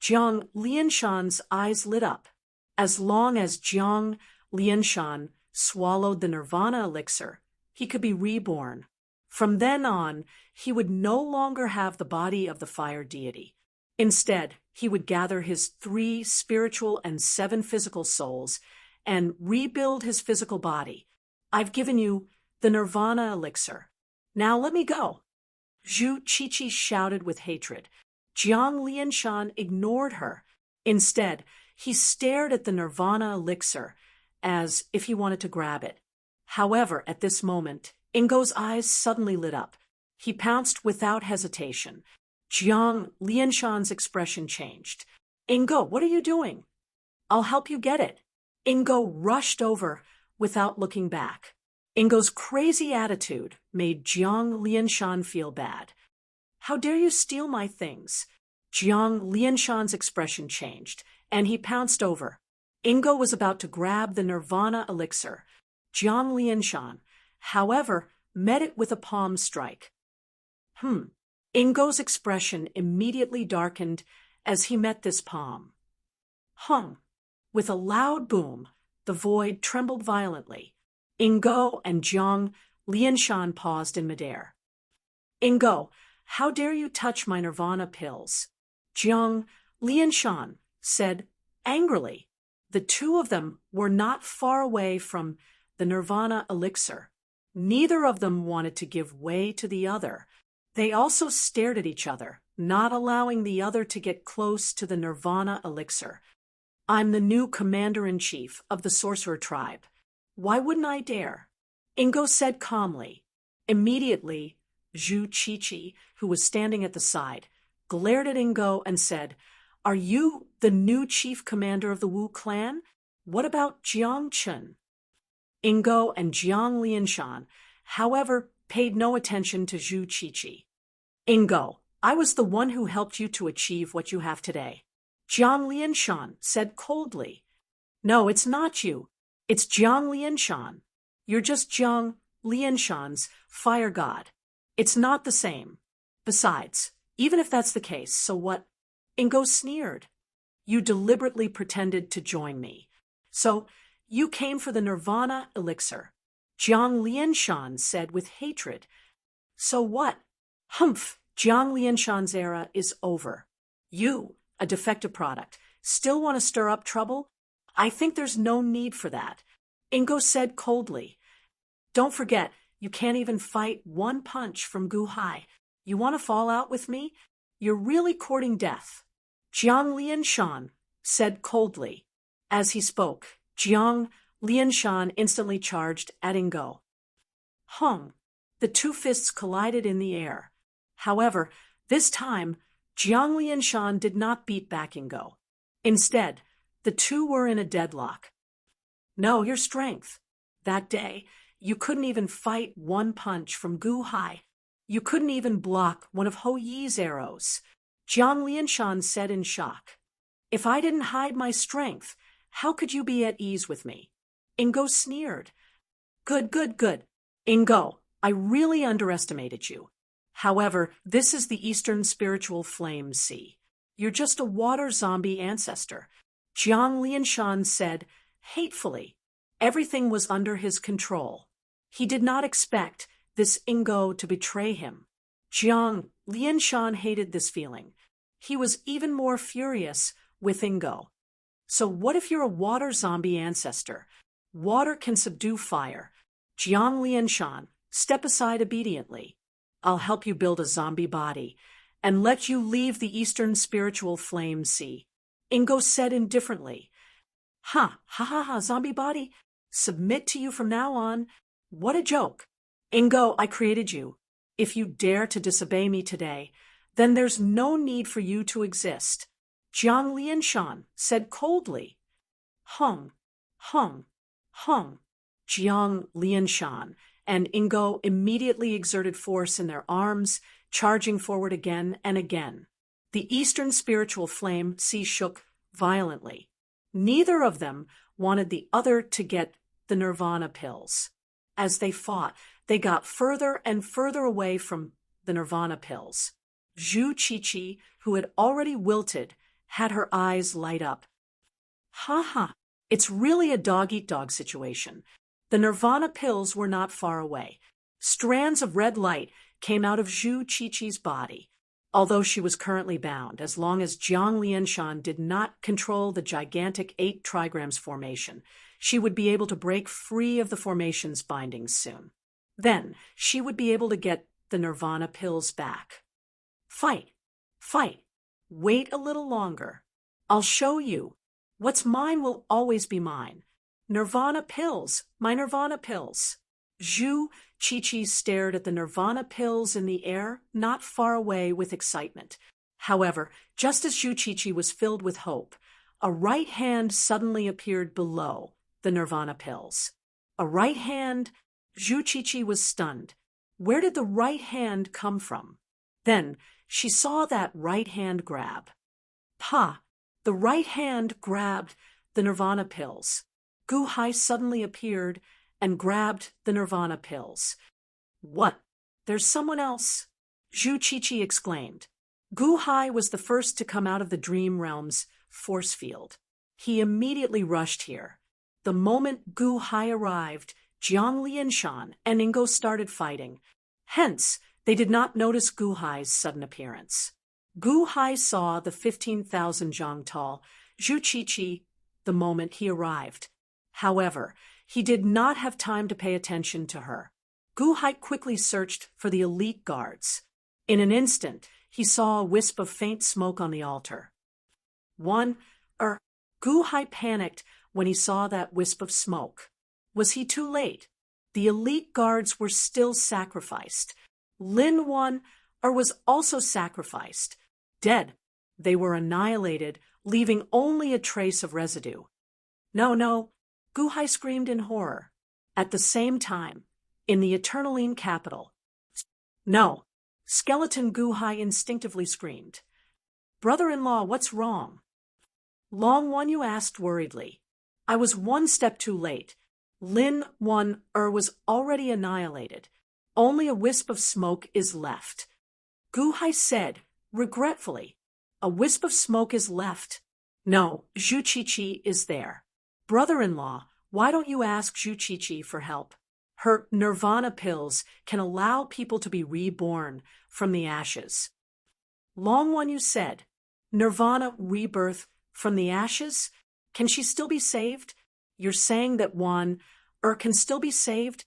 Jiang Lianshan's eyes lit up. As long as Jiang Lianshan swallowed the nirvana elixir, he could be reborn. From then on, he would no longer have the body of the fire deity. Instead, he would gather his 3 spiritual and 7 physical souls and rebuild his physical body. I've given you the nirvana elixir. Now let me go. Zhu Qiqi shouted with hatred. Jiang Lianshan ignored her. Instead, he stared at the nirvana elixir as if he wanted to grab it. However, at this moment, Ingo's eyes suddenly lit up. He pounced without hesitation. Jiang Lianshan's expression changed. Ingo, what are you doing? I'll help you get it. Ingo rushed over without looking back. Ingo's crazy attitude made Jiang Lianshan feel bad. How dare you steal my things? Jiang Lianshan's expression changed, and he pounced over. Ingo was about to grab the Nirvana elixir. Jiang Lianshan, however, met it with a palm strike. Ingo's expression immediately darkened as he met this palm. With a loud boom, the void trembled violently. Ingo and Jiang Lianshan paused in midair. Ingo, how dare you touch my Nirvana pills? Jiang Lianshan said angrily. The two of them were not far away from the Nirvana elixir. Neither of them wanted to give way to the other. They also stared at each other, not allowing the other to get close to the Nirvana elixir. I'm the new commander-in-chief of the sorcerer tribe. Why wouldn't I dare? Ingo said calmly. Immediately, Zhu Qiqi, who was standing at the side, glared at Ingo and said, Are you the new chief commander of the Wu clan? What about Jiang Chun? Ingo and Jiang Lianshan, however, paid no attention to Zhu Qiqi. Ingo, I was the one who helped you to achieve what you have today. Jiang Lianshan said coldly. No, it's not you. It's Jiang Lianshan. You're just Jiang Lianshan's fire god. It's not the same. Besides, even if that's the case, so what? Ingo sneered. You deliberately pretended to join me. So, you came for the Nirvana elixir. Jiang Lianshan said with hatred. So what? Jiang Lianshan's era is over. You, a defective product, still want to stir up trouble? I think there's no need for that. Ingo said coldly. Don't forget, you can't even fight one punch from Gu Hai. You want to fall out with me? You're really courting death. Jiang Lianshan said coldly. As he spoke, Jiang Lianshan instantly charged at Ingo. The two fists collided in the air. However, this time, Jiang Lianshan did not beat back Ingo. Instead, the two were in a deadlock. No, your strength. That day, you couldn't even fight one punch from Gu Hai. You couldn't even block one of Ho Yi's arrows. Jiang Lianshan said in shock. If I didn't hide my strength, how could you be at ease with me? Ingo sneered. Good. Ingo, I really underestimated you. However, this is the Eastern Spiritual Flame Sea. You're just a water zombie ancestor. Jiang Lianshan said, hatefully. Everything was under his control. He did not expect this Ingo to betray him. Jiang Lianshan hated this feeling. He was even more furious with Ingo. So what if you're a water zombie ancestor? Water can subdue fire. Jiang Lianshan, step aside obediently. I'll help you build a zombie body and let you leave the Eastern Spiritual Flame Sea. Ingo said indifferently. Zombie body. Submit to you from now on. What a joke. Ingo, I created you. If you dare to disobey me today, then there's no need for you to exist. Jiang Lianshan said coldly. Jiang Lianshan and Ingo immediately exerted force in their arms, charging forward again and again. The Eastern Spiritual Flame Sea shook violently. Neither of them wanted the other to get the Nirvana pills. As they fought, they got further and further away from the Nirvana pills. Zhu Qiqi, who had already wilted, had her eyes light up. It's really a dog-eat-dog situation. The Nirvana pills were not far away. Strands of red light came out of Zhu Qiqi's body. Although she was currently bound, as long as Jiang Lianshan did not control the gigantic 8 trigrams formation, she would be able to break free of the formation's bindings soon. Then, she would be able to get the Nirvana pills back. Fight! Wait a little longer. I'll show you. What's mine will always be mine. Nirvana pills, my Nirvana pills. Zhu Qiqi stared at the Nirvana pills in the air, not far away with excitement. However, just as Zhu Qiqi was filled with hope, a right hand suddenly appeared below the Nirvana pills. A right hand Zhu Qiqi was stunned. Where did the right hand come from? Then she saw that right hand grab. Pa! The right hand grabbed the Nirvana pills. Gu Hai suddenly appeared and grabbed the Nirvana pills. What? There's someone else? Zhu Qiqi exclaimed. Gu Hai was the first to come out of the dream realm's force field. He immediately rushed here. The moment Gu Hai arrived, Jiang Lianshan and Ingo started fighting. Hence, they did not notice Gu Hai's sudden appearance. Gu Hai saw the 15,000 zhang tall Zhu Qiqi the moment he arrived. However, he did not have time to pay attention to her. Gu Hai quickly searched for the elite guards. In an instant, he saw a wisp of faint smoke on the altar. Gu Hai panicked when he saw that wisp of smoke. Was he too late? The elite guards were still sacrificed. Lin Wan was also sacrificed. Dead. They were annihilated, leaving only a trace of residue. No, Gu Hai screamed in horror. At the same time, in the Eternaline capital. No, Skeleton Gu Hai instinctively screamed. Brother-in-law, what's wrong? Long Wan Yu asked worriedly. I was one step too late. Lin Wan was already annihilated. Only a wisp of smoke is left. Gu Hai said, regretfully. A wisp of smoke is left. No, Zhu Qiqi is there. Brother-in-law, why don't you ask Zhu Qiqi for help? Her Nirvana pills can allow people to be reborn from the ashes. Long Wan Yu said, Nirvana rebirth from the ashes? Can she still be saved? You're saying that Wan can still be saved?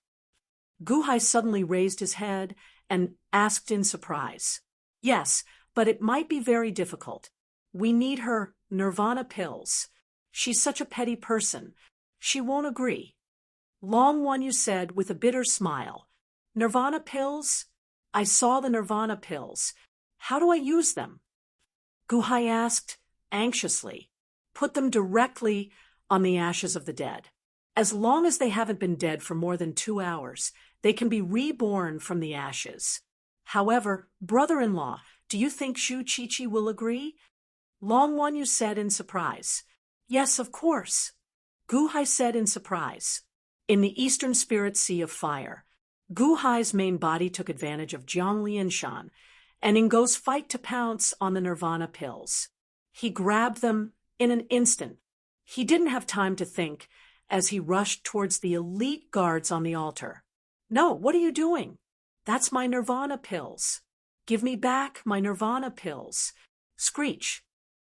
Gu Hai suddenly raised his head and asked in surprise. Yes, but it might be very difficult. We need her Nirvana pills. She's such a petty person. She won't agree. Long Wan Yu said with a bitter smile, Nirvana pills? I saw the Nirvana pills. How do I use them? Gu Hai asked, anxiously. Put them directly on the ashes of the dead. As long as they haven't been dead for more than 2 hours, they can be reborn from the ashes. However, brother-in-law, do you think Zhu Qiqi will agree? Long Wan Yu said in surprise. Yes, of course. Gu Hai said in surprise. In the Eastern Spirit Sea of Fire, Gu Hai's main body took advantage of Jiang Lianshan and Ingo's fight to pounce on the Nirvana pills. He grabbed them in an instant. He didn't have time to think as he rushed towards the elite guards on the altar. No, what are you doing? That's my Nirvana pills. Give me back my Nirvana pills. Screech.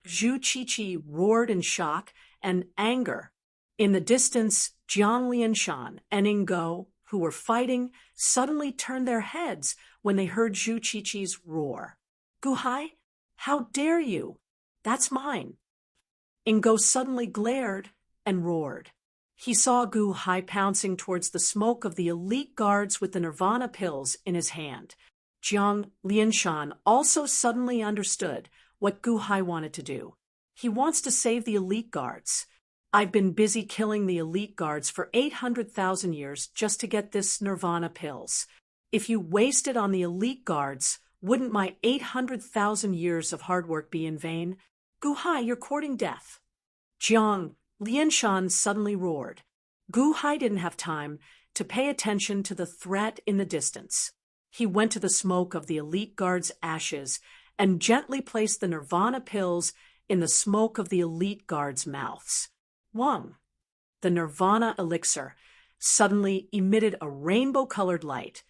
Zhu Qiqi roared in shock and anger. In the distance, Jiang Lianshan and Ingo, who were fighting, suddenly turned their heads when they heard Zhu Qiqi's roar. Gu Hai, how dare you? That's mine. Ingo suddenly glared and roared. He saw Gu Hai pouncing towards the smoke of the elite guards with the Nirvana pills in his hand. Jiang Lianshan also suddenly understood what Gu Hai wanted to do. He wants to save the elite guards. I've been busy killing the elite guards for 800,000 years just to get this Nirvana pills. If you waste it on the elite guards, wouldn't my 800,000 years of hard work be in vain? Gu Hai, you're courting death. Jiang Lianshan suddenly roared. Gu Hai didn't have time to pay attention to the threat in the distance. He went to the smoke of the elite guards' ashes and gently placed the Nirvana pills in the smoke of the elite guards' mouths. Wang. The Nirvana elixir suddenly emitted a rainbow-colored light,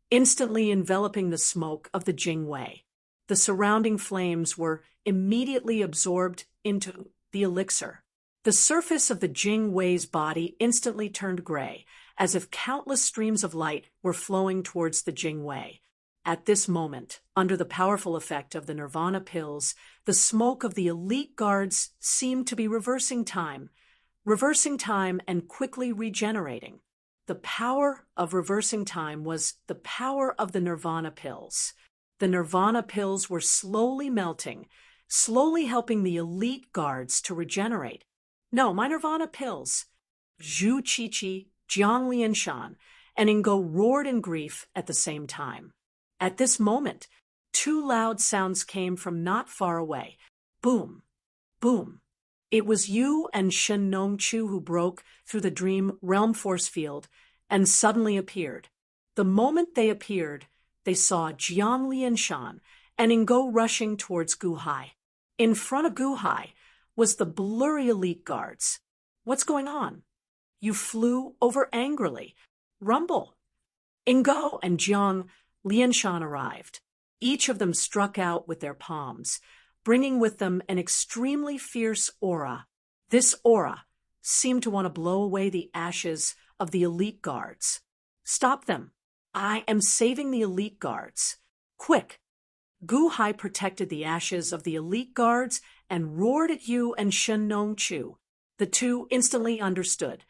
instantly enveloping the smoke of the Jingwei. The surrounding flames were immediately absorbed into the elixir. The surface of the Jingwei's body instantly turned gray, as if countless streams of light were flowing towards the Jingwei. At this moment, under the powerful effect of the Nirvana pills, the smoke of the elite guards seemed to be reversing time and quickly regenerating. The power of reversing time was the power of the Nirvana pills. The Nirvana pills were slowly melting, slowly helping the elite guards to regenerate. No, my Nirvana pills. Zhu Qiqi, Jiang Lianshan, and Ingo roared in grief at the same time. At this moment, two loud sounds came from not far away. Boom, boom. It was Yu and Shen Nongchu who broke through the dream realm force field and suddenly appeared. The moment they appeared, they saw Jiang Lianshan and Ingo rushing towards Gu Hai. In front of Gu Hai was the blurry elite guards. What's going on? You flew over angrily. Rumble. Ingo and Jiang Lianshan arrived. Each of them struck out with their palms, bringing with them an extremely fierce aura. This aura seemed to want to blow away the ashes of the elite guards. Stop them. I am saving the elite guards. Quick. Gu Hai protected the ashes of the elite guards and roared at Yu and Shen Nongchu. The two instantly understood.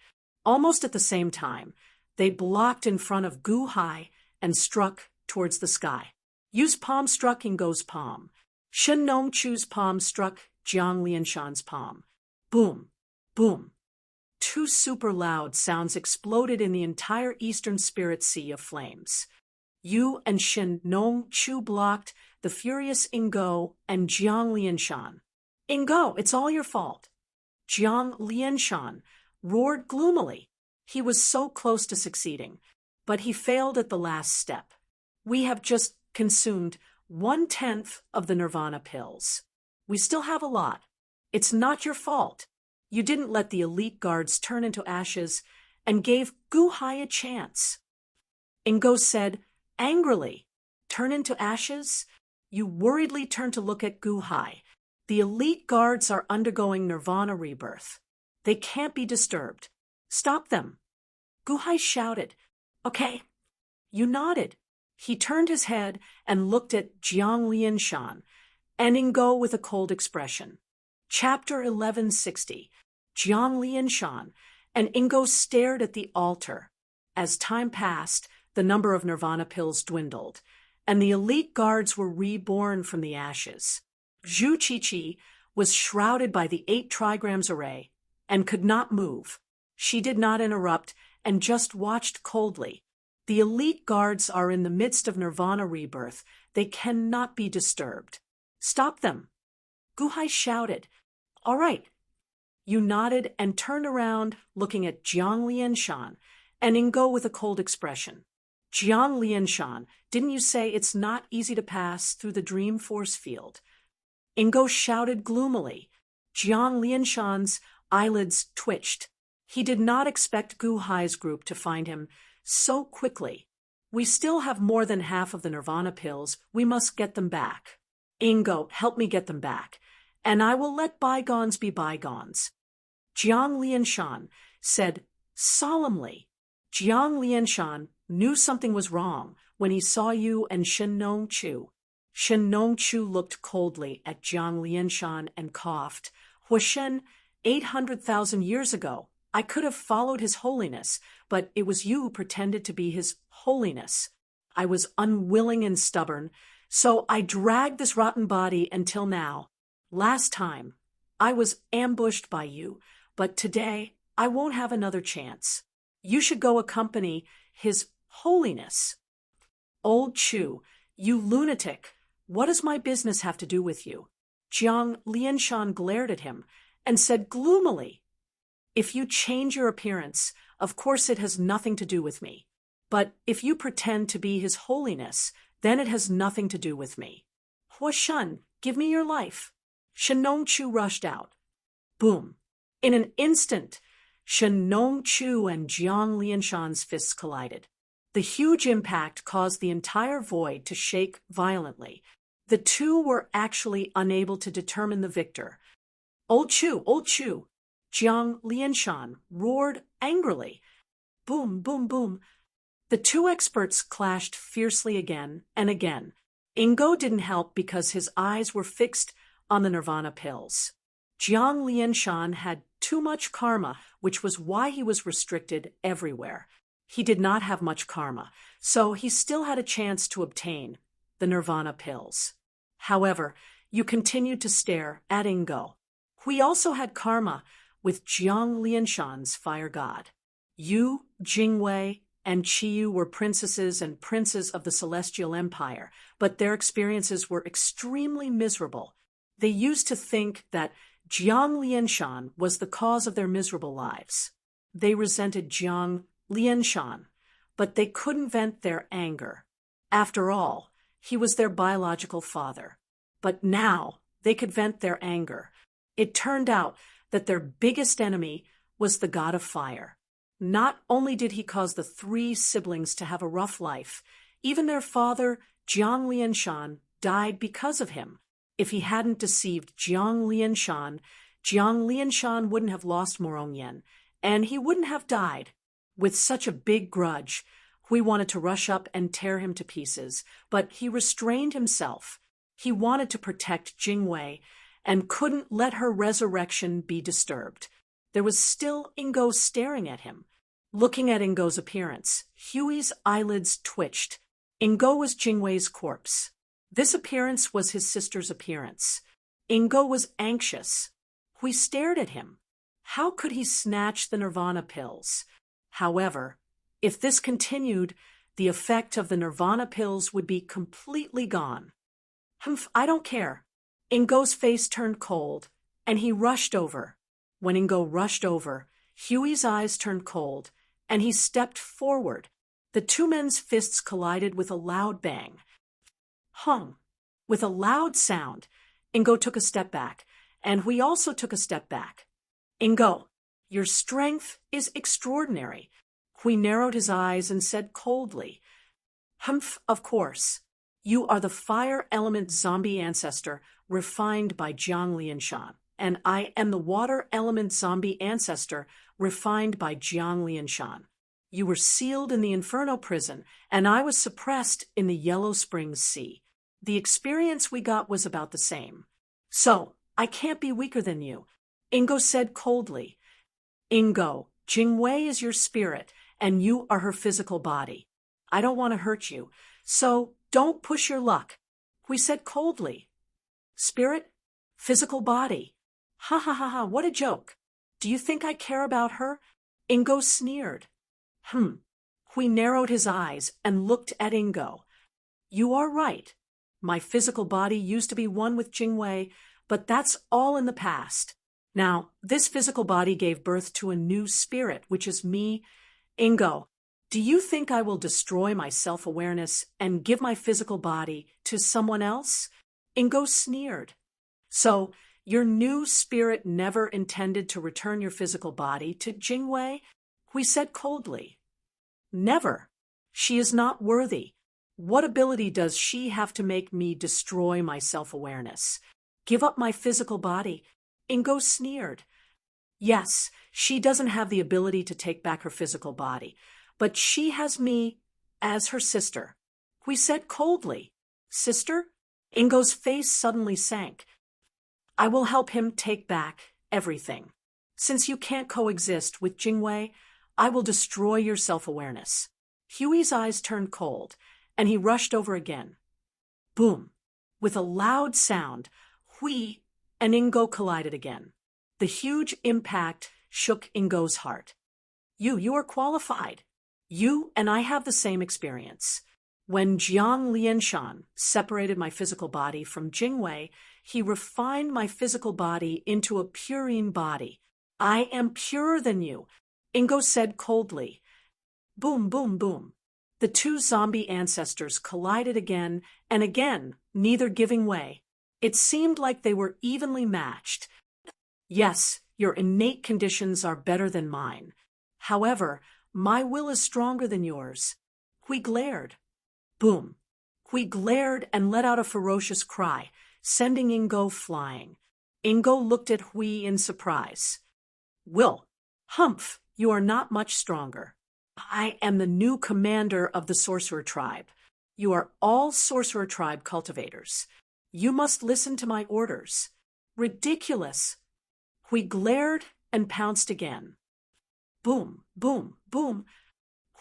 Almost at the same time, they blocked in front of Gu Hai and struck towards the sky. Yu's palm struck Ingo's palm. Shen Nongchu's palm struck Jiang Lianshan's palm. Boom, boom. Two super loud sounds exploded in the entire eastern spirit sea of flames. Yu and Shen Nongchu blocked the furious Ingo and Jiang Lianshan. Ingo, it's all your fault. Jiang Lianshan roared gloomily. He was so close to succeeding, but he failed at the last step. We have just consumed 1/10 of the Nirvana pills. We still have a lot. It's not your fault. You didn't let the elite guards turn into ashes and gave Gu Hai a chance. Ingo said angrily, turn into ashes? You worriedly turned to look at Gu Hai. The elite guards are undergoing Nirvana rebirth. They can't be disturbed. Stop them. Gu Hai shouted. Okay. You nodded. He turned his head and looked at Jiang Lianshan and Ingo with a cold expression. Chapter 1160. Jiang Lianshan and Ingo stared at the altar. As time passed, the number of Nirvana pills dwindled, and the elite guards were reborn from the ashes. Zhu Qiqi was shrouded by the 8 trigrams array and could not move. She did not interrupt and just watched coldly. The elite guards are in the midst of Nirvana rebirth. They cannot be disturbed. Stop them. Gu Hai shouted. All right. You nodded and turned around, looking at Jiang Lianshan and Ingo with a cold expression. Jiang Lianshan, didn't you say it's not easy to pass through the dream force field? Ingo shouted gloomily. Jiang Lianshan's eyelids twitched. He did not expect Gu Hai's group to find him so quickly. We still have more than half of the Nirvana pills. We must get them back. Ingo, help me get them back, and I will let bygones be bygones. Jiang Lianshan said solemnly. Jiang Lianshan knew something was wrong when he saw Yu and Shen Nongchu. Shen Nongchu looked coldly at Jiang Lianshan and coughed. Huashen, 800,000 years ago, I could have followed his holiness, but it was you who pretended to be his holiness. I was unwilling and stubborn, so I dragged this rotten body until now. Last time, I was ambushed by you, but today I won't have another chance. You should go accompany his holiness. Old Chu, you lunatic, what does my business have to do with you? Jiang Lianshan glared at him and said gloomily, if you change your appearance, of course it has nothing to do with me. But if you pretend to be his holiness, then it has nothing to do with me. Huashen, give me your life. Shen Nongchu rushed out. Boom. In an instant, Shen Nongchu and Jiang Lianshan's fists collided. The huge impact caused the entire void to shake violently. The two were actually unable to determine the victor. Old Chu, Jiang Lianshan roared angrily. Boom, boom, boom. The two experts clashed fiercely again and again. Ingo didn't help because his eyes were fixed on the Nirvana pills. Jiang Lianshan had too much karma, which was why he was restricted everywhere. He did not have much karma, so he still had a chance to obtain the Nirvana pills. However, you continued to stare at Ingo. We also had karma with Jiang Lianshan's fire god. Yu, Jingwei, and Chiyu were princesses and princes of the Celestial Empire, but their experiences were extremely miserable. They used to think that Jiang Lianshan was the cause of their miserable lives. They resented Jiang Lianshan, but they couldn't vent their anger. After all, he was their biological father. But now they could vent their anger. It turned out that their biggest enemy was the god of fire. Not only did he cause the three siblings to have a rough life, even their father, Jiang Lianshan, died because of him. If he hadn't deceived Jiang Lianshan wouldn't have lost Morongyan, and he wouldn't have died. With such a big grudge, Hui wanted to rush up and tear him to pieces, but he restrained himself. He wanted to protect Jingwei and couldn't let her resurrection be disturbed. There was still Ingo staring at him. Looking at Ingo's appearance, Huey's eyelids twitched. Ingo was Jingwei's corpse. This appearance was his sister's appearance. Ingo was anxious. Hui stared at him. How could he snatch the Nirvana pills? However, if this continued, the effect of the Nirvana pills would be completely gone. Humph, I don't care. Ingo's face turned cold, and he rushed over. When Ingo rushed over, Huey's eyes turned cold, and he stepped forward. The two men's fists collided with a loud bang. Hung. With a loud sound, Ingo took a step back, and Hui also took a step back. Ingo, your strength is extraordinary. Hui narrowed his eyes and said coldly, Humph, of course. You are the fire element zombie ancestor refined by Jiang Lianshan, and I am the water element zombie ancestor refined by Jiang Lianshan. You were sealed in the Inferno prison, and I was suppressed in the Yellow Springs Sea. The experience we got was about the same. So, I can't be weaker than you, Ingo said coldly. Ingo, Jingwei is your spirit, and you are her physical body. I don't want to hurt you, so don't push your luck, Hui said coldly. Spirit? Physical body. Ha ha ha ha, what a joke. Do you think I care about her? Ingo sneered. Hui narrowed his eyes and looked at Ingo. You are right. My physical body used to be one with Jingwei, but that's all in the past. Now, this physical body gave birth to a new spirit, which is me. Ingo, do you think I will destroy my self-awareness and give my physical body to someone else? Ingo sneered. So, your new spirit never intended to return your physical body to Jingwei? Hui said coldly. Never. She is not worthy. What ability does she have to make me destroy my self-awareness? Give up my physical body? Ingo sneered. Yes, she doesn't have the ability to take back her physical body, but she has me as her sister. Hui said coldly. Sister? Ingo's face suddenly sank. I will help him take back everything. Since you can't coexist with Jingwei, I will destroy your self-awareness. Huey's eyes turned cold, and he rushed over again. Boom! With a loud sound, Hui and Ingo collided again. The huge impact shook Ingo's heart. You are qualified. You and I have the same experience. When Jiang Lianshan separated my physical body from Jingwei, he refined my physical body into a purine body. I am purer than you, Ingo said coldly. Boom, boom, boom. The two zombie ancestors collided again and again, neither giving way. It seemed like they were evenly matched. Yes, your innate conditions are better than mine. However, my will is stronger than yours. Hui glared. Boom. Hui glared and let out a ferocious cry, sending Ingo flying. Ingo looked at Hui in surprise. Will, Humph, you are not much stronger. I am the new commander of the sorcerer tribe. You are all sorcerer tribe cultivators. You must listen to my orders. Ridiculous. Hui glared and pounced again. Boom, boom, boom.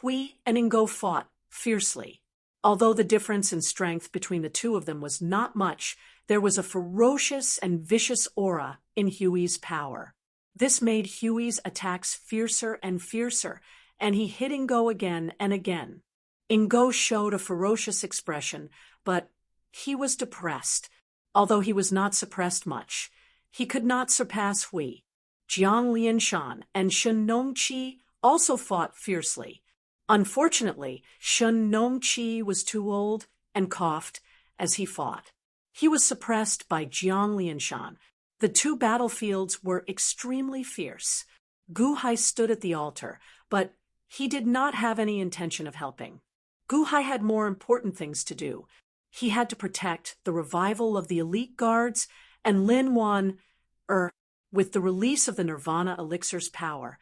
Hui and Ingo fought fiercely. Although the difference in strength between the two of them was not much, there was a ferocious and vicious aura in Huey's power. This made Huey's attacks fiercer and fiercer, and he hit Ingo again and again. Ingo showed a ferocious expression, but he was depressed, although he was not suppressed much. He could not surpass Hui. Jiang Lianshan and Shen Nongqi also fought fiercely. Unfortunately, Shen Nongqi was too old and coughed as he fought. He was suppressed by Jiang Lianshan. The two battlefields were extremely fierce. Gu Hai stood at the altar, but he did not have any intention of helping. Gu Hai had more important things to do. He had to protect the revival of the elite guards, and Lin Wan, with the release of the Nirvana elixir's power,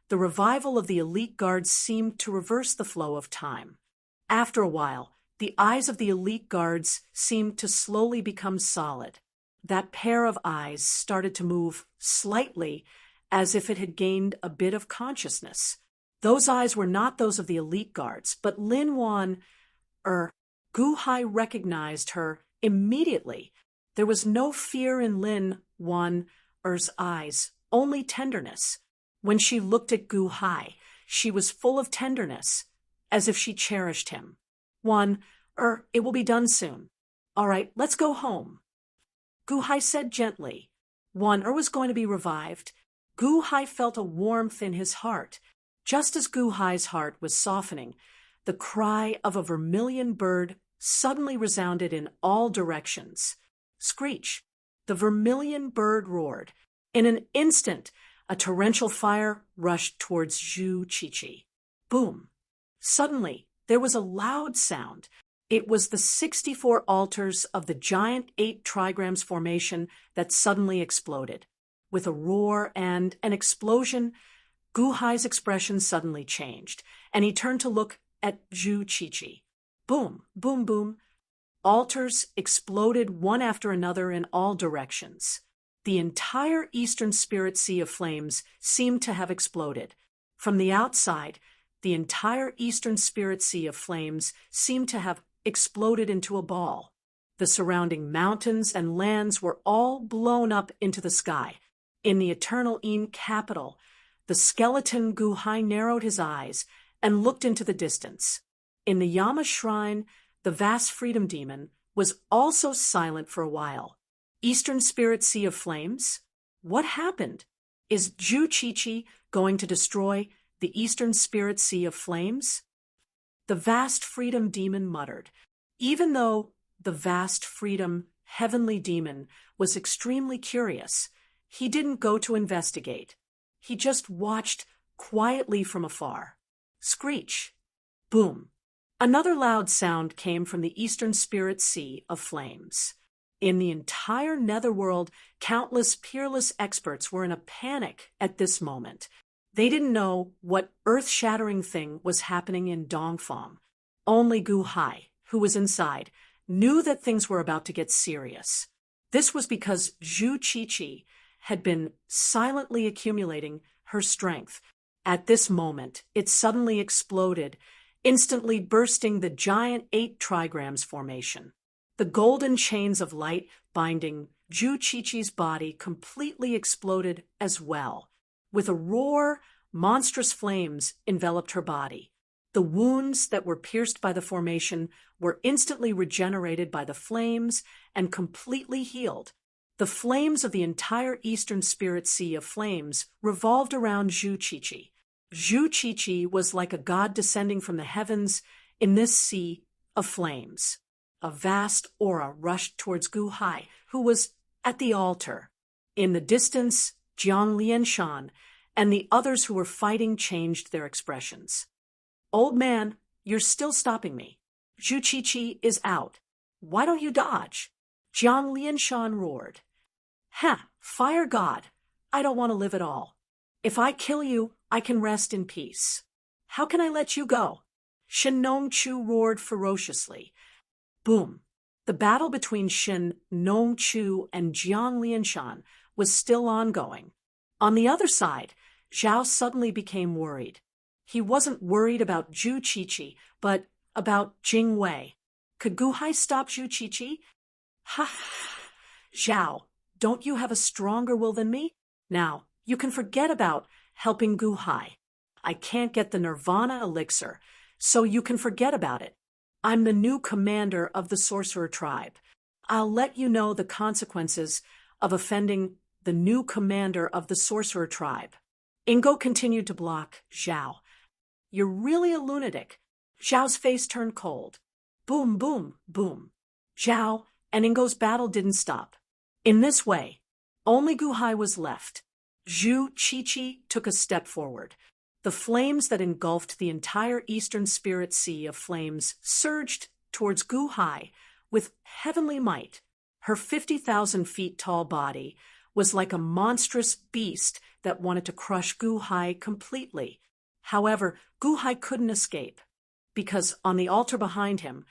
the revival of the elite guards seemed to reverse the flow of time. After a while, the eyes of the elite guards seemed to slowly become solid. That pair of eyes started to move slightly as if it had gained a bit of consciousness. Those eyes were not those of the elite guards, but Lin Wan, Gu Hai recognized her immediately. There was no fear in Lin Wan's eyes, only tenderness. When she looked at Gu Hai, she was full of tenderness, as if she cherished him. It will be done soon. All right, let's go home. Gu Hai said gently. Was going to be revived. Gu Hai felt a warmth in his heart. Just as Gu Hai's heart was softening, the cry of a vermilion bird suddenly resounded in all directions. Screech! The vermilion bird roared. In an instant, a torrential fire rushed towards Zhu Qiqi. Boom! Suddenly, there was a loud sound. It was the 64 altars of the giant 8 trigrams formation that suddenly exploded. With a roar and an explosion, Gu Hai's expression suddenly changed, and he turned to look at Zhu Qiqi. Boom, boom, boom. Altars exploded one after another in all directions. The entire Eastern Spirit Sea of Flames seemed to have exploded. From the outside, the entire Eastern Spirit Sea of Flames seemed to have exploded into a ball. The surrounding mountains and lands were all blown up into the sky. In the Eternal Een capital, the skeleton Gu Hai narrowed his eyes and looked into the distance. In the Yama Shrine, the vast Freedom Demon was also silent for a while. Eastern Spirit Sea of Flames? What happened? Is Zhu Qiqi going to destroy the Eastern Spirit Sea of Flames? The vast Freedom Demon muttered. Even though the vast Freedom Heavenly Demon was extremely curious, he didn't go to investigate. He just watched quietly from afar. Screech! Boom! Another loud sound came from the Eastern Spirit Sea of Flames. In the entire netherworld, countless peerless experts were in a panic at this moment. They didn't know what earth-shattering thing was happening in Dongfang. Only Gu Hai, who was inside, knew that things were about to get serious. This was because Zhu Qiqi had been silently accumulating her strength. At this moment, it suddenly exploded, instantly bursting the giant 8 trigrams formation. The golden chains of light binding Zhu Qiqi's body completely exploded as well. With a roar, monstrous flames enveloped her body. The wounds that were pierced by the formation were instantly regenerated by the flames and completely healed. The flames of the entire Eastern Spirit Sea of Flames revolved around Zhu Qiqi. Zhu Qiqi was like a god descending from the heavens in this sea of flames. A vast aura rushed towards Gu Hai, who was at the altar. In the distance, Jiang Lianshan and the others who were fighting changed their expressions. Old man, you're still stopping me. Zhu Qiqi is out. Why don't you dodge? Jiang Lianshan roared. Fire God. I don't want to live at all. If I kill you, I can rest in peace. How can I let you go? Shen Nongchu roared ferociously. Boom! The battle between Shen Nongchu and Jiang Lianshan was still ongoing. On the other side, Zhao suddenly became worried. He wasn't worried about Zhu Qiqi, but about Jing Wei. Could Gu Hai stop Zhu Qiqi? Zhao, don't you have a stronger will than me? Now, you can forget about helping Gu Hai. I can't get the Nirvana elixir, so you can forget about it. I'm the new commander of the sorcerer tribe. I'll let you know the consequences of offending the new commander of the sorcerer tribe. Ingo continued to block Zhao. You're really a lunatic. Zhao's face turned cold. Boom, boom, boom. Zhao and Ingo's battle didn't stop. In this way, only Guhai was left. Zhu Qiqi took a step forward. The flames that engulfed the entire eastern spirit sea of flames surged towards Guhai with heavenly might. Her 50,000 feet tall body was like a monstrous beast that wanted to crush Guhai completely. However, Guhai couldn't escape, because on the altar behind him,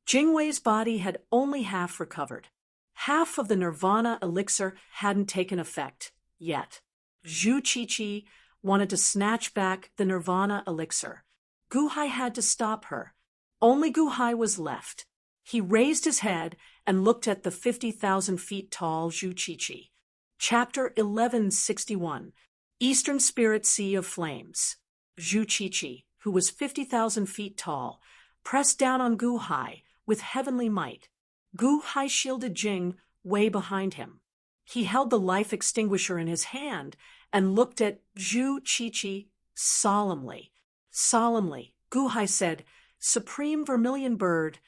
Jingwei's body had only half recovered. Half of the Nirvana elixir hadn't taken effect yet. Zhu Qiqi wanted to snatch back the Nirvana elixir. Guhai had to stop her. Only Guhai was left. He raised his head and looked at the 50,000 feet tall Zhu Qiqi. Chapter 1161, Eastern Spirit Sea of Flames. Zhu Qiqi, who was 50,000 feet tall, pressed down on Guhai with heavenly might. Guhai shielded Jing way behind him. He held the life extinguisher in his hand and looked at Zhu Qiqi solemnly. Solemnly, Guhai said, Supreme Vermilion Bird,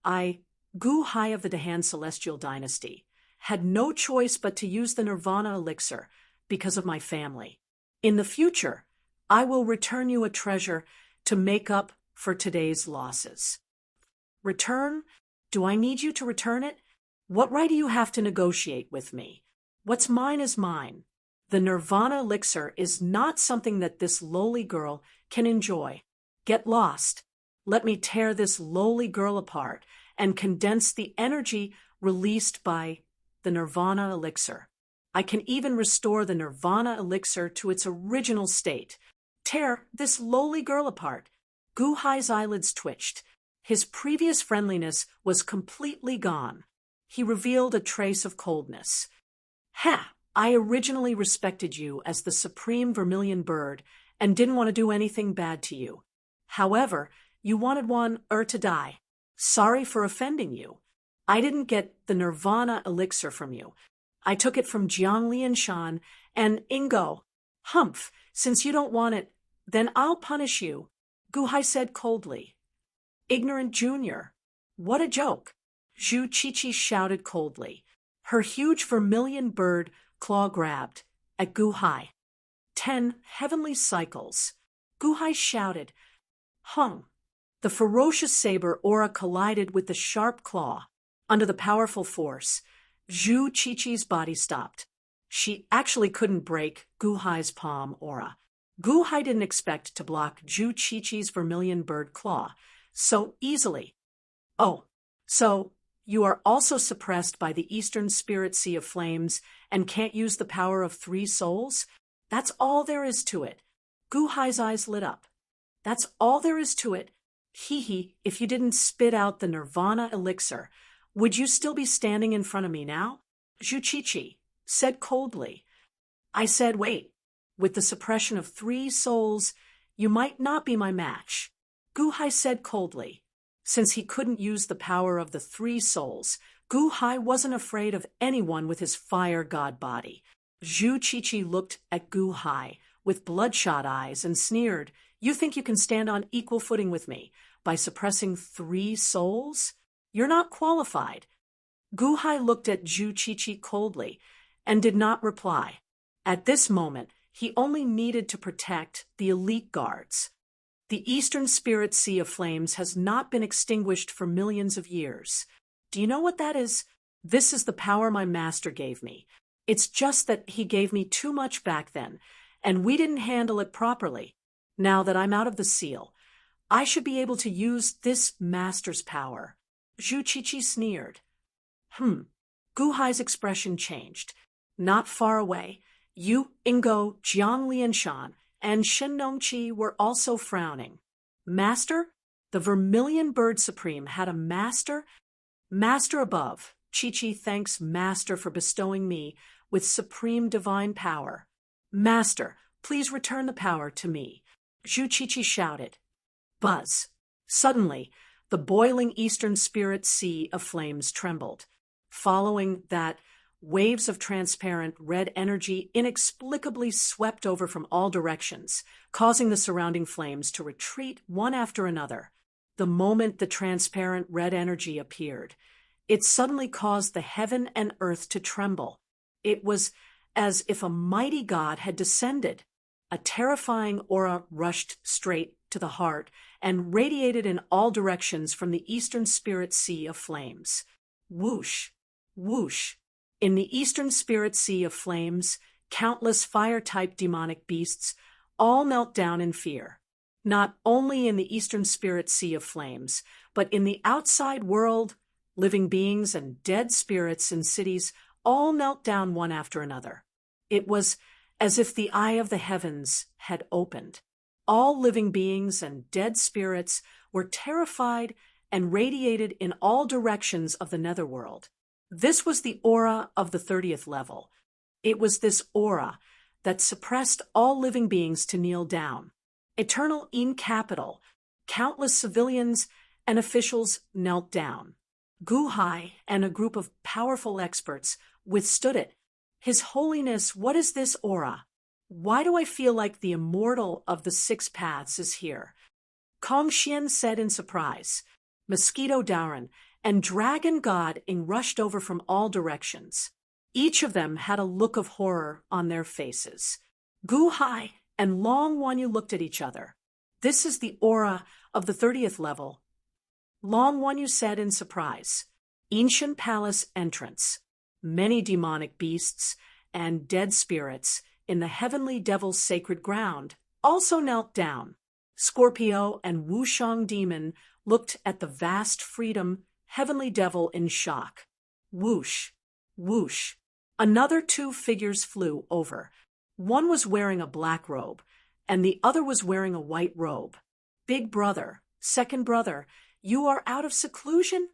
Guhai of the Dahan Celestial Dynasty, had no choice but to use the Nirvana elixir because of my family. In the future, I will return you a treasure to make up for today's losses. Return? Do I need you to return it? What right do you have to negotiate with me? What's mine is mine. The Nirvana elixir is not something that this lowly girl can enjoy. Get lost. Let me tear this lowly girl apart and condense the energy released by the Nirvana elixir. I can even restore the Nirvana elixir to its original state. Tear this lowly girl apart. Guhai's eyelids twitched. His previous friendliness was completely gone. He revealed a trace of coldness. Ha! I originally respected you as the Supreme Vermilion Bird and didn't want to do anything bad to you. However, you wanted to die. Sorry for offending you. I didn't get the Nirvana elixir from you. I took it from Jiang Lianshan and Ingo. Humph, since you don't want it, then I'll punish you, Guhai said coldly. Ignorant junior. What a joke. Zhu Qiqi shouted coldly. Her huge vermilion bird claw grabbed at Guhai. 10 heavenly cycles. Guhai shouted. Hung. The ferocious saber aura collided with the sharp claw. Under the powerful force, Zhu Qiqi's body stopped. She actually couldn't break Guhai's palm aura. Guhai didn't expect to block Zhu Qiqi's vermilion bird claw so easily. Oh, so you are also suppressed by the Eastern Spirit Sea of Flames and can't use the power of 3 souls? That's all there is to it. Guhai's eyes lit up. That's all there is to it. Hee, if you didn't spit out the Nirvana elixir, would you still be standing in front of me now? Zhu Qiqi said coldly. I said, wait, with the suppression of 3 souls, you might not be my match. Guhai said coldly. Since he couldn't use the power of the 3 souls, Guhai wasn't afraid of anyone with his fire god body. Zhu Qiqi looked at Guhai with bloodshot eyes and sneered, You think you can stand on equal footing with me by suppressing 3 souls? You're not qualified. Guhai looked at Zhu Qiqi coldly and did not reply. At this moment, he only needed to protect the elite guards. The Eastern Spirit Sea of Flames has not been extinguished for millions of years. Do you know what that is? This is the power my master gave me. It's just that he gave me too much back then, and we didn't handle it properly. Now that I'm out of the seal, I should be able to use this master's power. Zhu Qiqi sneered. Guhai's expression changed. Not far away, Yu, Ingo, Jiang Lianshan, and Shen Nongqi were also frowning. Master? The Vermilion Bird Supreme had a master? Master above. Qiqi thanks Master for bestowing me with supreme divine power. Master, please return the power to me. Zhu Qiqi shouted. Buzz. Suddenly, the boiling eastern spirit sea of flames trembled. Following that, waves of transparent red energy inexplicably swept over from all directions, causing the surrounding flames to retreat one after another. The moment the transparent red energy appeared, it suddenly caused the heaven and earth to tremble. It was as if a mighty god had descended. A terrifying aura rushed straight to the heart and radiated in all directions from the eastern spirit sea of flames. Whoosh, whoosh. In the eastern spirit sea of flames, countless fire-type demonic beasts all knelt down in fear. Not only in the eastern spirit sea of flames, but in the outside world, living beings and dead spirits in cities all knelt down one after another. It was as if the eye of the heavens had opened. All living beings and dead spirits were terrified and radiated in all directions of the netherworld. This was the aura of the 30th level. It was this aura that suppressed all living beings to kneel down. Eternal in capital, countless civilians and officials knelt down. Gu Hai and a group of powerful experts withstood it. His Holiness, what is this aura? Why do I feel like the immortal of the six paths is here? Kong Xian said in surprise. Mosquito Daoran and Dragon God rushed over from all directions. Each of them had a look of horror on their faces. Gu Hai and Long Wanyu looked at each other. This is the aura of the 30th level. Long Wanyu said in surprise. Ancient palace entrance. Many demonic beasts and dead spirits in the heavenly devil's sacred ground also knelt down. Scorpio and Wushang demon looked at the vast freedom heavenly devil in shock. Whoosh, whoosh. Another two figures flew over. One was wearing a black robe, and the other was wearing a white robe. Big brother, second brother, you are out of seclusion?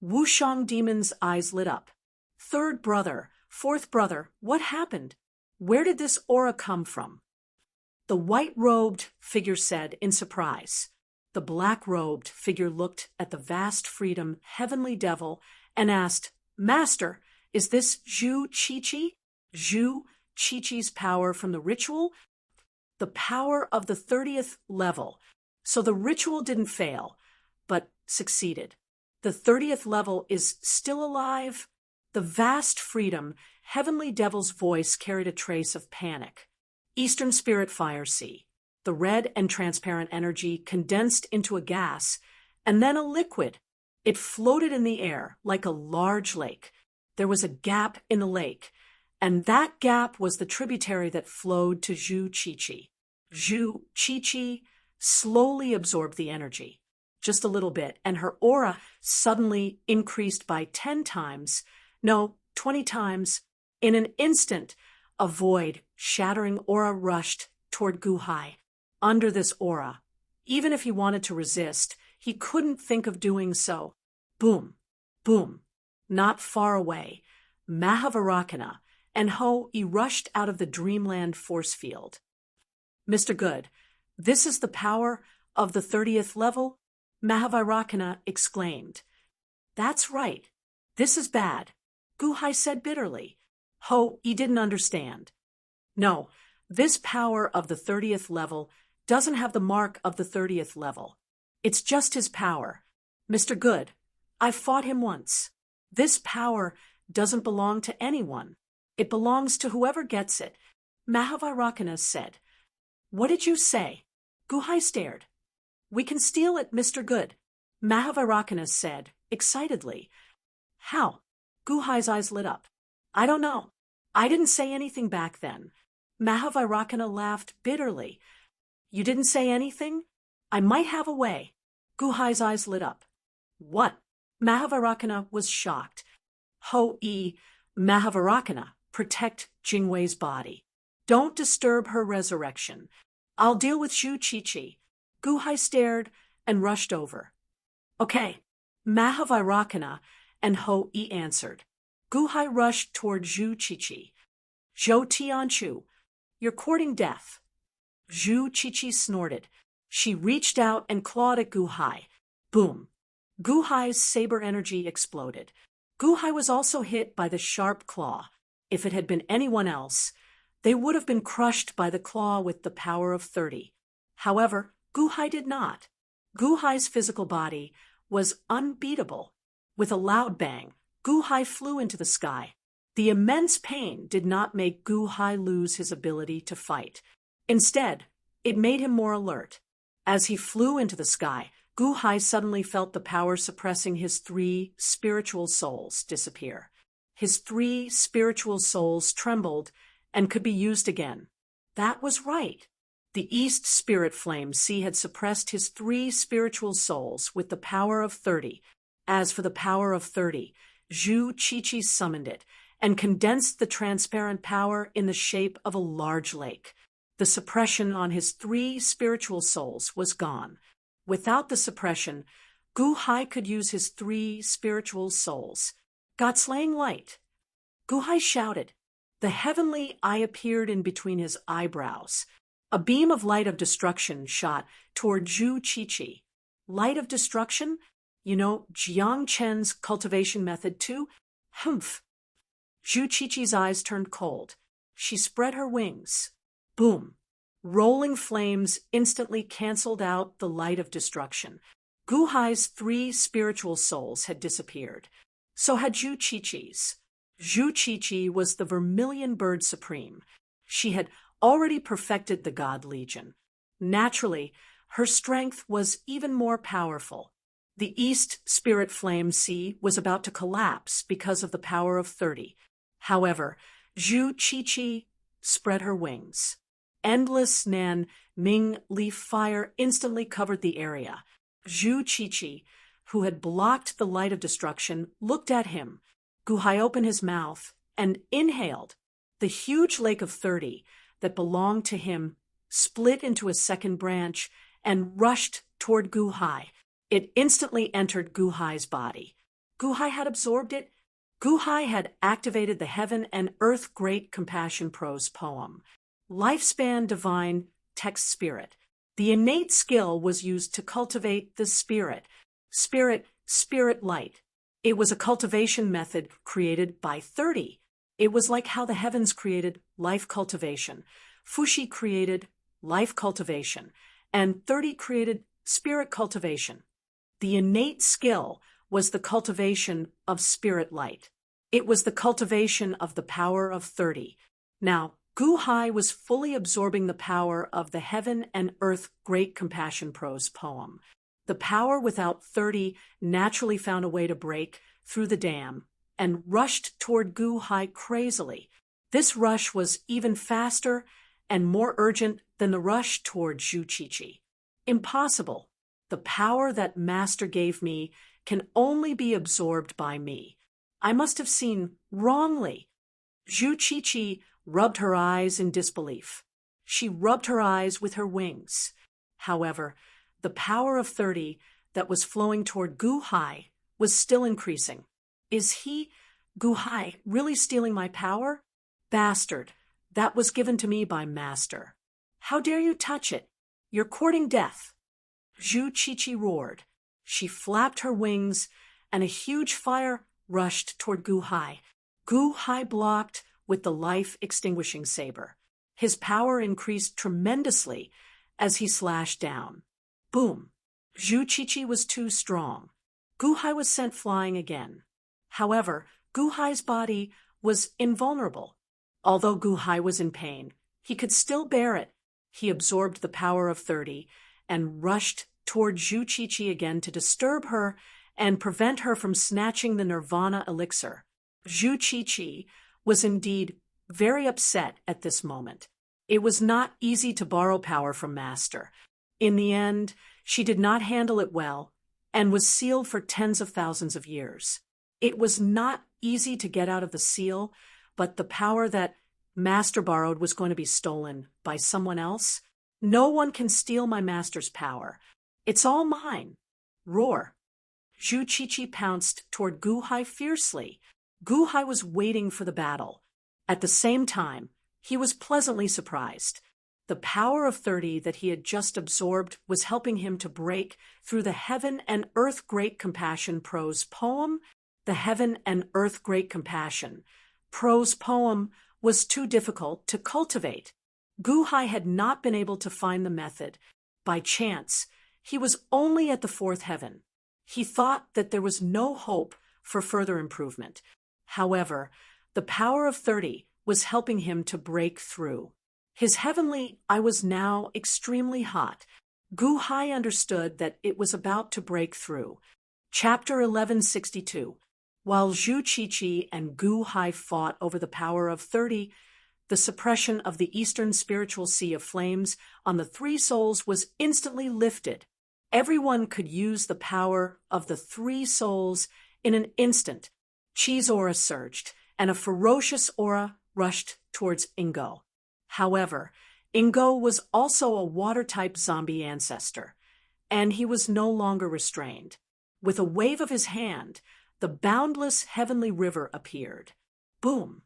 Wushang demon's eyes lit up. Third brother, fourth brother, what happened? Where did this aura come from? The white-robed figure said in surprise. The black-robed figure looked at the vast freedom heavenly devil and asked, Master, is this Zhu Qiqi? Zhu Qiqi's power from the ritual? The power of the 30th level. So the ritual didn't fail, but succeeded. The 30th level is still alive. The vast freedom heavenly devil's voice carried a trace of panic. Eastern Spirit Fire Sea. The red and transparent energy condensed into a gas, and then a liquid. It floated in the air like a large lake. There was a gap in the lake, and that gap was the tributary that flowed to Zhu Qiqi. Zhu Qiqi slowly absorbed the energy, just a little bit, and her aura suddenly increased by 10 times, no, 20 times. In an instant, a void, shattering aura rushed toward Gu Hai. Under this aura, even if he wanted to resist, he couldn't think of doing so. Boom, boom. Not far away, Mahavarakana and Ho-E rushed out of the dreamland force field. Mr. Good, this is the power of the 30th level? Mahavarakana exclaimed. That's right. This is bad, Gu Hai said bitterly. Ho-E didn't understand. No, this power of the 30th level doesn't have the mark of the 30th level. It's just his power. Mr. Good, I fought him once. This power doesn't belong to anyone. It belongs to whoever gets it, Mahavarakana said. What did you say? Gu Hai stared. We can steal it, Mr. Good, Mahavarakana said, excitedly. How? Gu Hai's eyes lit up. I don't know. I didn't say anything back then. Mahavarakana laughed bitterly. You didn't say anything? I might have a way. Gu Hai's eyes lit up. What? Mahavarakana was shocked. Ho-E, Mahavarakana, protect Jingwei's body. Don't disturb her resurrection. I'll deal with Zhu Qiqi. Gu Hai stared and rushed over. Okay, Mahavarakana and Ho-E answered. Gu Hai rushed toward Zhu Qiqi. Zhou Tianchu, you're courting death. Zhu Qiqi snorted. She reached out and clawed at Gu Hai. Boom! Gu Hai's saber energy exploded. Gu Hai was also hit by the sharp claw. If it had been anyone else, they would have been crushed by the claw with the power of 30. However, Gu Hai did not. Gu Hai's physical body was unbeatable. With a loud bang, Gu Hai flew into the sky. The immense pain did not make Gu Hai lose his ability to fight. Instead, it made him more alert. As he flew into the sky, Gu Hai suddenly felt the power suppressing his 3 spiritual souls disappear. His 3 spiritual souls trembled and could be used again. That was right. The East Spirit Flame Sea had suppressed his 3 spiritual souls with the power of 30. As for the power of 30, Zhu Qiqi summoned it and condensed the transparent power in the shape of a large lake. The suppression on his 3 spiritual souls was gone. Without the suppression, Gu Hai could use his 3 spiritual souls. God-slaying light. Gu Hai shouted. The heavenly eye appeared in between his eyebrows. A beam of light of destruction shot toward Zhu Qiqi. Light of destruction? You know, Jiang Chen's cultivation method too? Humph. Zhu Qiqi's eyes turned cold. She spread her wings. Boom. Rolling flames instantly canceled out the light of destruction. Gu Hai's 3 spiritual souls had disappeared. So had Zhu Qiqi's. Zhu Qiqi was the Vermilion Bird Supreme. She had already perfected the God Legion. Naturally, her strength was even more powerful. The East Spirit Flame Sea was about to collapse because of the power of 30. However, Zhu Qiqi spread her wings. Endless Nan Ming leaf fire instantly covered the area. Zhu Qiqi, who had blocked the light of destruction, looked at him. Gu Hai opened his mouth and inhaled. The huge lake of 30 that belonged to him split into a second branch and rushed toward Gu Hai. It instantly entered Gu Hai's body. Gu Hai had absorbed it. Gu Hai had activated the Heaven and Earth Great Compassion prose poem. Lifespan Divine Text Spirit. The innate skill was used to cultivate the spirit. Spirit light. It was a cultivation method created by 30. It was like how the heavens created life cultivation. Fuxi created life cultivation, and 30 created spirit cultivation. The innate skill was the cultivation of spirit light. It was the cultivation of the power of 30. Now, Gu Hai was fully absorbing the power of the Heaven and Earth Great Compassion prose poem. The power without 30 naturally found a way to break through the dam and rushed toward Gu Hai crazily. This rush was even faster and more urgent than the rush toward Zhu Qiqi. Impossible. The power that Master gave me can only be absorbed by me. I must have seen wrongly. Zhu Qiqi rubbed her eyes in disbelief. She rubbed her eyes with her wings. However, the power of 30 that was flowing toward Gu Hai was still increasing. Is he, Gu Hai, really stealing my power? Bastard, that was given to me by Master. How dare you touch it? You're courting death. Zhu Qiqi roared. She flapped her wings, and a huge fire rushed toward Gu Hai. Gu Hai blocked with the life-extinguishing saber. His power increased tremendously as he slashed down. Boom! Zhu Qiqi was too strong. Gu Hai was sent flying again. However, Gu Hai's body was invulnerable. Although Gu Hai was in pain, he could still bear it. He absorbed the power of 30 and rushed toward Zhu Qiqi again to disturb her and prevent her from snatching the Nirvana elixir. Zhu Qiqi was indeed very upset at this moment. It was not easy to borrow power from Master. In the end, she did not handle it well and was sealed for tens of thousands of years. It was not easy to get out of the seal, but the power that Master borrowed was going to be stolen by someone else. No one can steal my Master's power. It's all mine. Roar. Zhu Qiqi pounced toward Gu Hai fiercely. Gu Hai was waiting for the battle. At the same time, he was pleasantly surprised. The power of 30 that he had just absorbed was helping him to break through the Heaven and Earth Great Compassion prose poem. The Heaven and Earth Great Compassion prose poem was too difficult to cultivate. Guhai had not been able to find the method. By chance, he was only at the fourth heaven. He thought that there was no hope for further improvement. However, the power of 30 was helping him to break through. His heavenly I was now extremely hot. Guhai understood that it was about to break through. Chapter 1162. While Zhu Qiqi and Guhai fought over the power of 30, the suppression of the Eastern Spiritual Sea of Flames on the three souls was instantly lifted. Everyone could use the power of the three souls in an instant. Qi's aura surged, and a ferocious aura rushed towards Ingo. However, Ingo was also a water-type zombie ancestor, and he was no longer restrained. With a wave of his hand, the boundless heavenly river appeared. Boom!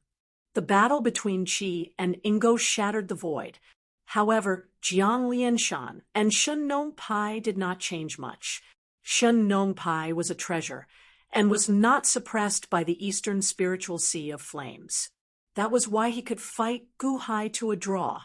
The battle between Qi and Ingo shattered the void. However, Jiang Lianshan and Shen Nongpai did not change much. Shen Nongpai was a treasure, and was not suppressed by the Eastern Spiritual Sea of Flames. That was why he could fight Guhai to a draw.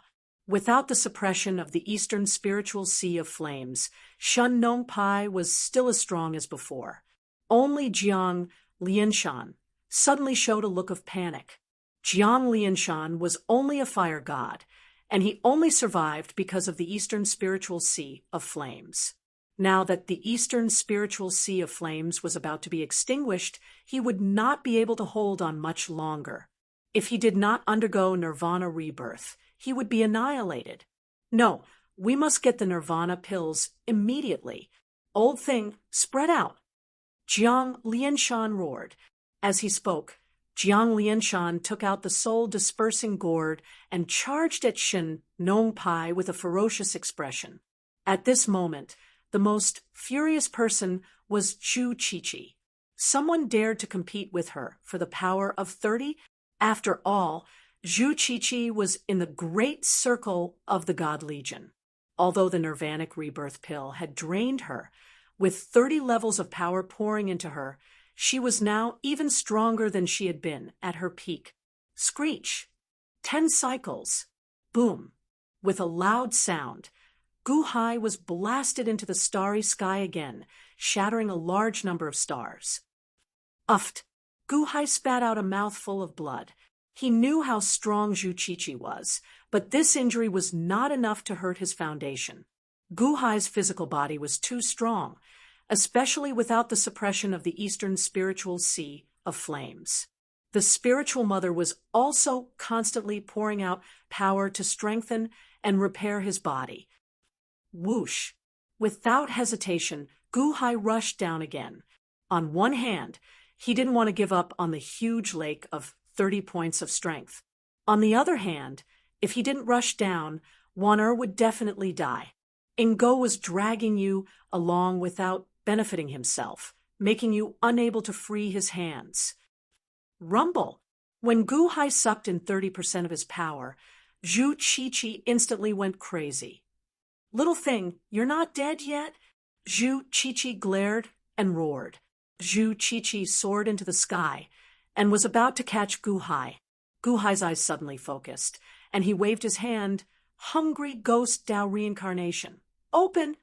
Without the suppression of the Eastern Spiritual Sea of Flames, Shen Nongpai was still as strong as before. Only Jiang Lianshan suddenly showed a look of panic. Jiang Lianshan was only a fire god, and he only survived because of the Eastern Spiritual Sea of Flames. Now that the Eastern Spiritual Sea of Flames was about to be extinguished, he would not be able to hold on much longer. If he did not undergo Nirvana rebirth, he would be annihilated. No, we must get the Nirvana pills immediately. Old thing, spread out. Jiang Lianshan roared. As he spoke, Jiang Lianshan took out the soul-dispersing gourd and charged at Shen Nongpai with a ferocious expression. At this moment, the most furious person was Zhu Qiqi. Someone dared to compete with her for the power of 30? After all, Zhu Qiqi was in the great circle of the God Legion. Although the Nirvanic rebirth pill had drained her, with 30 levels of power pouring into her, she was now even stronger than she had been at her peak. Screech! 10 cycles. Boom! With a loud sound, Guhai was blasted into the starry sky again, shattering a large number of stars. Uffed! Guhai spat out a mouthful of blood. He knew how strong Zhu Qiqi was, but this injury was not enough to hurt his foundation. Guhai's physical body was too strong, especially without the suppression of the Eastern Spiritual Sea of Flames. The spiritual mother was also constantly pouring out power to strengthen and repair his body. Whoosh! Without hesitation, Guhai rushed down again. On one hand, he didn't want to give up on the huge lake of 30 points of strength. On the other hand, if he didn't rush down, Wan'er would definitely die. Ingo was dragging you along without benefiting himself, making you unable to free his hands. Rumble! When Guhai sucked in 30% of his power, Zhu Qiqi instantly went crazy. Little thing, you're not dead yet? Zhu Qiqi glared and roared. Zhu Qiqi soared into the sky and was about to catch Guhai. Guhai's eyes suddenly focused, and he waved his hand. Hungry Ghost Dao Reincarnation. Open!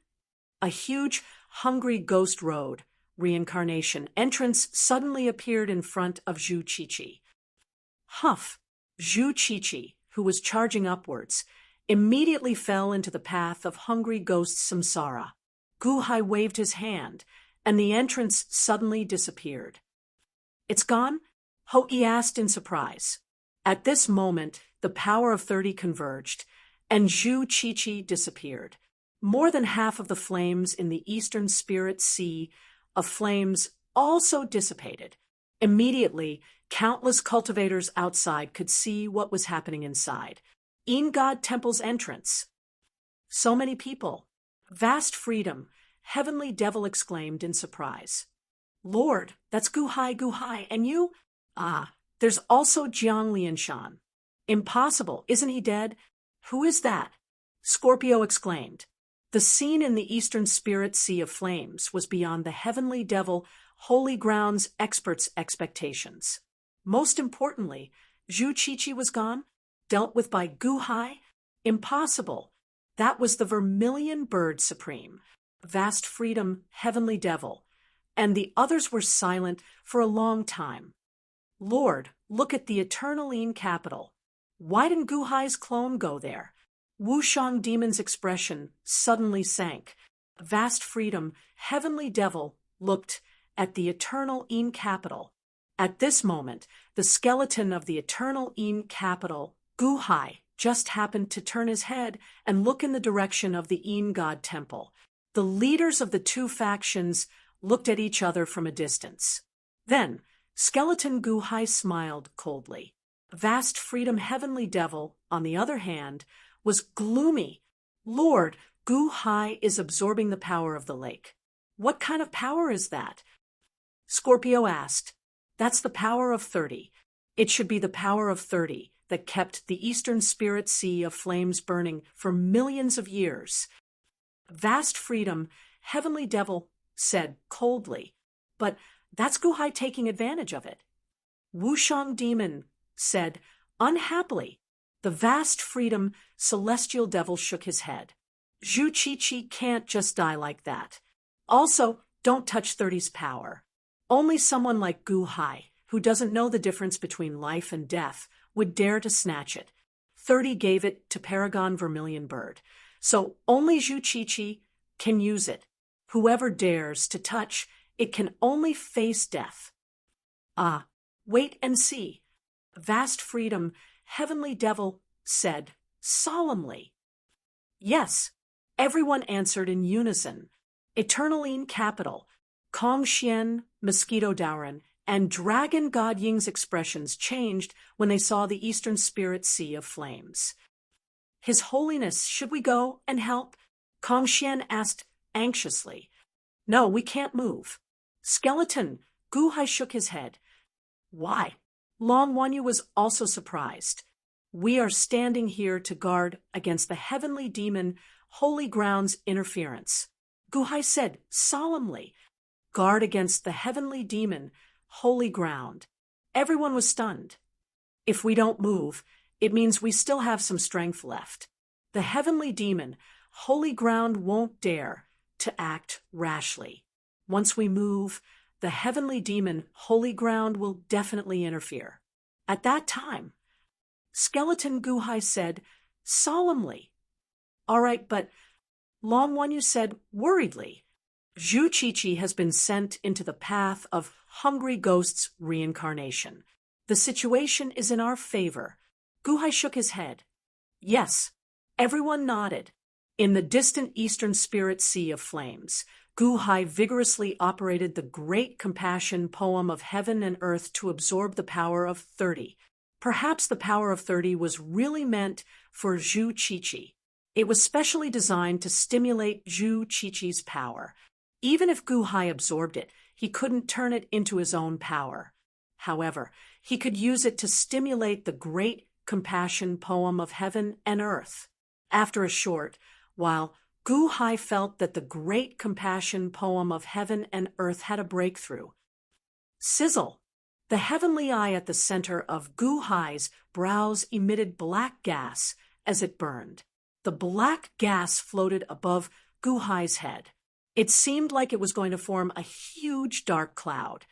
A huge, hungry ghost road, reincarnation, entrance suddenly appeared in front of Zhu Qiqi. Huff! Zhu Qiqi, who was charging upwards, immediately fell into the path of hungry ghost samsara. Guhai waved his hand, and the entrance suddenly disappeared. It's gone? Hou-Yi asked in surprise. At this moment, the power of 30 converged, and Zhu Qiqi disappeared. More than half of the flames in the Eastern Spirit Sea of Flames also dissipated. Immediately, countless cultivators outside could see what was happening inside. God Temple's entrance. So many people. Vast freedom, Heavenly Devil exclaimed in surprise. Lord, that's Guhai, and you? Ah, there's also Jiang Lianshan. Impossible, isn't he dead? Who is that? Scorpio exclaimed. The scene in the eastern spirit sea of flames was beyond the heavenly devil holy grounds experts' expectations. Most importantly, Zhu Qiqi was gone, dealt with by Gu Hai. Impossible. That was the vermilion bird supreme, vast freedom, heavenly devil, and the others were silent for a long time. Lord, look at the Eternaline capital. Why didn't Gu Hai's clone go there? Wushang demon's expression suddenly sank. Vast freedom, heavenly devil, looked at the eternal Yin capital. At this moment, the skeleton of the eternal Yin capital, Gu Hai, just happened to turn his head and look in the direction of the Yin god temple. The leaders of the two factions looked at each other from a distance. Then, skeleton Gu Hai smiled coldly. Vast freedom heavenly devil, on the other hand, was gloomy. Lord, Gu Hai is absorbing the power of the lake. What kind of power is that? Scorpio asked. That's the power of 30. It should be the power of 30 that kept the eastern spirit sea of flames burning for millions of years. Vast freedom, heavenly devil, said coldly. But that's Gu Hai taking advantage of it. Wushang demon said unhappily. The vast freedom, celestial devil shook his head. Zhu Qiqi can't just die like that. Also, don't touch 30's power. Only someone like Gu Hai, who doesn't know the difference between life and death, would dare to snatch it. 30 gave it to Paragon Vermilion Bird, so only Zhu Qiqi can use it. Whoever dares to touch it can only face death. Ah, wait and see. Vast freedom, heavenly devil said solemnly. Yes, everyone answered in unison. Eternaline capital, Kong Xian, Mosquito Dauren, and Dragon God Ying's expressions changed when they saw the eastern spirit sea of flames. His Holiness, should we go and help? Kong Xian asked anxiously. No, we can't move. Skeleton, Gu Hai shook his head. Why? Long Wanyu was also surprised. We are standing here to guard against the heavenly demon Holy Ground's interference. Gu Hai said solemnly, guard against the heavenly demon Holy Ground. Everyone was stunned. If we don't move, it means we still have some strength left. The heavenly demon Holy Ground won't dare to act rashly. Once we move, the heavenly demon Holy Ground will definitely interfere. At that time, Skeleton Gu Hai said solemnly. All right, but Long Wanyu said worriedly. Zhu Qiqi has been sent into the path of hungry ghosts' reincarnation. The situation is in our favor. Gu Hai shook his head. Yes, everyone nodded. In the distant eastern spirit sea of flames, Gu Hai vigorously operated the great compassion poem of heaven and earth to absorb the power of 30. Perhaps the power of 30 was really meant for Zhu Qiqi. It was specially designed to stimulate Zhu Qiqi's power. Even if Gu Hai absorbed it, he couldn't turn it into his own power. However, he could use it to stimulate the great compassion poem of heaven and earth. After a short while, Gu Hai felt that the great compassion poem of heaven and earth had a breakthrough. Sizzle! The heavenly eye at the center of Gu Hai's brows emitted black gas as it burned. The black gas floated above Gu Hai's head. It seemed like it was going to form a huge dark cloud.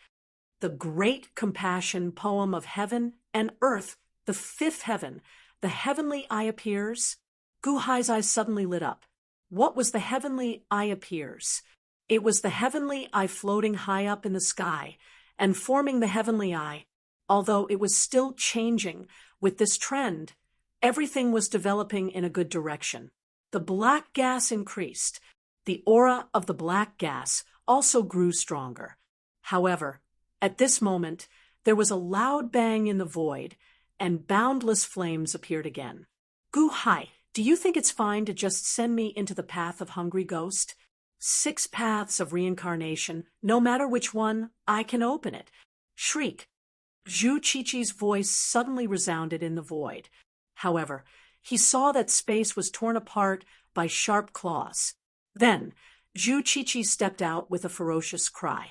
The great compassion poem of heaven and earth, the fifth heaven, the heavenly eye appears. Gu Hai's eyes suddenly lit up. What was the heavenly eye appears? It was the heavenly eye floating high up in the sky and forming the heavenly eye. Although it was still changing with this trend, everything was developing in a good direction. The black gas increased. The aura of the black gas also grew stronger. However, at this moment, there was a loud bang in the void, and boundless flames appeared again. Gu Hai, do you think it's fine to just send me into the path of hungry ghost? 6 paths of reincarnation, no matter which one, I can open it. Shriek. Zhu Qiqi's voice suddenly resounded in the void. However, He saw that space was torn apart by sharp claws. Then, Zhu Qiqi stepped out with a ferocious cry.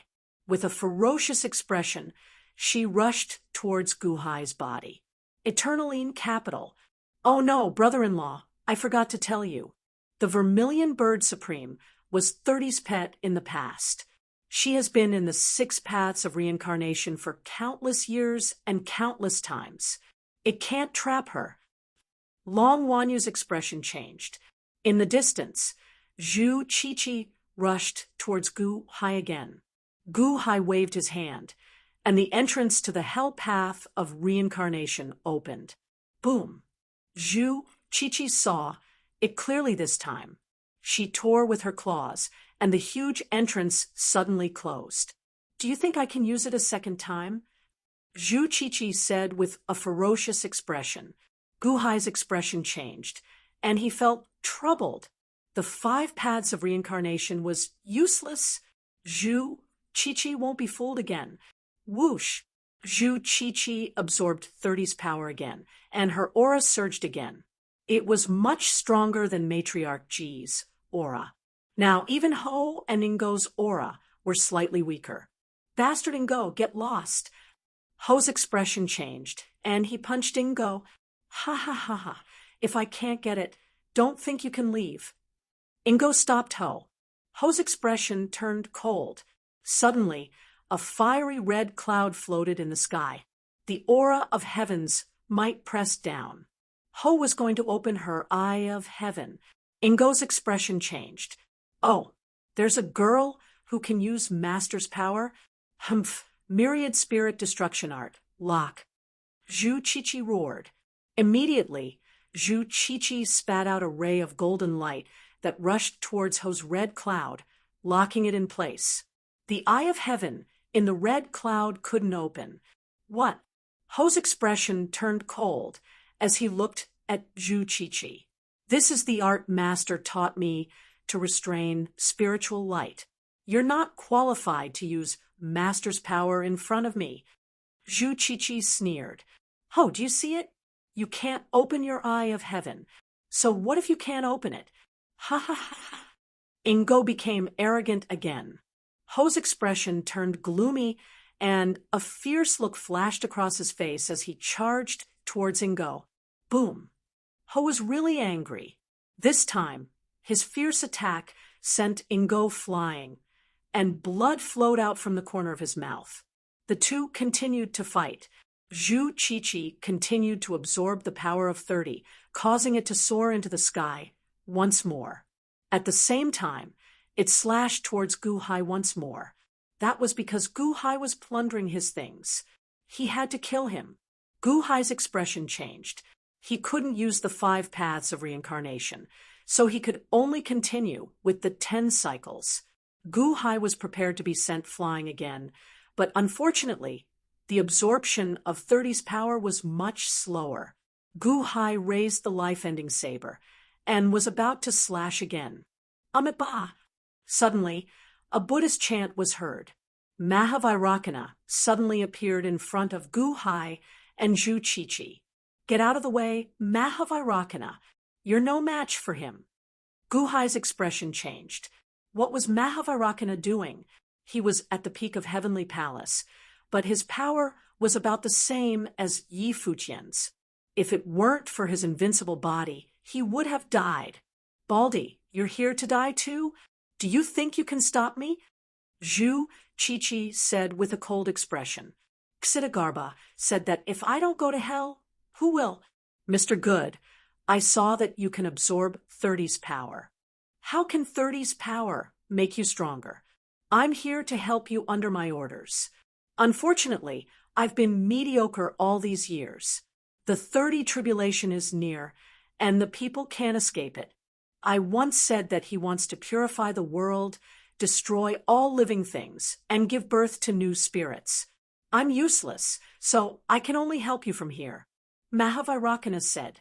With a ferocious expression, she rushed towards Gu Hai's body. Eternaline capital. Oh no, brother-in-law, I forgot to tell you. The Vermilion Bird Supreme was 30's pet in the past. She has been in the 6 paths of reincarnation for countless years and countless times. It can't trap her. Long Wanyu's expression changed. In the distance, Zhu Qiqi rushed towards Gu Hai again. Gu Hai waved his hand, and the entrance to the hell path of reincarnation opened. Boom! Zhu Qiqi saw it clearly this time. She tore with her claws, and the huge entrance suddenly closed. Do you think I can use it a second time? Zhu Qiqi said with a ferocious expression. Gu Hai's expression changed, and he felt troubled. The 5 paths of reincarnation was useless. Zhu Qiqi won't be fooled again. Whoosh! Zhu Qiqi absorbed 30's power again, and her aura surged again. It was much stronger than Matriarch Ji's aura. Now even Ho and Ingo's aura were slightly weaker. Bastard Ingo, get lost! Ho's expression changed, and he punched Ingo. Ha ha ha ha, if I can't get it, don't think you can leave. Ingo stopped Ho. Ho's expression turned cold. Suddenly, a fiery red cloud floated in the sky. The aura of heaven's might pressed down. Ho was going to open her eye of heaven. Ingo's expression changed. Oh, there's a girl who can use Master's power? Humph, myriad spirit destruction art. Lock. Zhu Qiqi roared. Immediately, Zhu Qiqi spat out a ray of golden light that rushed towards Ho's red cloud, locking it in place. The eye of heaven in the red cloud couldn't open. What? Ho's expression turned cold as he looked at Zhu Qiqi. This is the art Master taught me to restrain spiritual light. You're not qualified to use Master's power in front of me. Zhu Qiqi sneered. Ho, do you see it? You can't open your eye of heaven. So what if you can't open it? Ha ha ha ha. Ingo became arrogant again. Ho's expression turned gloomy, and a fierce look flashed across his face as he charged towards Ingo. Boom! Ho was really angry. This time, his fierce attack sent Ingo flying, and blood flowed out from the corner of his mouth. The two continued to fight. Zhu Qiqi continued to absorb the power of 30, causing it to soar into the sky once more. At the same time, it slashed towards Gu Hai once more. That was because Gu Hai was plundering his things. He had to kill him. Gu Hai's expression changed. He couldn't use the 5 paths of reincarnation, so he could only continue with the 10 cycles. Gu Hai was prepared to be sent flying again, but unfortunately, the absorption of 30's power was much slower. Gu Hai raised the life-ending saber and was about to slash again. Amiba! Suddenly, a Buddhist chant was heard. Mahavairakana suddenly appeared in front of Gu Hai and Zhu Qiqi. Get out of the way, Mahavairakana. You're no match for him. Gu Hai's expression changed. What was Mahavairakana doing? He was at the peak of Heavenly Palace, but his power was about the same as Yi Fujian's. If it weren't for his invincible body, he would have died. Baldy, you're here to die too? Do you think you can stop me? Zhu Qiqi said with a cold expression. Xidagarba said that if I don't go to hell, who will? Mr. Good, I saw that you can absorb 30's power. How can 30's power make you stronger? I'm here to help you under my orders. Unfortunately, I've been mediocre all these years. The 30 tribulation is near, and the people can't escape it. I once said that he wants to purify the world, destroy all living things, and give birth to new spirits. I'm useless, so I can only help you from here. Mahavairakana said,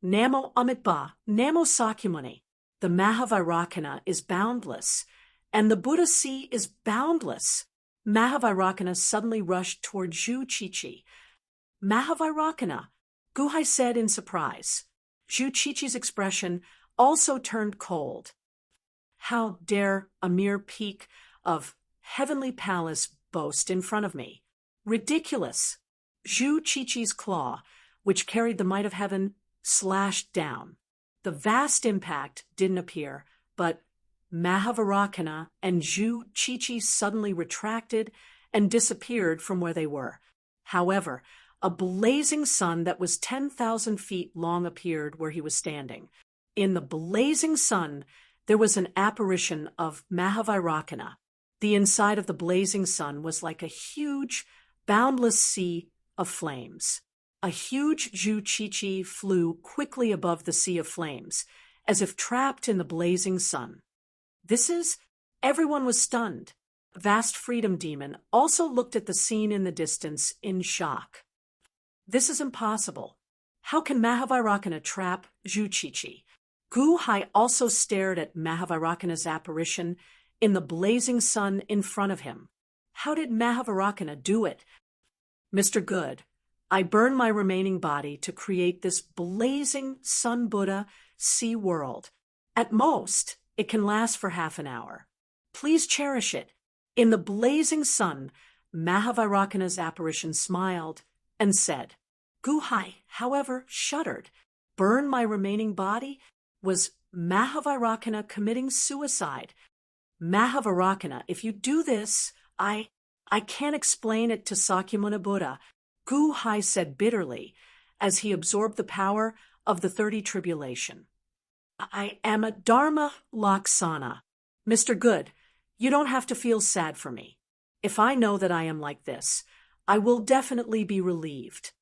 Namo Amitba, Namo Sakyamuni. The Mahavairakana is boundless, and the Buddha sea is boundless. Mahavairakana suddenly rushed toward Zhu Qiqi. Mahavairakana, Gu Hai said in surprise. Zhu Qiqi's expression also turned cold. How dare a mere peak of heavenly palace boast in front of me? Ridiculous! Zhu Qiqi's claw, which carried the might of heaven, slashed down. The vast impact didn't appear, but Mahavarakana and Zhu Qiqi suddenly retracted and disappeared from where they were. However, a blazing sun that was 10,000 feet long appeared where he was standing. In the blazing sun, there was an apparition of Mahavarakana. The inside of the blazing sun was like a huge, boundless sea of flames. A huge Zhu Qiqi flew quickly above the sea of flames, as if trapped in the blazing sun. Everyone was stunned. Vast Freedom Demon also looked at the scene in the distance in shock. This is impossible. How can Mahavarakana trap Zhu Qiqi? Gu Hai also stared at Mahavarakana's apparition in the blazing sun in front of him. How did Mahavarakana do it? Mr. Good, I burn my remaining body to create this blazing Sun Buddha sea world. At most, it can last for half an hour. Please cherish it. In the blazing sun, Mahavarakana's apparition smiled and said. Gu Hai, however, shuddered. Burn my remaining body? Was Mahavarakana committing suicide? Mahavarakana, if you do this, I can't explain it to Sakyamuni Buddha, Gu Hai said bitterly as he absorbed the power of the 30 tribulation. I am a Dharma Laksana. Mr. Good, you don't have to feel sad for me. If I know that I am like this, I will definitely be relieved.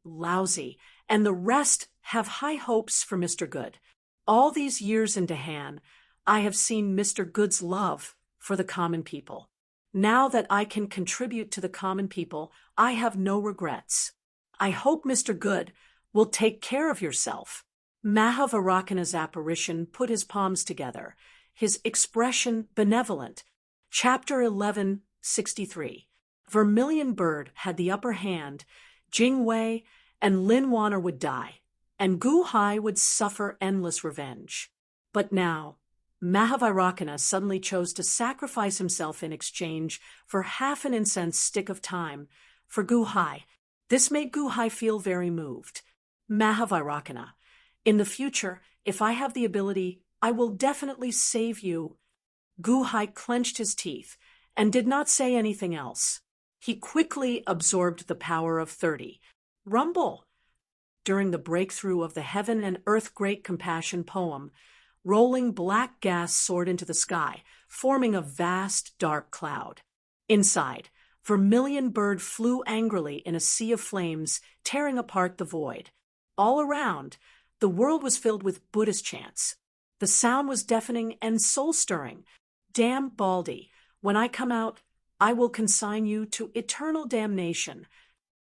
Lousy, and the rest have high hopes for Mr. Good. All these years in Dahan, I have seen Mr. Good's love for the common people. Now that I can contribute to the common people, I have no regrets. I hope Mr. Good will take care of yourself. Mahavarakana's apparition put his palms together, his expression benevolent. Chapter 1163. Vermilion Bird had the upper hand. Jing Wei and Lin Wanner would die, and Gu Hai would suffer endless revenge. But now, Mahavarakana suddenly chose to sacrifice himself in exchange for half an incense stick of time for Gu Hai. This made Gu Hai feel very moved. Mahavarakana, in the future, if I have the ability, I will definitely save you. Gu Hai clenched his teeth and did not say anything else. He quickly absorbed the power of 30. Rumble! During the breakthrough of the Heaven and Earth Great Compassion poem, rolling black gas soared into the sky, forming a vast dark cloud. Inside, Vermilion Bird flew angrily in a sea of flames, tearing apart the void. All around, the world was filled with Buddhist chants. The sound was deafening and soul-stirring. Damn Baldy, when I come out, I will consign you to eternal damnation.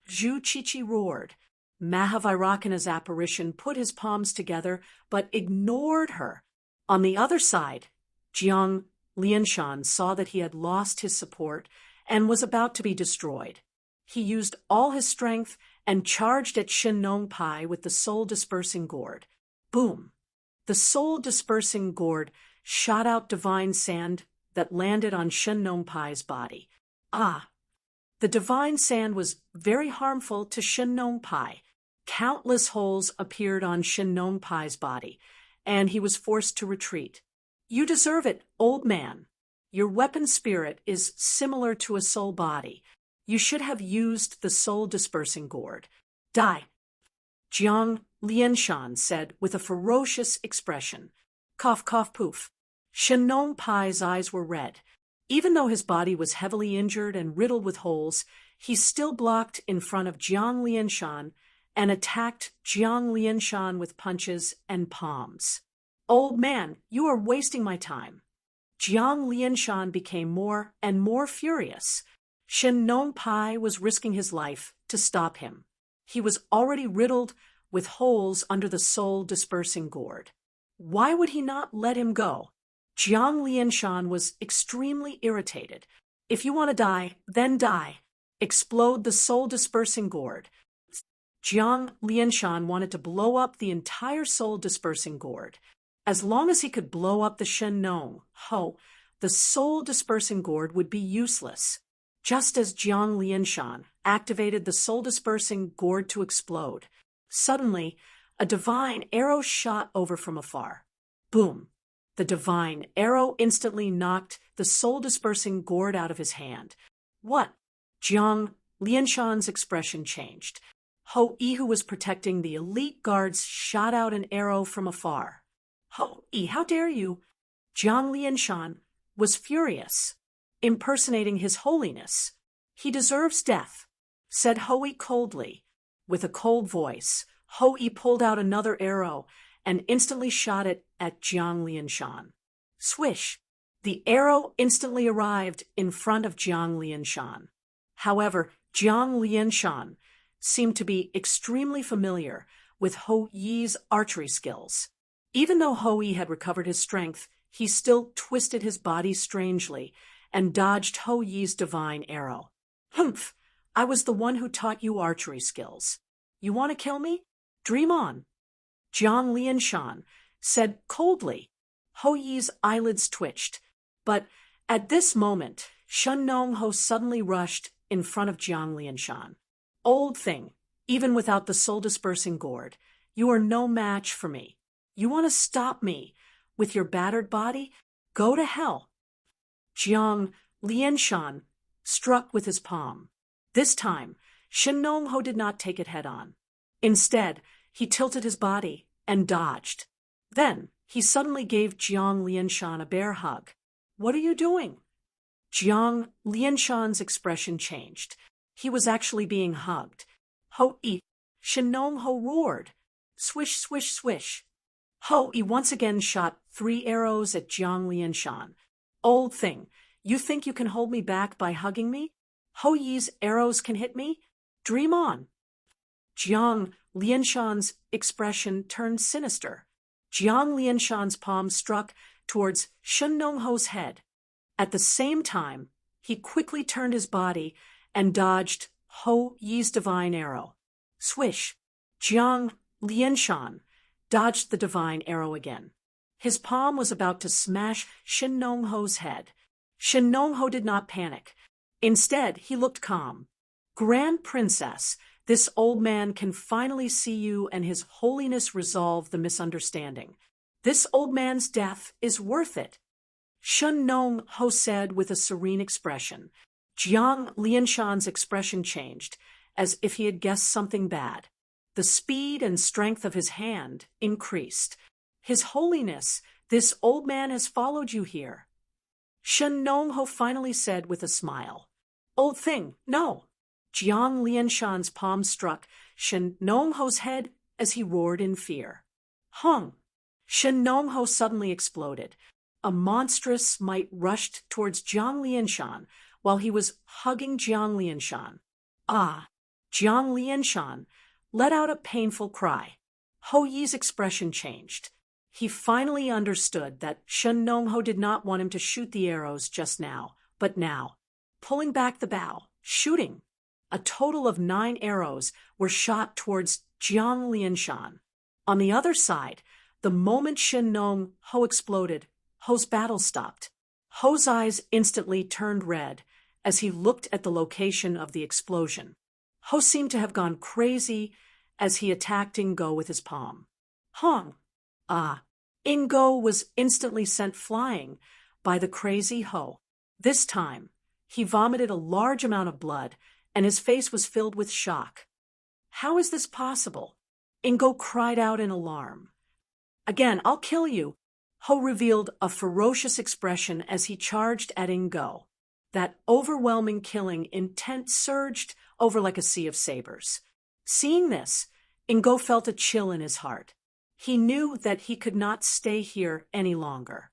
Zhu Qiqi roared. Mahavarakana's apparition put his palms together, but ignored her. On the other side, Jiang Lianshan saw that he had lost his support and was about to be destroyed. He used all his strength and charged at Shin Nong Pai with the soul-dispersing gourd. Boom! The soul-dispersing gourd shot out divine sand that landed on Shin Nong Pai's body. The divine sand was very harmful to Shin Nong Pai. Countless holes appeared on Shin Nong Pai's body, and he was forced to retreat. You deserve it, old man. Your weapon spirit is similar to a soul body. You should have used the soul-dispersing gourd. Die! Jiang Lianshan said with a ferocious expression. Cough, cough, poof. Shin Nong Pai's eyes were red. Even though his body was heavily injured and riddled with holes, he still blocked in front of Jiang Lianshan and attacked Jiang Lianshan with punches and palms. Old man, you are wasting my time. Jiang Lianshan became more and more furious. Shin Nong Pai was risking his life to stop him. He was already riddled with holes under the soul-dispersing gourd. Why would he not let him go? Jiang Lianshan was extremely irritated. If you want to die, then die. Explode the soul-dispersing gourd. Jiang Lianshan wanted to blow up the entire soul-dispersing gourd. As long as he could blow up the Shen Nong Ho, the soul-dispersing gourd would be useless. Just as Jiang Lianshan activated the soul-dispersing gourd to explode, suddenly, a divine arrow shot over from afar. Boom! The divine arrow instantly knocked the soul-dispersing gourd out of his hand. What? Jiang Lianshan's expression changed. Ho-yi, who was protecting the elite guards, shot out an arrow from afar. Ho-yi, how dare you? Jiang Lianshan was furious, impersonating his holiness. He deserves death, said Ho-yi coldly. With a cold voice, Ho-yi pulled out another arrow and instantly shot it at Jiang Lianshan. Swish! The arrow instantly arrived in front of Jiang Lianshan. However, Jiang Lianshan seemed to be extremely familiar with Ho-yi's archery skills. Even though Ho-yi had recovered his strength, he still twisted his body strangely and dodged Ho-yi's divine arrow. Humph! I was the one who taught you archery skills. You want to kill me? Dream on. Jiang Lianshan said coldly. Ho-yi's eyelids twitched, but at this moment, Shen Nong Ho suddenly rushed in front of Jiang Lianshan. Old thing, even without the soul-dispersing gourd, you are no match for me. You want to stop me with your battered body? Go to hell. Jiang Lianshan struck with his palm. This time, Shen Nong Ho did not take it head-on. Instead, he tilted his body and dodged. Then, he suddenly gave Jiang Lianshan a bear hug. What are you doing? Jiang Lianshan's expression changed. He was actually being hugged. Ho-yi! Shen Nong Ho roared. Swish, swish, swish. Ho-yi once again shot 3 arrows at Jiang Lianshan. Old thing, you think you can hold me back by hugging me? Ho-yi's arrows can hit me? Dream on. Jiang Lianshan's expression turned sinister. Jiang Lianshan's palm struck towards Shen Nong Ho's head. At the same time, he quickly turned his body and dodged Ho-yi's divine arrow. Swish! Jiang Lianshan dodged the divine arrow again. His palm was about to smash Shen Nong Ho's head. Shen Nong Ho did not panic. Instead, he looked calm. Grand Princess, this old man can finally see you and his holiness resolve the misunderstanding. This old man's death is worth it. Shen Nong Ho said with a serene expression. Jiang Lianshan's expression changed, as if he had guessed something bad. The speed and strength of his hand increased. His holiness, this old man has followed you here. Shen Nong Ho finally said with a smile. Old thing, no. Jiang Lianshan's palm struck Shen Nong Ho's head as he roared in fear. Hung! Shen Nong Ho suddenly exploded. A monstrous might rushed towards Jiang Lianshan while he was hugging Jiang Lianshan. Ah! Jiang Lianshan let out a painful cry. Ho-yi's expression changed. He finally understood that Shen Nong Ho did not want him to shoot the arrows just now, but now, pulling back the bow, shooting. A total of 9 arrows were shot towards Jiang Lianshan. On the other side, the moment Shen Nong Ho exploded, Ho's battle stopped. Ho's eyes instantly turned red as he looked at the location of the explosion. Ho seemed to have gone crazy as he attacked Ingo with his palm. Hong! Ah! Ingo was instantly sent flying by the crazy Ho. This time, he vomited a large amount of blood, and his face was filled with shock. How is this possible? Ingo cried out in alarm. Again, I'll kill you. Ho revealed a ferocious expression as he charged at Ingo. That overwhelming killing intent surged over like a sea of sabers. Seeing this, Ingo felt a chill in his heart. He knew that he could not stay here any longer.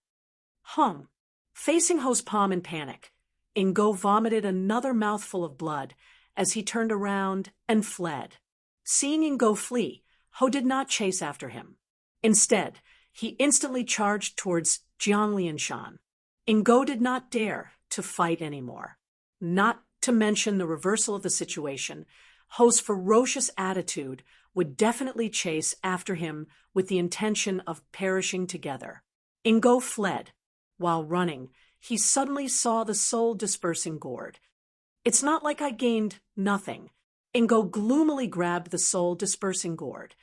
Hung! Facing Ho's palm in panic, Ingo vomited another mouthful of blood as he turned around and fled. Seeing Ingo flee, Ho did not chase after him. Instead, he instantly charged towards Jiang Lianshan. Ingo did not dare to fight anymore. Not to mention the reversal of the situation, Ho's ferocious attitude would definitely chase after him with the intention of perishing together. Ingo fled. While running, he suddenly saw the soul-dispersing gourd. It's not like I gained nothing. Ingo gloomily grabbed the soul-dispersing gourd.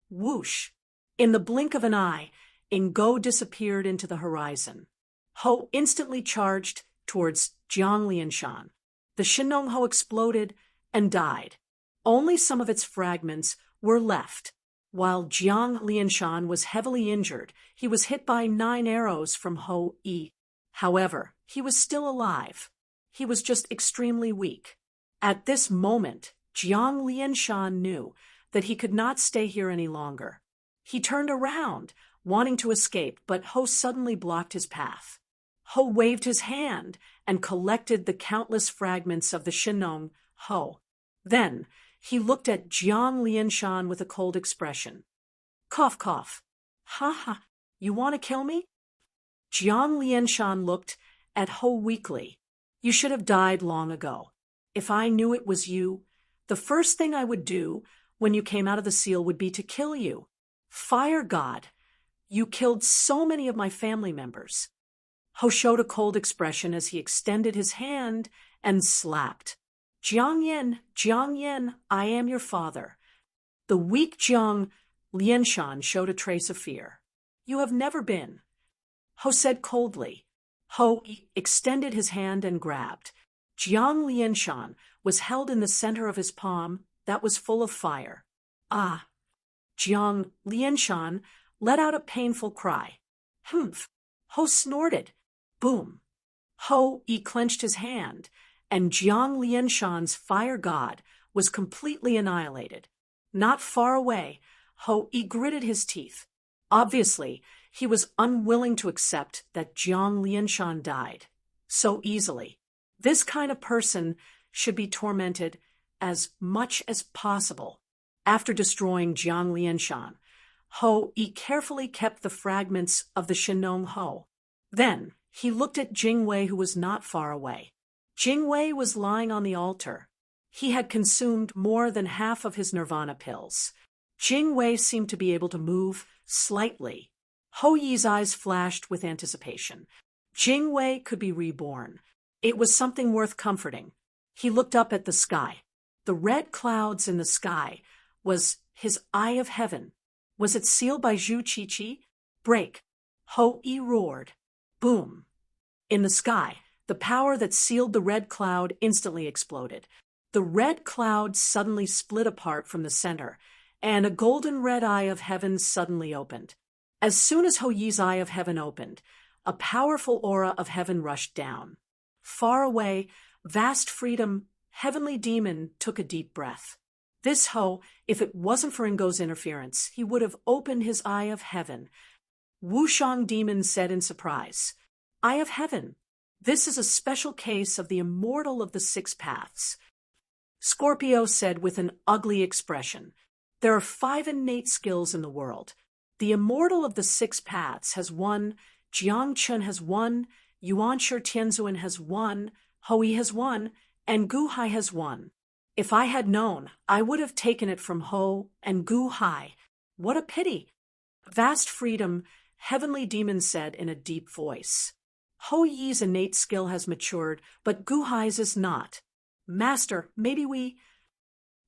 Whoosh! In the blink of an eye, Ingo disappeared into the horizon. Ho instantly charged towards Jiang Lianshan. The Shinong Ho exploded and died. Only some of its fragments were left. While Jiang Lianshan was heavily injured, he was hit by 9 arrows from Ho Yi. However, he was still alive. He was just extremely weak. At this moment, Jiang Lianshan knew that he could not stay here any longer. He turned around, wanting to escape, but Ho suddenly blocked his path. Ho waved his hand and collected the countless fragments of the Shinong Ho. Then, he looked at Jiang Lianshan with a cold expression. Cough, cough. Ha ha, you want to kill me? Jiang Lianshan looked at Ho weakly. You should have died long ago. If I knew it was you, the first thing I would do when you came out of the seal would be to kill you. Fire God, you killed so many of my family members. Ho showed a cold expression as he extended his hand and slapped. Jiang Yan, I am your father. The weak Jiang Lianshan showed a trace of fear. You have never been. Ho said coldly. Ho extended his hand and grabbed. Jiang Lianshan was held in the center of his palm that was full of fire. Ah! Jiang Lianshan let out a painful cry. Humph! Ho snorted. Boom! Ho clenched his hand, and Jiang Lianshan's fire god was completely annihilated. Not far away, Ho gritted his teeth. Obviously, he was unwilling to accept that Jiang Lianshan died so easily. This kind of person should be tormented as much as possible. After destroying Jiang Lianshan, Ho carefully kept the fragments of the Shinong Ho. Then, he looked at Jingwei, who was not far away. Jingwei was lying on the altar. He had consumed more than half of his nirvana pills. Jingwei seemed to be able to move slightly. Ho Yi's eyes flashed with anticipation. Jingwei could be reborn. It was something worth comforting. He looked up at the sky. The red clouds in the sky was his eye of heaven. Was it sealed by Zhu Qiqi? Break! Ho Yi roared. Boom! In the sky, the power that sealed the red cloud instantly exploded. The red cloud suddenly split apart from the center, and a golden red eye of heaven suddenly opened. As soon as Ho Yi's eye of heaven opened, a powerful aura of heaven rushed down. Far away, vast freedom, heavenly demon took a deep breath. This Ho, if it wasn't for Ingo's interference, he would have opened his eye of heaven. Wushang demon said in surprise, Eye of heaven. This is a special case of the immortal of the 6 paths. Scorpio said with an ugly expression, There are 5 innate skills in the world. The immortal of the 6 paths has 1, Jiang Chun has 1, Yuan Shi Tianzuan has 1, Hoi has 1, and Gu Hai has 1. If I had known, I would have taken it from Ho and Gu Hai. What a pity! Vast freedom, heavenly demon said in a deep voice. Ho Yi's innate skill has matured, but Gu Hai's is not. Master, maybe we...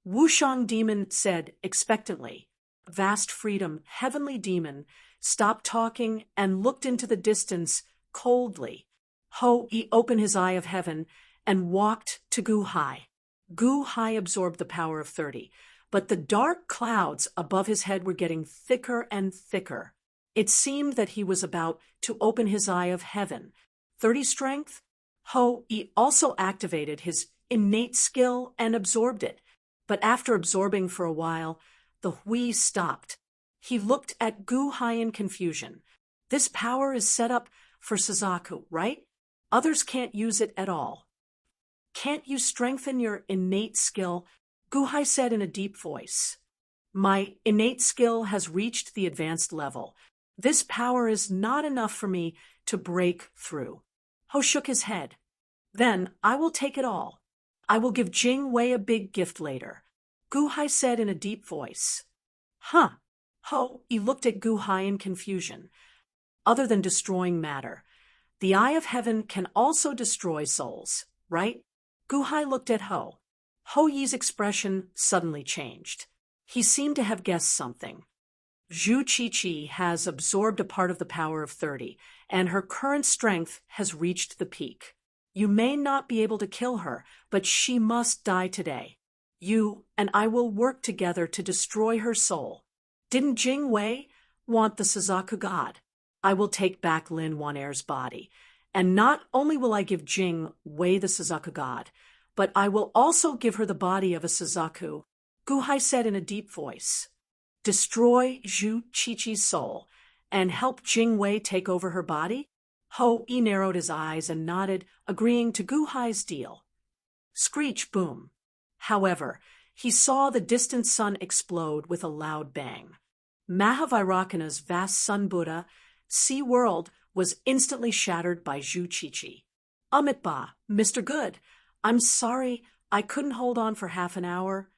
Wushang demon said expectantly. Vast freedom, heavenly demon, stopped talking and looked into the distance coldly. Ho Yi opened his eye of heaven and walked to Gu Hai. Gu Hai absorbed the power of 30, but the dark clouds above his head were getting thicker and thicker. It seemed that he was about to open his eye of heaven. 30 strength? Ho Yi also activated his innate skill and absorbed it, but after absorbing for a while, the Hui stopped. He looked at Gu Hai in confusion. This power is set up for Suzaku, right? Others can't use it at all. Can't you strengthen your innate skill? Gu Hai said in a deep voice. My innate skill has reached the advanced level. This power is not enough for me to break through. Ho shook his head. Then I will take it all. I will give Jing Wei a big gift later. Guhai said in a deep voice. Huh. Ho, he looked at Guhai in confusion. Other than destroying matter, the eye of heaven can also destroy souls, right? Guhai looked at Ho. Ho Yi's expression suddenly changed. He seemed to have guessed something. Zhu Qiqi has absorbed a part of the power of 30, and her current strength has reached the peak. You may not be able to kill her, but she must die today. You and I will work together to destroy her soul. Didn't Jing Wei want the Suzaku god? I will take back Lin Waner's body, and not only will I give Jing Wei the Suzaku god, but I will also give her the body of a Suzaku, Guhai said in a deep voice. Destroy Zhu Qiqi's soul and help Jing Wei take over her body? Ho Yi narrowed his eyes and nodded, agreeing to Guhai's deal. Screech boom. However, he saw the distant sun explode with a loud bang. Mahavairocana's vast sun Buddha, sea world, was instantly shattered by Zhu Qiqi. Amitba, Mr. Good, I'm sorry I couldn't hold on for half an hour.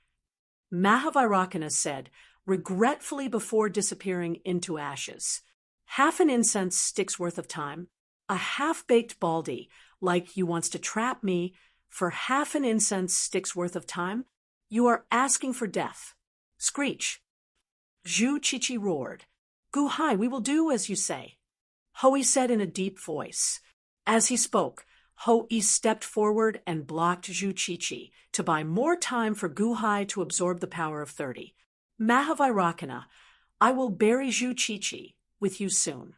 Mahavairocana said, regretfully before disappearing into ashes. Half an incense stick's worth of time. A half-baked baldy, like you wants to trap me for half an incense stick's worth of time? You are asking for death. Screech. Zhu Qiqi roared. Guhai, we will do as you say. Hoi said in a deep voice. As he spoke, Hoi stepped forward and blocked Zhu Qiqi to buy more time for Guhai to absorb the power of 30. Mahavairocana, I will bury Zhu Qiqi with you soon.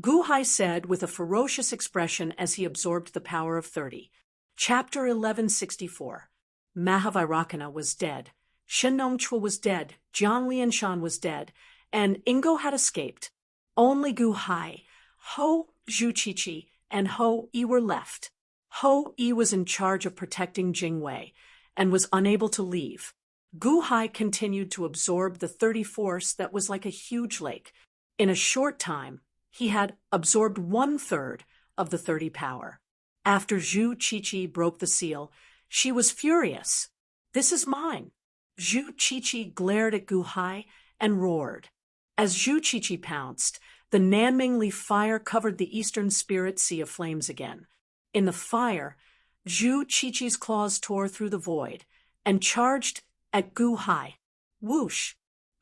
Guhai said with a ferocious expression as he absorbed the power of 30. Chapter 1164. Mahavairocana was dead. Shen Nongchua was dead. Jiang Lianshan was dead. And Ingo had escaped. Only Guhai, Ho, Zhu Qiqi, and Ho Yi were left. Ho Yi was in charge of protecting Jing Wei and was unable to leave. Guhai continued to absorb the 30 force that was like a huge lake. In a short time, he had absorbed 1/3 of the 30 power. After Zhu Qiqi broke the seal, she was furious. This is mine. Zhu Qiqi glared at Guhai and roared. As Zhu Qiqi pounced, the Nanmingli fire covered the eastern spirit sea of flames again. In the fire, Zhu Qiqi's claws tore through the void and charged at Guhai. Whoosh!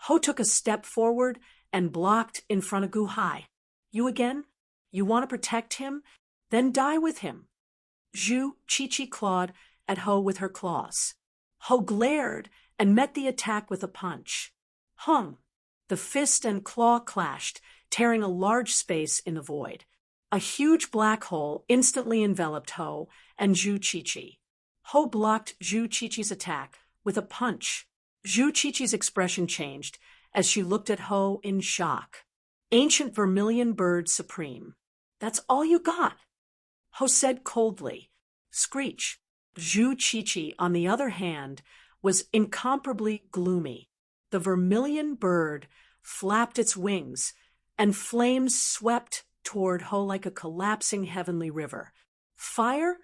Ho took a step forward and blocked in front of Guhai. You again? You want to protect him? Then die with him. Zhu Qiqi clawed at Ho with her claws. Ho glared and met the attack with a punch. Hung! The fist and claw clashed, tearing a large space in the void. A huge black hole instantly enveloped Ho and Zhu Qiqi. Ho blocked Zhu Qiqi's attack with a punch. Zhu Qiqi's expression changed as she looked at Ho in shock. Ancient vermilion bird supreme. That's all you got? Ho said coldly. Screech. Zhu Qiqi, on the other hand, was incomparably gloomy. The vermilion bird flapped its wings, and flames swept toward Ho like a collapsing heavenly river. Fire?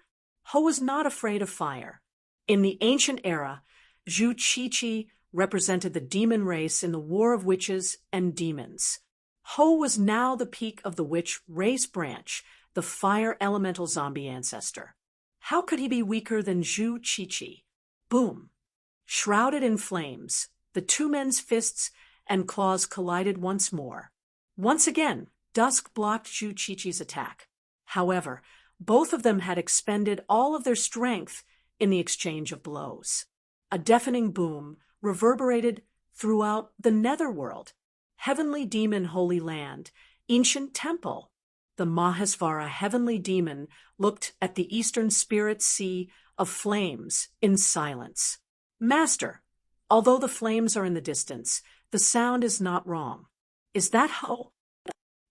Ho was not afraid of fire. In the ancient era, Zhu Qiqi represented the demon race in the war of witches and demons. Ho was now the peak of the witch race branch, the fire elemental zombie ancestor. How could he be weaker than Zhu Qiqi? Boom! Shrouded in flames, the two men's fists and claws collided once more. Once again, dusk blocked Zhu Qiqi's attack. However, both of them had expended all of their strength in the exchange of blows. A deafening boom reverberated throughout the netherworld. Heavenly demon holy land, ancient temple. The Mahesvara heavenly demon looked at the eastern spirit sea of flames in silence. Master, although the flames are in the distance, the sound is not wrong. Is that Ho?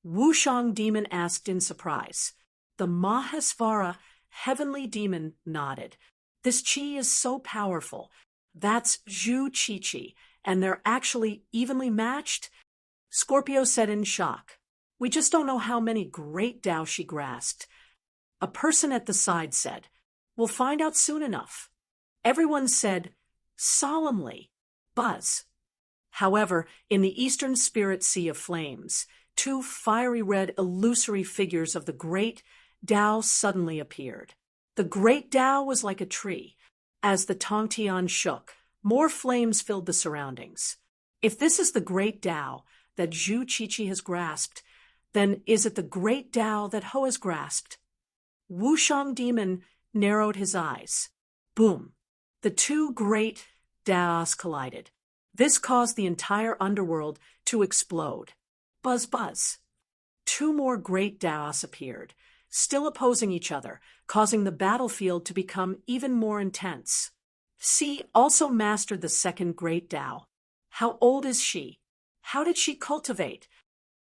Wushang demon asked in surprise. The Mahesvara heavenly demon nodded. This chi is so powerful. That's Zhu Qiqi, and they're actually evenly matched? Scorpio said in shock. We just don't know how many great Dao she grasped. A person at the side said, We'll find out soon enough. Everyone said, solemnly, buzz. However, in the eastern spirit sea of flames, two fiery red illusory figures of the great Tao suddenly appeared. The great Tao was like a tree. As the Tongtian shook, more flames filled the surroundings. If this is the great Tao that Zhu Qiqi has grasped, then is it the great Tao that Ho has grasped? Wushang Demon narrowed his eyes. Boom! The two great Taos collided. This caused the entire underworld to explode. Buzz, buzz. Two more great Taos appeared, still opposing each other, causing the battlefield to become even more intense. C also mastered the second great Tao. How old is she? How did she cultivate?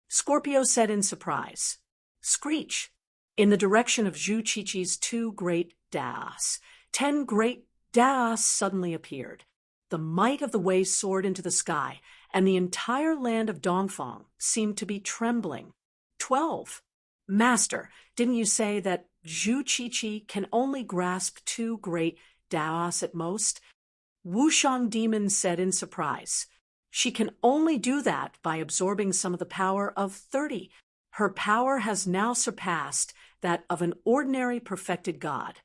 Scorpio said in surprise. Screech! In the direction of Zhu Qiqi's two great Taos, 10 great Taos suddenly appeared. The might of the Wei soared into the sky, and the entire land of Dongfang seemed to be trembling. 12. Master, didn't you say that Zhu Qiqi can only grasp two great Taos at most? Wushang Demon said in surprise. She can only do that by absorbing some of the power of 30. Her power has now surpassed that of an ordinary perfected god.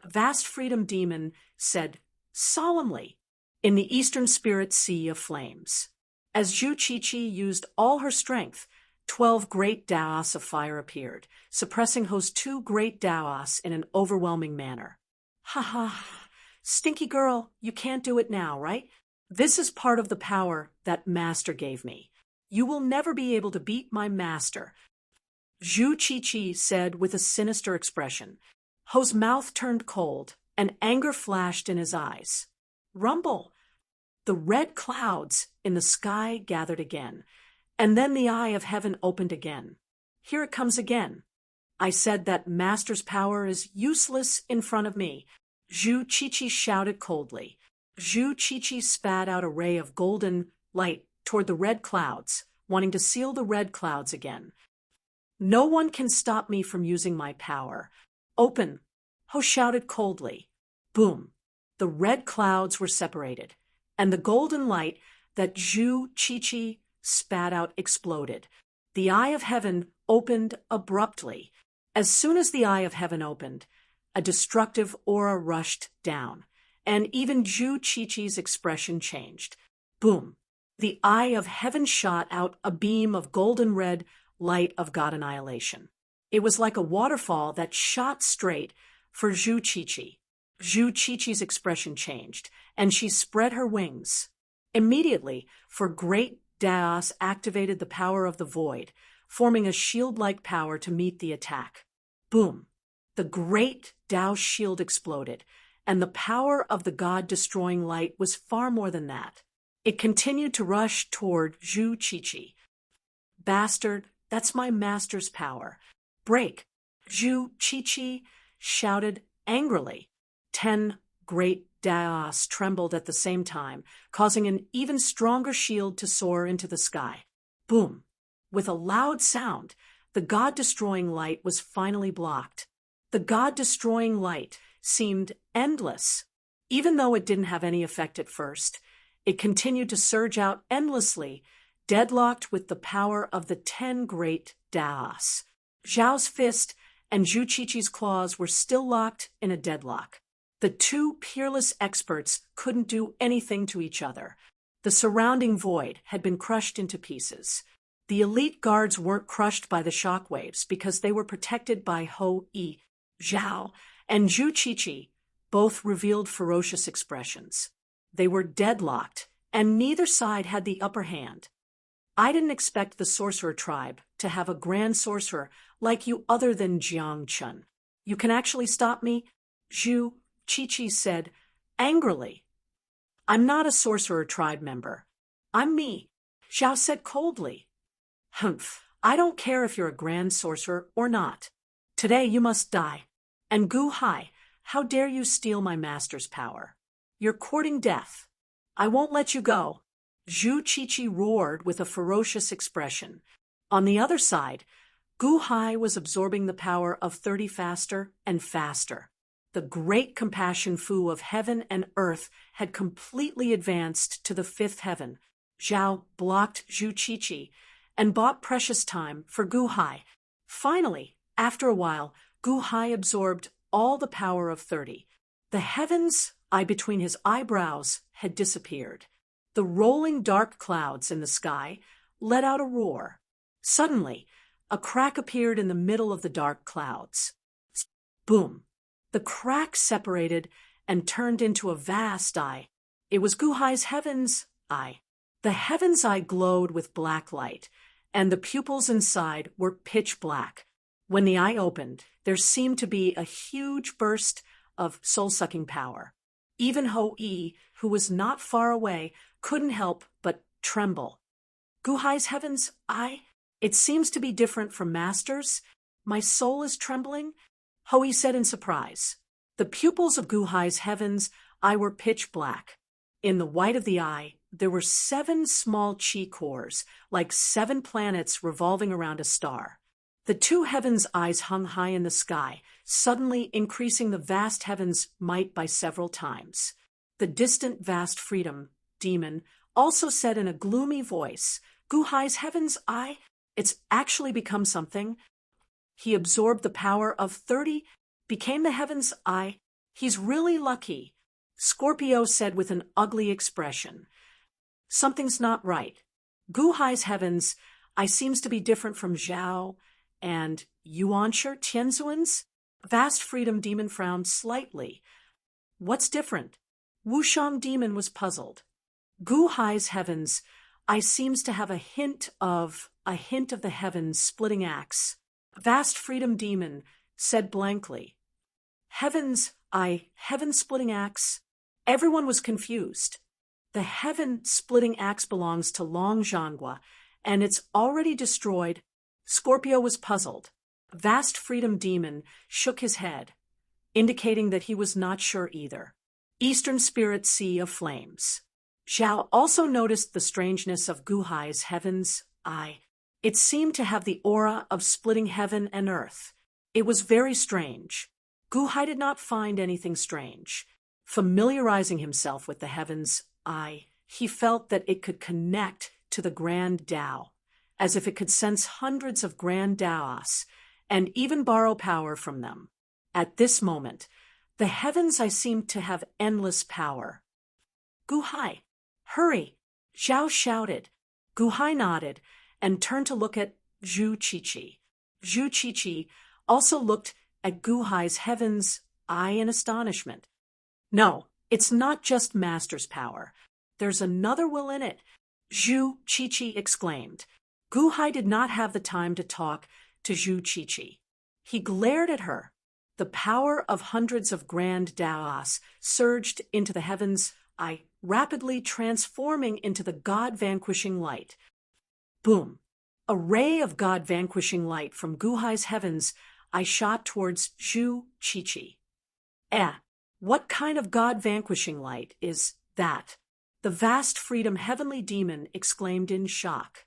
Vast Freedom Demon said solemnly in the eastern spirit sea of flames. As Zhu Qiqi used all her strength, 12 great Taos of fire appeared, suppressing Ho's two great Taos in an overwhelming manner. Ha ha, stinky girl, you can't do it now, right? This is part of the power that Master gave me. You will never be able to beat my master. Zhu Qiqi said with a sinister expression. Ho's mouth turned cold, and anger flashed in his eyes. Rumble! The red clouds in the sky gathered again, and then the eye of heaven opened again. Here it comes again. I said that Master's power is useless in front of me. Zhu Qiqi shouted coldly. Zhu Qiqi spat out a ray of golden light toward the red clouds, wanting to seal the red clouds again. No one can stop me from using my power. Open, Ho shouted coldly. Boom! The red clouds were separated, and the golden light that Zhu Qiqi spat out exploded. The eye of heaven opened abruptly. As soon as the eye of heaven opened, a destructive aura rushed down, and even Zhu Qiqi's expression changed. Boom! The eye of heaven shot out a beam of golden red light of God annihilation. It was like a waterfall that shot straight for Zhu Qiqi. Zhu Qiqi's expression changed, and she spread her wings. Immediately, for great Taos activated the power of the void, forming a shield-like power to meet the attack. Boom! The great Tao shield exploded, and the power of the god-destroying light was far more than that. It continued to rush toward Zhu Qiqi. Bastard, that's my master's power. Break! Zhu Qiqi shouted angrily. 10 great Taos trembled at the same time, causing an even stronger shield to soar into the sky. Boom! With a loud sound, the god-destroying light was finally blocked. The god-destroying light seemed endless. Even though it didn't have any effect at first, it continued to surge out endlessly, deadlocked with the power of the 10 great Taos. Zhao's fist and Zhu Qiqi's claws were still locked in a deadlock. The two peerless experts couldn't do anything to each other. The surrounding void had been crushed into pieces. The elite guards weren't crushed by the shockwaves because they were protected by Ho Yi, Zhao, and Zhu Qiqi. Both revealed ferocious expressions. They were deadlocked, and neither side had the upper hand. I didn't expect the sorcerer tribe to have a grand sorcerer like you other than Jiang Chun. You can actually stop me? Zhu Qiqi said angrily. I'm not a sorcerer tribe member. I'm me, Zhao said coldly. Humph, I don't care if you're a grand sorcerer or not. Today you must die. And Gu Hai, how dare you steal my master's power? You're courting death. I won't let you go. Zhu Qiqi roared with a ferocious expression. On the other side, Gu Hai was absorbing the power of 30 faster and faster. The great compassion fu of heaven and earth had completely advanced to the fifth heaven. Zhao blocked Zhu Qiqi and bought precious time for Gu Hai. Finally, after a while, Gu Hai absorbed all the power of 30. The heavens, between his eyebrows, had disappeared. The rolling dark clouds in the sky let out a roar. Suddenly, a crack appeared in the middle of the dark clouds. Boom! The crack separated and turned into a vast eye. It was Gu Hai's heaven's eye. The heaven's eye glowed with black light, and the pupils inside were pitch black. When the eye opened, there seemed to be a huge burst of soul-sucking power. Even Ho-Yi, who was not far away, couldn't help but tremble. Gu Hai's heaven's eye? It seems to be different from Master's. My soul is trembling, Ho-Yi said in surprise. The pupils of Gu Hai's heaven's eye were pitch black. In the white of the eye, there were 7 small chi cores, like 7 planets revolving around a star. The 2 heavens' eyes hung high in the sky, suddenly increasing the vast heavens' might by several times. The distant vast freedom demon also said in a gloomy voice, Gu Hai's heaven's eye, it's actually become something. He absorbed the power of 30, became the heaven's eye. He's really lucky, Scorpio said with an ugly expression. Something's not right. Gu Hai's heaven's eye seems to be different from Zhao and Yuanshi Tianzuan's. Vast freedom demon frowned slightly. What's different? Wushang demon was puzzled. Gu Hai's heavens eye seems to have a hint of the heavens splitting axe. Vast freedom demon said blankly. Heaven's eye, heaven splitting axe? Everyone was confused. The heaven splitting axe belongs to Long Zhanghua, and it's already destroyed. Scorpio was puzzled. Vast freedom demon shook his head, indicating that he was not sure either. Eastern spirit sea of flames. Zhao also noticed the strangeness of Gu Hai's heaven's eye. It seemed to have the aura of splitting heaven and earth. It was very strange. Gu Hai did not find anything strange. Familiarizing himself with the heaven's eye, he felt that it could connect to the Grand Tao, as if it could sense hundreds of Grand Taos and even borrow power from them. At this moment, the heaven's eye seemed to have endless power. Gu Hai, hurry! Zhao shouted. Gu Hai nodded and turned to look at Zhu Qiqi. Zhu Qiqi also looked at Gu Hai's heaven's eye in astonishment. No, it's not just Master's power. There's another will in it, Zhu Qiqi exclaimed. Gu Hai did not have the time to talk to Zhu Qiqi. He glared at her. The power of hundreds of Grand Taos surged into the heaven's eye, rapidly transforming into the God-vanquishing light. Boom! A ray of God-vanquishing light from Gu Hai's heavens eye shot towards Zhu Qiqi. What kind of God-vanquishing light is that? The vast freedom heavenly demon exclaimed in shock.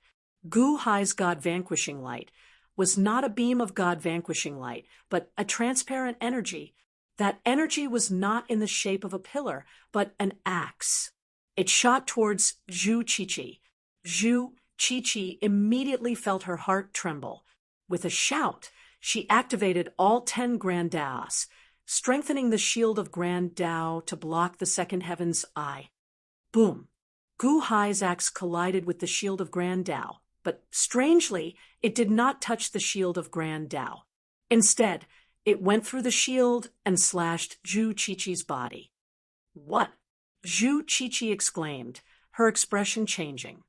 Gu Hai's God-vanquishing light was not a beam of God-vanquishing light, but a transparent energy. That energy was not in the shape of a pillar, but an axe. It shot towards Zhu Qiqi. Zhu Qiqi immediately felt her heart tremble. With a shout, she activated all 10 Grand Taos, strengthening the shield of Grand Tao to block the second heaven's eye. Boom! Gu Hai's axe collided with the shield of Grand Tao, but strangely, it did not touch the shield of Grand Tao. Instead, it went through the shield and slashed Zhu Qiqi's body. What? Zhu Qiqi exclaimed, her expression changing.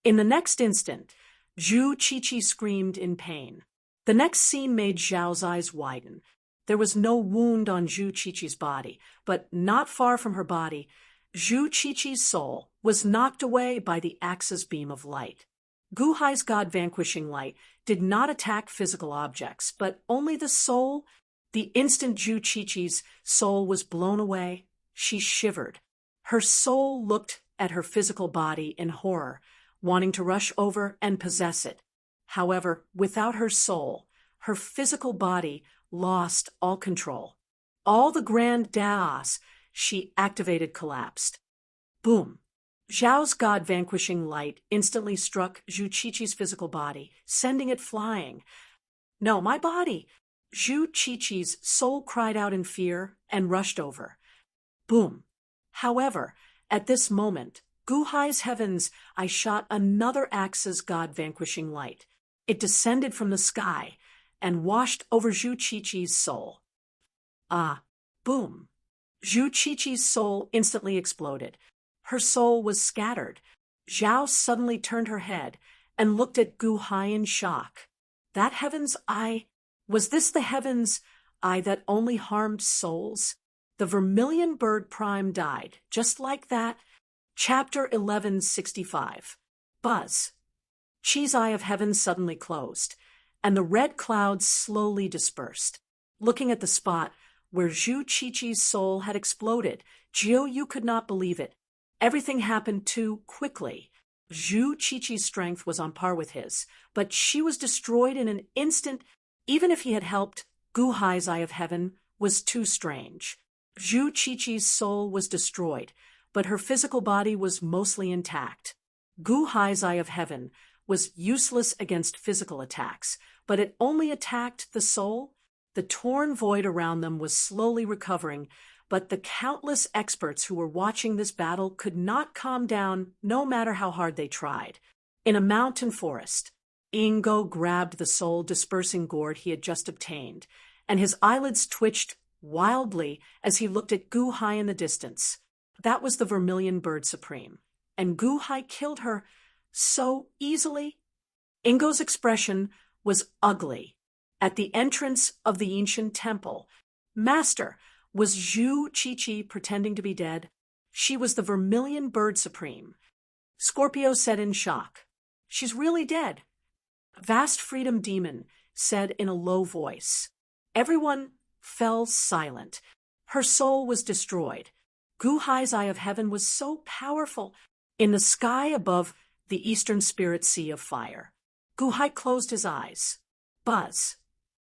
In the next instant, Zhu Qiqi screamed in pain. The next scene made Zhao's eyes widen. There was no wound on Zhu Qiqi's body, but not far from her body, Zhu Qiqi's soul was knocked away by the axe's beam of light. Gu Hai's God-vanquishing light did not attack physical objects, but only the soul. The instant Zhu Qiqi's soul was blown away, she shivered. Her soul looked at her physical body in horror, wanting to rush over and possess it. However, without her soul, her physical body lost all control. All the grand daos she activated collapsed. Boom! Zhao's god-vanquishing light instantly struck Zhu Qiqi's physical body, sending it flying. No, my body! Zhu Qiqi's soul cried out in fear and rushed over. Boom! However, at this moment, Gu Hai's heavens, I shot another axe's god-vanquishing light. It descended from the sky and washed over Zhu Qiqi's soul. Ah! Boom! Zhu Qiqi's soul instantly exploded. Her soul was scattered. Zhao suddenly turned her head and looked at Gu Hai in shock. That heaven's eye? Was this the heaven's eye that only harmed souls? The vermilion bird prime died, just like that. Chapter 1165. Buzz. Qi's eye of heaven suddenly closed, and the red clouds slowly dispersed. Looking at the spot where Zhu Qiqi's soul had exploded, Jiu Yu could not believe it. Everything happened too quickly. Zhu Qiqi's strength was on par with his, but she was destroyed in an instant. Even if he had helped, Gu Hai's eye of heaven was too strange. Zhu Qiqi's soul was destroyed, but her physical body was mostly intact. Gu Hai's eye of heaven was useless against physical attacks, but it only attacked the soul. The torn void around them was slowly recovering, but the countless experts who were watching this battle could not calm down no matter how hard they tried. In a mountain forest, Ingo grabbed the soul-dispersing gourd he had just obtained, and his eyelids twitched wildly as he looked at Gu Hai in the distance. That was the vermilion bird supreme, and Gu Hai killed her so easily. Ingo's expression was ugly. At the entrance of the ancient temple, Master, was Zhu Qiqi pretending to be dead? She was the vermilion bird supreme. Scorpio said in shock. She's really dead. Vast Freedom Demon said in a low voice. Everyone fell silent. Her soul was destroyed. Gu Hai's eye of heaven was so powerful. In the sky above the eastern spirit sea of fire, Gu Hai closed his eyes. Buzz.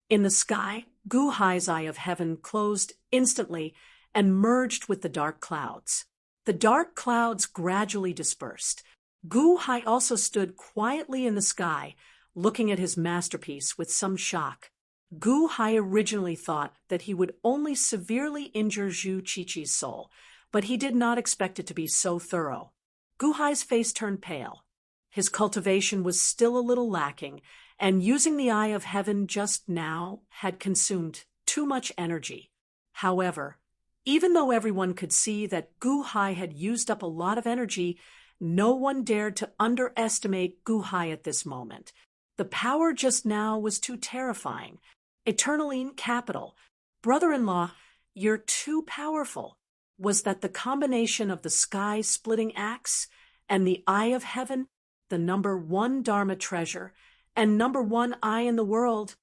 In the sky, Gu Hai's eye of heaven closed instantly and merged with the dark clouds. The dark clouds gradually dispersed. Gu Hai also stood quietly in the sky, looking at his masterpiece with some shock. Gu Hai originally thought that he would only severely injure Zhu Qiqi's soul, but he did not expect it to be so thorough. Gu Hai's face turned pale. His cultivation was still a little lacking, and using the eye of heaven just now had consumed too much energy. However, even though everyone could see that Gu Hai had used up a lot of energy, no one dared to underestimate Gu Hai at this moment. The power just now was too terrifying. Eternaline Capital, brother-in-law, you're too powerful. Was that the combination of the sky-splitting axe and the eye of heaven, the #1 Dharma treasure, and #1 eye in the world?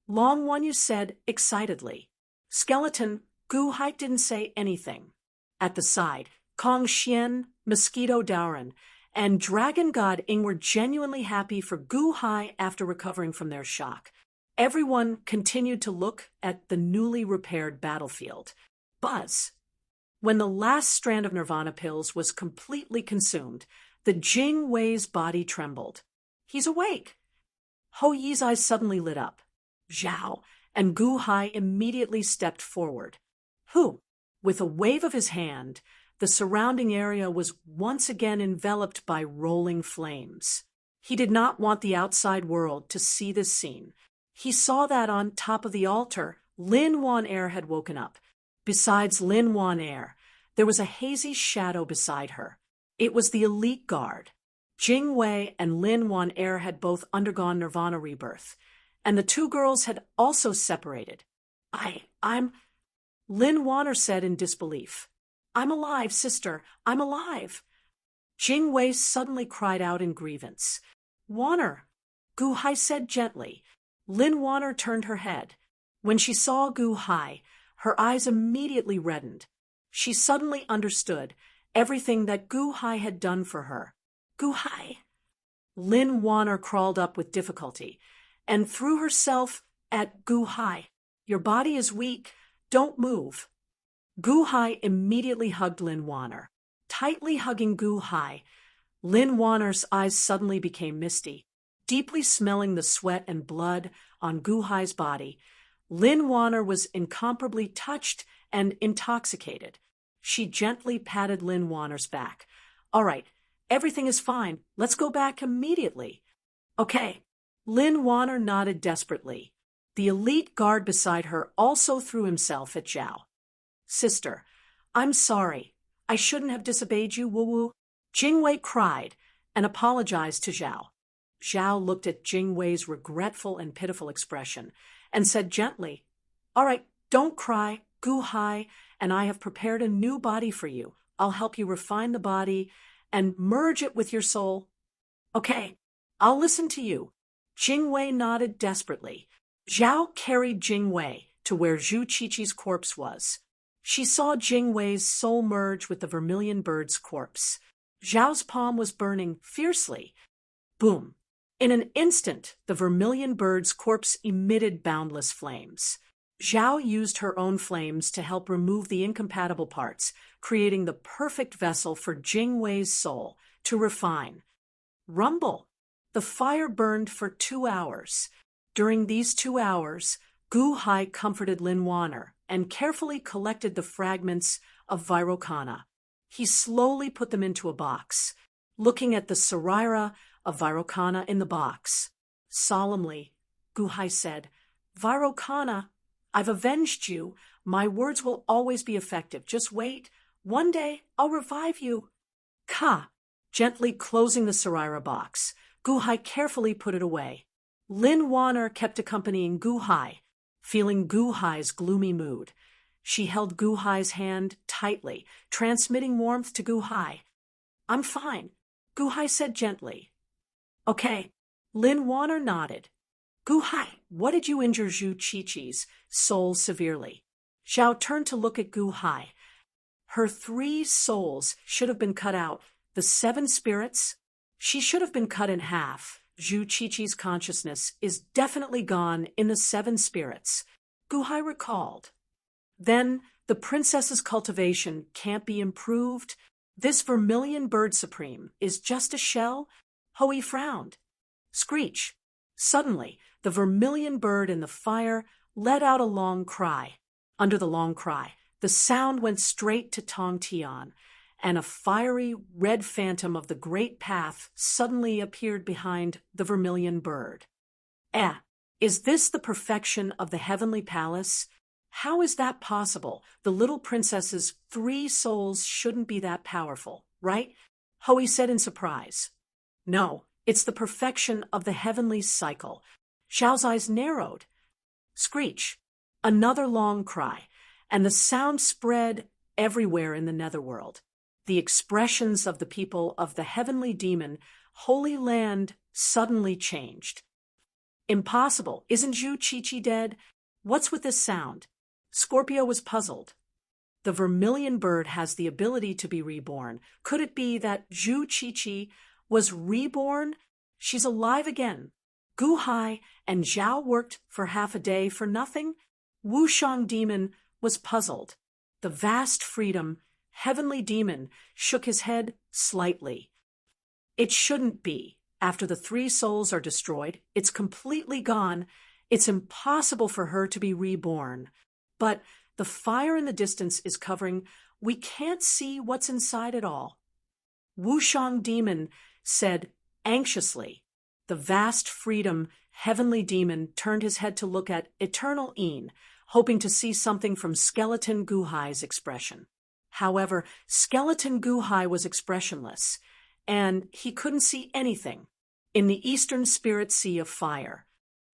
Long One, you said excitedly. Skeleton, Gu Hai didn't say anything. At the side, Kong Xian, Mosquito Daoran, and Dragon God Ing were genuinely happy for Gu Hai after recovering from their shock. Everyone continued to look at the newly repaired battlefield. Buzz. When the last strand of Nirvana pills was completely consumed, the Jing Wei's body trembled. He's awake. Ho Yi's eyes suddenly lit up. Zhao and Gu Hai immediately stepped forward. Who? With a wave of his hand, the surrounding area was once again enveloped by rolling flames. He did not want the outside world to see this scene. He saw that on top of the altar, Lin Wan Air had woken up. Besides Lin Wan Air, there was a hazy shadow beside her. It was the elite guard. Jing Wei and Lin Wan Air had both undergone Nirvana rebirth, and the two girls had also separated. I'm... Lin Wanner said in disbelief. I'm alive, sister. I'm alive. Jing Wei suddenly cried out in grievance. Wanner, Gu Hai said gently. Lin Wanner turned her head. When she saw Gu Hai, her eyes immediately reddened. She suddenly understood everything that Gu Hai had done for her. Gu Hai. Lin Wanner crawled up with difficulty and threw herself at Gu Hai. Your body is weak. Don't move. Gu Hai immediately hugged Lin Wanner. Tightly hugging Gu Hai, Lin Wanner's eyes suddenly became misty. Deeply smelling the sweat and blood on Gu Hai's body, Lin Wanner was incomparably touched and intoxicated. She gently patted Lin Wanner's back. All right, everything is fine. Let's go back immediately. Okay. Lin Wanner nodded desperately. The elite guard beside her also threw himself at Zhao. Sister, I'm sorry. I shouldn't have disobeyed you, Wu-Wu. Jingwei cried and apologized to Zhao. Zhao looked at Jingwei's regretful and pitiful expression and said gently, All right, don't cry. Gu Hai and I have prepared a new body for you. I'll help you refine the body and merge it with your soul. Okay, I'll listen to you. Jingwei nodded desperately. Zhao carried Jingwei to where Zhu Qiqi's corpse was. She saw Jingwei's soul merge with the vermilion bird's corpse. Zhao's palm was burning fiercely. Boom! In an instant, the vermilion bird's corpse emitted boundless flames. Zhao used her own flames to help remove the incompatible parts, creating the perfect vessel for Jingwei's soul to refine. Rumble! The fire burned for 2 hours. During these 2 hours, Gu Hai comforted Lin Wanner and carefully collected the fragments of Vairocana. He slowly put them into a box, looking at the Saraira of Vairocana in the box. Solemnly, Gu Hai said, Vairocana, I've avenged you. My words will always be effective. Just wait. One day, I'll revive you. Ka! Gently closing the Saraira box, Gu Hai carefully put it away. Lin Wanner kept accompanying Gu Hai, feeling Gu Hai's gloomy mood. She held Gu Hai's hand tightly, transmitting warmth to Gu Hai. I'm fine, Gu Hai said gently. Okay. Lin Wanner nodded. Gu Hai, what did you injure Zhu Qiqi's soul severely? Zhao turned to look at Gu Hai. Her 3 souls should have been cut out. The 7 spirits? She should have been cut in half. Zhu Qiqi's consciousness is definitely gone in the 7 spirits, Gu Hai recalled. Then the princess's cultivation can't be improved. This vermilion bird supreme is just a shell? Hui frowned. Screech. Suddenly, the vermilion bird in the fire let out a long cry. Under the long cry, the sound went straight to Tong Tian, and a fiery red phantom of the great path suddenly appeared behind the vermilion bird. Is this the perfection of the heavenly palace? How is that possible? The little princess's 3 souls shouldn't be that powerful, right? Hui said in surprise. No, it's the perfection of the heavenly cycle. Zhao's eyes narrowed. Screech. Another long cry, and the sound spread everywhere in the netherworld. The expressions of the people of the heavenly demon, Holy Land, suddenly changed. Impossible. Isn't Zhu Qiqi dead? What's with this sound? Scorpio was puzzled. The vermilion bird has the ability to be reborn. Could it be that Zhu Qiqi was reborn? She's alive again. Gu Hai and Zhao worked for half a day for nothing? Wu Shang demon was puzzled. The vast freedom, heavenly demon, shook his head slightly. It shouldn't be. After the 3 souls are destroyed, it's completely gone. It's impossible for her to be reborn. But the fire in the distance is covering. We can't see what's inside it all. Wu Shang demon said anxiously. The vast freedom, heavenly demon turned his head to look at Eternal Een, hoping to see something from Skeleton Gu Hai's expression. However, Skeleton Gu Hai was expressionless, and he couldn't see anything. In the eastern spirit sea of fire,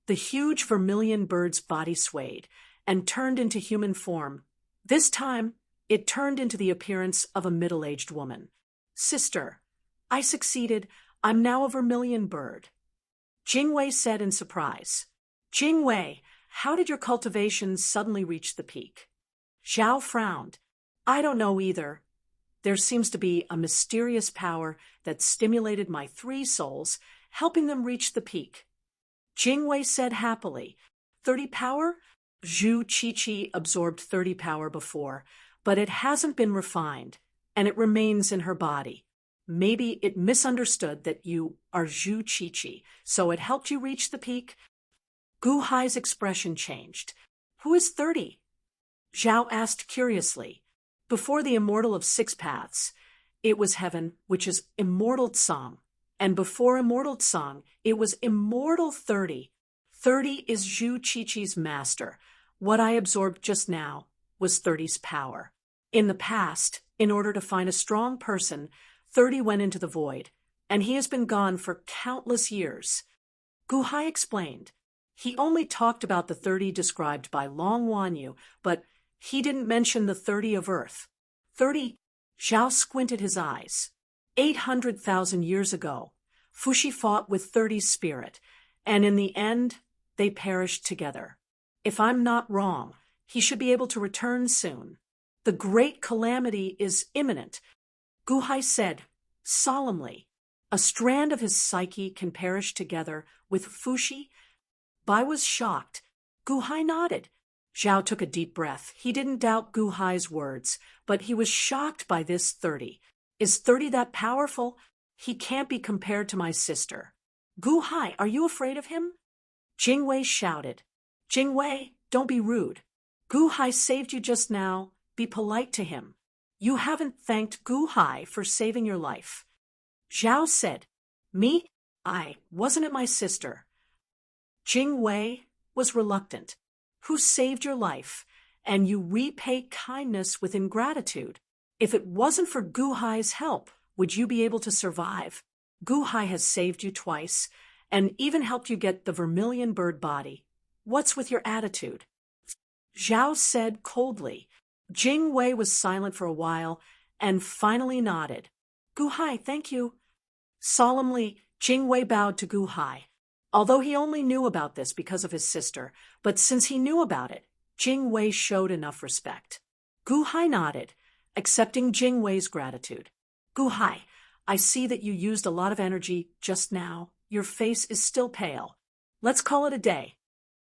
the huge vermilion bird's body swayed and turned into human form. This time, it turned into the appearance of a middle-aged woman. Sister, I succeeded. I'm now a vermilion bird. Jingwei said in surprise. Jingwei, how did your cultivation suddenly reach the peak? Zhao frowned. I don't know either. There seems to be a mysterious power that stimulated my 3 souls, helping them reach the peak. Jingwei said happily, 30 power? Zhu Qiqi absorbed 30 power before, but it hasn't been refined, and it remains in her body. Maybe it misunderstood that you are Zhu Qiqi, so it helped you reach the peak. Gu Hai's expression changed. Who is 30? Zhao asked curiously. Before the Immortal of 6 paths, it was heaven, which is Immortal Tsang. And before Immortal Tsang, it was Immortal 30. 30 is Zhu Qiqi's master. What I absorbed just now was 30's power. In the past, in order to find a strong person, 30 went into the void, and he has been gone for countless years. Gu Hai explained. He only talked about the 30 described by Long Wanyu, but he didn't mention the 30 of Earth. 30, Zhao squinted his eyes. 800,000 years ago, Fuxi fought with 30's spirit, and in the end, they perished together. If I'm not wrong, he should be able to return soon. The great calamity is imminent. Gu Hai said, solemnly. A strand of his psyche can perish together with Fuxi. Bai was shocked. Gu Hai nodded. Zhao took a deep breath. He didn't doubt Gu Hai's words, but he was shocked by this 30. Is 30 that powerful? He can't be compared to my sister. Gu Hai, are you afraid of him? Jing Wei shouted. Jing Wei, don't be rude. Gu Hai saved you just now. Be polite to him. You haven't thanked Gu Hai for saving your life. Zhao said, Me? Wasn't it my sister? Jing Wei was reluctant. Who saved your life, and you repay kindness with ingratitude. If it wasn't for Gu Hai's help, would you be able to survive? Gu Hai has saved you twice, and even helped you get the vermilion bird body. What's with your attitude? Zhao said coldly. Jing Wei was silent for a while, and finally nodded. Gu Hai, thank you. Solemnly, Jing Wei bowed to Gu Hai. Although he only knew about this because of his sister, but since he knew about it, Jing Wei showed enough respect. Gu Hai nodded, accepting Jing Wei's gratitude. Gu Hai, I see that you used a lot of energy just now. Your face is still pale. Let's call it a day.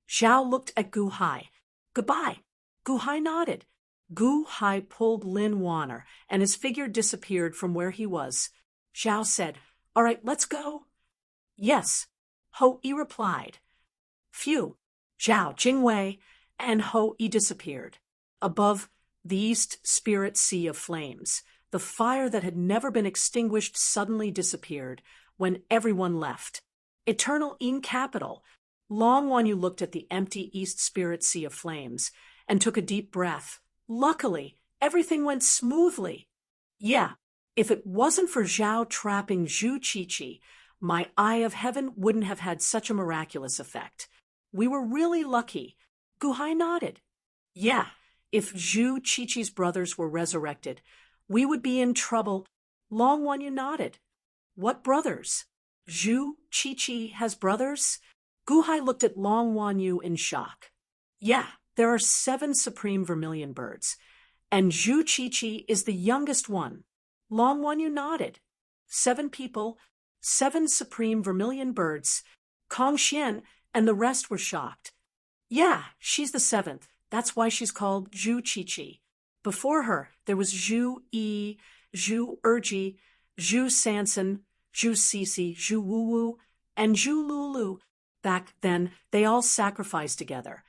Zhao looked at Gu Hai. Goodbye. Gu Hai nodded. Gu Hai pulled Lin Wanner, and his figure disappeared from where he was. Zhao said, All right, let's go. Yes. Ho-Yi replied. Phew. Zhao, Jing Wei, and Ho-Yi disappeared. Above the East Spirit Sea of Flames, the fire that had never been extinguished suddenly disappeared when everyone left. Eternal Yin Capital. Long Wanyu looked at the empty East Spirit Sea of Flames and took a deep breath. Luckily, everything went smoothly. Yeah, if it wasn't for Zhao trapping Zhu Qiqi, my Eye of Heaven wouldn't have had such a miraculous effect. We were really lucky. Gu Hai nodded. Yeah, if Zhu Qiqi's brothers were resurrected, we would be in trouble. Long Wanyu nodded. What brothers? Zhu Qiqi has brothers? Gu Hai looked at Long Wanyu in shock. Yeah, there are 7 supreme vermilion birds, and Zhu Qiqi is the youngest one. Long Wanyu nodded. 7 people, 7 supreme vermilion birds. Kong Xian and the rest were shocked. Yeah, she's the 7th. That's why she's called Zhu Qiqi. Before her, there was Zhu Yi, Zhu Erji, Zhu Sanson, Zhu Sisi, Zhu Wuwu, and Zhu Lulu. Back then, they all sacrificed together,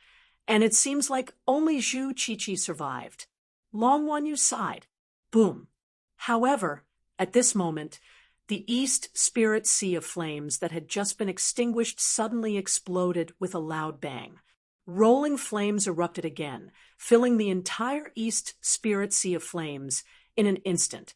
and it seems like only Zhu Qiqi survived. Long Wanyu sighed. Boom. However, at this moment, the East Spirit Sea of Flames that had just been extinguished suddenly exploded with a loud bang. Rolling flames erupted again, filling the entire East Spirit Sea of Flames in an instant.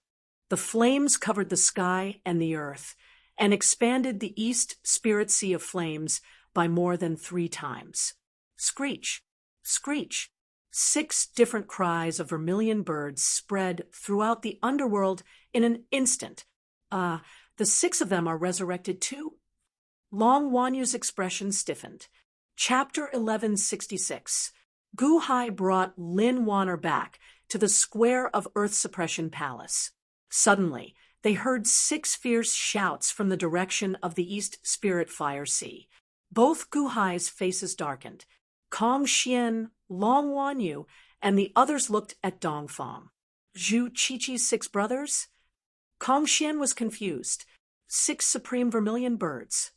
The flames covered the sky and the earth, and expanded the East Spirit Sea of Flames by more than 3 times. Screech, screech. 6 different cries of vermilion birds spread throughout the underworld in an instant. The 6 of them are resurrected too? Long Wanyu's expression stiffened. Chapter 1166. Gu Hai brought Lin Wanner back to the square of Earth Suppression Palace. Suddenly, they heard 6 fierce shouts from the direction of the East Spirit Fire Sea. Both Gu Hai's faces darkened. Kong Xian Long Wanyu and the others looked at Dongfang. Zhu Qiqi's 6 brothers? Kong Xian was confused. 6 supreme vermilion birds.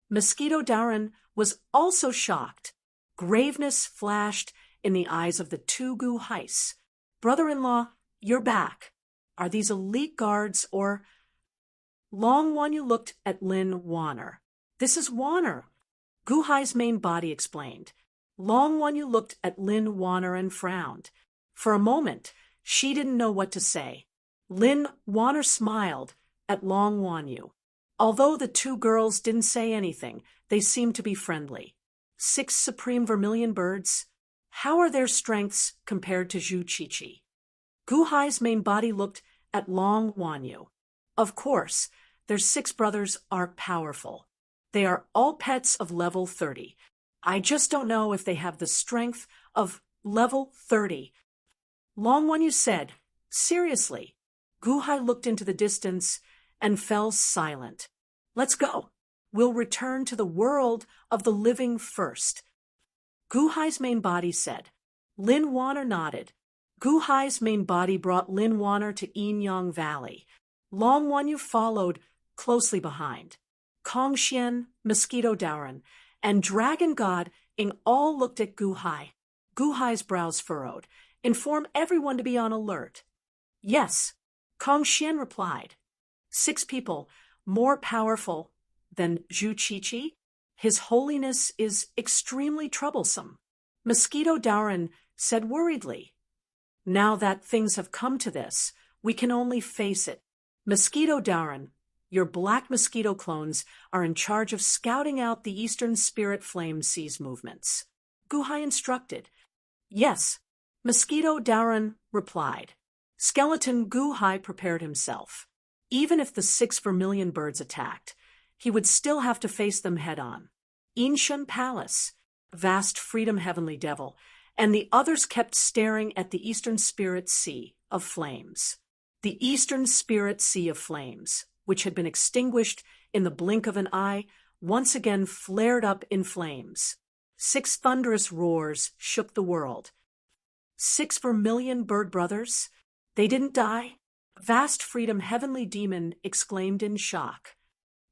Mosquito Daran was also shocked. Graveness flashed in the eyes of the 2 Gu Heis. Brother-in-law, you're back. Are these elite guards or... Long Wanyu looked at Lin Wanner. This is Wanner. Gu Hai's main body explained. Long Wanyu looked at Lin Wanner and frowned. For a moment, she didn't know what to say. Lin Wanner smiled at Long Wanyu. Although the 2 girls didn't say anything, they seemed to be friendly. 6 supreme vermilion birds? How are their strengths compared to Zhu Qiqi? Gu Hai's main body looked at Long Wanyu. Of course, their 6 brothers are powerful. They are all pets of level 30. I just don't know if they have the strength of level 30. Long Wanyu said, seriously. Gu Hai looked into the distance and fell silent. Let's go. We'll return to the world of the living first. Gu Hai's main body said. Lin Wanner nodded. Gu Hai's main body brought Lin Wanner to Yinyang Valley. Long Wanyu followed closely behind. Kong Xian, Mosquito Daran, and Dragon God Ing all looked at Gu Hai. Gu Hai's brows furrowed. Inform everyone to be on alert. Yes, Kong Xian replied. 6 people, more powerful than Zhu Qiqi? His holiness is extremely troublesome. Mosquito Daran said worriedly. Now that things have come to this, we can only face it. Mosquito Daran, your black mosquito clones are in charge of scouting out the Eastern Spirit Flame Seas movements. Gu Hai instructed. Yes, Mosquito Daran replied. Skeleton Gu Hai prepared himself. Even if the 6 vermilion birds attacked, he would still have to face them head-on. Inshan Palace, Vast Freedom Heavenly Devil, and the others kept staring at the Eastern Spirit Sea of Flames. The Eastern Spirit Sea of Flames, which had been extinguished in the blink of an eye, once again flared up in flames. 6 thunderous roars shook the world. 6 vermilion bird brothers? They didn't die? Vast Freedom Heavenly Demon exclaimed in shock.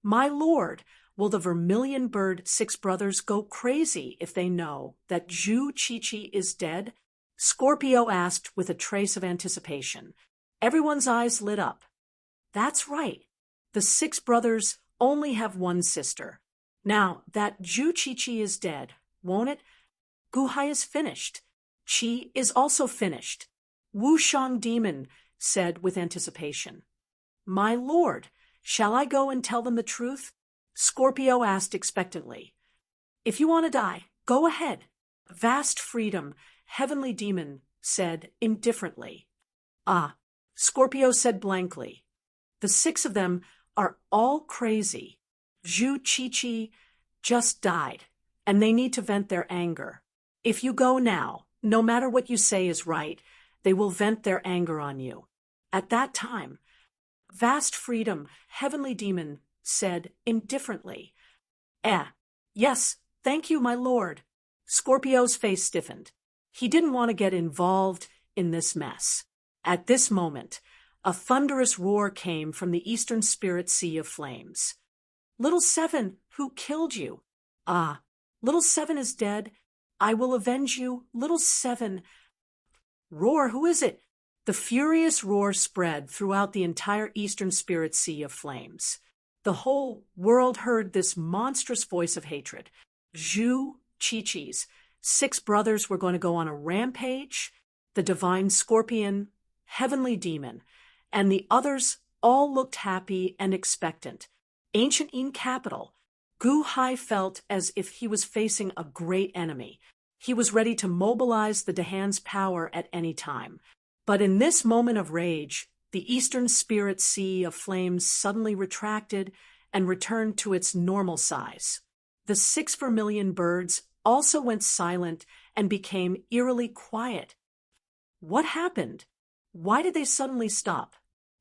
My lord, will the vermilion bird 6 brothers go crazy if they know that Zhu Qiqi is dead? Scorpio asked with a trace of anticipation. Everyone's eyes lit up. That's right. The 6 brothers only have one sister. Now, that Zhu Qiqi is dead, won't it? Gu Hai is finished. Qi is also finished. Wu Shang Demon said with anticipation. My lord, shall I go and tell them the truth? Scorpio asked expectantly. If you want to die, go ahead. Vast Freedom, Heavenly Demon said indifferently. Ah, Scorpio said blankly. The 6 of them are all crazy. Zhu Qiqi just died, and they need to vent their anger. If you go now, no matter what you say is right, they will vent their anger on you. At that time, Vast Freedom, Heavenly Demon said indifferently. Yes, thank you, my lord. Scorpio's face stiffened. He didn't want to get involved in this mess. At this moment, a thunderous roar came from the Eastern Spirit Sea of Flames. Little Seven, who killed you? Ah, Little Seven is dead. I will avenge you, Little Seven. Roar, who is it? The furious roar spread throughout the entire Eastern Spirit Sea of Flames. The whole world heard this monstrous voice of hatred. Zhu Qiqi's 6 brothers were going to go on a rampage. The Divine Scorpion, Heavenly Demon, and the others all looked happy and expectant. Ancient Yin capital, Gu Hai felt as if he was facing a great enemy. He was ready to mobilize the Dahan's power at any time. But in this moment of rage, the Eastern Spirit Sea of Flames suddenly retracted and returned to its normal size. The 6 vermilion birds also went silent and became eerily quiet. What happened? Why did they suddenly stop?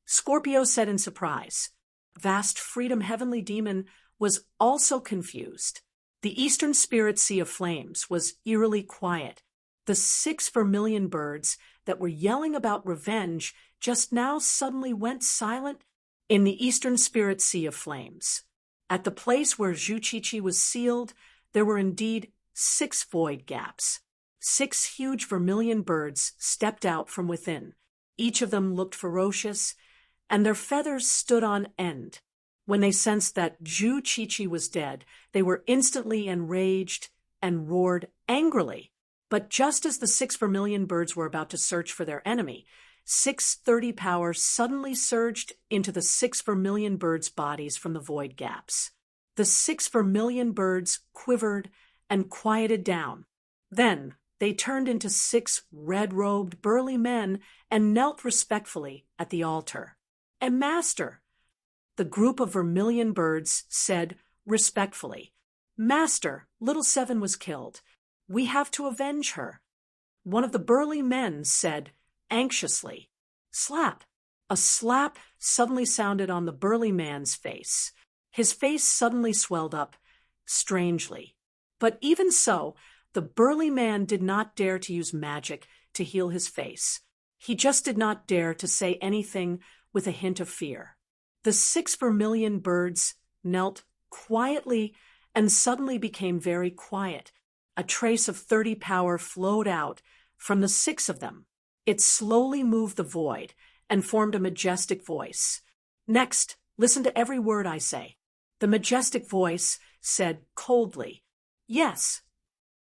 Scorpio said in surprise. Vast Freedom Heavenly Demon was also confused. The Eastern Spirit Sea of Flames was eerily quiet. The 6 vermilion birds that were yelling about revenge just now suddenly went silent in the eastern spirit sea of flames. At the place where Zhu Qiqi was sealed, there were indeed 6 void gaps. 6 huge vermilion birds stepped out from within. Each of them looked ferocious, and their feathers stood on end. When they sensed that Zhu Qiqi was dead, they were instantly enraged and roared angrily. But just as the 6 vermilion birds were about to search for their enemy, 630 power suddenly surged into the 6 vermilion birds' bodies from the void gaps. The 6 vermilion birds quivered and quieted down. Then they turned into 6 red-robed, burly men and knelt respectfully at the altar. "And Master," the group of vermilion birds said respectfully, "Master, little Seven was killed. We have to avenge her." One of the burly men said anxiously, "Slap." A slap suddenly sounded on the burly man's face. His face suddenly swelled up, strangely. But even so, the burly man did not dare to use magic to heal his face. He just did not dare to say anything with a hint of fear. The 6 vermilion birds knelt quietly and suddenly became very quiet. A trace of 30 power flowed out from the 6 of them. It slowly moved the void and formed a majestic voice. "Next, listen to every word I say." The majestic voice said coldly, "Yes."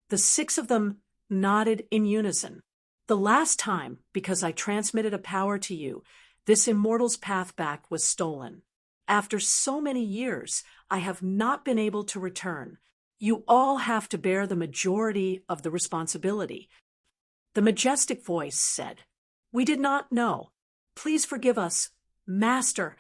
The 6 of them nodded in unison. "The last time, because I transmitted a power to you, this immortal's path back was stolen. After so many years, I have not been able to return. You all have to bear the majority of the responsibility." The majestic voice said, "We did not know. Please forgive us, Master."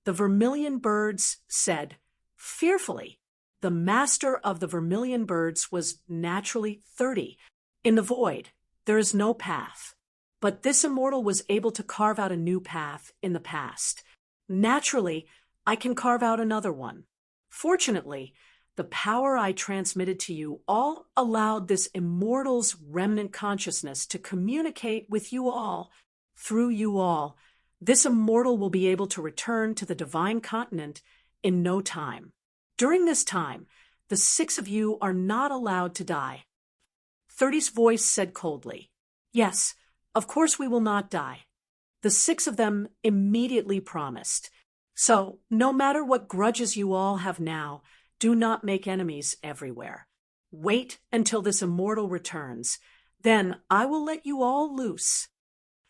The vermilion birds said, fearfully. The master of the vermilion birds was naturally 30. In the void, there is no path. But this immortal was able to carve out a new path in the past. Naturally, I can carve out another one. Fortunately, the power I transmitted to you all allowed this immortal's remnant consciousness to communicate with you all. Through you all, this immortal will be able to return to the divine continent in no time. During this time, the 6 of you are not allowed to die. 30's voice said coldly, "Yes, of course we will not die." The 6 of them immediately promised. "So, no matter what grudges you all have now, do not make enemies everywhere. Wait until this immortal returns. Then I will let you all loose."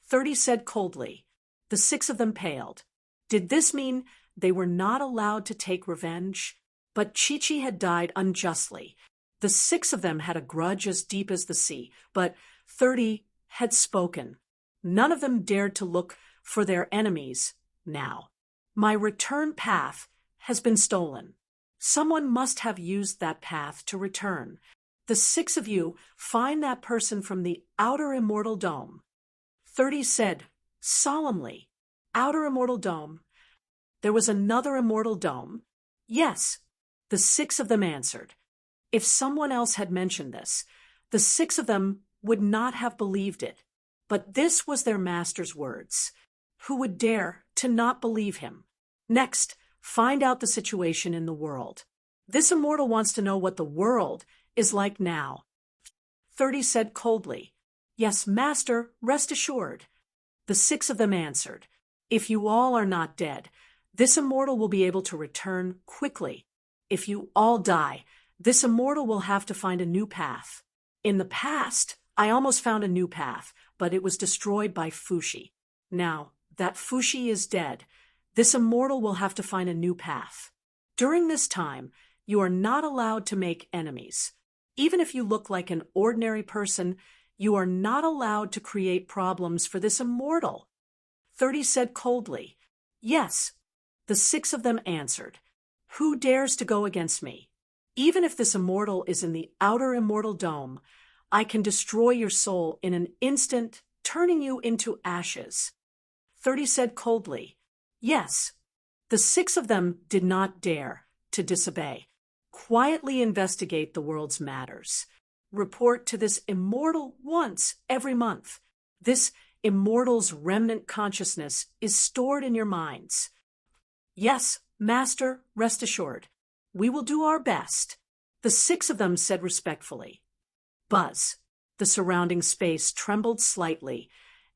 30 said coldly. The 6 of them paled. Did this mean they were not allowed to take revenge? But Qiqi had died unjustly. The 6 of them had a grudge as deep as the sea, but 30 had spoken. None of them dared to look for their enemies now. "My return path has been stolen. Someone must have used that path to return. The 6 of you find that person from the outer immortal dome." 30 said solemnly, "Outer immortal dome." There was another immortal dome. "Yes." The 6 of them answered. If someone else had mentioned this, the 6 of them would not have believed it. But this was their master's words. Who would dare to not believe him? "Next, find out the situation in the world. This immortal wants to know what the world is like now." 30 said coldly, "Yes, Master, rest assured." The 6 of them answered, "If you all are not dead, this immortal will be able to return quickly. If you all die, this immortal will have to find a new path. In the past, I almost found a new path, but it was destroyed by Fushi. Now that Fushi is dead, this immortal will have to find a new path. During this time, you are not allowed to make enemies. Even if you look like an ordinary person, you are not allowed to create problems for this immortal." 30 said coldly, "Yes." The 6 of them answered, "Who dares to go against me? Even if this immortal is in the outer immortal dome, I can destroy your soul in an instant, turning you into ashes." 30 said coldly, "Yes." The 6 of them did not dare to disobey. Quietly investigate the world's matters. report to this immortal once every month. This immortal's remnant consciousness is stored in your minds. Yes, Master, rest assured. We will do our best, the 6 of them said respectfully. Buzz. The surrounding space trembled slightly,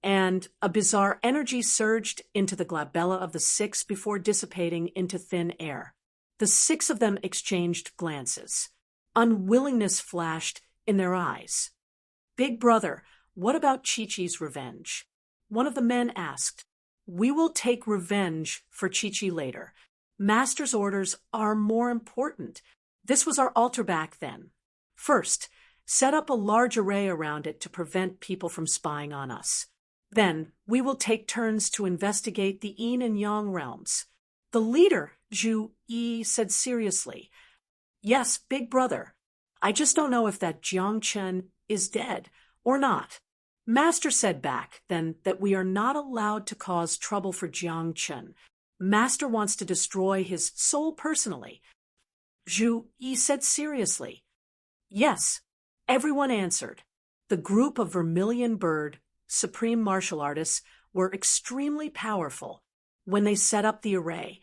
and a bizarre energy surged into the glabella of the 6 before dissipating into thin air. The 6 of them exchanged glances. Unwillingness flashed in their eyes. Big brother, what about Chi-Chi's revenge? One of the men asked. We will take revenge for Chi-Chi later. Master's orders are more important. This was our altar back then. First, set up a large array around it to prevent people from spying on us. Then, we will take turns to investigate the Yin and Yang realms. The leader, Zhu Yi, said seriously. Yes, big brother. I just don't know if that Jiang Chen is dead or not. Master said back then that we are not allowed to cause trouble for Jiang Chen. Master wants to destroy his soul personally. Zhu Yi said seriously. Yes, everyone answered. The group of Vermilion Bird, supreme martial artists, were extremely powerful. When they set up the array,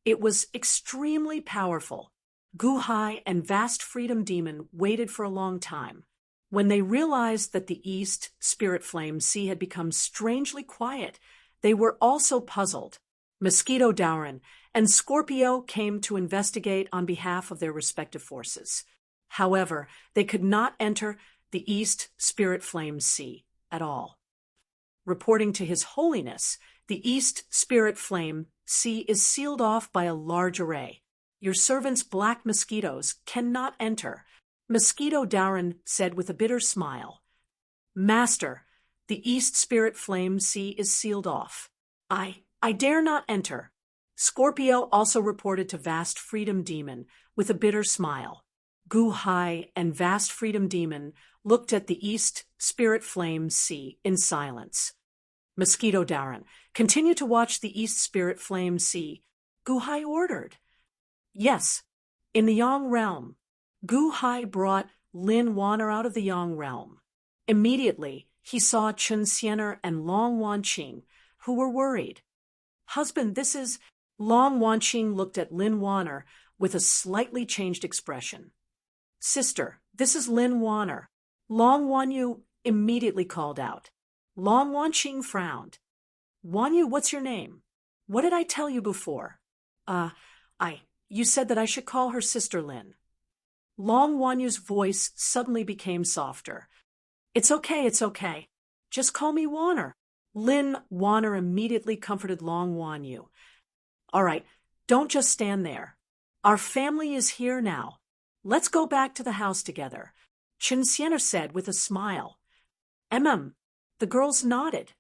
it was extremely powerful. Gu Hai and Vast Freedom Demon waited for a long time. When they realized that the East Spirit Flame Sea had become strangely quiet, they were also puzzled. Mosquito Dauren and Scorpio came to investigate on behalf of their respective forces. However, they could not enter the East Spirit Flame Sea at all. Reporting to His Holiness, the East Spirit Flame Sea is sealed off by a large array. Your servants' black mosquitoes cannot enter. Mosquito Dauren said with a bitter smile. Master, the East Spirit Flame Sea is sealed off. I dare not enter. Scorpio also reported to Vast Freedom Demon with a bitter smile. Gu Hai and Vast Freedom Demon looked at the East Spirit Flame Sea in silence. Mosquito Dauren, continue to watch the East Spirit Flame Sea. Gu Hai ordered. Yes, in the Yang realm. Gu Hai brought Lin Wan'er out of the Yang realm. Immediately, he saw Chen Xianer and Long Wanqing, who were worried. Husband, this is... Long Wanqing looked at Lin Wan'er with a slightly changed expression. Sister, this is Lin Wan'er. Long Wanyu immediately called out. Long Wanqing frowned. Wanyu, what's your name? What did I tell you before? You said that I should call her Sister Lin. Long Wanyu's voice suddenly became softer. It's okay. Just call me Wan'er. Lin Wan'er immediately comforted Long Wanyu. All right, don't just stand there. Our family is here now. Let's go back to the house together, Chen Xianer said with a smile. The girls nodded.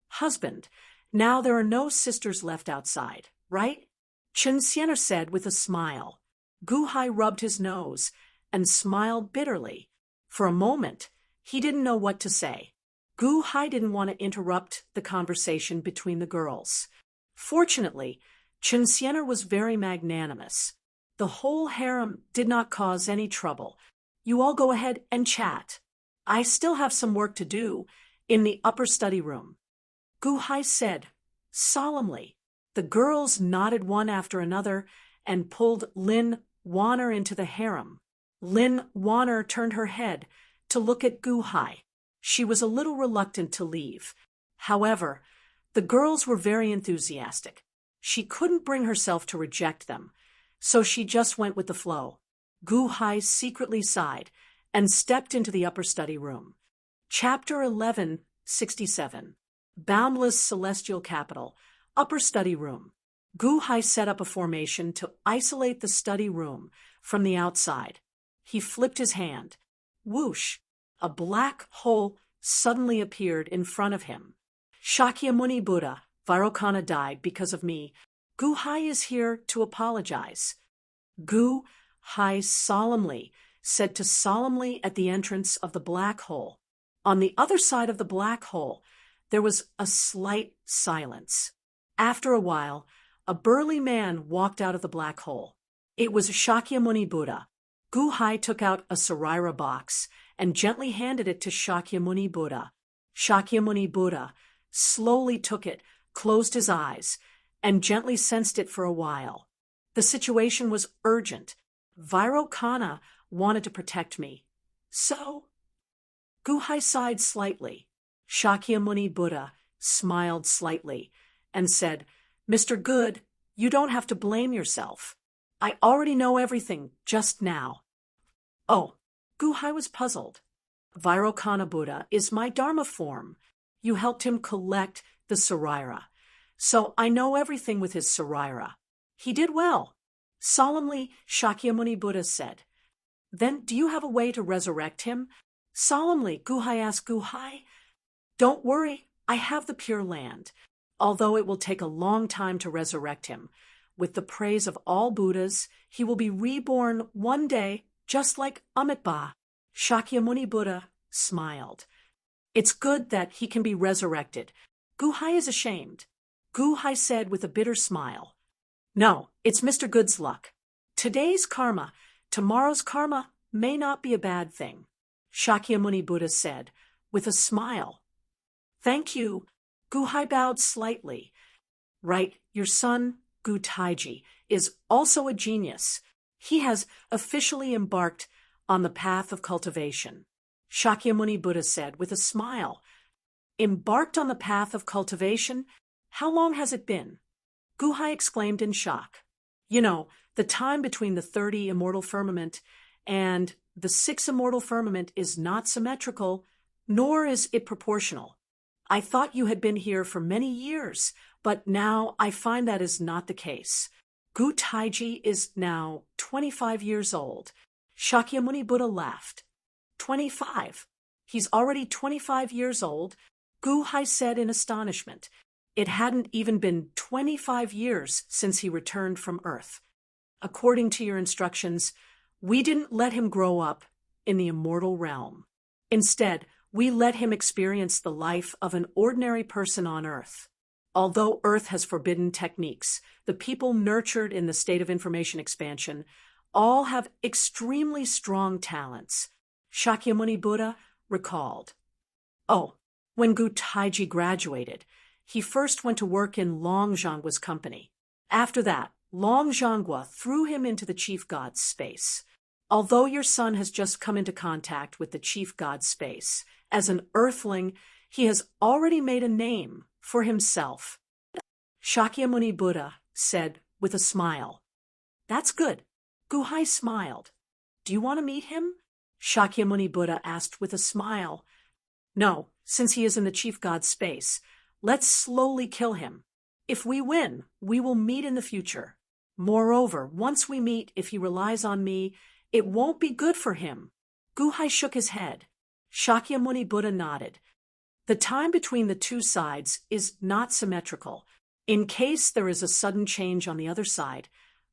Husband, now there are no sisters left outside, right? Chen Xianer said with a smile. Gu Hai rubbed his nose and smiled bitterly. For a moment, he didn't know what to say. Gu Hai didn't want to interrupt the conversation between the girls. Fortunately, Chen Xianer was very magnanimous. The whole harem did not cause any trouble. You all go ahead and chat. I still have some work to do in the upper study room. Gu Hai said, solemnly. The girls nodded one after another and pulled Lin Wan'er into the harem. Lin Wan'er turned her head to look at Gu Hai. She was a little reluctant to leave. However, the girls were very enthusiastic. She couldn't bring herself to reject them, so she just went with the flow. Gu Hai secretly sighed and stepped into the upper study room. Chapter 1167. Boundless Celestial Capital, Upper Study Room. Gu Hai set up a formation to isolate the study room from the outside. He flipped his hand. Whoosh! A black hole suddenly appeared in front of him. Shakyamuni Buddha, Vairocana died because of me. Gu Hai is here to apologize. Gu Hai solemnly said to solemnly at the entrance of the black hole. On the other side of the black hole, there was a slight silence. After a while, a burly man walked out of the black hole. It was Shakyamuni Buddha. Gu Hai took out a Sarira box and gently handed it to Shakyamuni Buddha. Shakyamuni Buddha slowly took it, closed his eyes, and gently sensed it for a while. The situation was urgent. Vairocana wanted to protect me. So? Guhai sighed slightly. Shakyamuni Buddha smiled slightly and said, "Mr. Good, you don't have to blame yourself. I already know everything just now." Oh, Guhai was puzzled. Vairocana Buddha is my Dharma form. You helped him collect the Saraira. So I know everything with his Saraira. He did well. Solemnly, Shakyamuni Buddha said. Then do you have a way to resurrect him? Solemnly, Guhai asked Guhai. Don't worry, I have the Pure Land, although it will take a long time to resurrect him. With the praise of all Buddhas, he will be reborn one day, just like Amitabha. Shakyamuni Buddha smiled. It's good that he can be resurrected. Guhai is ashamed. Guhai said with a bitter smile. No, it's Mr. Good's luck. Today's karma, tomorrow's karma may not be a bad thing. Shakyamuni Buddha said with a smile. Thank you. Guhai bowed slightly. Right, your son, Gu Taiji, is also a genius. He has officially embarked on the path of cultivation. Shakyamuni Buddha said with a smile. Embarked on the path of cultivation? How long has it been? Guhai exclaimed in shock. You know, the time between the 30 immortal firmament and the 6 immortal firmament is not symmetrical, nor is it proportional. I thought you had been here for many years, but now I find that is not the case. Gu Taiji is now 25 years old. Shakyamuni Buddha laughed. 25. He's already 25 years old, Guhai said in astonishment. It hadn't even been 25 years since he returned from Earth. According to your instructions, we didn't let him grow up in the immortal realm. Instead, we let him experience the life of an ordinary person on Earth. Although Earth has forbidden techniques, the people nurtured in the state of information expansion all have extremely strong talents. Shakyamuni Buddha recalled. Oh, when Gu Taiji graduated, he first went to work in Long Zhanggua's company. After that, Long Zhanggua threw him into the Chief God's space. Although your son has just come into contact with the Chief God's space, as an earthling, he has already made a name for himself. Shakyamuni Buddha said with a smile. That's good. Guhai smiled. Do you want to meet him? Shakyamuni Buddha asked with a smile. No, since he is in the Chief God's space, let's slowly kill him. If we win, we will meet in the future. Moreover, once we meet, if he relies on me, it won't be good for him. Guhai shook his head. Shakyamuni Buddha nodded. The time between the two sides is not symmetrical. In case there is a sudden change on the other side,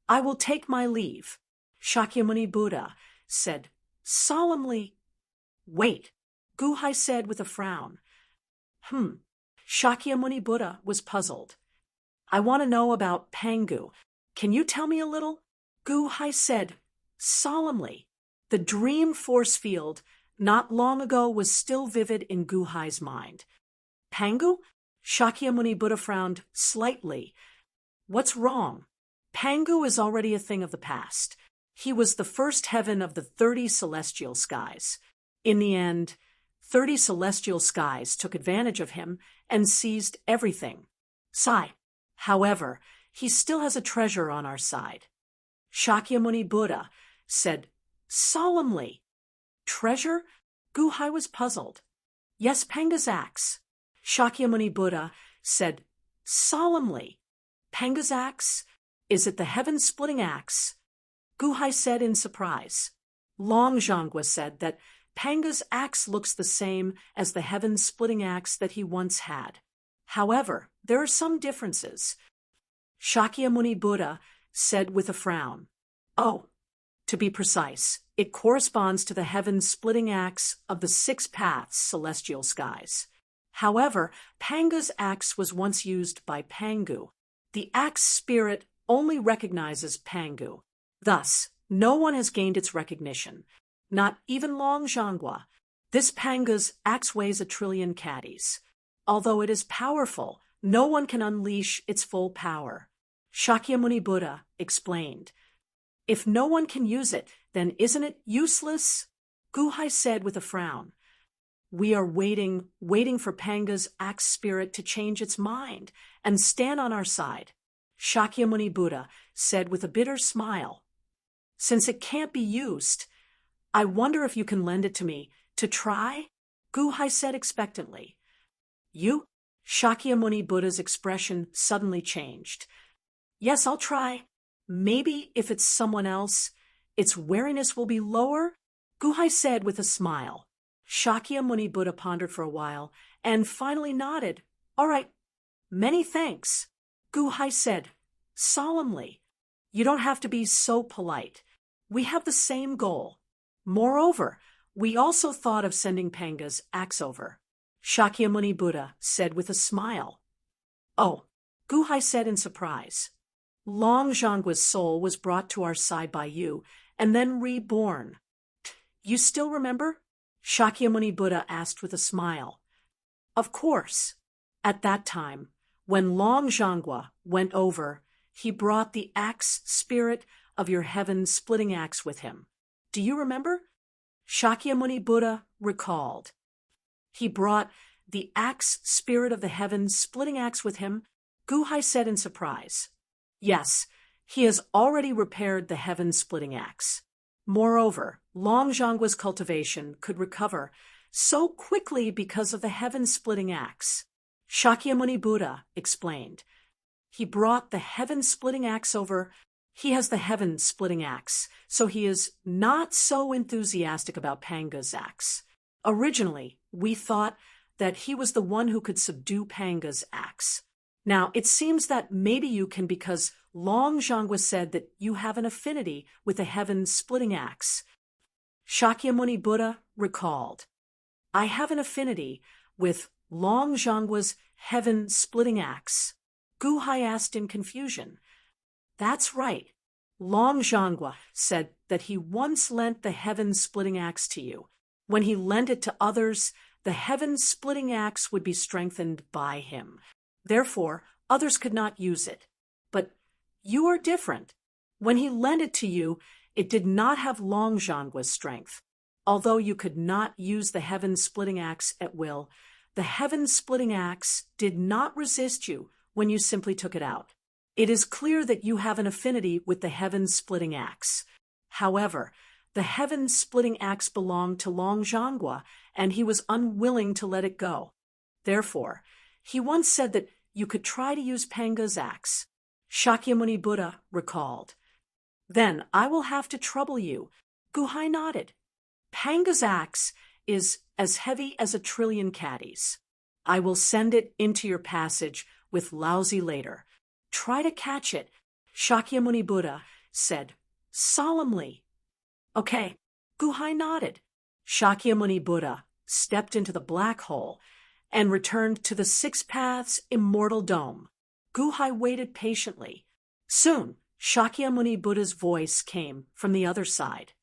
I will take my leave. Shakyamuni Buddha said solemnly. Wait, Guhai said with a frown. Shakyamuni Buddha was puzzled. I want to know about Pangu. Can you tell me a little? Guhai said solemnly. The dream force field not long ago was still vivid in Guhai's mind. Pangu? Shakyamuni Buddha frowned slightly. What's wrong? Pangu is already a thing of the past. He was the first heaven of the 30 celestial skies. In the end, 30 celestial skies took advantage of him and seized everything. Sigh. However, he still has a treasure on our side. Shakyamuni Buddha said solemnly. Treasure? Guhai was puzzled. Yes, Panga's axe. Shakyamuni Buddha said solemnly. Panga's axe? Is it the heaven-splitting axe? Guhai said in surprise. Long Zhanggua said that Panga's axe looks the same as the heaven-splitting axe that he once had. However, there are some differences. Shakyamuni Buddha said with a frown. Oh, to be precise, it corresponds to the heaven-splitting axe of the 6 paths celestial skies. However, Panga's axe was once used by Pangu. The axe spirit only recognizes Pangu. Thus, no one has gained its recognition. Not even Long Zhangguo. This Panga's axe weighs 1,000,000,000,000 caddies. Although it is powerful, no one can unleash its full power. Shakyamuni Buddha explained. If no one can use it, then isn't it useless? Guhai said with a frown. We are waiting for Panga's axe spirit to change its mind and stand on our side. Shakyamuni Buddha said with a bitter smile. Since it can't be used, I wonder if you can lend it to me to try? Guhai said expectantly. You? Shakyamuni Buddha's expression suddenly changed. Yes, I'll try. Maybe if it's someone else, its wariness will be lower? Guhai said with a smile. Shakyamuni Buddha pondered for a while and finally nodded. All right, many thanks. Guhai said, solemnly. You don't have to be so polite. We have the same goal. Moreover, we also thought of sending Panga's axe over. Shakyamuni Buddha said with a smile. Oh, Guhai said in surprise. Long Zhangguo's soul was brought to our side by you and then reborn. You still remember? Shakyamuni Buddha asked with a smile. Of course. At that time, when Long Zhangguo went over, he brought the axe spirit of your heaven-splitting axe with him. Do you remember? Shakyamuni Buddha recalled. He brought the axe spirit of the heaven-splitting axe with him, Guhai said in surprise. Yes, he has already repaired the heaven-splitting axe. Moreover, Long Zhangguo's cultivation could recover so quickly because of the heaven-splitting axe. Shakyamuni Buddha explained. He brought the heaven-splitting axe over. He has the heaven-splitting axe, so he is not so enthusiastic about Panga's axe. Originally, we thought that he was the one who could subdue Panga's axe. Now, it seems that maybe you can because Long Zhangguo said that you have an affinity with the heaven-splitting axe. Shakyamuni Buddha recalled. I have an affinity with Long Zhangguo's heaven-splitting axe. Guhai asked in confusion. That's right. Long Zhangguo said that he once lent the heaven-splitting axe to you. When he lent it to others, the heaven-splitting axe would be strengthened by him. Therefore, others could not use it. But you are different. When he lent it to you, it did not have Long Zhangguo's strength. Although you could not use the heaven-splitting axe at will, the heaven-splitting axe did not resist you when you simply took it out. It is clear that you have an affinity with the heaven-splitting axe. However, the heaven-splitting axe belonged to Long Zhangguo, and he was unwilling to let it go. Therefore, he once said that you could try to use Panga's axe. Shakyamuni Buddha recalled. Then I will have to trouble you. Guhai nodded. Panga's axe is as heavy as 1,000,000,000,000 caddies. I will send it into your passage with Laozi later. Try to catch it, Shakyamuni Buddha said solemnly. Okay, Guhai nodded. Shakyamuni Buddha stepped into the black hole and returned to the Six Paths Immortal Dome. Guhai waited patiently. Soon, Shakyamuni Buddha's voice came from the other side.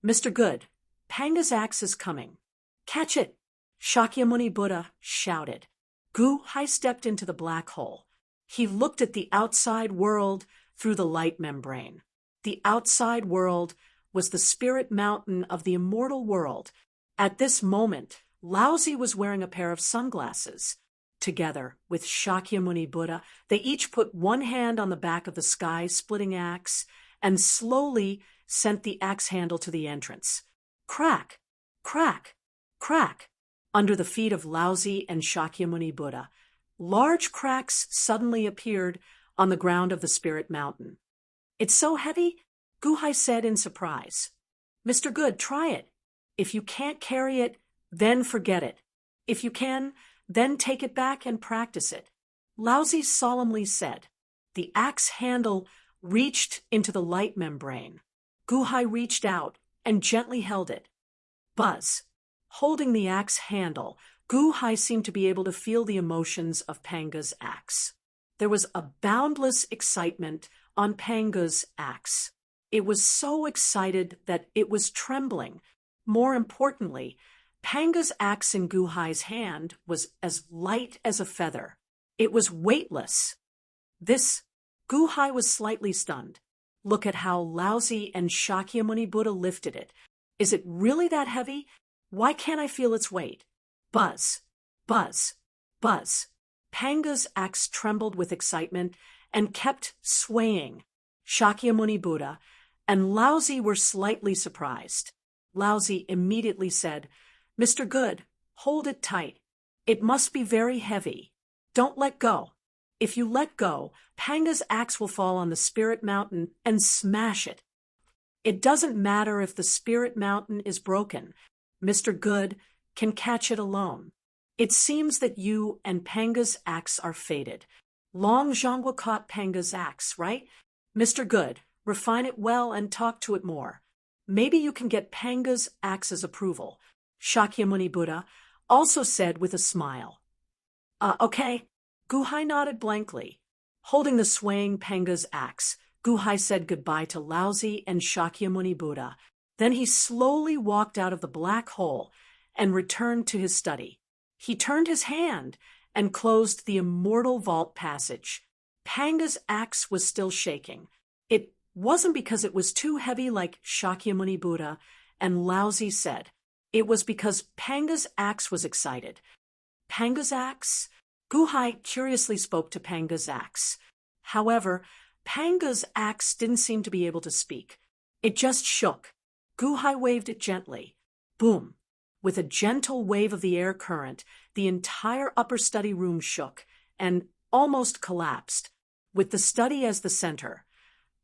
Mr. Good, Panga's axe is coming. Catch it, Shakyamuni Buddha shouted. Guhai stepped into the black hole. He looked at the outside world through the light membrane. The outside world was the spirit mountain of the immortal world. At this moment, Laozi was wearing a pair of sunglasses. Together with Shakyamuni Buddha, they each put one hand on the back of the sky-splitting axe and slowly sent the axe handle to the entrance. Crack, crack, crack, under the feet of Laozi and Shakyamuni Buddha. Large cracks suddenly appeared on the ground of the spirit mountain. It's so heavy, Guhai said in surprise. Mr. Good, try it. If you can't carry it, then forget it. If you can, then take it back and practice it. Laozi solemnly said. The axe handle reached into the light membrane. Guhai reached out and gently held it. Buzz. Holding the axe handle, Guhai seemed to be able to feel the emotions of Panga's axe. There was a boundless excitement on Panga's axe. It was so excited that it was trembling. More importantly, Panga's axe in Guhai's hand was as light as a feather. It was weightless. This, Guhai was slightly stunned. Look at how Laozi and Shakyamuni Buddha lifted it. Is it really that heavy? Why can't I feel its weight? Buzz, buzz, buzz. Panga's axe trembled with excitement and kept swaying. Shakyamuni Buddha and Laozi were slightly surprised. Laozi immediately said, "Mr. Good, hold it tight. It must be very heavy. Don't let go. If you let go, Panga's axe will fall on the spirit mountain and smash it. It doesn't matter if the spirit mountain is broken. Mr. Good can catch it alone. It seems that you and Panga's axe are fated. Long Zhangwa caught Panga's axe, right? Mr. Good, refine it well and talk to it more. Maybe you can get Panga's axe's approval." Shakyamuni Buddha also said with a smile. Okay. Guhai nodded blankly. Holding the swaying Panga's axe, Guhai said goodbye to Laozi and Shakyamuni Buddha. Then he slowly walked out of the black hole and returned to his study. He turned his hand and closed the immortal vault passage. Panga's axe was still shaking. It wasn't because it was too heavy like Shakyamuni Buddha and Laozi said. It was because Panga's axe was excited. Panga's axe? Guhai curiously spoke to Panga's axe. However, Panga's axe didn't seem to be able to speak. It just shook. Guhai waved it gently. Boom! With a gentle wave of the air current, the entire upper study room shook and almost collapsed. With the study as the center,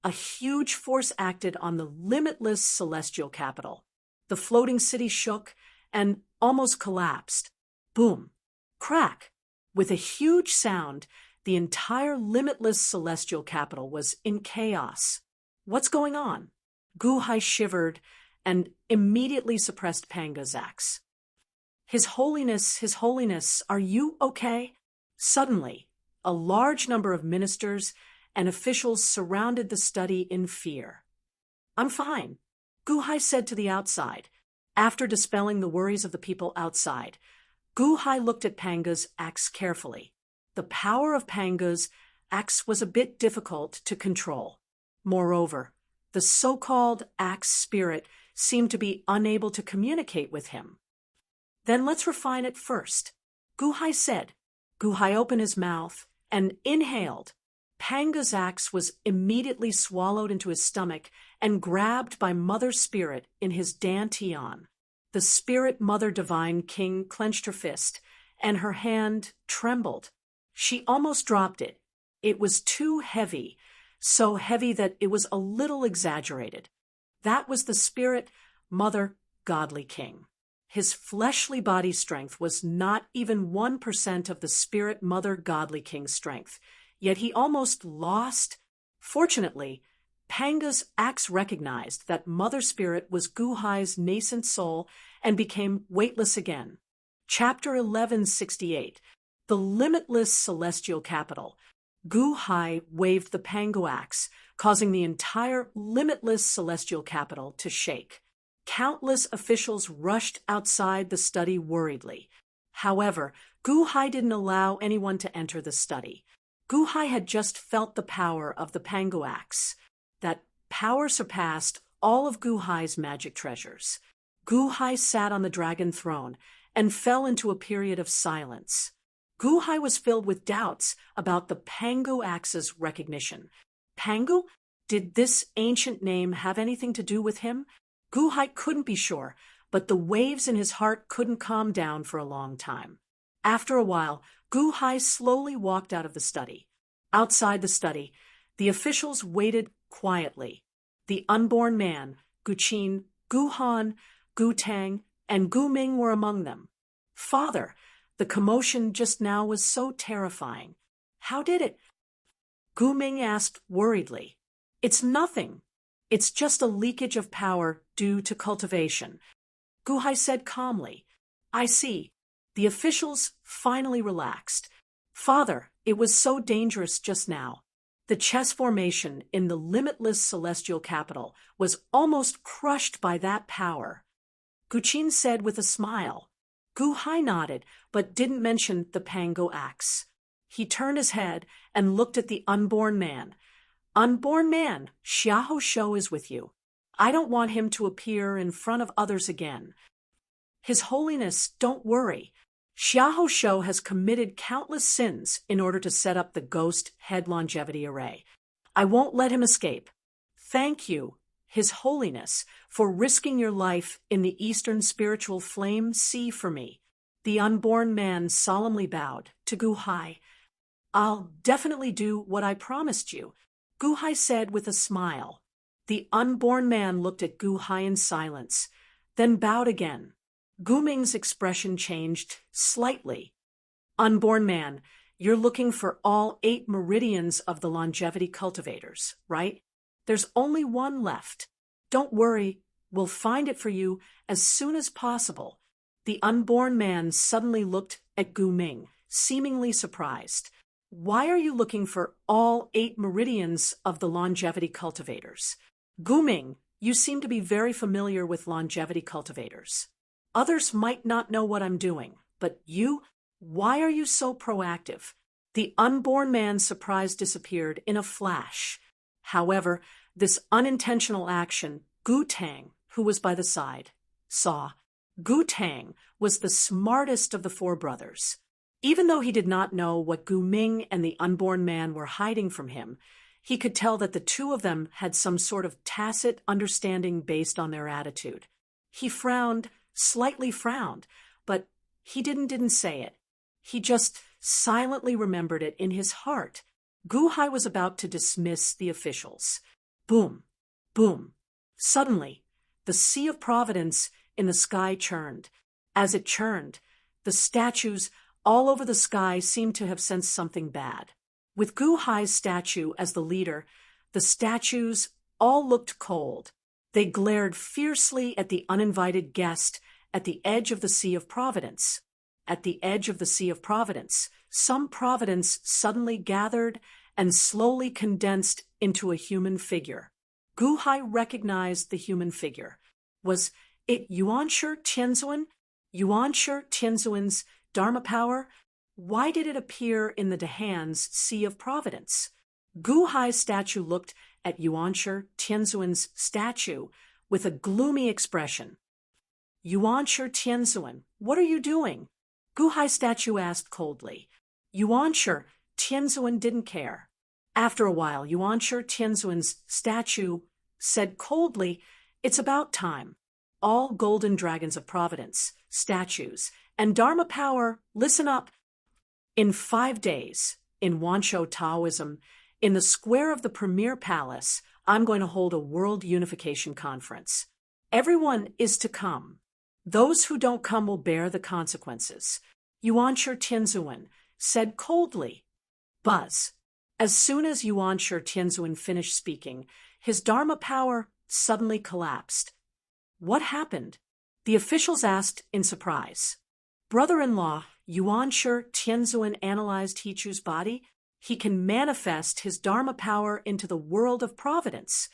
a huge force acted on the limitless celestial capital. The floating city shook and almost collapsed. Boom! Crack! With a huge sound, the entire limitless celestial capital was in chaos. What's going on? Guhai shivered and immediately suppressed Panga's axe. His Holiness, are you okay? Suddenly, a large number of ministers and officials surrounded the study in fear. I'm fine, Guhai said to the outside. After dispelling the worries of the people outside, Guhai looked at Panga's axe carefully. The power of Panga's axe was a bit difficult to control. Moreover, the so-called axe spirit seemed to be unable to communicate with him. Then let's refine it first, Guhai said. Guhai opened his mouth and inhaled. Panga's axe was immediately swallowed into his stomach and grabbed by Mother Spirit in his dantian. The Spirit Mother Divine King clenched her fist, and her hand trembled. She almost dropped it. It was too heavy, so heavy that it was a little exaggerated. That was the Spirit Mother Godly King. His fleshly body strength was not even 1% of the Spirit Mother Godly King's strength, yet he almost lost. Fortunately, Panga's axe recognized that Mother Spirit was Guhai's nascent soul and became weightless again. Chapter 1168, The Limitless Celestial Capital. Guhai waved the Pango axe, causing the entire limitless celestial capital to shake. Countless officials rushed outside the study worriedly. However, Guhai didn't allow anyone to enter the study. Guhai had just felt the power of the Pango axe. That power surpassed all of Guhai's magic treasures. Guhai sat on the dragon throne and fell into a period of silence. Guhai was filled with doubts about the Pango axe's recognition. Pango? Did this ancient name have anything to do with him? Guhai couldn't be sure, but the waves in his heart couldn't calm down for a long time. After a while, Guhai slowly walked out of the study. Outside the study, the officials waited quietly. The unborn man, Guqin, Guhan, Gutang, and Guming were among them. Father, the commotion just now was so terrifying. How did it? Guming asked worriedly. It's nothing. It's just a leakage of power due to cultivation. Guhai said calmly. I see. The officials finally relaxed. Father, it was so dangerous just now. The chess formation in the limitless celestial capital was almost crushed by that power. Guqin said with a smile. Gu Hai nodded, but didn't mention the Pango axe. He turned his head and looked at the unborn man. Unborn man, Xiahou Shou is with you. I don't want him to appear in front of others again. His Holiness, don't worry. Xiahou Shou has committed countless sins in order to set up the ghost head longevity array. I won't let him escape. Thank you, His Holiness, for risking your life in the Eastern Spiritual Flame Sea for me. The unborn man solemnly bowed to Gu Hai. I'll definitely do what I promised you, Gu Hai said with a smile. The unborn man looked at Gu Hai in silence, then bowed again. Gu Ming's expression changed slightly. Unborn man, you're looking for all 8 meridians of the longevity cultivators, right? There's only one left. Don't worry, we'll find it for you as soon as possible. The unborn man suddenly looked at Gu Ming, seemingly surprised. Why are you looking for all 8 meridians of the longevity cultivators? Gu Ming, you seem to be very familiar with longevity cultivators. Others might not know what I'm doing, but you, why are you so proactive? The unborn man's surprise disappeared in a flash. However, this unintentional action, Gu Tang, who was by the side, saw. Gu Tang was the smartest of the 4 brothers. Even though he did not know what Gu Ming and the unborn man were hiding from him, he could tell that the 2 of them had some sort of tacit understanding based on their attitude. He frowned, slightly frowned, but he didn't say it. He just silently remembered it in his heart. Gu Hai was about to dismiss the officials. Boom, boom. Suddenly, the Sea of Providence in the sky churned. As it churned, the statues all over the sky seemed to have sensed something bad. With Gu Hai's statue as the leader, the statues all looked cold. They glared fiercely at the uninvited guest at the edge of the Sea of Providence. At the edge of the Sea of Providence, some providence suddenly gathered and slowly condensed into a human figure. Gu Hai recognized the human figure. Was it Yuanshi Tianzuan? Yuanshi Tianzuan's Dharma power? Why did it appear in the Dahan's Sea of Providence? Gu Hai's statue looked at Yuanshi Tianzuan's statue with a gloomy expression. Yuanshi Tianzuan, what are you doing? Gu Hai's statue asked coldly. Yuanshi Tianzuan didn't care. After a while, Yuanshi Tianzuan's statue said coldly, it's about time. All golden dragons of providence, statues, and Dharma power, listen up. In 5 days, in Wanshou Taoism, in the square of the Premier Palace, I'm going to hold a World Unification Conference. Everyone is to come. Those who don't come will bear the consequences. Yuanshi Tianzuan said coldly. Buzz. As soon as Yuanshi Tianzuan finished speaking, his Dharma power suddenly collapsed. What happened? The officials asked in surprise. Brother-in-law, Yuanshi Tianzuan analyzed Hichu's body. He can manifest his Dharma power into the world of providence.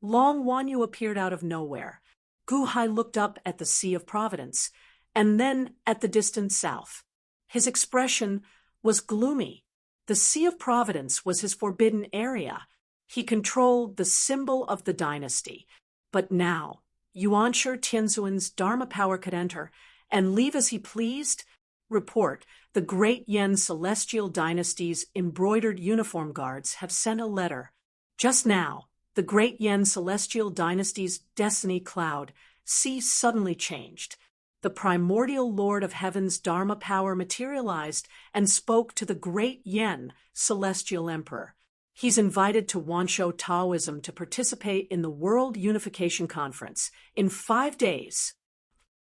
Long Wanyu appeared out of nowhere. Gu Hai looked up at the Sea of Providence, and then at the distant south. His expression was gloomy. The Sea of Providence was his forbidden area. He controlled the symbol of the dynasty. But now, Yuanshi Tianzuan's Dharma power could enter and leave as he pleased. Report, the Great Yen Celestial Dynasty's embroidered uniform guards have sent a letter. Just now, the Great Yen Celestial Dynasty's destiny cloud, sea suddenly changed. The primordial Lord of Heaven's Dharma power materialized and spoke to the Great Yen Celestial Emperor. He's invited to Wanshou Taoism to participate in the World Unification Conference in 5 days.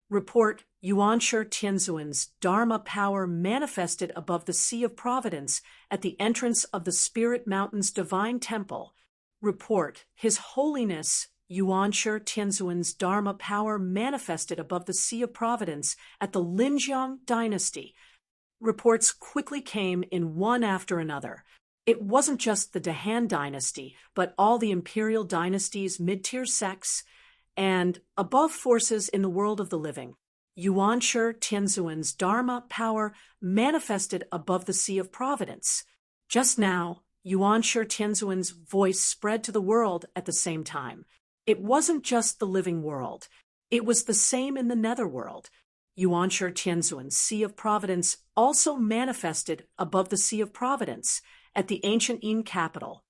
Report, Yuanshi Tianzuan's Dharma power manifested above the Sea of Providence at the entrance of the Spirit Mountain's Divine Temple. Report, His Holiness Yuanshi Tianzuan's Dharma power manifested above the Sea of Providence at the Linjiang Dynasty. Reports quickly came in one after another. It wasn't just the Dahan dynasty, but all the imperial dynasty's mid-tier sects. and above forces in the world of the living. Yuanshi Tianzuan's Dharma power manifested above the Sea of Providence. Just now, Yuanshi Tianzuan's voice spread to the world at the same time. It wasn't just the living world. It was the same in the netherworld. Yuanshi Tianzuan's Sea of Providence also manifested above the Sea of Providence at the ancient Yin capital.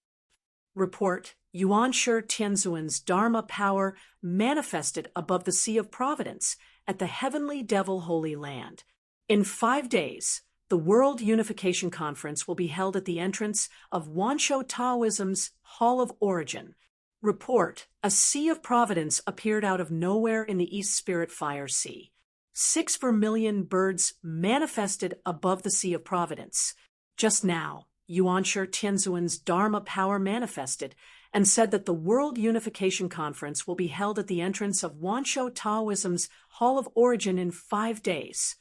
Report: Yuanshi Tianzuan's Dharma power manifested above the Sea of Providence at the Heavenly Devil Holy Land. In 5 days, the World Unification Conference will be held at the entrance of Wansho Taoism's Hall of Origin. Report: a Sea of Providence appeared out of nowhere in the East Spirit Fire Sea. 6 vermilion birds manifested above the Sea of Providence. Just now, Yuanshi Tianzuan's Dharma power manifested and said that the World Unification Conference will be held at the entrance of Wansho Taoism's Hall of Origin in 5 days.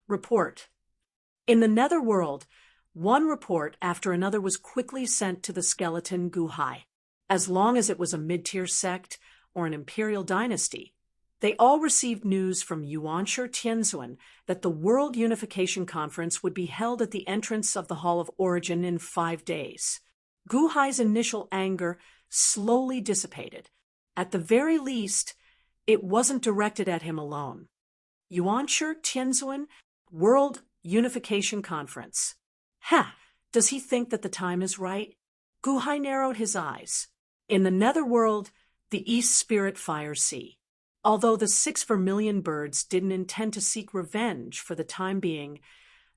Report: in the netherworld, one report after another was quickly sent to the skeleton Guhai. As long as it was a mid-tier sect or an imperial dynasty, they all received news from Yuanshi Tianzuan that the World Unification Conference would be held at the entrance of the Hall of Origin in 5 days. Guhai's initial anger slowly dissipated. At the very least, it wasn't directed at him alone. Yuanshi Tianzuan, World Unification Conference. Does he think that the time is right? Guhai narrowed his eyes. In the netherworld, the East Spirit Fire Sea. Although the 6 vermilion birds didn't intend to seek revenge for the time being,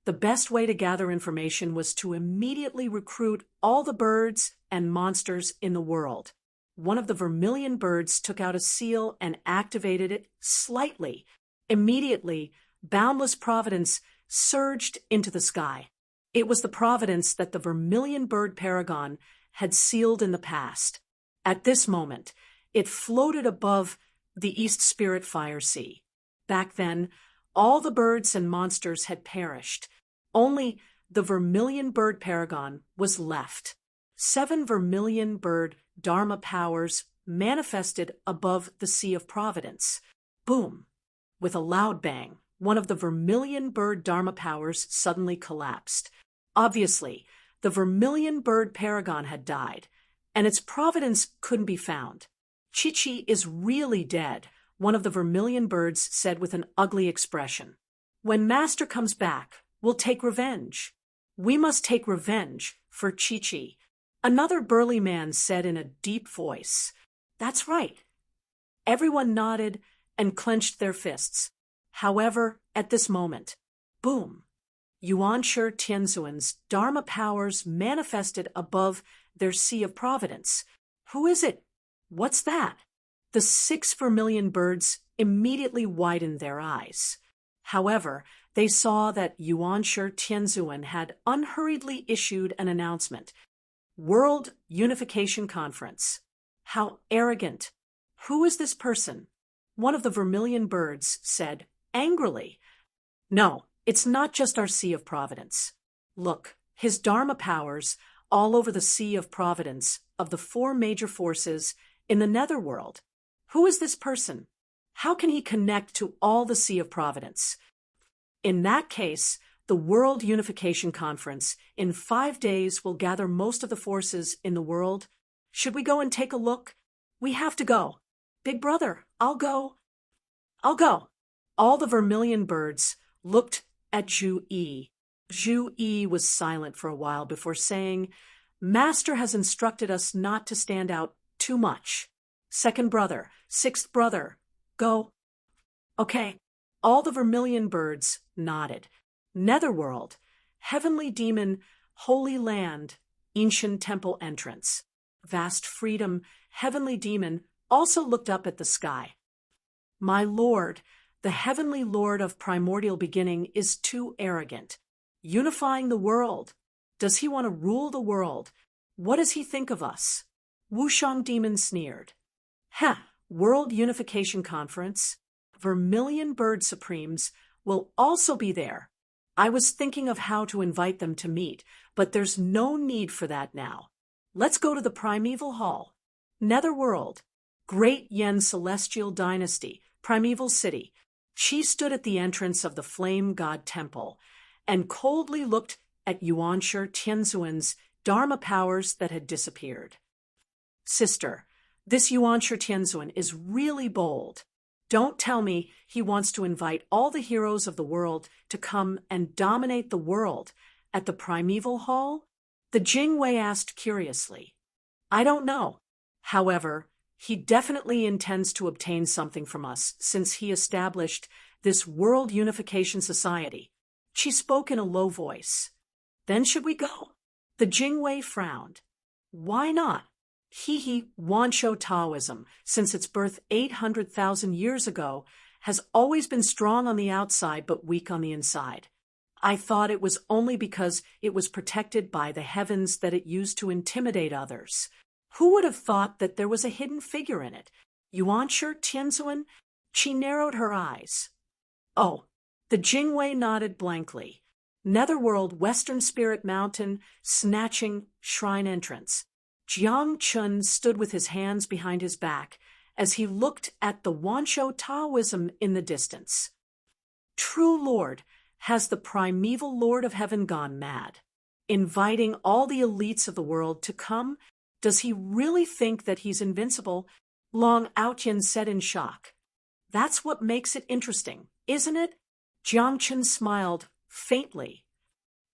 the best way to gather information was to immediately recruit all the birds and monsters in the world. One of the vermilion birds took out a seal and activated it slightly. Immediately, boundless providence surged into the sky. It was the providence that the vermilion bird paragon had sealed in the past. At this moment, it floated above the East Spirit Fire Sea. Back then, all the birds and monsters had perished. Only the vermilion bird paragon was left. 7 vermilion bird Dharma powers manifested above the Sea of Providence. Boom! With a loud bang, one of the vermilion bird Dharma powers suddenly collapsed. Obviously, the vermilion bird paragon had died, and its providence couldn't be found. Chi-Chi is really dead, one of the vermilion birds said with an ugly expression. When Master comes back, we'll take revenge. We must take revenge for Chi-Chi. Another burly man said in a deep voice. That's right. Everyone nodded and clenched their fists. However, at this moment, boom! Yuanshi Tianzuan's Dharma powers manifested above their Sea of Providence. Who is it? What's that? The 6 vermilion birds immediately widened their eyes. However, they saw that Yuanshi Tianzuan had unhurriedly issued an announcement. World Unification Conference. How arrogant! Who is this person? One of the vermilion birds said angrily. No, it's not just our Sea of Providence. Look, his Dharma powers all over the Sea of Providence of the 4 major forces in the netherworld. Who is this person? How can he connect to all the Sea of Providence? In that case, the World Unification Conference in 5 days will gather most of the forces in the world. Should we go and take a look? We have to go. Big brother, I'll go. I'll go. All the vermilion birds looked at Zhu Yi. Zhu Yi was silent for a while before saying, Master has instructed us not to stand out too much. 2nd brother, 6th brother, go. Okay. All the vermilion birds nodded. Netherworld, Heavenly Demon, Holy Land, Ancient Temple entrance. Vast freedom, Heavenly Demon also looked up at the sky. My lord, the Heavenly Lord of primordial beginning is too arrogant. Unifying the world. Does he want to rule the world? What does he think of us? Wushang Demon sneered. World Unification Conference. Vermilion Bird Supremes will also be there. I was thinking of how to invite them to meet, but there's no need for that now. Let's go to the Primeval Hall. Netherworld. Great Yen Celestial Dynasty, Primeval City. She stood at the entrance of the Flame God Temple and coldly looked at Yuanshi Tianzuan's Dharma powers that had disappeared. Sister, this Yuanshi Tianzuan is really bold. Don't tell me he wants to invite all the heroes of the world to come and dominate the world at the Primeval Hall? The Jingwei asked curiously. I don't know. However, he definitely intends to obtain something from us since he established this World Unification Society. She spoke in a low voice. Then should we go? The Jingwei frowned. Why not? Wanshou Taoism, since its birth 800,000 years ago, has always been strong on the outside but weak on the inside. I thought it was only because it was protected by the heavens that it used to intimidate others. Who would have thought that there was a hidden figure in it? Yuanshi Tianzuan? She narrowed her eyes. Oh, the Jingwei nodded blankly. Netherworld, Western Spirit Mountain, snatching shrine entrance. Jiang Chun stood with his hands behind his back as he looked at the Wanshou Taoism in the distance. True Lord, has the primeval Lord of Heaven gone mad? Inviting all the elites of the world to come? Does he really think that he's invincible? Long Outyan said in shock. That's what makes it interesting, isn't it? Jiang Chun smiled faintly.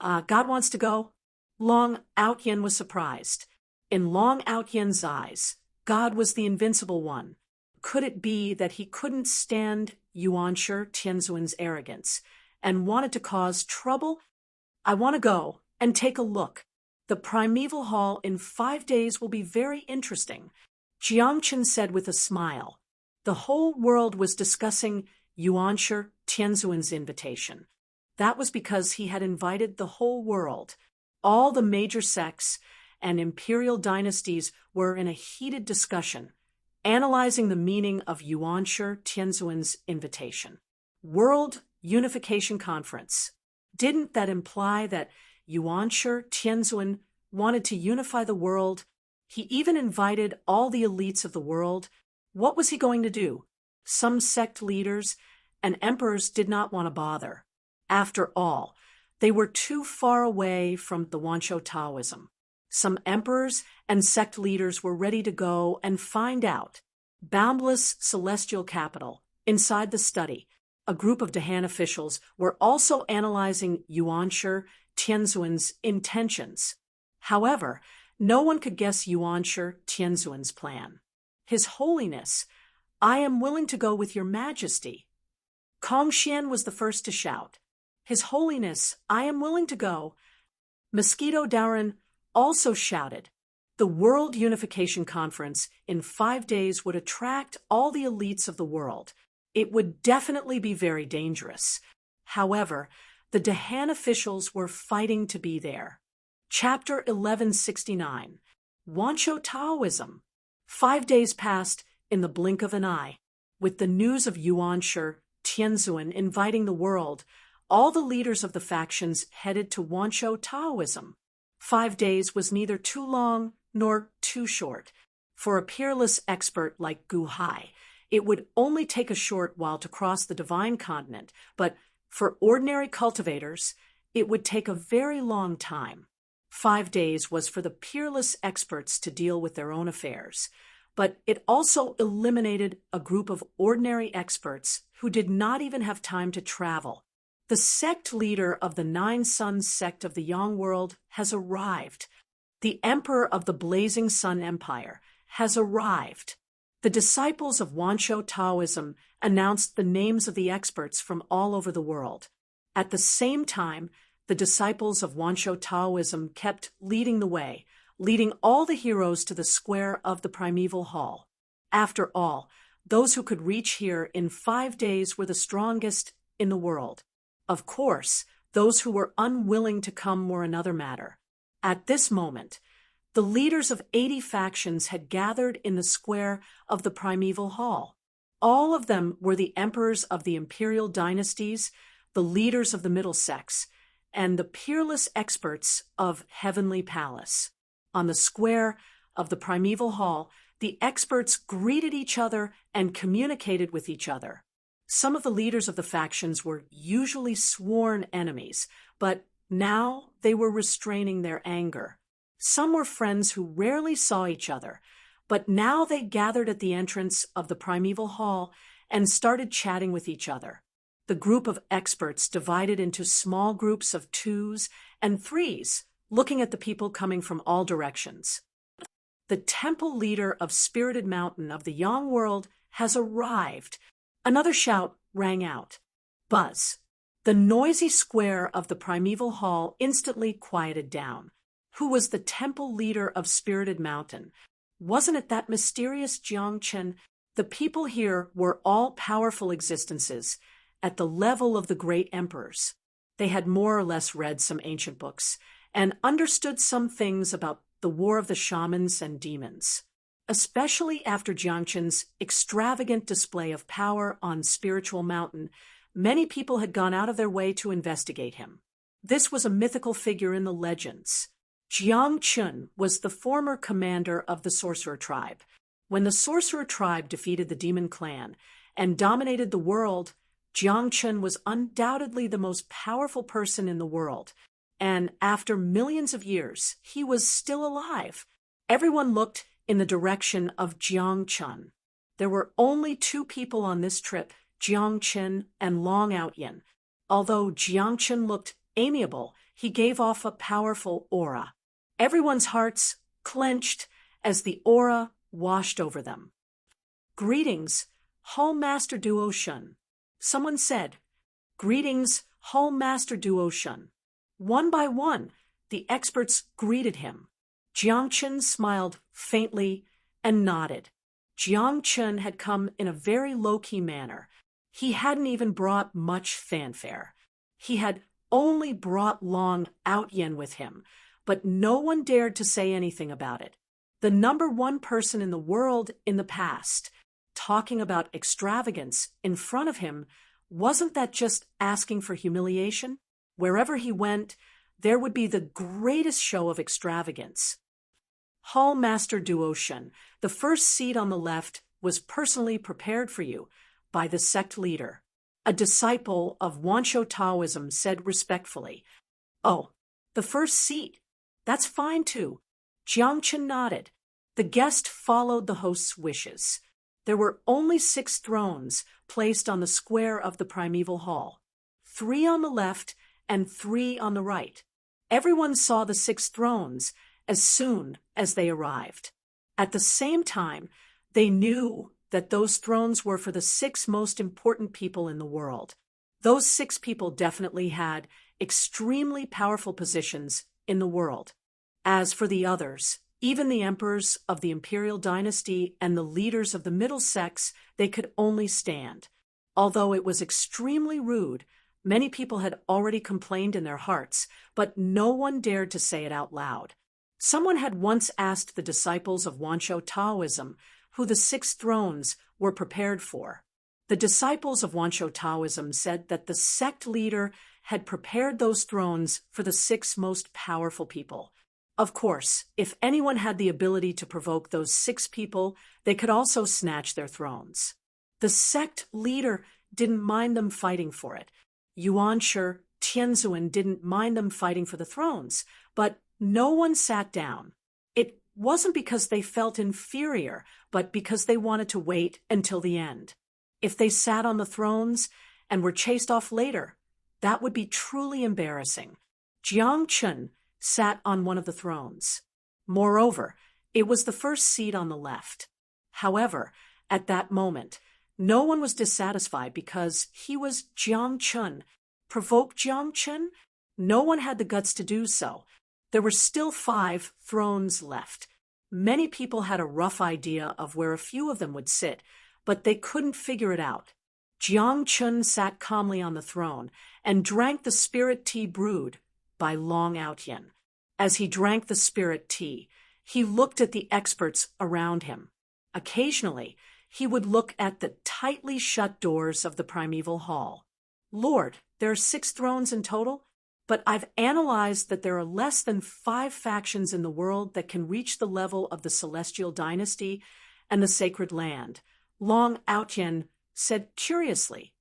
God wants to go? Long Outyan was surprised. In Long Outyan's eyes, God was the invincible one. Could it be that he couldn't stand Yuanshi Tianzuan's arrogance and wanted to cause trouble? I want to go and take a look. The Primeval Hall in 5 days will be very interesting, Jiang Chun said with a smile. The whole world was discussing Yuanshi Tianzuan's invitation. That was because he had invited the whole world. All the major sects and imperial dynasties were in a heated discussion, analyzing the meaning of Yuanshi Tianzuan's invitation. World Unification Conference. Didn't that imply that Yuanshi Tianzuan wanted to unify the world? He even invited all the elites of the world. What was he going to do? Some sect leaders and emperors did not want to bother. After all, they were too far away from the Wanshou Taoism. Some emperors and sect leaders were ready to go and find out. Boundless celestial capital, inside the study, a group of Dahan officials were also analyzing Yuanshi Tianzuan's intentions. However, no one could guess Yuanshi Tianzuan's plan. His Holiness, I am willing to go with your Majesty. Kong Xian was the first to shout. His Holiness, I am willing to go. Mosquito Daoran also shouted. The World Unification Conference in 5 days would attract all the elites of the world. It would definitely be very dangerous. However, the Dahan officials were fighting to be there. Chapter 1169. Wanshou Taoism. 5 days passed in the blink of an eye. With the news of Yuanshi Tianzuan inviting the world, all the leaders of the factions headed to Wanshou Taoism. 5 days was neither too long nor too short. For a peerless expert like Gu Hai, it would only take a short while to cross the divine continent, but for ordinary cultivators, it would take a very long time. 5 days was for the peerless experts to deal with their own affairs, but it also eliminated a group of ordinary experts who did not even have time to travel. The sect leader of the Nine Suns sect of the Yang world has arrived. The emperor of the Blazing Sun Empire has arrived. The disciples of Wanshou Taoism announced the names of the experts from all over the world. At the same time, the disciples of Wanshou Taoism kept leading the way, leading all the heroes to the square of the Primeval Hall. After all, those who could reach here in 5 days were the strongest in the world. Of course, those who were unwilling to come were another matter. At this moment, the leaders of 80 factions had gathered in the square of the Primeval Hall. All of them were the emperors of the imperial dynasties, the leaders of the middle sects, and the peerless experts of Heavenly Palace. On the square, of the primeval hall, the experts greeted each other and communicated with each other. Some of the leaders of the factions were usually sworn enemies, but now they were restraining their anger. Some were friends who rarely saw each other, but now they gathered at the entrance of the primeval hall and started chatting with each other. The group of experts divided into small groups of 2s and 3s, looking at the people coming from all directions. The temple leader of Spirited Mountain of the Yang World has arrived. Another shout rang out. Buzz. The noisy square of the primeval hall instantly quieted down. Who was the temple leader of Spirited Mountain? Wasn't it that mysterious Jiang Chen? The people here were all-powerful existences, at the level of the great emperors. They had more or less read some ancient books and understood some things about the war of the shamans and demons. Especially after Jiang Chen's extravagant display of power on Spiritual Mountain, many people had gone out of their way to investigate him. This was a mythical figure in the legends. Jiang Chen was the former commander of the Sorcerer Tribe. When the Sorcerer Tribe defeated the Demon Clan and dominated the world, Jiang Chen was undoubtedly the most powerful person in the world, and after millions of years, he was still alive. Everyone looked in the direction of Jiang Chen. There were only 2 people on this trip, Jiang Chen and Long Outyin. Although Jiang Chen looked amiable, he gave off a powerful aura. Everyone's hearts clenched as the aura washed over them. Greetings, Hall Master Duo Shun. Someone said, Greetings, Hall Master Duo Shun. One by one, the experts greeted him. Jiang Chen smiled faintly and nodded. Jiang Chen had come in a very low-key manner. He hadn't even brought much fanfare. He had only brought Long Outyin with him, but no one dared to say anything about it. The number 1 person in the world in the past, talking about extravagance in front of him, wasn't that just asking for humiliation? Wherever he went, there would be the greatest show of extravagance. Hall Master Duoshan, the first seat on the left was personally prepared for you by the sect leader. A disciple of Wansho Taoism said respectfully, Oh, the first seat. That's fine too. Jiang Chen nodded. The guest followed the host's wishes. There were only 6 thrones placed on the square of the primeval hall, 3 on the left and 3 on the right. Everyone saw the 6 thrones as soon as they arrived. At the same time, they knew that those thrones were for the 6 most important people in the world. Those 6 people definitely had extremely powerful positions in the world. As for the others, even the emperors of the imperial dynasty and the leaders of the middle sects, they could only stand. Although it was extremely rude, many people had already complained in their hearts, but no one dared to say it out loud. Someone had once asked the disciples of Wansho Taoism who the 6 thrones were prepared for. The disciples of Wansho Taoism said that the sect leader had prepared those thrones for the 6 most powerful people. Of course, if anyone had the ability to provoke those 6 people, they could also snatch their thrones. The sect leader didn't mind them fighting for it. Yuanshi, Tianzuan didn't mind them fighting for the thrones, but no one sat down. It wasn't because they felt inferior, but because they wanted to wait until the end. If they sat on the thrones and were chased off later, that would be truly embarrassing. Jiang Chen sat on one of the thrones. Moreover, it was the first seat on the left. However, at that moment, no one was dissatisfied because he was Jiang Chen. Provoke Jiang Chen? No one had the guts to do so. There were still 5 thrones left. Many people had a rough idea of where a few of them would sit, but they couldn't figure it out. Jiang Chen sat calmly on the throne and drank the spirit tea brewed by Long Outyin. As he drank the spirit tea, he looked at the experts around him. Occasionally, he would look at the tightly shut doors of the primeval hall. Lord, there are 6 thrones in total? but I've analyzed that there are less than 5 factions in the world that can reach the level of the Celestial Dynasty and the Sacred Land. Long Outyen said curiously.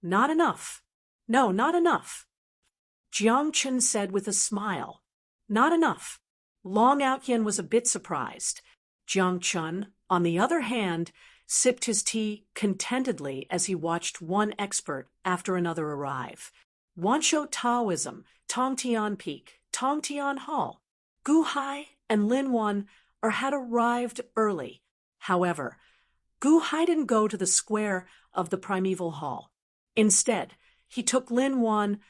Not enough. No, not enough. Jiang Chun said with a smile. Not enough. Long Outyen was a bit surprised. Jiang Chun, on the other hand, sipped his tea contentedly as he watched one expert after another arrive. Wanshou Taoism, Tongtian Peak, Tongtian Hall, Gu Hai and Lin Wan had arrived early. However, Gu Hai didn't go to the square of the primeval hall. Instead, he took Lin Wan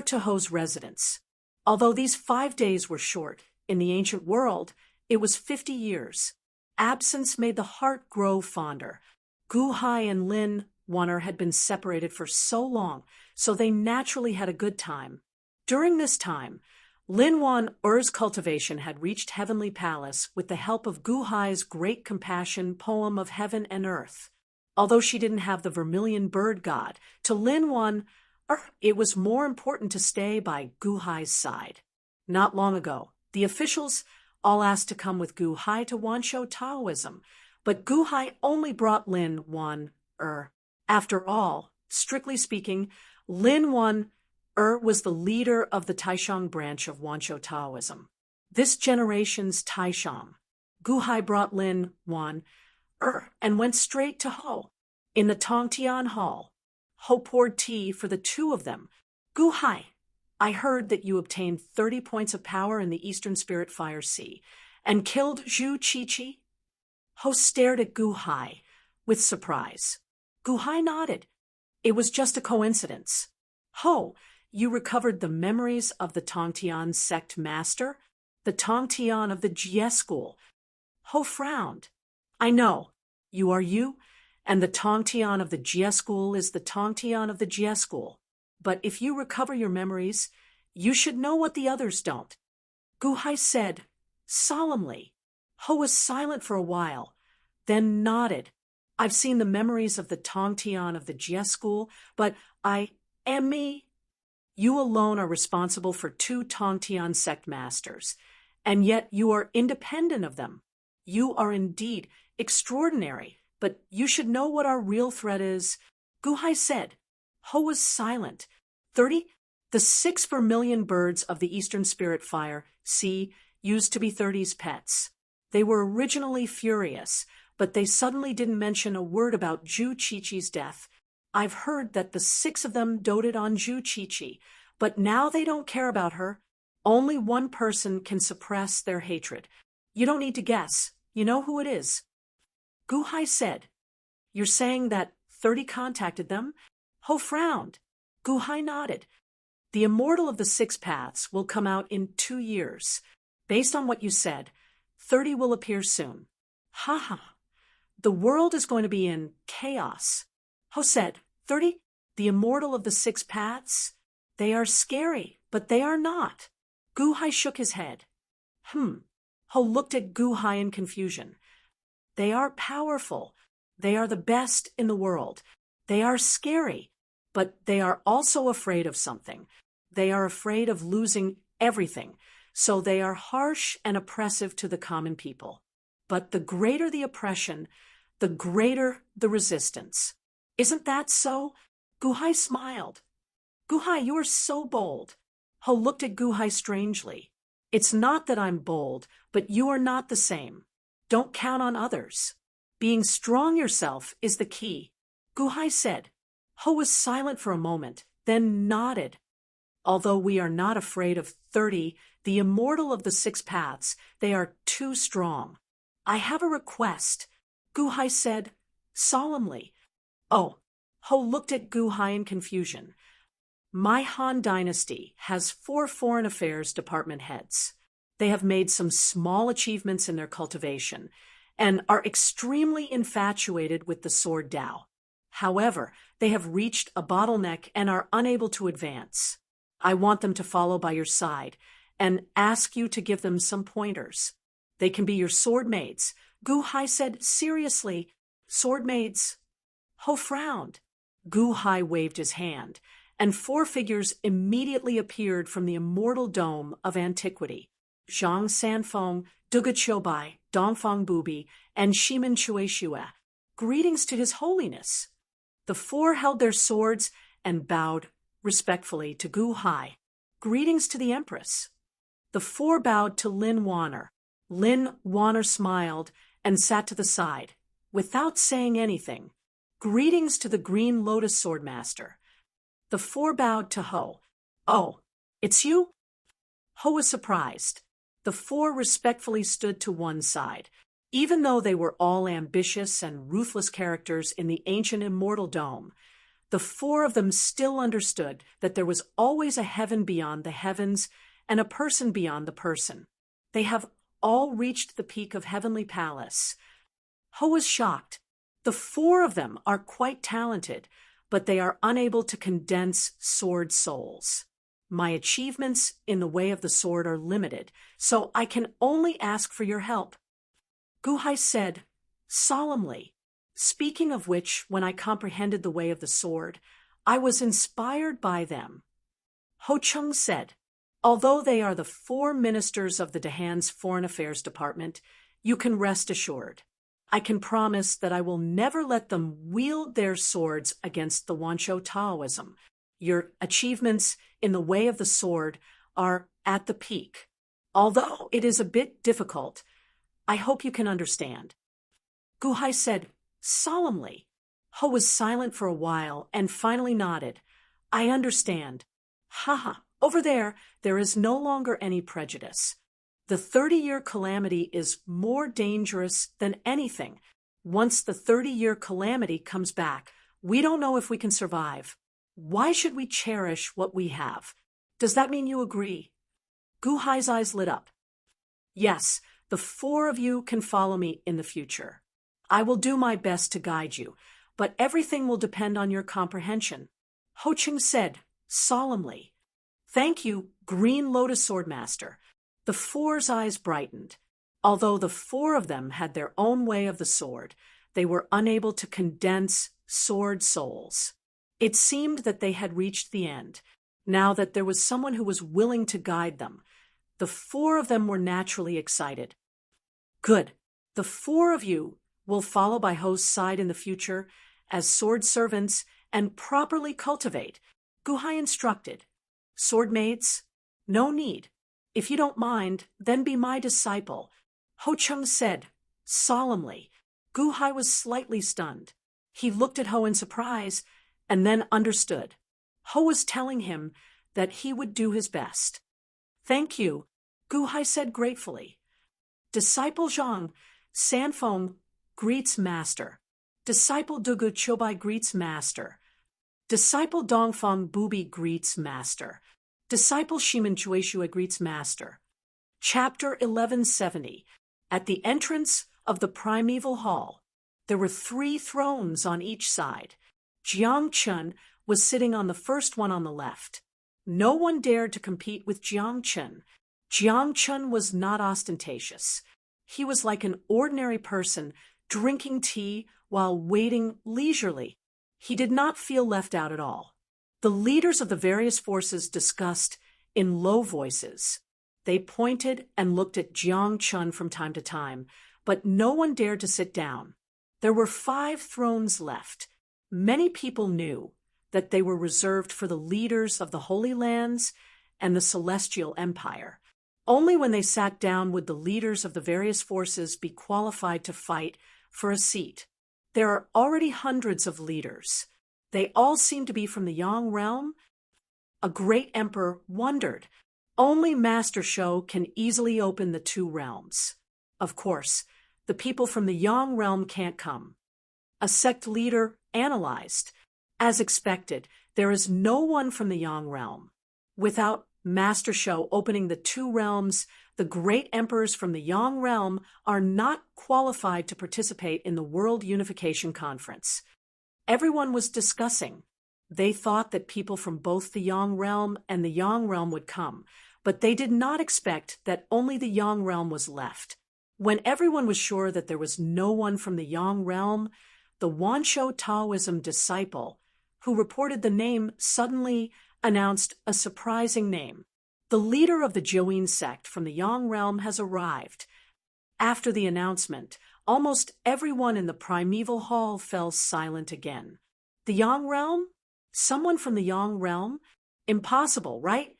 to Ho's residence. Although these 5 days were short, in the ancient world, it was 50 years. Absence made the heart grow fonder. Gu Hai and Lin Wan had been separated for so long, so they naturally had a good time. During this time, Lin Wan's cultivation had reached Heavenly Palace with the help of Gu Hai's great compassion poem of Heaven and Earth. Although she didn't have the vermilion bird god, to Lin Wan, it was more important to stay by Gu Hai's side. Not long ago, the officials all asked to come with Gu Hai to Wanshou Taoism, but Gu Hai only brought Lin Wan. After all, strictly speaking, Lin Wan was the leader of the Taishang branch of Wanshou Taoism. This generation's Taishang. Gu Hai brought Lin Wan and went straight to Ho. In the Tongtian Hall, Ho poured tea for the two of them. Gu Hai, I heard that you obtained 30 points of power in the Eastern Spirit Fire Sea and killed Zhu Qiqi. Ho stared at Gu Hai with surprise. Gu Hai nodded. It was just a coincidence. Ho, you recovered the memories of the Tongtian sect master, the Tongtian of the Jie school. Ho frowned. I know. You are you, and the Tongtian of the Jie school is the Tongtian of the Jie school. But if you recover your memories, you should know what the others don't. Gu Hai said, solemnly. Ho was silent for a while, then nodded. I've seen the memories of the Tongtian of the Jie school, but I am me. You alone are responsible for 2 Tongtian sect masters, and yet you are independent of them. You are indeed extraordinary, but you should know what our real threat is. Gu Hai said. Ho was silent. 30? The 6 vermilion birds of the Eastern Spirit Fire Sea used to be 30's pets. They were originally furious, but they suddenly didn't mention a word about Zhu Qiqi's death. I've heard that the 6 of them doted on Zhu Qiqi, but now they don't care about her. Only one person can suppress their hatred. You don't need to guess. You know who it is. Gu Hai said. You're saying that 30 contacted them? Ho frowned. Gu Hai nodded. The Immortal of the 6 Paths will come out in 2 years. Based on what you said, 30 will appear soon. Ha ha. The world is going to be in chaos. Ho said, 30? The Immortal of the 6 Paths? They are scary, but they are not. Gu Hai shook his head. Ho looked at Gu Hai in confusion. They are powerful. They are the best in the world. They are scary, but they are also afraid of something. They are afraid of losing everything, so they are harsh and oppressive to the common people. But the greater the oppression, the greater the resistance. Isn't that so? Gu Hai smiled. Gu Hai, you are so bold. Ho looked at Gu Hai strangely. It's not that I'm bold, but you are not the same. Don't count on others. Being strong yourself is the key. Gu Hai said. Ho was silent for a moment, then nodded. Although we are not afraid of 30, the Immortal of the 6 Paths, they are too strong. I have a request, Gu Hai said, solemnly. Oh, Ho looked at Gu Hai in confusion. My Han dynasty has 4 foreign affairs department heads. They have made some small achievements in their cultivation and are extremely infatuated with the sword Dao. However, they have reached a bottleneck and are unable to advance. I want them to follow by your side and ask you to give them some pointers. They can be your sword maids. Gu Hai said seriously, sword maids. Ho frowned. Gu Hai waved his hand, and 4 figures immediately appeared from the immortal dome of antiquity. Zhang Sanfeng, Duga Chobai, Dongfang Bubi, and Shimen Chueshue. Greetings to His Holiness. The 4 held their swords and bowed respectfully to Gu Hai. Greetings to the Empress. The 4 bowed to Lin Wanner. Lin Wanner smiled and sat to the side, without saying anything. Greetings to the Green Lotus Swordmaster. The 4 bowed to Ho. Oh, it's you? Ho was surprised. The 4 respectfully stood to one side. Even though they were all ambitious and ruthless characters in the ancient Immortal Dome, the 4 of them still understood that there was always a heaven beyond the heavens and a person beyond the person. They have all reached the peak of Heavenly Palace. Ho was shocked. The 4 of them are quite talented, but they are unable to condense sword souls. My achievements in the way of the sword are limited, so I can only ask for your help. Gu Hai said, solemnly. Speaking of which, when I comprehended the way of the sword, I was inspired by them. Ho Chung said, although they are the 4 ministers of the Dahan's Foreign Affairs Department, you can rest assured. I can promise that I will never let them wield their swords against the Wanshou Taoism. Your achievements in the way of the sword are at the peak. Although it is a bit difficult, I hope you can understand. Gu Hai said, solemnly. Ho was silent for a while and finally nodded. I understand. Haha, over there is no longer any prejudice. The 30-year calamity is more dangerous than anything. Once the 30-year calamity comes back, we don't know if we can survive. Why should we cherish what we have? Does that mean you agree? Gu Hai's eyes lit up. Yes, the 4 of you can follow me in the future. I will do my best to guide you, but everything will depend on your comprehension. Ho Chung said, solemnly. Thank you, Green Lotus Swordmaster. The 4's eyes brightened. Although the 4 of them had their own way of the sword, they were unable to condense sword souls. It seemed that they had reached the end, now that there was someone who was willing to guide them. The 4 of them were naturally excited. Good. The 4 of you will follow by Ho's side in the future as sword servants and properly cultivate. Gu Hai instructed. Sword maids? No need. If you don't mind, then be my disciple. Ho Chung said, solemnly. Gu Hai was slightly stunned. He looked at Ho in surprise and then understood. Ho was telling him that he would do his best. Thank you, Gu Hai said gratefully. Disciple Zhang Sanfeng greets Master. Disciple Dugu Chobai greets Master. Disciple Dongfang Bubi greets Master. Disciple Shimen Chueshue greets Master. Chapter 1170. At the entrance of the primeval hall, there were 3 thrones on each side. Jiang Chun was sitting on the first one on the left. No one dared to compete with Jiang Chun. Jiang Chun was not ostentatious. He was like an ordinary person drinking tea while waiting leisurely. He did not feel left out at all. The leaders of the various forces discussed in low voices. They pointed and looked at Jiang Chun from time to time, but no one dared to sit down. There were 5 thrones left. Many people knew that they were reserved for the leaders of the Holy Lands and the Celestial Empire. Only when they sat down would the leaders of the various forces be qualified to fight for a seat. There are already hundreds of leaders. They all seem to be from the Yang realm. A great emperor wondered. Only Master Shou can easily open the 2 realms. Of course, the people from the Yang realm can't come. A sect leader analyzed. As expected, there is no one from the Yang realm. Without Master Shou opening the 2 realms, the great emperors from the Yang realm are not qualified to participate in the World Unification Conference. Everyone was discussing. They thought that people from both the Yang realm and the Yang realm would come, but they did not expect that only the Yang realm was left. When everyone was sure that there was no one from the Yang realm, the Wanshou Taoism disciple, who reported the name suddenly announced a surprising name. The leader of the Join sect from the Yang realm has arrived. After the announcement, almost everyone in the primeval hall fell silent again. The Yang realm? Someone from the Yang realm? Impossible, right?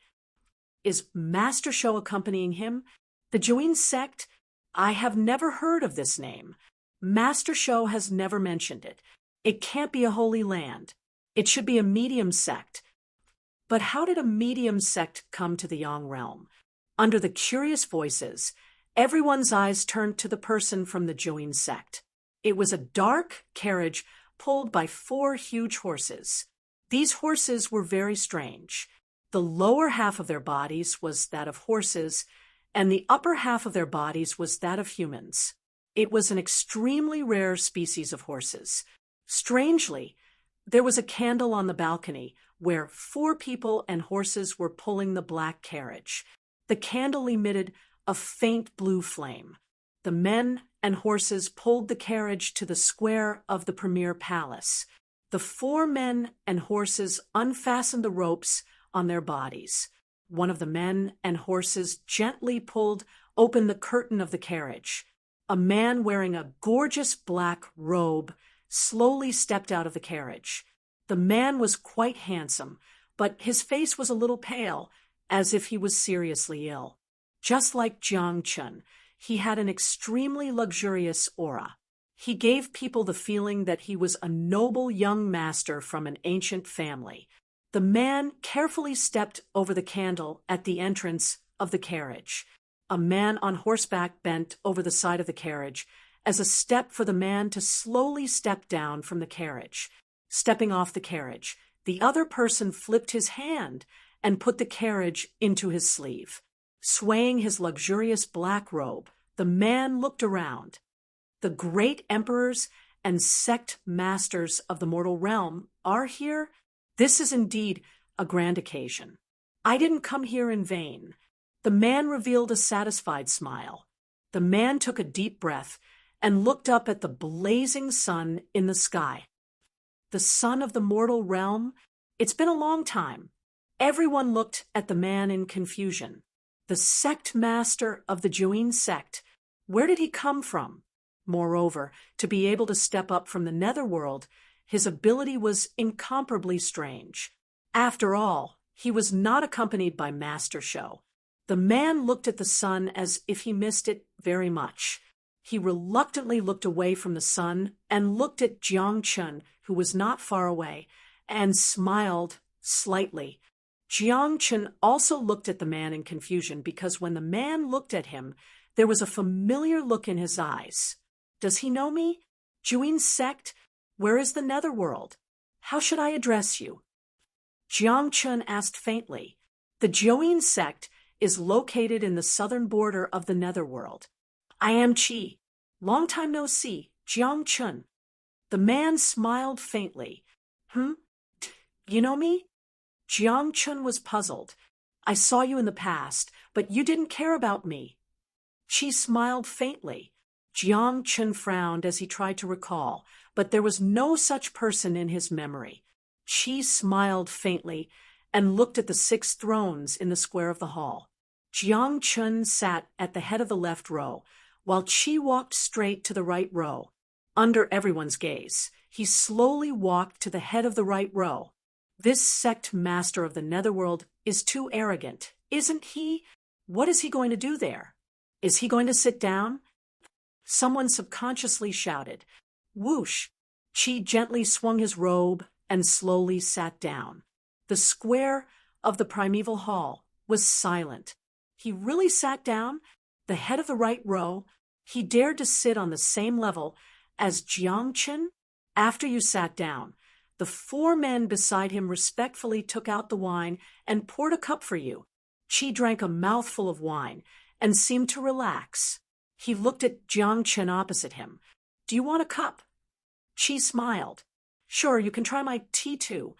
Is Master Sho accompanying him? The Join sect? I have never heard of this name. Master Sho has never mentioned it. It can't be a holy land. It should be a medium sect. But how did a medium sect come to the Yang realm? Under the curious voices, everyone's eyes turned to the person from the Join sect. It was a dark carriage pulled by 4 huge horses. These horses were very strange. The lower half of their bodies was that of horses, and the upper half of their bodies was that of humans. It was an extremely rare species of horses. Strangely, there was a candle on the balcony where 4 people and horses were pulling the black carriage. The candle emitted a faint blue flame. The men and horses pulled the carriage to the square of the premier palace. The 4 men and horses unfastened the ropes on their bodies. One of the men and horses gently pulled open the curtain of the carriage. A man wearing a gorgeous black robe slowly stepped out of the carriage. The man was quite handsome, but his face was a little pale, as if he was seriously ill. Just like Jiang Chun, he had an extremely luxurious aura. He gave people the feeling that he was a noble young master from an ancient family. The man carefully stepped over the candle at the entrance of the carriage. A man on horseback bent over the side of the carriage as a step for the man to slowly step down from the carriage. Stepping off the carriage, the other person flipped his hand and put the carriage into his sleeve. Swaying his luxurious black robe, the man looked around. The great emperors and sect masters of the mortal realm are here. This is indeed a grand occasion. I didn't come here in vain. The man revealed a satisfied smile. The man took a deep breath and looked up at the blazing sun in the sky. The sun of the mortal realm? It's been a long time. Everyone looked at the man in confusion. The sect master of the Join sect. Where did he come from? Moreover, to be able to step up from the netherworld, his ability was incomparably strange. After all, he was not accompanied by Master Sho. The man looked at the sun as if he missed it very much. He reluctantly looked away from the sun and looked at Jiang Chun, who was not far away, and smiled slightly. Jiang Chun also looked at the man in confusion because when the man looked at him, there was a familiar look in his eyes. Does he know me? Join sect? Where is the netherworld? How should I address you? Jiang Chun asked faintly. The Join sect is located in the southern border of the netherworld. I am Qi. Long time no see, Jiang Chun. The man smiled faintly. You know me? Jiang Chun was puzzled. I saw you in the past, but you didn't care about me. Qi smiled faintly. Jiang Chun frowned as he tried to recall, but there was no such person in his memory. Qi smiled faintly and looked at the 6 thrones in the square of the hall. Jiang Chun sat at the head of the left row, while Qi walked straight to the right row. Under everyone's gaze, he slowly walked to the head of the right row. This sect master of the netherworld is too arrogant, isn't he? What is he going to do there? Is he going to sit down? Someone subconsciously shouted. Whoosh! Qi gently swung his robe and slowly sat down. The square of the primeval hall was silent. He really sat down, the head of the right row. He dared to sit on the same level as Jiang Chun. After you sat down, the 4 men beside him respectfully took out the wine and poured a cup for you. Qi drank a mouthful of wine and seemed to relax. He looked at Jiang Chun opposite him. Do you want a cup? Qi smiled. Sure, you can try my tea too.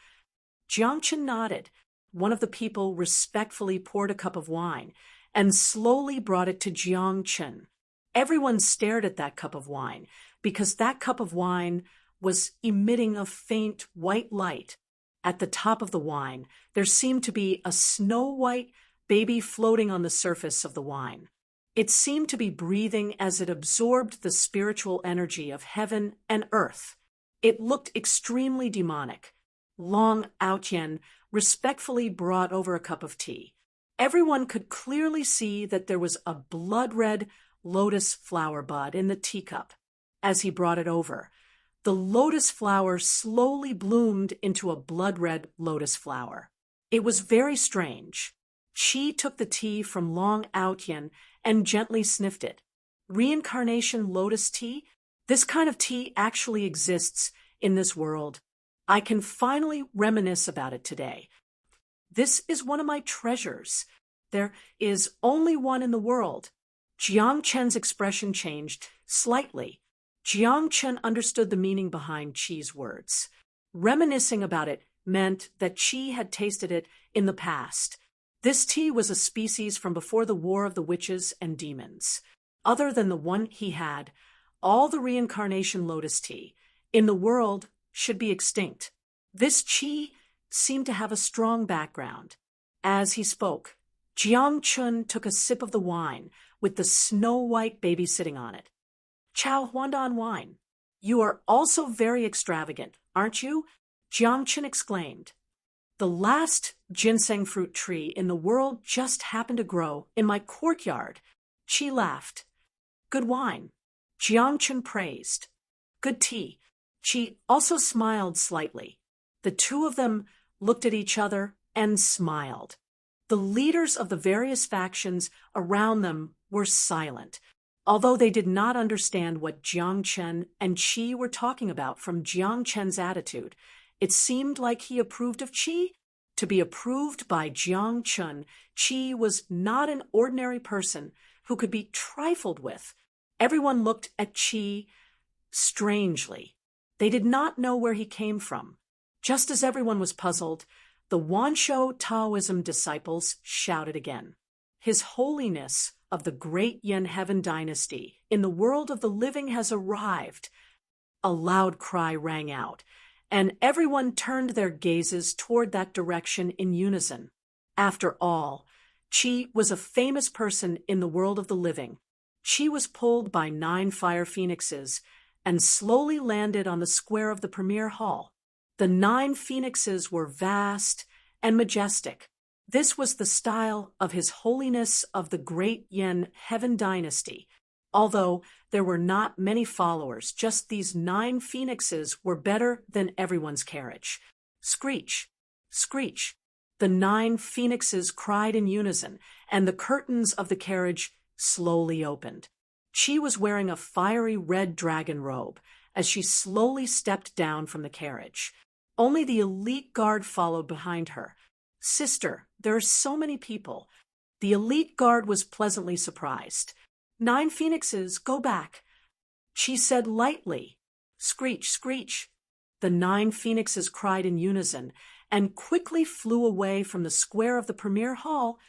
Jiang Chun nodded. One of the people respectfully poured a cup of wine and slowly brought it to Jiang Chun. Everyone stared at that cup of wine because that cup of wine was emitting a faint white light. At the top of the wine, there seemed to be a snow-white baby floating on the surface of the wine. It seemed to be breathing as it absorbed the spiritual energy of heaven and earth. It looked extremely demonic. Long Aotian respectfully brought over a cup of tea. Everyone could clearly see that there was a blood-red lotus flower bud in the teacup. As he brought it over, the lotus flower slowly bloomed into a blood-red lotus flower. It was very strange. Qi took the tea from Long Aotian and gently sniffed it. Reincarnation lotus tea? This kind of tea actually exists in this world. I can finally reminisce about it today. This is one of my treasures. There is only one in the world. Jiang Chen's expression changed slightly. Jiang Chen understood the meaning behind Qi's words. Reminiscing about it meant that Qi had tasted it in the past. This tea was a species from before the War of the Witches and Demons. Other than the one he had, all the reincarnation lotus tea in the world should be extinct. This Qi seemed to have a strong background. As he spoke, Jiang Chun took a sip of the wine with the snow-white baby sitting on it. Chao Huandan wine. You are also very extravagant, aren't you? Jiang Chen exclaimed. The last ginseng fruit tree in the world just happened to grow in my courtyard. Qi laughed. Good wine. Jiang Chen praised. Good tea. Qi also smiled slightly. The two of them looked at each other and smiled. The leaders of the various factions around them were silent. Although they did not understand what Jiang Chen and Qi were talking about from Jiang Chen's attitude, it seemed like he approved of Qi. To be approved by Jiang Chen, Qi was not an ordinary person who could be trifled with. Everyone looked at Qi strangely. They did not know where he came from. Just as everyone was puzzled, the Wanshou Taoism disciples shouted again. His Holiness of the Great Yin Heaven Dynasty in the world of the living has arrived. A loud cry rang out, and everyone turned their gazes toward that direction in unison. After all, Qi was a famous person in the world of the living. Qi was pulled by 9 fire phoenixes and slowly landed on the square of the premier hall. The 9 phoenixes were vast and majestic. This was the style of His Holiness of the Great Yin Heaven Dynasty. Although there were not many followers, just these 9 phoenixes were better than everyone's carriage. Screech! Screech! The 9 phoenixes cried in unison, and the curtains of the carriage slowly opened. Qi was wearing a fiery red dragon robe as she slowly stepped down from the carriage. Only the elite guard followed behind her. Sister, there are so many people. The elite guard was pleasantly surprised. 9 phoenixes, go back. Qi said lightly. Screech, screech. The 9 phoenixes cried in unison and quickly flew away from the square of the premier hall,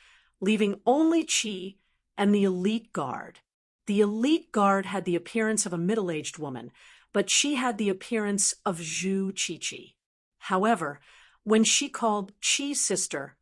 leaving only Qi and the elite guard. The elite guard had the appearance of a middle-aged woman, but she had the appearance of Zhu Qiqi. However, when she called Qi sister,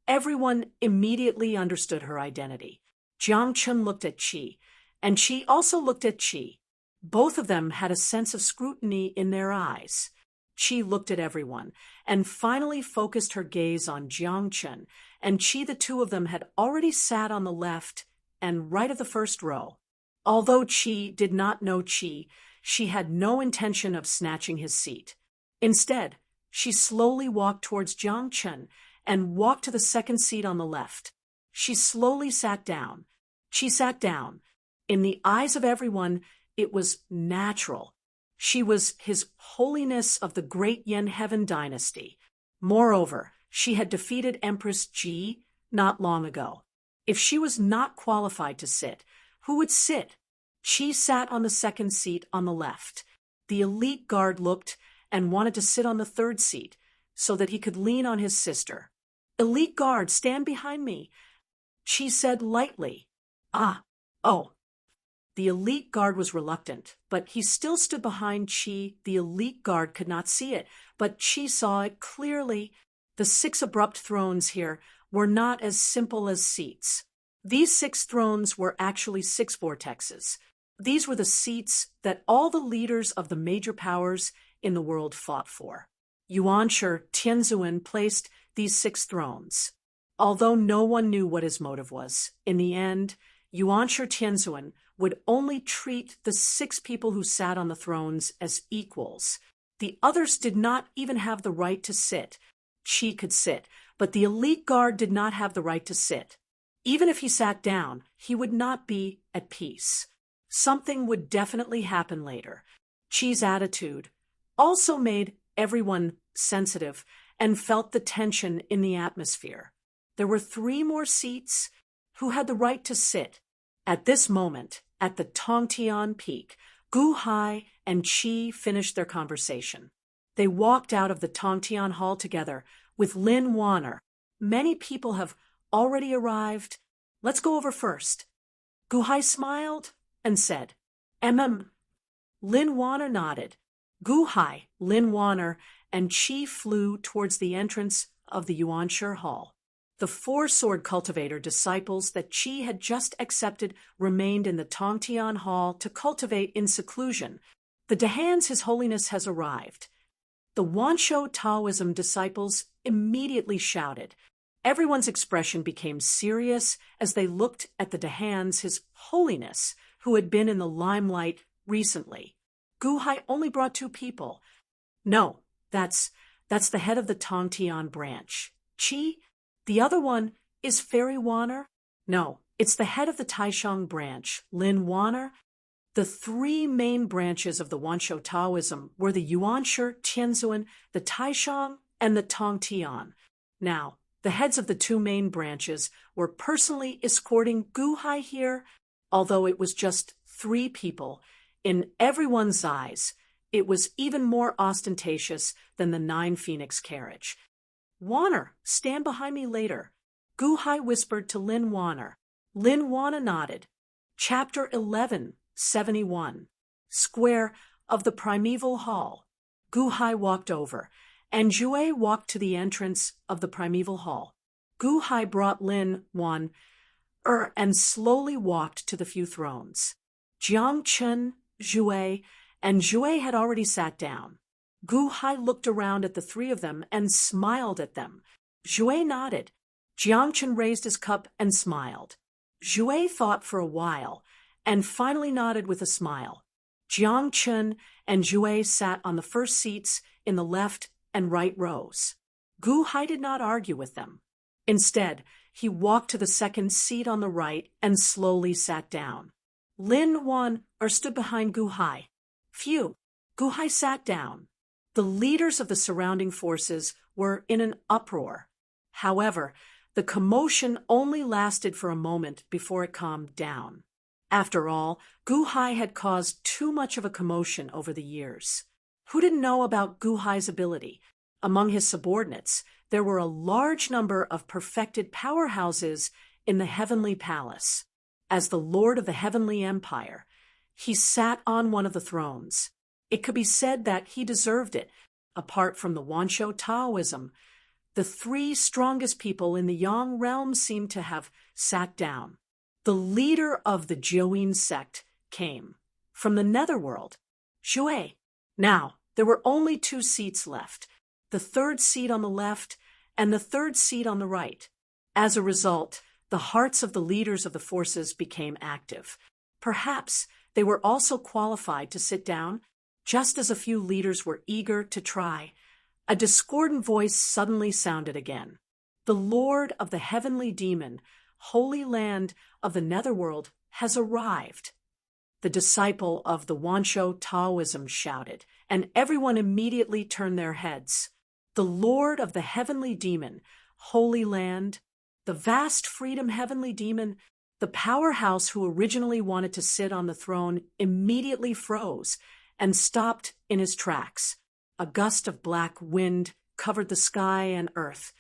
everyone immediately understood her identity. Jiang Chun looked at Qi, and Qi also looked at Qi. Both of them had a sense of scrutiny in their eyes. Qi looked at everyone, and finally focused her gaze on Jiang Chun, and Qi, the two of them had already sat on the left and right of the first row. Although Qi did not know Qi, she had no intention of snatching his seat. Instead, she slowly walked towards Jiang Chun and walked to the second seat on the left. She slowly sat down. She sat down. In the eyes of everyone, it was natural. She was His Holiness of the Great Yin Heaven Dynasty. Moreover, she had defeated Empress Ji not long ago. If she was not qualified to sit, who would sit? Qi sat on the second seat on the left. The elite guard looked and wanted to sit on the third seat so that he could lean on his sister. Elite guard, stand behind me. Qi said lightly. Oh. The elite guard was reluctant, but he still stood behind Qi. The elite guard could not see it, but Qi saw it clearly. The 6 abrupt thrones here were not as simple as seats. These 6 thrones were actually 6 vortexes. These were the seats that all the leaders of the major powers in the world fought for. Yuanshi Tianzuan placed these 6 thrones. Although no one knew what his motive was, in the end, Yuanshi Tianzuan would only treat the 6 people who sat on the thrones as equals. The others did not even have the right to sit. Qi could sit, but the elite guard did not have the right to sit. Even if he sat down, he would not be at peace. Something would definitely happen later. Qi's attitude also made everyone sensitive and felt the tension in the atmosphere. There were 3 more seats who had the right to sit. At this moment, at the Tongtian Peak, Gu Hai and Qi finished their conversation. They walked out of the Tongtian Hall together with Lin Wanner. Many people have already arrived. Let's go over first. Gu Hai smiled and said, Lin Wanner nodded. Gu Hai, Lin Wanner, and Qi flew towards the entrance of the Yuanshi Hall. The 4 sword cultivator disciples that Qi had just accepted remained in the Tongtian Hall to cultivate in seclusion. The Dehans His Holiness has arrived. The Wanshou Taoism disciples immediately shouted. Everyone's expression became serious as they looked at the Dehans His Holiness, who had been in the limelight recently. Gu Hai only brought 2 people. No, that's the head of the Tongtian branch. Qi? The other one is Fairy Wanner? No, it's the head of the Taishang branch, Lin Wanner. The 3 main branches of the Wanshou Taoism were the Yuanshi Tianzuan, the Taishang, and the Tongtian. Now, the heads of the 2 main branches were personally escorting Gu Hai here, although it was just 3 people. In everyone's eyes, it was even more ostentatious than the 9 Phoenix carriage. Wanner, stand behind me later. Gu Hai whispered to Lin Wanner. Lin Wanner nodded. Chapter 1171. Square of the Primeval Hall. Gu Hai walked over, and Jue walked to the entrance of the Primeval Hall. Gu Hai brought Lin Wanner and slowly walked to the few thrones. Jiang Chen, Jue, and Jue had already sat down. Gu Hai looked around at the 3 of them and smiled at them. Jue nodded. Jiang Chen raised his cup and smiled. Jue thought for a while and finally nodded with a smile. Jiang Chen and Jue sat on the first seats in the left and right rows. Gu Hai did not argue with them. Instead, he walked to the second seat on the right and slowly sat down. Lin Wanner stood behind Gu Hai. Phew! Gu Hai sat down. The leaders of the surrounding forces were in an uproar. However, the commotion only lasted for a moment before it calmed down. After all, Gu Hai had caused too much of a commotion over the years. Who didn't know about Gu Hai's ability? Among his subordinates, there were a large number of perfected powerhouses in the Heavenly Palace. As the Lord of the Heavenly Empire, he sat on one of the thrones. It could be said that he deserved it. Apart from the Wanshou Taoism, the 3 strongest people in the Yang realm seemed to have sat down. The leader of the Jiuyin sect came from the netherworld, Jue. Now, there were only 2 seats left, the 3rd seat on the left and the 3rd seat on the right. As a result, the hearts of the leaders of the forces became active. Perhaps they were also qualified to sit down, just as a few leaders were eager to try. A discordant voice suddenly sounded again. The Lord of the Heavenly Demon, Holy Land of the Netherworld, has arrived. The disciple of the Wanshou Taoism shouted, and everyone immediately turned their heads. The Lord of the Heavenly Demon, Holy Land, the vast freedom Heavenly Demon, the powerhouse who originally wanted to sit on the throne, immediately froze and stopped in his tracks. A gust of black wind covered the sky and earth,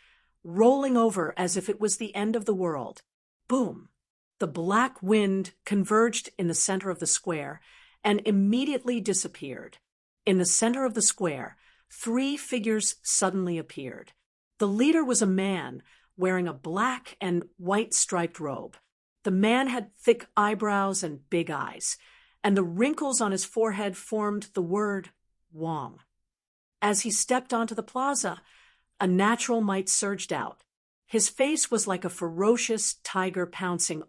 rolling over as if it was the end of the world. Boom! The black wind converged in the center of the square and immediately disappeared. In the center of the square, 3 figures suddenly appeared. The leader was a man wearing a black and white striped robe. The man had thick eyebrows and big eyes, and the wrinkles on his forehead formed the word Wong. As he stepped onto the plaza, a natural might surged out. His face was like a ferocious tiger pouncing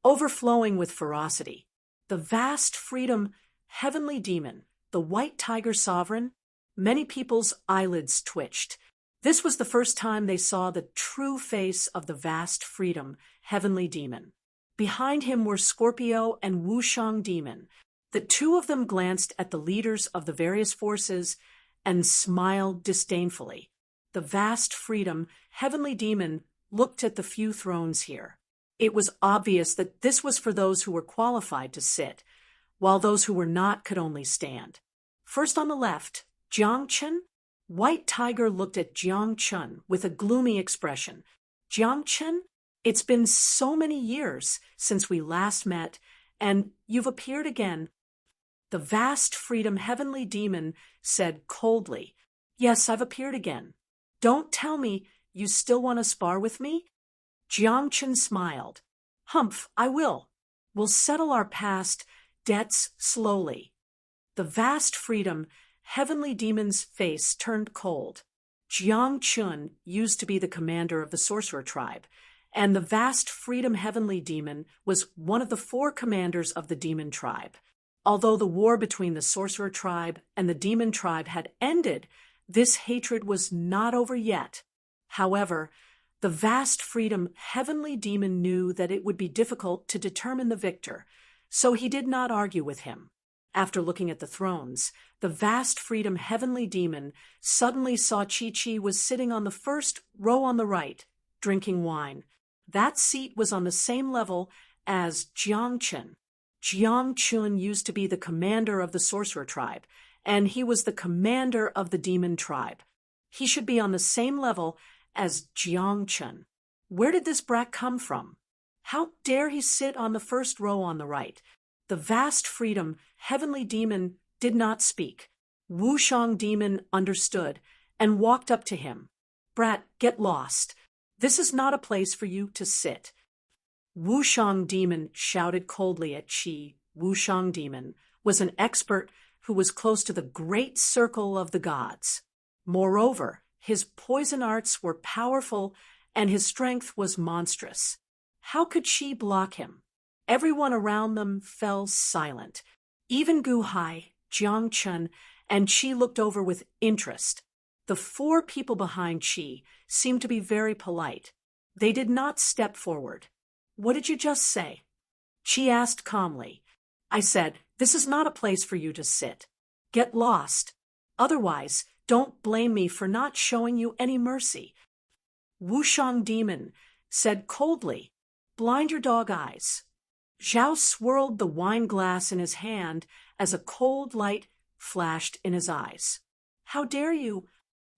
overflowing with ferocity. The vast freedom, heavenly demon, the white tiger sovereign, many people's eyelids twitched. This was the first time they saw the true face of the vast freedom, heavenly demon. Behind him were Scorpio and Wushang demon. The 2 of them glanced at the leaders of the various forces and smiled disdainfully. The vast freedom, heavenly demon looked at the few thrones here. It was obvious that this was for those who were qualified to sit, while those who were not could only stand. First on the left, Jiang Chen. White Tiger looked at Jiang Chen with a gloomy expression. Jiang Chen, it's been so many years since we last met, and you've appeared again. The vast freedom, heavenly demon said coldly, Yes, I've appeared again. Don't tell me you still want to spar with me? Jiang Chen smiled. Humph, I will. We'll settle our past debts slowly. The vast freedom, heavenly demon's face turned cold. Jiang Chen used to be the commander of the sorcerer tribe, and the vast freedom heavenly demon was one of the 4 commanders of the demon tribe. Although the war between the sorcerer tribe and the demon tribe had ended, this hatred was not over yet. However, the vast freedom heavenly demon knew that it would be difficult to determine the victor, so he did not argue with him. After looking at the thrones, the vast freedom heavenly demon suddenly saw Chi-Chi was sitting on the first row on the right, drinking wine. That seat was on the same level as Jiang Chen. Jiang Chen used to be the commander of the sorcerer tribe, and he was the commander of the demon tribe. He should be on the same level as Jiang Chen. Where did this brat come from? How dare he sit on the first row on the right? The vast freedom, heavenly demon did not speak. Wushang demon understood and walked up to him. Brat, get lost. This is not a place for you to sit. Wushang demon shouted coldly at Qi. Wushang demon was an expert who was close to the great circle of the gods. Moreover, his poison arts were powerful and his strength was monstrous. How could Qi block him? Everyone around them fell silent. Even Gu Hai, Jiang Chen, and Qi looked over with interest. The 4 people behind Qi seemed to be very polite. They did not step forward. What did you just say? Qi asked calmly. I said, this is not a place for you to sit. Get lost. Otherwise, don't blame me for not showing you any mercy. Wushang demon said coldly, blind your dog eyes. Zhao swirled the wine glass in his hand as a cold light flashed in his eyes. How dare you?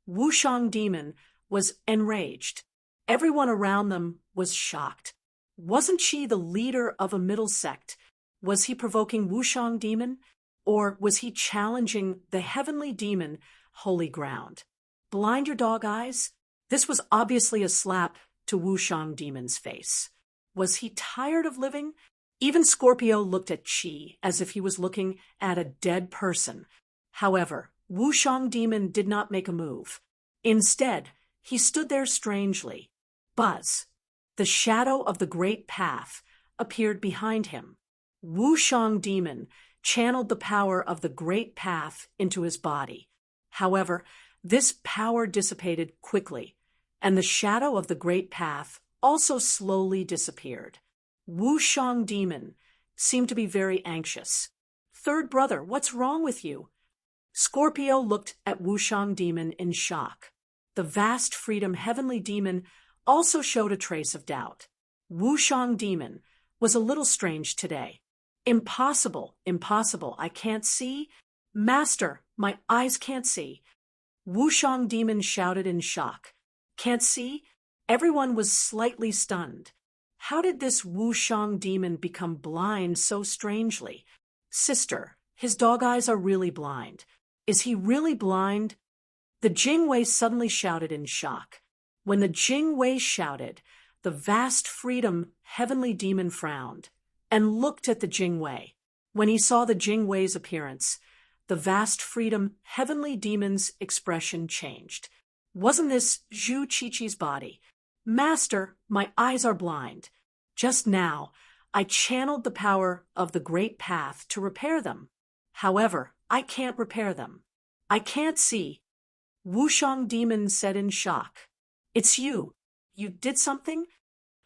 Wushang demon was enraged. Everyone around them was shocked. Wasn't she the leader of a middle sect? Was he provoking Wushang demon? Or was he challenging the heavenly demon, holy ground? Blind your dog eyes? This was obviously a slap to Wushang demon's face. Was he tired of living? Even Scorpio looked at Qi as if he was looking at a dead person. However, Wushang demon did not make a move. Instead, he stood there strangely. Buzz. The shadow of the great path appeared behind him. Wushang demon channeled the power of the great path into his body. However, this power dissipated quickly, and the shadow of the great path also slowly disappeared. Wushang demon seemed to be very anxious. Third brother, what's wrong with you? Scorpio looked at Wushang demon in shock. The vast freedom heavenly demon also showed a trace of doubt. Wushang demon was a little strange today. Impossible, impossible, I can't see. Master, my eyes can't see. Wushang demon shouted in shock. Can't see? Everyone was slightly stunned. How did this Wushang demon become blind so strangely? Sister, his dog eyes are really blind. Is he really blind? The Jingwei suddenly shouted in shock. When the Jingwei shouted, the vast freedom heavenly demon frowned and looked at the Jingwei. When he saw the Jingwei's appearance, the vast freedom heavenly demon's expression changed. Wasn't this Zhu Qiqi's body? Master, my eyes are blind. Just now, I channeled the power of the great path to repair them. However, I can't repair them. I can't see. Wushang demon said in shock. It's you. You did something?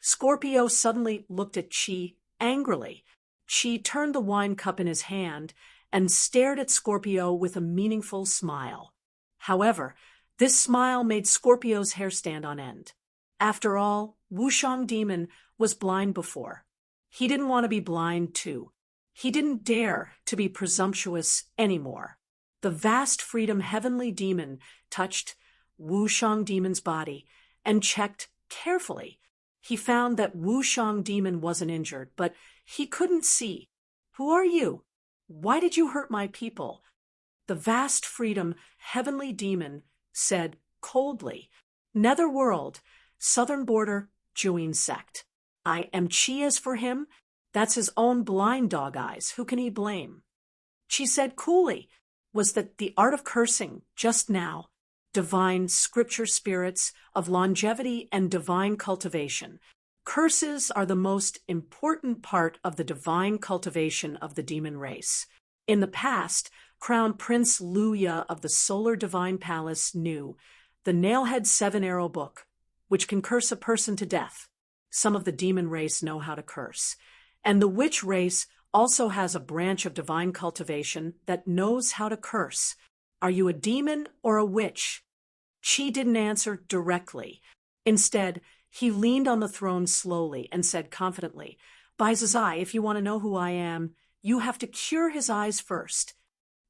Scorpio suddenly looked at Qi angrily. Qi turned the wine cup in his hand and stared at Scorpio with a meaningful smile. However, this smile made Scorpio's hair stand on end. After all, Wushang demon was blind before. He didn't want to be blind too. He didn't dare to be presumptuous anymore. The vast freedom heavenly demon touched Wushang demon's body and checked carefully. He found that Wushang demon wasn't injured, but he couldn't see. Who are you? Why did you hurt my people? The vast freedom heavenly demon said coldly. Netherworld, southern border, Juin sect. I am Qi. As for him, that's his own blind dog eyes. Who can he blame? Qi said coolly, was that the art of cursing just now, divine scripture spirits of longevity and divine cultivation. Curses are the most important part of the divine cultivation of the demon race. In the past, Crown Prince Luya of the Solar Divine Palace knew the Nailhead Seven-Arrow Book, which can curse a person to death. Some of the demon race know how to curse. And the witch race also has a branch of divine cultivation that knows how to curse. Are you a demon or a witch? Qi didn't answer directly. Instead, he leaned on the throne slowly and said confidently, Bai Zizai, if you want to know who I am, you have to cure his eyes first.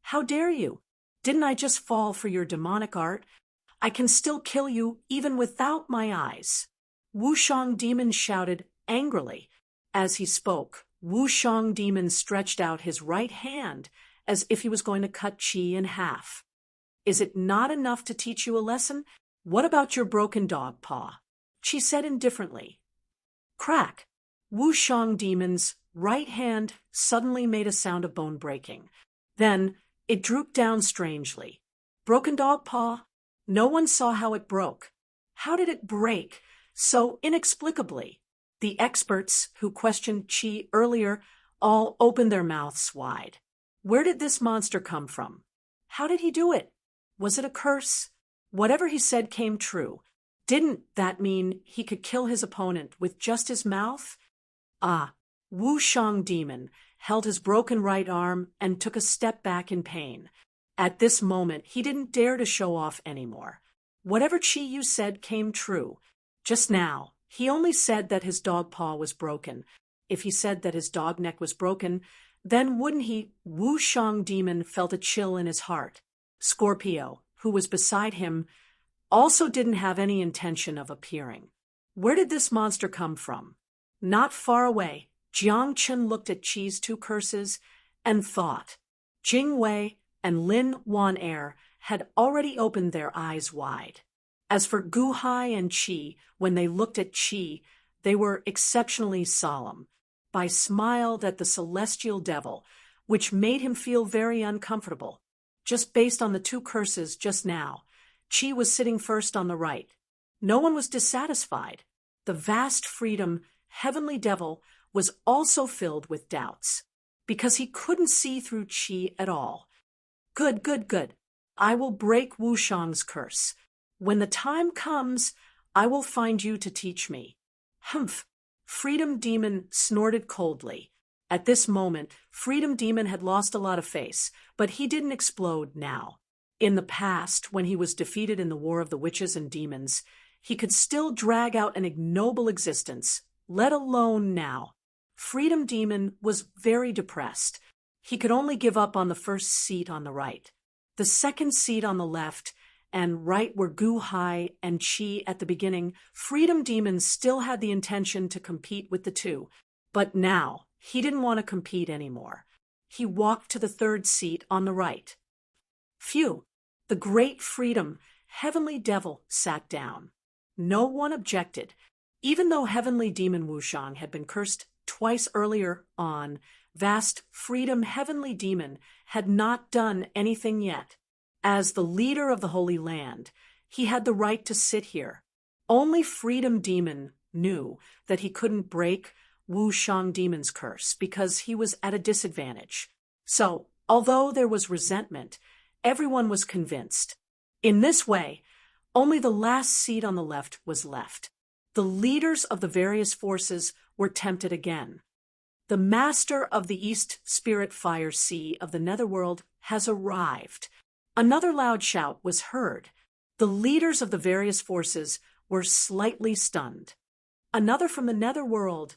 How dare you? Didn't I just fall for your demonic art? I can still kill you even without my eyes. Wushang demon shouted angrily. As he spoke, Wushang demon stretched out his right hand as if he was going to cut Qi in half. Is it not enough to teach you a lesson? What about your broken dog paw? Qi said indifferently. Crack! Wushang demon's right hand suddenly made a sound of bone breaking. Then it drooped down strangely. Broken dog paw? No one saw how it broke. How did it break so inexplicably? The experts who questioned Qi earlier all opened their mouths wide. Where did this monster come from? How did he do it? Was it a curse? Whatever he said came true. Didn't that mean he could kill his opponent with just his mouth? Ah, Wushang demon held his broken right arm and took a step back in pain. At this moment, he didn't dare to show off anymore. Whatever Qi you said came true. Just now, he only said that his dog paw was broken. If he said that his dog neck was broken, then wouldn't he? Wushang demon felt a chill in his heart. Scorpio, who was beside him, also didn't have any intention of appearing. Where did this monster come from? Not far away, Jiang Chen looked at Qi's two curses and thought. Jing Wei and Lin Wan-er had already opened their eyes wide. As for Gu Hai and Qi, when they looked at Qi, they were exceptionally solemn. Bai smiled at the celestial devil, which made him feel very uncomfortable. Just based on the two curses just now, Qi was sitting first on the right. No one was dissatisfied. The vast freedom, heavenly devil, was also filled with doubts, because he couldn't see through Qi at all. Good, good, good. I will break Wushang's curse. When the time comes, I will find you to teach me. Humph! Freedom Demon snorted coldly. At this moment, Freedom Demon had lost a lot of face, but he didn't explode now. In the past, when he was defeated in the War of the Witches and Demons, he could still drag out an ignoble existence, let alone now. Freedom Demon was very depressed. He could only give up on the first seat on the right. The second seat on the left and right where Gu Hai and Qi at the beginning, Freedom Demon still had the intention to compete with the two. But now, he didn't want to compete anymore. He walked to the third seat on the right. Phew! The great Freedom, Heavenly Devil, sat down. No one objected. Even though Heavenly Demon Wushang had been cursed twice earlier on, Vast Freedom Heavenly Demon had not done anything yet. As the leader of the Holy Land, he had the right to sit here. Only Freedom Demon knew that he couldn't break Wushang Demon's curse because he was at a disadvantage. So, although there was resentment, everyone was convinced. In this way, only the last seat on the left was left. The leaders of the various forces were tempted again. The master of the East Spirit Fire Sea of the Netherworld has arrived. Another loud shout was heard. The leaders of the various forces were slightly stunned. Another from the Netherworld.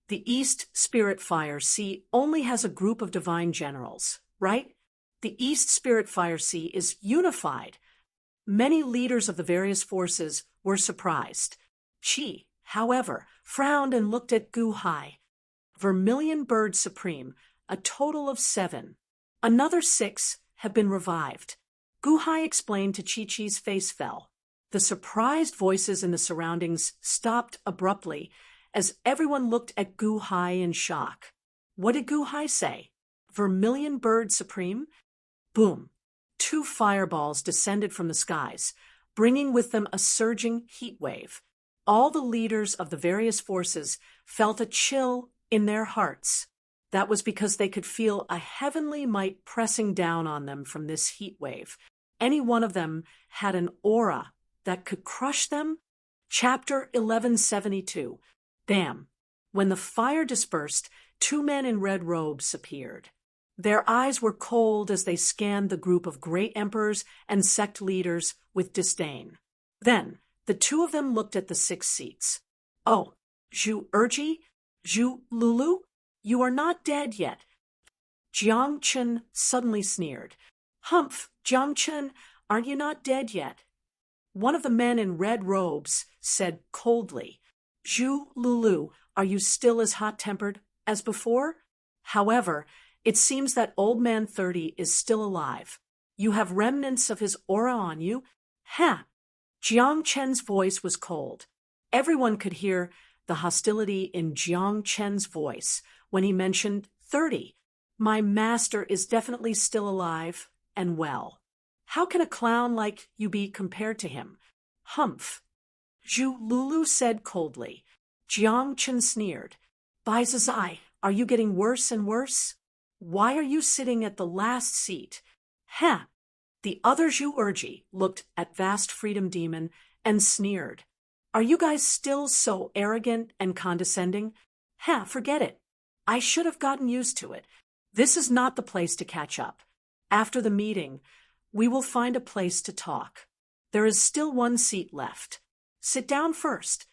The East Spirit Fire Sea only has a group of divine generals, right? The East Spirit Fire Sea is unified. Many leaders of the various forces were surprised. Qi, however, frowned and looked at Gu Hai. Vermilion Bird Supreme, a total of 7. Another 6 have been revived. Gu Hai explained to Chi-Chi's face fell. The surprised voices in the surroundings stopped abruptly as everyone looked at Gu Hai in shock. What did Gu Hai say? Vermilion Bird Supreme? Boom! 2 fireballs descended from the skies, bringing with them a surging heat wave. All the leaders of the various forces felt a chill in their hearts. That was because they could feel a heavenly might pressing down on them from this heat wave. Any one of them had an aura that could crush them. Chapter 1172. Bam! When the fire dispersed, 2 men in red robes appeared. Their eyes were cold as they scanned the group of great emperors and sect leaders with disdain. Then, the 2 of them looked at the 6 seats. Oh, Zhu Erji? Zhu Lulu? You are not dead yet. Jiang Chen suddenly sneered. Humph, Jiang Chen, aren't you not dead yet? One of the men in red robes said coldly, Zhu Lulu, are you still as hot-tempered as before? However, it seems that old man 30 is still alive. You have remnants of his aura on you. Ha! Jiang Chen's voice was cold. Everyone could hear the hostility in Jiang Chen's voice when he mentioned 30. My master is definitely still alive and well. How can a clown like you be compared to him? Humph! Zhu Lulu said coldly. Jiang Chen sneered. Bai Zizai, are you getting worse and worse? Why are you sitting at the last seat? Ha! The other Zhu Erji looked at Vast Freedom Demon and sneered. Are you guys still so arrogant and condescending? Ha, forget it. I should have gotten used to it. This is not the place to catch up. After the meeting, we will find a place to talk. There is still 1 seat left. Sit down first.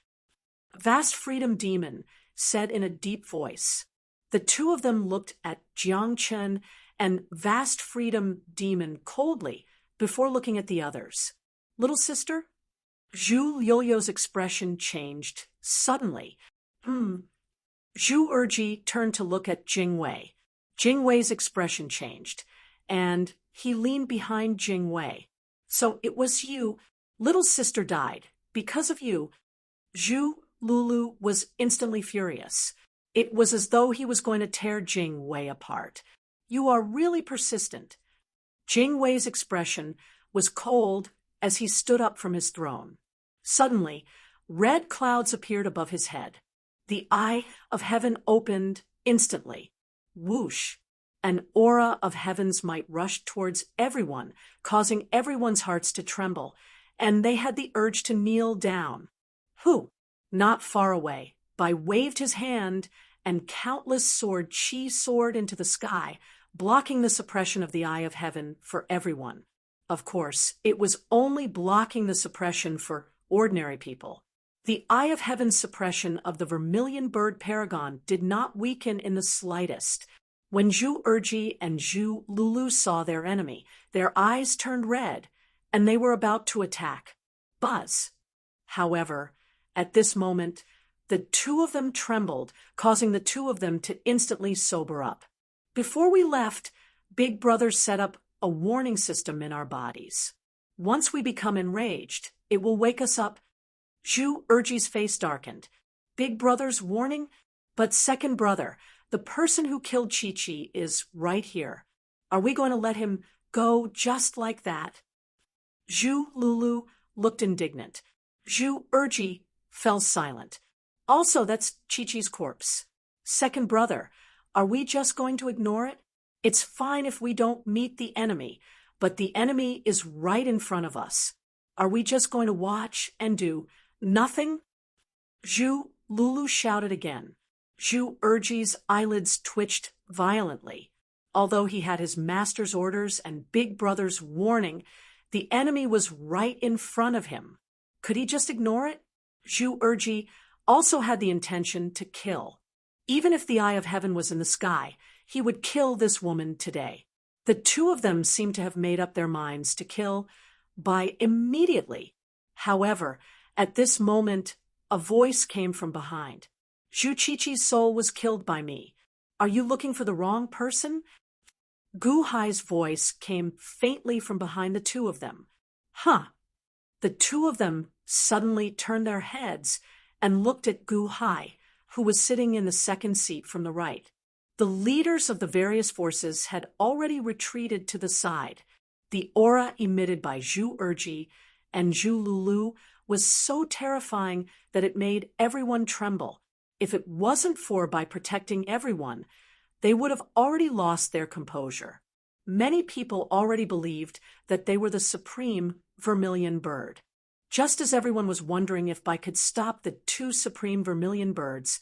Vast Freedom Demon said in a deep voice. The 2 of them looked at Jiang Chen and Vast Freedom Demon coldly before looking at the others. Little sister? Zhu Yoyo's expression changed suddenly. Zhu Erji turned to look at Jing Wei. Jing Wei's expression changed, and he leaned behind Jing Wei. So it was you. Little sister died. Because of you. Zhu Lulu was instantly furious. It was as though he was going to tear Jing Wei apart. You are really persistent. Jing Wei's expression was cold as he stood up from his throne. Suddenly, red clouds appeared above his head. The eye of heaven opened instantly. Whoosh! An aura of heaven's might rushed towards everyone, causing everyone's hearts to tremble, and they had the urge to kneel down. Who? Not far away, Bai waved his hand, and countless sword Qi soared into the sky, blocking the suppression of the eye of heaven for everyone. Of course, it was only blocking the suppression for ordinary people. The eye of heaven's suppression of the vermilion bird paragon did not weaken in the slightest. When Zhu Erji and Zhu Lulu saw their enemy, their eyes turned red, and they were about to attack Buzz. However, at this moment, the two of them trembled, causing the two of them to instantly sober up. Before we left, Big Brother set up a warning system in our bodies. Once we become enraged, it will wake us up. Zhu Erji's face darkened. Big Brother's warning? But second brother, the person who killed Chi-Chi is right here. Are we going to let him go just like that? Zhu Lulu looked indignant. Zhu Erji fell silent. Also, that's Chi-Chi's corpse. Second brother, are we just going to ignore it? It's fine if we don't meet the enemy, but the enemy is right in front of us. Are we just going to watch and do nothing? Zhu Lulu shouted again. Zhu Erji's eyelids twitched violently. Although he had his master's orders and Big Brother's warning, the enemy was right in front of him. Could he just ignore it? Zhu Erji also had the intention to kill. Even if the Eye of Heaven was in the sky, he would kill this woman today. The two of them seemed to have made up their minds to kill by immediately. However, at this moment, a voice came from behind. Zhu Chi-Chi's soul was killed by me. Are you looking for the wrong person? Gu Hai's voice came faintly from behind the two of them. Huh. The two of them suddenly turned their heads and looked at Gu Hai, who was sitting in the second seat from the right. The leaders of the various forces had already retreated to the side. The aura emitted by Zhu Erji and Zhu Lulu was so terrifying that it made everyone tremble. If it wasn't for by protecting everyone, they would have already lost their composure. Many people already believed that they were the supreme vermilion bird. Just as everyone was wondering if Bai could stop the two supreme vermilion birds,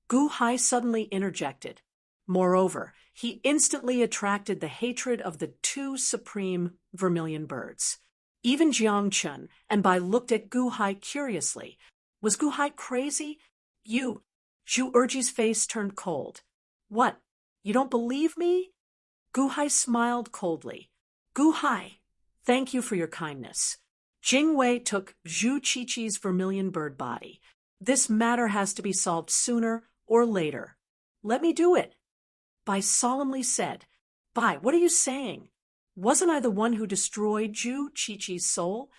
Gu Hai suddenly interjected. Moreover, he instantly attracted the hatred of the two supreme vermilion birds. Even Jiang Chun and Bai looked at Gu Hai curiously. Was Gu Hai crazy? You. Zhu Erji's face turned cold. What? You don't believe me? Gu Hai smiled coldly. Gu Hai, thank you for your kindness. Jing Wei took Zhu Chi-Chi's vermilion bird body. This matter has to be solved sooner or later. Let me do it. Bai solemnly said. Bai, what are you saying? Wasn't I the one who destroyed Zhu Chi-Chi's soul?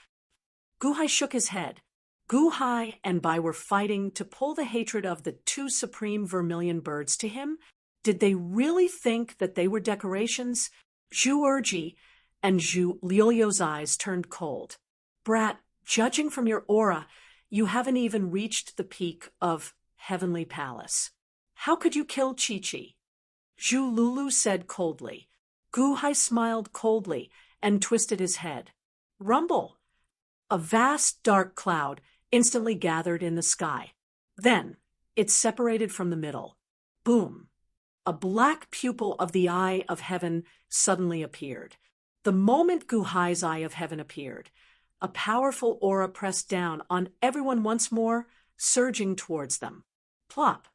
Gu Hai shook his head. Gu Hai and Bai were fighting to pull the hatred of the two supreme vermilion birds to him. Did they really think that they were decorations? Zhu Erji and Zhu Liuliu's eyes turned cold. Brat, judging from your aura, you haven't even reached the peak of Heavenly Palace. How could you kill Chi-Chi? Zhu Lulu said coldly. Gu Hai smiled coldly and twisted his head. Rumble! A vast dark cloud instantly gathered in the sky. Then, it separated from the middle. Boom! A black pupil of the Eye of Heaven suddenly appeared. The moment Gu Hai's Eye of Heaven appeared, a powerful aura pressed down on everyone once more, surging towards them. Plop!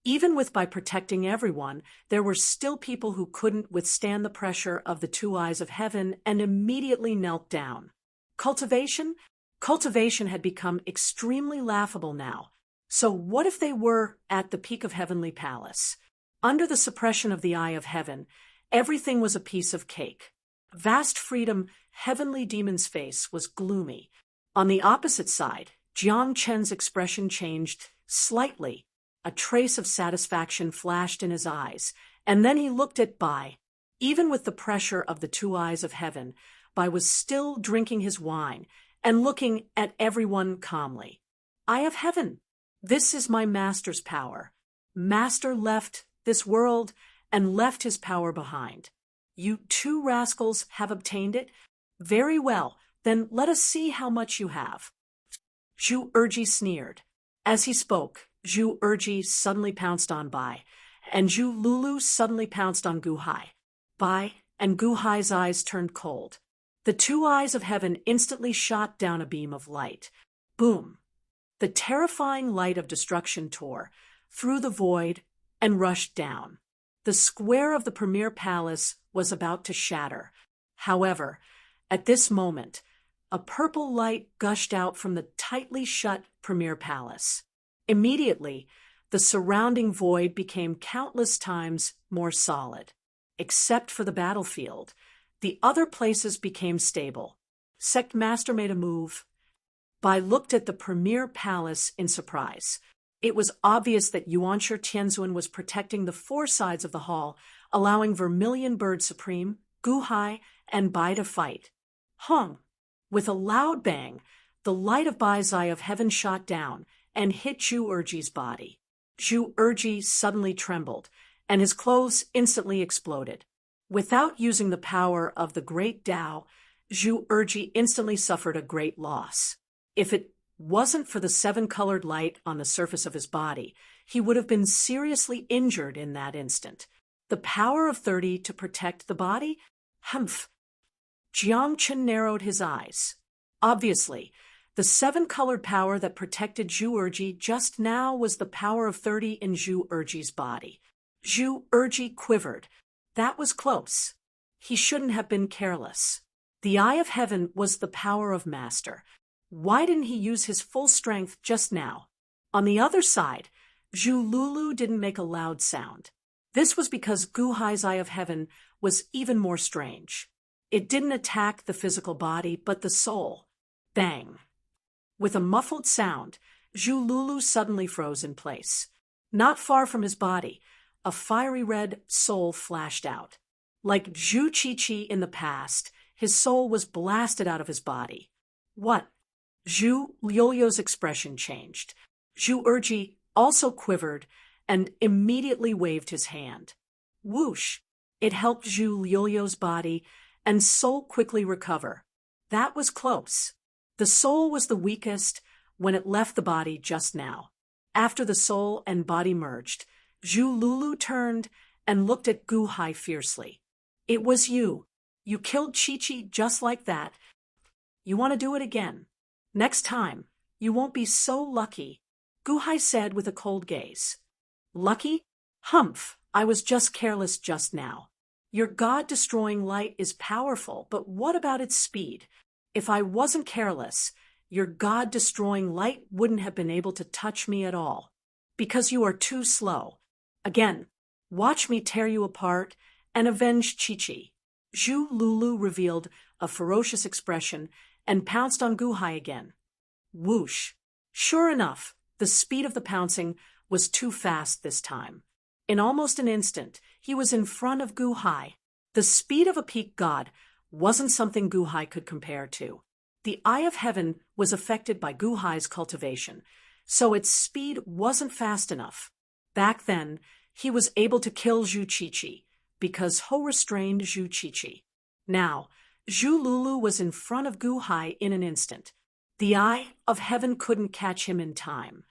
Even with Bai protecting everyone, there were still people who couldn't withstand the pressure of the two Eyes of Heaven and immediately knelt down. Cultivation? Cultivation had become extremely laughable now. So what if they were at the peak of Heavenly Palace? Under the suppression of the Eye of Heaven, everything was a piece of cake. Vast freedom, Heavenly Demon's face was gloomy. On the opposite side, Jiang Chen's expression changed slightly. A trace of satisfaction flashed in his eyes, and then he looked at Bai. Even with the pressure of the two Eyes of Heaven, Bai was still drinking his wine and looking at everyone calmly. Eye of Heaven, this is my master's power. Master left this world and left his power behind. You two rascals have obtained it? Very well, then let us see how much you have. Zhu Erji sneered. As he spoke, Zhu Erji suddenly pounced on Bai, and Zhu Lulu suddenly pounced on Gu Hai. Bai and Gu Hai's eyes turned cold. The two Eyes of Heaven instantly shot down a beam of light. Boom! The terrifying light of destruction tore through the void and rushed down. The square of the Premier Palace was about to shatter. However, at this moment, a purple light gushed out from the tightly shut premier palace. Immediately, the surrounding void became countless times more solid. Except for the battlefield, the other places became stable. Sect Master made a move. Bai looked at the premier palace in surprise. It was obvious that Yuanshi Tianzun was protecting the four sides of the hall, allowing Vermilion Bird Supreme, Gu Hai, and Bai to fight. Hung! With a loud bang, the light of Bai's eye of heaven shot down and hit Zhu Erji's body. Zhu Erji suddenly trembled, and his clothes instantly exploded. Without using the power of the great Tao, Zhu Erji instantly suffered a great loss. If it wasn't for the seven-colored light on the surface of his body, he would have been seriously injured in that instant. The power of 30 to protect the body? Humph! Jiang Chen narrowed his eyes. Obviously, the seven-colored power that protected Zhu Erji just now was the power of 30 in Zhu Erji's body. Zhu Erji quivered. That was close. He shouldn't have been careless. The Eye of Heaven was the power of Master. Why didn't he use his full strength just now? On the other side, Zhu Lulu didn't make a loud sound. This was because Gu Hai's Eye of Heaven was even more strange. It didn't attack the physical body, but the soul. Bang! With a muffled sound, Zhu Lulu suddenly froze in place. Not far from his body, a fiery red soul flashed out. Like Zhu Qiqi in the past, his soul was blasted out of his body. What? Zhu Liuliu's expression changed. Zhu Erji also quivered and immediately waved his hand. Whoosh! It helped Zhu Liuliu's body and soul quickly recover. That was close. The soul was the weakest when it left the body just now. After the soul and body merged, Zhu Lulu turned and looked at Gu Hai fiercely. It was you. You killed Qiqi just like that. You want to do it again. Next time, you won't be so lucky, Gu Hai said with a cold gaze. Lucky? Humph, I was just careless just now. Your God-destroying light is powerful, but what about its speed? If I wasn't careless, your God-destroying light wouldn't have been able to touch me at all. Because you are too slow. Again, watch me tear you apart and avenge Qiqi. Zhu Lulu revealed a ferocious expression and pounced on Gu Hai again. Whoosh! Sure enough, the speed of the pouncing was too fast this time. In almost an instant, he was in front of Gu Hai. The speed of a peak god wasn't something Gu Hai could compare to. The Eye of Heaven was affected by Gu Hai's cultivation, so its speed wasn't fast enough. Back then, he was able to kill Zhu Qiqi, because Ho restrained Zhu Qiqi. Now, Zhu Lulu was in front of Gu Hai in an instant. The Eye of Heaven couldn't catch him in time.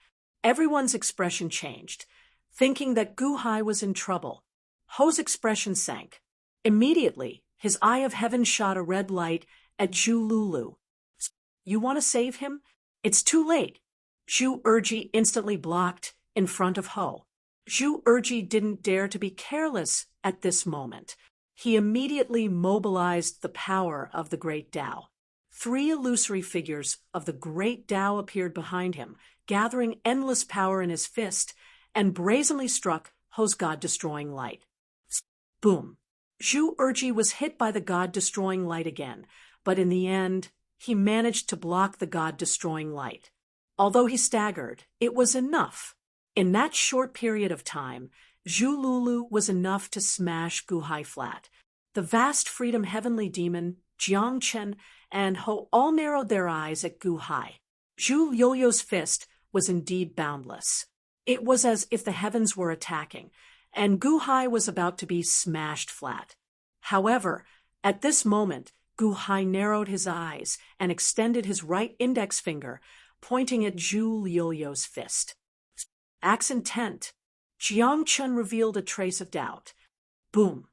Everyone's expression changed, thinking that Gu Hai was in trouble. Ho's expression sank. Immediately, his Eye of Heaven shot a red light at Zhu Lulu. You want to save him? It's too late. Zhu Erji instantly blocked in front of Ho. Zhu Erji didn't dare to be careless at this moment. He immediately mobilized the power of the Great Tao. 3 illusory figures of the Great Tao appeared behind him, gathering endless power in his fist, and brazenly struck Ho's God-destroying light. Boom! Zhu Erji was hit by the God-destroying light again, but in the end, he managed to block the God-destroying light. Although he staggered, it was enough. In that short period of time, Zhu Lulu was enough to smash Gu Hai flat. The vast freedom heavenly demon, Jiang Chen, and Ho all narrowed their eyes at Gu Hai. Zhu Liuliu's fist was indeed boundless. It was as if the heavens were attacking, and Gu Hai was about to be smashed flat. However, at this moment, Gu Hai narrowed his eyes and extended his right index finger, pointing at Zhu Liuliu's fist. Axe intent. Jiang Chen revealed a trace of doubt. Boom!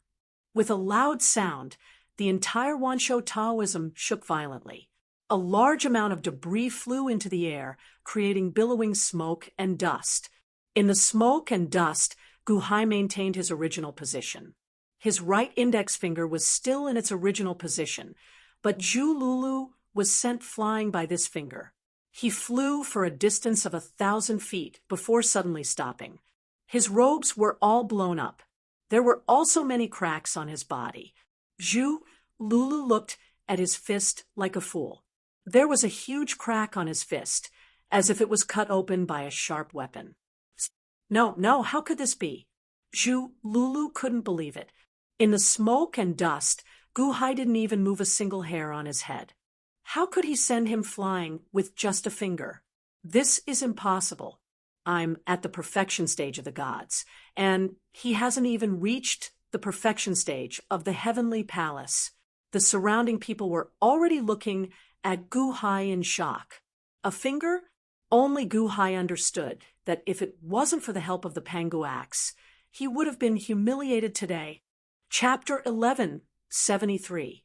With a loud sound, the entire Wanshou Taoism shook violently. A large amount of debris flew into the air, creating billowing smoke and dust. In the smoke and dust, Gu Hai maintained his original position. His right index finger was still in its original position, but Zhu Lulu was sent flying by this finger. He flew for a distance of 1,000 feet before suddenly stopping. His robes were all blown up. There were also many cracks on his body. Zhu Lulu looked at his fist like a fool. There was a huge crack on his fist, as if it was cut open by a sharp weapon. No, how could this be? Zhu Lulu couldn't believe it. In the smoke and dust, Gu Hai didn't even move a single hair on his head. How could he send him flying with just a finger? This is impossible. I'm at the perfection stage of the gods, and he hasn't even reached the perfection stage of the heavenly palace. The surrounding people were already looking at Gu Hai in shock. A finger? Only Gu Hai understood that if it wasn't for the help of the Pangu axe, he would have been humiliated today. Chapter 11:73.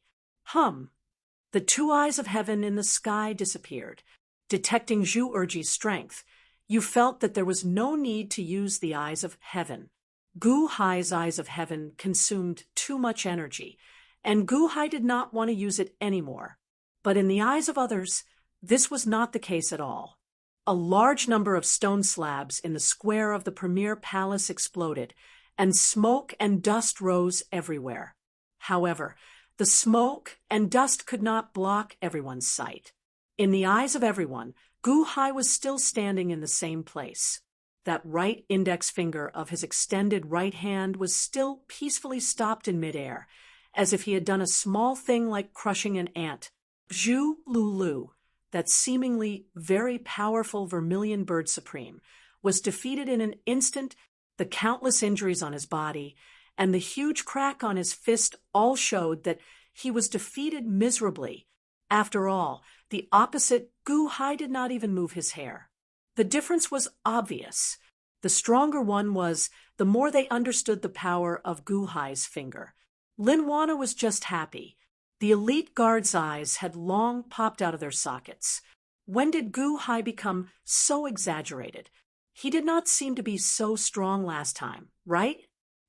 The two eyes of heaven in the sky disappeared. Detecting Zhu Erji's strength, you felt that there was no need to use the eyes of heaven. Gu Hai's eyes of heaven consumed too much energy, and Gu Hai did not want to use it anymore. But in the eyes of others, this was not the case at all. A large number of stone slabs in the square of the premier palace exploded, and smoke and dust rose everywhere. However, the smoke and dust could not block everyone's sight. In the eyes of everyone, Gu Hai was still standing in the same place. That right index finger of his extended right hand was still peacefully stopped in midair, as if he had done a small thing like crushing an ant. Zhu Lulu, that seemingly very powerful vermilion bird supreme, was defeated in an instant. The countless injuries on his body and the huge crack on his fist all showed that he was defeated miserably. After all, the opposite, Gu Hai did not even move his hair. The difference was obvious. The stronger one was, the more they understood the power of Gu Hai's finger. Lin Wana was just happy. The elite guard's eyes had long popped out of their sockets. When did Gu Hai become so exaggerated? He did not seem to be so strong last time, right?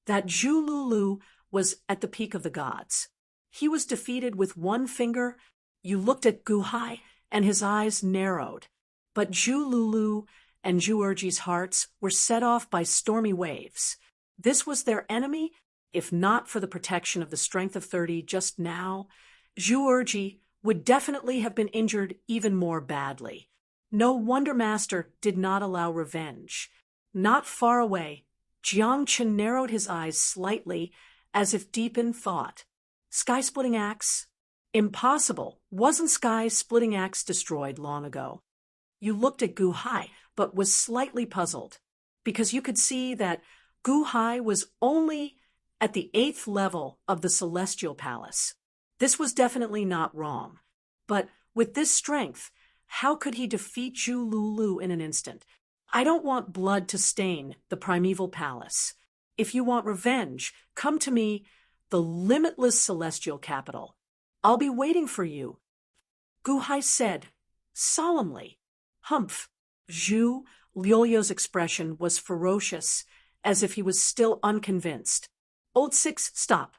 That Zhu Lulu was at the peak of the gods. He was defeated with one finger. You looked at Gu Hai, and his eyes narrowed. But Zhu Lulu and Zhu Erji's hearts were set off by stormy waves. This was their enemy, if not for the protection of the strength of 30 just now. Zhu Erji would definitely have been injured even more badly. No wonder Master did not allow revenge. Not far away, Jiang Chen narrowed his eyes slightly, as if deep in thought. Sky-splitting axe? Impossible. Wasn't Sky-splitting axe destroyed long ago? You looked at Gu Hai, but was slightly puzzled, because you could see that Gu Hai was only at the 8th level of the Celestial Palace. This was definitely not wrong. But with this strength, how could he defeat Zhu Lulu in an instant? I don't want blood to stain the primeval palace. If you want revenge, come to me, the limitless celestial capital. I'll be waiting for you. Gu Hai said, solemnly. Zhu Liu's expression was ferocious, as if he was still unconvinced. Old Six, stop.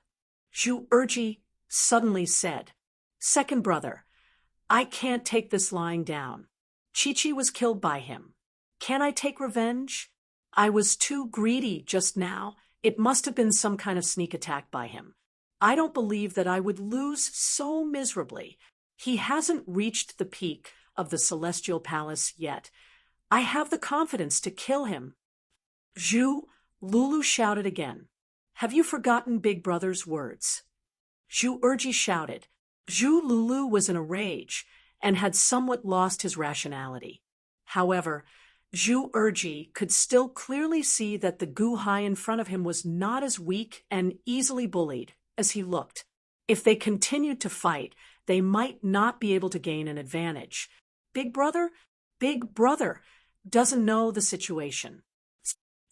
Zhu Erji suddenly said, second brother, I can't take this lying down. Chi-Chi was killed by him. Can I take revenge? I was too greedy just now. It must have been some kind of sneak attack by him. I don't believe that I would lose so miserably. He hasn't reached the peak of the Celestial Palace yet. I have the confidence to kill him. Zhu Lulu shouted again. Have you forgotten Big Brother's words? Zhu Erji shouted. Zhu Lulu was in a rage and had somewhat lost his rationality. However, Zhu Erji could still clearly see that the Gu Hai in front of him was not as weak and easily bullied as he looked. If they continued to fight, they might not be able to gain an advantage. Big Brother doesn't know the situation.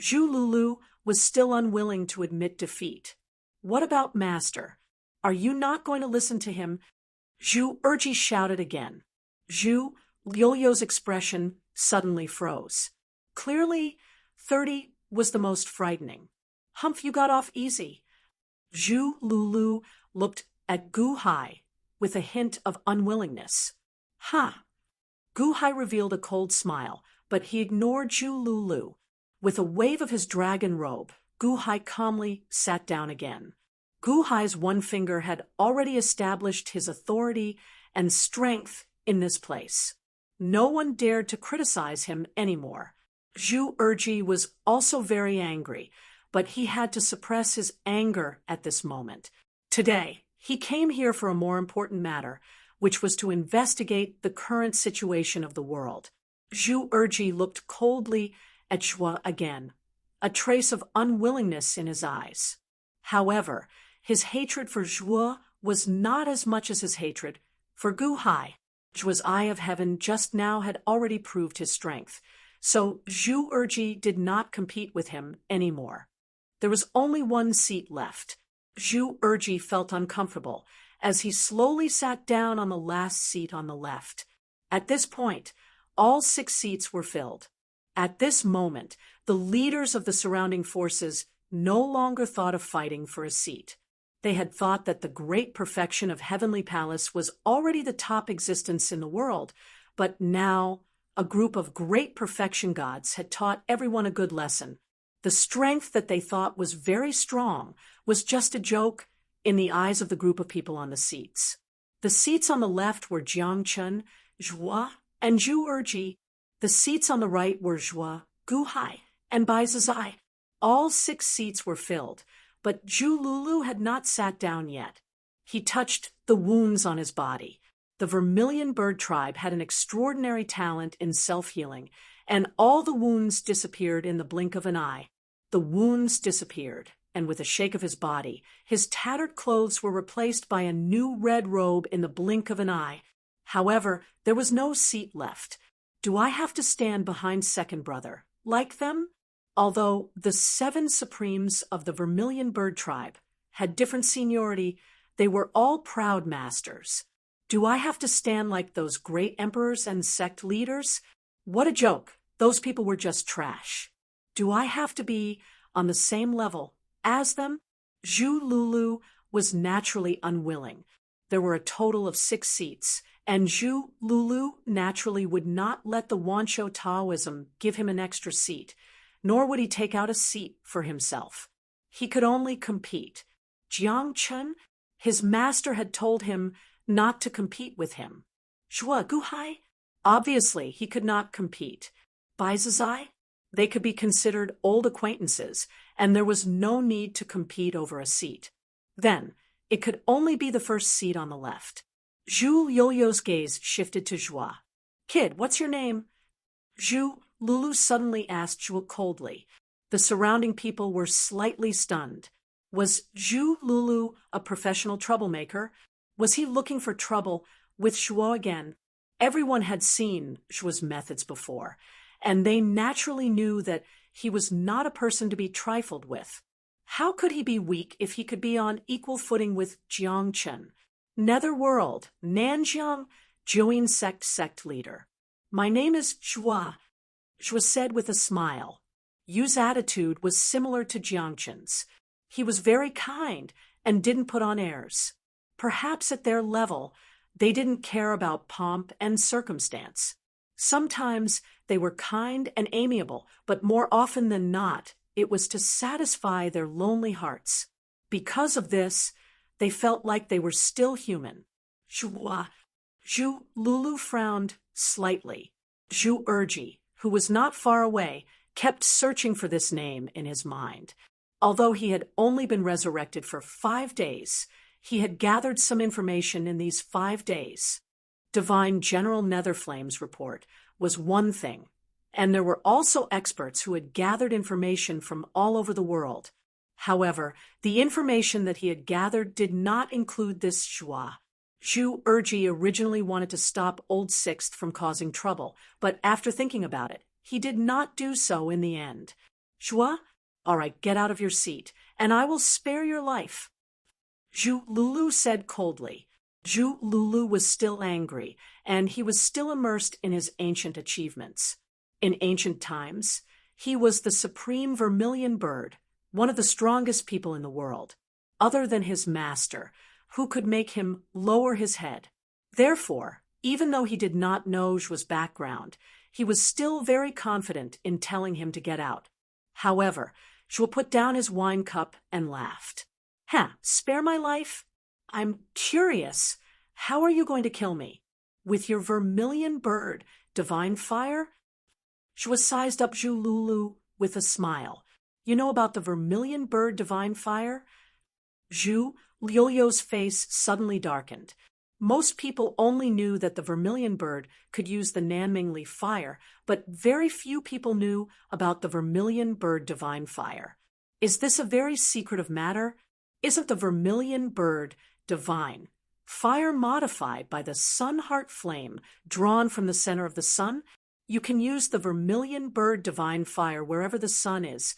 Zhu Lulu was still unwilling to admit defeat. What about Master? Are you not going to listen to him? Zhu Erji shouted again. Zhu Liu's expression suddenly froze. Clearly, 30 was the most frightening. You got off easy. Zhu Lulu looked at Gu Hai with a hint of unwillingness. Ha! Gu Hai revealed a cold smile, but he ignored Zhu Lulu. With a wave of his dragon robe, Gu Hai calmly sat down again. Gu Hai's one finger had already established his authority and strength in this place. No one dared to criticize him anymore. Zhu Erji was also very angry, but he had to suppress his anger at this moment. Today, he came here for a more important matter, which was to investigate the current situation of the world. Zhu Erji looked coldly at Zhua again, a trace of unwillingness in his eyes. However, his hatred for Zhua was not as much as his hatred for Gu Hai. Zhua's eye of heaven just now had already proved his strength, so Zhu Erji did not compete with him anymore. There was only one seat left. Zhu Erji felt uncomfortable as he slowly sat down on the last seat on the left. At this point, all 6 seats were filled. At this moment, the leaders of the surrounding forces no longer thought of fighting for a seat. They had thought that the great perfection of Heavenly Palace was already the top existence in the world, but now a group of great perfection gods had taught everyone a good lesson. The strength that they thought was very strong was just a joke in the eyes of the group of people on the seats. The seats on the left were Jiang Chen, Zhua, and Zhu Erji. The seats on the right were Zhua, Gu Hai, and Bai Zizai. All 6 seats were filled, but Zhu Lulu had not sat down yet. He touched the wounds on his body. The Vermilion Bird tribe had an extraordinary talent in self-healing, and all the wounds disappeared in the blink of an eye. The wounds disappeared, and with a shake of his body, his tattered clothes were replaced by a new red robe in the blink of an eye. However, there was no seat left. Do I have to stand behind second brother, like them? Although the 7 supremes of the Vermilion Bird tribe had different seniority, they were all proud masters. Do I have to stand like those great emperors and sect leaders? What a joke. Those people were just trash. Do I have to be on the same level as them? Zhu Lulu was naturally unwilling. There were a total of 6 seats, and Zhu Lulu naturally would not let the Wanshou Taoism give him an extra seat, nor would he take out a seat for himself. He could only compete. Jiang Chen, his master had told him not to compete with him. Zhua Gu Hai, obviously he could not compete. Bai Zizai, they could be considered old acquaintances, and there was no need to compete over a seat. Then, it could only be the first seat on the left. Zhu Yoyo's gaze shifted to Zhua. Kid, what's your name? Zhu Lulu suddenly asked Zhua coldly. The surrounding people were slightly stunned. Was Zhu Lulu a professional troublemaker? Was he looking for trouble with Zhua again? Everyone had seen Zhua's methods before, and they naturally knew that he was not a person to be trifled with. How could he be weak if he could be on equal footing with Jiang Chen, Netherworld, Nanjiang, Jiuyin sect leader? My name is Zhua, Zhua said with a smile. Yu's attitude was similar to Jiang Chen's. He was very kind and didn't put on airs. Perhaps at their level, they didn't care about pomp and circumstance. Sometimes they were kind and amiable, but more often than not, it was to satisfy their lonely hearts. Because of this, they felt like they were still human. Zhu Lulu frowned slightly. Zhu Erji, who was not far away, kept searching for this name in his mind. Although he had only been resurrected for 5 days, he had gathered some information in these 5 days. Divine General Netherflame's report was one thing, and there were also experts who had gathered information from all over the world. However, the information that he had gathered did not include this Zhua. Zhu Erji originally wanted to stop Old Sixth from causing trouble, but after thinking about it, he did not do so in the end. Zhua, all right, get out of your seat, and I will spare your life. Zhu Lulu said coldly. Zhu Lulu was still angry, and he was still immersed in his ancient achievements. In ancient times, he was the supreme Vermilion Bird, one of the strongest people in the world, other than his master, who could make him lower his head. Therefore, Even though he did not know Zhu's background, he was still very confident in telling him to get out. However, Zhu put down his wine cup and laughed. Spare my life? I'm curious. How are you going to kill me? With your vermilion bird, divine fire? Zhu sized up Zhu Lulu with a smile. You know about the vermilion bird, divine fire? Zhu Liu's face suddenly darkened. Most people only knew that the vermilion bird could use the Nanmingli fire, but very few people knew about the vermilion bird divine fire. Is this a very secretive matter? Isn't the vermilion bird divine fire modified by the sun heart flame drawn from the center of the sun? You can use the vermilion bird divine fire wherever the sun is,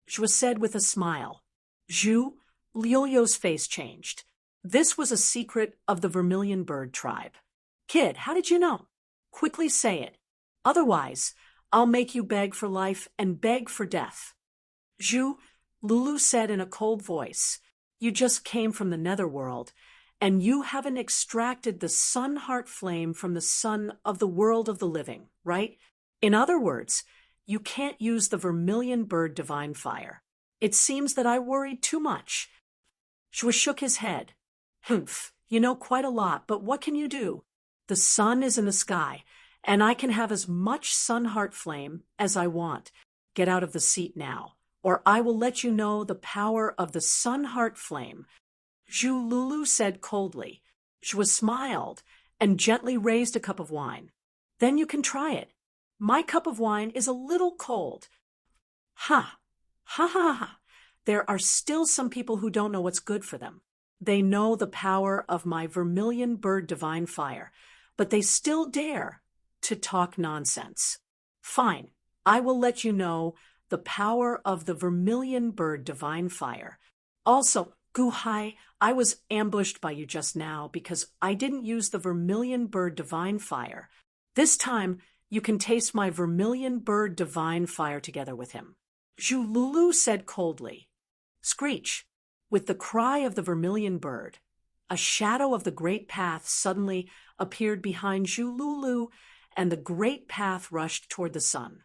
Zhu said with a smile. Zhu Liu's face changed. This was a secret of the vermilion bird tribe. Kid, how did you know? Quickly say it. Otherwise, I'll make you beg for life and beg for death. Zhu Lulu said in a cold voice, you just came from the netherworld, and you haven't extracted the sun heart flame from the sun of the world of the living, right? In other words, you can't use the vermilion bird divine fire. It seems that I worried too much. Zhu shook his head. Humph, you know quite a lot, but what can you do? The sun is in the sky, and I can have as much sun heart flame as I want. Get out of the seat now, or I will let you know the power of the sun heart flame. Zhu Lulu said coldly. Zhu smiled and gently raised a cup of wine. Then you can try it. My cup of wine is a little cold. Ha! Ha ha ha! There are still some people who don't know what's good for them. They know the power of my vermilion bird divine fire, but they still dare to talk nonsense. Fine, I will let you know the power of the vermilion bird divine fire. Also, Guhai, I was ambushed by you just now because I didn't use the vermilion bird divine fire. This time, you can taste my vermilion bird divine fire together with him. Zhu Lulu said coldly. Screech. With the cry of the vermilion bird, a shadow of the great path suddenly appeared behind Zhu Lulu, and the great path rushed toward the sun.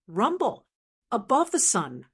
Rumble! Above the sun,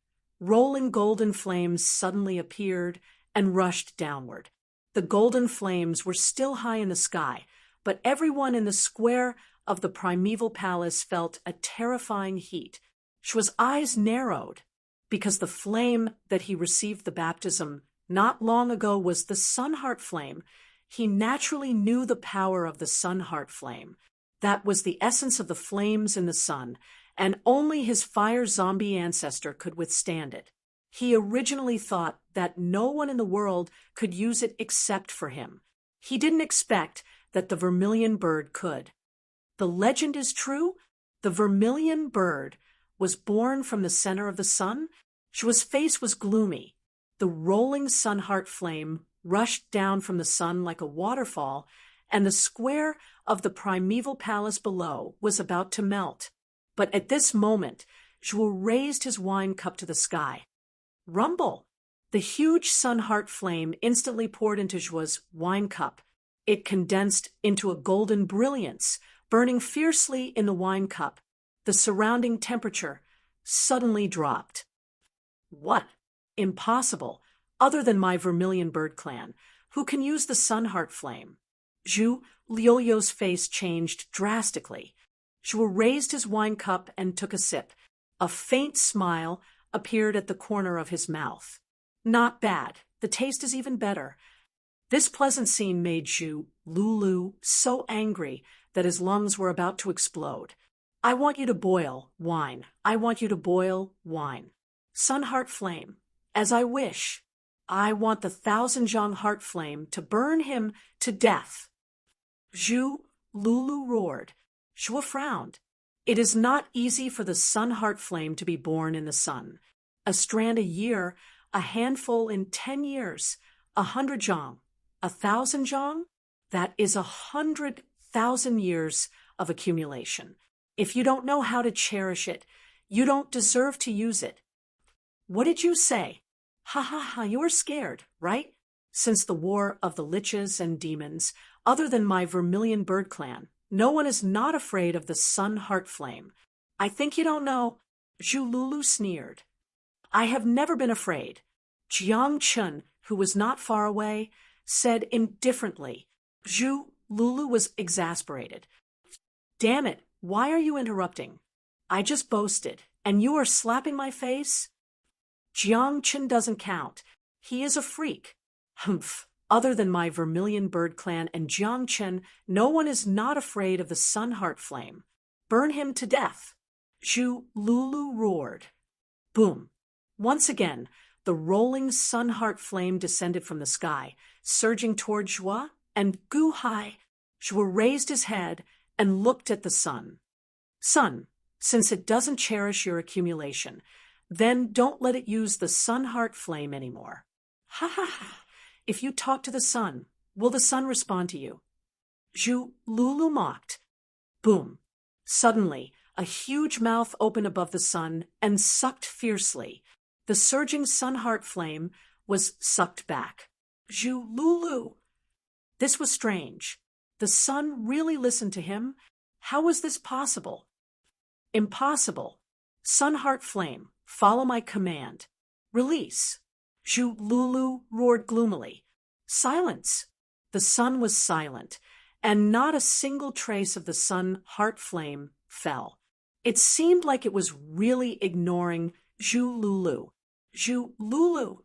rolling golden flames suddenly appeared and rushed downward. The golden flames were still high in the sky, but everyone in the square of the primeval palace felt a terrifying heat. Zhu's eyes narrowed, because the flame that he received the baptism not long ago was the sun heart flame. He naturally knew the power of the sun heart flame. That was the essence of the flames in the sun, and only his fire zombie ancestor could withstand it. He originally thought that no one in the world could use it except for him. He didn't expect that the vermilion bird could. The legend is true. The vermilion bird was born from the center of the sun. Zhu's face was gloomy. The rolling sun heart flame rushed down from the sun like a waterfall, and the square of the primeval palace below was about to melt. But at this moment, Zhu raised his wine cup to the sky. Rumble! The huge sun heart flame instantly poured into Zhu's wine cup. It condensed into a golden brilliance, burning fiercely in the wine cup. The surrounding temperature suddenly dropped. What? Impossible, other than my vermilion bird clan, who can use the sun heart flame. Zhu Liu's face changed drastically. Zhu raised his wine cup and took a sip. A faint smile appeared at the corner of his mouth. Not bad. The taste is even better. This pleasant scene made Zhu Lulu so angry that his lungs were about to explode. I want you to boil wine. I want you to boil wine. Sun heart flame, as I wish. I want the 1,000-zhang heart flame to burn him to death. Zhu Lulu roared. Zhu frowned. It is not easy for the sun heart flame to be born in the sun. A strand a year, a handful in 10 years, 100 zhang, 1,000 zhang? That is 100,000 years of accumulation. If you don't know how to cherish it, you don't deserve to use it. What did you say? Ha ha ha, you are scared, right? Since the war of the liches and demons, Other than my Vermilion Bird Clan, no one is not afraid of the Sun Heart Flame. I think you don't know. Zhu Lulu sneered. I have never been afraid. Jiang Chun, who was not far away, said indifferently. Zhu Lulu was exasperated. Damn it, why are you interrupting? I just boasted, and you are slapping my face? Jiang Chun doesn't count. He is a freak. Humph. Other than my Vermilion Bird Clan and Jiang Chun, no one is not afraid of the Sun Heart Flame. Burn him to death. Zhu Lulu roared. Boom. Once again, the rolling Sun Heart Flame descended from the sky, surging toward Zhua and Gu Hai. Zhua raised his head and looked at the sun. Sun, since it doesn't cherish your accumulation, then don't let it use the Sun Heart Flame anymore. Ha ha ha. If you talk to the sun, will the sun respond to you? Zhu Lulu mocked. Boom. Suddenly, a huge mouth opened above the sun and sucked fiercely. The surging Sun Heart Flame was sucked back. Zhu Lulu. This was strange. The sun really listened to him? How was this possible? Impossible. Sun Heart Flame, follow my command. Release. Zhu Lulu roared gloomily. Silence. The sun was silent, and not a single trace of the Sun Heart Flame fell. It seemed like it was really ignoring Zhu Lulu. Zhu Lulu.